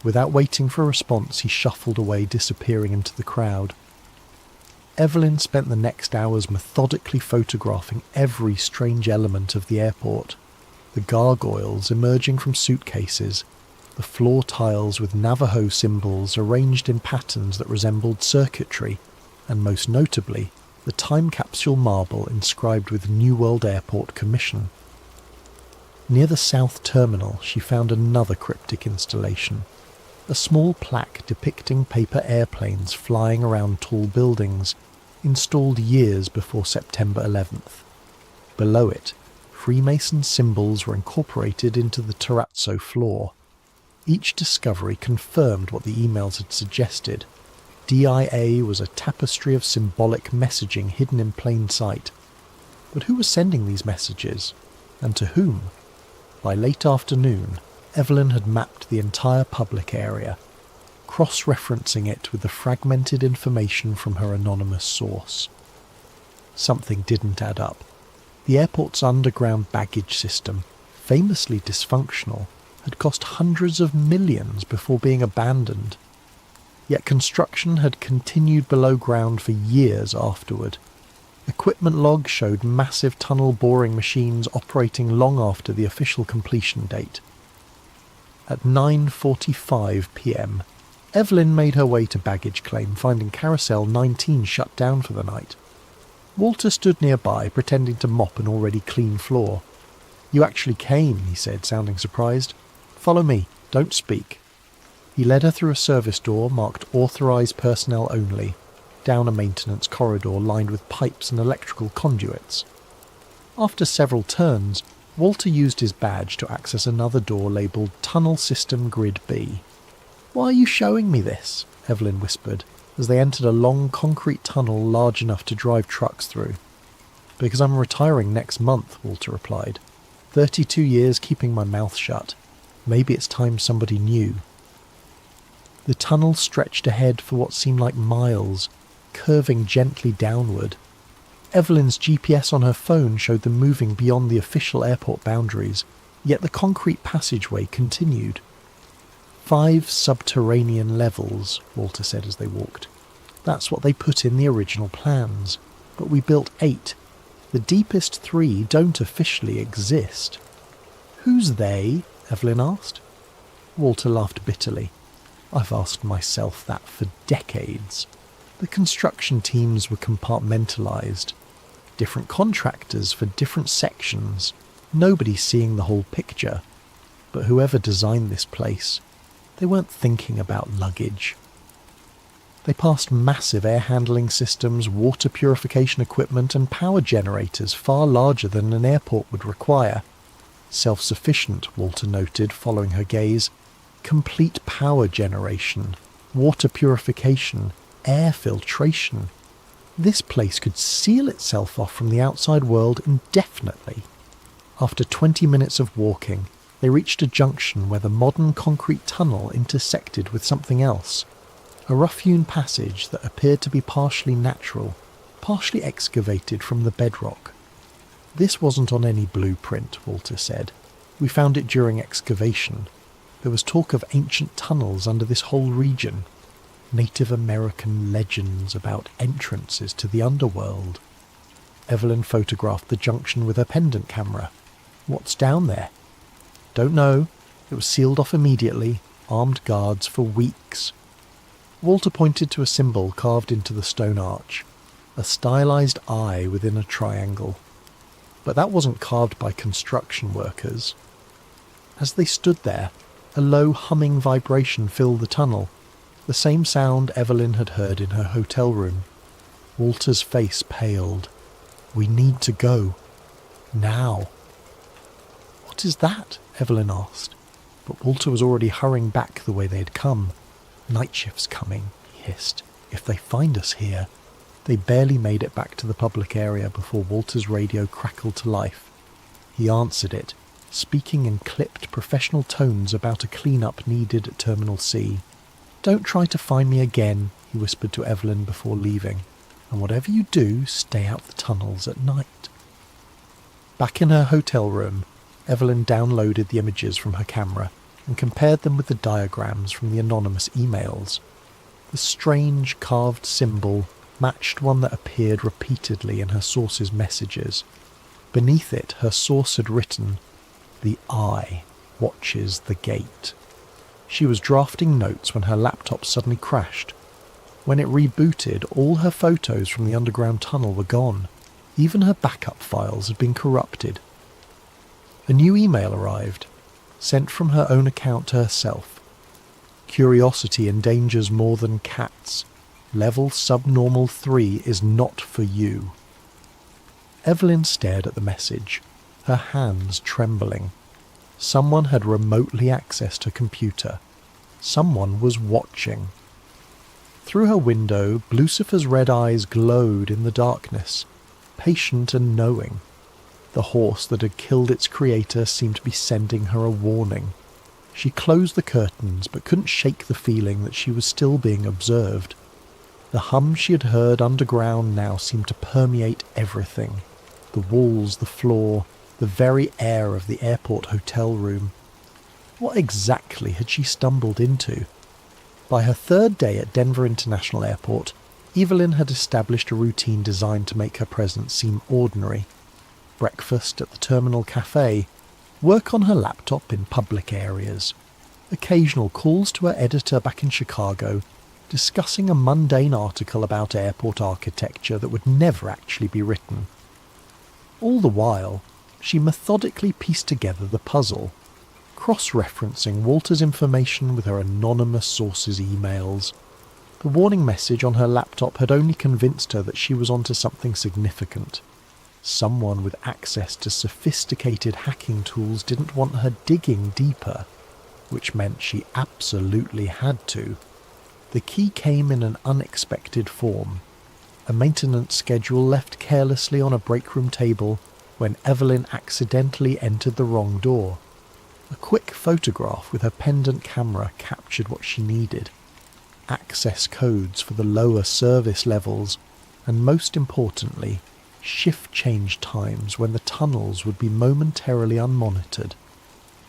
S1: Without waiting for a response, he shuffled away, disappearing into the crowd. Evelyn spent the next hours methodically photographing every strange element of the airport. The gargoyles emerging from suitcases, the floor tiles with Navajo symbols arranged in patterns that resembled circuitry, and most notably, the time capsule marble inscribed with New World Airport Commission. Near the south terminal, she found another cryptic installation. A small plaque depicting paper airplanes flying around tall buildings, installed years before September 11th. Below it, Freemason symbols were incorporated into the terrazzo floor. Each discovery confirmed what the emails had suggested. DIA was a tapestry of symbolic messaging hidden in plain sight. But who was sending these messages? And to whom? By late afternoon, Evelyn had mapped the entire public area, cross-referencing it with the fragmented information from her anonymous source. Something didn't add up. The airport's underground baggage system, famously dysfunctional, had cost hundreds of millions before being abandoned. Yet construction had continued below ground for years afterward. Equipment logs showed massive tunnel boring machines operating long after the official completion date. At 9:45 p.m, Evelyn made her way to baggage claim, finding Carousel 19 shut down for the night. Walter stood nearby, pretending to mop an already clean floor. "You actually came," he said, sounding surprised. "Follow me, don't speak." He led her through a service door marked "Authorised Personnel Only," down a maintenance corridor lined with pipes and electrical conduits. After several turns, Walter used his badge to access another door labelled Tunnel System Grid B. "Why are you showing me this?" Evelyn whispered, as they entered a long concrete tunnel large enough to drive trucks through. "Because I'm retiring next month," Walter replied. 32 years keeping my mouth shut. Maybe it's time somebody knew. The tunnel stretched ahead for what seemed like miles, curving gently downward. Evelyn's GPS on her phone showed them moving beyond the official airport boundaries, yet the concrete passageway continued. 5 subterranean levels, Walter said as they walked. That's what they put in the original plans, but we built 8. The deepest 3 don't officially exist. Who's they? Evelyn asked. Walter laughed bitterly. I've asked myself that for decades. The construction teams were compartmentalised. Different contractors for different sections. Nobody seeing the whole picture. But whoever designed this place, they weren't thinking about luggage. They passed massive air handling systems, water purification equipment and power generators far larger than an airport would require. Self-sufficient, Walter noted, following her gaze. Complete power generation, water purification, air filtration. This place could seal itself off from the outside world indefinitely. After 20 minutes of walking, they reached a junction where the modern concrete tunnel intersected with something else. A rough-hewn passage that appeared to be partially natural, partially excavated from the bedrock. This wasn't on any blueprint, Walter said. We found it during excavation. There was talk of ancient tunnels under this whole region. Native American legends about entrances to the underworld. Evelyn photographed the junction with her pendant camera. What's down there? Don't know. It was sealed off immediately. Armed guards for weeks. Walter pointed to a symbol carved into the stone arch. A stylized eye within a triangle. But that wasn't carved by construction workers. As they stood there, a low humming vibration filled the tunnel, the same sound Evelyn had heard in her hotel room. Walter's face paled. We need to go. Now. What is that? Evelyn asked. But Walter was already hurrying back the way they had come. Night shift's coming, he hissed. If they find us here. They barely made it back to the public area before Walter's radio crackled to life. He answered it, speaking in clipped professional tones about a clean-up needed at Terminal C. Don't try to find me again, he whispered to Evelyn before leaving. And whatever you do, stay out the tunnels at night. Back in her hotel room, Evelyn downloaded the images from her camera and compared them with the diagrams from the anonymous emails. The strange carved symbol matched one that appeared repeatedly in her source's messages. Beneath it, her source had written, "The eye watches the gate." She was drafting notes when her laptop suddenly crashed. When it rebooted, all her photos from the underground tunnel were gone. Even her backup files had been corrupted. A new email arrived, sent from her own account to herself. Curiosity endangers more than cats. Level subnormal 3 is not for you. Evelyn stared at the message, her hands trembling. Someone had remotely accessed her computer. Someone was watching. Through her window, Lucifer's red eyes glowed in the darkness, patient and knowing. The horse that had killed its creator seemed to be sending her a warning. She closed the curtains but couldn't shake the feeling that she was still being observed. The hum she had heard underground now seemed to permeate everything. The walls, the floor, the very air of the airport hotel room. What exactly had she stumbled into? By her 3rd day at Denver International Airport, Evelyn had established a routine designed to make her presence seem ordinary. Breakfast at the terminal cafe, work on her laptop in public areas, occasional calls to her editor back in Chicago, discussing a mundane article about airport architecture that would never actually be written. All the while, she methodically pieced together the puzzle, cross-referencing Walter's information with her anonymous source's emails. The warning message on her laptop had only convinced her that she was onto something significant. Someone with access to sophisticated hacking tools didn't want her digging deeper, which meant she absolutely had to. The key came in an unexpected form. A maintenance schedule left carelessly on a break room table when Evelyn accidentally entered the wrong door. A quick photograph with her pendant camera captured what she needed. Access codes for the lower service levels, and most importantly, shift change times when the tunnels would be momentarily unmonitored.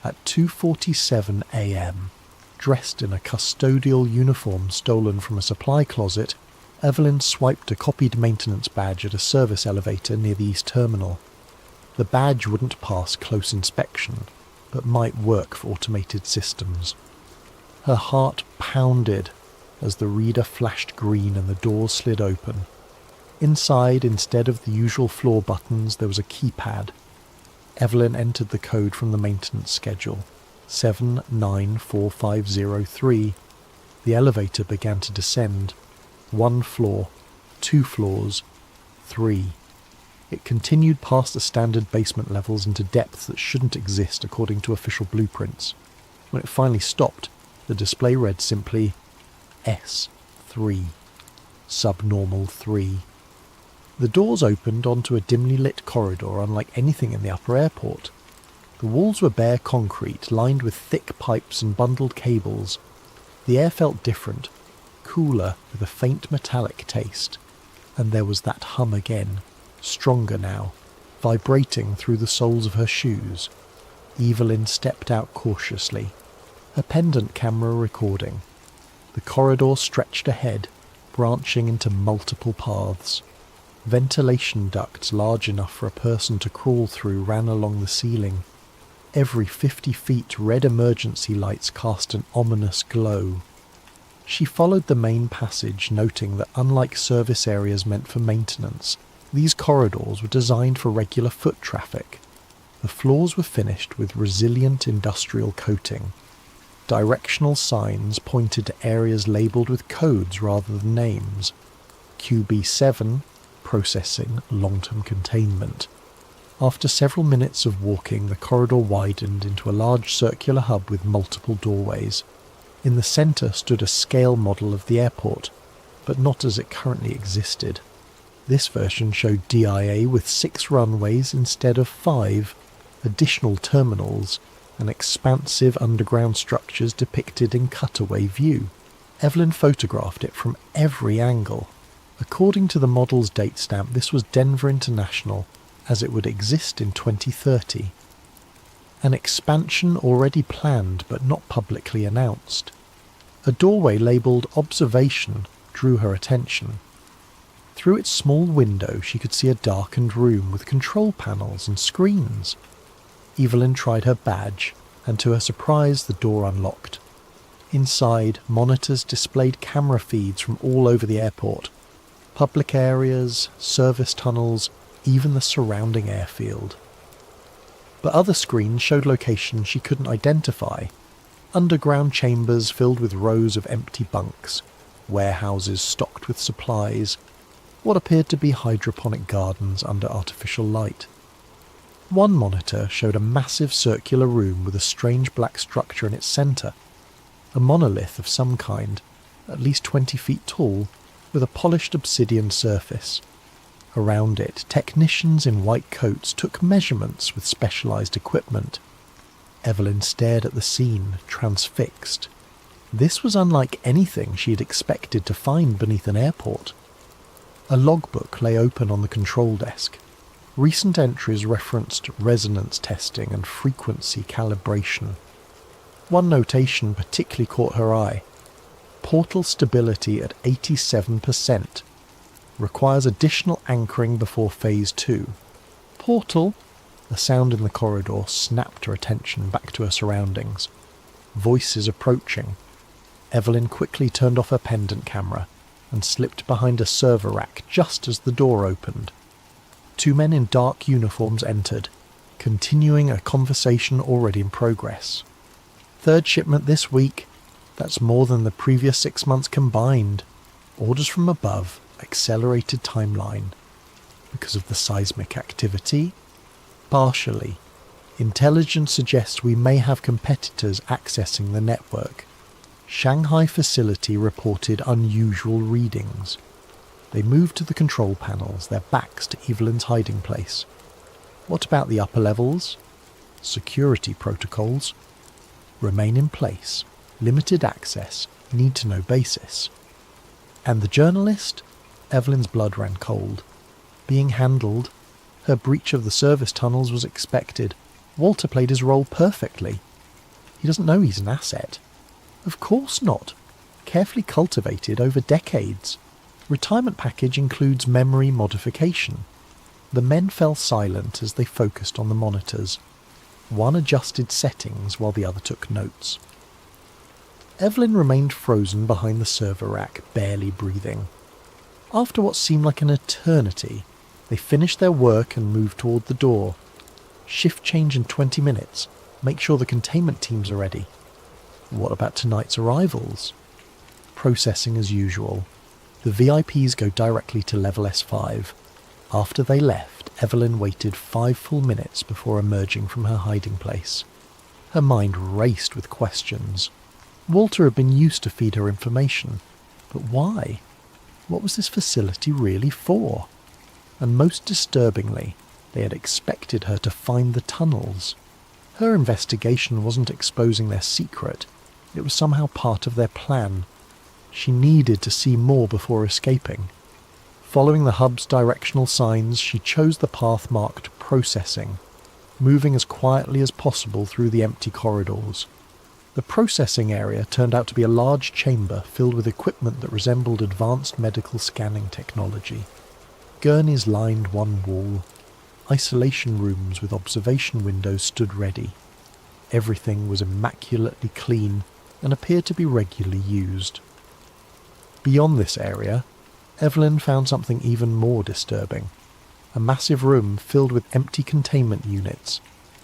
S1: At 2:47 a.m, dressed in a custodial uniform stolen from a supply closet, Evelyn swiped a copied maintenance badge at a service elevator near the East Terminal. The badge wouldn't pass close inspection, but might work for automated systems. Her heart pounded as the reader flashed green and the doors slid open. Inside, instead of the usual floor buttons, there was a keypad. Evelyn entered the code from the maintenance schedule, 794503. The elevator began to descend. 1 floor, 2 floors, 3. It continued past the standard basement levels into depths that shouldn't exist according to official blueprints. When it finally stopped, the display read simply S3, subnormal 3. The doors opened onto a dimly lit corridor unlike anything in the upper airport. The walls were bare concrete, lined with thick pipes and bundled cables. The air felt different, cooler with a faint metallic taste. And there was that hum again, stronger now, vibrating through the soles of her shoes. Evelyn stepped out cautiously, her pendant camera recording. The corridor stretched ahead, branching into multiple paths. Ventilation ducts large enough for a person to crawl through ran along the ceiling. Every 50 feet, red emergency lights cast an ominous glow. She followed the main passage, noting that unlike service areas meant for maintenance, these corridors were designed for regular foot traffic. The floors were finished with resilient industrial coating. Directional signs pointed to areas labelled with codes rather than names. QB7, processing long-term containment. After several minutes of walking, the corridor widened into a large circular hub with multiple doorways. In the centre stood a scale model of the airport, but not as it currently existed. This version showed DIA with 6 runways instead of 5, additional terminals, and expansive underground structures depicted in cutaway view. Evelyn photographed it from every angle. According to the model's date stamp, this was Denver International, as it would exist in 2030. An expansion already planned but not publicly announced. A doorway labelled Observation drew her attention. Through its small window she could see a darkened room with control panels and screens. Evelyn tried her badge, and to her surprise the door unlocked. Inside, monitors displayed camera feeds from all over the airport. Public areas, service tunnels, even the surrounding airfield. But other screens showed locations she couldn't identify. Underground chambers filled with rows of empty bunks, warehouses stocked with supplies, what appeared to be hydroponic gardens under artificial light. One monitor showed a massive circular room with a strange black structure in its centre, a monolith of some kind, at least 20 feet tall, with a polished obsidian surface. Around it, technicians in white coats took measurements with specialised equipment. Evelyn stared at the scene, transfixed. This was unlike anything she had expected to find beneath an airport. A logbook lay open on the control desk. Recent entries referenced resonance testing and frequency calibration. One notation particularly caught her eye. Portal stability at 87%. Requires additional anchoring before Phase 2. Portal? The sound in the corridor snapped her attention back to her surroundings. Voices approaching. Evelyn quickly turned off her pendant camera and slipped behind a server rack just as the door opened. 2 men in dark uniforms entered, continuing a conversation already in progress. 3rd shipment this week. That's more than the previous 6 months combined. Orders from above. Accelerated timeline. Because of the seismic activity? Partially. Intelligence suggests we may have competitors accessing the network. Shanghai facility reported unusual readings. They moved to the control panels, their backs to Evelyn's hiding place. What about the upper levels? Security protocols. remain in place, limited access, need-to-know basis. And the journalist? Evelyn's blood ran cold. Being handled. Her breach of the service tunnels was expected. Walter played his role perfectly. He doesn't know he's an asset. Of course not. Carefully cultivated over decades. Retirement package includes memory modification. The men fell silent as they focused on the monitors. One adjusted settings while the other took notes. Evelyn remained frozen behind the server rack, barely breathing. After what seemed like an eternity, they finished their work and moved toward the door. Shift change in 20 minutes. Make sure the containment teams are ready. What about tonight's arrivals? Processing as usual. The VIPs go directly to level S5. After they left, Evelyn waited 5 full minutes before emerging from her hiding place. Her mind raced with questions. Walter had been used to feed her information. But why? What was this facility really for? And most disturbingly, they had expected her to find the tunnels. Her investigation wasn't exposing their secret. It was somehow part of their plan. She needed to see more before escaping. Following the hub's directional signs, she chose the path marked Processing, moving as quietly as possible through the empty corridors. The processing area turned out to be a large chamber filled with equipment that resembled advanced medical scanning technology. Gurneys lined one wall. Isolation rooms with observation windows stood ready. Everything was immaculately clean and appeared to be regularly used. Beyond this area, Evelyn found something even more disturbing. A massive room filled with empty containment units.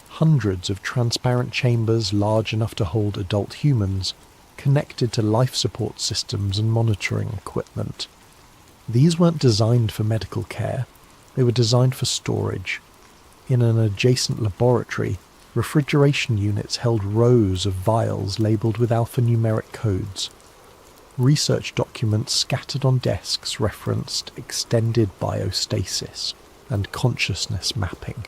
S1: Hundreds of transparent chambers large enough to hold adult humans, connected to life support systems and monitoring equipment. These weren't designed for medical care. They were designed for storage. In an adjacent laboratory, refrigeration units held rows of vials labelled with alphanumeric codes. Research documents scattered on desks referenced extended biostasis and consciousness mapping.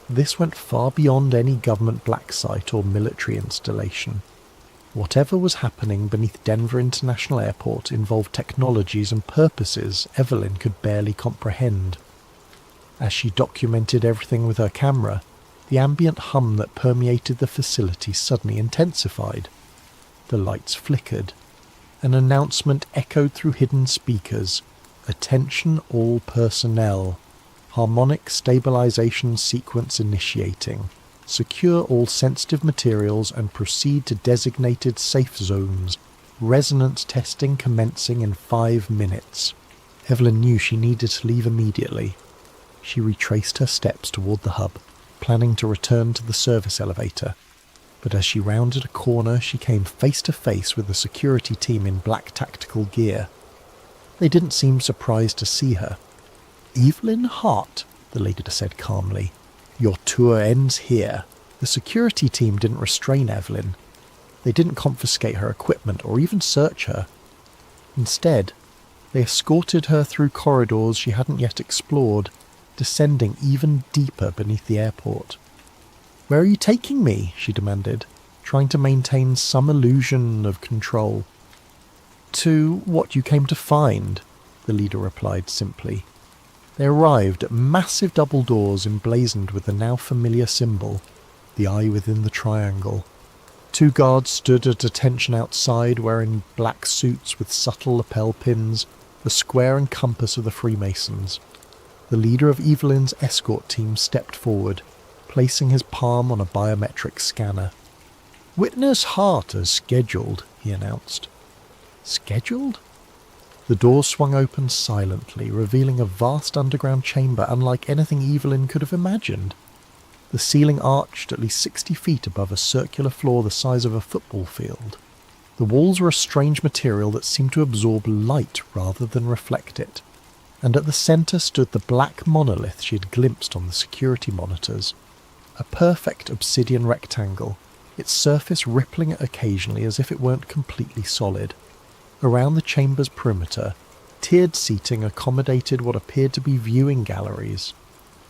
S1: This went far beyond any government black site or military installation. Whatever was happening beneath Denver International Airport involved technologies and purposes Evelyn could barely comprehend. As she documented everything with her camera, the ambient hum that permeated the facility suddenly intensified. The lights flickered. An announcement echoed through hidden speakers. Attention all personnel. Harmonic stabilization sequence initiating. Secure all sensitive materials and proceed to designated safe zones. Resonance testing commencing in 5 minutes. Evelyn knew she needed to leave immediately. She retraced her steps toward the hub, planning to return to the service elevator. But as she rounded a corner, she came face to face with the security team in black tactical gear. They didn't seem surprised to see her. "Evelyn Hart," the leader said calmly. "Your tour ends here." The security team didn't restrain Evelyn. They didn't confiscate her equipment or even search her. Instead, they escorted her through corridors she hadn't yet explored, descending even deeper beneath the airport. "Where are you taking me?" she demanded, trying to maintain some illusion of control. "To what you came to find," the leader replied simply. They arrived at massive double doors emblazoned with the now familiar symbol, the eye within the triangle. 2 guards stood at attention outside wearing black suits with subtle lapel pins, the square and compass of the Freemasons. The leader of Evelyn's escort team stepped forward, placing his palm on a biometric scanner. "Witness Hart as scheduled," he announced. Scheduled? The door swung open silently, revealing a vast underground chamber unlike anything Evelyn could have imagined. The ceiling arched at least 60 feet above a circular floor the size of a football field. The walls were a strange material that seemed to absorb light rather than reflect it. And at the centre stood the black monolith she had glimpsed on the security monitors. A perfect obsidian rectangle, its surface rippling occasionally as if it weren't completely solid. Around the chamber's perimeter, tiered seating accommodated what appeared to be viewing galleries.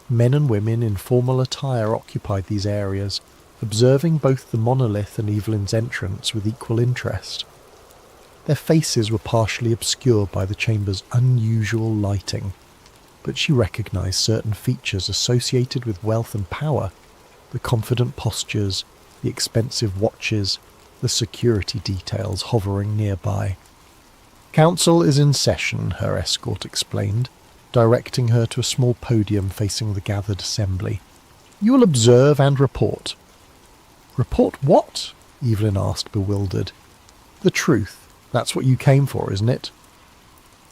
S1: Men and women in formal attire occupied these areas, observing both the monolith and Evelyn's entrance with equal interest. Their faces were partially obscured by the chamber's unusual lighting, but she recognised certain features associated with wealth and power: the confident postures, the expensive watches, the security details hovering nearby. "Council is in session," her escort explained, directing her to a small podium facing the gathered assembly. "You will observe and report." "Report what?" Evelyn asked, bewildered. "The truth. That's what you came for, isn't it?"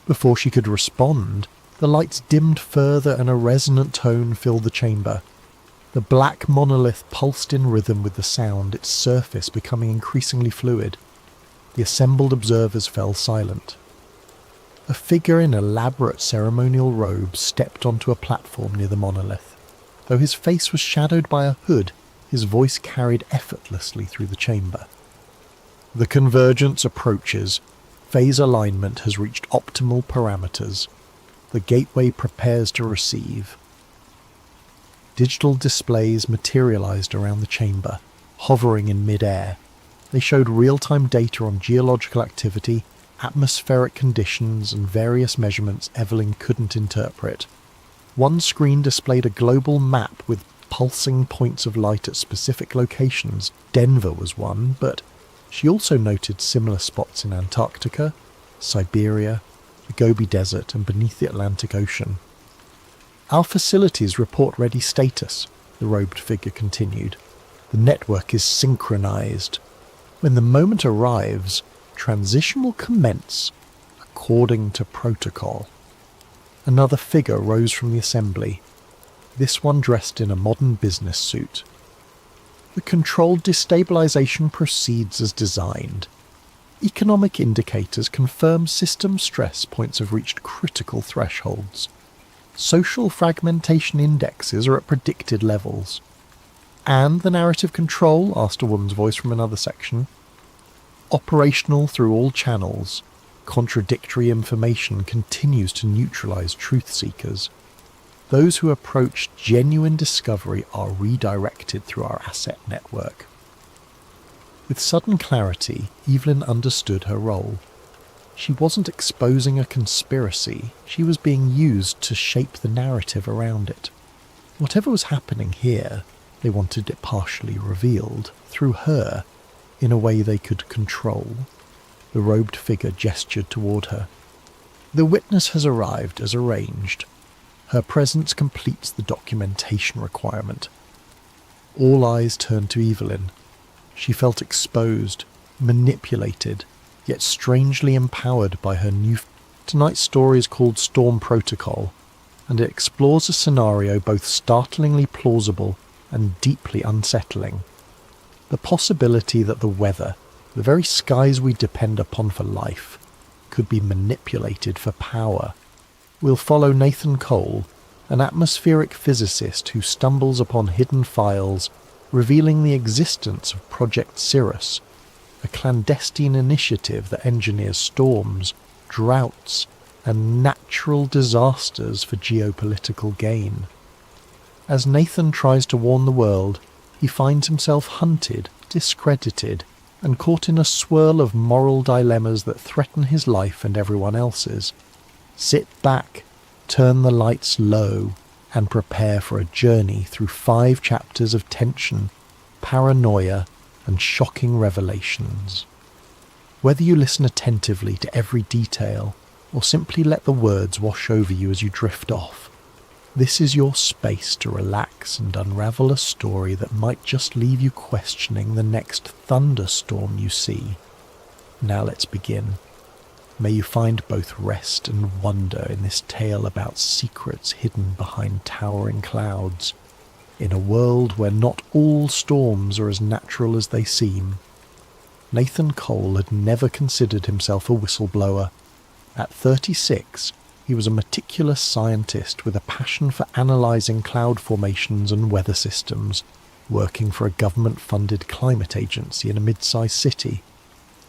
S1: Before she could respond, the lights dimmed further and a resonant tone filled the chamber. The black monolith pulsed in rhythm with the sound, its surface becoming increasingly fluid. The assembled observers fell silent. A figure in elaborate ceremonial robes stepped onto a platform near the monolith. Though his face was shadowed by a hood, his voice carried effortlessly through the chamber. "The convergence approaches. Phase alignment has reached optimal parameters. The gateway prepares to receive." Digital displays materialized around the chamber, hovering in mid-air. They showed real-time data on geological activity, atmospheric conditions, and various measurements Evelyn couldn't interpret. One screen displayed a global map with pulsing points of light at specific locations. Denver was one, but she also noted similar spots in Antarctica, Siberia, the Gobi Desert, and beneath the Atlantic Ocean. "Our facilities report ready status," the robed figure continued. "The network is synchronized. When the moment arrives, transition will commence according to protocol." Another figure rose from the assembly, this one dressed in a modern business suit. "The controlled destabilization proceeds as designed. Economic indicators confirm system stress points have reached critical thresholds. Social fragmentation indexes are at predicted levels." "And the narrative control?" asked a woman's voice from another section. "Operational through all channels. Contradictory information continues to neutralize truth seekers. Those who approach genuine discovery are redirected through our asset network." With sudden clarity, Evelyn understood her role. She wasn't exposing a conspiracy, she was being used to shape the narrative around it. Whatever was happening here, they wanted it partially revealed, through her, in a way they could control. The robed figure gestured toward her. "The witness has arrived as arranged. Her presence completes the documentation requirement." All eyes turned to Evelyn. She felt exposed, manipulated, yet strangely empowered by her new... Tonight's story is called Storm Protocol, and it explores a scenario both startlingly plausible and deeply unsettling. The possibility that the weather, the very skies we depend upon for life, could be manipulated for power. We'll follow Nathan Cole, an atmospheric physicist who stumbles upon hidden files revealing the existence of Project Cirrus, a clandestine initiative that engineers storms, droughts, and natural disasters for geopolitical gain. As Nathan tries to warn the world, he finds himself hunted, discredited, and caught in a swirl of moral dilemmas that threaten his life and everyone else's. Sit back, turn the lights low, and prepare for a journey through 5 chapters of tension, paranoia, and shocking revelations. Whether you listen attentively to every detail, or simply let the words wash over you as you drift off, this is your space to relax and unravel a story that might just leave you questioning the next thunderstorm you see. Now let's begin. May you find both rest and wonder in this tale about secrets hidden behind towering clouds, in a world where not all storms are as natural as they seem. Nathan Cole had never considered himself a whistleblower. At 36, he was a meticulous scientist with a passion for analysing cloud formations and weather systems, working for a government-funded climate agency in a mid-sized city.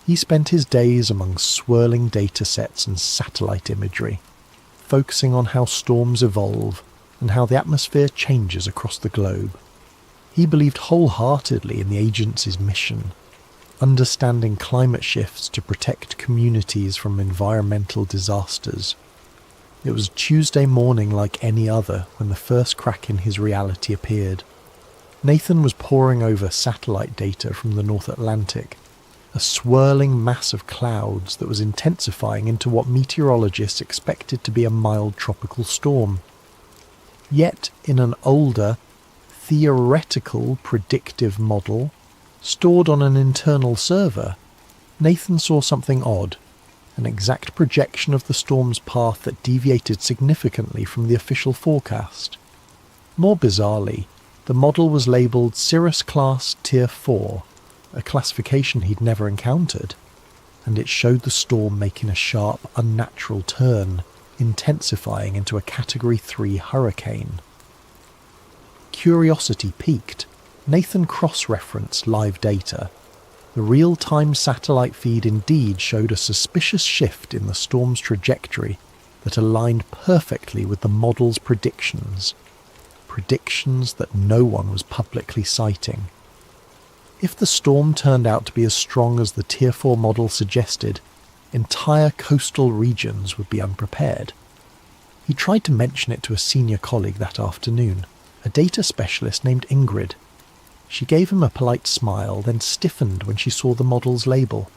S1: He spent his days among swirling data sets and satellite imagery, focusing on how storms evolve and how the atmosphere changes across the globe. He believed wholeheartedly in the agency's mission, understanding climate shifts to protect communities from environmental disasters. It was Tuesday morning like any other when the first crack in his reality appeared. Nathan was poring over satellite data from the North Atlantic, a swirling mass of clouds that was intensifying into what meteorologists expected to be a mild tropical storm. Yet, in an older, theoretical predictive model, stored on an internal server, Nathan saw something odd, an exact projection of the storm's path that deviated significantly from the official forecast. More bizarrely, the model was labelled Cirrus Class Tier 4, a classification he'd never encountered, and it showed the storm making a sharp, unnatural turn, intensifying into a Category 3 hurricane. Curiosity piqued. Nathan cross-referenced live data. The real-time satellite feed indeed showed a suspicious shift in the storm's trajectory that aligned perfectly with the model's predictions that no one was publicly citing. If the storm turned out to be as strong as the Tier 4 model suggested, entire coastal regions would be unprepared. He tried to mention it to a senior colleague that afternoon, a data specialist named Ingrid. She gave him a polite smile, then stiffened when she saw the model's label.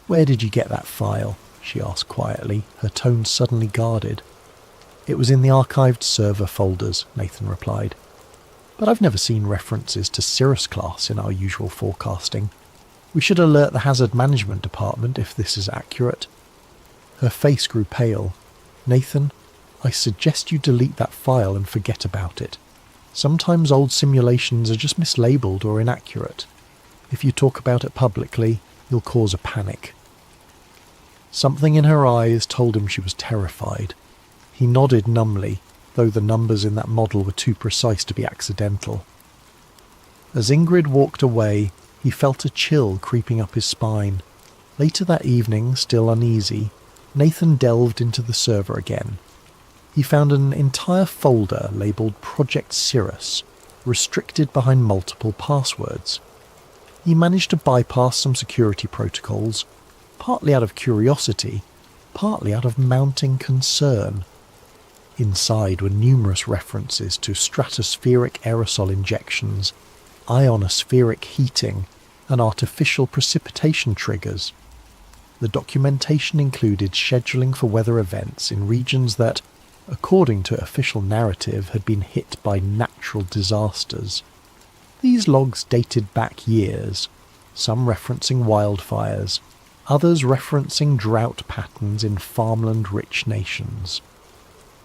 S1: "Where did you get that file?" she asked quietly, her tone suddenly guarded. "It was in the archived server folders," Nathan replied. "But I've never seen references to Cirrus Class in our usual forecasting. We should alert the Hazard Management Department if this is accurate." Her face grew pale. "Nathan, I suggest you delete that file and forget about it. Sometimes old simulations are just mislabeled or inaccurate. If you talk about it publicly, you'll cause a panic." Something in her eyes told him she was terrified. He nodded numbly, though the numbers in that model were too precise to be accidental. As Ingrid walked away, he felt a chill creeping up his spine. Later that evening, still uneasy, Nathan delved into the server again. He found an entire folder labelled Project Cirrus, restricted behind multiple passwords. He managed to bypass some security protocols, partly out of curiosity, partly out of mounting concern. Inside were numerous references to stratospheric aerosol injections, ionospheric heating, and artificial precipitation triggers. The documentation included scheduling for weather events in regions that, according to official narrative, had been hit by natural disasters. These logs dated back years, some referencing wildfires, others referencing drought patterns in farmland-rich nations.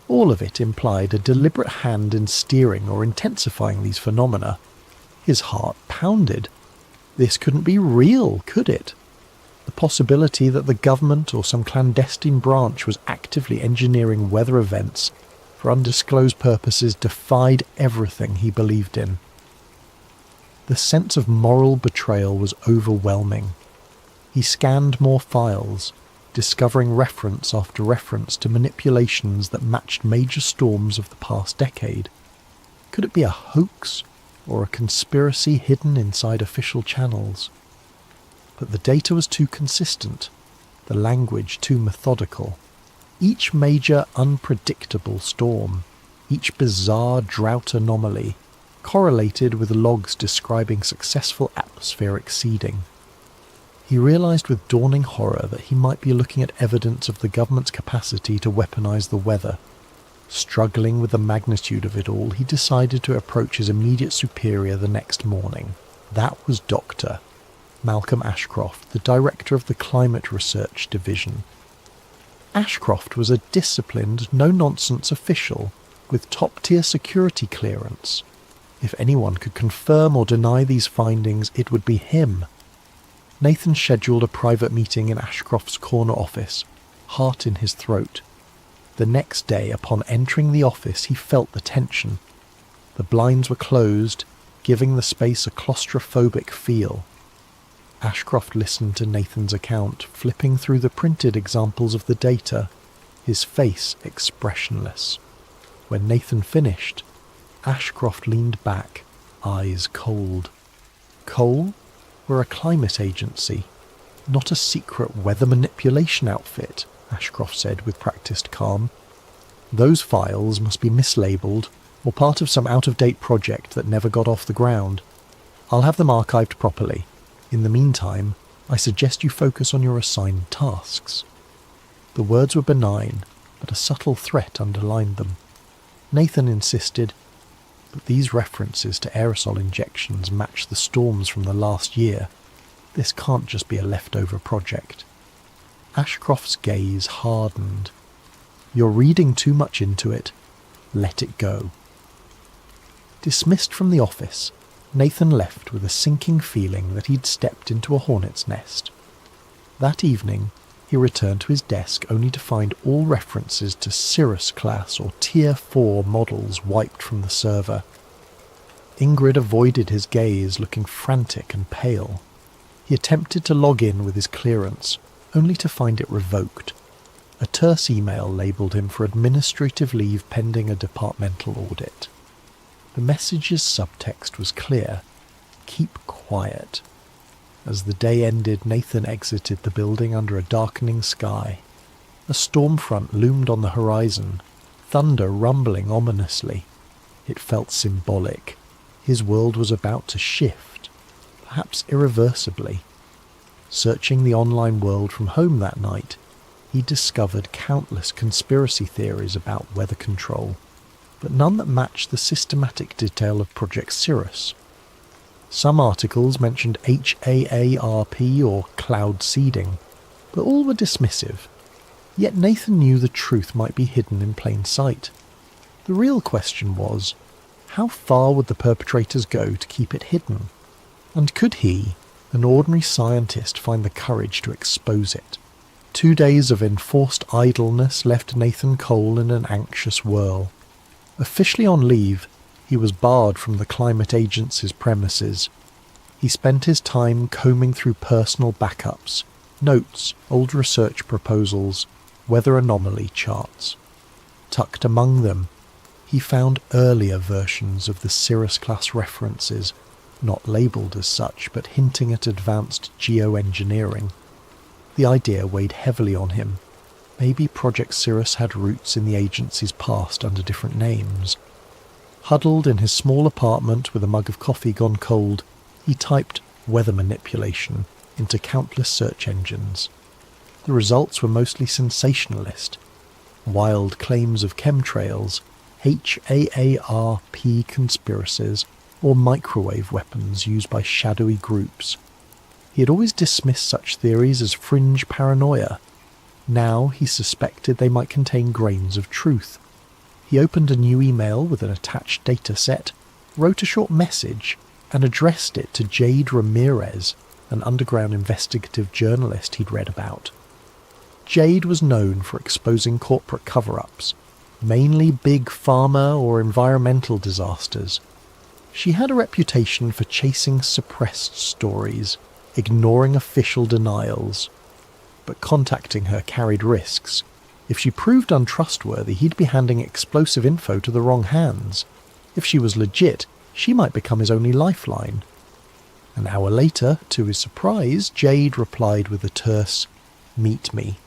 S1: All of it implied a deliberate hand in steering or intensifying these phenomena. His heart pounded. This couldn't be real, could it? The possibility that the government or some clandestine branch was actively engineering weather events for undisclosed purposes defied everything he believed in. The sense of moral betrayal was overwhelming. He scanned more files, discovering reference after reference to manipulations that matched major storms of the past decade. Could it be a hoax or a conspiracy hidden inside official channels? But the data was too consistent, the language too methodical. Each major unpredictable storm, each bizarre drought anomaly, correlated with logs describing successful atmospheric seeding. He realised with dawning horror that he might be looking at evidence of the government's capacity to weaponise the weather. Struggling with the magnitude of it all, he decided to approach his immediate superior the next morning. That was Dr. Malcolm Ashcroft, the director of the Climate Research Division. Ashcroft was a disciplined, no-nonsense official with top-tier security clearance. If anyone could confirm or deny these findings, it would be him. Nathan scheduled a private meeting in Ashcroft's corner office, heart in his throat. The next day, upon entering the office, he felt the tension. The blinds were closed, giving the space a claustrophobic feel. Ashcroft listened to Nathan's account, flipping through the printed examples of the data, his face expressionless. When Nathan finished, Ashcroft leaned back, eyes cold. Cole? We're a climate agency, not a secret weather manipulation outfit, Ashcroft said with practised calm. Those files must be mislabeled or part of some out-of-date project that never got off the ground. I'll have them archived properly. In the meantime, I suggest you focus on your assigned tasks. The words were benign, but a subtle threat underlined them. Nathan insisted, but these references to aerosol injections match the storms from the last year. This can't just be a leftover project. Ashcroft's gaze hardened. You're reading too much into it. Let it go. Dismissed from the office, Nathan left with a sinking feeling that he'd stepped into a hornet's nest. That evening, he returned to his desk only to find all references to Cirrus class or Tier 4 models wiped from the server. Ingrid avoided his gaze, looking frantic and pale. He attempted to log in with his clearance, only to find it revoked. A terse email labelled him for administrative leave pending a departmental audit. The message's subtext was clear: keep quiet. As the day ended, Nathan exited the building under a darkening sky. A storm front loomed on the horizon, thunder rumbling ominously. It felt symbolic. His world was about to shift, perhaps irreversibly. Searching the online world from home that night, he discovered countless conspiracy theories about weather control, but none that matched the systematic detail of Project Cirrus. Some articles mentioned HAARP or cloud seeding, but all were dismissive. Yet Nathan knew the truth might be hidden in plain sight. The real question was, how far would the perpetrators go to keep it hidden? And could he, an ordinary scientist, find the courage to expose it? 2 days of enforced idleness left Nathan Cole in an anxious whirl. Officially on leave, he was barred from the climate agency's premises. He spent his time combing through personal backups, notes, old research proposals, weather anomaly charts. Tucked among them, he found earlier versions of the Cirrus-class references, not labelled as such, but hinting at advanced geoengineering. The idea weighed heavily on him. Maybe Project Cirrus had roots in the agency's past under different names. Huddled in his small apartment with a mug of coffee gone cold, he typed weather manipulation into countless search engines. The results were mostly sensationalist. Wild claims of chemtrails, HAARP conspiracies, or microwave weapons used by shadowy groups. He had always dismissed such theories as fringe paranoia. Now he suspected they might contain grains of truth. He opened a new email with an attached data set, wrote a short message, and addressed it to Jade Ramirez, an underground investigative journalist he'd read about. Jade was known for exposing corporate cover-ups, mainly big pharma or environmental disasters. She had a reputation for chasing suppressed stories, ignoring official denials. But contacting her carried risks. If she proved untrustworthy, he'd be handing explosive info to the wrong hands. If she was legit, she might become his only lifeline. An hour later, to his surprise, Jade replied with a terse, "Meet me.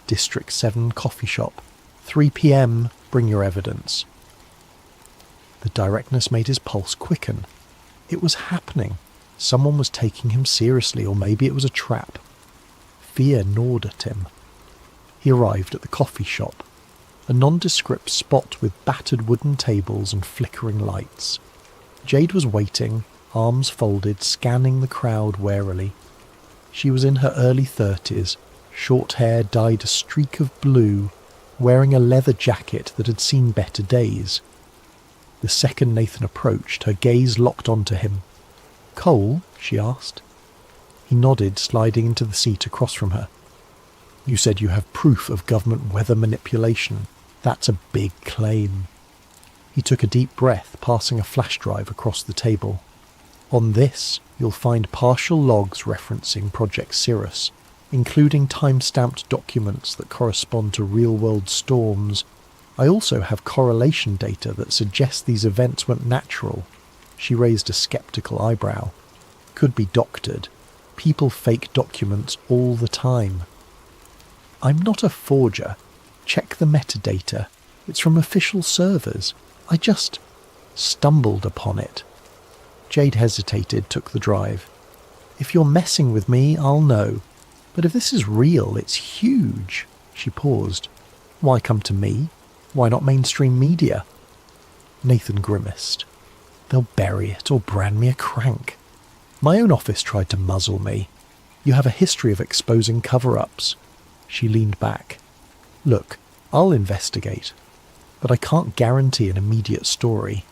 S1: District 7 coffee shop. 3 p.m. Bring your evidence." The directness made his pulse quicken. It was happening. Someone was taking him seriously, or maybe it was a trap. Fear gnawed at him. He arrived at the coffee shop, a nondescript spot with battered wooden tables and flickering lights. Jade was waiting, arms folded, scanning the crowd warily. She was in her early 30s, short hair dyed a streak of blue, wearing a leather jacket that had seen better days. The second Nathan approached, her gaze locked onto him. "Cole?" she asked. He nodded, sliding into the seat across from her. "You said you have proof of government weather manipulation. That's a big claim." He took a deep breath, passing a flash drive across the table. "On this, you'll find partial logs referencing Project Cirrus, including time-stamped documents that correspond to real-world storms. I also have correlation data that suggests these events weren't natural. She raised a skeptical eyebrow. Could be doctored. People fake documents all the time. I'm not a forger. Check the metadata. It's from official servers. I just stumbled upon it. Jade hesitated, took the drive. If you're messing with me, I'll know. But if this is real, it's huge. She paused. Why come to me? Why not mainstream media? Nathan grimaced. They'll bury it or brand me a crank. My own office tried to muzzle me. You have a history of exposing cover-ups. She leaned back. Look, I'll investigate. But I can't guarantee an immediate story.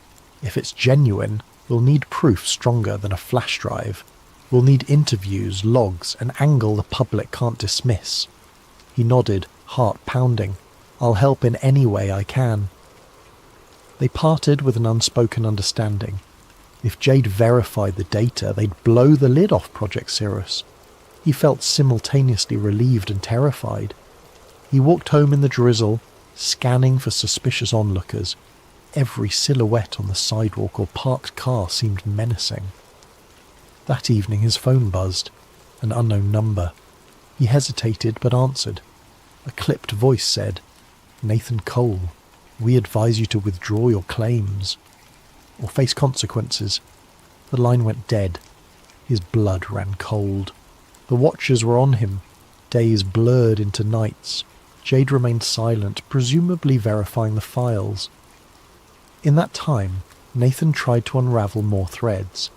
S1: If it's genuine, we'll need proof stronger than a flash drive. We'll need interviews, logs, an angle the public can't dismiss. He nodded, heart pounding. I'll help in any way I can. They parted with an unspoken understanding. If Jade verified the data, they'd blow the lid off Project Cirrus. He felt simultaneously relieved and terrified. He walked home in the drizzle, scanning for suspicious onlookers. Every silhouette on the sidewalk or parked car seemed menacing. That evening his phone buzzed, an unknown number. He hesitated but answered. A clipped voice said, Nathan Cole, we advise you to withdraw your claims or face consequences. The line went dead. His blood ran cold. The watchers were on him. Days blurred into nights. Jade remained silent, presumably verifying the files. In that time, Nathan tried to unravel more threads.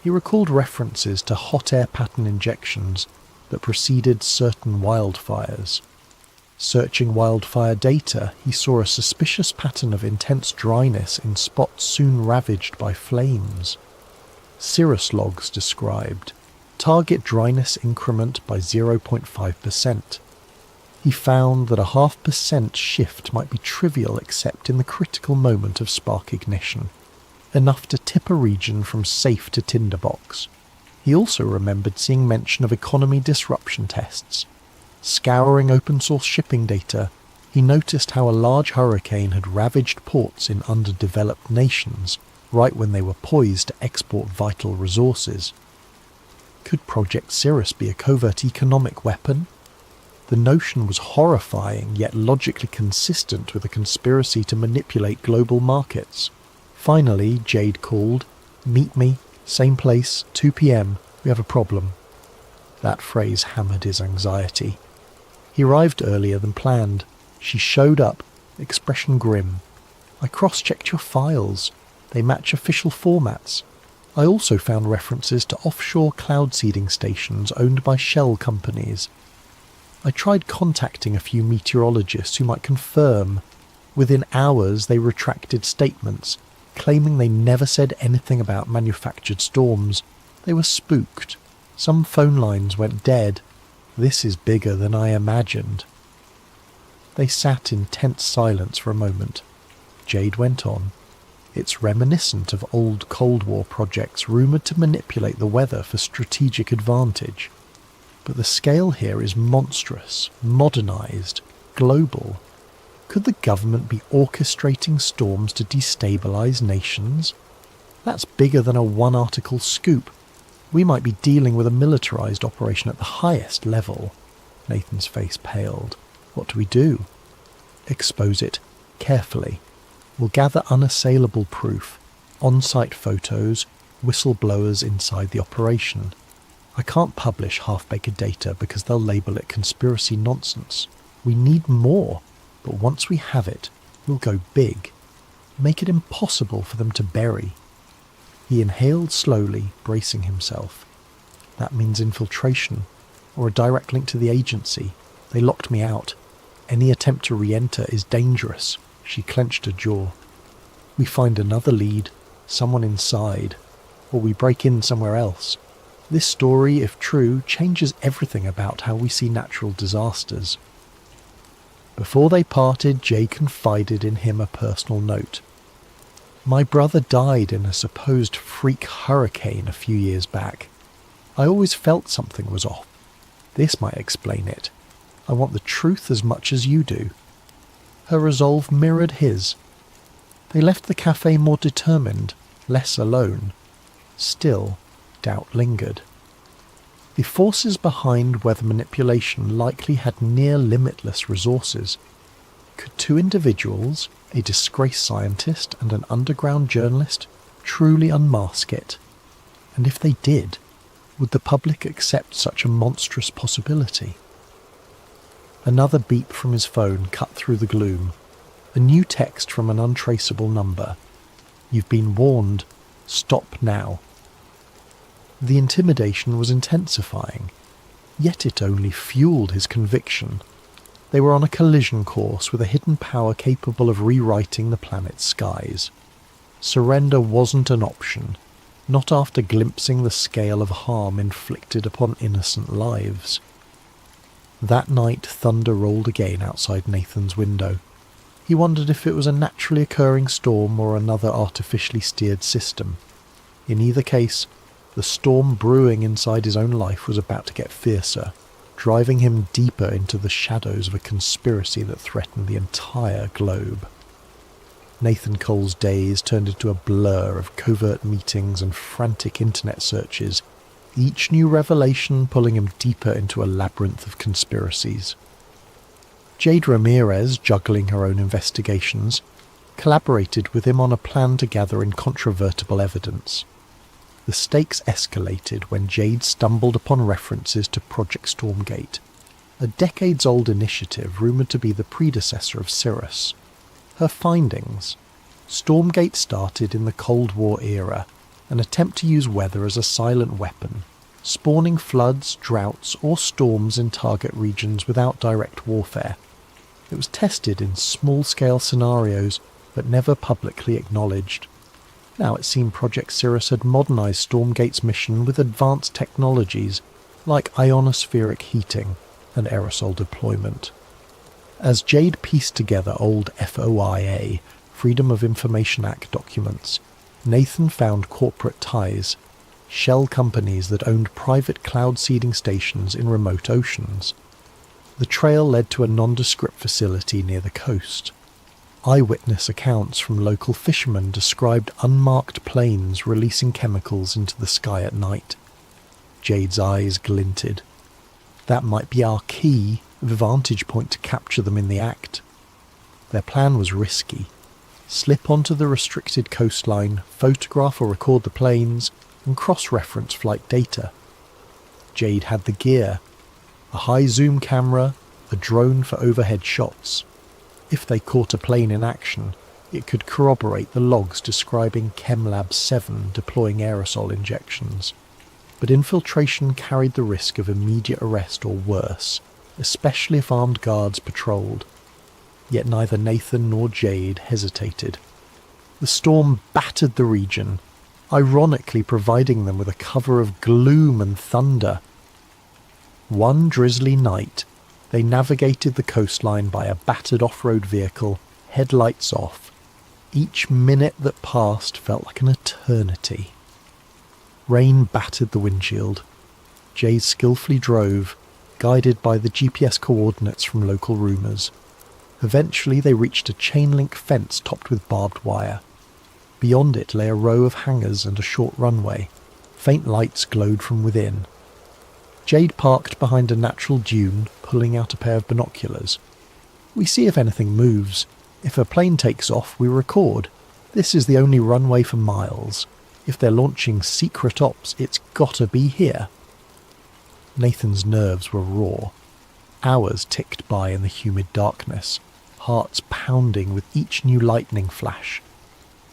S1: He recalled references to hot air pattern injections that preceded certain wildfires. Searching wildfire data, he saw a suspicious pattern of intense dryness in spots soon ravaged by flames. Cirrus logs described target dryness increment by 0.5%. He found that a 0.5% shift might be trivial except in the critical moment of spark ignition, enough to tip a region from safe to tinderbox. He also remembered seeing mention of economy disruption tests. Scouring open-source shipping data, he noticed how a large hurricane had ravaged ports in underdeveloped nations right when they were poised to export vital resources. Could Project Cirrus be a covert economic weapon? The notion was horrifying yet logically consistent with a conspiracy to manipulate global markets. Finally, Jade called. Meet me, same place, 2 p.m. We have a problem. That phrase hammered his anxiety. He arrived earlier than planned. She showed up, expression grim. I cross-checked your files. They match official formats. I also found references to offshore cloud seeding stations owned by shell companies. I tried contacting a few meteorologists who might confirm. Within hours they retracted statements, claiming they never said anything about manufactured storms. They were spooked. Some phone lines went dead. This is bigger than I imagined. They sat in tense silence for a moment. Jade went on. It's reminiscent of old Cold War projects rumoured to manipulate the weather for strategic advantage. But the scale here is monstrous, modernised, global. Could the government be orchestrating storms to destabilise nations? That's bigger than a one-article scoop. We might be dealing with a militarised operation at the highest level. Nathan's face paled. What do we do? Expose it, carefully. We'll gather unassailable proof, on-site photos, whistleblowers inside the operation. I can't publish half-baked data because they'll label it conspiracy nonsense. We need more, but once we have it, we'll go big. Make it impossible for them to bury. He inhaled slowly, bracing himself. That means infiltration, or a direct link to the agency. They locked me out. Any attempt to re-enter is dangerous. She clenched her jaw. We find another lead, someone inside, or we break in somewhere else. This story, if true, changes everything about how we see natural disasters. Before they parted, Jay confided in him a personal note. My brother died in a supposed freak hurricane a few years back. I always felt something was off. This might explain it. I want the truth as much as you do. Her resolve mirrored his. They left the cafe more determined, less alone. Still, doubt lingered. The forces behind weather manipulation likely had near limitless resources. Could two individuals, a disgraced scientist and an underground journalist, truly unmask it? And if they did, would the public accept such a monstrous possibility? Another beep from his phone cut through the gloom. A new text from an untraceable number. "You've been warned. Stop now." The intimidation was intensifying, yet it only fueled his conviction. They were on a collision course with a hidden power capable of rewriting the planet's skies. Surrender wasn't an option, not after glimpsing the scale of harm inflicted upon innocent lives. That night thunder rolled again outside Nathan's window. He wondered if it was a naturally occurring storm or another artificially steered system. In either case, the storm brewing inside his own life was about to get fiercer, driving him deeper into the shadows of a conspiracy that threatened the entire globe. Nathan Cole's days turned into a blur of covert meetings and frantic internet searches, each new revelation pulling him deeper into a labyrinth of conspiracies. Jade Ramirez, juggling her own investigations, collaborated with him on a plan to gather incontrovertible evidence. The stakes escalated when Jade stumbled upon references to Project Stormgate, a decades-old initiative rumoured to be the predecessor of Cirrus. Her findings: Stormgate started in the Cold War era, an attempt to use weather as a silent weapon, spawning floods, droughts, or storms in target regions without direct warfare. It was tested in small-scale scenarios, but never publicly acknowledged. Now it seemed Project Cirrus had modernised Stormgate's mission with advanced technologies like ionospheric heating and aerosol deployment. As Jade pieced together old FOIA, Freedom of Information Act documents, Nathan found corporate ties, shell companies that owned private cloud seeding stations in remote oceans. The trail led to a nondescript facility near the coast. Eyewitness accounts from local fishermen described unmarked planes releasing chemicals into the sky at night. Jade's eyes glinted. That might be our key vantage point to capture them in the act. Their plan was risky. Slip onto the restricted coastline, photograph or record the planes, and cross-reference flight data. Jade had the gear: a high-zoom camera, a drone for overhead shots. If they caught a plane in action, it could corroborate the logs describing ChemLab 7 deploying aerosol injections. But infiltration carried the risk of immediate arrest or worse, especially if armed guards patrolled. Yet neither Nathan nor Jade hesitated. The storm battered the region, ironically providing them with a cover of gloom and thunder. One drizzly night, they navigated the coastline by a battered off-road vehicle, headlights off. Each minute that passed felt like an eternity. Rain battered the windshield. Jade skillfully drove, guided by the GPS coordinates from local rumours. Eventually they reached a chain-link fence topped with barbed wire. Beyond it lay a row of hangars and a short runway. Faint lights glowed from within. Jade parked behind a natural dune, pulling out a pair of binoculars. "We see if anything moves. If a plane takes off, we record. This is the only runway for miles. If they're launching secret ops, it's gotta be here." Nathan's nerves were raw. Hours ticked by in the humid darkness, hearts pounding with each new lightning flash.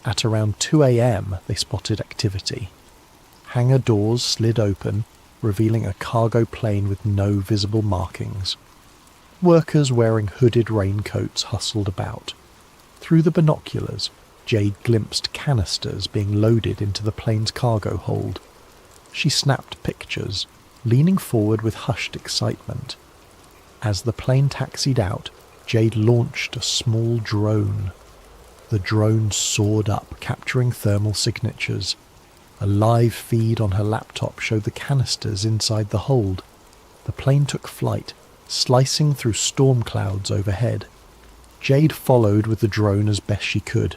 S1: At around 2 a.m. they spotted activity. Hangar doors slid open, revealing a cargo plane with no visible markings. Workers wearing hooded raincoats hustled about. Through the binoculars, Jade glimpsed canisters being loaded into the plane's cargo hold. She snapped pictures, leaning forward with hushed excitement. As the plane taxied out, Jade launched a small drone. The drone soared up, capturing thermal signatures. A live feed on her laptop showed the canisters inside the hold. The plane took flight, slicing through storm clouds overhead. Jade followed with the drone as best she could.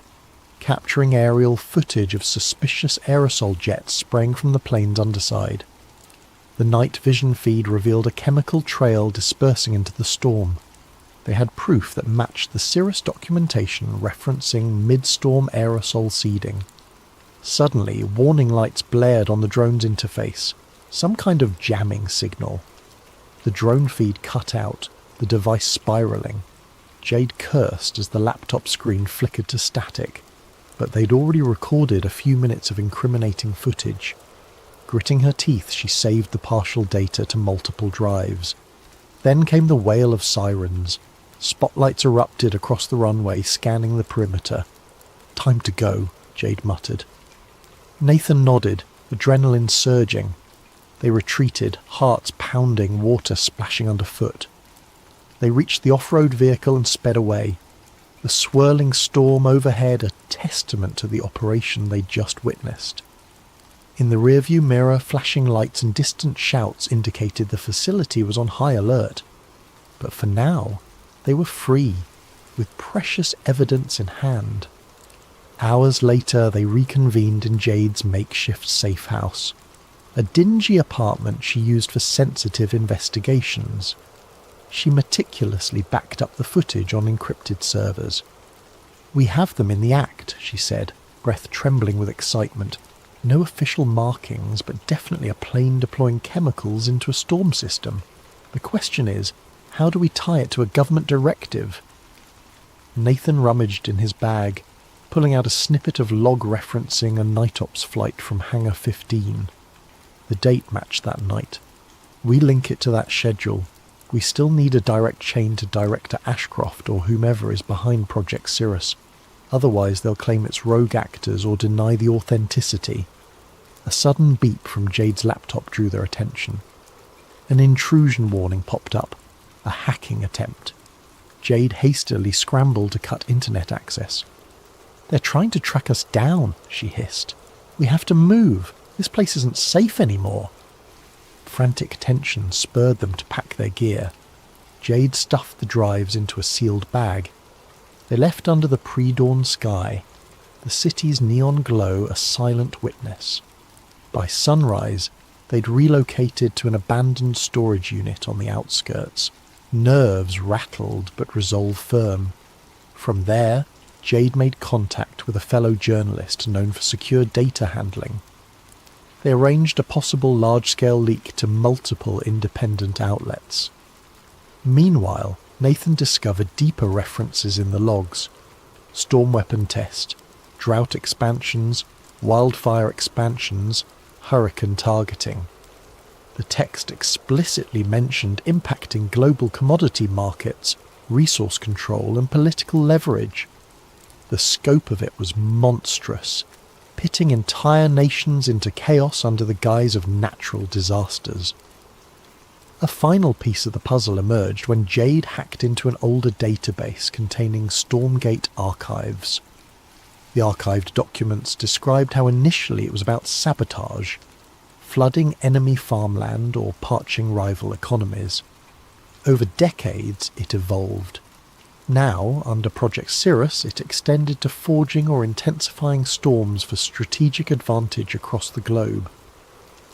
S1: capturing aerial footage of suspicious aerosol jets spraying from the plane's underside. The night vision feed revealed a chemical trail dispersing into the storm. They had proof that matched the Cirrus documentation referencing mid-storm aerosol seeding. Suddenly, warning lights blared on the drone's interface, some kind of jamming signal. The drone feed cut out, the device spiralling. Jade cursed as the laptop screen flickered to static, but they'd already recorded a few minutes of incriminating footage. Gritting her teeth, she saved the partial data to multiple drives. Then came the wail of sirens. Spotlights erupted across the runway, scanning the perimeter. "Time to go," Jade muttered. Nathan nodded, adrenaline surging. They retreated, hearts pounding, water splashing underfoot. They reached the off-road vehicle and sped away. The swirling storm overhead a testament to the operation they'd just witnessed. In the rearview mirror, flashing lights and distant shouts indicated the facility was on high alert. But for now, they were free, with precious evidence in hand. Hours later, they reconvened in Jade's makeshift safe house, a dingy apartment she used for sensitive investigations. She meticulously backed up the footage on encrypted servers. "We have them in the act," she said, breath trembling with excitement. "No official markings, but definitely a plane deploying chemicals into a storm system. The question is, how do we tie it to a government directive?" Nathan rummaged in his bag, pulling out a snippet of log referencing a night ops flight from Hangar 15. The date matched that night. "We link it to that schedule. We still need a direct chain to Director Ashcroft or whomever is behind Project Cirrus. Otherwise they'll claim it's rogue actors or deny the authenticity." A sudden beep from Jade's laptop drew their attention. An intrusion warning popped up. A hacking attempt. Jade hastily scrambled to cut internet access. "They're trying to track us down," she hissed. "We have to move. This place isn't safe anymore." Frantic tension spurred them to pack their gear. Jade stuffed the drives into a sealed bag. They left under the pre-dawn sky, the city's neon glow a silent witness. By sunrise, they'd relocated to an abandoned storage unit on the outskirts. Nerves rattled but resolve firm. From there, Jade made contact with a fellow journalist known for secure data handling. They arranged a possible large-scale leak to multiple independent outlets. Meanwhile, Nathan discovered deeper references in the logs. Storm weapon test, drought expansions, wildfire expansions, hurricane targeting. The text explicitly mentioned impacting global commodity markets, resource control and political leverage. The scope of it was monstrous, pitting entire nations into chaos under the guise of natural disasters. A final piece of the puzzle emerged when Jade hacked into an older database containing Stormgate archives. The archived documents described how initially it was about sabotage, flooding enemy farmland or parching rival economies. Over decades, it evolved. Now, under Project Cirrus, it extended to forging or intensifying storms for strategic advantage across the globe.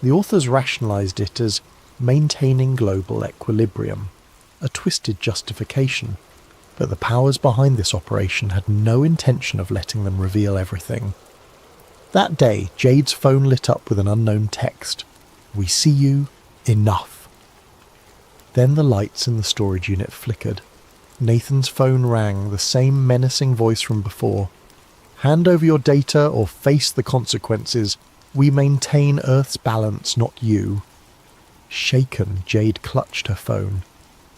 S1: The authors rationalized it as maintaining global equilibrium, a twisted justification, but the powers behind this operation had no intention of letting them reveal everything. That day, Jade's phone lit up with an unknown text. "We see you. Enough." Then the lights in the storage unit flickered. Nathan's phone rang, the same menacing voice from before. "Hand over your data or face the consequences. We maintain Earth's balance, not you." Shaken, Jade clutched her phone.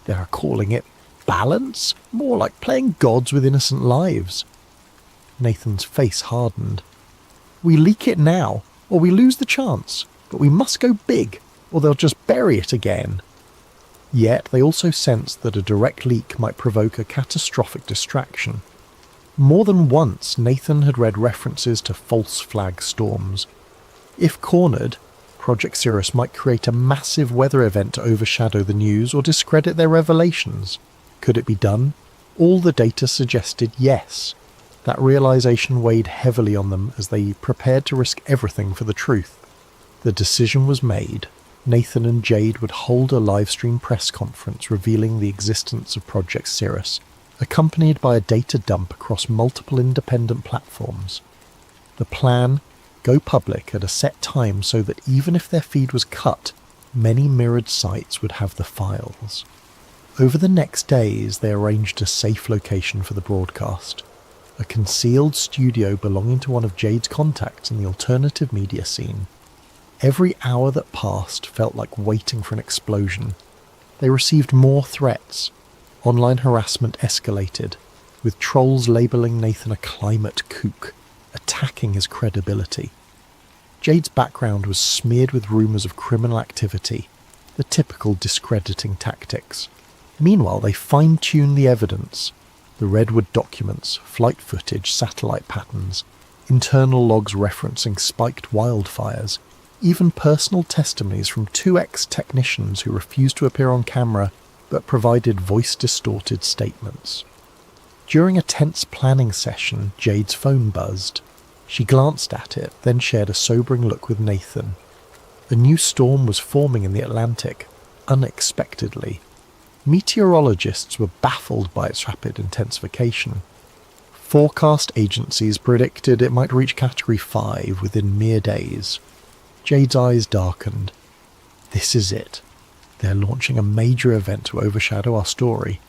S1: They are calling it balance? More like playing gods with innocent lives. Nathan's face hardened. "We leak it now, or we lose the chance, but we must go big, or they'll just bury it again." Yet they also sensed that a direct leak might provoke a catastrophic distraction. More than once, Nathan had read references to false flag storms. If cornered, Project Cirrus might create a massive weather event to overshadow the news or discredit their revelations. Could it be done? All the data suggested yes. That realization weighed heavily on them as they prepared to risk everything for the truth. The decision was made. Nathan and Jade would hold a live-stream press conference revealing the existence of Project Cirrus, accompanied by a data dump across multiple independent platforms. The plan: go public at a set time so that even if their feed was cut, many mirrored sites would have the files. Over the next days, they arranged a safe location for the broadcast. A concealed studio belonging to one of Jade's contacts in the alternative media scene. Every hour that passed felt like waiting for an explosion. They received more threats. Online harassment escalated, with trolls labelling Nathan a climate kook, attacking his credibility. Jade's background was smeared with rumours of criminal activity, the typical discrediting tactics. Meanwhile, they fine-tuned the evidence. The Redwood documents, flight footage, satellite patterns, internal logs referencing spiked wildfires, even personal testimonies from 2 ex-technicians who refused to appear on camera but provided voice-distorted statements. During a tense planning session, Jade's phone buzzed. She glanced at it, then shared a sobering look with Nathan. A new storm was forming in the Atlantic, unexpectedly. Meteorologists were baffled by its rapid intensification. Forecast agencies predicted it might reach Category 5 within mere days. Jade's eyes darkened. This is it. They're launching a major event to overshadow our story,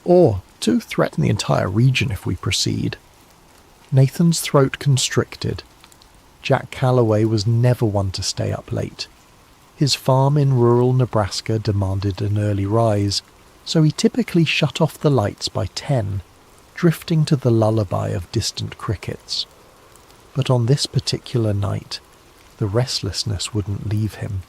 S1: or to threaten the entire region if we proceed. Nathan's throat constricted. Jack Calloway was never one to stay up late. His farm in rural Nebraska demanded an early rise, so he typically shut off the lights by 10, drifting to the lullaby of distant crickets. But on this particular night, the restlessness wouldn't leave him.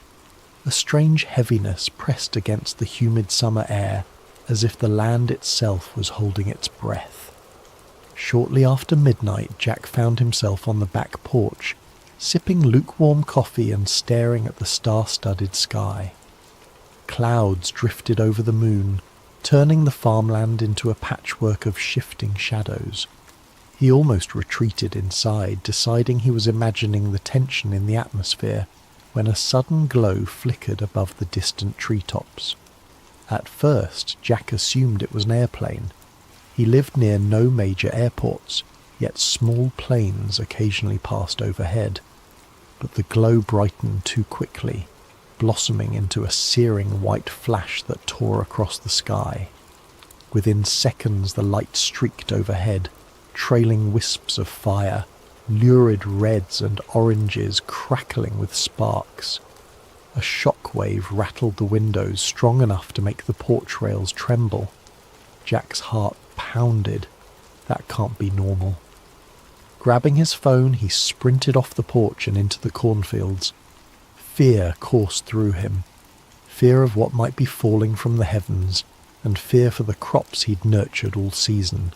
S1: A strange heaviness pressed against the humid summer air, as if the land itself was holding its breath. Shortly after midnight, Jack found himself on the back porch, sipping lukewarm coffee and staring at the star-studded sky. Clouds drifted over the moon, turning the farmland into a patchwork of shifting shadows. He almost retreated inside, deciding he was imagining the tension in the atmosphere, when a sudden glow flickered above the distant treetops. At first, Jack assumed it was an airplane. He lived near no major airports, yet small planes occasionally passed overhead. But the glow brightened too quickly, blossoming into a searing white flash that tore across the sky. Within seconds the light streaked overhead, trailing wisps of fire, lurid reds and oranges crackling with sparks. A shockwave rattled the windows strong enough to make the porch rails tremble. Jack's heart pounded. That can't be normal. Grabbing his phone, he sprinted off the porch and into the cornfields. Fear coursed through him. Fear of what might be falling from the heavens, and fear for the crops he'd nurtured all season.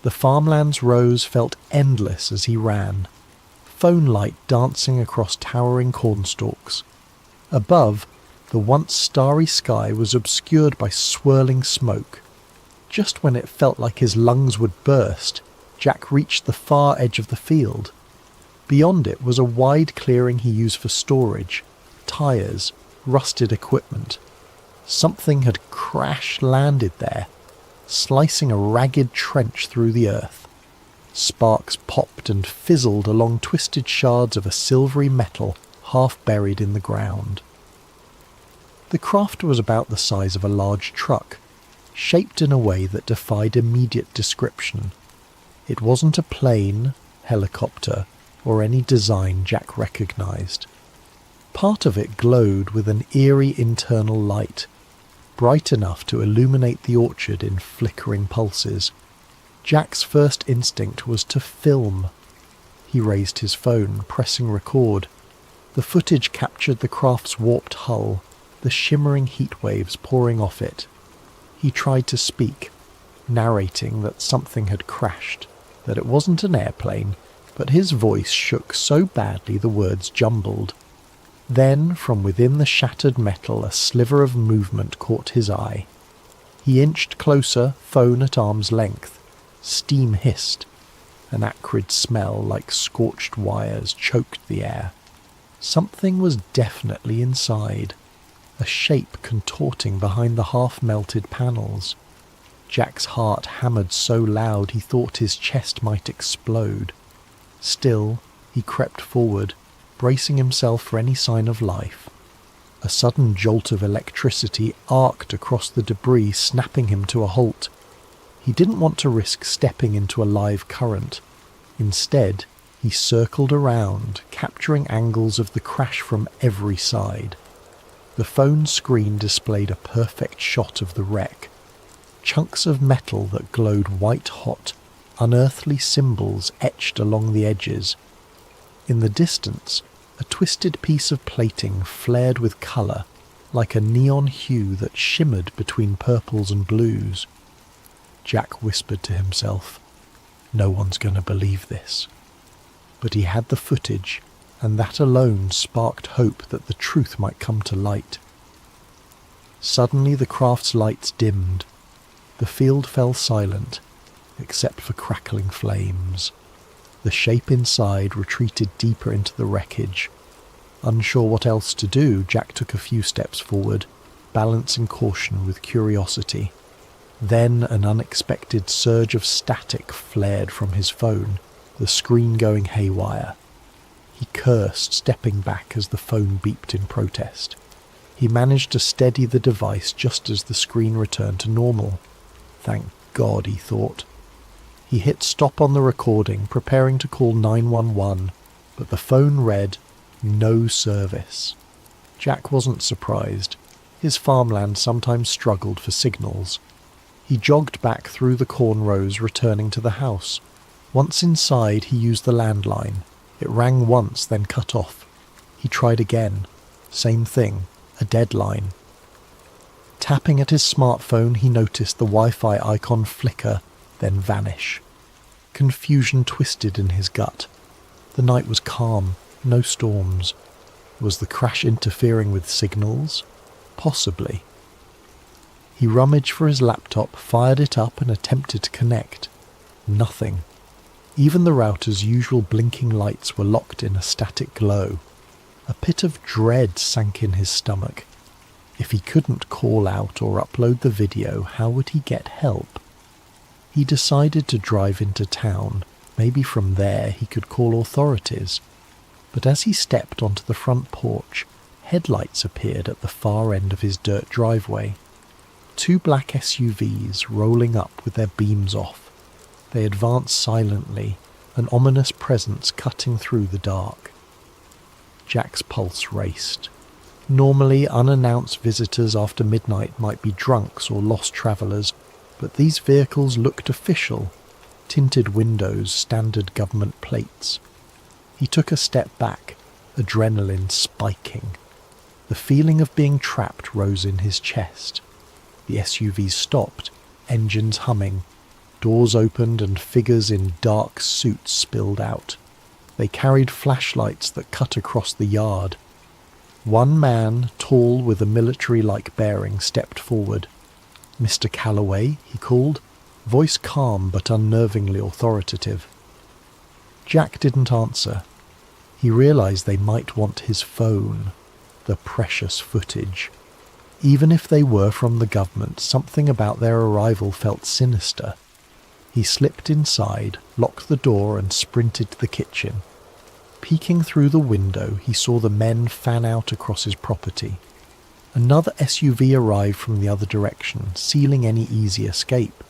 S1: The farmland's rows felt endless as he ran, phone light dancing across towering cornstalks. Above, the once starry sky was obscured by swirling smoke. Just when it felt like his lungs would burst, Jack reached the far edge of the field. Beyond it was a wide clearing he used for storage, tyres, rusted equipment. Something had crash-landed there, slicing a ragged trench through the earth. Sparks popped and fizzled along twisted shards of a silvery metal half buried in the ground. The craft was about the size of a large truck, shaped in a way that defied immediate description. It wasn't a plane, helicopter, or any design Jack recognised. Part of it glowed with an eerie internal light, bright enough to illuminate the orchard in flickering pulses. Jack's first instinct was to film. He raised his phone, pressing record. The footage captured the craft's warped hull, the shimmering heat waves pouring off it. He tried to speak, narrating that something had crashed, that it wasn't an airplane, but his voice shook so badly the words jumbled. Then, from within the shattered metal, a sliver of movement caught his eye. He inched closer, phone at arm's length. Steam hissed. An acrid smell like scorched wires choked the air. Something was definitely inside, a shape contorting behind the half-melted panels. Jack's heart hammered so loud he thought his chest might explode. Still, he crept forward, bracing himself for any sign of life. A sudden jolt of electricity arced across the debris, snapping him to a halt. He didn't want to risk stepping into a live current. Instead, he circled around, capturing angles of the crash from every side. The phone screen displayed a perfect shot of the wreck. Chunks of metal that glowed white-hot, unearthly symbols etched along the edges. In the distance, a twisted piece of plating flared with colour, like a neon hue that shimmered between purples and blues. Jack whispered to himself, "No one's going to believe this." But he had the footage, and that alone sparked hope that the truth might come to light. Suddenly the craft's lights dimmed. The field fell silent, except for crackling flames. The shape inside retreated deeper into the wreckage. Unsure what else to do, Jack took a few steps forward, balancing caution with curiosity. Then an unexpected surge of static flared from his phone, the screen going haywire. He cursed, stepping back as the phone beeped in protest. He managed to steady the device just as the screen returned to normal. Thank God, he thought. He hit stop on the recording, preparing to call 911, but the phone read, "No service." Jack wasn't surprised. His farmland sometimes struggled for signals. He jogged back through the corn rows, returning to the house. Once inside, he used the landline. It rang once, then cut off. He tried again. Same thing, a dead line. Tapping at his smartphone, he noticed the Wi-Fi icon flicker, then vanish. Confusion twisted in his gut. The night was calm, no storms. Was the crash interfering with signals? Possibly. He rummaged for his laptop, fired it up and attempted to connect. Nothing. Even the router's usual blinking lights were locked in a static glow. A pit of dread sank in his stomach. If he couldn't call out or upload the video, how would he get help? He decided to drive into town. Maybe from there he could call authorities. But as he stepped onto the front porch, headlights appeared at the far end of his dirt driveway. 2 black SUVs rolling up with their beams off. They advanced silently, an ominous presence cutting through the dark. Jack's pulse raced. Normally, unannounced visitors after midnight might be drunks or lost travellers, but these vehicles looked official. Tinted windows, standard government plates. He took a step back, adrenaline spiking. The feeling of being trapped rose in his chest. The SUVs stopped, engines humming. Doors opened and figures in dark suits spilled out. They carried flashlights that cut across the yard. One man, tall with a military-like bearing, stepped forward. "Mr. Calloway," he called, voice calm but unnervingly authoritative. Jack didn't answer. He realized they might want his phone, the precious footage. Even if they were from the government, something about their arrival felt sinister. He slipped inside, locked the door and sprinted to the kitchen. Peeking through the window, he saw the men fan out across his property. Another SUV arrived from the other direction, sealing any easy escape.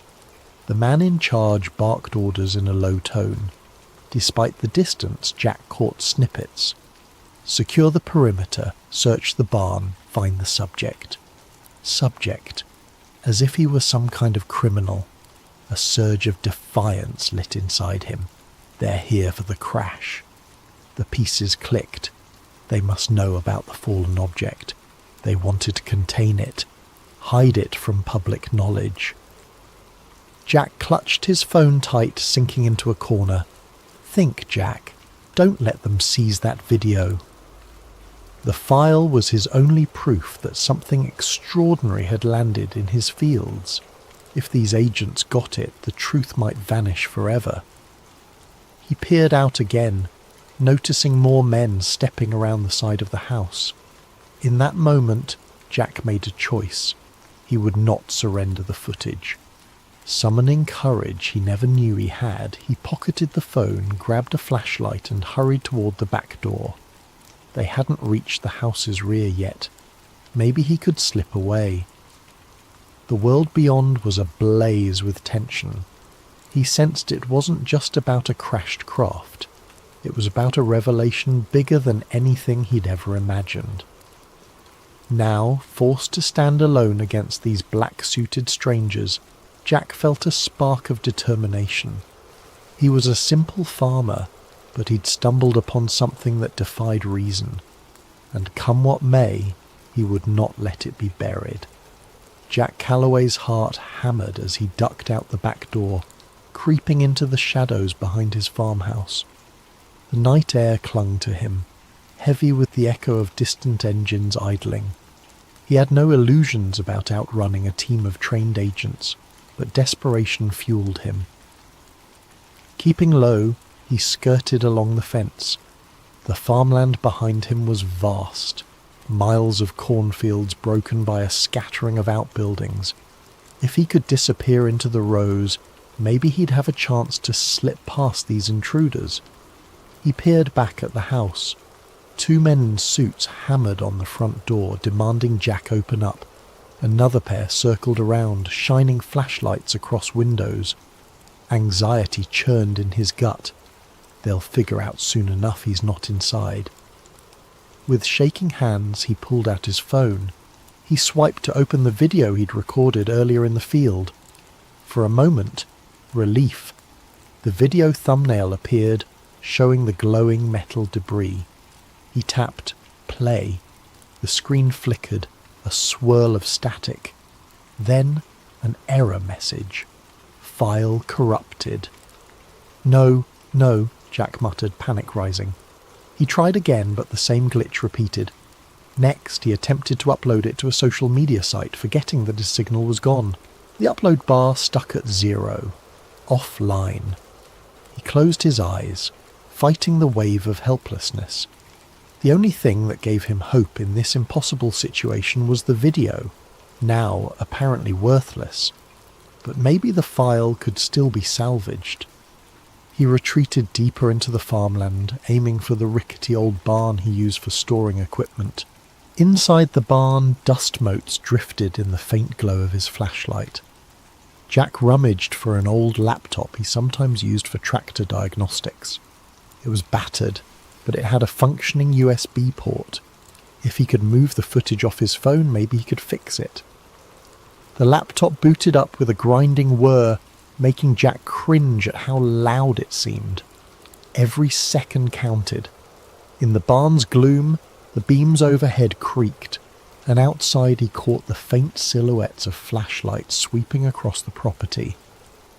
S1: The man in charge barked orders in a low tone. Despite the distance, Jack caught snippets. Secure the perimeter, search the barn, find the subject. Subject. As if he were some kind of criminal. A surge of defiance lit inside him. They're here for the crash. The pieces clicked. They must know about the fallen object. They wanted to contain it, hide it from public knowledge. Jack clutched his phone tight, sinking into a corner. Think, Jack. Don't let them seize that video. The file was his only proof that something extraordinary had landed in his fields. If these agents got it, the truth might vanish forever. He peered out again, noticing more men stepping around the side of the house. In that moment, Jack made a choice. He would not surrender the footage. Summoning courage he never knew he had, he pocketed the phone, grabbed a flashlight and hurried toward the back door. They hadn't reached the house's rear yet. Maybe he could slip away. The world beyond was ablaze with tension. He sensed it wasn't just about a crashed craft. It was about a revelation bigger than anything he'd ever imagined. Now, forced to stand alone against these black-suited strangers, Jack felt a spark of determination. He was a simple farmer, but he'd stumbled upon something that defied reason. And come what may, he would not let it be buried. Jack Calloway's heart hammered as he ducked out the back door, creeping into the shadows behind his farmhouse. The night air clung to him, heavy with the echo of distant engines idling. He had no illusions about outrunning a team of trained agents, but desperation fueled him. Keeping low, he skirted along the fence. The farmland behind him was vast, miles of cornfields broken by a scattering of outbuildings. If he could disappear into the rows, maybe he'd have a chance to slip past these intruders. He peered back at the house. 2 men in suits hammered on the front door, demanding Jack open up. Another pair circled around, shining flashlights across windows. Anxiety churned in his gut. They'll figure out soon enough he's not inside. With shaking hands, he pulled out his phone. He swiped to open the video he'd recorded earlier in the field. For a moment, relief. The video thumbnail appeared, showing the glowing metal debris. He tapped play. The screen flickered, a swirl of static. Then an error message. File corrupted. No, Jack muttered, panic rising. He tried again, but the same glitch repeated. Next, he attempted to upload it to a social media site, forgetting that his signal was gone. The upload bar stuck at 0. Offline. He closed his eyes, fighting the wave of helplessness. The only thing that gave him hope in this impossible situation was the video, now apparently worthless. But maybe the file could still be salvaged. He retreated deeper into the farmland, aiming for the rickety old barn he used for storing equipment. Inside the barn, dust motes drifted in the faint glow of his flashlight. Jack rummaged for an old laptop he sometimes used for tractor diagnostics. It was battered, but it had a functioning USB port. If he could move the footage off his phone, maybe he could fix it. The laptop booted up with a grinding whir, making Jack cringe at how loud it seemed. Every second counted. In the barn's gloom, the beams overhead creaked, and outside he caught the faint silhouettes of flashlights sweeping across the property.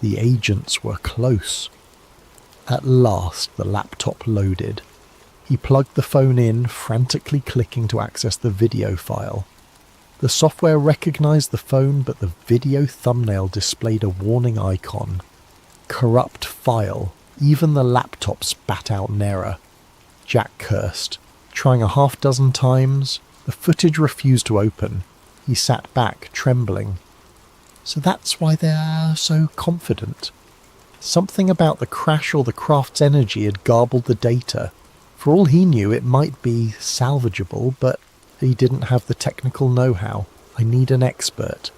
S1: The agents were close. At last the laptop loaded. He plugged the phone in, frantically clicking to access the video file. The software recognized the phone, but the video thumbnail displayed a warning icon. Corrupt file. Even the laptop spat out an error. Jack cursed. Trying a half-dozen times, the footage refused to open. He sat back, trembling. So that's why they're so confident. Something about the crash or the craft's energy had garbled the data. For all he knew, it might be salvageable, but he didn't have the technical know-how. I need an expert.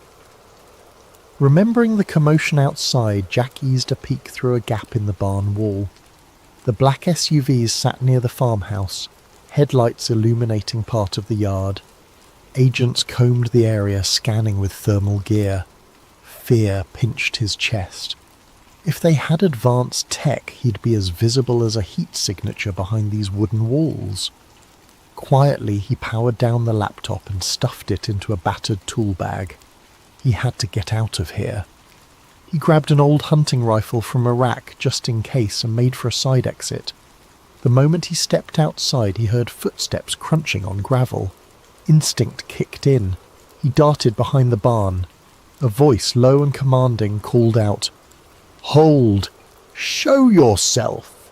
S1: Remembering the commotion outside, Jack eased a peek through a gap in the barn wall. The black SUVs sat near the farmhouse, headlights illuminating part of the yard. Agents combed the area, scanning with thermal gear. Fear pinched his chest. If they had advanced tech, he'd be as visible as a heat signature behind these wooden walls. Quietly, he powered down the laptop and stuffed it into a battered tool bag. He had to get out of here. He grabbed an old hunting rifle from a rack just in case and made for a side exit. The moment he stepped outside, he heard footsteps crunching on gravel. Instinct kicked in. He darted behind the barn. A voice, low and commanding, called out, "Hold! Show yourself!"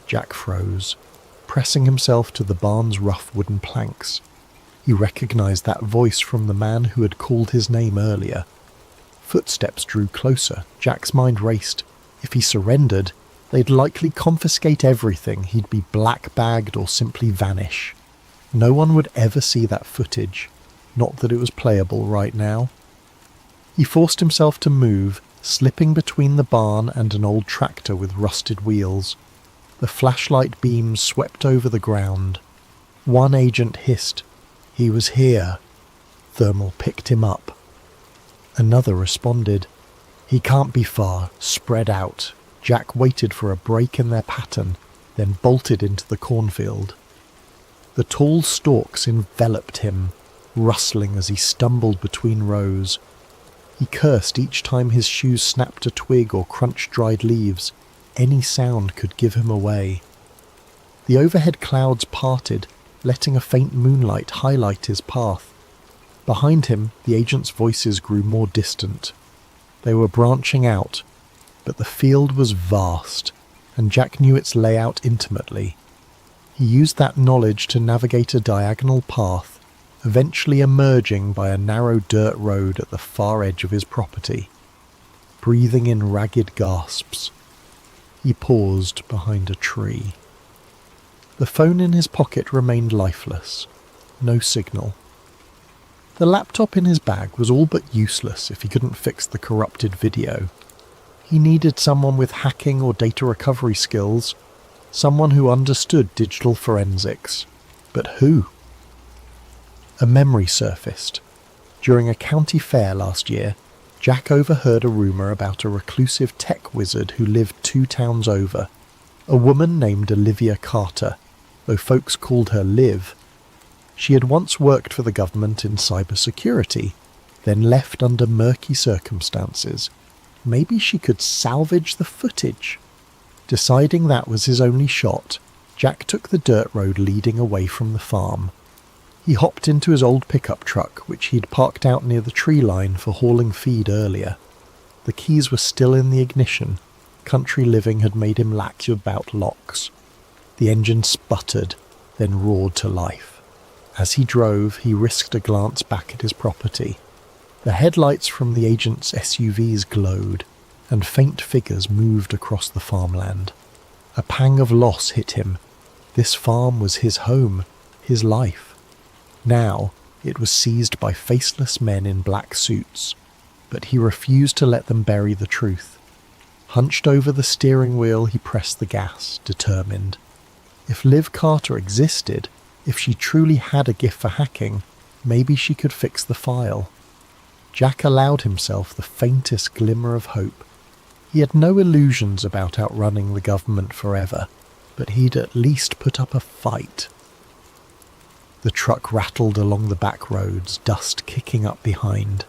S1: Jack froze, pressing himself to the barn's rough wooden planks. He recognized that voice from the man who had called his name earlier. Footsteps drew closer. Jack's mind raced. If he surrendered, they'd likely confiscate everything. He'd be black-bagged or simply vanish. No one would ever see that footage. Not that it was playable right now. He forced himself to move, slipping between the barn and an old tractor with rusted wheels. The flashlight beams swept over the ground. One agent hissed, "He was here." Thermal picked him up. Another responded, "He can't be far, spread out." Jack waited for a break in their pattern, then bolted into the cornfield. The tall stalks enveloped him, rustling as he stumbled between rows. He cursed each time his shoes snapped a twig or crunched dried leaves. Any sound could give him away. The overhead clouds parted, letting a faint moonlight highlight his path. Behind him, the agents' voices grew more distant. They were branching out, but the field was vast, and Jack knew its layout intimately. He used that knowledge to navigate a diagonal path, eventually emerging by a narrow dirt road at the far edge of his property. Breathing in ragged gasps, he paused behind a tree. The phone in his pocket remained lifeless. No signal. The laptop in his bag was all but useless if he couldn't fix the corrupted video. He needed someone with hacking or data recovery skills, someone who understood digital forensics. But who? A memory surfaced. During a county fair last year, Jack overheard a rumour about a reclusive tech wizard who lived 2 towns over, a woman named Olivia Carter, though folks called her Liv. She had once worked for the government in cybersecurity, then left under murky circumstances. Maybe she could salvage the footage. Deciding that was his only shot, Jack took the dirt road leading away from the farm. He hopped into his old pickup truck, which he'd parked out near the tree line for hauling feed earlier. The keys were still in the ignition. Country living had made him lax about locks. The engine sputtered, then roared to life. As he drove, he risked a glance back at his property. The headlights from the agent's SUVs glowed, and faint figures moved across the farmland. A pang of loss hit him. This farm was his home, his life. Now it was seized by faceless men in black suits, but he refused to let them bury the truth. Hunched over the steering wheel, he pressed the gas, determined. If Liv Carter existed, if she truly had a gift for hacking, maybe she could fix the file. Jack allowed himself the faintest glimmer of hope. He had no illusions about outrunning the government forever, but he'd at least put up a fight. The truck rattled along the back roads, dust kicking up behind.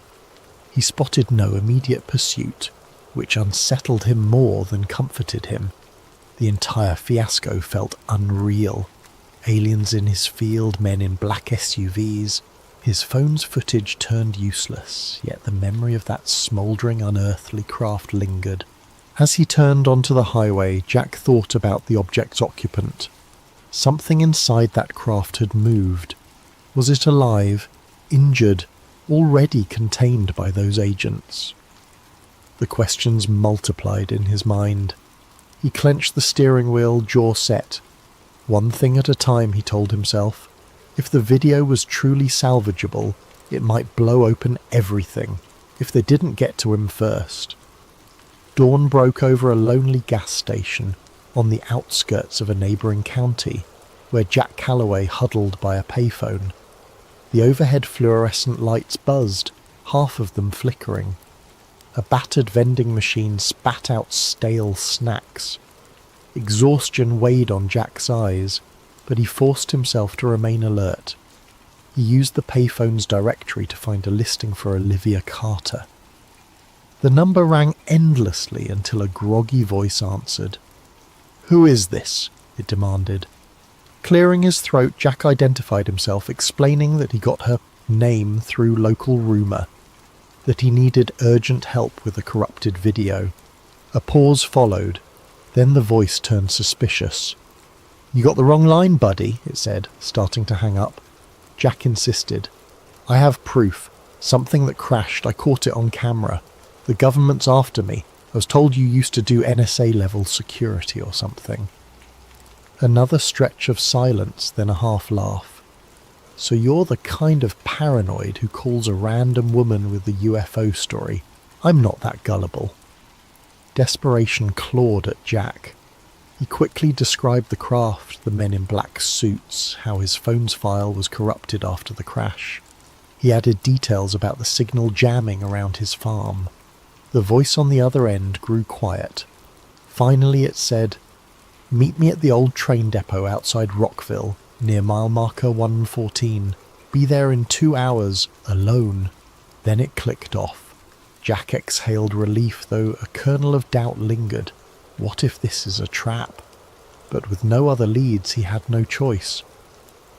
S1: He spotted no immediate pursuit, which unsettled him more than comforted him. The entire fiasco felt unreal. Aliens in his field, men in black SUVs. His phone's footage turned useless, yet the memory of that smouldering, unearthly craft lingered. As he turned onto the highway, Jack thought about the object's occupant. Something inside that craft had moved. Was it alive, injured, already contained by those agents? The questions multiplied in his mind. He clenched the steering wheel, jaw set. One thing at a time, he told himself. If the video was truly salvageable, it might blow open everything, if they didn't get to him first. Dawn broke over a lonely gas station on the outskirts of a neighbouring county, where Jack Calloway huddled by a payphone. The overhead fluorescent lights buzzed, half of them flickering. A battered vending machine spat out stale snacks. Exhaustion weighed on Jack's eyes, but he forced himself to remain alert. He used the payphone's directory to find a listing for Olivia Carter. The number rang endlessly until a groggy voice answered. "Who is this?" it demanded. Clearing his throat, Jack identified himself, explaining that he got her name through local rumour. that he needed urgent help with a corrupted video. A pause followed, then the voice turned suspicious. "You got the wrong line, buddy," it said, starting to hang up. Jack insisted. "I have proof. Something that crashed. I caught it on camera. The government's after me. I was told you used to do NSA-level security or something." Another stretch of silence, then a half-laugh. "So you're the kind of paranoid who calls a random woman with a UFO story. I'm not that gullible." Desperation clawed at Jack. He quickly described the craft, the men in black suits, how his phone's file was corrupted after the crash. He added details about the signal jamming around his farm. The voice on the other end grew quiet. Finally it said, "Meet me at the old train depot outside Rockville, near mile marker 114. Be there in 2 hours, alone." Then it clicked off. Jack exhaled relief, though a kernel of doubt lingered. What if this is a trap? But with no other leads, he had no choice.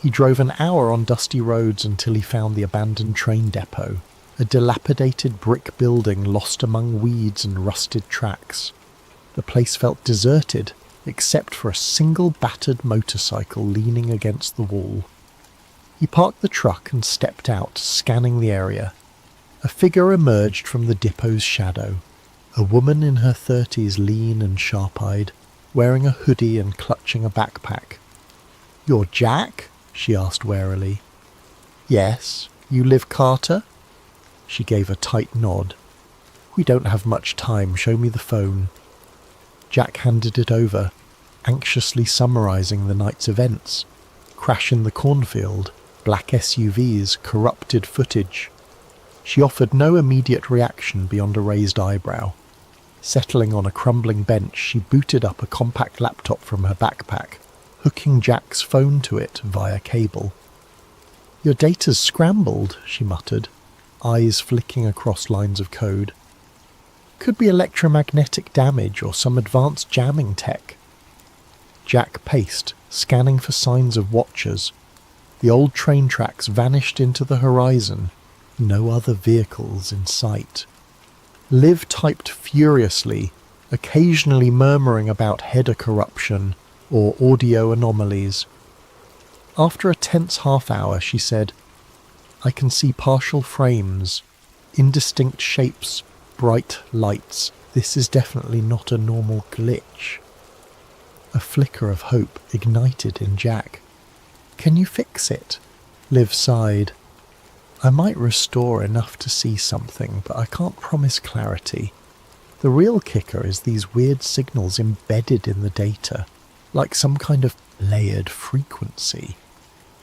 S1: He drove an hour on dusty roads until he found the abandoned train depot, a dilapidated brick building lost among weeds and rusted tracks. The place felt deserted, except for a single battered motorcycle leaning against the wall. He parked the truck and stepped out, scanning the area. A figure emerged from the depot's shadow. A woman in her 30s, lean and sharp-eyed, wearing a hoodie and clutching a backpack. "You're Jack?" she asked warily. "Yes. You Liv Carter?" She gave a tight nod. "We don't have much time. Show me the phone." Jack handed it over, anxiously summarising the night's events. Crash in the cornfield, black SUVs, corrupted footage. She offered no immediate reaction beyond a raised eyebrow. Settling on a crumbling bench, she booted up a compact laptop from her backpack, hooking Jack's phone to it via cable. "Your data's scrambled," she muttered, eyes flicking across lines of code. "Could be electromagnetic damage or some advanced jamming tech." Jack paced, scanning for signs of watchers. The old train tracks vanished into the horizon. No other vehicles in sight. Liv typed furiously, occasionally murmuring about header corruption or audio anomalies. After a tense half-hour, she said, "I can see partial frames, indistinct shapes, bright lights. This is definitely not a normal glitch." A flicker of hope ignited in Jack. "Can you fix it?" Liv sighed. "I might restore enough to see something, but I can't promise clarity. The real kicker is these weird signals embedded in the data, like some kind of layered frequency.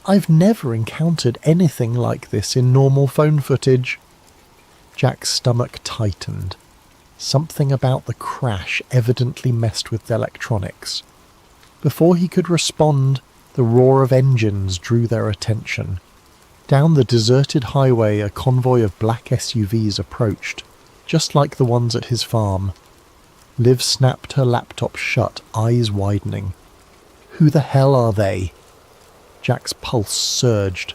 S1: I've never encountered anything like this in normal phone footage." Jack's stomach tightened. Something about the crash evidently messed with the electronics. Before he could respond, the roar of engines drew their attention. Down the deserted highway, a convoy of black SUVs approached, just like the ones at his farm. Liv snapped her laptop shut, eyes widening. "Who the hell are they?" Jack's pulse surged.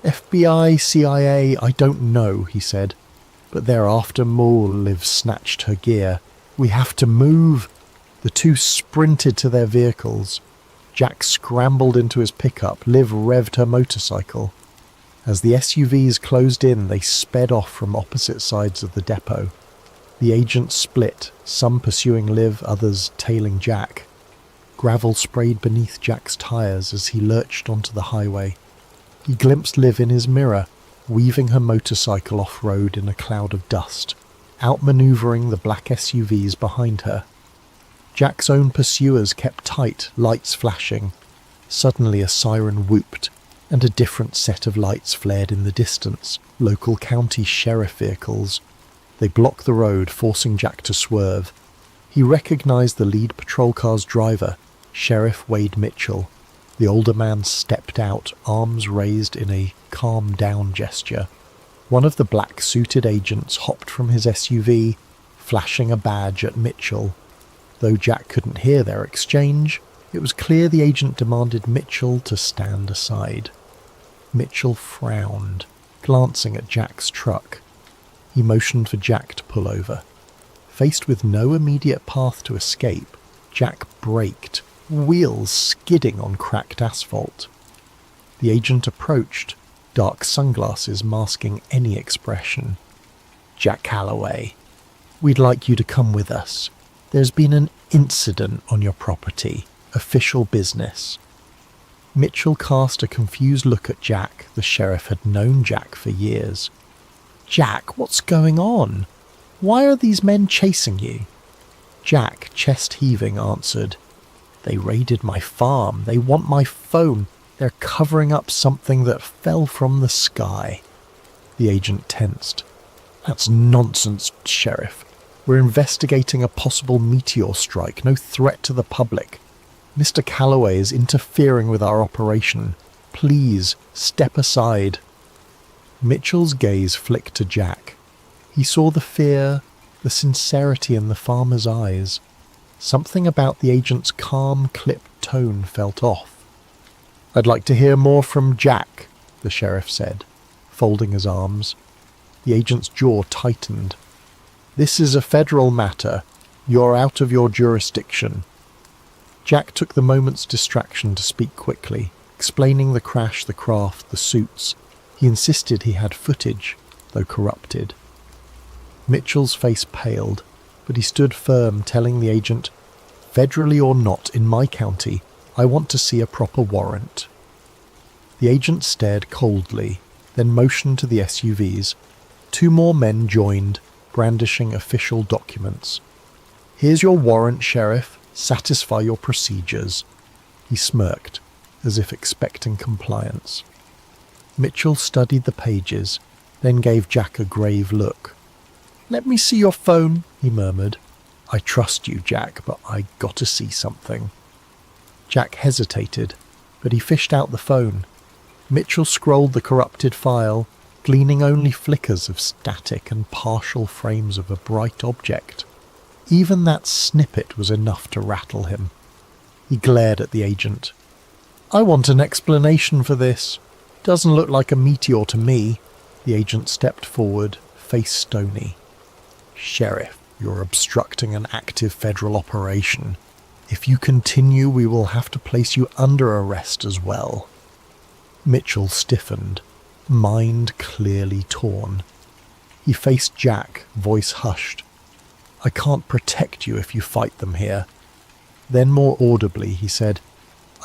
S1: "FBI, CIA, I don't know," he said. "But they're after Moore." Liv snatched her gear. "We have to move." The two sprinted to their vehicles. Jack scrambled into his pickup. Liv revved her motorcycle. As the SUVs closed in, they sped off from opposite sides of the depot. The agents split, some pursuing Liv, others tailing Jack. Gravel sprayed beneath Jack's tyres as he lurched onto the highway. He glimpsed Liv in his mirror, weaving her motorcycle off-road in a cloud of dust, outmanoeuvring the black SUVs behind her. Jack's own pursuers kept tight, lights flashing. Suddenly a siren whooped, and a different set of lights flared in the distance, local county sheriff vehicles. They blocked the road, forcing Jack to swerve. He recognized the lead patrol car's driver, Sheriff Wade Mitchell. The older man stepped out, arms raised in a calm down gesture. One of the black-suited agents hopped from his SUV, flashing a badge at Mitchell. Though Jack couldn't hear their exchange, it was clear the agent demanded Mitchell to stand aside. Mitchell frowned, glancing at Jack's truck. He motioned for Jack to pull over. Faced with no immediate path to escape, Jack braked, wheels skidding on cracked asphalt. The agent approached, dark sunglasses masking any expression. "Jack Calloway, we'd like you to come with us. There's been an incident on your property. Official business." Mitchell cast a confused look at Jack. The sheriff had known Jack for years. "Jack, what's going on? Why are these men chasing you?" Jack, chest heaving, answered, "They raided my farm. They want my phone. They're covering up something that fell from the sky." The agent tensed. "That's nonsense, Sheriff. We're investigating a possible meteor strike, no threat to the public. Mr. Calloway is interfering with our operation. Please, step aside." Mitchell's gaze flicked to Jack. He saw the fear, the sincerity in the farmer's eyes. Something about the agent's calm, clipped tone felt off. "I'd like to hear more from Jack," the sheriff said, folding his arms. The agent's jaw tightened. "This is a federal matter. You're out of your jurisdiction." Jack took the moment's distraction to speak quickly, explaining the crash, the craft, the suits. He insisted he had footage, though corrupted. Mitchell's face paled, but he stood firm, telling the agent, "Federally or not, in my county, I want to see a proper warrant." The agent stared coldly, then motioned to the SUVs. 2 more men joined, brandishing official documents. "Here's your warrant, Sheriff. Satisfy your procedures." He smirked, as if expecting compliance. Mitchell studied the pages, then gave Jack a grave look. "Let me see your phone," he murmured. "I trust you, Jack, but I got to see something." Jack hesitated, but he fished out the phone. Mitchell scrolled the corrupted file, gleaning only flickers of static and partial frames of a bright object. Even that snippet was enough to rattle him. He glared at the agent. "I want an explanation for this. Doesn't look like a meteor to me." The agent stepped forward, face stony. "Sheriff, you're obstructing an active federal operation. If you continue, we will have to place you under arrest as well." Mitchell stiffened, mind clearly torn. He faced Jack, voice hushed. "I can't protect you if you fight them here." Then more audibly he said,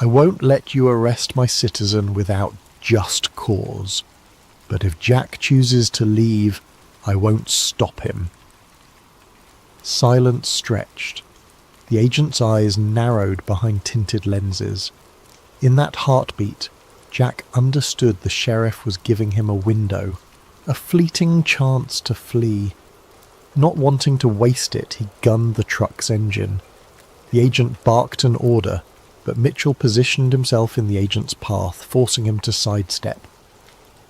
S1: "I won't let you arrest my citizen without just cause. But if Jack chooses to leave, I won't stop him." Silence stretched. The agent's eyes narrowed behind tinted lenses. In that heartbeat, Jack understood the sheriff was giving him a window, a fleeting chance to flee. Not wanting to waste it, he gunned the truck's engine. The agent barked an order, but Mitchell positioned himself in the agent's path, forcing him to sidestep.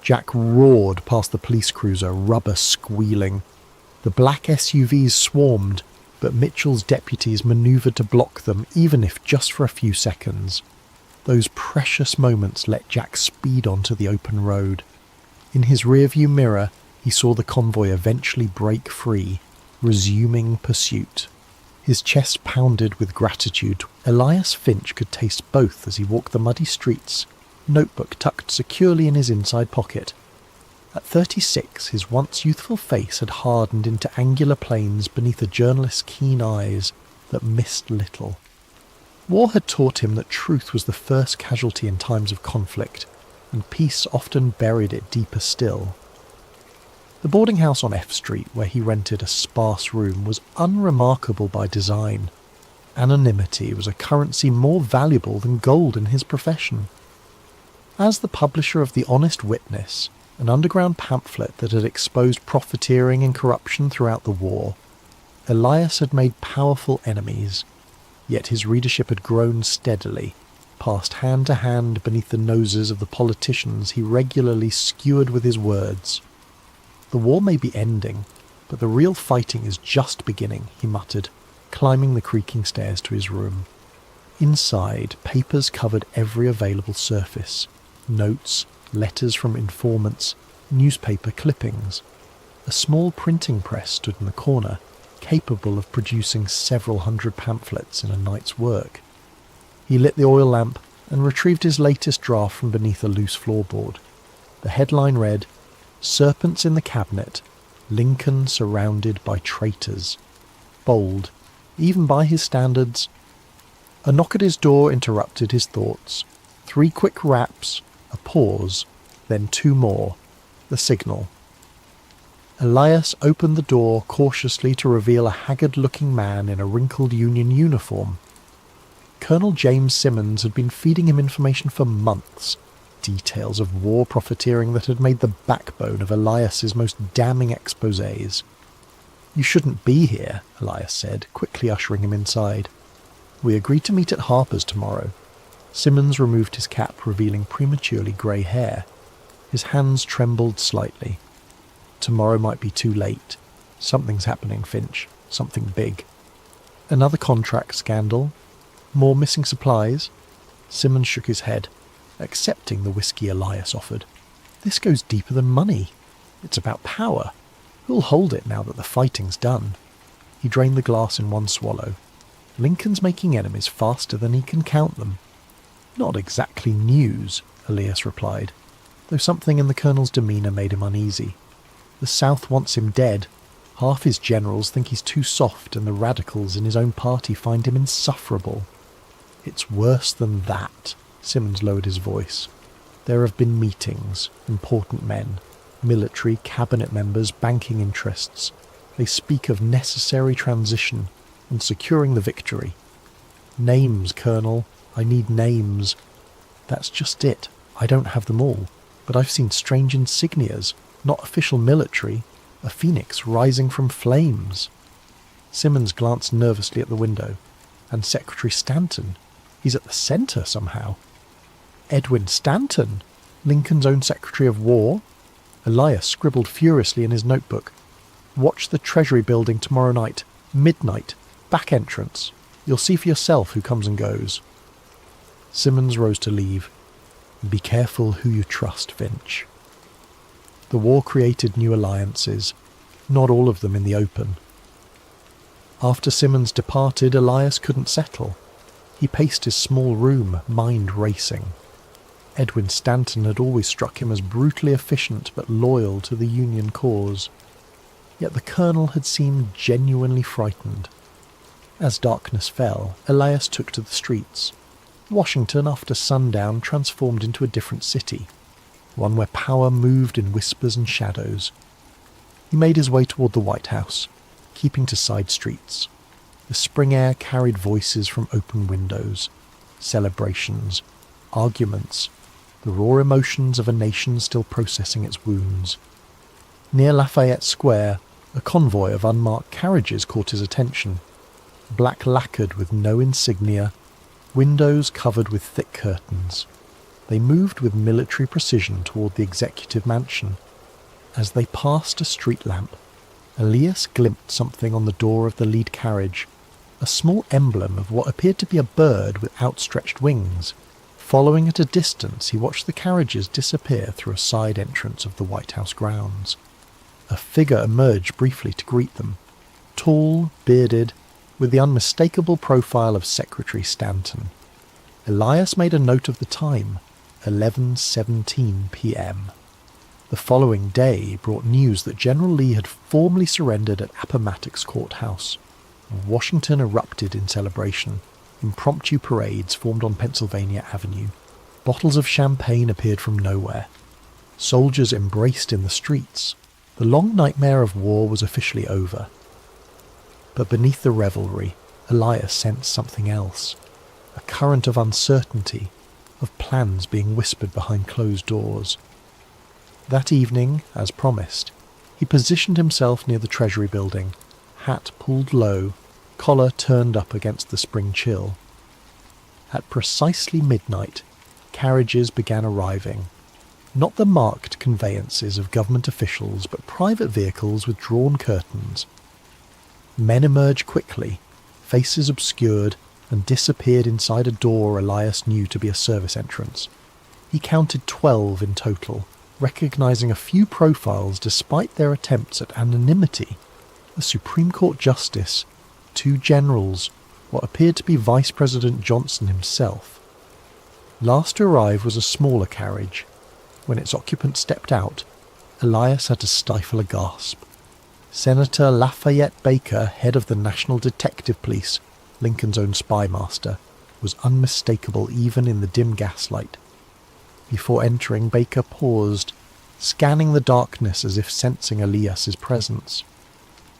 S1: Jack roared past the police cruiser, rubber squealing. The black SUVs swarmed, but Mitchell's deputies manoeuvred to block them, even if just for a few seconds. Those precious moments let Jack speed onto the open road. In his rearview mirror, he saw the convoy eventually break free, resuming pursuit. His chest pounded with gratitude. Elias Finch could taste both as he walked the muddy streets, notebook tucked securely in his inside pocket. At 36, his once youthful face had hardened into angular planes beneath a journalist's keen eyes that missed little. War had taught him that truth was the first casualty in times of conflict, and peace often buried it deeper still. The boarding house on F Street, where he rented a sparse room, was unremarkable by design. Anonymity was a currency more valuable than gold in his profession. As the publisher of The Honest Witness, an underground pamphlet that had exposed profiteering and corruption throughout the war, Elias had made powerful enemies, yet his readership had grown steadily, passed hand to hand beneath the noses of the politicians he regularly skewered with his words. "The war may be ending, but the real fighting is just beginning," he muttered, climbing the creaking stairs to his room. Inside, papers covered every available surface. Notes, letters from informants, newspaper clippings. A small printing press stood in the corner, capable of producing several hundred pamphlets in a night's work. He lit the oil lamp and retrieved his latest draft from beneath a loose floorboard. The headline read, "Serpents in the Cabinet, Lincoln surrounded by traitors." Bold, even by his standards. A knock at his door interrupted his thoughts. 3 quick raps, a pause, then 2 more. The signal. Elias opened the door cautiously to reveal a haggard-looking man in a wrinkled Union uniform. Colonel James Simmons had been feeding him information for months, details of war profiteering that had made the backbone of Elias's most damning exposés. "You shouldn't be here," Elias said, quickly ushering him inside. "We agreed to meet at Harper's tomorrow." Simmons removed his cap, revealing prematurely grey hair. His hands trembled slightly. "Tomorrow might be too late. Something's happening, Finch. Something big." "Another contract scandal? More missing supplies?" Simmons shook his head, accepting the whiskey Elias offered. "This goes deeper than money. It's about power. Who'll hold it now that the fighting's done?" He drained the glass in one swallow. "Lincoln's making enemies faster than he can count them." "Not exactly news," Elias replied, though something in the colonel's demeanour made him uneasy. "The South wants him dead. Half his generals think he's too soft, and the radicals in his own party find him insufferable." "It's worse than that," Simmons lowered his voice. "There have been meetings, important men, military, cabinet members, banking interests. They speak of necessary transition and securing the victory. Names, Colonel. I need names." "That's just it. I don't have them all. But I've seen strange insignias, not official military, a phoenix rising from flames." Simmons glanced nervously at the window. "And Secretary Stanton. He's at the centre somehow." "Edwin Stanton? Lincoln's own Secretary of War?" Elias scribbled furiously in his notebook. "Watch the Treasury building tomorrow night. Midnight. Back entrance. You'll see for yourself who comes and goes." Simmons rose to leave. "Be careful who you trust, Finch." The war created new alliances, not all of them in the open. After Simmons departed, Elias couldn't settle. He paced his small room, mind racing. Edwin Stanton had always struck him as brutally efficient but loyal to the Union cause. Yet the colonel had seemed genuinely frightened. As darkness fell, Elias took to the streets. Washington, after sundown, transformed into a different city, one where power moved in whispers and shadows. He made his way toward the White House, keeping to side streets. The spring air carried voices from open windows, celebrations, arguments, the raw emotions of a nation still processing its wounds. Near Lafayette Square, a convoy of unmarked carriages caught his attention, black lacquered with no insignia, windows covered with thick curtains. They moved with military precision toward the executive mansion. As they passed a street lamp, Elias glimpsed something on the door of the lead carriage, a small emblem of what appeared to be a bird with outstretched wings. Following at a distance, he watched the carriages disappear through a side entrance of the White House grounds. A figure emerged briefly to greet them, tall, bearded, with the unmistakable profile of Secretary Stanton. Elias made a note of the time, 11:17 p.m. The following day brought news that General Lee had formally surrendered at Appomattox Courthouse. Washington erupted in celebration. Impromptu parades formed on Pennsylvania Avenue. Bottles of champagne appeared from nowhere. Soldiers embraced in the streets. The long nightmare of war was officially over. But beneath the revelry, Elias sensed something else. A current of uncertainty, of plans being whispered behind closed doors. That evening, as promised, he positioned himself near the Treasury building, hat pulled low, collar turned up against the spring chill. At precisely midnight, carriages began arriving. Not the marked conveyances of government officials, but private vehicles with drawn curtains. Men emerged quickly, faces obscured, and disappeared inside a door Elias knew to be a service entrance. He counted 12 in total, recognizing a few profiles despite their attempts at anonymity: a Supreme Court justice, 2 generals, what appeared to be Vice President Johnson himself. Last to arrive was a smaller carriage. When its occupant stepped out, Elias had to stifle a gasp. Senator Lafayette Baker, head of the National Detective Police, Lincoln's own spy master, was unmistakable even in the dim gaslight. Before entering, Baker paused, scanning the darkness as if sensing Elias's presence.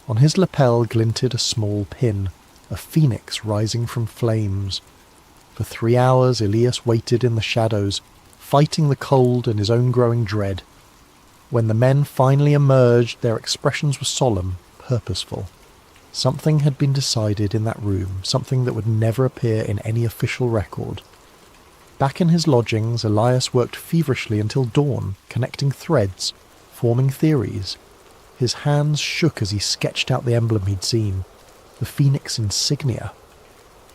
S1: On his lapel glinted a small pin, a phoenix rising from flames. For 3 hours Elias waited in the shadows, fighting the cold and his own growing dread. When the men finally emerged, their expressions were solemn, purposeful. Something had been decided in that room, something that would never appear in any official record. Back in his lodgings, Elias worked feverishly until dawn, connecting threads, forming theories. His hands shook as he sketched out the emblem he'd seen, the Phoenix insignia.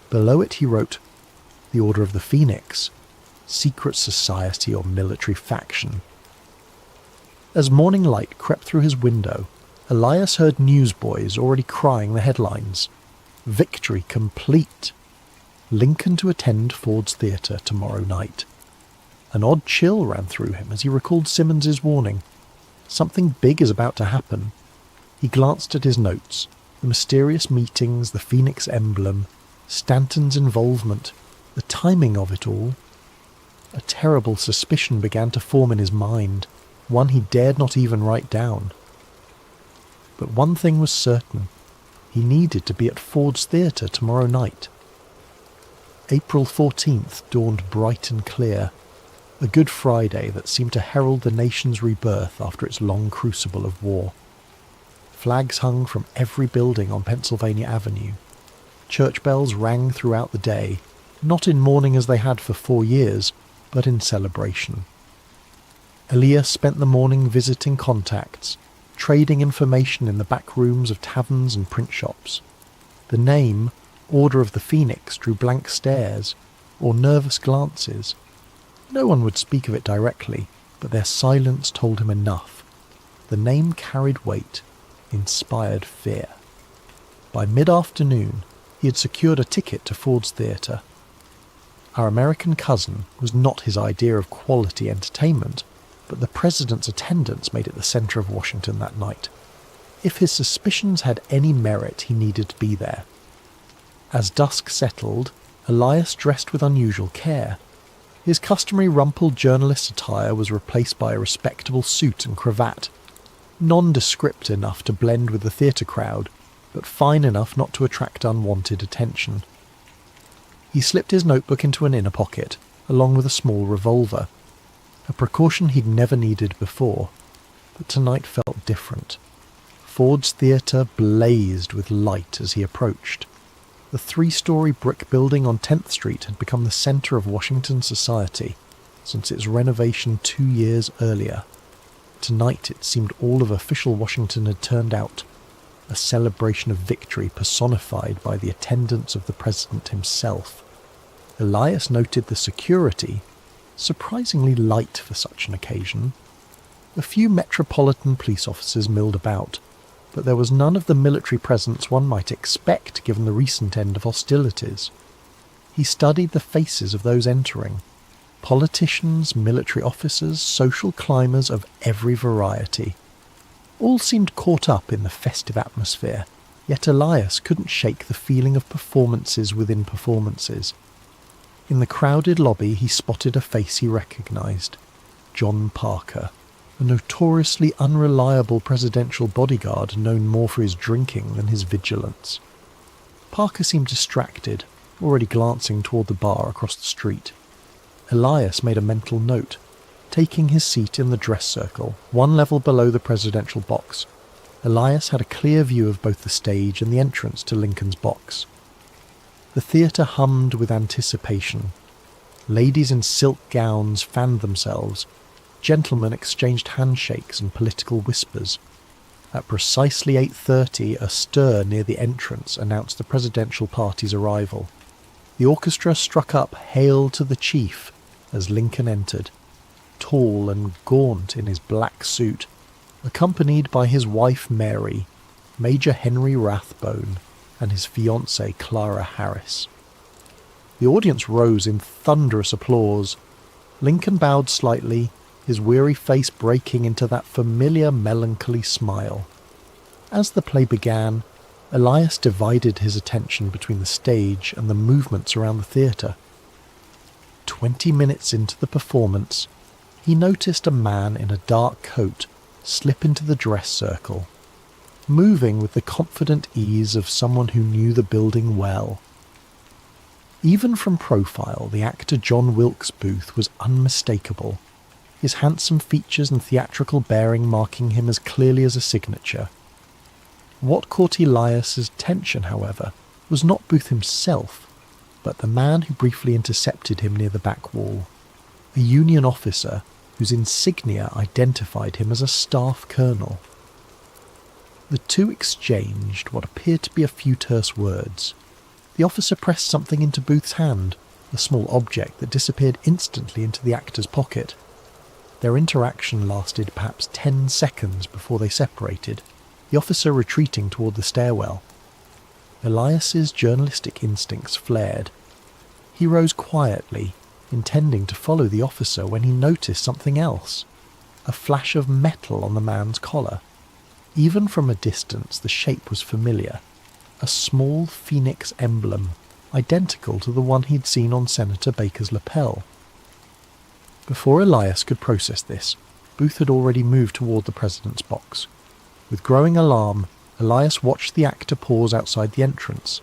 S1: Below it he wrote, "The Order of the Phoenix, secret society or military faction." As morning light crept through his window, Elias heard newsboys already crying the headlines. Victory complete. Lincoln to attend Ford's Theatre tomorrow night. An odd chill ran through him as he recalled Simmons's warning. Something big is about to happen. He glanced at his notes, the mysterious meetings, the Phoenix emblem, Stanton's involvement, the timing of it all. A terrible suspicion began to form in his mind, one he dared not even write down. But one thing was certain. He needed to be at Ford's Theatre tomorrow night. April 14th dawned bright and clear, a Good Friday that seemed to herald the nation's rebirth after its long crucible of war. Flags hung from every building on Pennsylvania Avenue. Church bells rang throughout the day, not in mourning as they had for 4 years, but in celebration. Elias spent the morning visiting contacts, trading information in the back rooms of taverns and print shops. The name, Order of the Phoenix, drew blank stares, or nervous glances. No one would speak of it directly, but their silence told him enough. The name carried weight, inspired fear. By mid-afternoon, he had secured a ticket to Ford's Theatre. Our American cousin was not his idea of quality entertainment, but the president's attendance made it the centre of Washington that night. If his suspicions had any merit, he needed to be there. As dusk settled, Elias dressed with unusual care. His customary rumpled journalist attire was replaced by a respectable suit and cravat, nondescript enough to blend with the theatre crowd, but fine enough not to attract unwanted attention. He slipped his notebook into an inner pocket, along with a small revolver, a precaution he'd never needed before, but tonight felt different. Ford's Theatre blazed with light as he approached. The 3-story brick building on 10th Street had become the centre of Washington society since its renovation 2 years earlier. Tonight it seemed all of official Washington had turned out, a celebration of victory personified by the attendance of the president himself. Elias noted the security, surprisingly light for such an occasion. A few metropolitan police officers milled about, but there was none of the military presence one might expect given the recent end of hostilities. He studied the faces of those entering. Politicians, military officers, social climbers of every variety. All seemed caught up in the festive atmosphere, yet Elias couldn't shake the feeling of performances within performances. In the crowded lobby he spotted a face he recognized. John Parker, a notoriously unreliable presidential bodyguard known more for his drinking than his vigilance. Parker seemed distracted, already glancing toward the bar across the street. Elias made a mental note, taking his seat in the dress circle, one level below the presidential box. Elias had a clear view of both the stage and the entrance to Lincoln's box. The theatre hummed with anticipation. Ladies in silk gowns fanned themselves. Gentlemen exchanged handshakes and political whispers. At precisely 8:30, a stir near the entrance announced the presidential party's arrival. The orchestra struck up "Hail to the Chief" as Lincoln entered. tall and gaunt in his black suit, accompanied by his wife Mary, Major Henry Rathbone, and his fiancée Clara Harris. The audience rose in thunderous applause. Lincoln bowed slightly, his weary face breaking into that familiar melancholy smile. As the play began, Elias divided his attention between the stage and the movements around the theatre. 20 minutes into the performance, he noticed a man in a dark coat slip into the dress circle, moving with the confident ease of someone who knew the building well. Even from profile, the actor John Wilkes Booth was unmistakable, his handsome features and theatrical bearing marking him as clearly as a signature. What caught Elias's attention, however, was not Booth himself, but the man who briefly intercepted him near the back wall, a Union officer whose insignia identified him as a staff colonel. The two exchanged what appeared to be a few terse words. The officer pressed something into Booth's hand, a small object that disappeared instantly into the actor's pocket. Their interaction lasted perhaps 10 seconds before they separated, the officer retreating toward the stairwell. Elias's journalistic instincts flared. He rose quietly, intending to follow the officer when he noticed something else, a flash of metal on the man's collar. Even from a distance the shape was familiar, a small phoenix emblem, identical to the one he'd seen on Senator Baker's lapel. Before Elias could process this, Booth had already moved toward the president's box. With growing alarm, Elias watched the actor pause outside the entrance.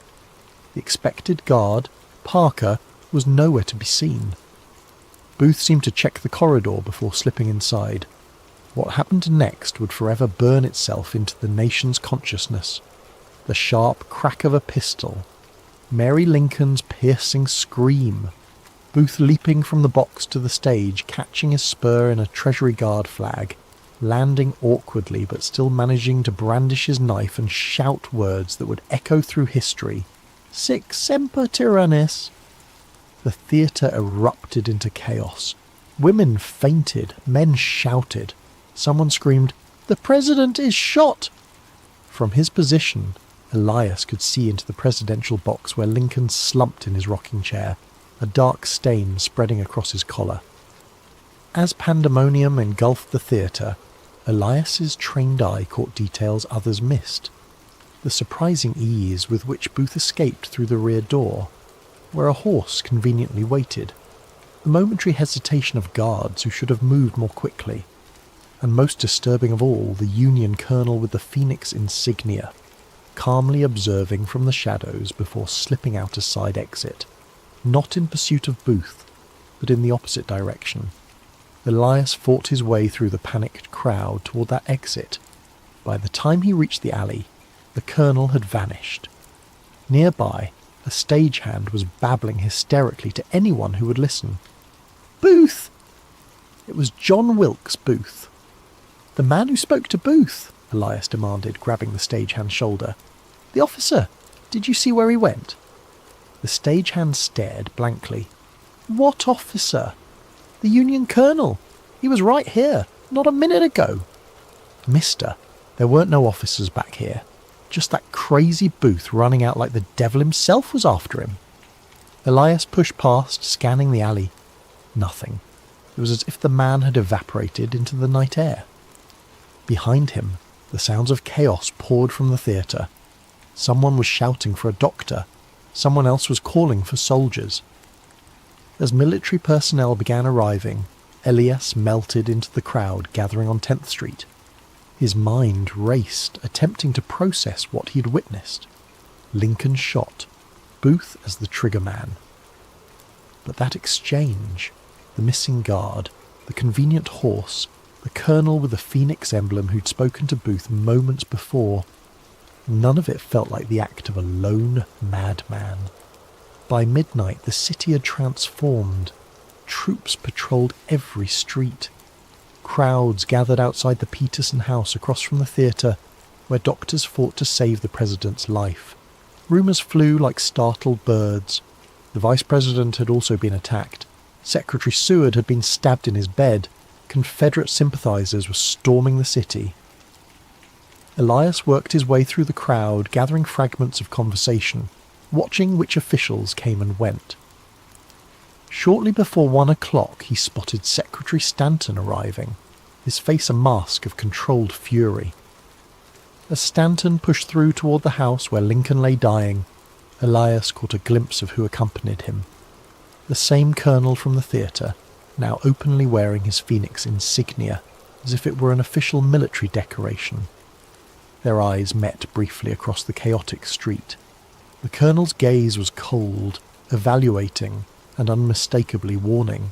S1: The expected guard, Parker, was nowhere to be seen. Booth seemed to check the corridor before slipping inside. What happened next would forever burn itself into the nation's consciousness. The sharp crack of a pistol, Mary Lincoln's piercing scream, Booth leaping from the box to the stage, catching his spur in a Treasury Guard flag, landing awkwardly but still managing to brandish his knife and shout words that would echo through history. Sic semper tyrannis. The theatre erupted into chaos. Women fainted, men shouted. Someone screamed, "The president is shot!" From his position, Elias could see into the presidential box where Lincoln slumped in his rocking chair, a dark stain spreading across his collar. As pandemonium engulfed the theatre, Elias's trained eye caught details others missed. The surprising ease with which Booth escaped through the rear door, where a horse conveniently waited, the momentary hesitation of guards who should have moved more quickly, and most disturbing of all, the Union colonel with the Phoenix insignia, calmly observing from the shadows before slipping out a side exit, not in pursuit of Booth, but in the opposite direction. Elias fought his way through the panicked crowd toward that exit. By the time he reached the alley, the colonel had vanished. Nearby, a stagehand was babbling hysterically to anyone who would listen. "Booth!" It was John Wilkes Booth. "The man who spoke to Booth," Elias demanded, grabbing the stagehand's shoulder. "The officer. Did you see where he went?" The stagehand stared blankly. "What officer?" "The Union colonel. He was right here, not a minute ago." "Mister, there weren't no officers back here. Just that crazy Booth running out like the devil himself was after him." Elias pushed past, scanning the alley. Nothing. It was as if the man had evaporated into the night air. Behind him, the sounds of chaos poured from the theatre. Someone was shouting for a doctor. Someone else was calling for soldiers. As military personnel began arriving, Elias melted into the crowd gathering on 10th Street. His mind raced, attempting to process what he'd witnessed. Lincoln shot, Booth as the trigger man. But that exchange, the missing guard, the convenient horse, the colonel with the Phoenix emblem who'd spoken to Booth moments before, none of it felt like the act of a lone madman. By midnight, the city had transformed. Troops patrolled every street. Crowds gathered outside the Peterson house across from the theatre, where doctors fought to save the president's life. Rumours flew like startled birds. The vice president had also been attacked. Secretary Seward had been stabbed in his bed. Confederate sympathizers were storming the city. Elias worked his way through the crowd, gathering fragments of conversation, watching which officials came and went. Shortly before 1 o'clock, he spotted Secretary Stanton arriving, his face a mask of controlled fury. As Stanton pushed through toward the house where Lincoln lay dying, Elias caught a glimpse of who accompanied him. The same colonel from the theatre, now openly wearing his Phoenix insignia, as if it were an official military decoration. Their eyes met briefly across the chaotic street. The colonel's gaze was cold, evaluating, and unmistakably warning.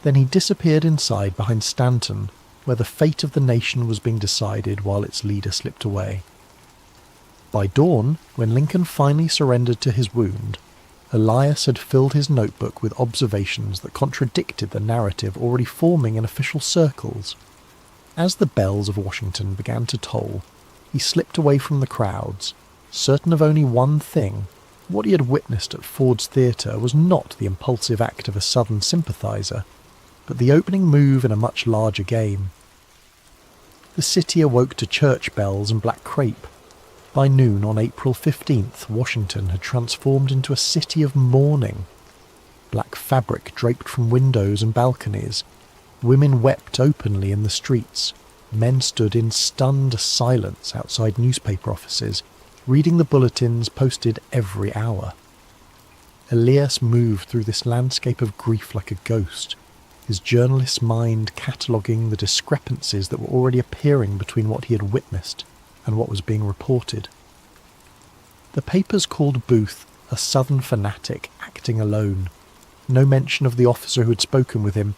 S1: Then he disappeared inside behind Stanton, where the fate of the nation was being decided while its leader slipped away. By dawn, when Lincoln finally surrendered to his wound, Elias had filled his notebook with observations that contradicted the narrative already forming in official circles. As the bells of Washington began to toll, he slipped away from the crowds, certain of only one thing: what he had witnessed at Ford's Theatre was not the impulsive act of a Southern sympathizer, but the opening move in a much larger game. The city awoke to church bells and black crepe. By noon on April 15th, Washington had transformed into a city of mourning. Black fabric draped from windows and balconies. Women wept openly in the streets. Men stood in stunned silence outside newspaper offices, reading the bulletins posted every hour. Elias moved through this landscape of grief like a ghost, his journalist's mind cataloguing the discrepancies that were already appearing between what he had witnessed and what was being reported. The papers called Booth a Southern fanatic acting alone. No mention of the officer who had spoken with him,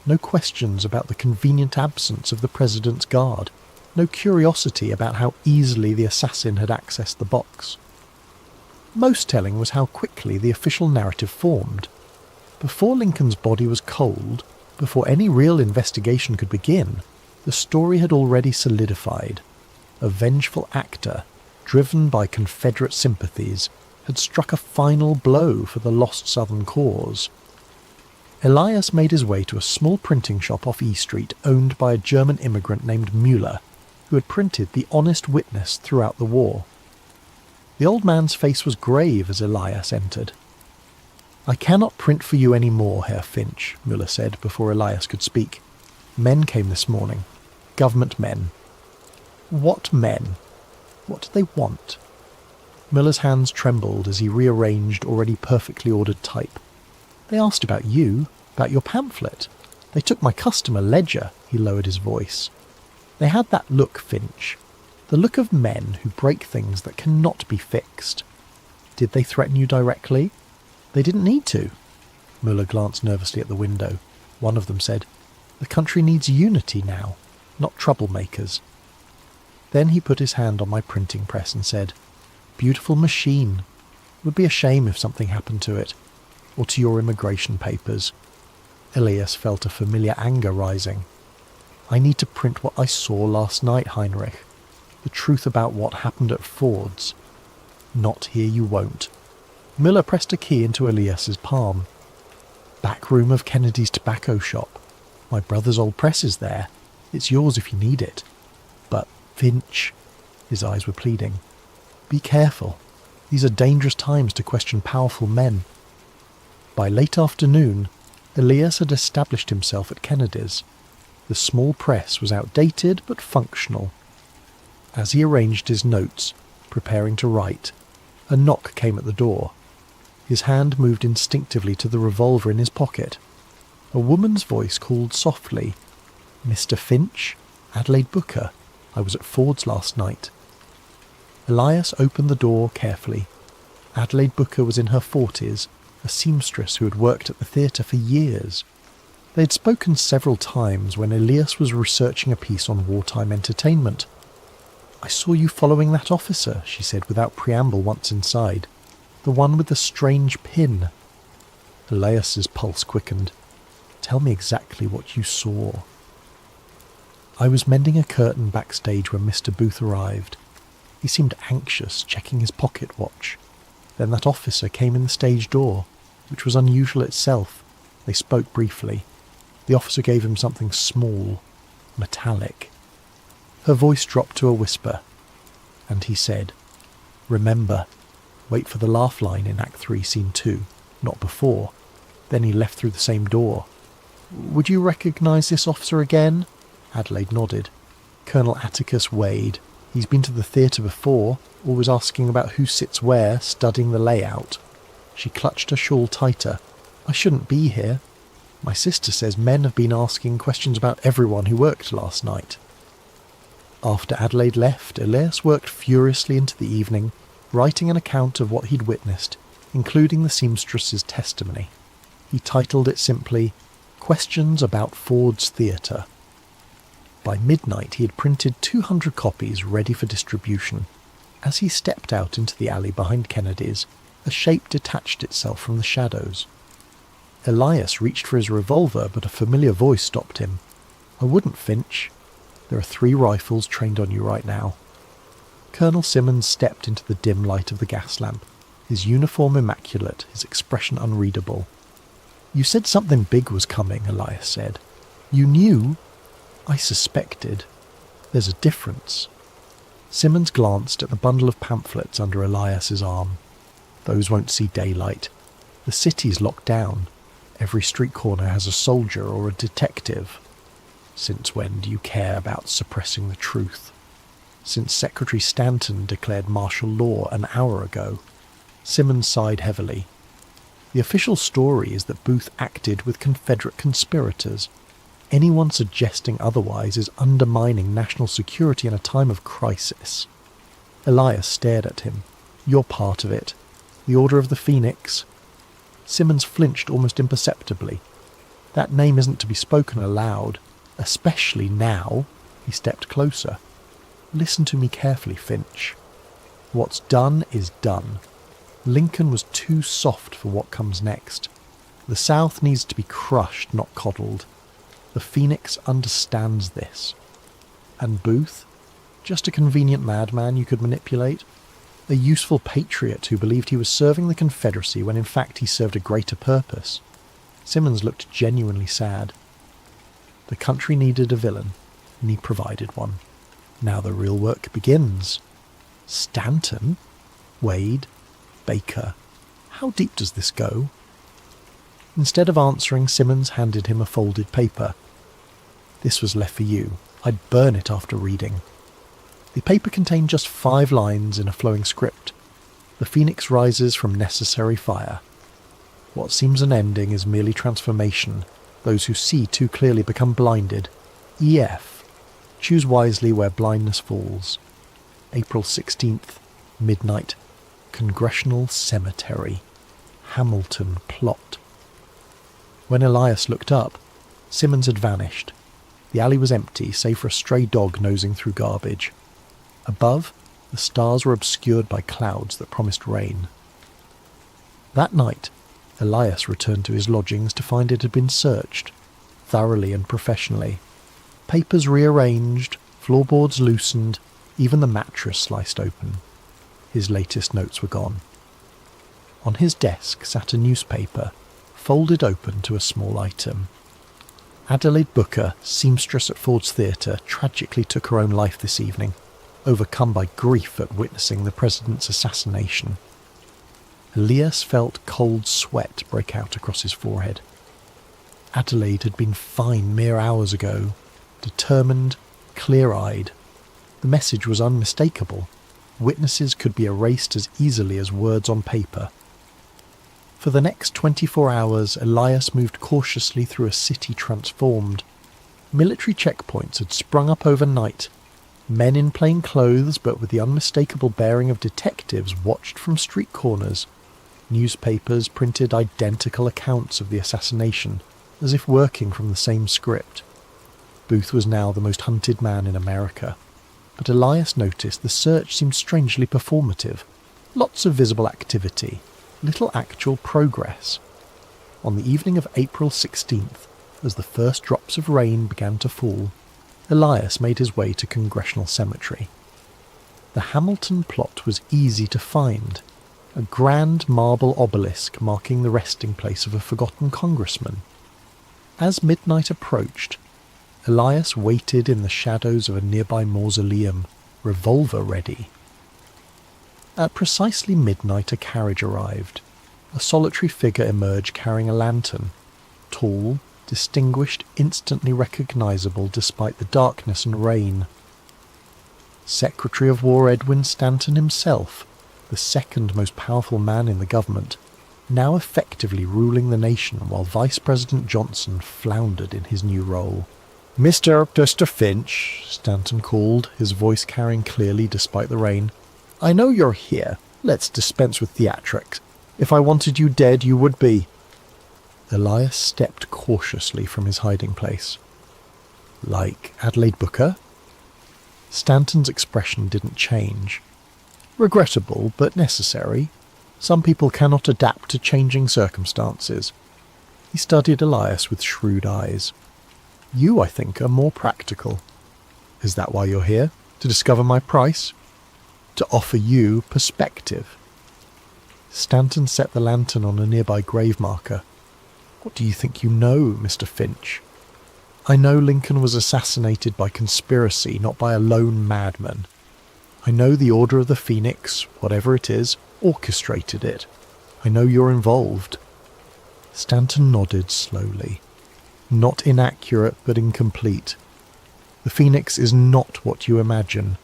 S1: no questions about the convenient absence of the president's guard, no curiosity about how easily the assassin had accessed the box. Most telling was how quickly the official narrative formed. Before Lincoln's body was cold, before any real investigation could begin, the story had already solidified. A vengeful actor, driven by Confederate sympathies, had struck a final blow for the lost Southern cause. Elias made his way to a small printing shop off E Street owned by a German immigrant named Müller, who had printed The Honest Witness throughout the war. The old man's face was grave as Elias entered. "I cannot print for you any more, Herr Finch," Müller said before Elias could speak. "Men came this morning. Government men." "What men? What do they want?" Müller's hands trembled as he rearranged already perfectly ordered type. "They asked about you, about your pamphlet. They took my customer ledger," he lowered his voice. "They had that look, Finch. The look of men who break things that cannot be fixed. Did they threaten you directly?" "They didn't need to." Müller glanced nervously at the window. One of them said, "The country needs unity now, not troublemakers." Then he put his hand on my printing press and said, "Beautiful machine. Would be a shame if something happened to it. Or to your immigration papers." Elias felt a familiar anger rising. "I need to print what I saw last night, Heinrich. The truth about what happened at Ford's." "Not here you won't." Müller pressed a key into Elias's palm. "Back room of Kennedy's tobacco shop. My brother's old press is there. It's yours if you need it. But, Finch," his eyes were pleading, "be careful. These are dangerous times to question powerful men." By late afternoon, Elias had established himself at Kennedy's. The small press was outdated but functional. As he arranged his notes, preparing to write, a knock came at the door. His hand moved instinctively to the revolver in his pocket. A woman's voice called softly, "Mr. Finch? Adelaide Booker. I was at Ford's last night." Elias opened the door carefully. Adelaide Booker was in her 40s, a seamstress who had worked at the theatre for years. They had spoken several times when Elias was researching a piece on wartime entertainment. "I saw you following that officer," she said without preamble once inside. "The one with the strange pin." Elias's pulse quickened. "Tell me exactly what you saw." "I was mending a curtain backstage when Mr. Booth arrived. He seemed anxious, checking his pocket watch. Then that officer came in the stage door, which was unusual itself. They spoke briefly. The officer gave him something small, metallic. Her voice dropped to a whisper, and he said, "Remember, wait for the laugh line in Act 3, Scene 2, not before." Then he left through the same door. "Would you recognise this officer again?" Adelaide nodded. "Colonel Atticus Wade. He's been to the theatre before, always asking about who sits where, studying the layout." She clutched her shawl tighter. "I shouldn't be here. My sister says men have been asking questions about everyone who worked last night." After Adelaide left, Elias worked furiously into the evening, writing an account of what he'd witnessed, including the seamstress's testimony. He titled it simply, "Questions about Ford's Theatre." By midnight he had printed 200 copies ready for distribution. As he stepped out into the alley behind Kennedy's, a shape detached itself from the shadows. Elias reached for his revolver, but a familiar voice stopped him. "I wouldn't, Finch. There are 3 rifles trained on you right now." Colonel Simmons stepped into the dim light of the gas lamp, his uniform immaculate, his expression unreadable. "You said something big was coming," Elias said. "You knew?" "I suspected. There's a difference." Simmons glanced at the bundle of pamphlets under Elias's arm. "Those won't see daylight. The city's locked down. Every street corner has a soldier or a detective. Since when do you care about suppressing the truth? Since Secretary Stanton declared martial law an hour ago." Simmons sighed heavily. "The official story is that Booth acted with Confederate conspirators. Anyone suggesting otherwise is undermining national security in a time of crisis." Elias stared at him. "You're part of it. The Order of the Phoenix." Simmons flinched almost imperceptibly. "That name isn't to be spoken aloud, especially now." He stepped closer. "Listen to me carefully, Finch. What's done is done. Lincoln was too soft for what comes next. The South needs to be crushed, not coddled. The Phoenix understands this. And Booth? Just a convenient madman you could manipulate? A useful patriot who believed he was serving the Confederacy when in fact he served a greater purpose." Simmons looked genuinely sad. The country needed a villain, and he provided one. Now the real work begins. Stanton? Wade? Baker? How deep does this go? Instead of answering, Simmons handed him a folded paper. "This was left for you. I'd burn it after reading." The paper contained just 5 lines in a flowing script. "The Phoenix rises from necessary fire. What seems an ending is merely transformation. Those who see too clearly become blinded. EF. Choose wisely where blindness falls. April 16th, midnight. Congressional Cemetery. Hamilton plot." When Elias looked up, Simmons had vanished. The alley was empty, save for a stray dog nosing through garbage. Above, the stars were obscured by clouds that promised rain. That night, Elias returned to his lodgings to find it had been searched, thoroughly and professionally. Papers rearranged, floorboards loosened, even the mattress sliced open. His latest notes were gone. On his desk sat a newspaper, folded open to a small item. Adelaide Booker, seamstress at Ford's Theatre, tragically took her own life this evening, overcome by grief at witnessing the president's assassination. Elias felt cold sweat break out across his forehead. Adelaide had been fine mere hours ago, determined, clear-eyed. The message was unmistakable. Witnesses could be erased as easily as words on paper. For the next 24 hours, Elias moved cautiously through a city transformed. Military checkpoints had sprung up overnight. Men in plain clothes, but with the unmistakable bearing of detectives, watched from street corners. Newspapers printed identical accounts of the assassination, as if working from the same script. Booth was now the most hunted man in America. But Elias noticed the search seemed strangely performative. Lots of visible activity, little actual progress. On the evening of April 16th, as the first drops of rain began to fall, Elias made his way to Congressional Cemetery. The Hamilton plot was easy to find, a grand marble obelisk marking the resting place of a forgotten congressman. As midnight approached, Elias waited in the shadows of a nearby mausoleum, revolver ready. At precisely midnight a carriage arrived. A solitary figure emerged carrying a lantern. Tall, distinguished, instantly recognisable despite the darkness and rain. Secretary of War Edwin Stanton himself, the second most powerful man in the government, now effectively ruling the nation while Vice President Johnson floundered in his new role. Mr. Finch, Stanton called, his voice carrying clearly despite the rain. I know you're here. Let's dispense with theatrics. If I wanted you dead, you would be. Elias stepped cautiously from his hiding place. Like Adelaide Booker? Stanton's expression didn't change. Regrettable, but necessary. Some people cannot adapt to changing circumstances. He studied Elias with shrewd eyes. You, I think, are more practical. Is that why you're here? To discover my price? To offer you perspective? Stanton set the lantern on a nearby grave marker. What do you think you know, Mr. Finch? I know Lincoln was assassinated by conspiracy, not by a lone madman. I know the Order of the Phoenix, whatever it is, orchestrated it. I know you're involved. Stanton nodded slowly. Not inaccurate, but incomplete. The Phoenix is not what you imagine.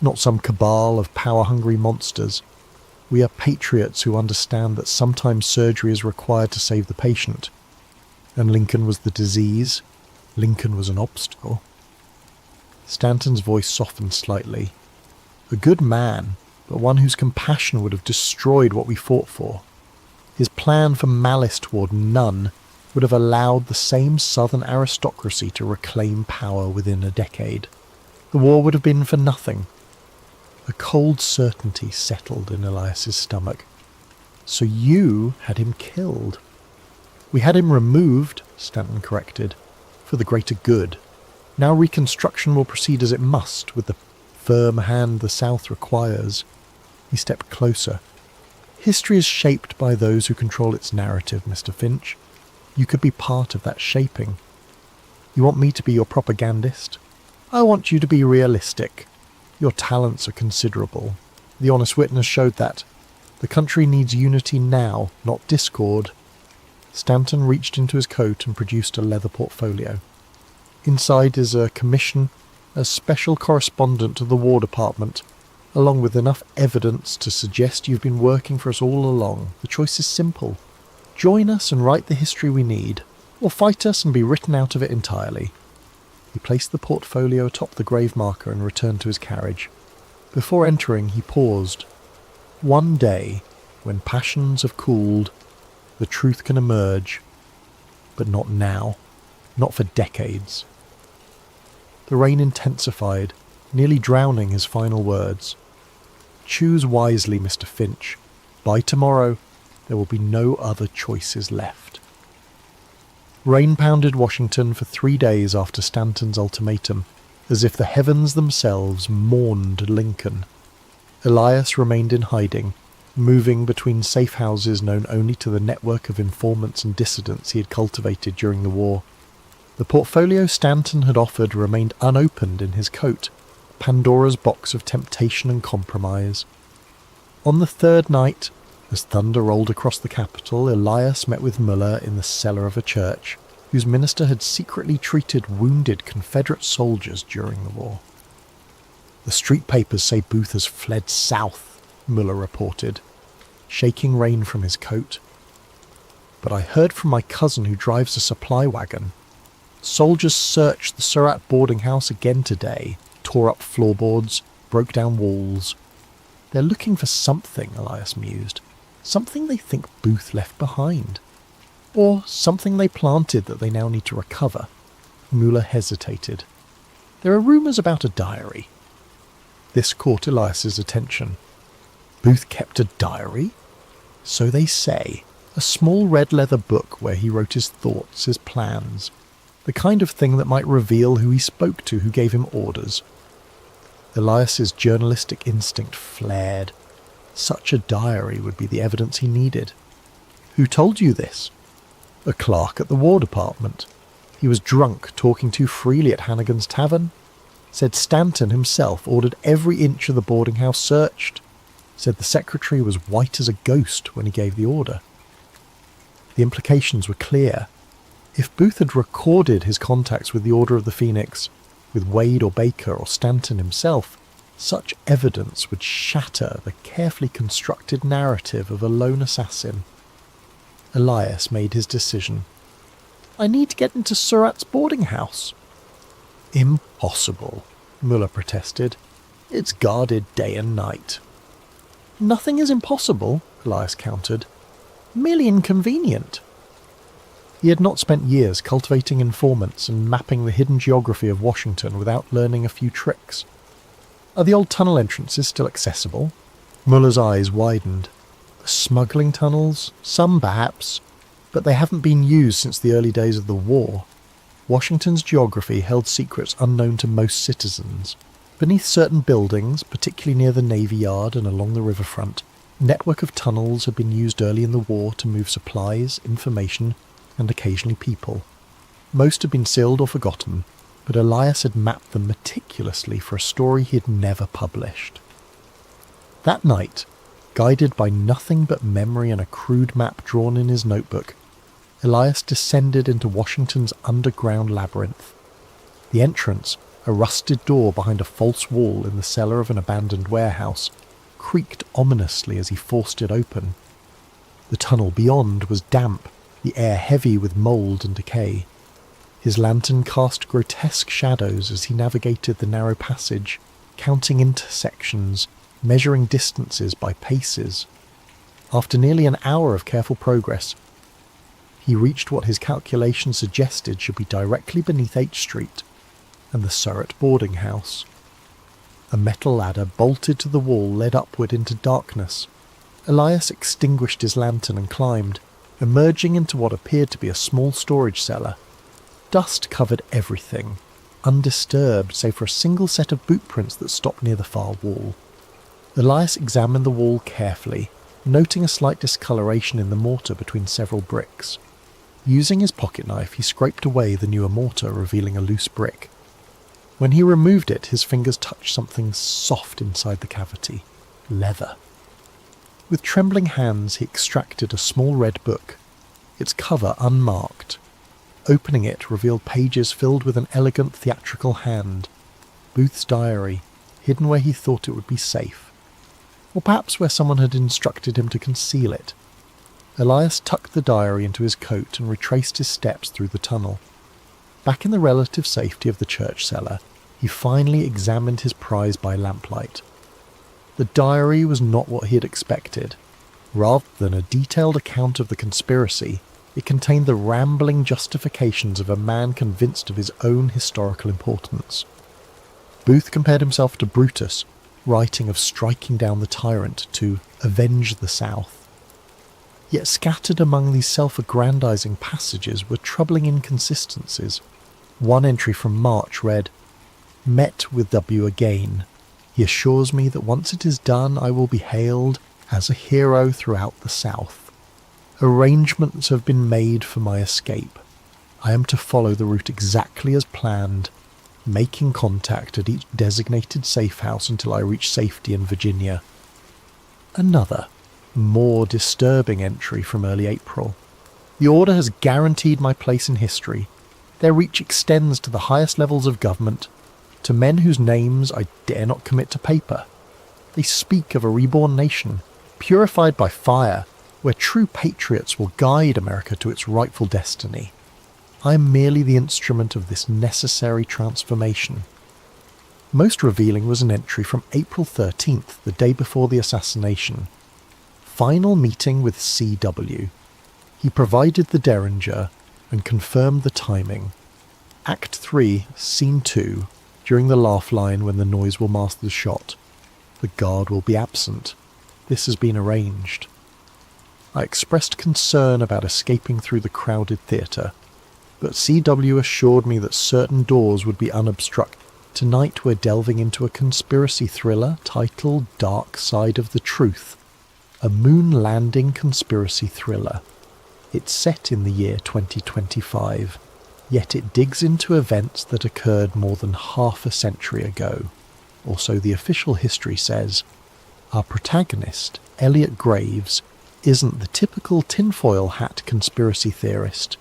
S1: Not some cabal of power-hungry monsters. We are patriots who understand that sometimes surgery is required to save the patient. And Lincoln was the disease. Lincoln was an obstacle. Stanton's voice softened slightly. A good man, but one whose compassion would have destroyed what we fought for. His plan for malice toward none would have allowed the same southern aristocracy to reclaim power within a decade. The war would have been for nothing. A cold certainty settled in Elias's stomach. So you had him killed. We had him removed, Stanton corrected, for the greater good. Now reconstruction will proceed as it must, with the firm hand the South requires. He stepped closer. History is shaped by those who control its narrative, Mr. Finch. You could be part of that shaping. You want me to be your propagandist? I want you to be realistic. Your talents are considerable. The Honest Witness showed that. The country needs unity now, not discord. Stanton reached into his coat and produced a leather portfolio. Inside is a commission as special correspondent to the War Department, along with enough evidence to suggest you've been working for us all along. The choice is simple. Join us and write the history we need, or fight us and be written out of it entirely. He placed the portfolio atop the grave marker and returned to his carriage. Before entering, he paused. One day, when passions have cooled, the truth can emerge, but not now, not for decades. The rain intensified, nearly drowning his final words. Choose wisely, Mr. Finch. By tomorrow, there will be no other choices left. Rain pounded Washington for 3 days after Stanton's ultimatum, as if the heavens themselves mourned Lincoln. Elias remained in hiding, moving between safe houses known only to the network of informants and dissidents he had cultivated during the war. The portfolio Stanton had offered remained unopened in his coat, Pandora's box of temptation and compromise. On the third night, as thunder rolled across the capital, Elias met with Muller in the cellar of a church, whose minister had secretly treated wounded Confederate soldiers during the war. The street papers say Booth has fled south, Muller reported, shaking rain from his coat. But I heard from my cousin who drives a supply wagon. Soldiers searched the Surratt boarding house again today, tore up floorboards, broke down walls. They're looking for something, Elias mused. Something they think Booth left behind. Or something they planted that they now need to recover. Muller hesitated. There are rumours about a diary. This caught Elias's attention. Booth kept a diary? So they say. A small red leather book where he wrote his thoughts, his plans. The kind of thing that might reveal who he spoke to, who gave him orders. Elias's journalistic instinct flared. Such a diary would be the evidence he needed. Who told you this? A clerk at the War Department. He was drunk, talking too freely at Hannigan's Tavern. Said Stanton himself ordered every inch of the boarding house searched. Said the secretary was white as a ghost when he gave the order. The implications were clear. If Booth had recorded his contacts with the Order of the Phoenix, with Wade or Baker or Stanton himself, such evidence would shatter the carefully constructed narrative of a lone assassin. Elias made his decision. "I need to get into Surratt's boarding house." "Impossible," Muller protested. "It's guarded day and night." "Nothing is impossible," Elias countered. "Merely inconvenient." He had not spent years cultivating informants and mapping the hidden geography of Washington without learning a few tricks. "Are the old tunnel entrances still accessible?" Muller's eyes widened. "The smuggling tunnels? Some perhaps, but they haven't been used since the early days of the war. Washington's geography held secrets unknown to most citizens. Beneath certain buildings, particularly near the Navy Yard and along the riverfront, a network of tunnels had been used early in the war to move supplies, information, and occasionally people. Most had been sealed or forgotten, but Elias had mapped them meticulously for a story he had never published. That night, guided by nothing but memory and a crude map drawn in his notebook, Elias descended into Washington's underground labyrinth. The entrance, a rusted door behind a false wall in the cellar of an abandoned warehouse, creaked ominously as he forced it open. The tunnel beyond was damp, the air heavy with mould and decay. His lantern cast grotesque shadows as he navigated the narrow passage, counting intersections, measuring distances by paces. After nearly an hour of careful progress, he reached what his calculations suggested should be directly beneath H Street and the Surratt boarding house. A metal ladder bolted to the wall led upward into darkness. Elias extinguished his lantern and climbed, emerging into what appeared to be a small storage cellar. Dust covered everything, undisturbed save for a single set of boot prints that stopped near the far wall. Elias examined the wall carefully, noting a slight discoloration in the mortar between several bricks. Using his pocket knife, he scraped away the newer mortar, revealing a loose brick. When he removed it, his fingers touched something soft inside the cavity. Leather. With trembling hands, he extracted a small red book, its cover unmarked. Opening it revealed pages filled with an elegant theatrical hand. Booth's diary, hidden where he thought it would be safe. Or perhaps where someone had instructed him to conceal it. Elias tucked the diary into his coat and retraced his steps through the tunnel. Back in the relative safety of the church cellar, he finally examined his prize by lamplight. The diary was not what he had expected. Rather than a detailed account of the conspiracy, it contained the rambling justifications of a man convinced of his own historical importance. Booth compared himself to Brutus, writing of striking down the tyrant to avenge the South. Yet scattered among these self-aggrandizing passages were troubling inconsistencies. One entry from March read, "Met with W again. He assures me that once it is done I will be hailed as a hero throughout the South. Arrangements have been made for my escape. I am to follow the route exactly as planned, making contact at each designated safe house until I reach safety in Virginia." Another, more disturbing entry from early April. "The order has guaranteed my place in history. Their reach extends to the highest levels of government, to men whose names I dare not commit to paper. They speak of a reborn nation, purified by fire, where true patriots will guide America to its rightful destiny. I am merely the instrument of this necessary transformation." Most revealing was an entry from April 13th, the day before the assassination. Final meeting with C.W. He provided the derringer and confirmed the timing. Act 3, Scene 2, during the laugh line when the noise will mask the shot. The guard will be absent. This has been arranged. I expressed concern about escaping through the crowded theatre, but C.W. assured me that certain doors would be unobstructed. Tonight we're delving into a conspiracy thriller titled Dark Side of the Truth, a moon landing conspiracy thriller. It's set in the year 2025, yet it digs into events that occurred more than half a century ago, or so the official history says. Our protagonist, Elliot Graves, isn't the typical tinfoil hat conspiracy theorist.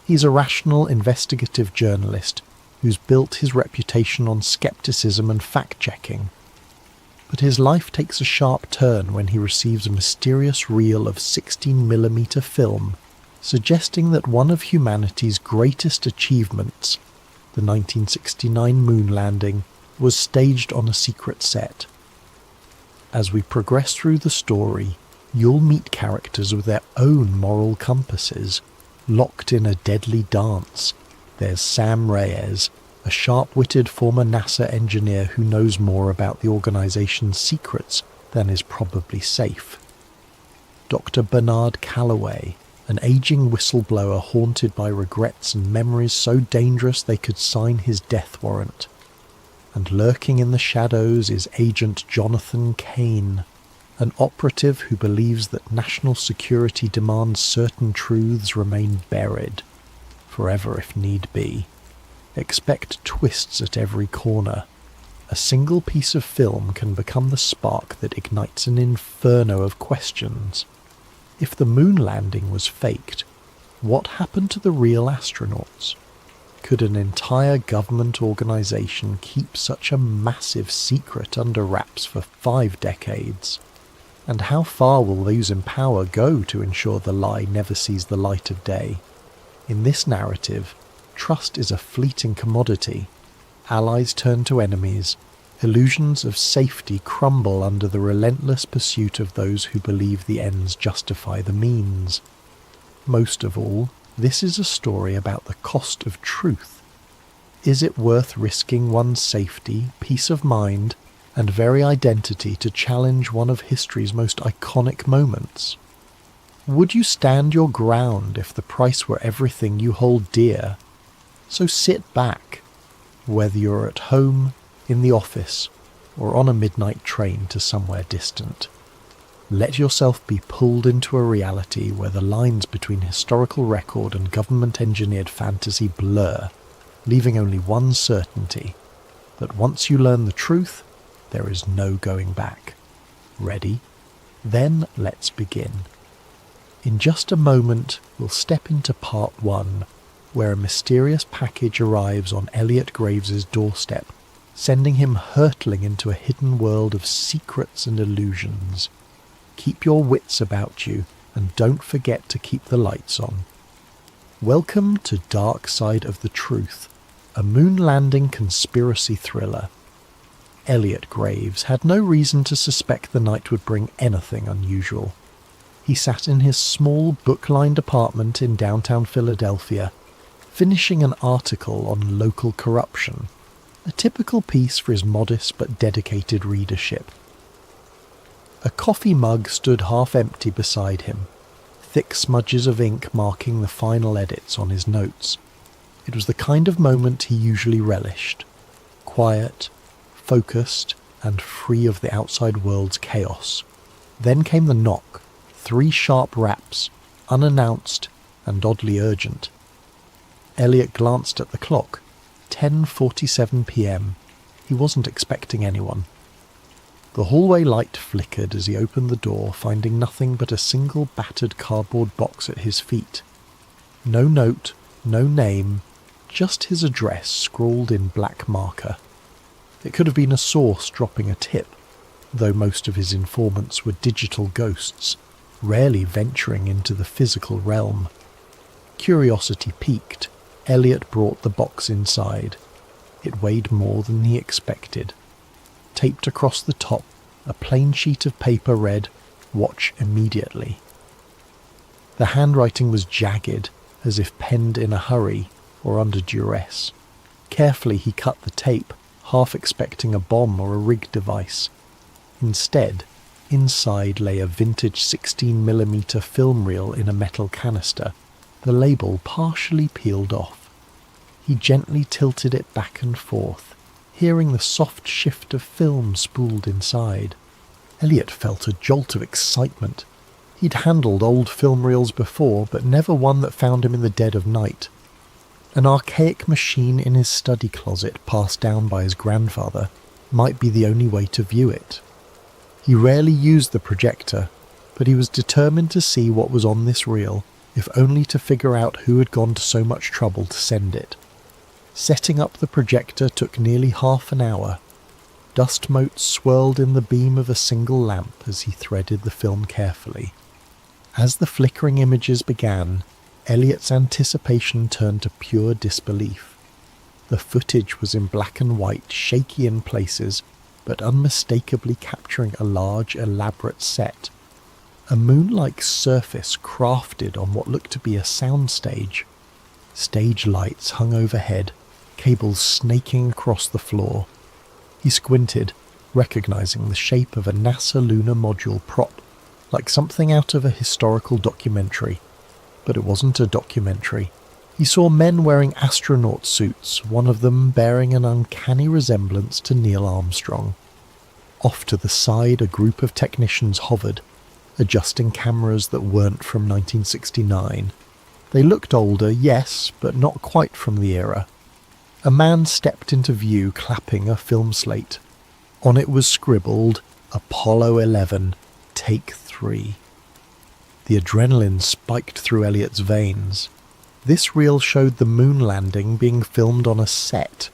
S1: He's a rational investigative journalist who's built his reputation on skepticism and fact-checking. But his life takes a sharp turn when he receives a mysterious reel of 16mm film, suggesting that one of humanity's greatest achievements, the 1969 moon landing, was staged on a secret set. As we progress through the story, you'll meet characters with their own moral compasses, locked in a deadly dance. There's Sam Reyes, a sharp-witted former NASA engineer who knows more about the organization's secrets than is probably safe. Dr. Bernard Calloway, an aging whistleblower haunted by regrets and memories so dangerous they could sign his death warrant. And lurking in the shadows is Agent Jonathan Kane, an operative who believes that national security demands certain truths remain buried, forever if need be. Expect twists at every corner. A single piece of film can become the spark that ignites an inferno of questions. If the moon landing was faked, what happened to the real astronauts? Could an entire government organization keep such a massive secret under wraps for 5 decades? And how far will those in power go to ensure the lie never sees the light of day? In this narrative, trust is a fleeting commodity. Allies turn to enemies. Illusions of safety crumble under the relentless pursuit of those who believe the ends justify the means. Most of all, this is a story about the cost of truth. Is it worth risking one's safety, peace of mind, and very identity to challenge one of history's most iconic moments? Would you stand your ground if the price were everything you hold dear? So sit back, whether you're at home, in the office, or on a midnight train to somewhere distant. Let yourself be pulled into a reality where the lines between historical record and government-engineered fantasy blur, leaving only one certainty, that once you learn the truth, there is no going back. Ready? Then let's begin. In just a moment, we'll step into part 1, where a mysterious package arrives on Elliot Graves's doorstep, sending him hurtling into a hidden world of secrets and illusions. Keep your wits about you, and don't forget to keep the lights on. Welcome to Dark Side of the Truth, a moon landing conspiracy thriller. Elliot Graves had no reason to suspect the night would bring anything unusual. He sat in his small book-lined apartment in downtown Philadelphia, finishing an article on local corruption, a typical piece for his modest but dedicated readership. A coffee mug stood half empty beside him, thick smudges of ink marking the final edits on his notes. It was the kind of moment he usually relished, quiet, focused, and free of the outside world's chaos. Then came the knock, 3 sharp raps, unannounced and oddly urgent. Elliot glanced at the clock. 10:47 p.m. He wasn't expecting anyone. The hallway light flickered as he opened the door, finding nothing but a single battered cardboard box at his feet. No note, no name, just his address scrawled in black marker. It could have been a source dropping a tip, though most of his informants were digital ghosts, rarely venturing into the physical realm. Curiosity piqued. Elliot brought the box inside. It weighed more than he expected. Taped across the top, a plain sheet of paper read, "Watch immediately." The handwriting was jagged, as if penned in a hurry or under duress. Carefully he cut the tape, half expecting a bomb or a rig device. Instead, inside lay a vintage 16mm film reel in a metal canister, the label partially peeled off. He gently tilted it back and forth, hearing the soft shift of film spooled inside. Elliot felt a jolt of excitement. He'd handled old film reels before, but never one that found him in the dead of night. An archaic machine in his study closet passed down by his grandfather might be the only way to view it. He rarely used the projector, but he was determined to see what was on this reel, if only to figure out who had gone to so much trouble to send it. Setting up the projector took nearly half an hour. Dust motes swirled in the beam of a single lamp as he threaded the film carefully. As the flickering images began, Elliot's anticipation turned to pure disbelief. The footage was in black and white, shaky in places, but unmistakably capturing a large, elaborate set. A moon-like surface crafted on what looked to be a soundstage. Stage lights hung overhead, cables snaking across the floor. He squinted, recognizing the shape of a NASA lunar module prop, like something out of a historical documentary. But it wasn't a documentary. He saw men wearing astronaut suits, one of them bearing an uncanny resemblance to Neil Armstrong. Off to the side, a group of technicians hovered, adjusting cameras that weren't from 1969. They looked older, yes, but not quite from the era. A man stepped into view clapping a film slate. On it was scribbled, Apollo 11, Take 3. The adrenaline spiked through Elliot's veins. This reel showed the moon landing being filmed on a set.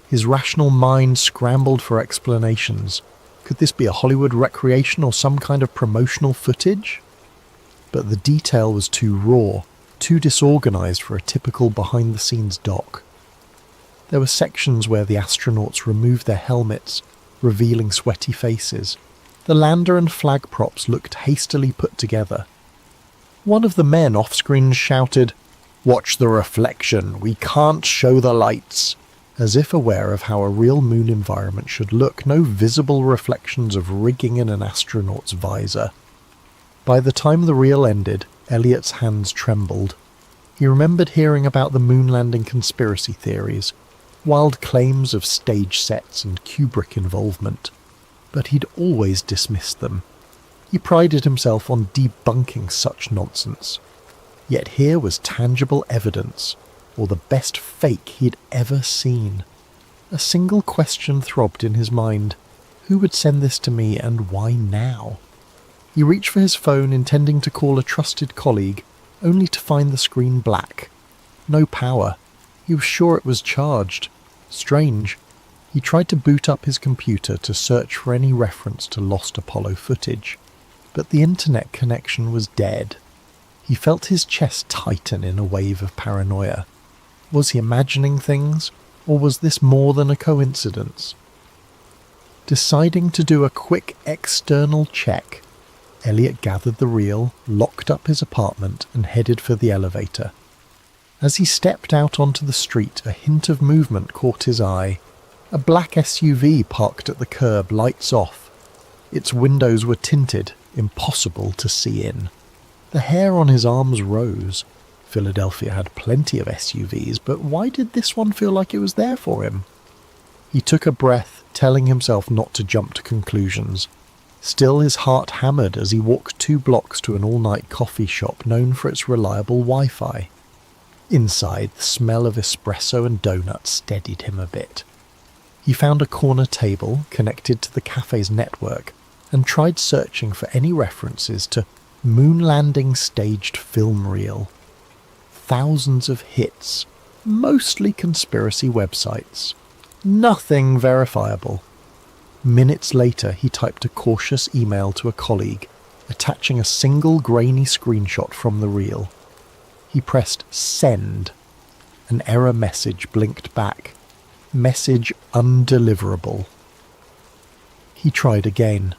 S1: His rational mind scrambled for explanations. Could this be a Hollywood recreation or some kind of promotional footage? But the detail was too raw, too disorganized for a typical behind-the-scenes doc. There were sections where the astronauts removed their helmets, revealing sweaty faces. The lander and flag props looked hastily put together. One of the men off-screen shouted, "Watch the reflection, we can't show the lights," as if aware of how a real moon environment should look, no visible reflections of rigging in an astronaut's visor. By the time the reel ended, Elliot's hands trembled. He remembered hearing about the moon landing conspiracy theories, wild claims of stage sets and Kubrick involvement, but he'd always dismissed them. He prided himself on debunking such nonsense. Yet here was tangible evidence, or the best fake he'd ever seen. A single question throbbed in his mind. Who would send this to me, and why now? He reached for his phone, intending to call a trusted colleague, only to find the screen black. No power. He was sure it was charged. Strange. He tried to boot up his computer to search for any reference to lost Apollo footage, but the internet connection was dead. He felt his chest tighten in a wave of paranoia. Was he imagining things, or was this more than a coincidence? Deciding to do a quick external check, Elliot gathered the reel, locked up his apartment, and headed for the elevator. As he stepped out onto the street, a hint of movement caught his eye. A black SUV parked at the curb, lights off. Its windows were tinted, impossible to see in. The hair on his arms rose. Philadelphia had plenty of SUVs, but why did this one feel like it was there for him? He took a breath, telling himself not to jump to conclusions. Still, his heart hammered as he walked 2 blocks to an all-night coffee shop known for its reliable Wi-Fi. Inside, the smell of espresso and donuts steadied him a bit. He found a corner table connected to the cafe's network and tried searching for any references to moon landing staged film reel. Thousands of hits, mostly conspiracy websites. Nothing verifiable. Minutes later, he typed a cautious email to a colleague, attaching a single grainy screenshot from the reel. He pressed send. An error message blinked back. Message undeliverable. He tried again.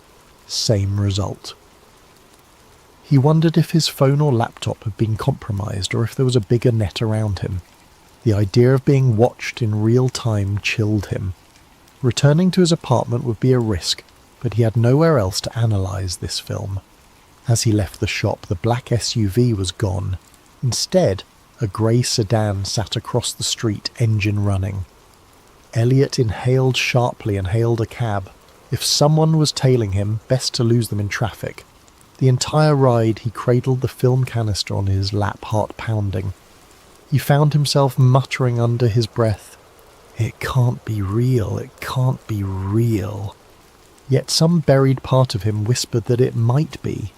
S1: Same result. He wondered if his phone or laptop had been compromised or if there was a bigger net around him. The idea of being watched in real time chilled him. Returning to his apartment would be a risk, but he had nowhere else to analyze this film. As he left the shop, the black SUV was gone. Instead, a grey sedan sat across the street, engine running. Elliot inhaled sharply and hailed a cab. If someone was tailing him, best to lose them in traffic. The entire ride he cradled the film canister on his lap, heart pounding. He found himself muttering under his breath, "It can't be real, it can't be real." Yet some buried part of him whispered that it might be.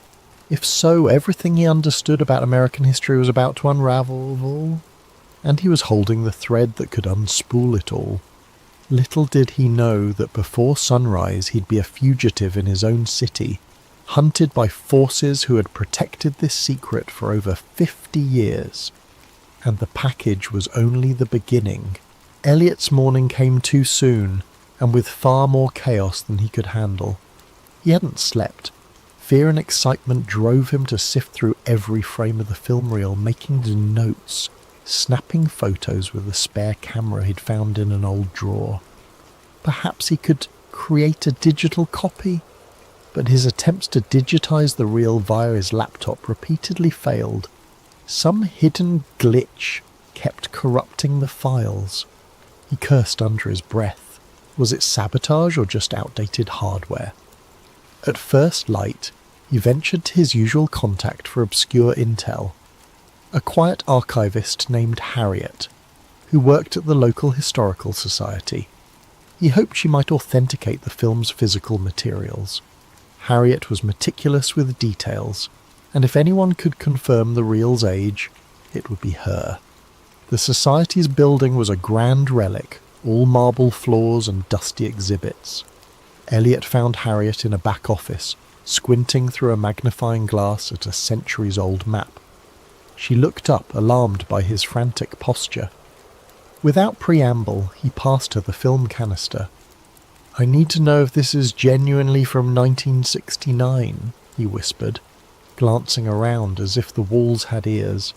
S1: If so, everything he understood about American history was about to unravel, and he was holding the thread that could unspool it all. Little did he know that before sunrise he'd be a fugitive in his own city, hunted by forces who had protected this secret for over 50 years. And the package was only the beginning. Elliot's morning came too soon, and with far more chaos than he could handle. He hadn't slept. Fear and excitement drove him to sift through every frame of the film reel, making notes, snapping photos with a spare camera he'd found in an old drawer. Perhaps he could create a digital copy? But his attempts to digitize the reel via his laptop repeatedly failed. Some hidden glitch kept corrupting the files. He cursed under his breath. Was it sabotage or just outdated hardware? At first light, he ventured to his usual contact for obscure intel, a quiet archivist named Harriet, who worked at the local historical society. He hoped she might authenticate the film's physical materials. Harriet was meticulous with details, and if anyone could confirm the reel's age, it would be her. The society's building was a grand relic, all marble floors and dusty exhibits. Elliot found Harriet in a back office, squinting through a magnifying glass at a centuries-old map. She looked up, alarmed by his frantic posture. Without preamble, he passed her the film canister. "I need to know if this is genuinely from 1969, he whispered, glancing around as if the walls had ears.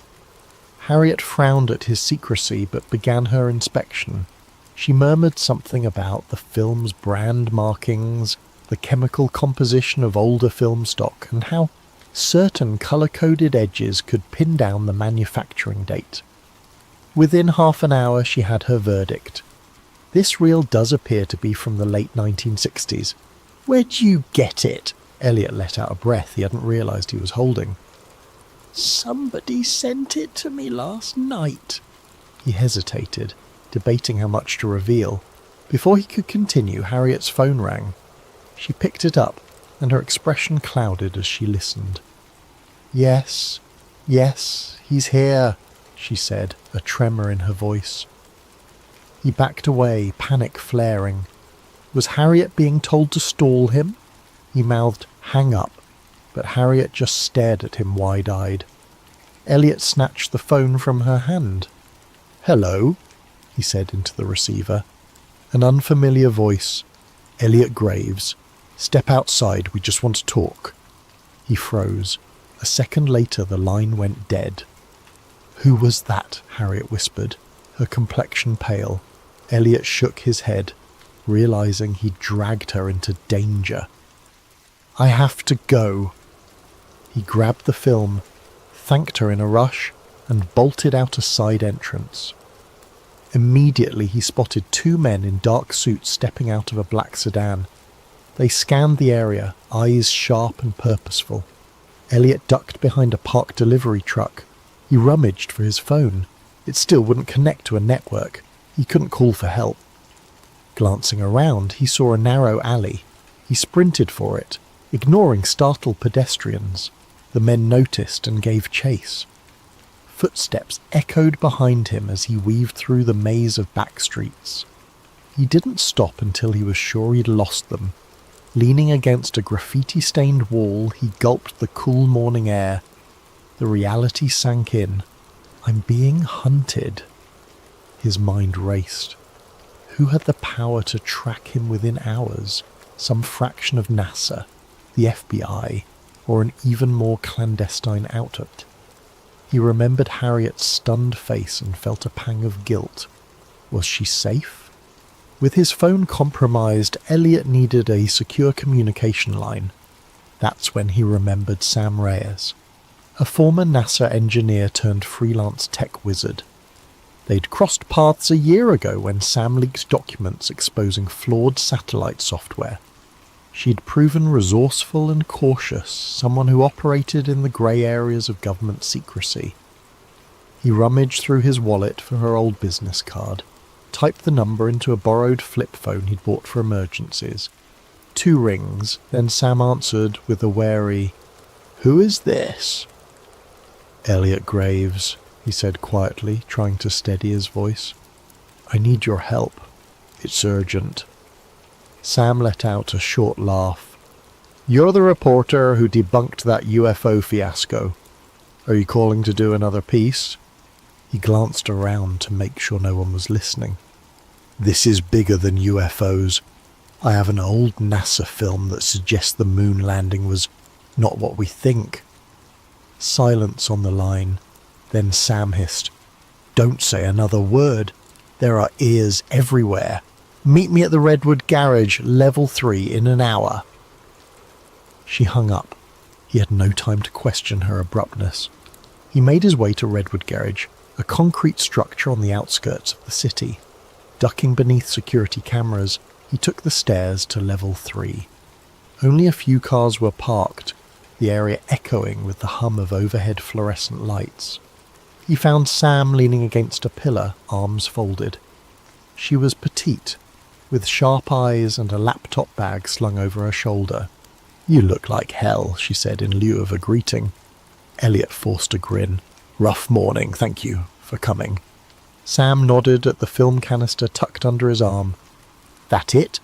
S1: Harriet frowned at his secrecy but began her inspection. She murmured something about the film's brand markings, the chemical composition of older film stock, and how certain colour-coded edges could pin down the manufacturing date. Within half an hour she had her verdict. "This reel does appear to be from the late 1960s. "Where'd you get it?" Elliot let out a breath he hadn't realised he was holding. "Somebody sent it to me last night." He hesitated, debating how much to reveal. Before he could continue, Harriet's phone rang. She picked it up, and her expression clouded as she listened. Yes, he's here," she said, a tremor in her voice. He backed away, panic flaring. Was Harriet being told to stall him? He mouthed, "Hang up," but Harriet just stared at him wide-eyed. Elliot snatched the phone from her hand. "Hello," he said into the receiver. An unfamiliar voice. "Elliot Graves. Step outside, we just want to talk." He froze. A second later the line went dead. "Who was that?" Harriet whispered, her complexion pale. Elliot shook his head, realizing he'd dragged her into danger. "I have to go." He grabbed the film, thanked her in a rush, and bolted out a side entrance. Immediately he spotted two men in dark suits stepping out of a black sedan. They scanned the area, eyes sharp and purposeful. Elliot ducked behind a parked delivery truck. He rummaged for his phone. It still wouldn't connect to a network. He couldn't call for help. Glancing around, he saw a narrow alley. He sprinted for it, ignoring startled pedestrians. The men noticed and gave chase. Footsteps echoed behind him as he weaved through the maze of back streets. He didn't stop until he was sure he'd lost them. Leaning against a graffiti-stained wall, he gulped the cool morning air. The reality sank in. I'm being hunted. His mind raced. Who had the power to track him within hours? Some fraction of NASA, the FBI, or an even more clandestine outfit? He remembered Harriet's stunned face and felt a pang of guilt. Was she safe? With his phone compromised, Elliot needed a secure communication line. That's when he remembered Sam Reyes, a former NASA engineer turned freelance tech wizard. They'd crossed paths a year ago when Sam leaked documents exposing flawed satellite software. She'd proven resourceful and cautious, someone who operated in the grey areas of government secrecy. He rummaged through his wallet for her old business card, typed the number into a borrowed flip phone he'd bought for emergencies. 2 rings, then Sam answered with a wary, "Who is this?" "Elliot Graves," he said quietly, trying to steady his voice. "I need your help. It's urgent." Sam let out a short laugh. "You're the reporter who debunked that UFO fiasco. Are you calling to do another piece?" He glanced around to make sure no one was listening. "This is bigger than UFOs. I have an old NASA film that suggests the moon landing was not what we think." Silence on the line. Then Sam hissed, "Don't say another word. There are ears everywhere. Meet me at the Redwood Garage, level 3, in an hour." She hung up. He had no time to question her abruptness. He made his way to Redwood Garage, a concrete structure on the outskirts of the city. Ducking beneath security cameras, he took the stairs to level 3. Only a few cars were parked, the area echoing with the hum of overhead fluorescent lights. He found Sam leaning against a pillar, arms folded. She was petite, with sharp eyes and a laptop bag slung over her shoulder. "You look like hell," she said in lieu of a greeting. Elliot forced a grin. "Rough morning, thank you for coming." Sam nodded at the film canister tucked under his arm. "That it?"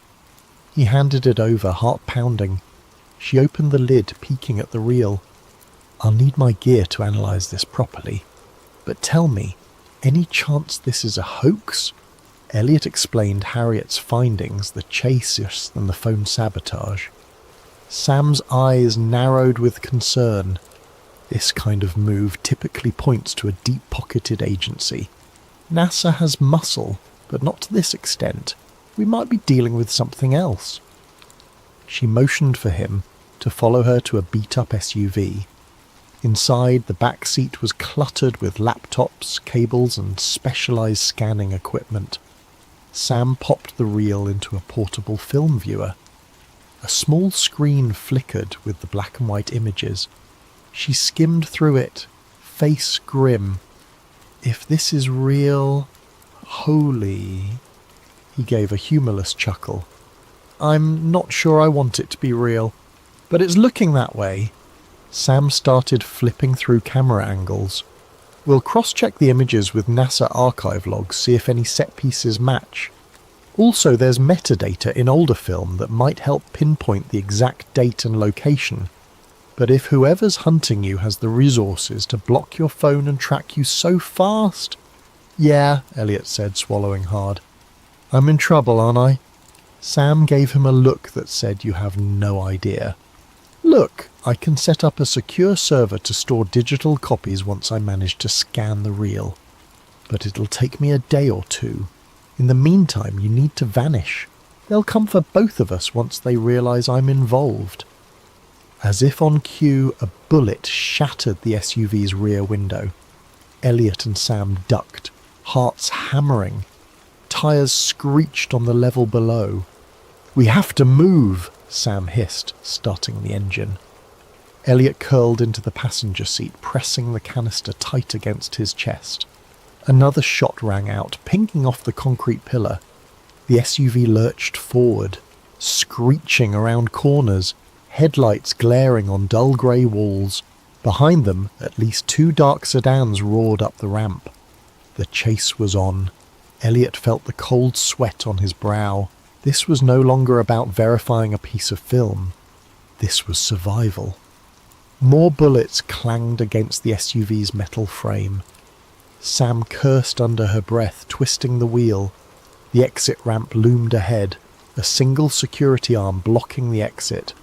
S1: He handed it over, heart pounding. She opened the lid, peeking at the reel. "I'll need my gear to analyze this properly. But tell me, any chance this is a hoax?" Elliot explained Harriet's findings, the chase and the phone sabotage. Sam's eyes narrowed with concern. This kind of move typically points to a deep-pocketed agency. NASA has muscle, but not to this extent. We might be dealing with something else. She motioned for him to follow her to a beat-up SUV. Inside, the back seat was cluttered with laptops, cables, and specialized scanning equipment. Sam popped the reel into a portable film viewer. A small screen flickered with the black and white images. She skimmed through it, face grim. "If this is real, holy..." He gave a humorless chuckle. "I'm not sure I want it to be real, but it's looking that way." Sam started flipping through camera angles. "We'll cross-check the images with NASA archive logs, see if any set pieces match. Also, there's metadata in older film that might help pinpoint the exact date and location. But if whoever's hunting you has the resources to block your phone and track you so fast..." "Yeah," Elliot said, swallowing hard. "I'm in trouble, aren't I?" Sam gave him a look that said, "You have no idea. Look, I can set up a secure server to store digital copies once I manage to scan the reel. But it'll take me a day or 2. In the meantime, you need to vanish. They'll come for both of us once they realize I'm involved." As if on cue, a bullet shattered the SUV's rear window. Elliot and Sam ducked, hearts hammering. Tires screeched on the level below. "We have to move," Sam hissed, starting the engine. Elliot curled into the passenger seat, pressing the canister tight against his chest. Another shot rang out, pinging off the concrete pillar. The SUV lurched forward, screeching around corners, headlights glaring on dull grey walls. Behind them, at least 2 dark sedans roared up the ramp. The chase was on. Elliot felt the cold sweat on his brow. This was no longer about verifying a piece of film. This was survival. More bullets clanged against the SUV's metal frame. Sam cursed under her breath, twisting the wheel. The exit ramp loomed ahead, a single security arm blocking the exit.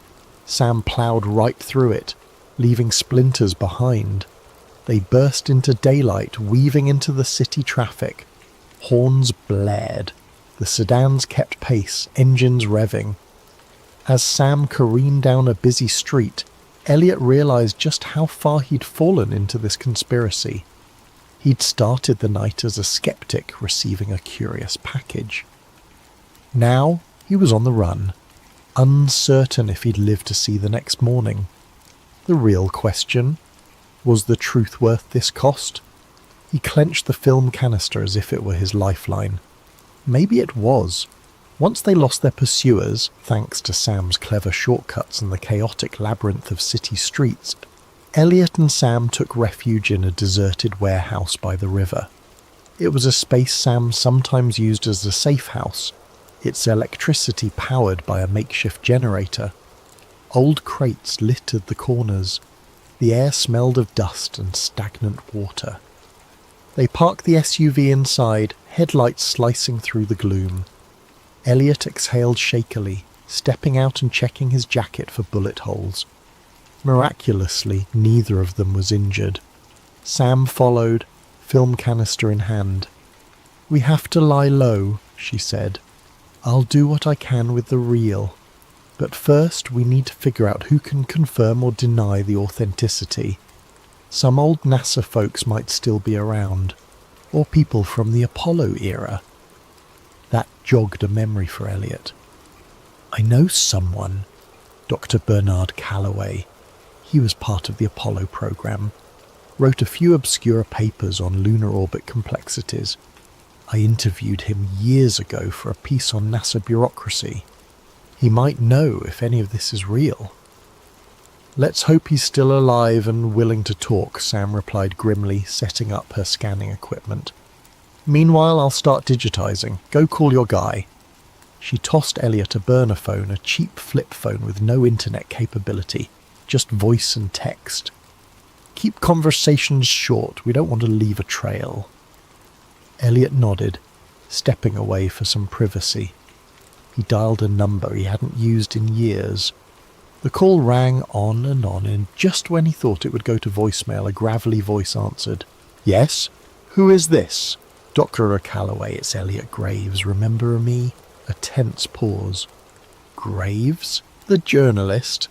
S1: Sam ploughed right through it, leaving splinters behind. They burst into daylight, weaving into the city traffic. Horns blared. The sedans kept pace, engines revving. As Sam careened down a busy street, Elliot realized just how far he'd fallen into this conspiracy. He'd started the night as a skeptic receiving a curious package. Now he was on the run. uncertain if he'd live to see the next morning. The real question: was the truth worth this cost? He clenched the film canister as if it were his lifeline. Maybe it was. Once they lost their pursuers, thanks to Sam's clever shortcuts and the chaotic labyrinth of city streets, Elliot and Sam took refuge in a deserted warehouse by the river. It was a space Sam sometimes used as a safe house, its electricity powered by a makeshift generator. Old crates littered the corners. The air smelled of dust and stagnant water. They parked the SUV inside, headlights slicing through the gloom. Elliot exhaled shakily, stepping out and checking his jacket for bullet holes. Miraculously, neither of them was injured. Sam followed, film canister in hand. "We have to lie low," she said. "I'll do what I can with the real. But first we need to figure out who can confirm or deny the authenticity. Some old NASA folks might still be around, or people from the Apollo era." That jogged a memory for Elliot. "I know someone, Dr. Bernard Calloway. He was part of the Apollo program. Wrote a few obscure papers on lunar orbit complexities. I interviewed him years ago for a piece on NASA bureaucracy. He might know if any of this is real." "Let's hope he's still alive and willing to talk," Sam replied grimly, setting up her scanning equipment. "Meanwhile, I'll start digitizing. Go call your guy." She tossed Elliot a burner phone, a cheap flip phone with no internet capability, just voice and text. "Keep conversations short. We don't want to leave a trail." Elliot nodded, stepping away for some privacy. He dialed a number he hadn't used in years. The call rang on, and just when he thought it would go to voicemail, a gravelly voice answered. "Yes? Who is this?" "Dr. Calloway, it's Elliot Graves. Remember me?" A tense pause. "Graves? The journalist?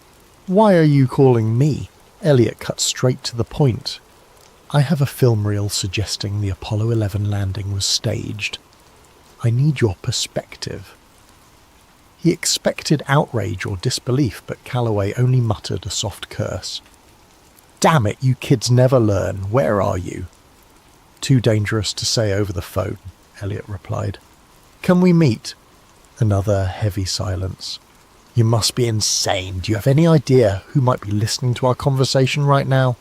S1: Why are you calling me?" Elliot cut straight to the point. "I have a film reel suggesting the Apollo 11 landing was staged. I need your perspective." He expected outrage or disbelief, but Calloway only muttered a soft curse. "Damn it, you kids never learn. Where are you?" "Too dangerous to say over the phone," Elliot replied. "Can we meet?" Another heavy silence. "You must be insane. Do you have any idea who might be listening to our conversation right now?"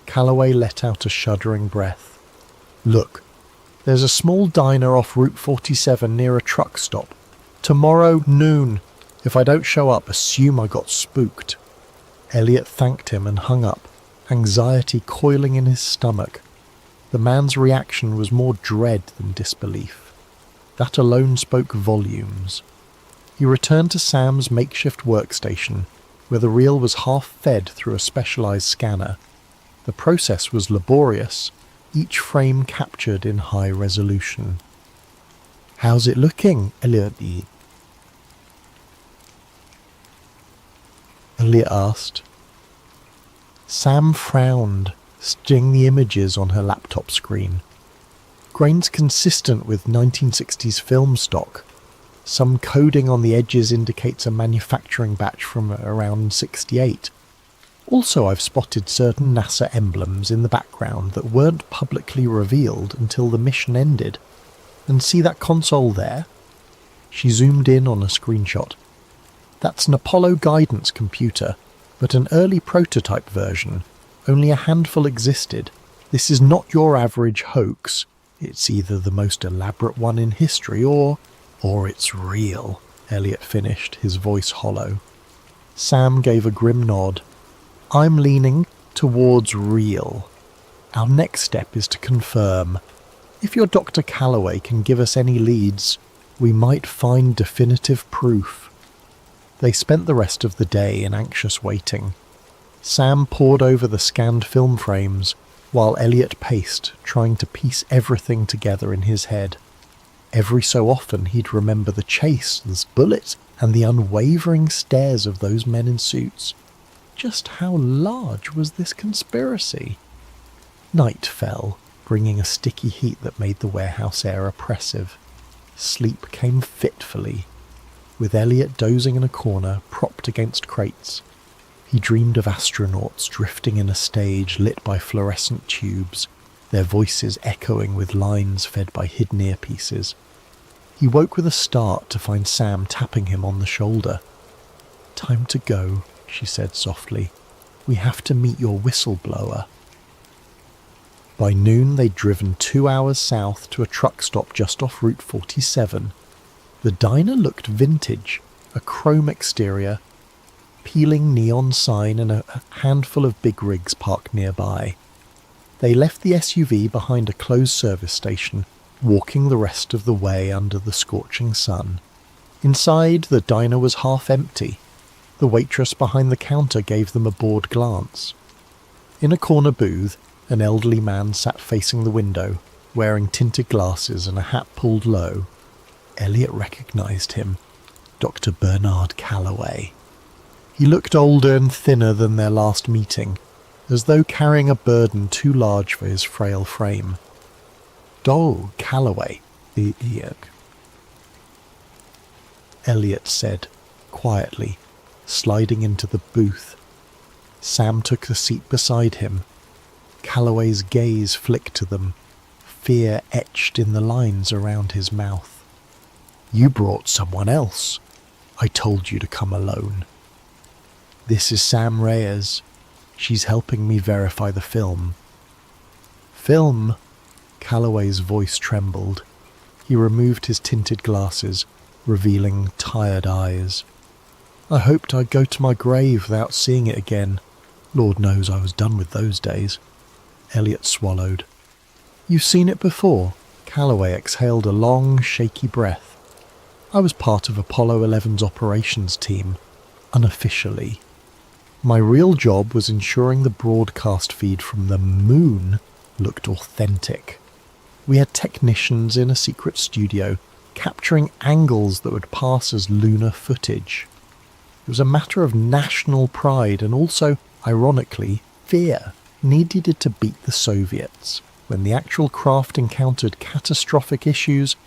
S1: Calloway let out a shuddering breath. "Look, there's a small diner off Route 47 near a truck stop. Tomorrow, noon. If I don't show up, assume I got spooked." Elliot thanked him and hung up, anxiety coiling in his stomach. The man's reaction was more dread than disbelief. That alone spoke volumes. He returned to Sam's makeshift workstation, where the reel was half fed through a specialized scanner. The process was laborious, each frame captured in high resolution. "How's it looking, Elliot asked. Sam frowned, studying the images on her laptop screen. Grains consistent with 1960s film stock. Some coding on the edges indicates a manufacturing batch from around 68. Also, I've spotted certain NASA emblems in the background that weren't publicly revealed until the mission ended. And see that console there?" She zoomed in on a screenshot. "That's an Apollo guidance computer, but an early prototype version. Only a handful existed. This is not your average hoax. It's either the most elaborate one in history or it's real," Elliot finished, his voice hollow. Sam gave a grim nod. "I'm leaning towards real. Our next step is to confirm. If your Dr. Calloway can give us any leads, we might find definitive proof." They spent the rest of the day in anxious waiting. Sam pored over the scanned film frames, while Elliot paced, trying to piece everything together in his head. Every so often he'd remember the chase, the bullets, and the unwavering stares of those men in suits. Just how large was this conspiracy? Night fell, bringing a sticky heat that made the warehouse air oppressive. Sleep came fitfully. with Elliot dozing in a corner, propped against crates. He dreamed of astronauts drifting in a stage lit by fluorescent tubes, their voices echoing with lines fed by hidden earpieces. He woke with a start to find Sam tapping him on the shoulder. "Time to go," she said softly. "We have to meet your whistleblower." By noon they'd driven 2 hours south to a truck stop just off Route 47. The diner looked vintage, a chrome exterior, peeling neon sign and a handful of big rigs parked nearby. They left the SUV behind a closed service station, walking the rest of the way under the scorching sun. Inside, the diner was half empty. The waitress behind the counter gave them a bored glance. In a corner booth, an elderly man sat facing the window, wearing tinted glasses and a hat pulled low. Elliot recognized him, Dr. Bernard Calloway. He looked older and thinner than their last meeting, as though carrying a burden too large for his frail frame. Calloway, the Elliot said, quietly, sliding into the booth. Sam took the seat beside him. Calloway's gaze flicked to them, fear etched in the lines around his mouth. "You brought someone else. I told you to come alone." "This is Sam Reyes. She's helping me verify the film." "Film?" Calloway's voice trembled. He removed his tinted glasses, revealing tired eyes. "I hoped I'd go to my grave without seeing it again. Lord knows I was done with those days." Elliot swallowed. "You've seen it before?" Calloway exhaled a long, shaky breath. "I was part of Apollo 11's operations team, unofficially. My real job was ensuring the broadcast feed from the moon looked authentic. We had technicians in a secret studio capturing angles that would pass as lunar footage. It was a matter of national pride and also, ironically, fear. Needed to beat the Soviets. When the actual craft encountered catastrophic issues,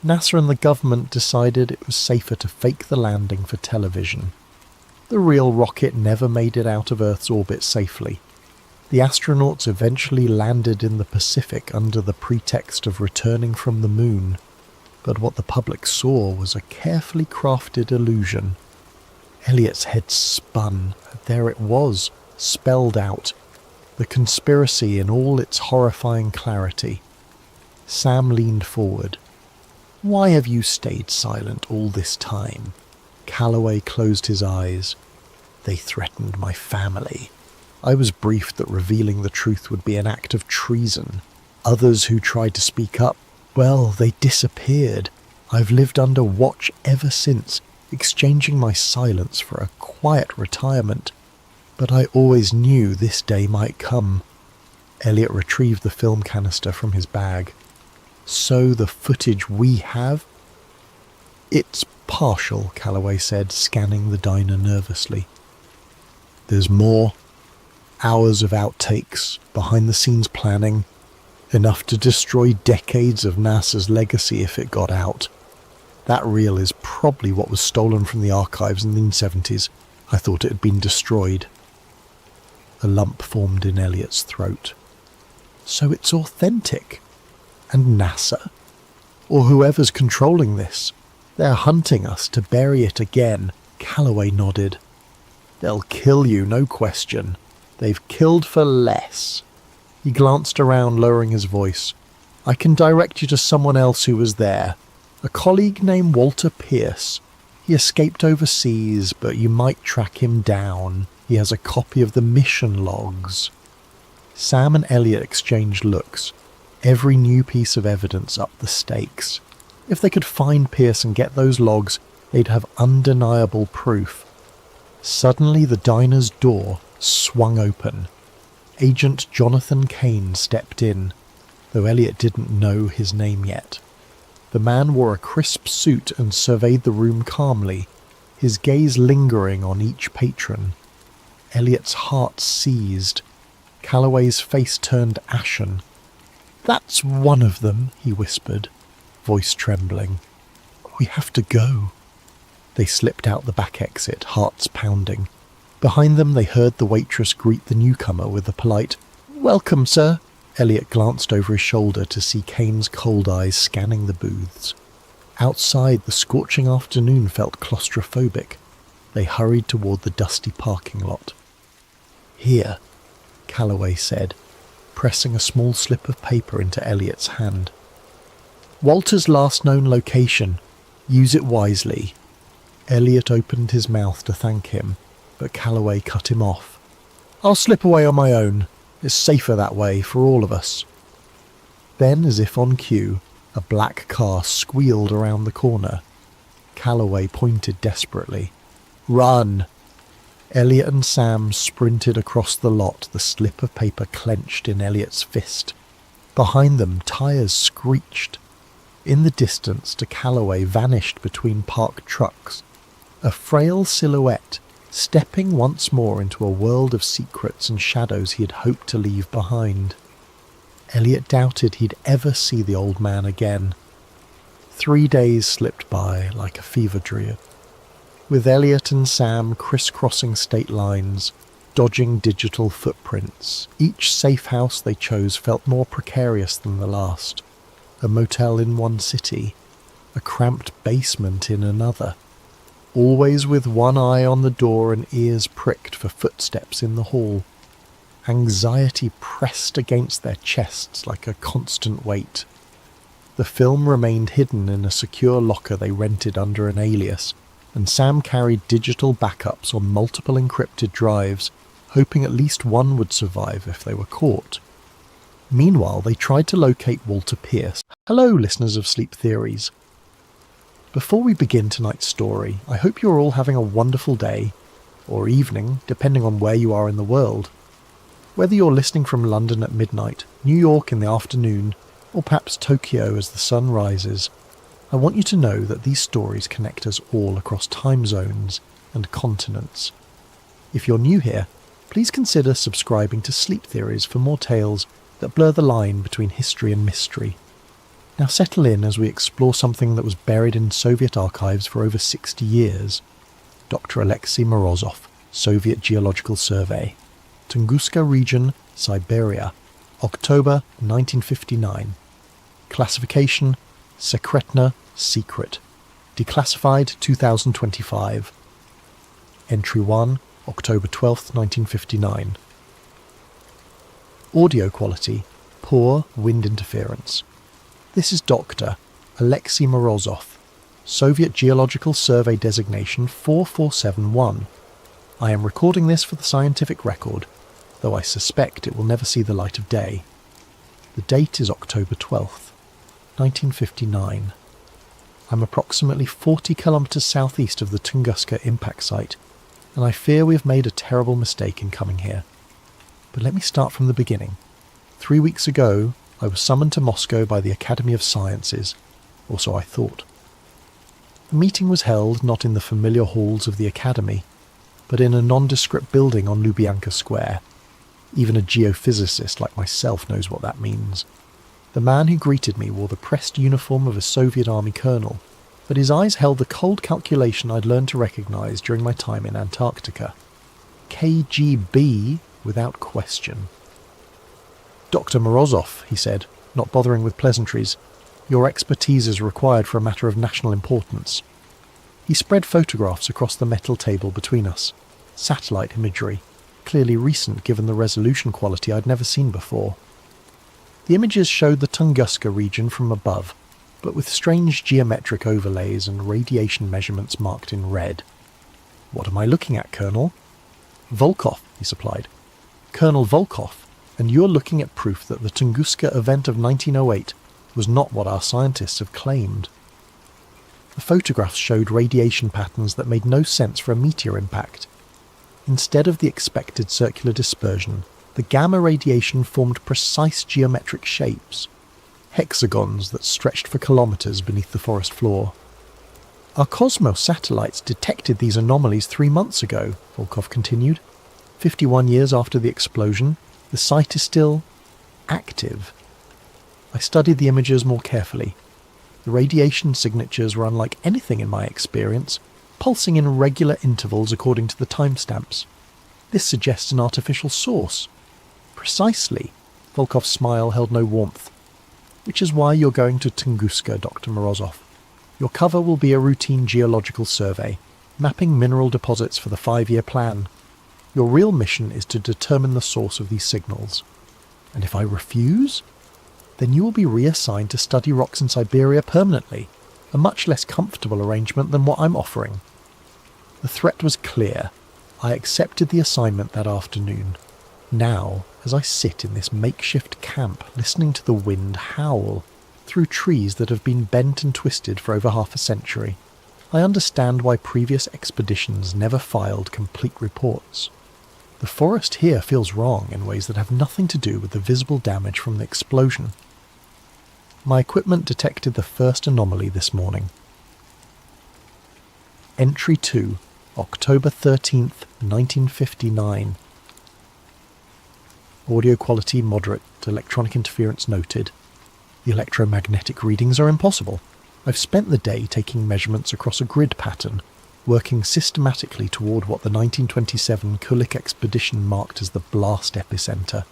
S1: NASA and the government decided it was safer to fake the landing for television. The real rocket never made it out of Earth's orbit safely. The astronauts eventually landed in the Pacific under the pretext of returning from the moon, but what the public saw was a carefully crafted illusion. Elliot's head spun. There it was, spelled out. The conspiracy in all its horrifying clarity. Sam leaned forward. "Why have you stayed silent all this time?" Calloway closed his eyes. "They threatened my family. I was briefed that revealing the truth would be an act of treason. Others who tried to speak up, well, they disappeared. I've lived under watch ever since, exchanging my silence for a quiet retirement. But I always knew this day might come." Elliot retrieved the film canister from his bag. "So the footage we have?" "It's partial," Calloway said, scanning the diner nervously. "There's more. Hours of outtakes, behind-the-scenes planning. Enough to destroy decades of NASA's legacy if it got out. That reel is probably what was stolen from the archives in the 1970s. I thought it had been destroyed." A lump formed in Elliot's throat. "So it's authentic? And NASA? Or whoever's controlling this? They're hunting us to bury it again." Calloway nodded. "They'll kill you, no question. They've killed for less." He glanced around, lowering his voice. "I can direct you to someone else who was there. A colleague named Walter Pierce. He escaped overseas, but you might track him down. He has a copy of the mission logs." Sam and Elliot exchanged looks. Every new piece of evidence upped the stakes. If they could find Pierce and get those logs, they'd have undeniable proof. Suddenly the diner's door swung open. Agent Jonathan Kane stepped in, though Elliot didn't know his name yet. The man wore a crisp suit and surveyed the room calmly, his gaze lingering on each patron. Elliot's heart seized. Calloway's face turned ashen. "That's one of them," he whispered, voice trembling. "We have to go." They slipped out the back exit, hearts pounding. Behind them they heard the waitress greet the newcomer with a polite, "Welcome, sir." Elliot glanced over his shoulder to see Kane's cold eyes scanning the booths. Outside, the scorching afternoon felt claustrophobic. They hurried toward the dusty parking lot. "Here," Calloway said, pressing a small slip of paper into Elliot's hand. "Walter's last known location. Use it wisely." Elliot opened his mouth to thank him, but Calloway cut him off. "I'll slip away on my own. It's safer that way for all of us." Then, as if on cue, a black car squealed around the corner. Calloway pointed desperately. "Run!" Elliot and Sam sprinted across the lot, the slip of paper clenched in Elliot's fist. Behind them, tyres screeched. In the distance, de Calloway vanished between parked trucks, a frail silhouette, stepping once more into a world of secrets and shadows he had hoped to leave behind. Elliot doubted he'd ever see the old man again. 3 days slipped by like a fever dream, with Elliot and Sam crisscrossing state lines, dodging digital footprints. Each safe house they chose felt more precarious than the last. A motel in one city, a cramped basement in another, always with one eye on the door and ears pricked for footsteps in the hall. Anxiety pressed against their chests like a constant weight. The film remained hidden in a secure locker they rented under an alias, and Sam carried digital backups on multiple encrypted drives, hoping at least one would survive if they were caught. Meanwhile, they tried to locate Walter Pierce. Hello, listeners of Sleep Theories. Before we begin tonight's story, I hope you're all having a wonderful day, or evening, depending on where you are in the world. Whether you're listening from London at midnight, New York in the afternoon, or perhaps Tokyo as the sun rises, I want you to know that these stories connect us all across time zones and continents. If you're new here, please consider subscribing to Sleep Theories for more tales that blur the line between history and mystery. Now settle in as we explore something that was buried in Soviet archives for over 60 years. Dr. Alexei Morozov, Soviet Geological Survey. Tunguska Region, Siberia. October 1959. Classification: Sekretna, secret. Declassified 2025. Entry 1, October 12th, 1959. Audio quality: poor wind interference. This is Dr. Alexei Morozov, Soviet Geological Survey designation 4471. I am recording this for the scientific record, though I suspect it will never see the light of day. The date is October 12th, 1959. I'm approximately 40 kilometres southeast of the Tunguska impact site, and I fear we have made a terrible mistake in coming here. But let me start from the beginning. 3 weeks ago, I was summoned to Moscow by the Academy of Sciences, or so I thought. The meeting was held not in the familiar halls of the Academy, but in a nondescript building on Lubyanka Square. Even a geophysicist like myself knows what that means. The man who greeted me wore the pressed uniform of a Soviet Army colonel, but his eyes held the cold calculation I'd learned to recognise during my time in Antarctica. KGB without question. "Dr. Morozov," he said, not bothering with pleasantries, "your expertise is required for a matter of national importance." He spread photographs across the metal table between us. Satellite imagery, clearly recent given the resolution quality I'd never seen before. The images showed the Tunguska region from above, but with strange geometric overlays and radiation measurements marked in red. "What am I looking at, Colonel?" "Volkov," he supplied. "Colonel Volkov, and you're looking at proof that the Tunguska event of 1908 was not what our scientists have claimed." The photographs showed radiation patterns that made no sense for a meteor impact. Instead of the expected circular dispersion, the gamma radiation formed precise geometric shapes, hexagons that stretched for kilometres beneath the forest floor. "Our Cosmos satellites detected these anomalies 3 months ago," Volkov continued. 51 years after the explosion, the site is still active. I studied the images more carefully. The radiation signatures were unlike anything in my experience, pulsing in regular intervals according to the timestamps. This suggests an artificial source. Precisely. Volkov's smile held no warmth. Which is why you're going to Tunguska, Dr. Morozov. Your cover will be a routine geological survey, mapping mineral deposits for the 5-year plan. Your real mission is to determine the source of these signals. And if I refuse, then you will be reassigned to study rocks in Siberia permanently, a much less comfortable arrangement than what I'm offering. The threat was clear. I accepted the assignment that afternoon. Now, as I sit in this makeshift camp listening to the wind howl through trees that have been bent and twisted for over half a century, I understand why previous expeditions never filed complete reports. The forest here feels wrong in ways that have nothing to do with the visible damage from the explosion. My equipment detected the first anomaly this morning. Entry 2, October 13th, 1959. Audio quality moderate, electronic interference noted. The electromagnetic readings are impossible. I've spent the day taking measurements across a grid pattern, working systematically toward what the 1927 Kulik expedition marked as the blast epicenter.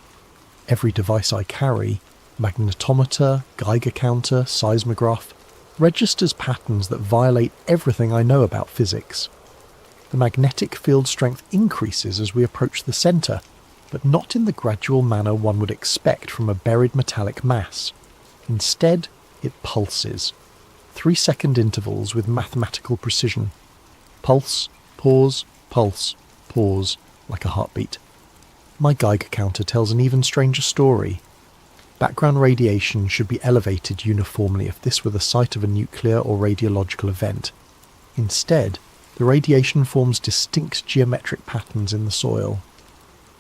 S1: Every device I carry, magnetometer, Geiger counter, seismograph, registers patterns that violate everything I know about physics. The magnetic field strength increases as we approach the center, but not in the gradual manner one would expect from a buried metallic mass. Instead, it pulses. 3-second intervals with mathematical precision. Pulse, pause, like a heartbeat. My Geiger counter tells an even stranger story. Background radiation should be elevated uniformly if this were the site of a nuclear or radiological event. Instead, the radiation forms distinct geometric patterns in the soil.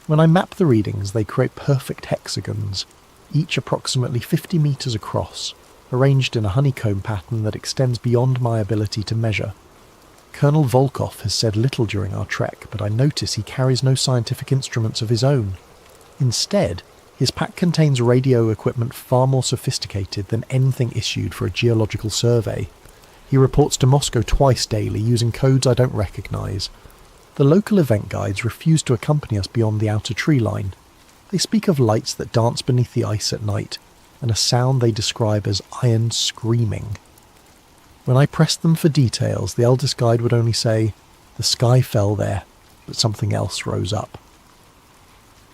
S1: When I map the readings, they create perfect hexagons, each approximately 50 meters across, arranged in a honeycomb pattern that extends beyond my ability to measure. Colonel Volkov has said little during our trek, but I notice he carries no scientific instruments of his own. Instead, his pack contains radio equipment far more sophisticated than anything issued for a geological survey. He reports to Moscow twice daily using codes I don't recognize. The local event guides refuse to accompany us beyond the outer tree line. They speak of lights that dance beneath the ice at night, and a sound they describe as iron screaming. When I pressed them for details, the eldest guide would only say, "The sky fell there, but something else rose up."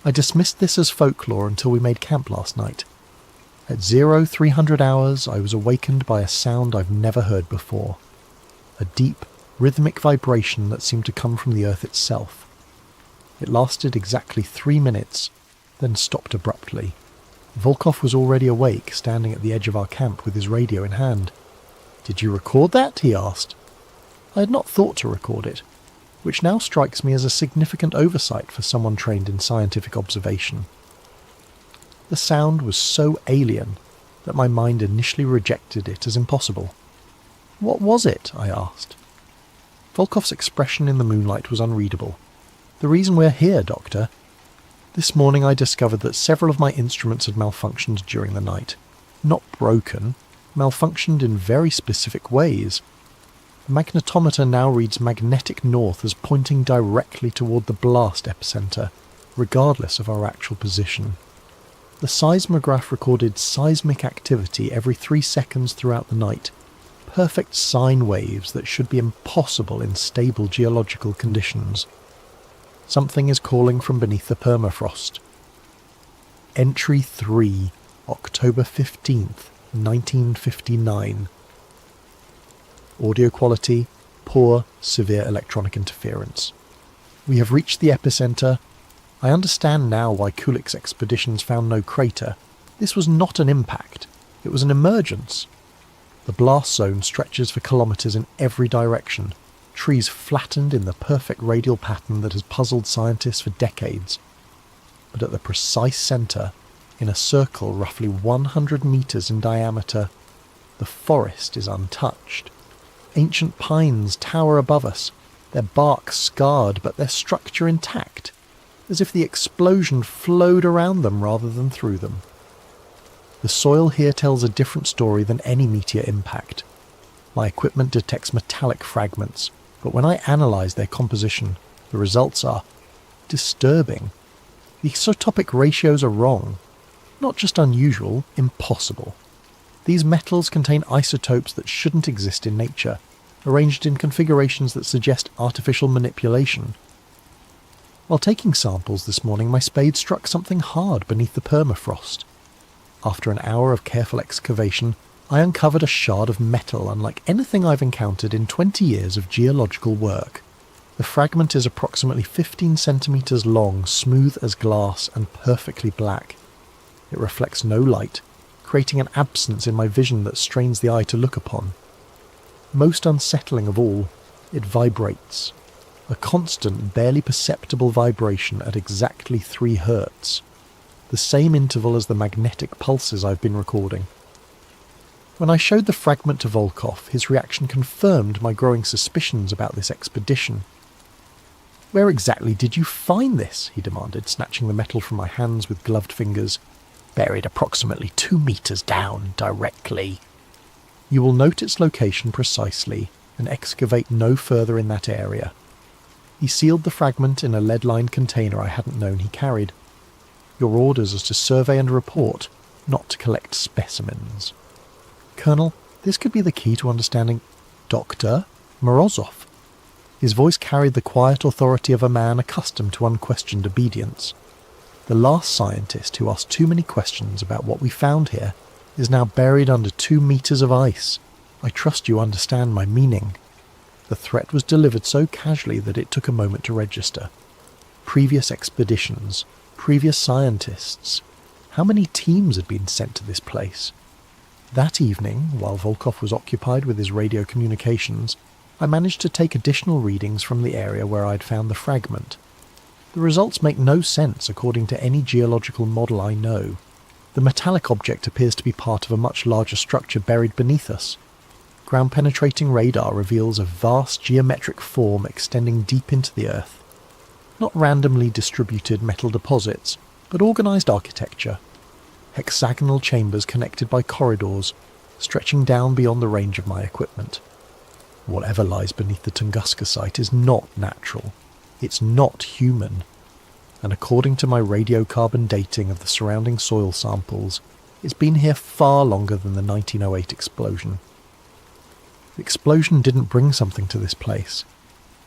S1: I dismissed this as folklore until we made camp last night. At 0300 hours, I was awakened by a sound I've never heard before. A deep, rhythmic vibration that seemed to come from the earth itself. It lasted exactly 3 minutes, then stopped abruptly. Volkov was already awake, standing at the edge of our camp with his radio in hand. "Did you record that?" he asked. I had not thought to record it, which now strikes me as a significant oversight for someone trained in scientific observation. The sound was so alien that my mind initially rejected it as impossible. "What was it?" I asked. Volkov's expression in the moonlight was unreadable. "The reason we're here, Doctor. This morning I discovered that several of my instruments had malfunctioned during the night. Not broken, malfunctioned in very specific ways. The magnetometer now reads magnetic north as pointing directly toward the blast epicenter, regardless of our actual position. The seismograph recorded seismic activity every 3 seconds throughout the night, perfect sine waves that should be impossible in stable geological conditions. Something is calling from beneath the permafrost. Entry 3, October 15th, 1959. Audio quality, poor, severe electronic interference. We have reached the epicenter. I understand now why Kulik's expeditions found no crater. This was not an impact. It was an emergence. The blast zone stretches for kilometers in every direction, trees flattened in the perfect radial pattern that has puzzled scientists for decades. But at the precise center, in a circle roughly 100 meters in diameter, the forest is untouched. Ancient pines tower above us, their bark scarred but their structure intact, as if the explosion flowed around them rather than through them. The soil here tells a different story than any meteor impact. My equipment detects metallic fragments, But when I analyse their composition, the results are disturbing. The isotopic ratios are wrong. Not just unusual, impossible. These metals contain isotopes that shouldn't exist in nature, arranged in configurations that suggest artificial manipulation. While taking samples this morning, my spade struck something hard beneath the permafrost. After an hour of careful excavation, I uncovered a shard of metal unlike anything I've encountered in 20 years of geological work. The fragment is approximately 15 centimetres long, smooth as glass, and perfectly black. It reflects no light, creating an absence in my vision that strains the eye to look upon. Most unsettling of all, it vibrates. A constant, barely perceptible vibration at exactly 3 Hz. The same interval as the magnetic pulses I've been recording. When I showed the fragment to Volkov, his reaction confirmed my growing suspicions about this expedition. "Where exactly did you find this?" he demanded, snatching the metal from my hands with gloved fingers. "Buried approximately 2 meters down, directly." "You will note its location precisely, and excavate no further in that area." He sealed the fragment in a lead-lined container I hadn't known he carried. "Your orders are to survey and report, not to collect specimens." "Colonel, this could be the key to understanding Dr. Morozov." His voice carried the quiet authority of a man accustomed to unquestioned obedience. "The last scientist who asked too many questions about what we found here is now buried under 2 meters of ice. I trust you understand my meaning." The threat was delivered so casually that it took a moment to register. Previous expeditions, previous scientists. How many teams had been sent to this place? That evening, while Volkov was occupied with his radio communications, I managed to take additional readings from the area where I'd found the fragment. The results make no sense according to any geological model I know. The metallic object appears to be part of a much larger structure buried beneath us. Ground-penetrating radar reveals a vast geometric form extending deep into the earth. Not randomly distributed metal deposits, but organised architecture. Hexagonal chambers connected by corridors, stretching down beyond the range of my equipment. Whatever lies beneath the Tunguska site is not natural. It's not human. And according to my radiocarbon dating of the surrounding soil samples, it's been here far longer than the 1908 explosion. The explosion didn't bring something to this place.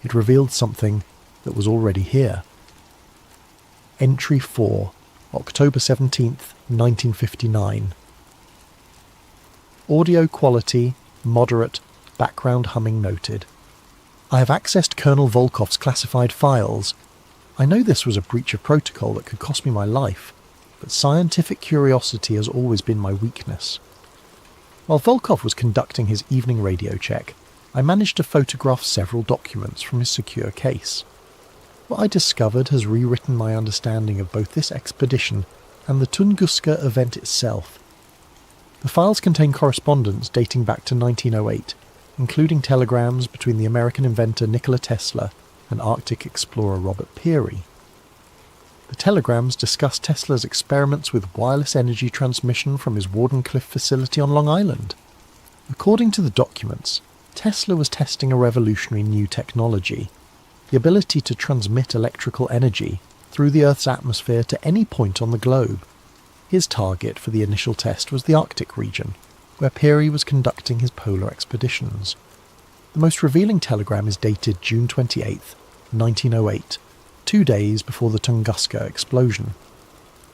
S1: It revealed something that was already here. Entry 4, October 17th, 1959. Audio quality, moderate, background humming noted. I have accessed Colonel Volkov's classified files. I know this was a breach of protocol that could cost me my life, but scientific curiosity has always been my weakness. While Volkov was conducting his evening radio check, I managed to photograph several documents from his secure case. What I discovered has rewritten my understanding of both this expedition and the Tunguska event itself. The files contain correspondence dating back to 1908, including telegrams between the American inventor Nikola Tesla and Arctic explorer Robert Peary. The telegrams discuss Tesla's experiments with wireless energy transmission from his Wardenclyffe facility on Long Island. According to the documents, Tesla was testing a revolutionary new technology, the ability to transmit electrical energy through the Earth's atmosphere to any point on the globe. His target for the initial test was the Arctic region, where Peary was conducting his polar expeditions. The most revealing telegram is dated June 28, 1908, 2 days before the Tunguska explosion.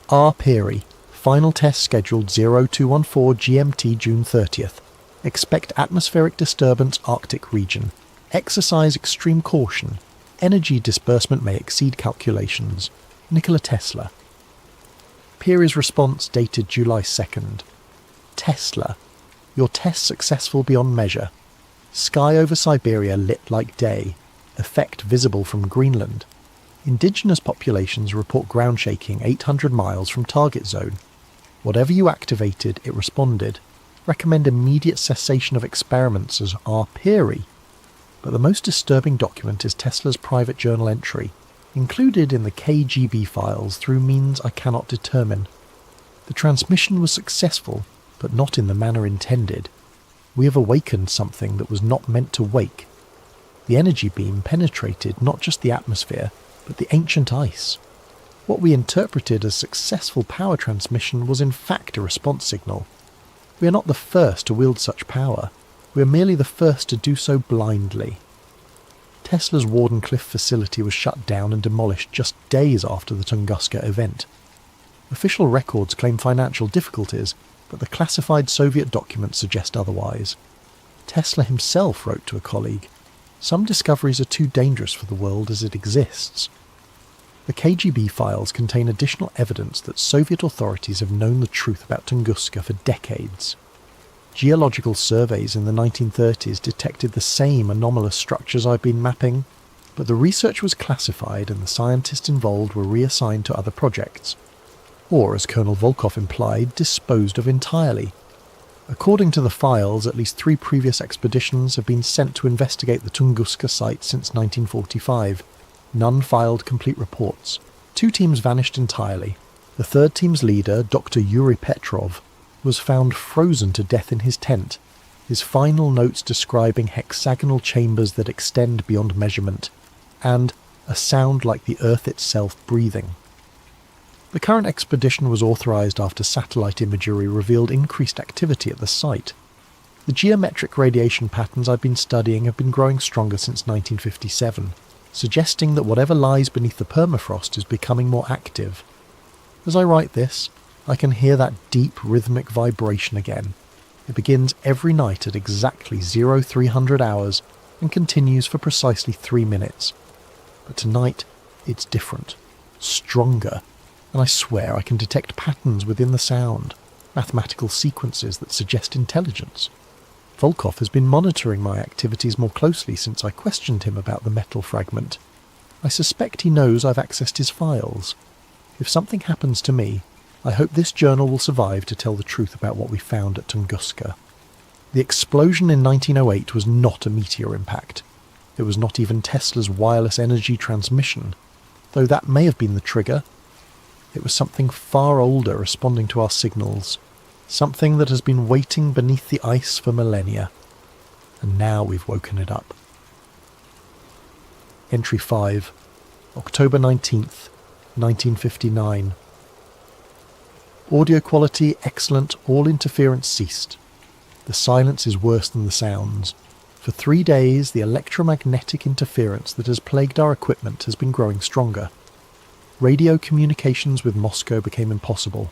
S1: R. Peary, final test scheduled 0214 GMT June 30th. Expect atmospheric disturbance Arctic region. Exercise extreme caution. Energy disbursement may exceed calculations. Nikola Tesla. Peary's response dated July 2nd. Tesla. Your test successful beyond measure. Sky over Siberia lit like day. Effect visible from Greenland. Indigenous populations report ground shaking 800 miles from target zone. Whatever you activated, it responded. Recommend immediate cessation of experiments as R. Peary. But the most disturbing document is Tesla's private journal entry, included in the KGB files through means I cannot determine. The transmission was successful, but not in the manner intended. We have awakened something that was not meant to wake. The energy beam penetrated not just the atmosphere, but the ancient ice. What we interpreted as successful power transmission was in fact a response signal. We are not the first to wield such power. We are merely the first to do so blindly. Tesla's Wardenclyffe facility was shut down and demolished just days after the Tunguska event. Official records claim financial difficulties, but the classified Soviet documents suggest otherwise. Tesla himself wrote to a colleague, "Some discoveries are too dangerous for the world as it exists." The KGB files contain additional evidence that Soviet authorities have known the truth about Tunguska for decades. Geological surveys in the 1930s detected the same anomalous structures I've been mapping, but the research was classified and the scientists involved were reassigned to other projects, or, as Colonel Volkov implied, disposed of entirely. According to the files, at least 3 previous expeditions have been sent to investigate the Tunguska site since 1945. None filed complete reports. 2 teams vanished entirely. The 3rd team's leader, Dr. Yuri Petrov, was found frozen to death in his tent, his final notes describing hexagonal chambers that extend beyond measurement, and a sound like the Earth itself breathing. The current expedition was authorized after satellite imagery revealed increased activity at the site. The geometric radiation patterns I've been studying have been growing stronger since 1957, suggesting that whatever lies beneath the permafrost is becoming more active. As I write this, I can hear that deep rhythmic vibration again. It begins every night at exactly 0300 hours and continues for precisely 3 minutes. But tonight, it's different, stronger, and I swear I can detect patterns within the sound, mathematical sequences that suggest intelligence. Volkov has been monitoring my activities more closely since I questioned him about the metal fragment. I suspect he knows I've accessed his files. If something happens to me, I hope this journal will survive to tell the truth about what we found at Tunguska. The explosion in 1908 was not a meteor impact. It was not even Tesla's wireless energy transmission, though that may have been the trigger. It was something far older responding to our signals, something that has been waiting beneath the ice for millennia, and now we've woken it up. Entry 5, October 19th, 1959. Audio quality excellent, all interference ceased. The silence is worse than the sounds. For 3 days, the electromagnetic interference that has plagued our equipment has been growing stronger. Radio communications with Moscow became impossible.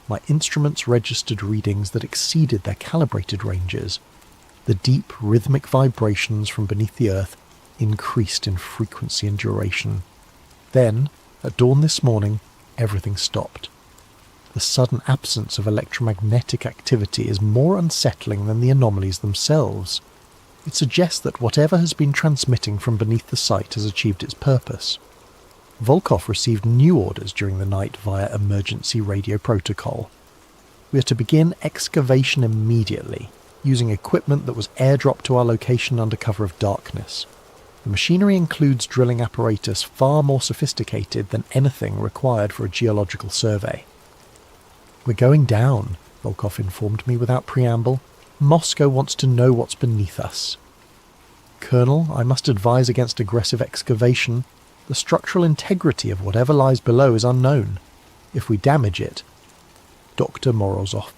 S1: My instruments registered readings that exceeded their calibrated ranges. The deep, rhythmic vibrations from beneath the earth increased in frequency and duration. Then, at dawn this morning, everything stopped. The sudden absence of electromagnetic activity is more unsettling than the anomalies themselves. It suggests that whatever has been transmitting from beneath the site has achieved its purpose. Volkov received new orders during the night via emergency radio protocol. We are to begin excavation immediately, using equipment that was airdropped to our location under cover of darkness. The machinery includes drilling apparatus far more sophisticated than anything required for a geological survey. "We're going down," Volkov informed me without preamble. "Moscow wants to know what's beneath us." "Colonel, I must advise against aggressive excavation. The structural integrity of whatever lies below is unknown. If we damage it..." "Dr. Morozov,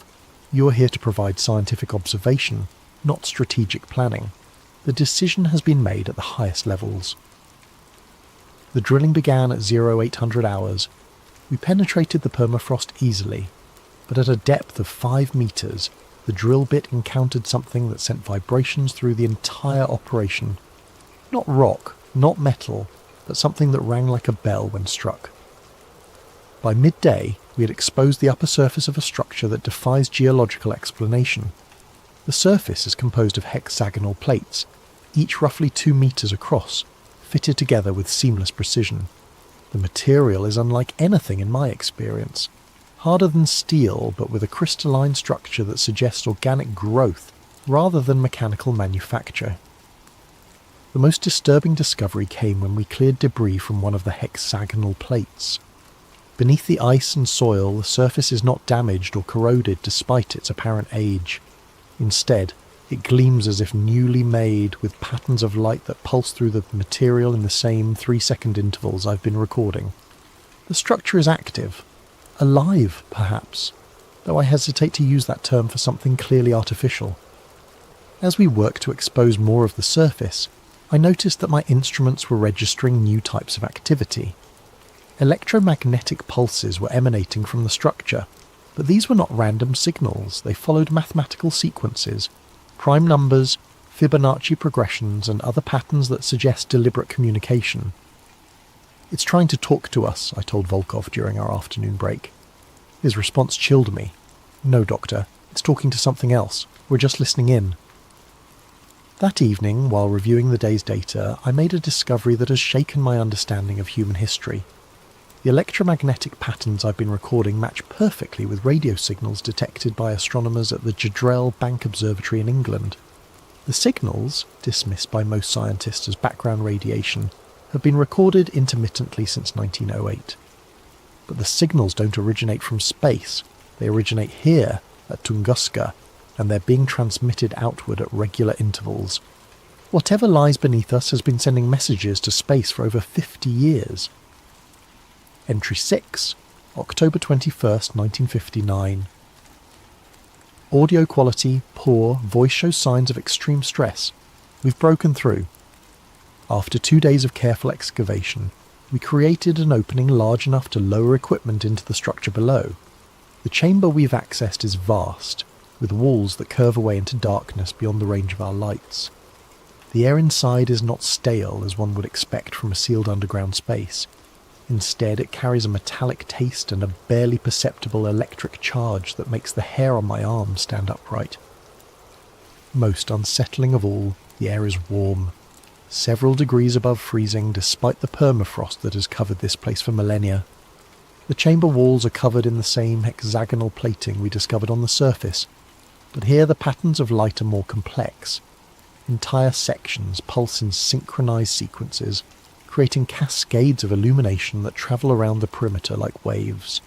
S1: you are here to provide scientific observation, not strategic planning. The decision has been made at the highest levels." The drilling began at 0800 hours. We penetrated the permafrost easily, but at a depth of 5 meters, the drill bit encountered something that sent vibrations through the entire operation. Not rock, not metal, but something that rang like a bell when struck. By midday, we had exposed the upper surface of a structure that defies geological explanation. The surface is composed of hexagonal plates, each roughly 2 meters across, fitted together with seamless precision. The material is unlike anything in my experience. Harder than steel, but with a crystalline structure that suggests organic growth rather than mechanical manufacture. The most disturbing discovery came when we cleared debris from one of the hexagonal plates. Beneath the ice and soil, the surface is not damaged or corroded despite its apparent age. Instead, It gleams as if newly made, with patterns of light that pulse through the material in the same 3-second intervals I've been recording. The structure is active, alive perhaps, though I hesitate to use that term for something clearly artificial. As we work to expose more of the surface, I noticed that my instruments were registering new types of activity. Electromagnetic pulses were emanating from the structure, but these were not random signals. They followed mathematical sequences, prime numbers, Fibonacci progressions, and other patterns that suggest deliberate communication. "It's trying to talk to us," I told Volkov during our afternoon break. His response chilled me. "No, Doctor, it's talking to something else. We're just listening in." That evening, while reviewing the day's data, I made a discovery that has shaken my understanding of human history. The electromagnetic patterns I've been recording match perfectly with radio signals detected by astronomers at the Jadrell Bank Observatory in England. The signals, dismissed by most scientists as background radiation, have been recorded intermittently since 1908. But the signals don't originate from space. They originate here, at Tunguska, and they're being transmitted outward at regular intervals. Whatever lies beneath us has been sending messages to space for over 50 years. Entry 6, October 21st, 1959. Audio quality poor, voice shows signs of extreme stress. We've broken through. After 2 days of careful excavation, we created an opening large enough to lower equipment into the structure below. The chamber we've accessed is vast, with walls that curve away into darkness beyond the range of our lights. The air inside is not stale as one would expect from a sealed underground space. Instead, it carries a metallic taste and a barely perceptible electric charge that makes the hair on my arm stand upright. Most unsettling of all, the air is warm, several degrees above freezing despite the permafrost that has covered this place for millennia. The chamber walls are covered in the same hexagonal plating we discovered on the surface, but here the patterns of light are more complex. Entire sections pulse in synchronized sequences, creating cascades of illumination that travel around the perimeter like waves.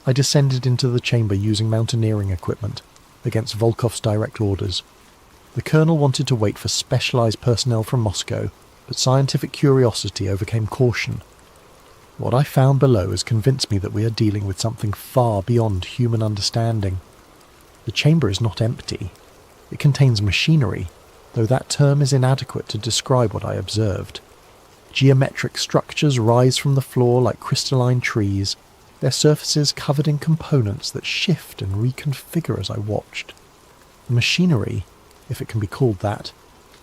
S1: I descended into the chamber using mountaineering equipment, against Volkov's direct orders. The colonel wanted to wait for specialized personnel from Moscow, but scientific curiosity overcame caution. What I found below has convinced me that we are dealing with something far beyond human understanding. The chamber is not empty. It contains machinery, though that term is inadequate to describe what I observed. Geometric structures rise from the floor like crystalline trees, their surfaces covered in components that shift and reconfigure as I watched. The machinery, if it can be called that,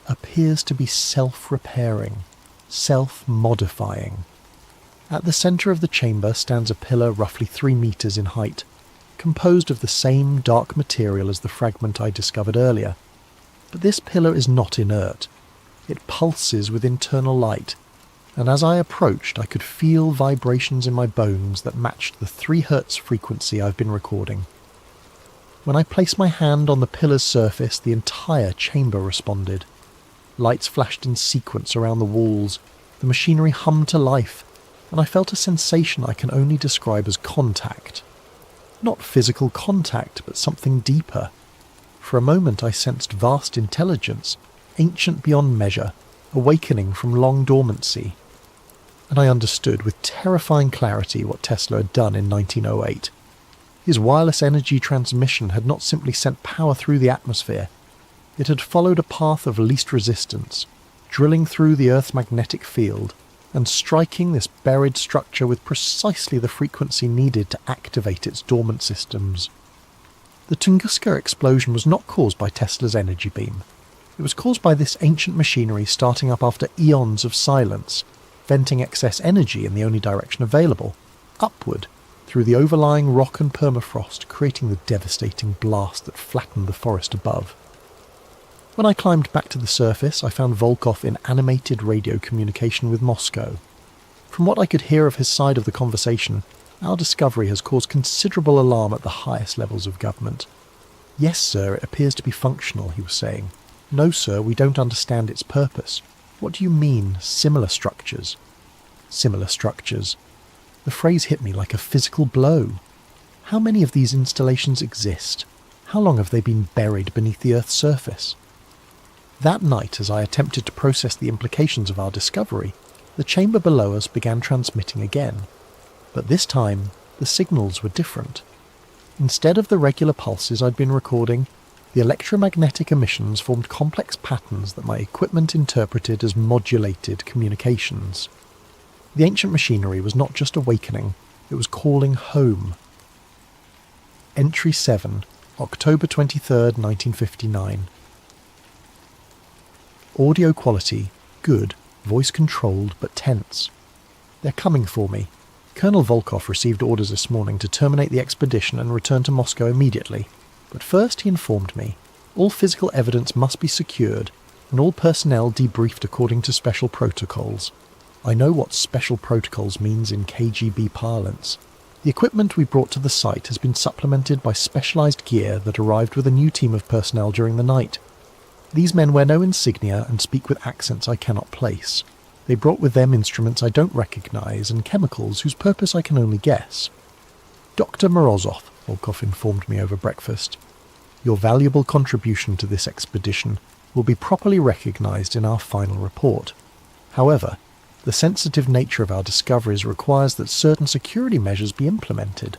S1: appears to be self-repairing, self-modifying. At the centre of the chamber stands a pillar roughly 3 meters in height, composed of the same dark material as the fragment I discovered earlier. But this pillar is not inert. It pulses with internal light, and as I approached I could feel vibrations in my bones that matched the 3 Hz frequency I've been recording. When I placed my hand on the pillar's surface, the entire chamber responded. Lights flashed in sequence around the walls, the machinery hummed to life, and I felt a sensation I can only describe as contact. Not physical contact, but something deeper. For a moment I sensed vast intelligence, ancient beyond measure, awakening from long dormancy. And I understood with terrifying clarity what Tesla had done in 1908. His wireless energy transmission had not simply sent power through the atmosphere. It had followed a path of least resistance, drilling through the Earth's magnetic field and striking this buried structure with precisely the frequency needed to activate its dormant systems. The Tunguska explosion was not caused by Tesla's energy beam. It was caused by this ancient machinery starting up after eons of silence, venting excess energy in the only direction available, upward, through the overlying rock and permafrost, creating the devastating blast that flattened the forest above. When I climbed back to the surface, I found Volkov in animated radio communication with Moscow. From what I could hear of his side of the conversation, our discovery has caused considerable alarm at the highest levels of government. "Yes, sir, it appears to be functional," he was saying. "No, sir, we don't understand its purpose. What do you mean, similar structures?" Similar structures. The phrase hit me like a physical blow. How many of these installations exist? How long have they been buried beneath the Earth's surface? That night, as I attempted to process the implications of our discovery, the chamber below us began transmitting again. But this time, the signals were different. Instead of the regular pulses I'd been recording, the electromagnetic emissions formed complex patterns that my equipment interpreted as modulated communications. The ancient machinery was not just awakening, it was calling home. Entry 7, October 23rd, 1959. Audio quality, good, voice controlled but tense. They're coming for me. Colonel Volkov received orders this morning to terminate the expedition and return to Moscow immediately. But first he informed me, all physical evidence must be secured and all personnel debriefed according to special protocols. I know what special protocols means in KGB parlance. The equipment we brought to the site has been supplemented by specialised gear that arrived with a new team of personnel during the night. These men wear no insignia and speak with accents I cannot place. They brought with them instruments I don't recognise and chemicals whose purpose I can only guess. Dr. Morozov, Volkov informed me over breakfast. Your valuable contribution to this expedition will be properly recognised in our final report. However, the sensitive nature of our discoveries requires that certain security measures be implemented.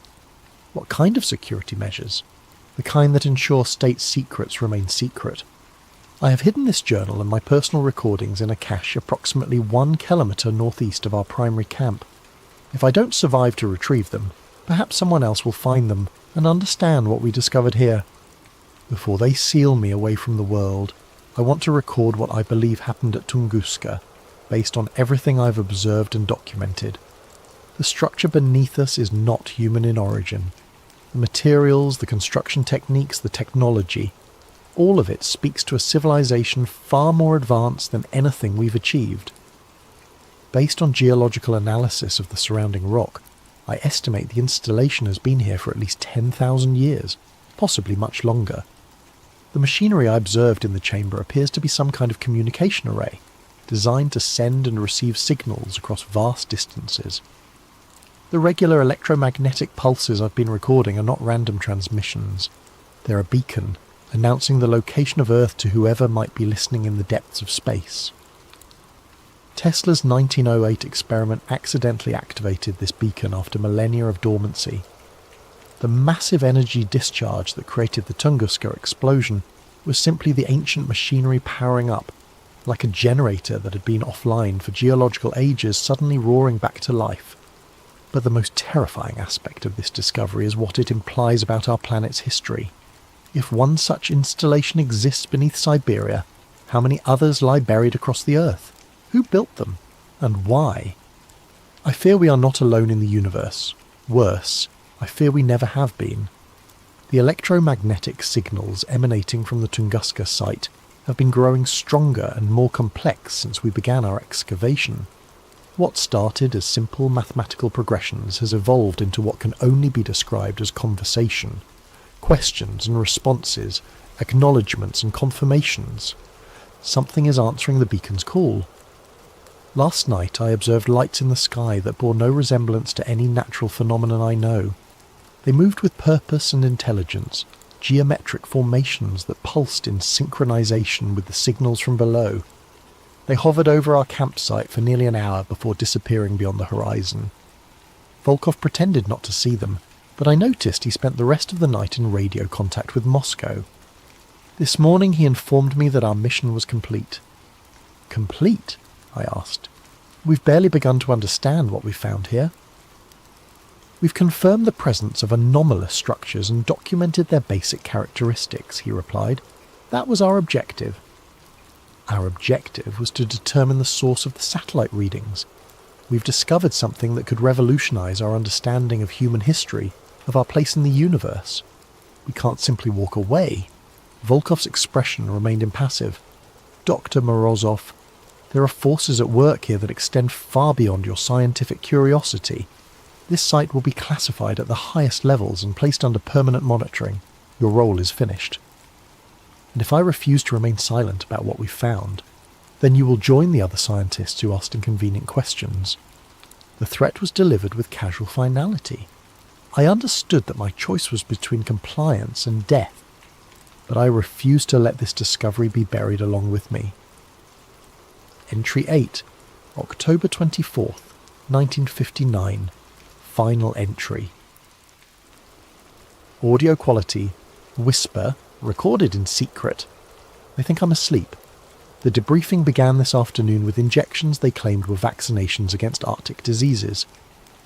S1: What kind of security measures? The kind that ensure state secrets remain secret. I have hidden this journal and my personal recordings in a cache approximately 1 kilometre northeast of our primary camp. If I don't survive to retrieve them, perhaps someone else will find them and understand what we discovered here. Before they seal me away from the world, I want to record what I believe happened at Tunguska, based on everything I've observed and documented. The structure beneath us is not human in origin. The materials, the construction techniques, the technology, all of it speaks to a civilization far more advanced than anything we've achieved. Based on geological analysis of the surrounding rock, I estimate the installation has been here for at least 10,000 years, possibly much longer. The machinery I observed in the chamber appears to be some kind of communication array, designed to send and receive signals across vast distances. The regular electromagnetic pulses I've been recording are not random transmissions. They're a beacon, announcing the location of Earth to whoever might be listening in the depths of space. Tesla's 1908 experiment accidentally activated this beacon after millennia of dormancy. The massive energy discharge that created the Tunguska explosion was simply the ancient machinery powering up, like a generator that had been offline for geological ages suddenly roaring back to life. But the most terrifying aspect of this discovery is what it implies about our planet's history. If one such installation exists beneath Siberia, how many others lie buried across the Earth? Who built them? And why? I fear we are not alone in the universe. Worse, I fear we never have been. The electromagnetic signals emanating from the Tunguska site have been growing stronger and more complex since we began our excavation. What started as simple mathematical progressions has evolved into what can only be described as conversation. Questions and responses, acknowledgements and confirmations. Something is answering the beacon's call. Last night I observed lights in the sky that bore no resemblance to any natural phenomenon I know. They moved with purpose and intelligence, geometric formations that pulsed in synchronization with the signals from below. They hovered over our campsite for nearly an hour before disappearing beyond the horizon. Volkov pretended not to see them, but I noticed he spent the rest of the night in radio contact with Moscow. This morning he informed me that our mission was complete. Complete? I asked. We've barely begun to understand what we found here. We've confirmed the presence of anomalous structures and documented their basic characteristics, he replied. That was our objective. Our objective was to determine the source of the satellite readings. We've discovered something that could revolutionize our understanding of human history, of our place in the universe. We can't simply walk away. Volkov's expression remained impassive. Dr. Morozov, there are forces at work here that extend far beyond your scientific curiosity. This site will be classified at the highest levels and placed under permanent monitoring. Your role is finished. And if I refuse to remain silent about what we found, then you will join the other scientists who asked inconvenient questions. The threat was delivered with casual finality. I understood that my choice was between compliance and death, but I refuse to let this discovery be buried along with me. Entry 8, October 24th, 1959. Final entry. Audio quality, whisper, recorded in secret. They think I'm asleep. The debriefing began this afternoon with injections they claimed were vaccinations against Arctic diseases.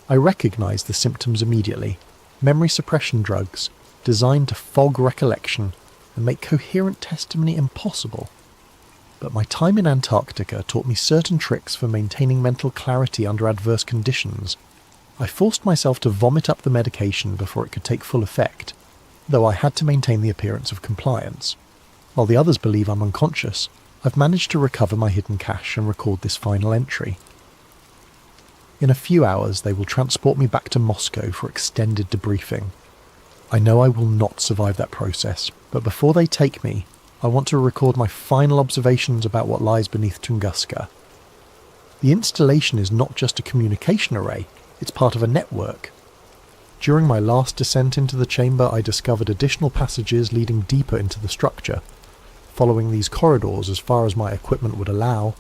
S1: I recognised the symptoms immediately. Memory suppression drugs, designed to fog recollection and make coherent testimony impossible. But my time in Antarctica taught me certain tricks for maintaining mental clarity under adverse conditions. I forced myself to vomit up the medication before it could take full effect, though I had to maintain the appearance of compliance. While the others believe I'm unconscious, I've managed to recover my hidden cache and record this final entry. In a few hours they will transport me back to Moscow for extended debriefing. I know I will not survive that process, but before they take me, I want to record my final observations about what lies beneath Tunguska. The installation is not just a communication array, it's part of a network. During my last descent into the chamber, I discovered additional passages leading deeper into the structure. Following these corridors as far as my equipment would allow,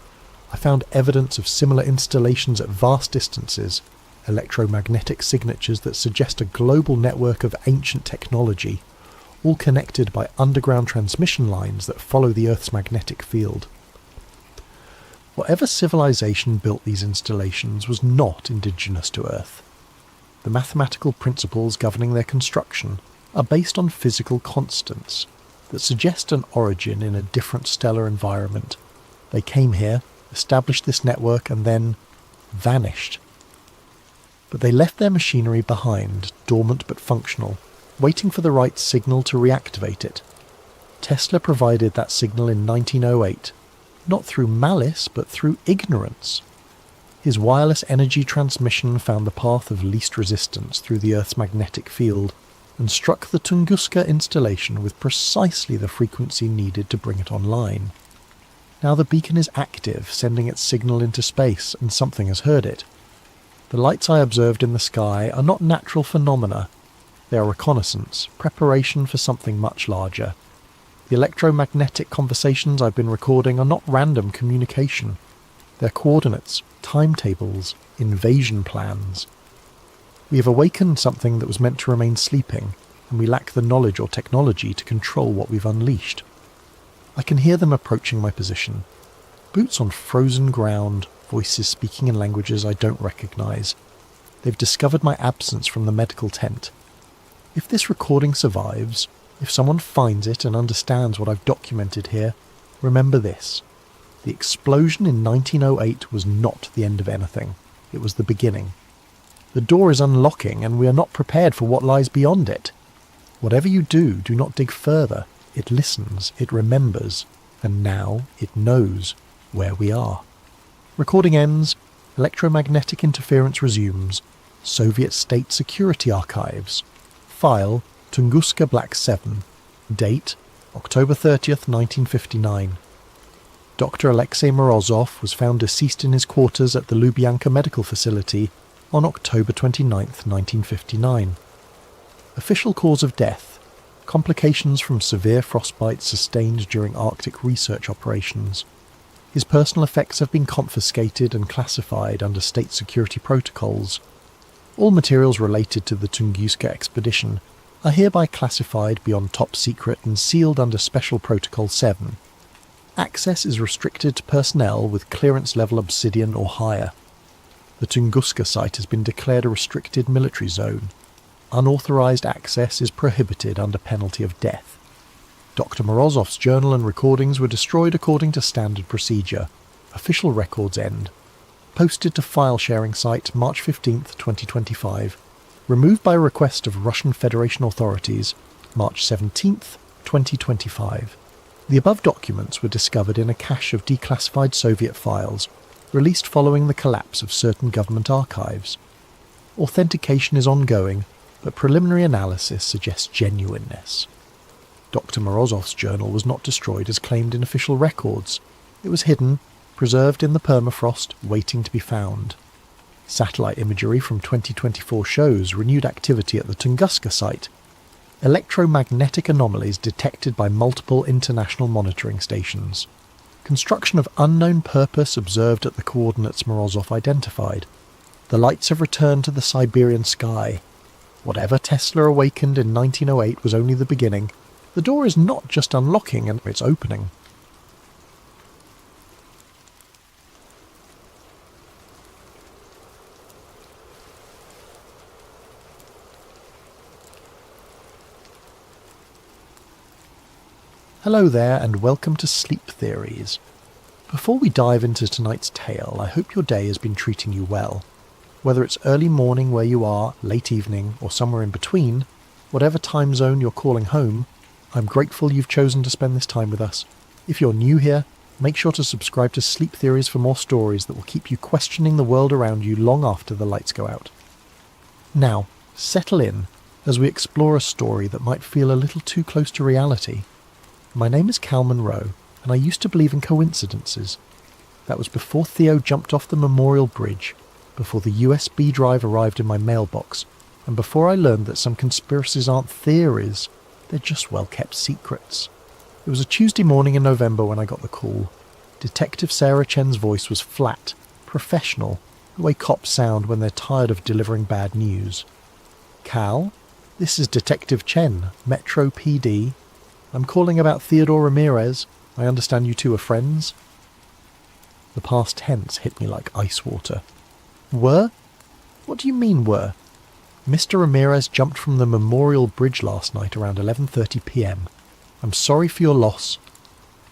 S1: I found evidence of similar installations at vast distances, electromagnetic signatures that suggest a global network of ancient technology, all connected by underground transmission lines that follow the Earth's magnetic field. Whatever civilization built these installations was not indigenous to Earth. The mathematical principles governing their construction are based on physical constants that suggest an origin in a different stellar environment. They came here, established this network, and then vanished. But they left their machinery behind, dormant but functional, waiting for the right signal to reactivate it. Tesla provided that signal in 1908, not through malice but through ignorance. His wireless energy transmission found the path of least resistance through the Earth's magnetic field and struck the Tunguska installation with precisely the frequency needed to bring it online. Now the beacon is active, sending its signal into space, and something has heard it. The lights I observed in the sky are not natural phenomena. They are reconnaissance, preparation for something much larger. The electromagnetic conversations I've been recording are not random communication. They're coordinates, timetables, invasion plans. We have awakened something that was meant to remain sleeping, and we lack the knowledge or technology to control what we've unleashed. I can hear them approaching my position. Boots on frozen ground, voices speaking in languages I don't recognise. They've discovered my absence from the medical tent. If this recording survives, if someone finds it and understands what I've documented here, remember this. The explosion in 1908 was not the end of anything. It was the beginning. The door is unlocking and we are not prepared for what lies beyond it. Whatever you do, do not dig further. It listens, it remembers, and now it knows where we are. Recording ends, electromagnetic interference resumes, Soviet State Security Archives. File Tunguska Black 7. Date October 30th, 1959. Dr. Alexei Morozov was found deceased in his quarters at the Lubyanka Medical Facility on October 29th, 1959. Official cause of death: complications from severe frostbite sustained during Arctic research operations. His personal effects have been confiscated and classified under state security protocols. All materials related to the Tunguska expedition are hereby classified beyond top secret and sealed under Special Protocol 7. Access is restricted to personnel with clearance level Obsidian or higher. The Tunguska site has been declared a restricted military zone. Unauthorized access is prohibited under penalty of death. Dr. Morozov's journal and recordings were destroyed according to standard procedure. Official records end. Posted to file sharing site March 15, 2025. Removed by request of Russian Federation authorities March 17, 2025. The above documents were discovered in a cache of declassified Soviet files, released following the collapse of certain government archives. Authentication is ongoing, but preliminary analysis suggests genuineness. Dr. Morozov's journal was not destroyed as claimed in official records. It was hidden, preserved in the permafrost, waiting to be found. Satellite imagery from 2024 shows renewed activity at the Tunguska site. electromagnetic anomalies detected by multiple international monitoring stations, construction of unknown purpose observed at the coordinates Morozov identified. The lights have returned to the Siberian sky. Whatever Tesla awakened in 1908 was only the beginning. The door is not just unlocking, and it's opening. Hello there, and welcome to Sleep Theories. Before we dive into tonight's tale, I hope your day has been treating you well. Whether it's early morning where you are, late evening, or somewhere in between, whatever time zone you're calling home, I'm grateful you've chosen to spend this time with us. If you're new here, make sure to subscribe to Sleep Theories for more stories that will keep you questioning the world around you long after the lights go out. Now, settle in as we explore a story that might feel a little too close to reality. My name is Cal Monroe, and I used to believe in coincidences. That was before Theo jumped off the Memorial Bridge, before the USB drive arrived in my mailbox, and before I learned that some conspiracies aren't theories, they're just well-kept secrets. It was a Tuesday morning in November when I got the call. Detective Sarah Chen's voice was flat, professional, the way cops sound when they're tired of delivering bad news. Cal, this is Detective Chen, Metro PD. I'm calling about Theodore Ramirez. I understand you two are friends. The past tense hit me like ice water. Were? What do you mean were? Mr. Ramirez jumped from the Memorial Bridge last night around 11:30 p.m. I'm sorry for your loss.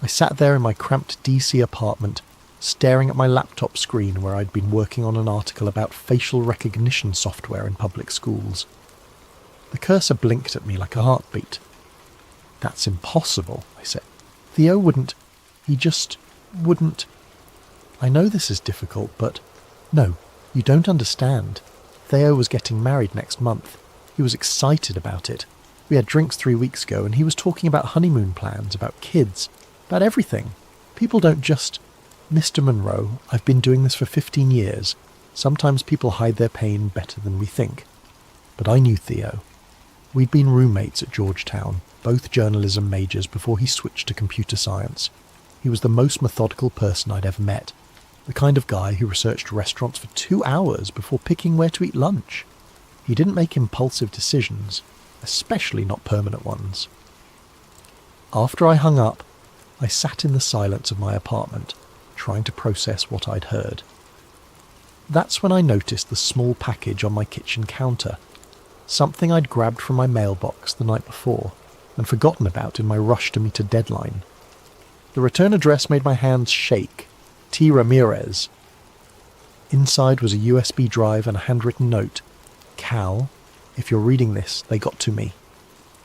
S1: I sat there in my cramped DC apartment, staring at my laptop screen where I'd been working on an article about facial recognition software in public schools. The cursor blinked at me like a heartbeat. That's impossible, I said. Theo wouldn't. He just wouldn't. I know this is difficult, but no, you don't understand. Theo was getting married next month. He was excited about it. We had drinks 3 weeks ago, and he was talking about honeymoon plans, about kids, about everything. People don't just... Mr. Monroe, I've been doing this for 15 years. Sometimes people hide their pain better than we think. But I knew Theo. We'd been roommates at Georgetown, both journalism majors before he switched to computer science. He was the most methodical person I'd ever met. The kind of guy who researched restaurants for 2 hours before picking where to eat lunch. He didn't make impulsive decisions, especially not permanent ones. After I hung up, I sat in the silence of my apartment, trying to process what I'd heard. That's when I noticed the small package on my kitchen counter, something I'd grabbed from my mailbox the night before and forgotten about in my rush to meet a deadline. The return address made my hands shake. T. Ramirez. Inside was a USB drive and a handwritten note. Cal, if you're reading this, they got to me.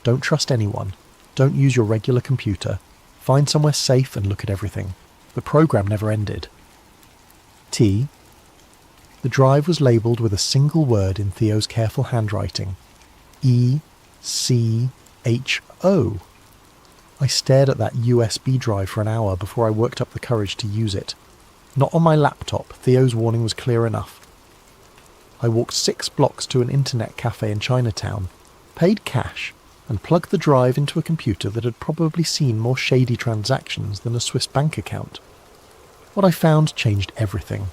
S1: Don't trust anyone. Don't use your regular computer. Find somewhere safe and look at everything. The program never ended. T. The drive was labelled with a single word in Theo's careful handwriting. ECHO. I stared at that USB drive for an hour before I worked up the courage to use it. Not on my laptop, Theo's warning was clear enough. I walked 6 blocks to an internet cafe in Chinatown, paid cash, and plugged the drive into a computer that had probably seen more shady transactions than a Swiss bank account. What I found changed everything.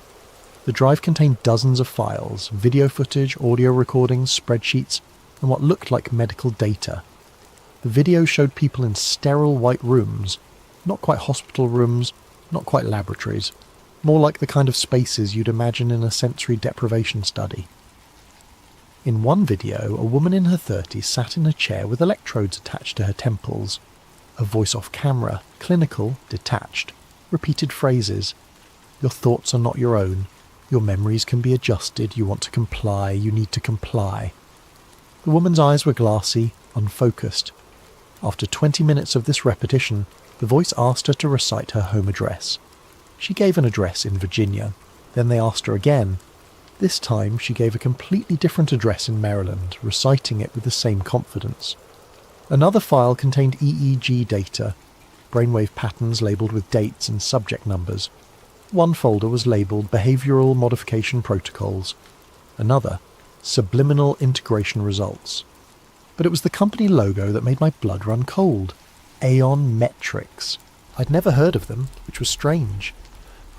S1: The drive contained dozens of files, video footage, audio recordings, spreadsheets, and what looked like medical data. The video showed people in sterile white rooms, not quite hospital rooms, not quite laboratories, more like the kind of spaces you'd imagine in a sensory deprivation study. In one video, a woman in her 30s sat in a chair with electrodes attached to her temples. A voice off camera, clinical, detached, repeated phrases. Your thoughts are not your own. Your memories can be adjusted. You want to comply. You need to comply. The woman's eyes were glassy, unfocused. After 20 minutes of this repetition, the voice asked her to recite her home address. She gave an address in Virginia. Then they asked her again. This time she gave a completely different address in Maryland, reciting it with the same confidence. Another file contained EEG data, brainwave patterns labelled with dates and subject numbers. One folder was labelled Behavioural Modification Protocols. Another, Subliminal Integration Results. But it was the company logo that made my blood run cold. Aeon Metrics. I'd never heard of them, which was strange.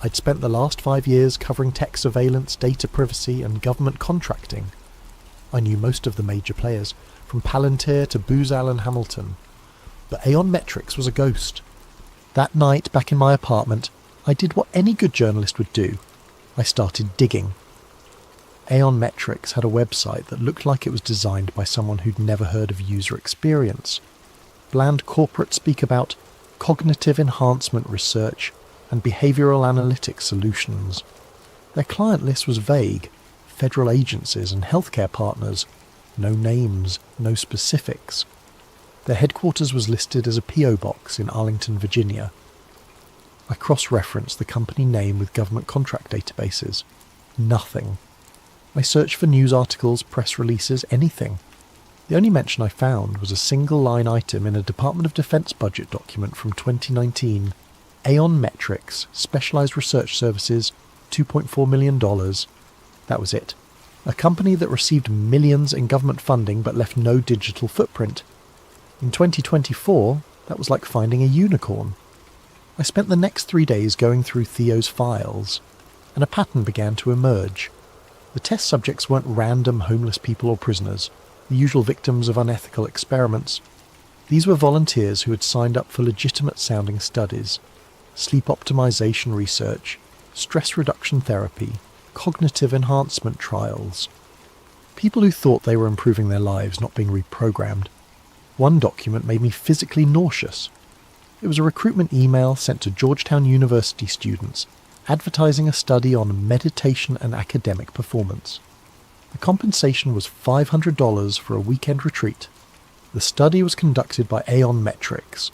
S1: I'd spent the last 5 years covering tech surveillance, data privacy, and government contracting. I knew most of the major players, from Palantir to Booz Allen Hamilton. But Aeon Metrics was a ghost. That night, back in my apartment, I did what any good journalist would do. I started digging. Aeon Metrics had a website that looked like it was designed by someone who'd never heard of user experience. Bland corporate speak about cognitive enhancement research and behavioural analytics solutions. Their client list was vague: federal agencies and healthcare partners. No names, no specifics. Their headquarters was listed as a P.O. box in Arlington, Virginia. I cross-referenced the company name with government contract databases. Nothing. I searched for news articles, press releases, anything. The only mention I found was a single-line item in a Department of Defense budget document from 2019. Aeon Metrics, Specialized Research Services, $2.4 million. That was it. A company that received millions in government funding but left no digital footprint. In 2024, that was like finding a unicorn. I spent the next 3 days going through Theo's files, and a pattern began to emerge. The test subjects weren't random homeless people or prisoners, the usual victims of unethical experiments. These were volunteers who had signed up for legitimate-sounding studies: sleep optimization research, stress reduction therapy, cognitive enhancement trials. People who thought they were improving their lives, not being reprogrammed. One document made me physically nauseous. It was a recruitment email sent to Georgetown University students, advertising a study on meditation and academic performance. The compensation was $500 for a weekend retreat. The study was conducted by Aeon Metrics.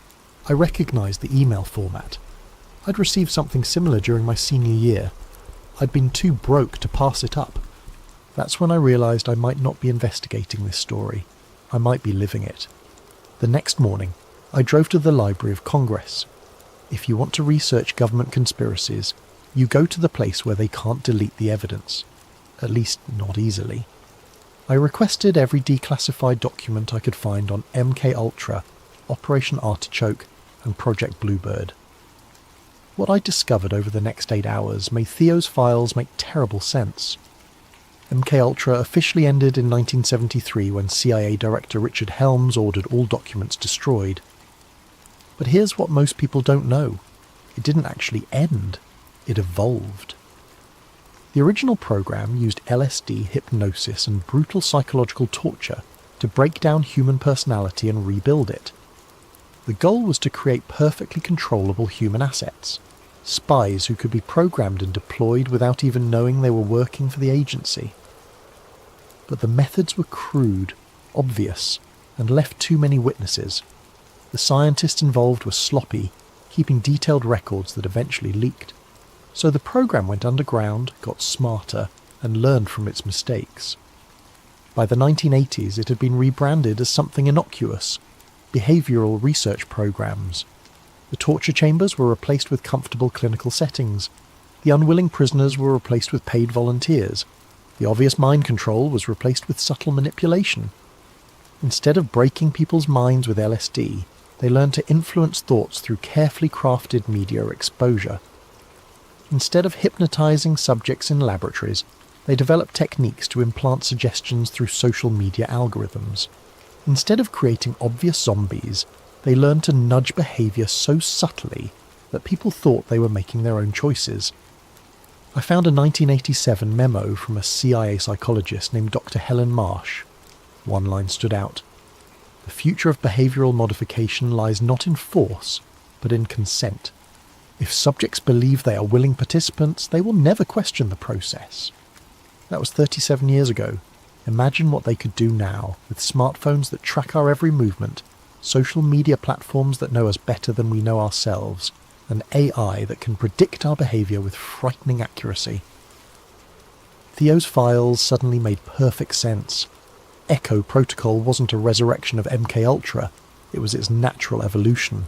S1: I recognised the email format. I'd received something similar during my senior year. I'd been too broke to pass it up. That's when I realised I might not be investigating this story. I might be living it. The next morning, I drove to the Library of Congress. If you want to research government conspiracies, you go to the place where they can't delete the evidence. At least, not easily. I requested every declassified document I could find on MKUltra, Operation Artichoke, and Project Bluebird. What I discovered over the next 8 hours made Theo's files make terrible sense. MKUltra officially ended in 1973 when CIA Director Richard Helms ordered all documents destroyed. But here's what most people don't know. It didn't actually end. It evolved. The original program used LSD, hypnosis, and brutal psychological torture to break down human personality and rebuild it. The goal was to create perfectly controllable human assets, spies who could be programmed and deployed without even knowing they were working for the agency. But the methods were crude, obvious, and left too many witnesses. The scientists involved were sloppy, keeping detailed records that eventually leaked. So the program went underground, got smarter, and learned from its mistakes. By the 1980s, it had been rebranded as something innocuous: behavioural research programs. The torture chambers were replaced with comfortable clinical settings. The unwilling prisoners were replaced with paid volunteers. The obvious mind control was replaced with subtle manipulation. Instead of breaking people's minds with LSD, they learned to influence thoughts through carefully crafted media exposure. Instead of hypnotizing subjects in laboratories, they developed techniques to implant suggestions through social media algorithms. Instead of creating obvious zombies, they learned to nudge behavior so subtly that people thought they were making their own choices. I found a 1987 memo from a CIA psychologist named Dr. Helen Marsh. One line stood out: "The future of behavioral modification lies not in force, but in consent. If subjects believe they are willing participants, they will never question the process." That was 37 years ago. Imagine what they could do now, with smartphones that track our every movement, social media platforms that know us better than we know ourselves, and AI that can predict our behaviour with frightening accuracy. Theo's files suddenly made perfect sense. Echo Protocol wasn't a resurrection of MKUltra, it was its natural evolution.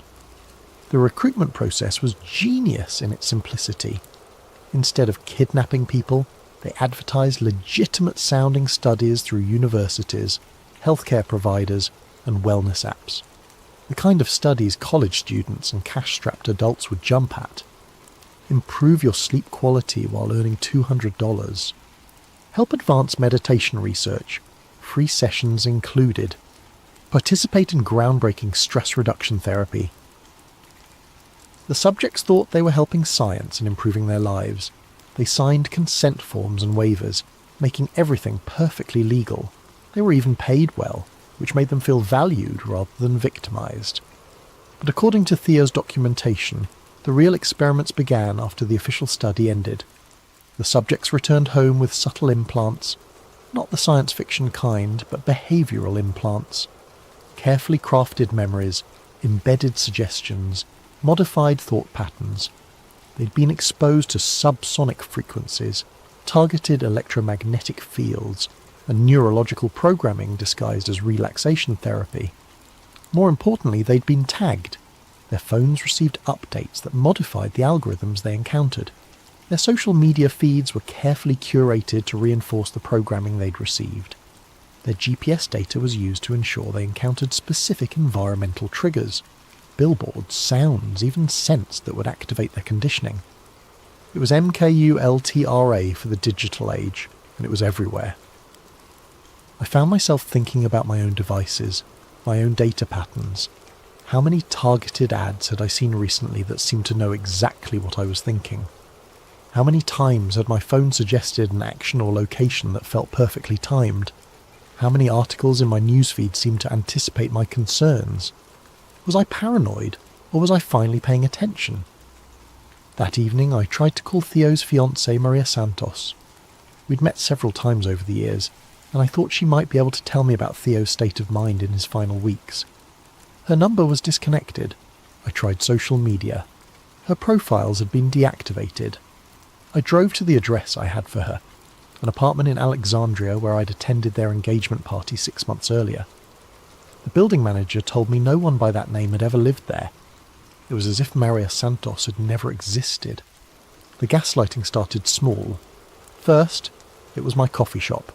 S1: The recruitment process was genius in its simplicity. Instead of kidnapping people, they advertised legitimate-sounding studies through universities, healthcare providers, and wellness apps. The kind of studies college students and cash-strapped adults would jump at. Improve your sleep quality while earning $200. Help advance meditation research, free sessions included. Participate in groundbreaking stress reduction therapy. The subjects thought they were helping science and improving their lives. They signed consent forms and waivers, making everything perfectly legal. They were even paid well, which made them feel valued rather than victimized. But according to Theo's documentation, the real experiments began after the official study ended. The subjects returned home with subtle implants, not the science fiction kind, but behavioural implants. Carefully crafted memories, embedded suggestions, modified thought patterns. They'd been exposed to subsonic frequencies, targeted electromagnetic fields, and neurological programming disguised as relaxation therapy. More importantly, they'd been tagged. Their phones received updates that modified the algorithms they encountered. Their social media feeds were carefully curated to reinforce the programming they'd received. Their GPS data was used to ensure they encountered specific environmental triggers, billboards, sounds, even scents that would activate their conditioning. It was MKULTRA for the digital age, and it was everywhere. I found myself thinking about my own devices, my own data patterns. How many targeted ads had I seen recently that seemed to know exactly what I was thinking? How many times had my phone suggested an action or location that felt perfectly timed? How many articles in my newsfeed seemed to anticipate my concerns? Was I paranoid, or was I finally paying attention? That evening I tried to call Theo's fiancée Maria Santos. We'd met several times over the years, and I thought she might be able to tell me about Theo's state of mind in his final weeks. Her number was disconnected. I tried social media. Her profiles had been deactivated. I drove to the address I had for her, an apartment in Alexandria where I'd attended their engagement party 6 months earlier. The building manager told me no one by that name had ever lived there. It was as if Maria Santos had never existed. The gaslighting started small. First, it was my coffee shop.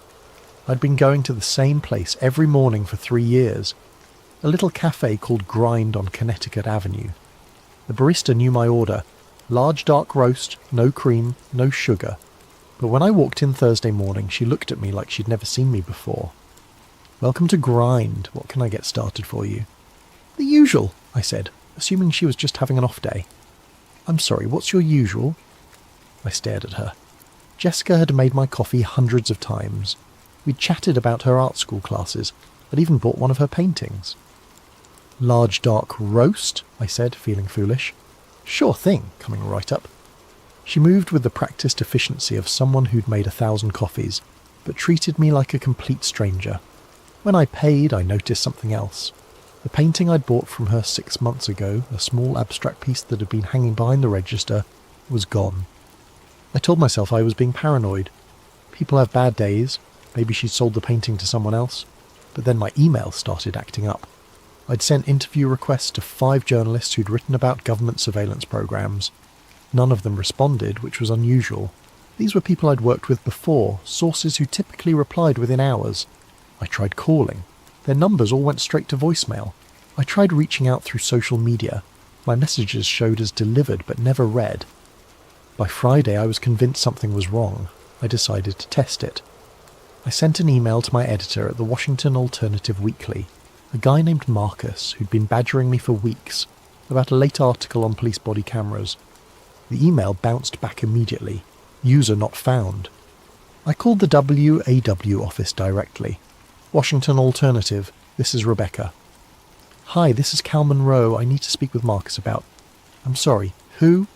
S1: I'd been going to the same place every morning for 3 years, a little cafe called Grind on Connecticut Avenue. The barista knew my order: large dark roast, no cream, no sugar. But when I walked in Thursday morning, she looked at me like she'd never seen me before. "Welcome to Grind. What can I get started for you?" "The usual," I said, assuming she was just having an off day. "I'm sorry, what's your usual?" I stared at her. Jessica had made my coffee hundreds of times. We'd chatted about her art school classes. I'd even bought one of her paintings. "Large dark roast," I said, feeling foolish. "Sure thing," coming right up. She moved with the practiced efficiency of someone who'd made 1,000 coffees, but treated me like a complete stranger. When I paid, I noticed something else. The painting I'd bought from her 6 months ago, a small abstract piece that had been hanging behind the register, was gone. I told myself I was being paranoid. People have bad days. Maybe she'd sold the painting to someone else. But then my email started acting up. I'd sent interview requests to 5 journalists who'd written about government surveillance programs. None of them responded, which was unusual. These were people I'd worked with before, sources who typically replied within hours. I tried calling. Their numbers all went straight to voicemail. I tried reaching out through social media. My messages showed as delivered but never read. By Friday I was convinced something was wrong. I decided to test it. I sent an email to my editor at the Washington Alternative Weekly, a guy named Marcus who'd been badgering me for weeks about a late article on police body cameras. The email bounced back immediately. User not found. I called the WAW office directly. "Washington Alternative, this is Rebecca." "Hi, this is Cal Monroe. I need to speak with Marcus about..." "I'm sorry, who?"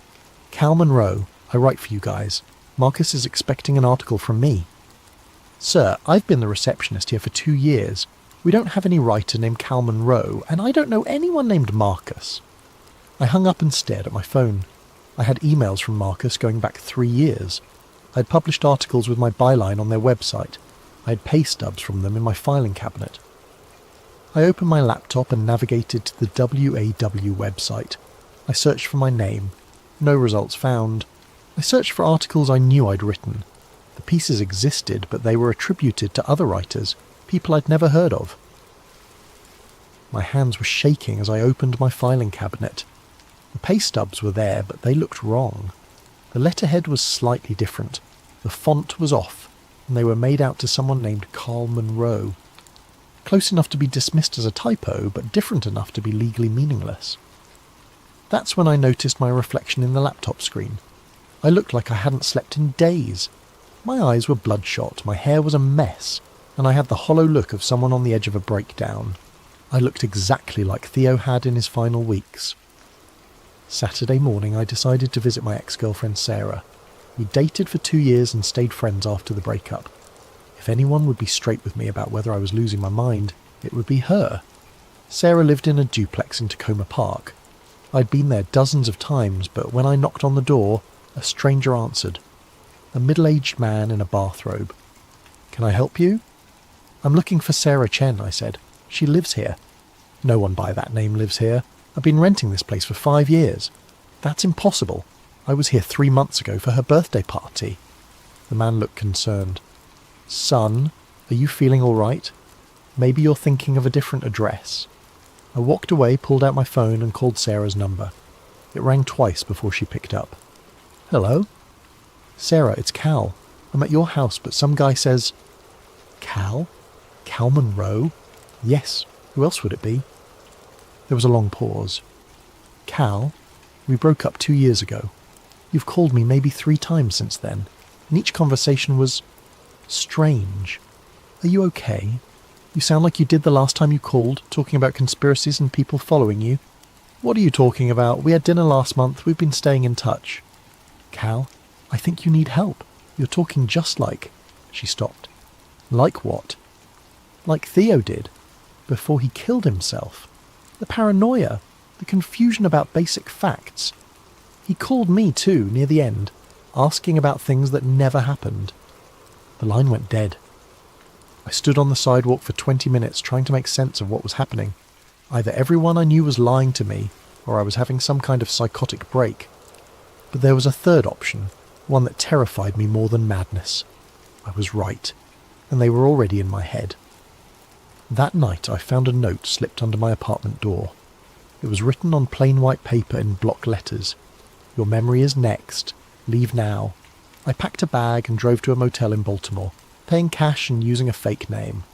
S1: "Cal Monroe. I write for you guys. Marcus is expecting an article from me." "Sir, I've been the receptionist here for 2 years. We don't have any writer named Cal Monroe, and I don't know anyone named Marcus." I hung up and stared at my phone. I had emails from Marcus going back 3 years. I had published articles with my byline on their website. I had pay stubs from them in my filing cabinet. I opened my laptop and navigated to the WAW website. I searched for my name. No results found. I searched for articles I knew I'd written. The pieces existed, but they were attributed to other writers, people I'd never heard of. My hands were shaking as I opened my filing cabinet. The pay stubs were there, but they looked wrong. The letterhead was slightly different. The font was off, and they were made out to someone named Carl Monroe. Close enough to be dismissed as a typo, but different enough to be legally meaningless. That's when I noticed my reflection in the laptop screen. I looked like I hadn't slept in days. My eyes were bloodshot, my hair was a mess, and I had the hollow look of someone on the edge of a breakdown. I looked exactly like Theo had in his final weeks. Saturday morning I decided to visit my ex-girlfriend Sarah. We dated for 2 years and stayed friends after the breakup. If anyone would be straight with me about whether I was losing my mind, it would be her. Sarah lived in a duplex in Tacoma Park. I'd been there dozens of times, but when I knocked on the door, a stranger answered. A middle-aged man in a bathrobe. "Can I help you?" "I'm looking for Sarah Chen," I said. "She lives here." "No one by that name lives here. I've been renting this place for 5 years." "That's impossible. I was here 3 months ago for her birthday party." The man looked concerned. "Son, are you feeling all right? Maybe you're thinking of a different address." I walked away, pulled out my phone and called Sarah's number. It rang twice before she picked up. "Hello?" "Sarah, it's Cal. I'm at your house, but some guy says..." "Cal? Cal Monroe?" "Yes. Who else would it be?" There was a long pause. "Cal, we broke up 2 years ago. You've called me maybe 3 times since then, and each conversation was strange. Are you okay? You sound like you did the last time you called, talking about conspiracies and people following you." "What are you talking about? We had dinner last month. We've been staying in touch." "Cal, I think you need help. You're talking just like..." She stopped. "Like what?" "Like Theo did, before he killed himself. The paranoia, the confusion about basic facts. He called me too, near the end, asking about things that never happened." The line went dead. I stood on the sidewalk for 20 minutes trying to make sense of what was happening. Either everyone I knew was lying to me, or I was having some kind of psychotic break. But there was a third option, one that terrified me more than madness. I was right, and they were already in my head. That night I found a note slipped under my apartment door. It was written on plain white paper in block letters. "Your memory is next. Leave now." I packed a bag and drove to a motel in Baltimore, paying cash and using a fake name.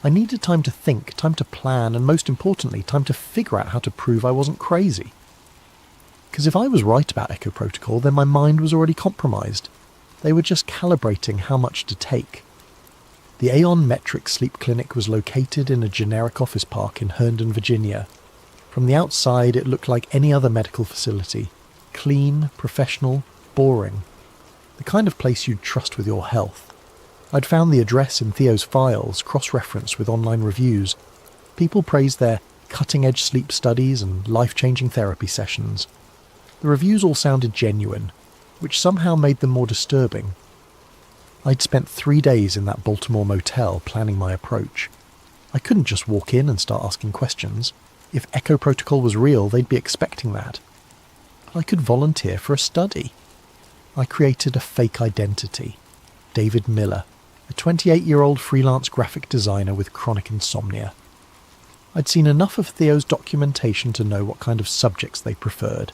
S1: I needed time to think, time to plan, and most importantly, time to figure out how to prove I wasn't crazy. Because if I was right about Echo Protocol, then my mind was already compromised. They were just calibrating how much to take. The Aeon Metric Sleep Clinic was located in a generic office park in Herndon, Virginia. From the outside, it looked like any other medical facility. Clean, professional, boring. The kind of place you'd trust with your health. I'd found the address in Theo's files, cross-referenced with online reviews. People praised their cutting-edge sleep studies and life-changing therapy sessions. The reviews all sounded genuine, which somehow made them more disturbing. I'd spent 3 days in that Baltimore motel planning my approach. I couldn't just walk in and start asking questions. If Echo Protocol was real, they'd be expecting that. But I could volunteer for a study. I created a fake identity. David Miller, a 28-year-old freelance graphic designer with chronic insomnia. I'd seen enough of Theo's documentation to know what kind of subjects they preferred.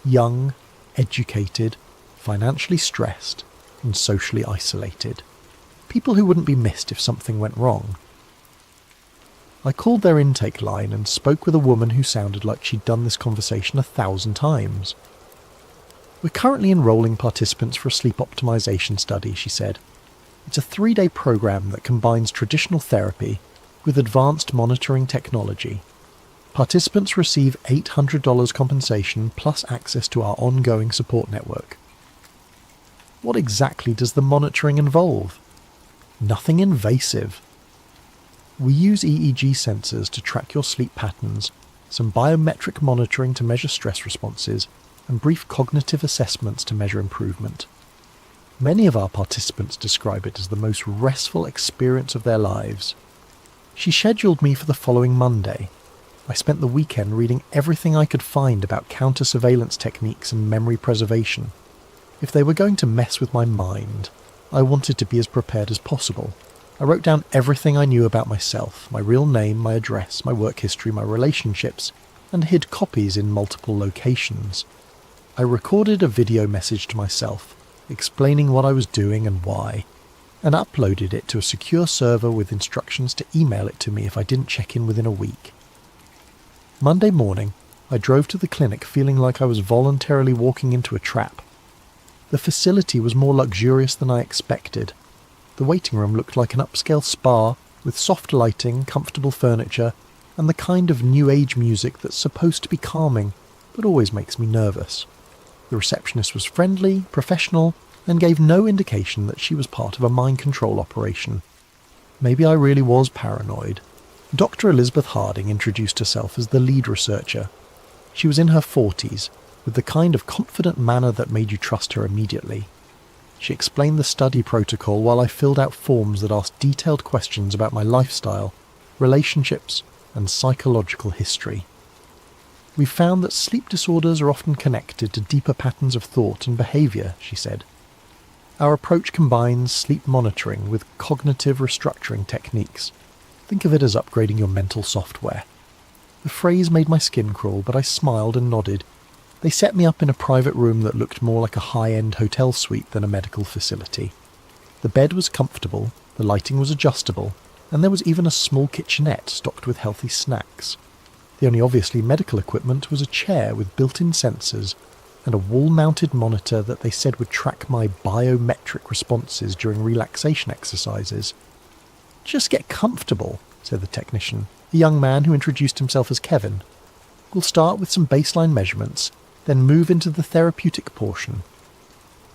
S1: Young, educated, financially stressed, and socially isolated. People who wouldn't be missed if something went wrong. I called their intake line and spoke with a woman who sounded like she'd done this conversation 1,000 times. "We're currently enrolling participants for a sleep optimization study," she said. "It's a 3-day program that combines traditional therapy with advanced monitoring technology. Participants receive $800 compensation plus access to our ongoing support network." What exactly does the monitoring involve? Nothing invasive. We use EEG sensors to track your sleep patterns, some biometric monitoring to measure stress responses, and brief cognitive assessments to measure improvement. Many of our participants describe it as the most restful experience of their lives. She scheduled me for the following Monday. I spent the weekend reading everything I could find about counter-surveillance techniques and memory preservation. If they were going to mess with my mind, I wanted to be as prepared as possible. I wrote down everything I knew about myself, my real name, my address, my work history, my relationships, and hid copies in multiple locations. I recorded a video message to myself, explaining what I was doing and why, and uploaded it to a secure server with instructions to email it to me if I didn't check in within a week. Monday morning, I drove to the clinic feeling like I was voluntarily walking into a trap. The facility was more luxurious than I expected. The waiting room looked like an upscale spa with soft lighting, comfortable furniture, and the kind of new age music that's supposed to be calming, but always makes me nervous. The receptionist was friendly, professional, and gave no indication that she was part of a mind control operation. Maybe I really was paranoid. Dr. Elizabeth Harding introduced herself as the lead researcher. She was in her 40s, with the kind of confident manner that made you trust her immediately. She explained the study protocol while I filled out forms that asked detailed questions about my lifestyle, relationships, and psychological history. We found that sleep disorders are often connected to deeper patterns of thought and behaviour, she said. Our approach combines sleep monitoring with cognitive restructuring techniques. Think of it as upgrading your mental software. The phrase made my skin crawl, but I smiled and nodded. They set me up in a private room that looked more like a high-end hotel suite than a medical facility. The bed was comfortable, the lighting was adjustable, and there was even a small kitchenette stocked with healthy snacks. The only obviously medical equipment was a chair with built-in sensors and a wall-mounted monitor that they said would track my biometric responses during relaxation exercises. "Just get comfortable," said the technician, a young man who introduced himself as Kevin. "We'll start with some baseline measurements, then move into the therapeutic portion."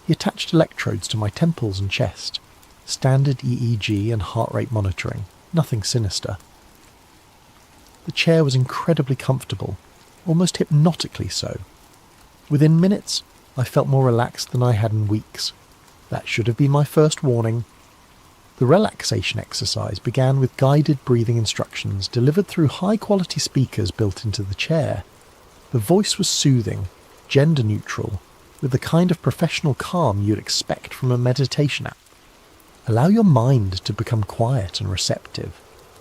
S1: He attached electrodes to my temples and chest. Standard EEG and heart rate monitoring, nothing sinister. The chair was incredibly comfortable, almost hypnotically so. Within minutes, I felt more relaxed than I had in weeks. That should have been my first warning. The relaxation exercise began with guided breathing instructions delivered through high-quality speakers built into the chair. The voice was soothing, gender-neutral, with the kind of professional calm you'd expect from a meditation app. Allow your mind to become quiet and receptive.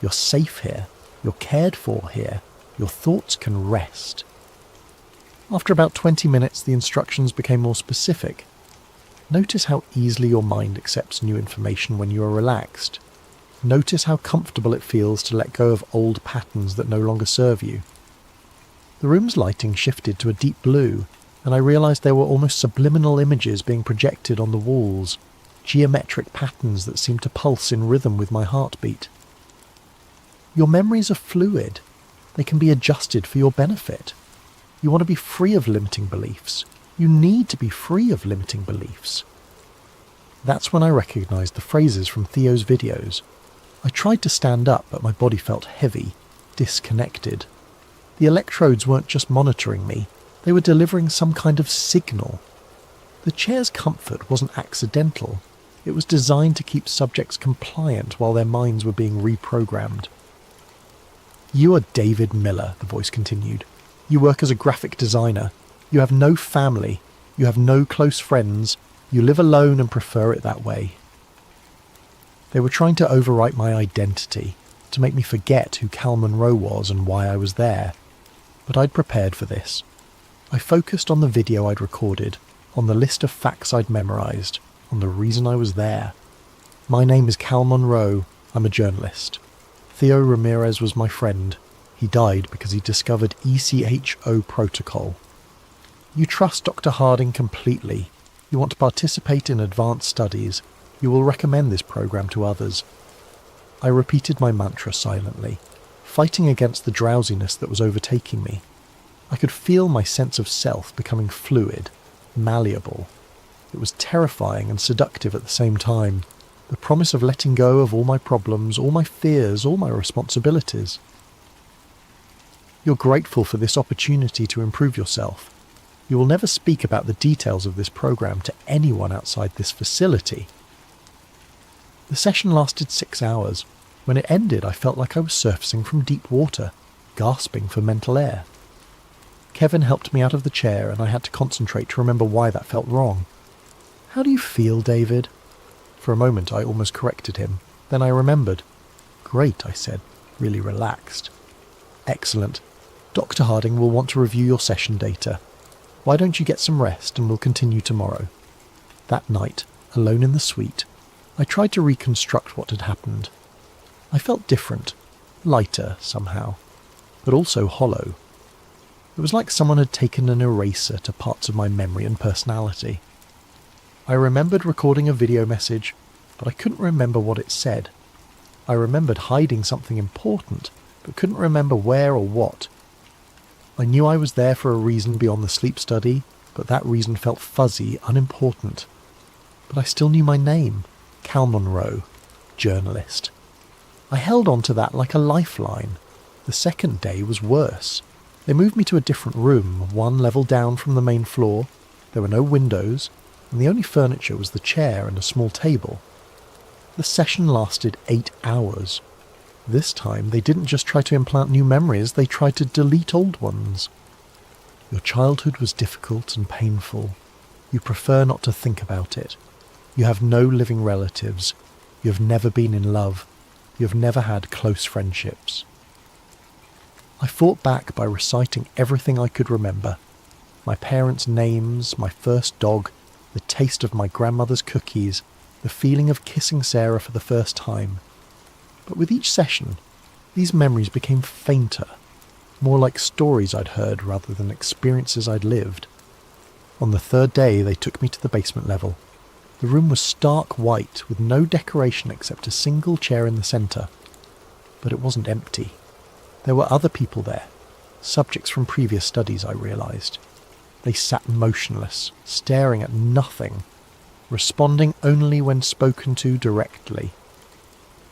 S1: You're safe here. You're cared for here. Your thoughts can rest. After about 20 minutes, the instructions became more specific. Notice how easily your mind accepts new information when you are relaxed. Notice how comfortable it feels to let go of old patterns that no longer serve you. The room's lighting shifted to a deep blue, and I realized there were almost subliminal images being projected on the walls, geometric patterns that seemed to pulse in rhythm with my heartbeat. Your memories are fluid. They can be adjusted for your benefit. You want to be free of limiting beliefs. You need to be free of limiting beliefs. That's when I recognized the phrases from Theo's videos. I tried to stand up, but my body felt heavy, disconnected. The electrodes weren't just monitoring me. They were delivering some kind of signal. The chair's comfort wasn't accidental. It was designed to keep subjects compliant while their minds were being reprogrammed. "You are David Miller," the voice continued. "You work as a graphic designer. You have no family. You have no close friends. You live alone and prefer it that way." They were trying to overwrite my identity, to make me forget who Cal Monroe was and why I was there. But I'd prepared for this. I focused on the video I'd recorded, on the list of facts I'd memorized, on the reason I was there. My name is Cal Monroe. I'm a journalist. Theo Ramirez was my friend. He died because he discovered ECHO protocol. You trust Dr. Harding completely. You want to participate in advanced studies. You will recommend this program to others. I repeated my mantra silently, fighting against the drowsiness that was overtaking me. I could feel my sense of self becoming fluid, malleable. It was terrifying and seductive at the same time. The promise of letting go of all my problems, all my fears, all my responsibilities. You're grateful for this opportunity to improve yourself. You will never speak about the details of this program to anyone outside this facility. The session lasted 6 hours. When it ended, I felt like I was surfacing from deep water, gasping for mental air. Kevin helped me out of the chair, and I had to concentrate to remember why that felt wrong. "How do you feel, David?" For a moment I almost corrected him. Then I remembered. "Great," I said, really relaxed. "Excellent. Dr. Harding will want to review your session data. Why don't you get some rest and we'll continue tomorrow?" That night, alone in the suite, I tried to reconstruct what had happened. I felt different, lighter somehow, but also hollow. It was like someone had taken an eraser to parts of my memory and personality. I remembered recording a video message, but I couldn't remember what it said. I remembered hiding something important, but couldn't remember where or what. I knew I was there for a reason beyond the sleep study, but that reason felt fuzzy, unimportant. But I still knew my name, Cal Monroe, journalist. I held on to that like a lifeline. The second day was worse. They moved me to a different room, one level down from the main floor. There were no windows, and the only furniture was the chair and a small table. The session lasted 8 hours. This time they didn't just try to implant new memories, they tried to delete old ones. "Your childhood was difficult and painful. You prefer not to think about it. You have no living relatives. You have never been in love. You have never had close friendships." I fought back by reciting everything I could remember. My parents' names, my first dog, the taste of my grandmother's cookies, the feeling of kissing Sarah for the first time. But with each session, these memories became fainter, more like stories I'd heard rather than experiences I'd lived. On the third day, they took me to the basement level. The room was stark white, with no decoration except a single chair in the centre. But it wasn't empty. There were other people there, subjects from previous studies, I realised. They sat motionless, staring at nothing, responding only when spoken to directly.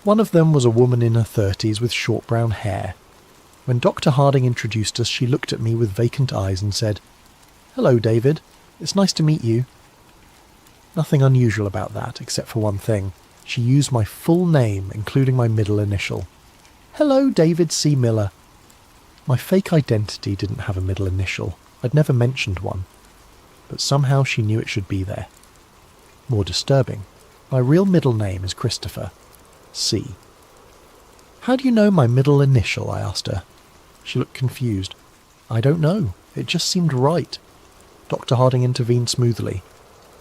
S1: One of them was a woman in her 30s with short brown hair. When Dr. Harding introduced us, she looked at me with vacant eyes and said, "Hello, David. It's nice to meet you." Nothing unusual about that, except for one thing. She used my full name, including my middle initial. "Hello, David C. Miller." My fake identity didn't have a middle initial. I'd never mentioned one. But somehow she knew it should be there. More disturbing, my real middle name is Christopher. C. "How do you know my middle initial?" I asked her. She looked confused. "I don't know. It just seemed right." Dr. Harding intervened smoothly.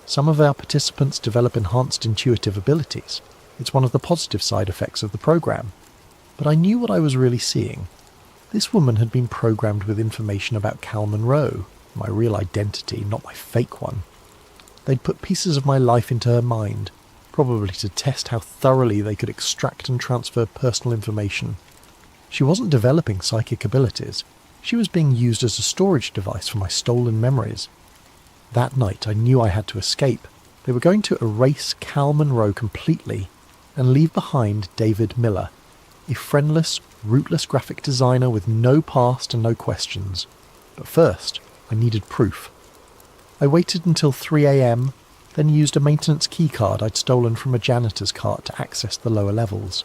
S1: "Some of our participants develop enhanced intuitive abilities. It's one of the positive side effects of the program." But I knew what I was really seeing. This woman had been programmed with information about Cal Monroe, my real identity, not my fake one. They'd put pieces of my life into her mind, probably to test how thoroughly they could extract and transfer personal information. She wasn't developing psychic abilities. She was being used as a storage device for my stolen memories. That night I knew I had to escape. They were going to erase Cal Monroe completely and leave behind David Miller, a friendless, rootless graphic designer with no past and no questions. But first, I needed proof. I waited until 3 a.m, then used a maintenance keycard I'd stolen from a janitor's cart to access the lower levels.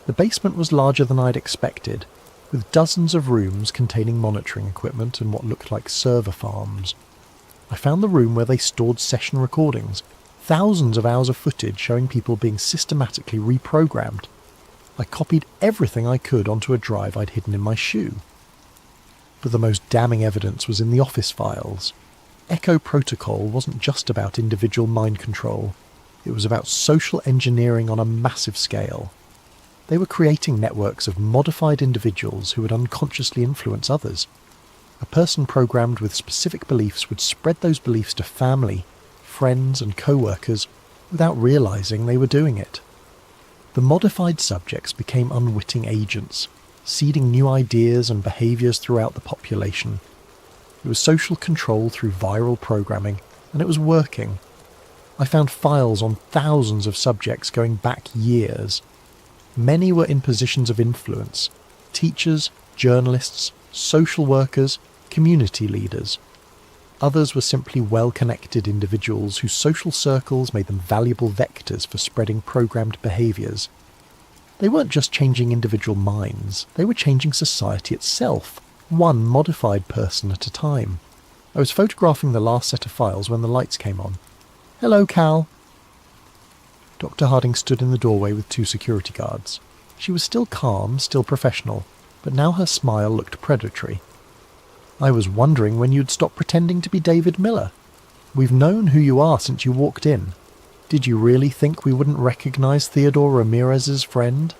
S1: The basement was larger than I'd expected, with dozens of rooms containing monitoring equipment and what looked like server farms. I found the room where they stored session recordings, thousands of hours of footage showing people being systematically reprogrammed. I copied everything I could onto a drive I'd hidden in my shoe. But the most damning evidence was in the office files. Echo Protocol wasn't just about individual mind control. It was about social engineering on a massive scale. They were creating networks of modified individuals who would unconsciously influence others. A person programmed with specific beliefs would spread those beliefs to family, friends and co-workers without realizing they were doing it. The modified subjects became unwitting agents, seeding new ideas and behaviours throughout the population. It was social control through viral programming, and it was working. I found files on thousands of subjects going back years. Many were in positions of influence: teachers, journalists, social workers, community leaders. Others were simply well-connected individuals whose social circles made them valuable vectors for spreading programmed behaviours. They weren't just changing individual minds, they were changing society itself, one modified person at a time. I was photographing the last set of files when the lights came on. "Hello, Cal." Dr. Harding stood in the doorway with 2 security guards. She was still calm, still professional, but now her smile looked predatory. "I was wondering when you'd stop pretending to be David Miller. We've known who you are since you walked in. Did you really think we wouldn't recognize Theodore Ramirez's friend?"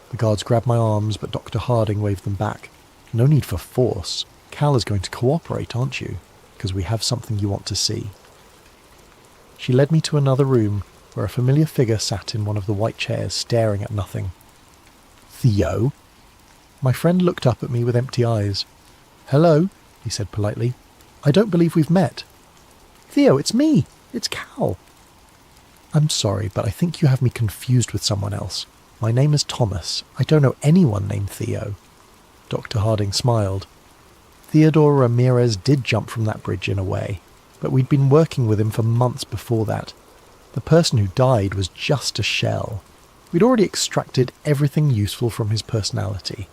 S1: The guards grabbed my arms, but Dr. Harding waved them back. "No need for force. Cal is going to cooperate, aren't you? Because we have something you want to see." She led me to another room, where a familiar figure sat in one of the white chairs, staring at nothing. "Theo?" My friend looked up at me with empty eyes. "Hello," he said politely. "I don't believe we've met." "Theo, it's me. It's Cal." "I'm sorry, but I think you have me confused with someone else. My name is Thomas. I don't know anyone named Theo." Dr. Harding smiled. "Theodore Ramirez did jump from that bridge in a way, but we'd been working with him for months before that. The person who died was just a shell. We'd already extracted everything useful from his personality.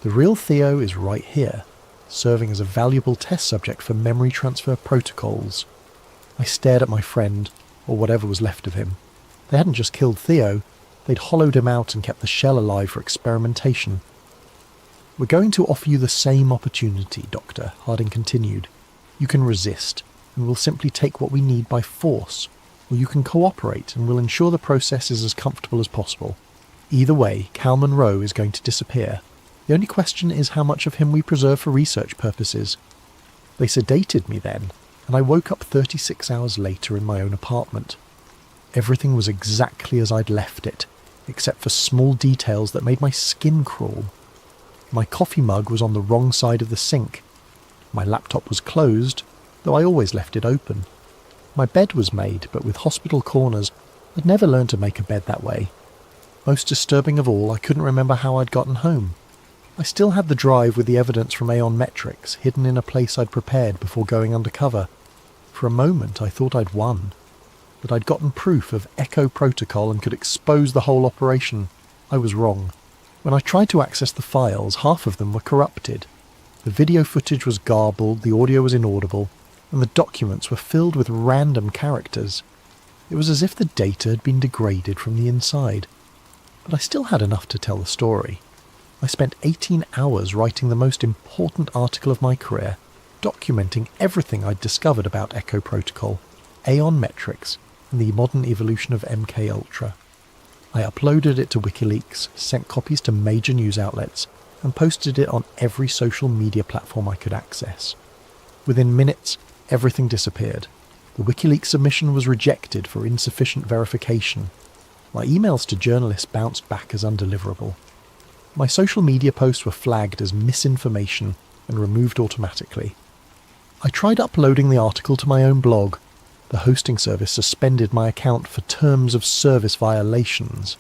S1: The real Theo is right here, serving as a valuable test subject for memory transfer protocols." I stared at my friend, or whatever was left of him. They hadn't just killed Theo, they'd hollowed him out and kept the shell alive for experimentation. "We're going to offer you the same opportunity, Doctor," Harding continued. "You can resist, and we'll simply take what we need by force, or you can cooperate and we'll ensure the process is as comfortable as possible. Either way, Cal Monroe is going to disappear. The only question is how much of him we preserve for research purposes." They sedated me then, and I woke up 36 hours later in my own apartment. Everything was exactly as I'd left it, except for small details that made my skin crawl. My coffee mug was on the wrong side of the sink. My laptop was closed, though I always left it open. My bed was made, but with hospital corners. I'd never learned to make a bed that way. Most disturbing of all, I couldn't remember how I'd gotten home. I still had the drive with the evidence from Aeon Metrics hidden in a place I'd prepared before going undercover. For a moment I thought I'd won, that I'd gotten proof of Echo Protocol and could expose the whole operation. I was wrong. When I tried to access the files, half of them were corrupted. The video footage was garbled, the audio was inaudible, and the documents were filled with random characters. It was as if the data had been degraded from the inside. But I still had enough to tell the story. I spent 18 hours writing the most important article of my career, documenting everything I'd discovered about Echo Protocol, Aeon Metrics, and the modern evolution of MKUltra. I uploaded it to WikiLeaks, sent copies to major news outlets, and posted it on every social media platform I could access. Within minutes, everything disappeared. The WikiLeaks submission was rejected for insufficient verification. My emails to journalists bounced back as undeliverable. My social media posts were flagged as misinformation and removed automatically. I tried uploading the article to my own blog. The hosting service suspended my account for terms of service violations.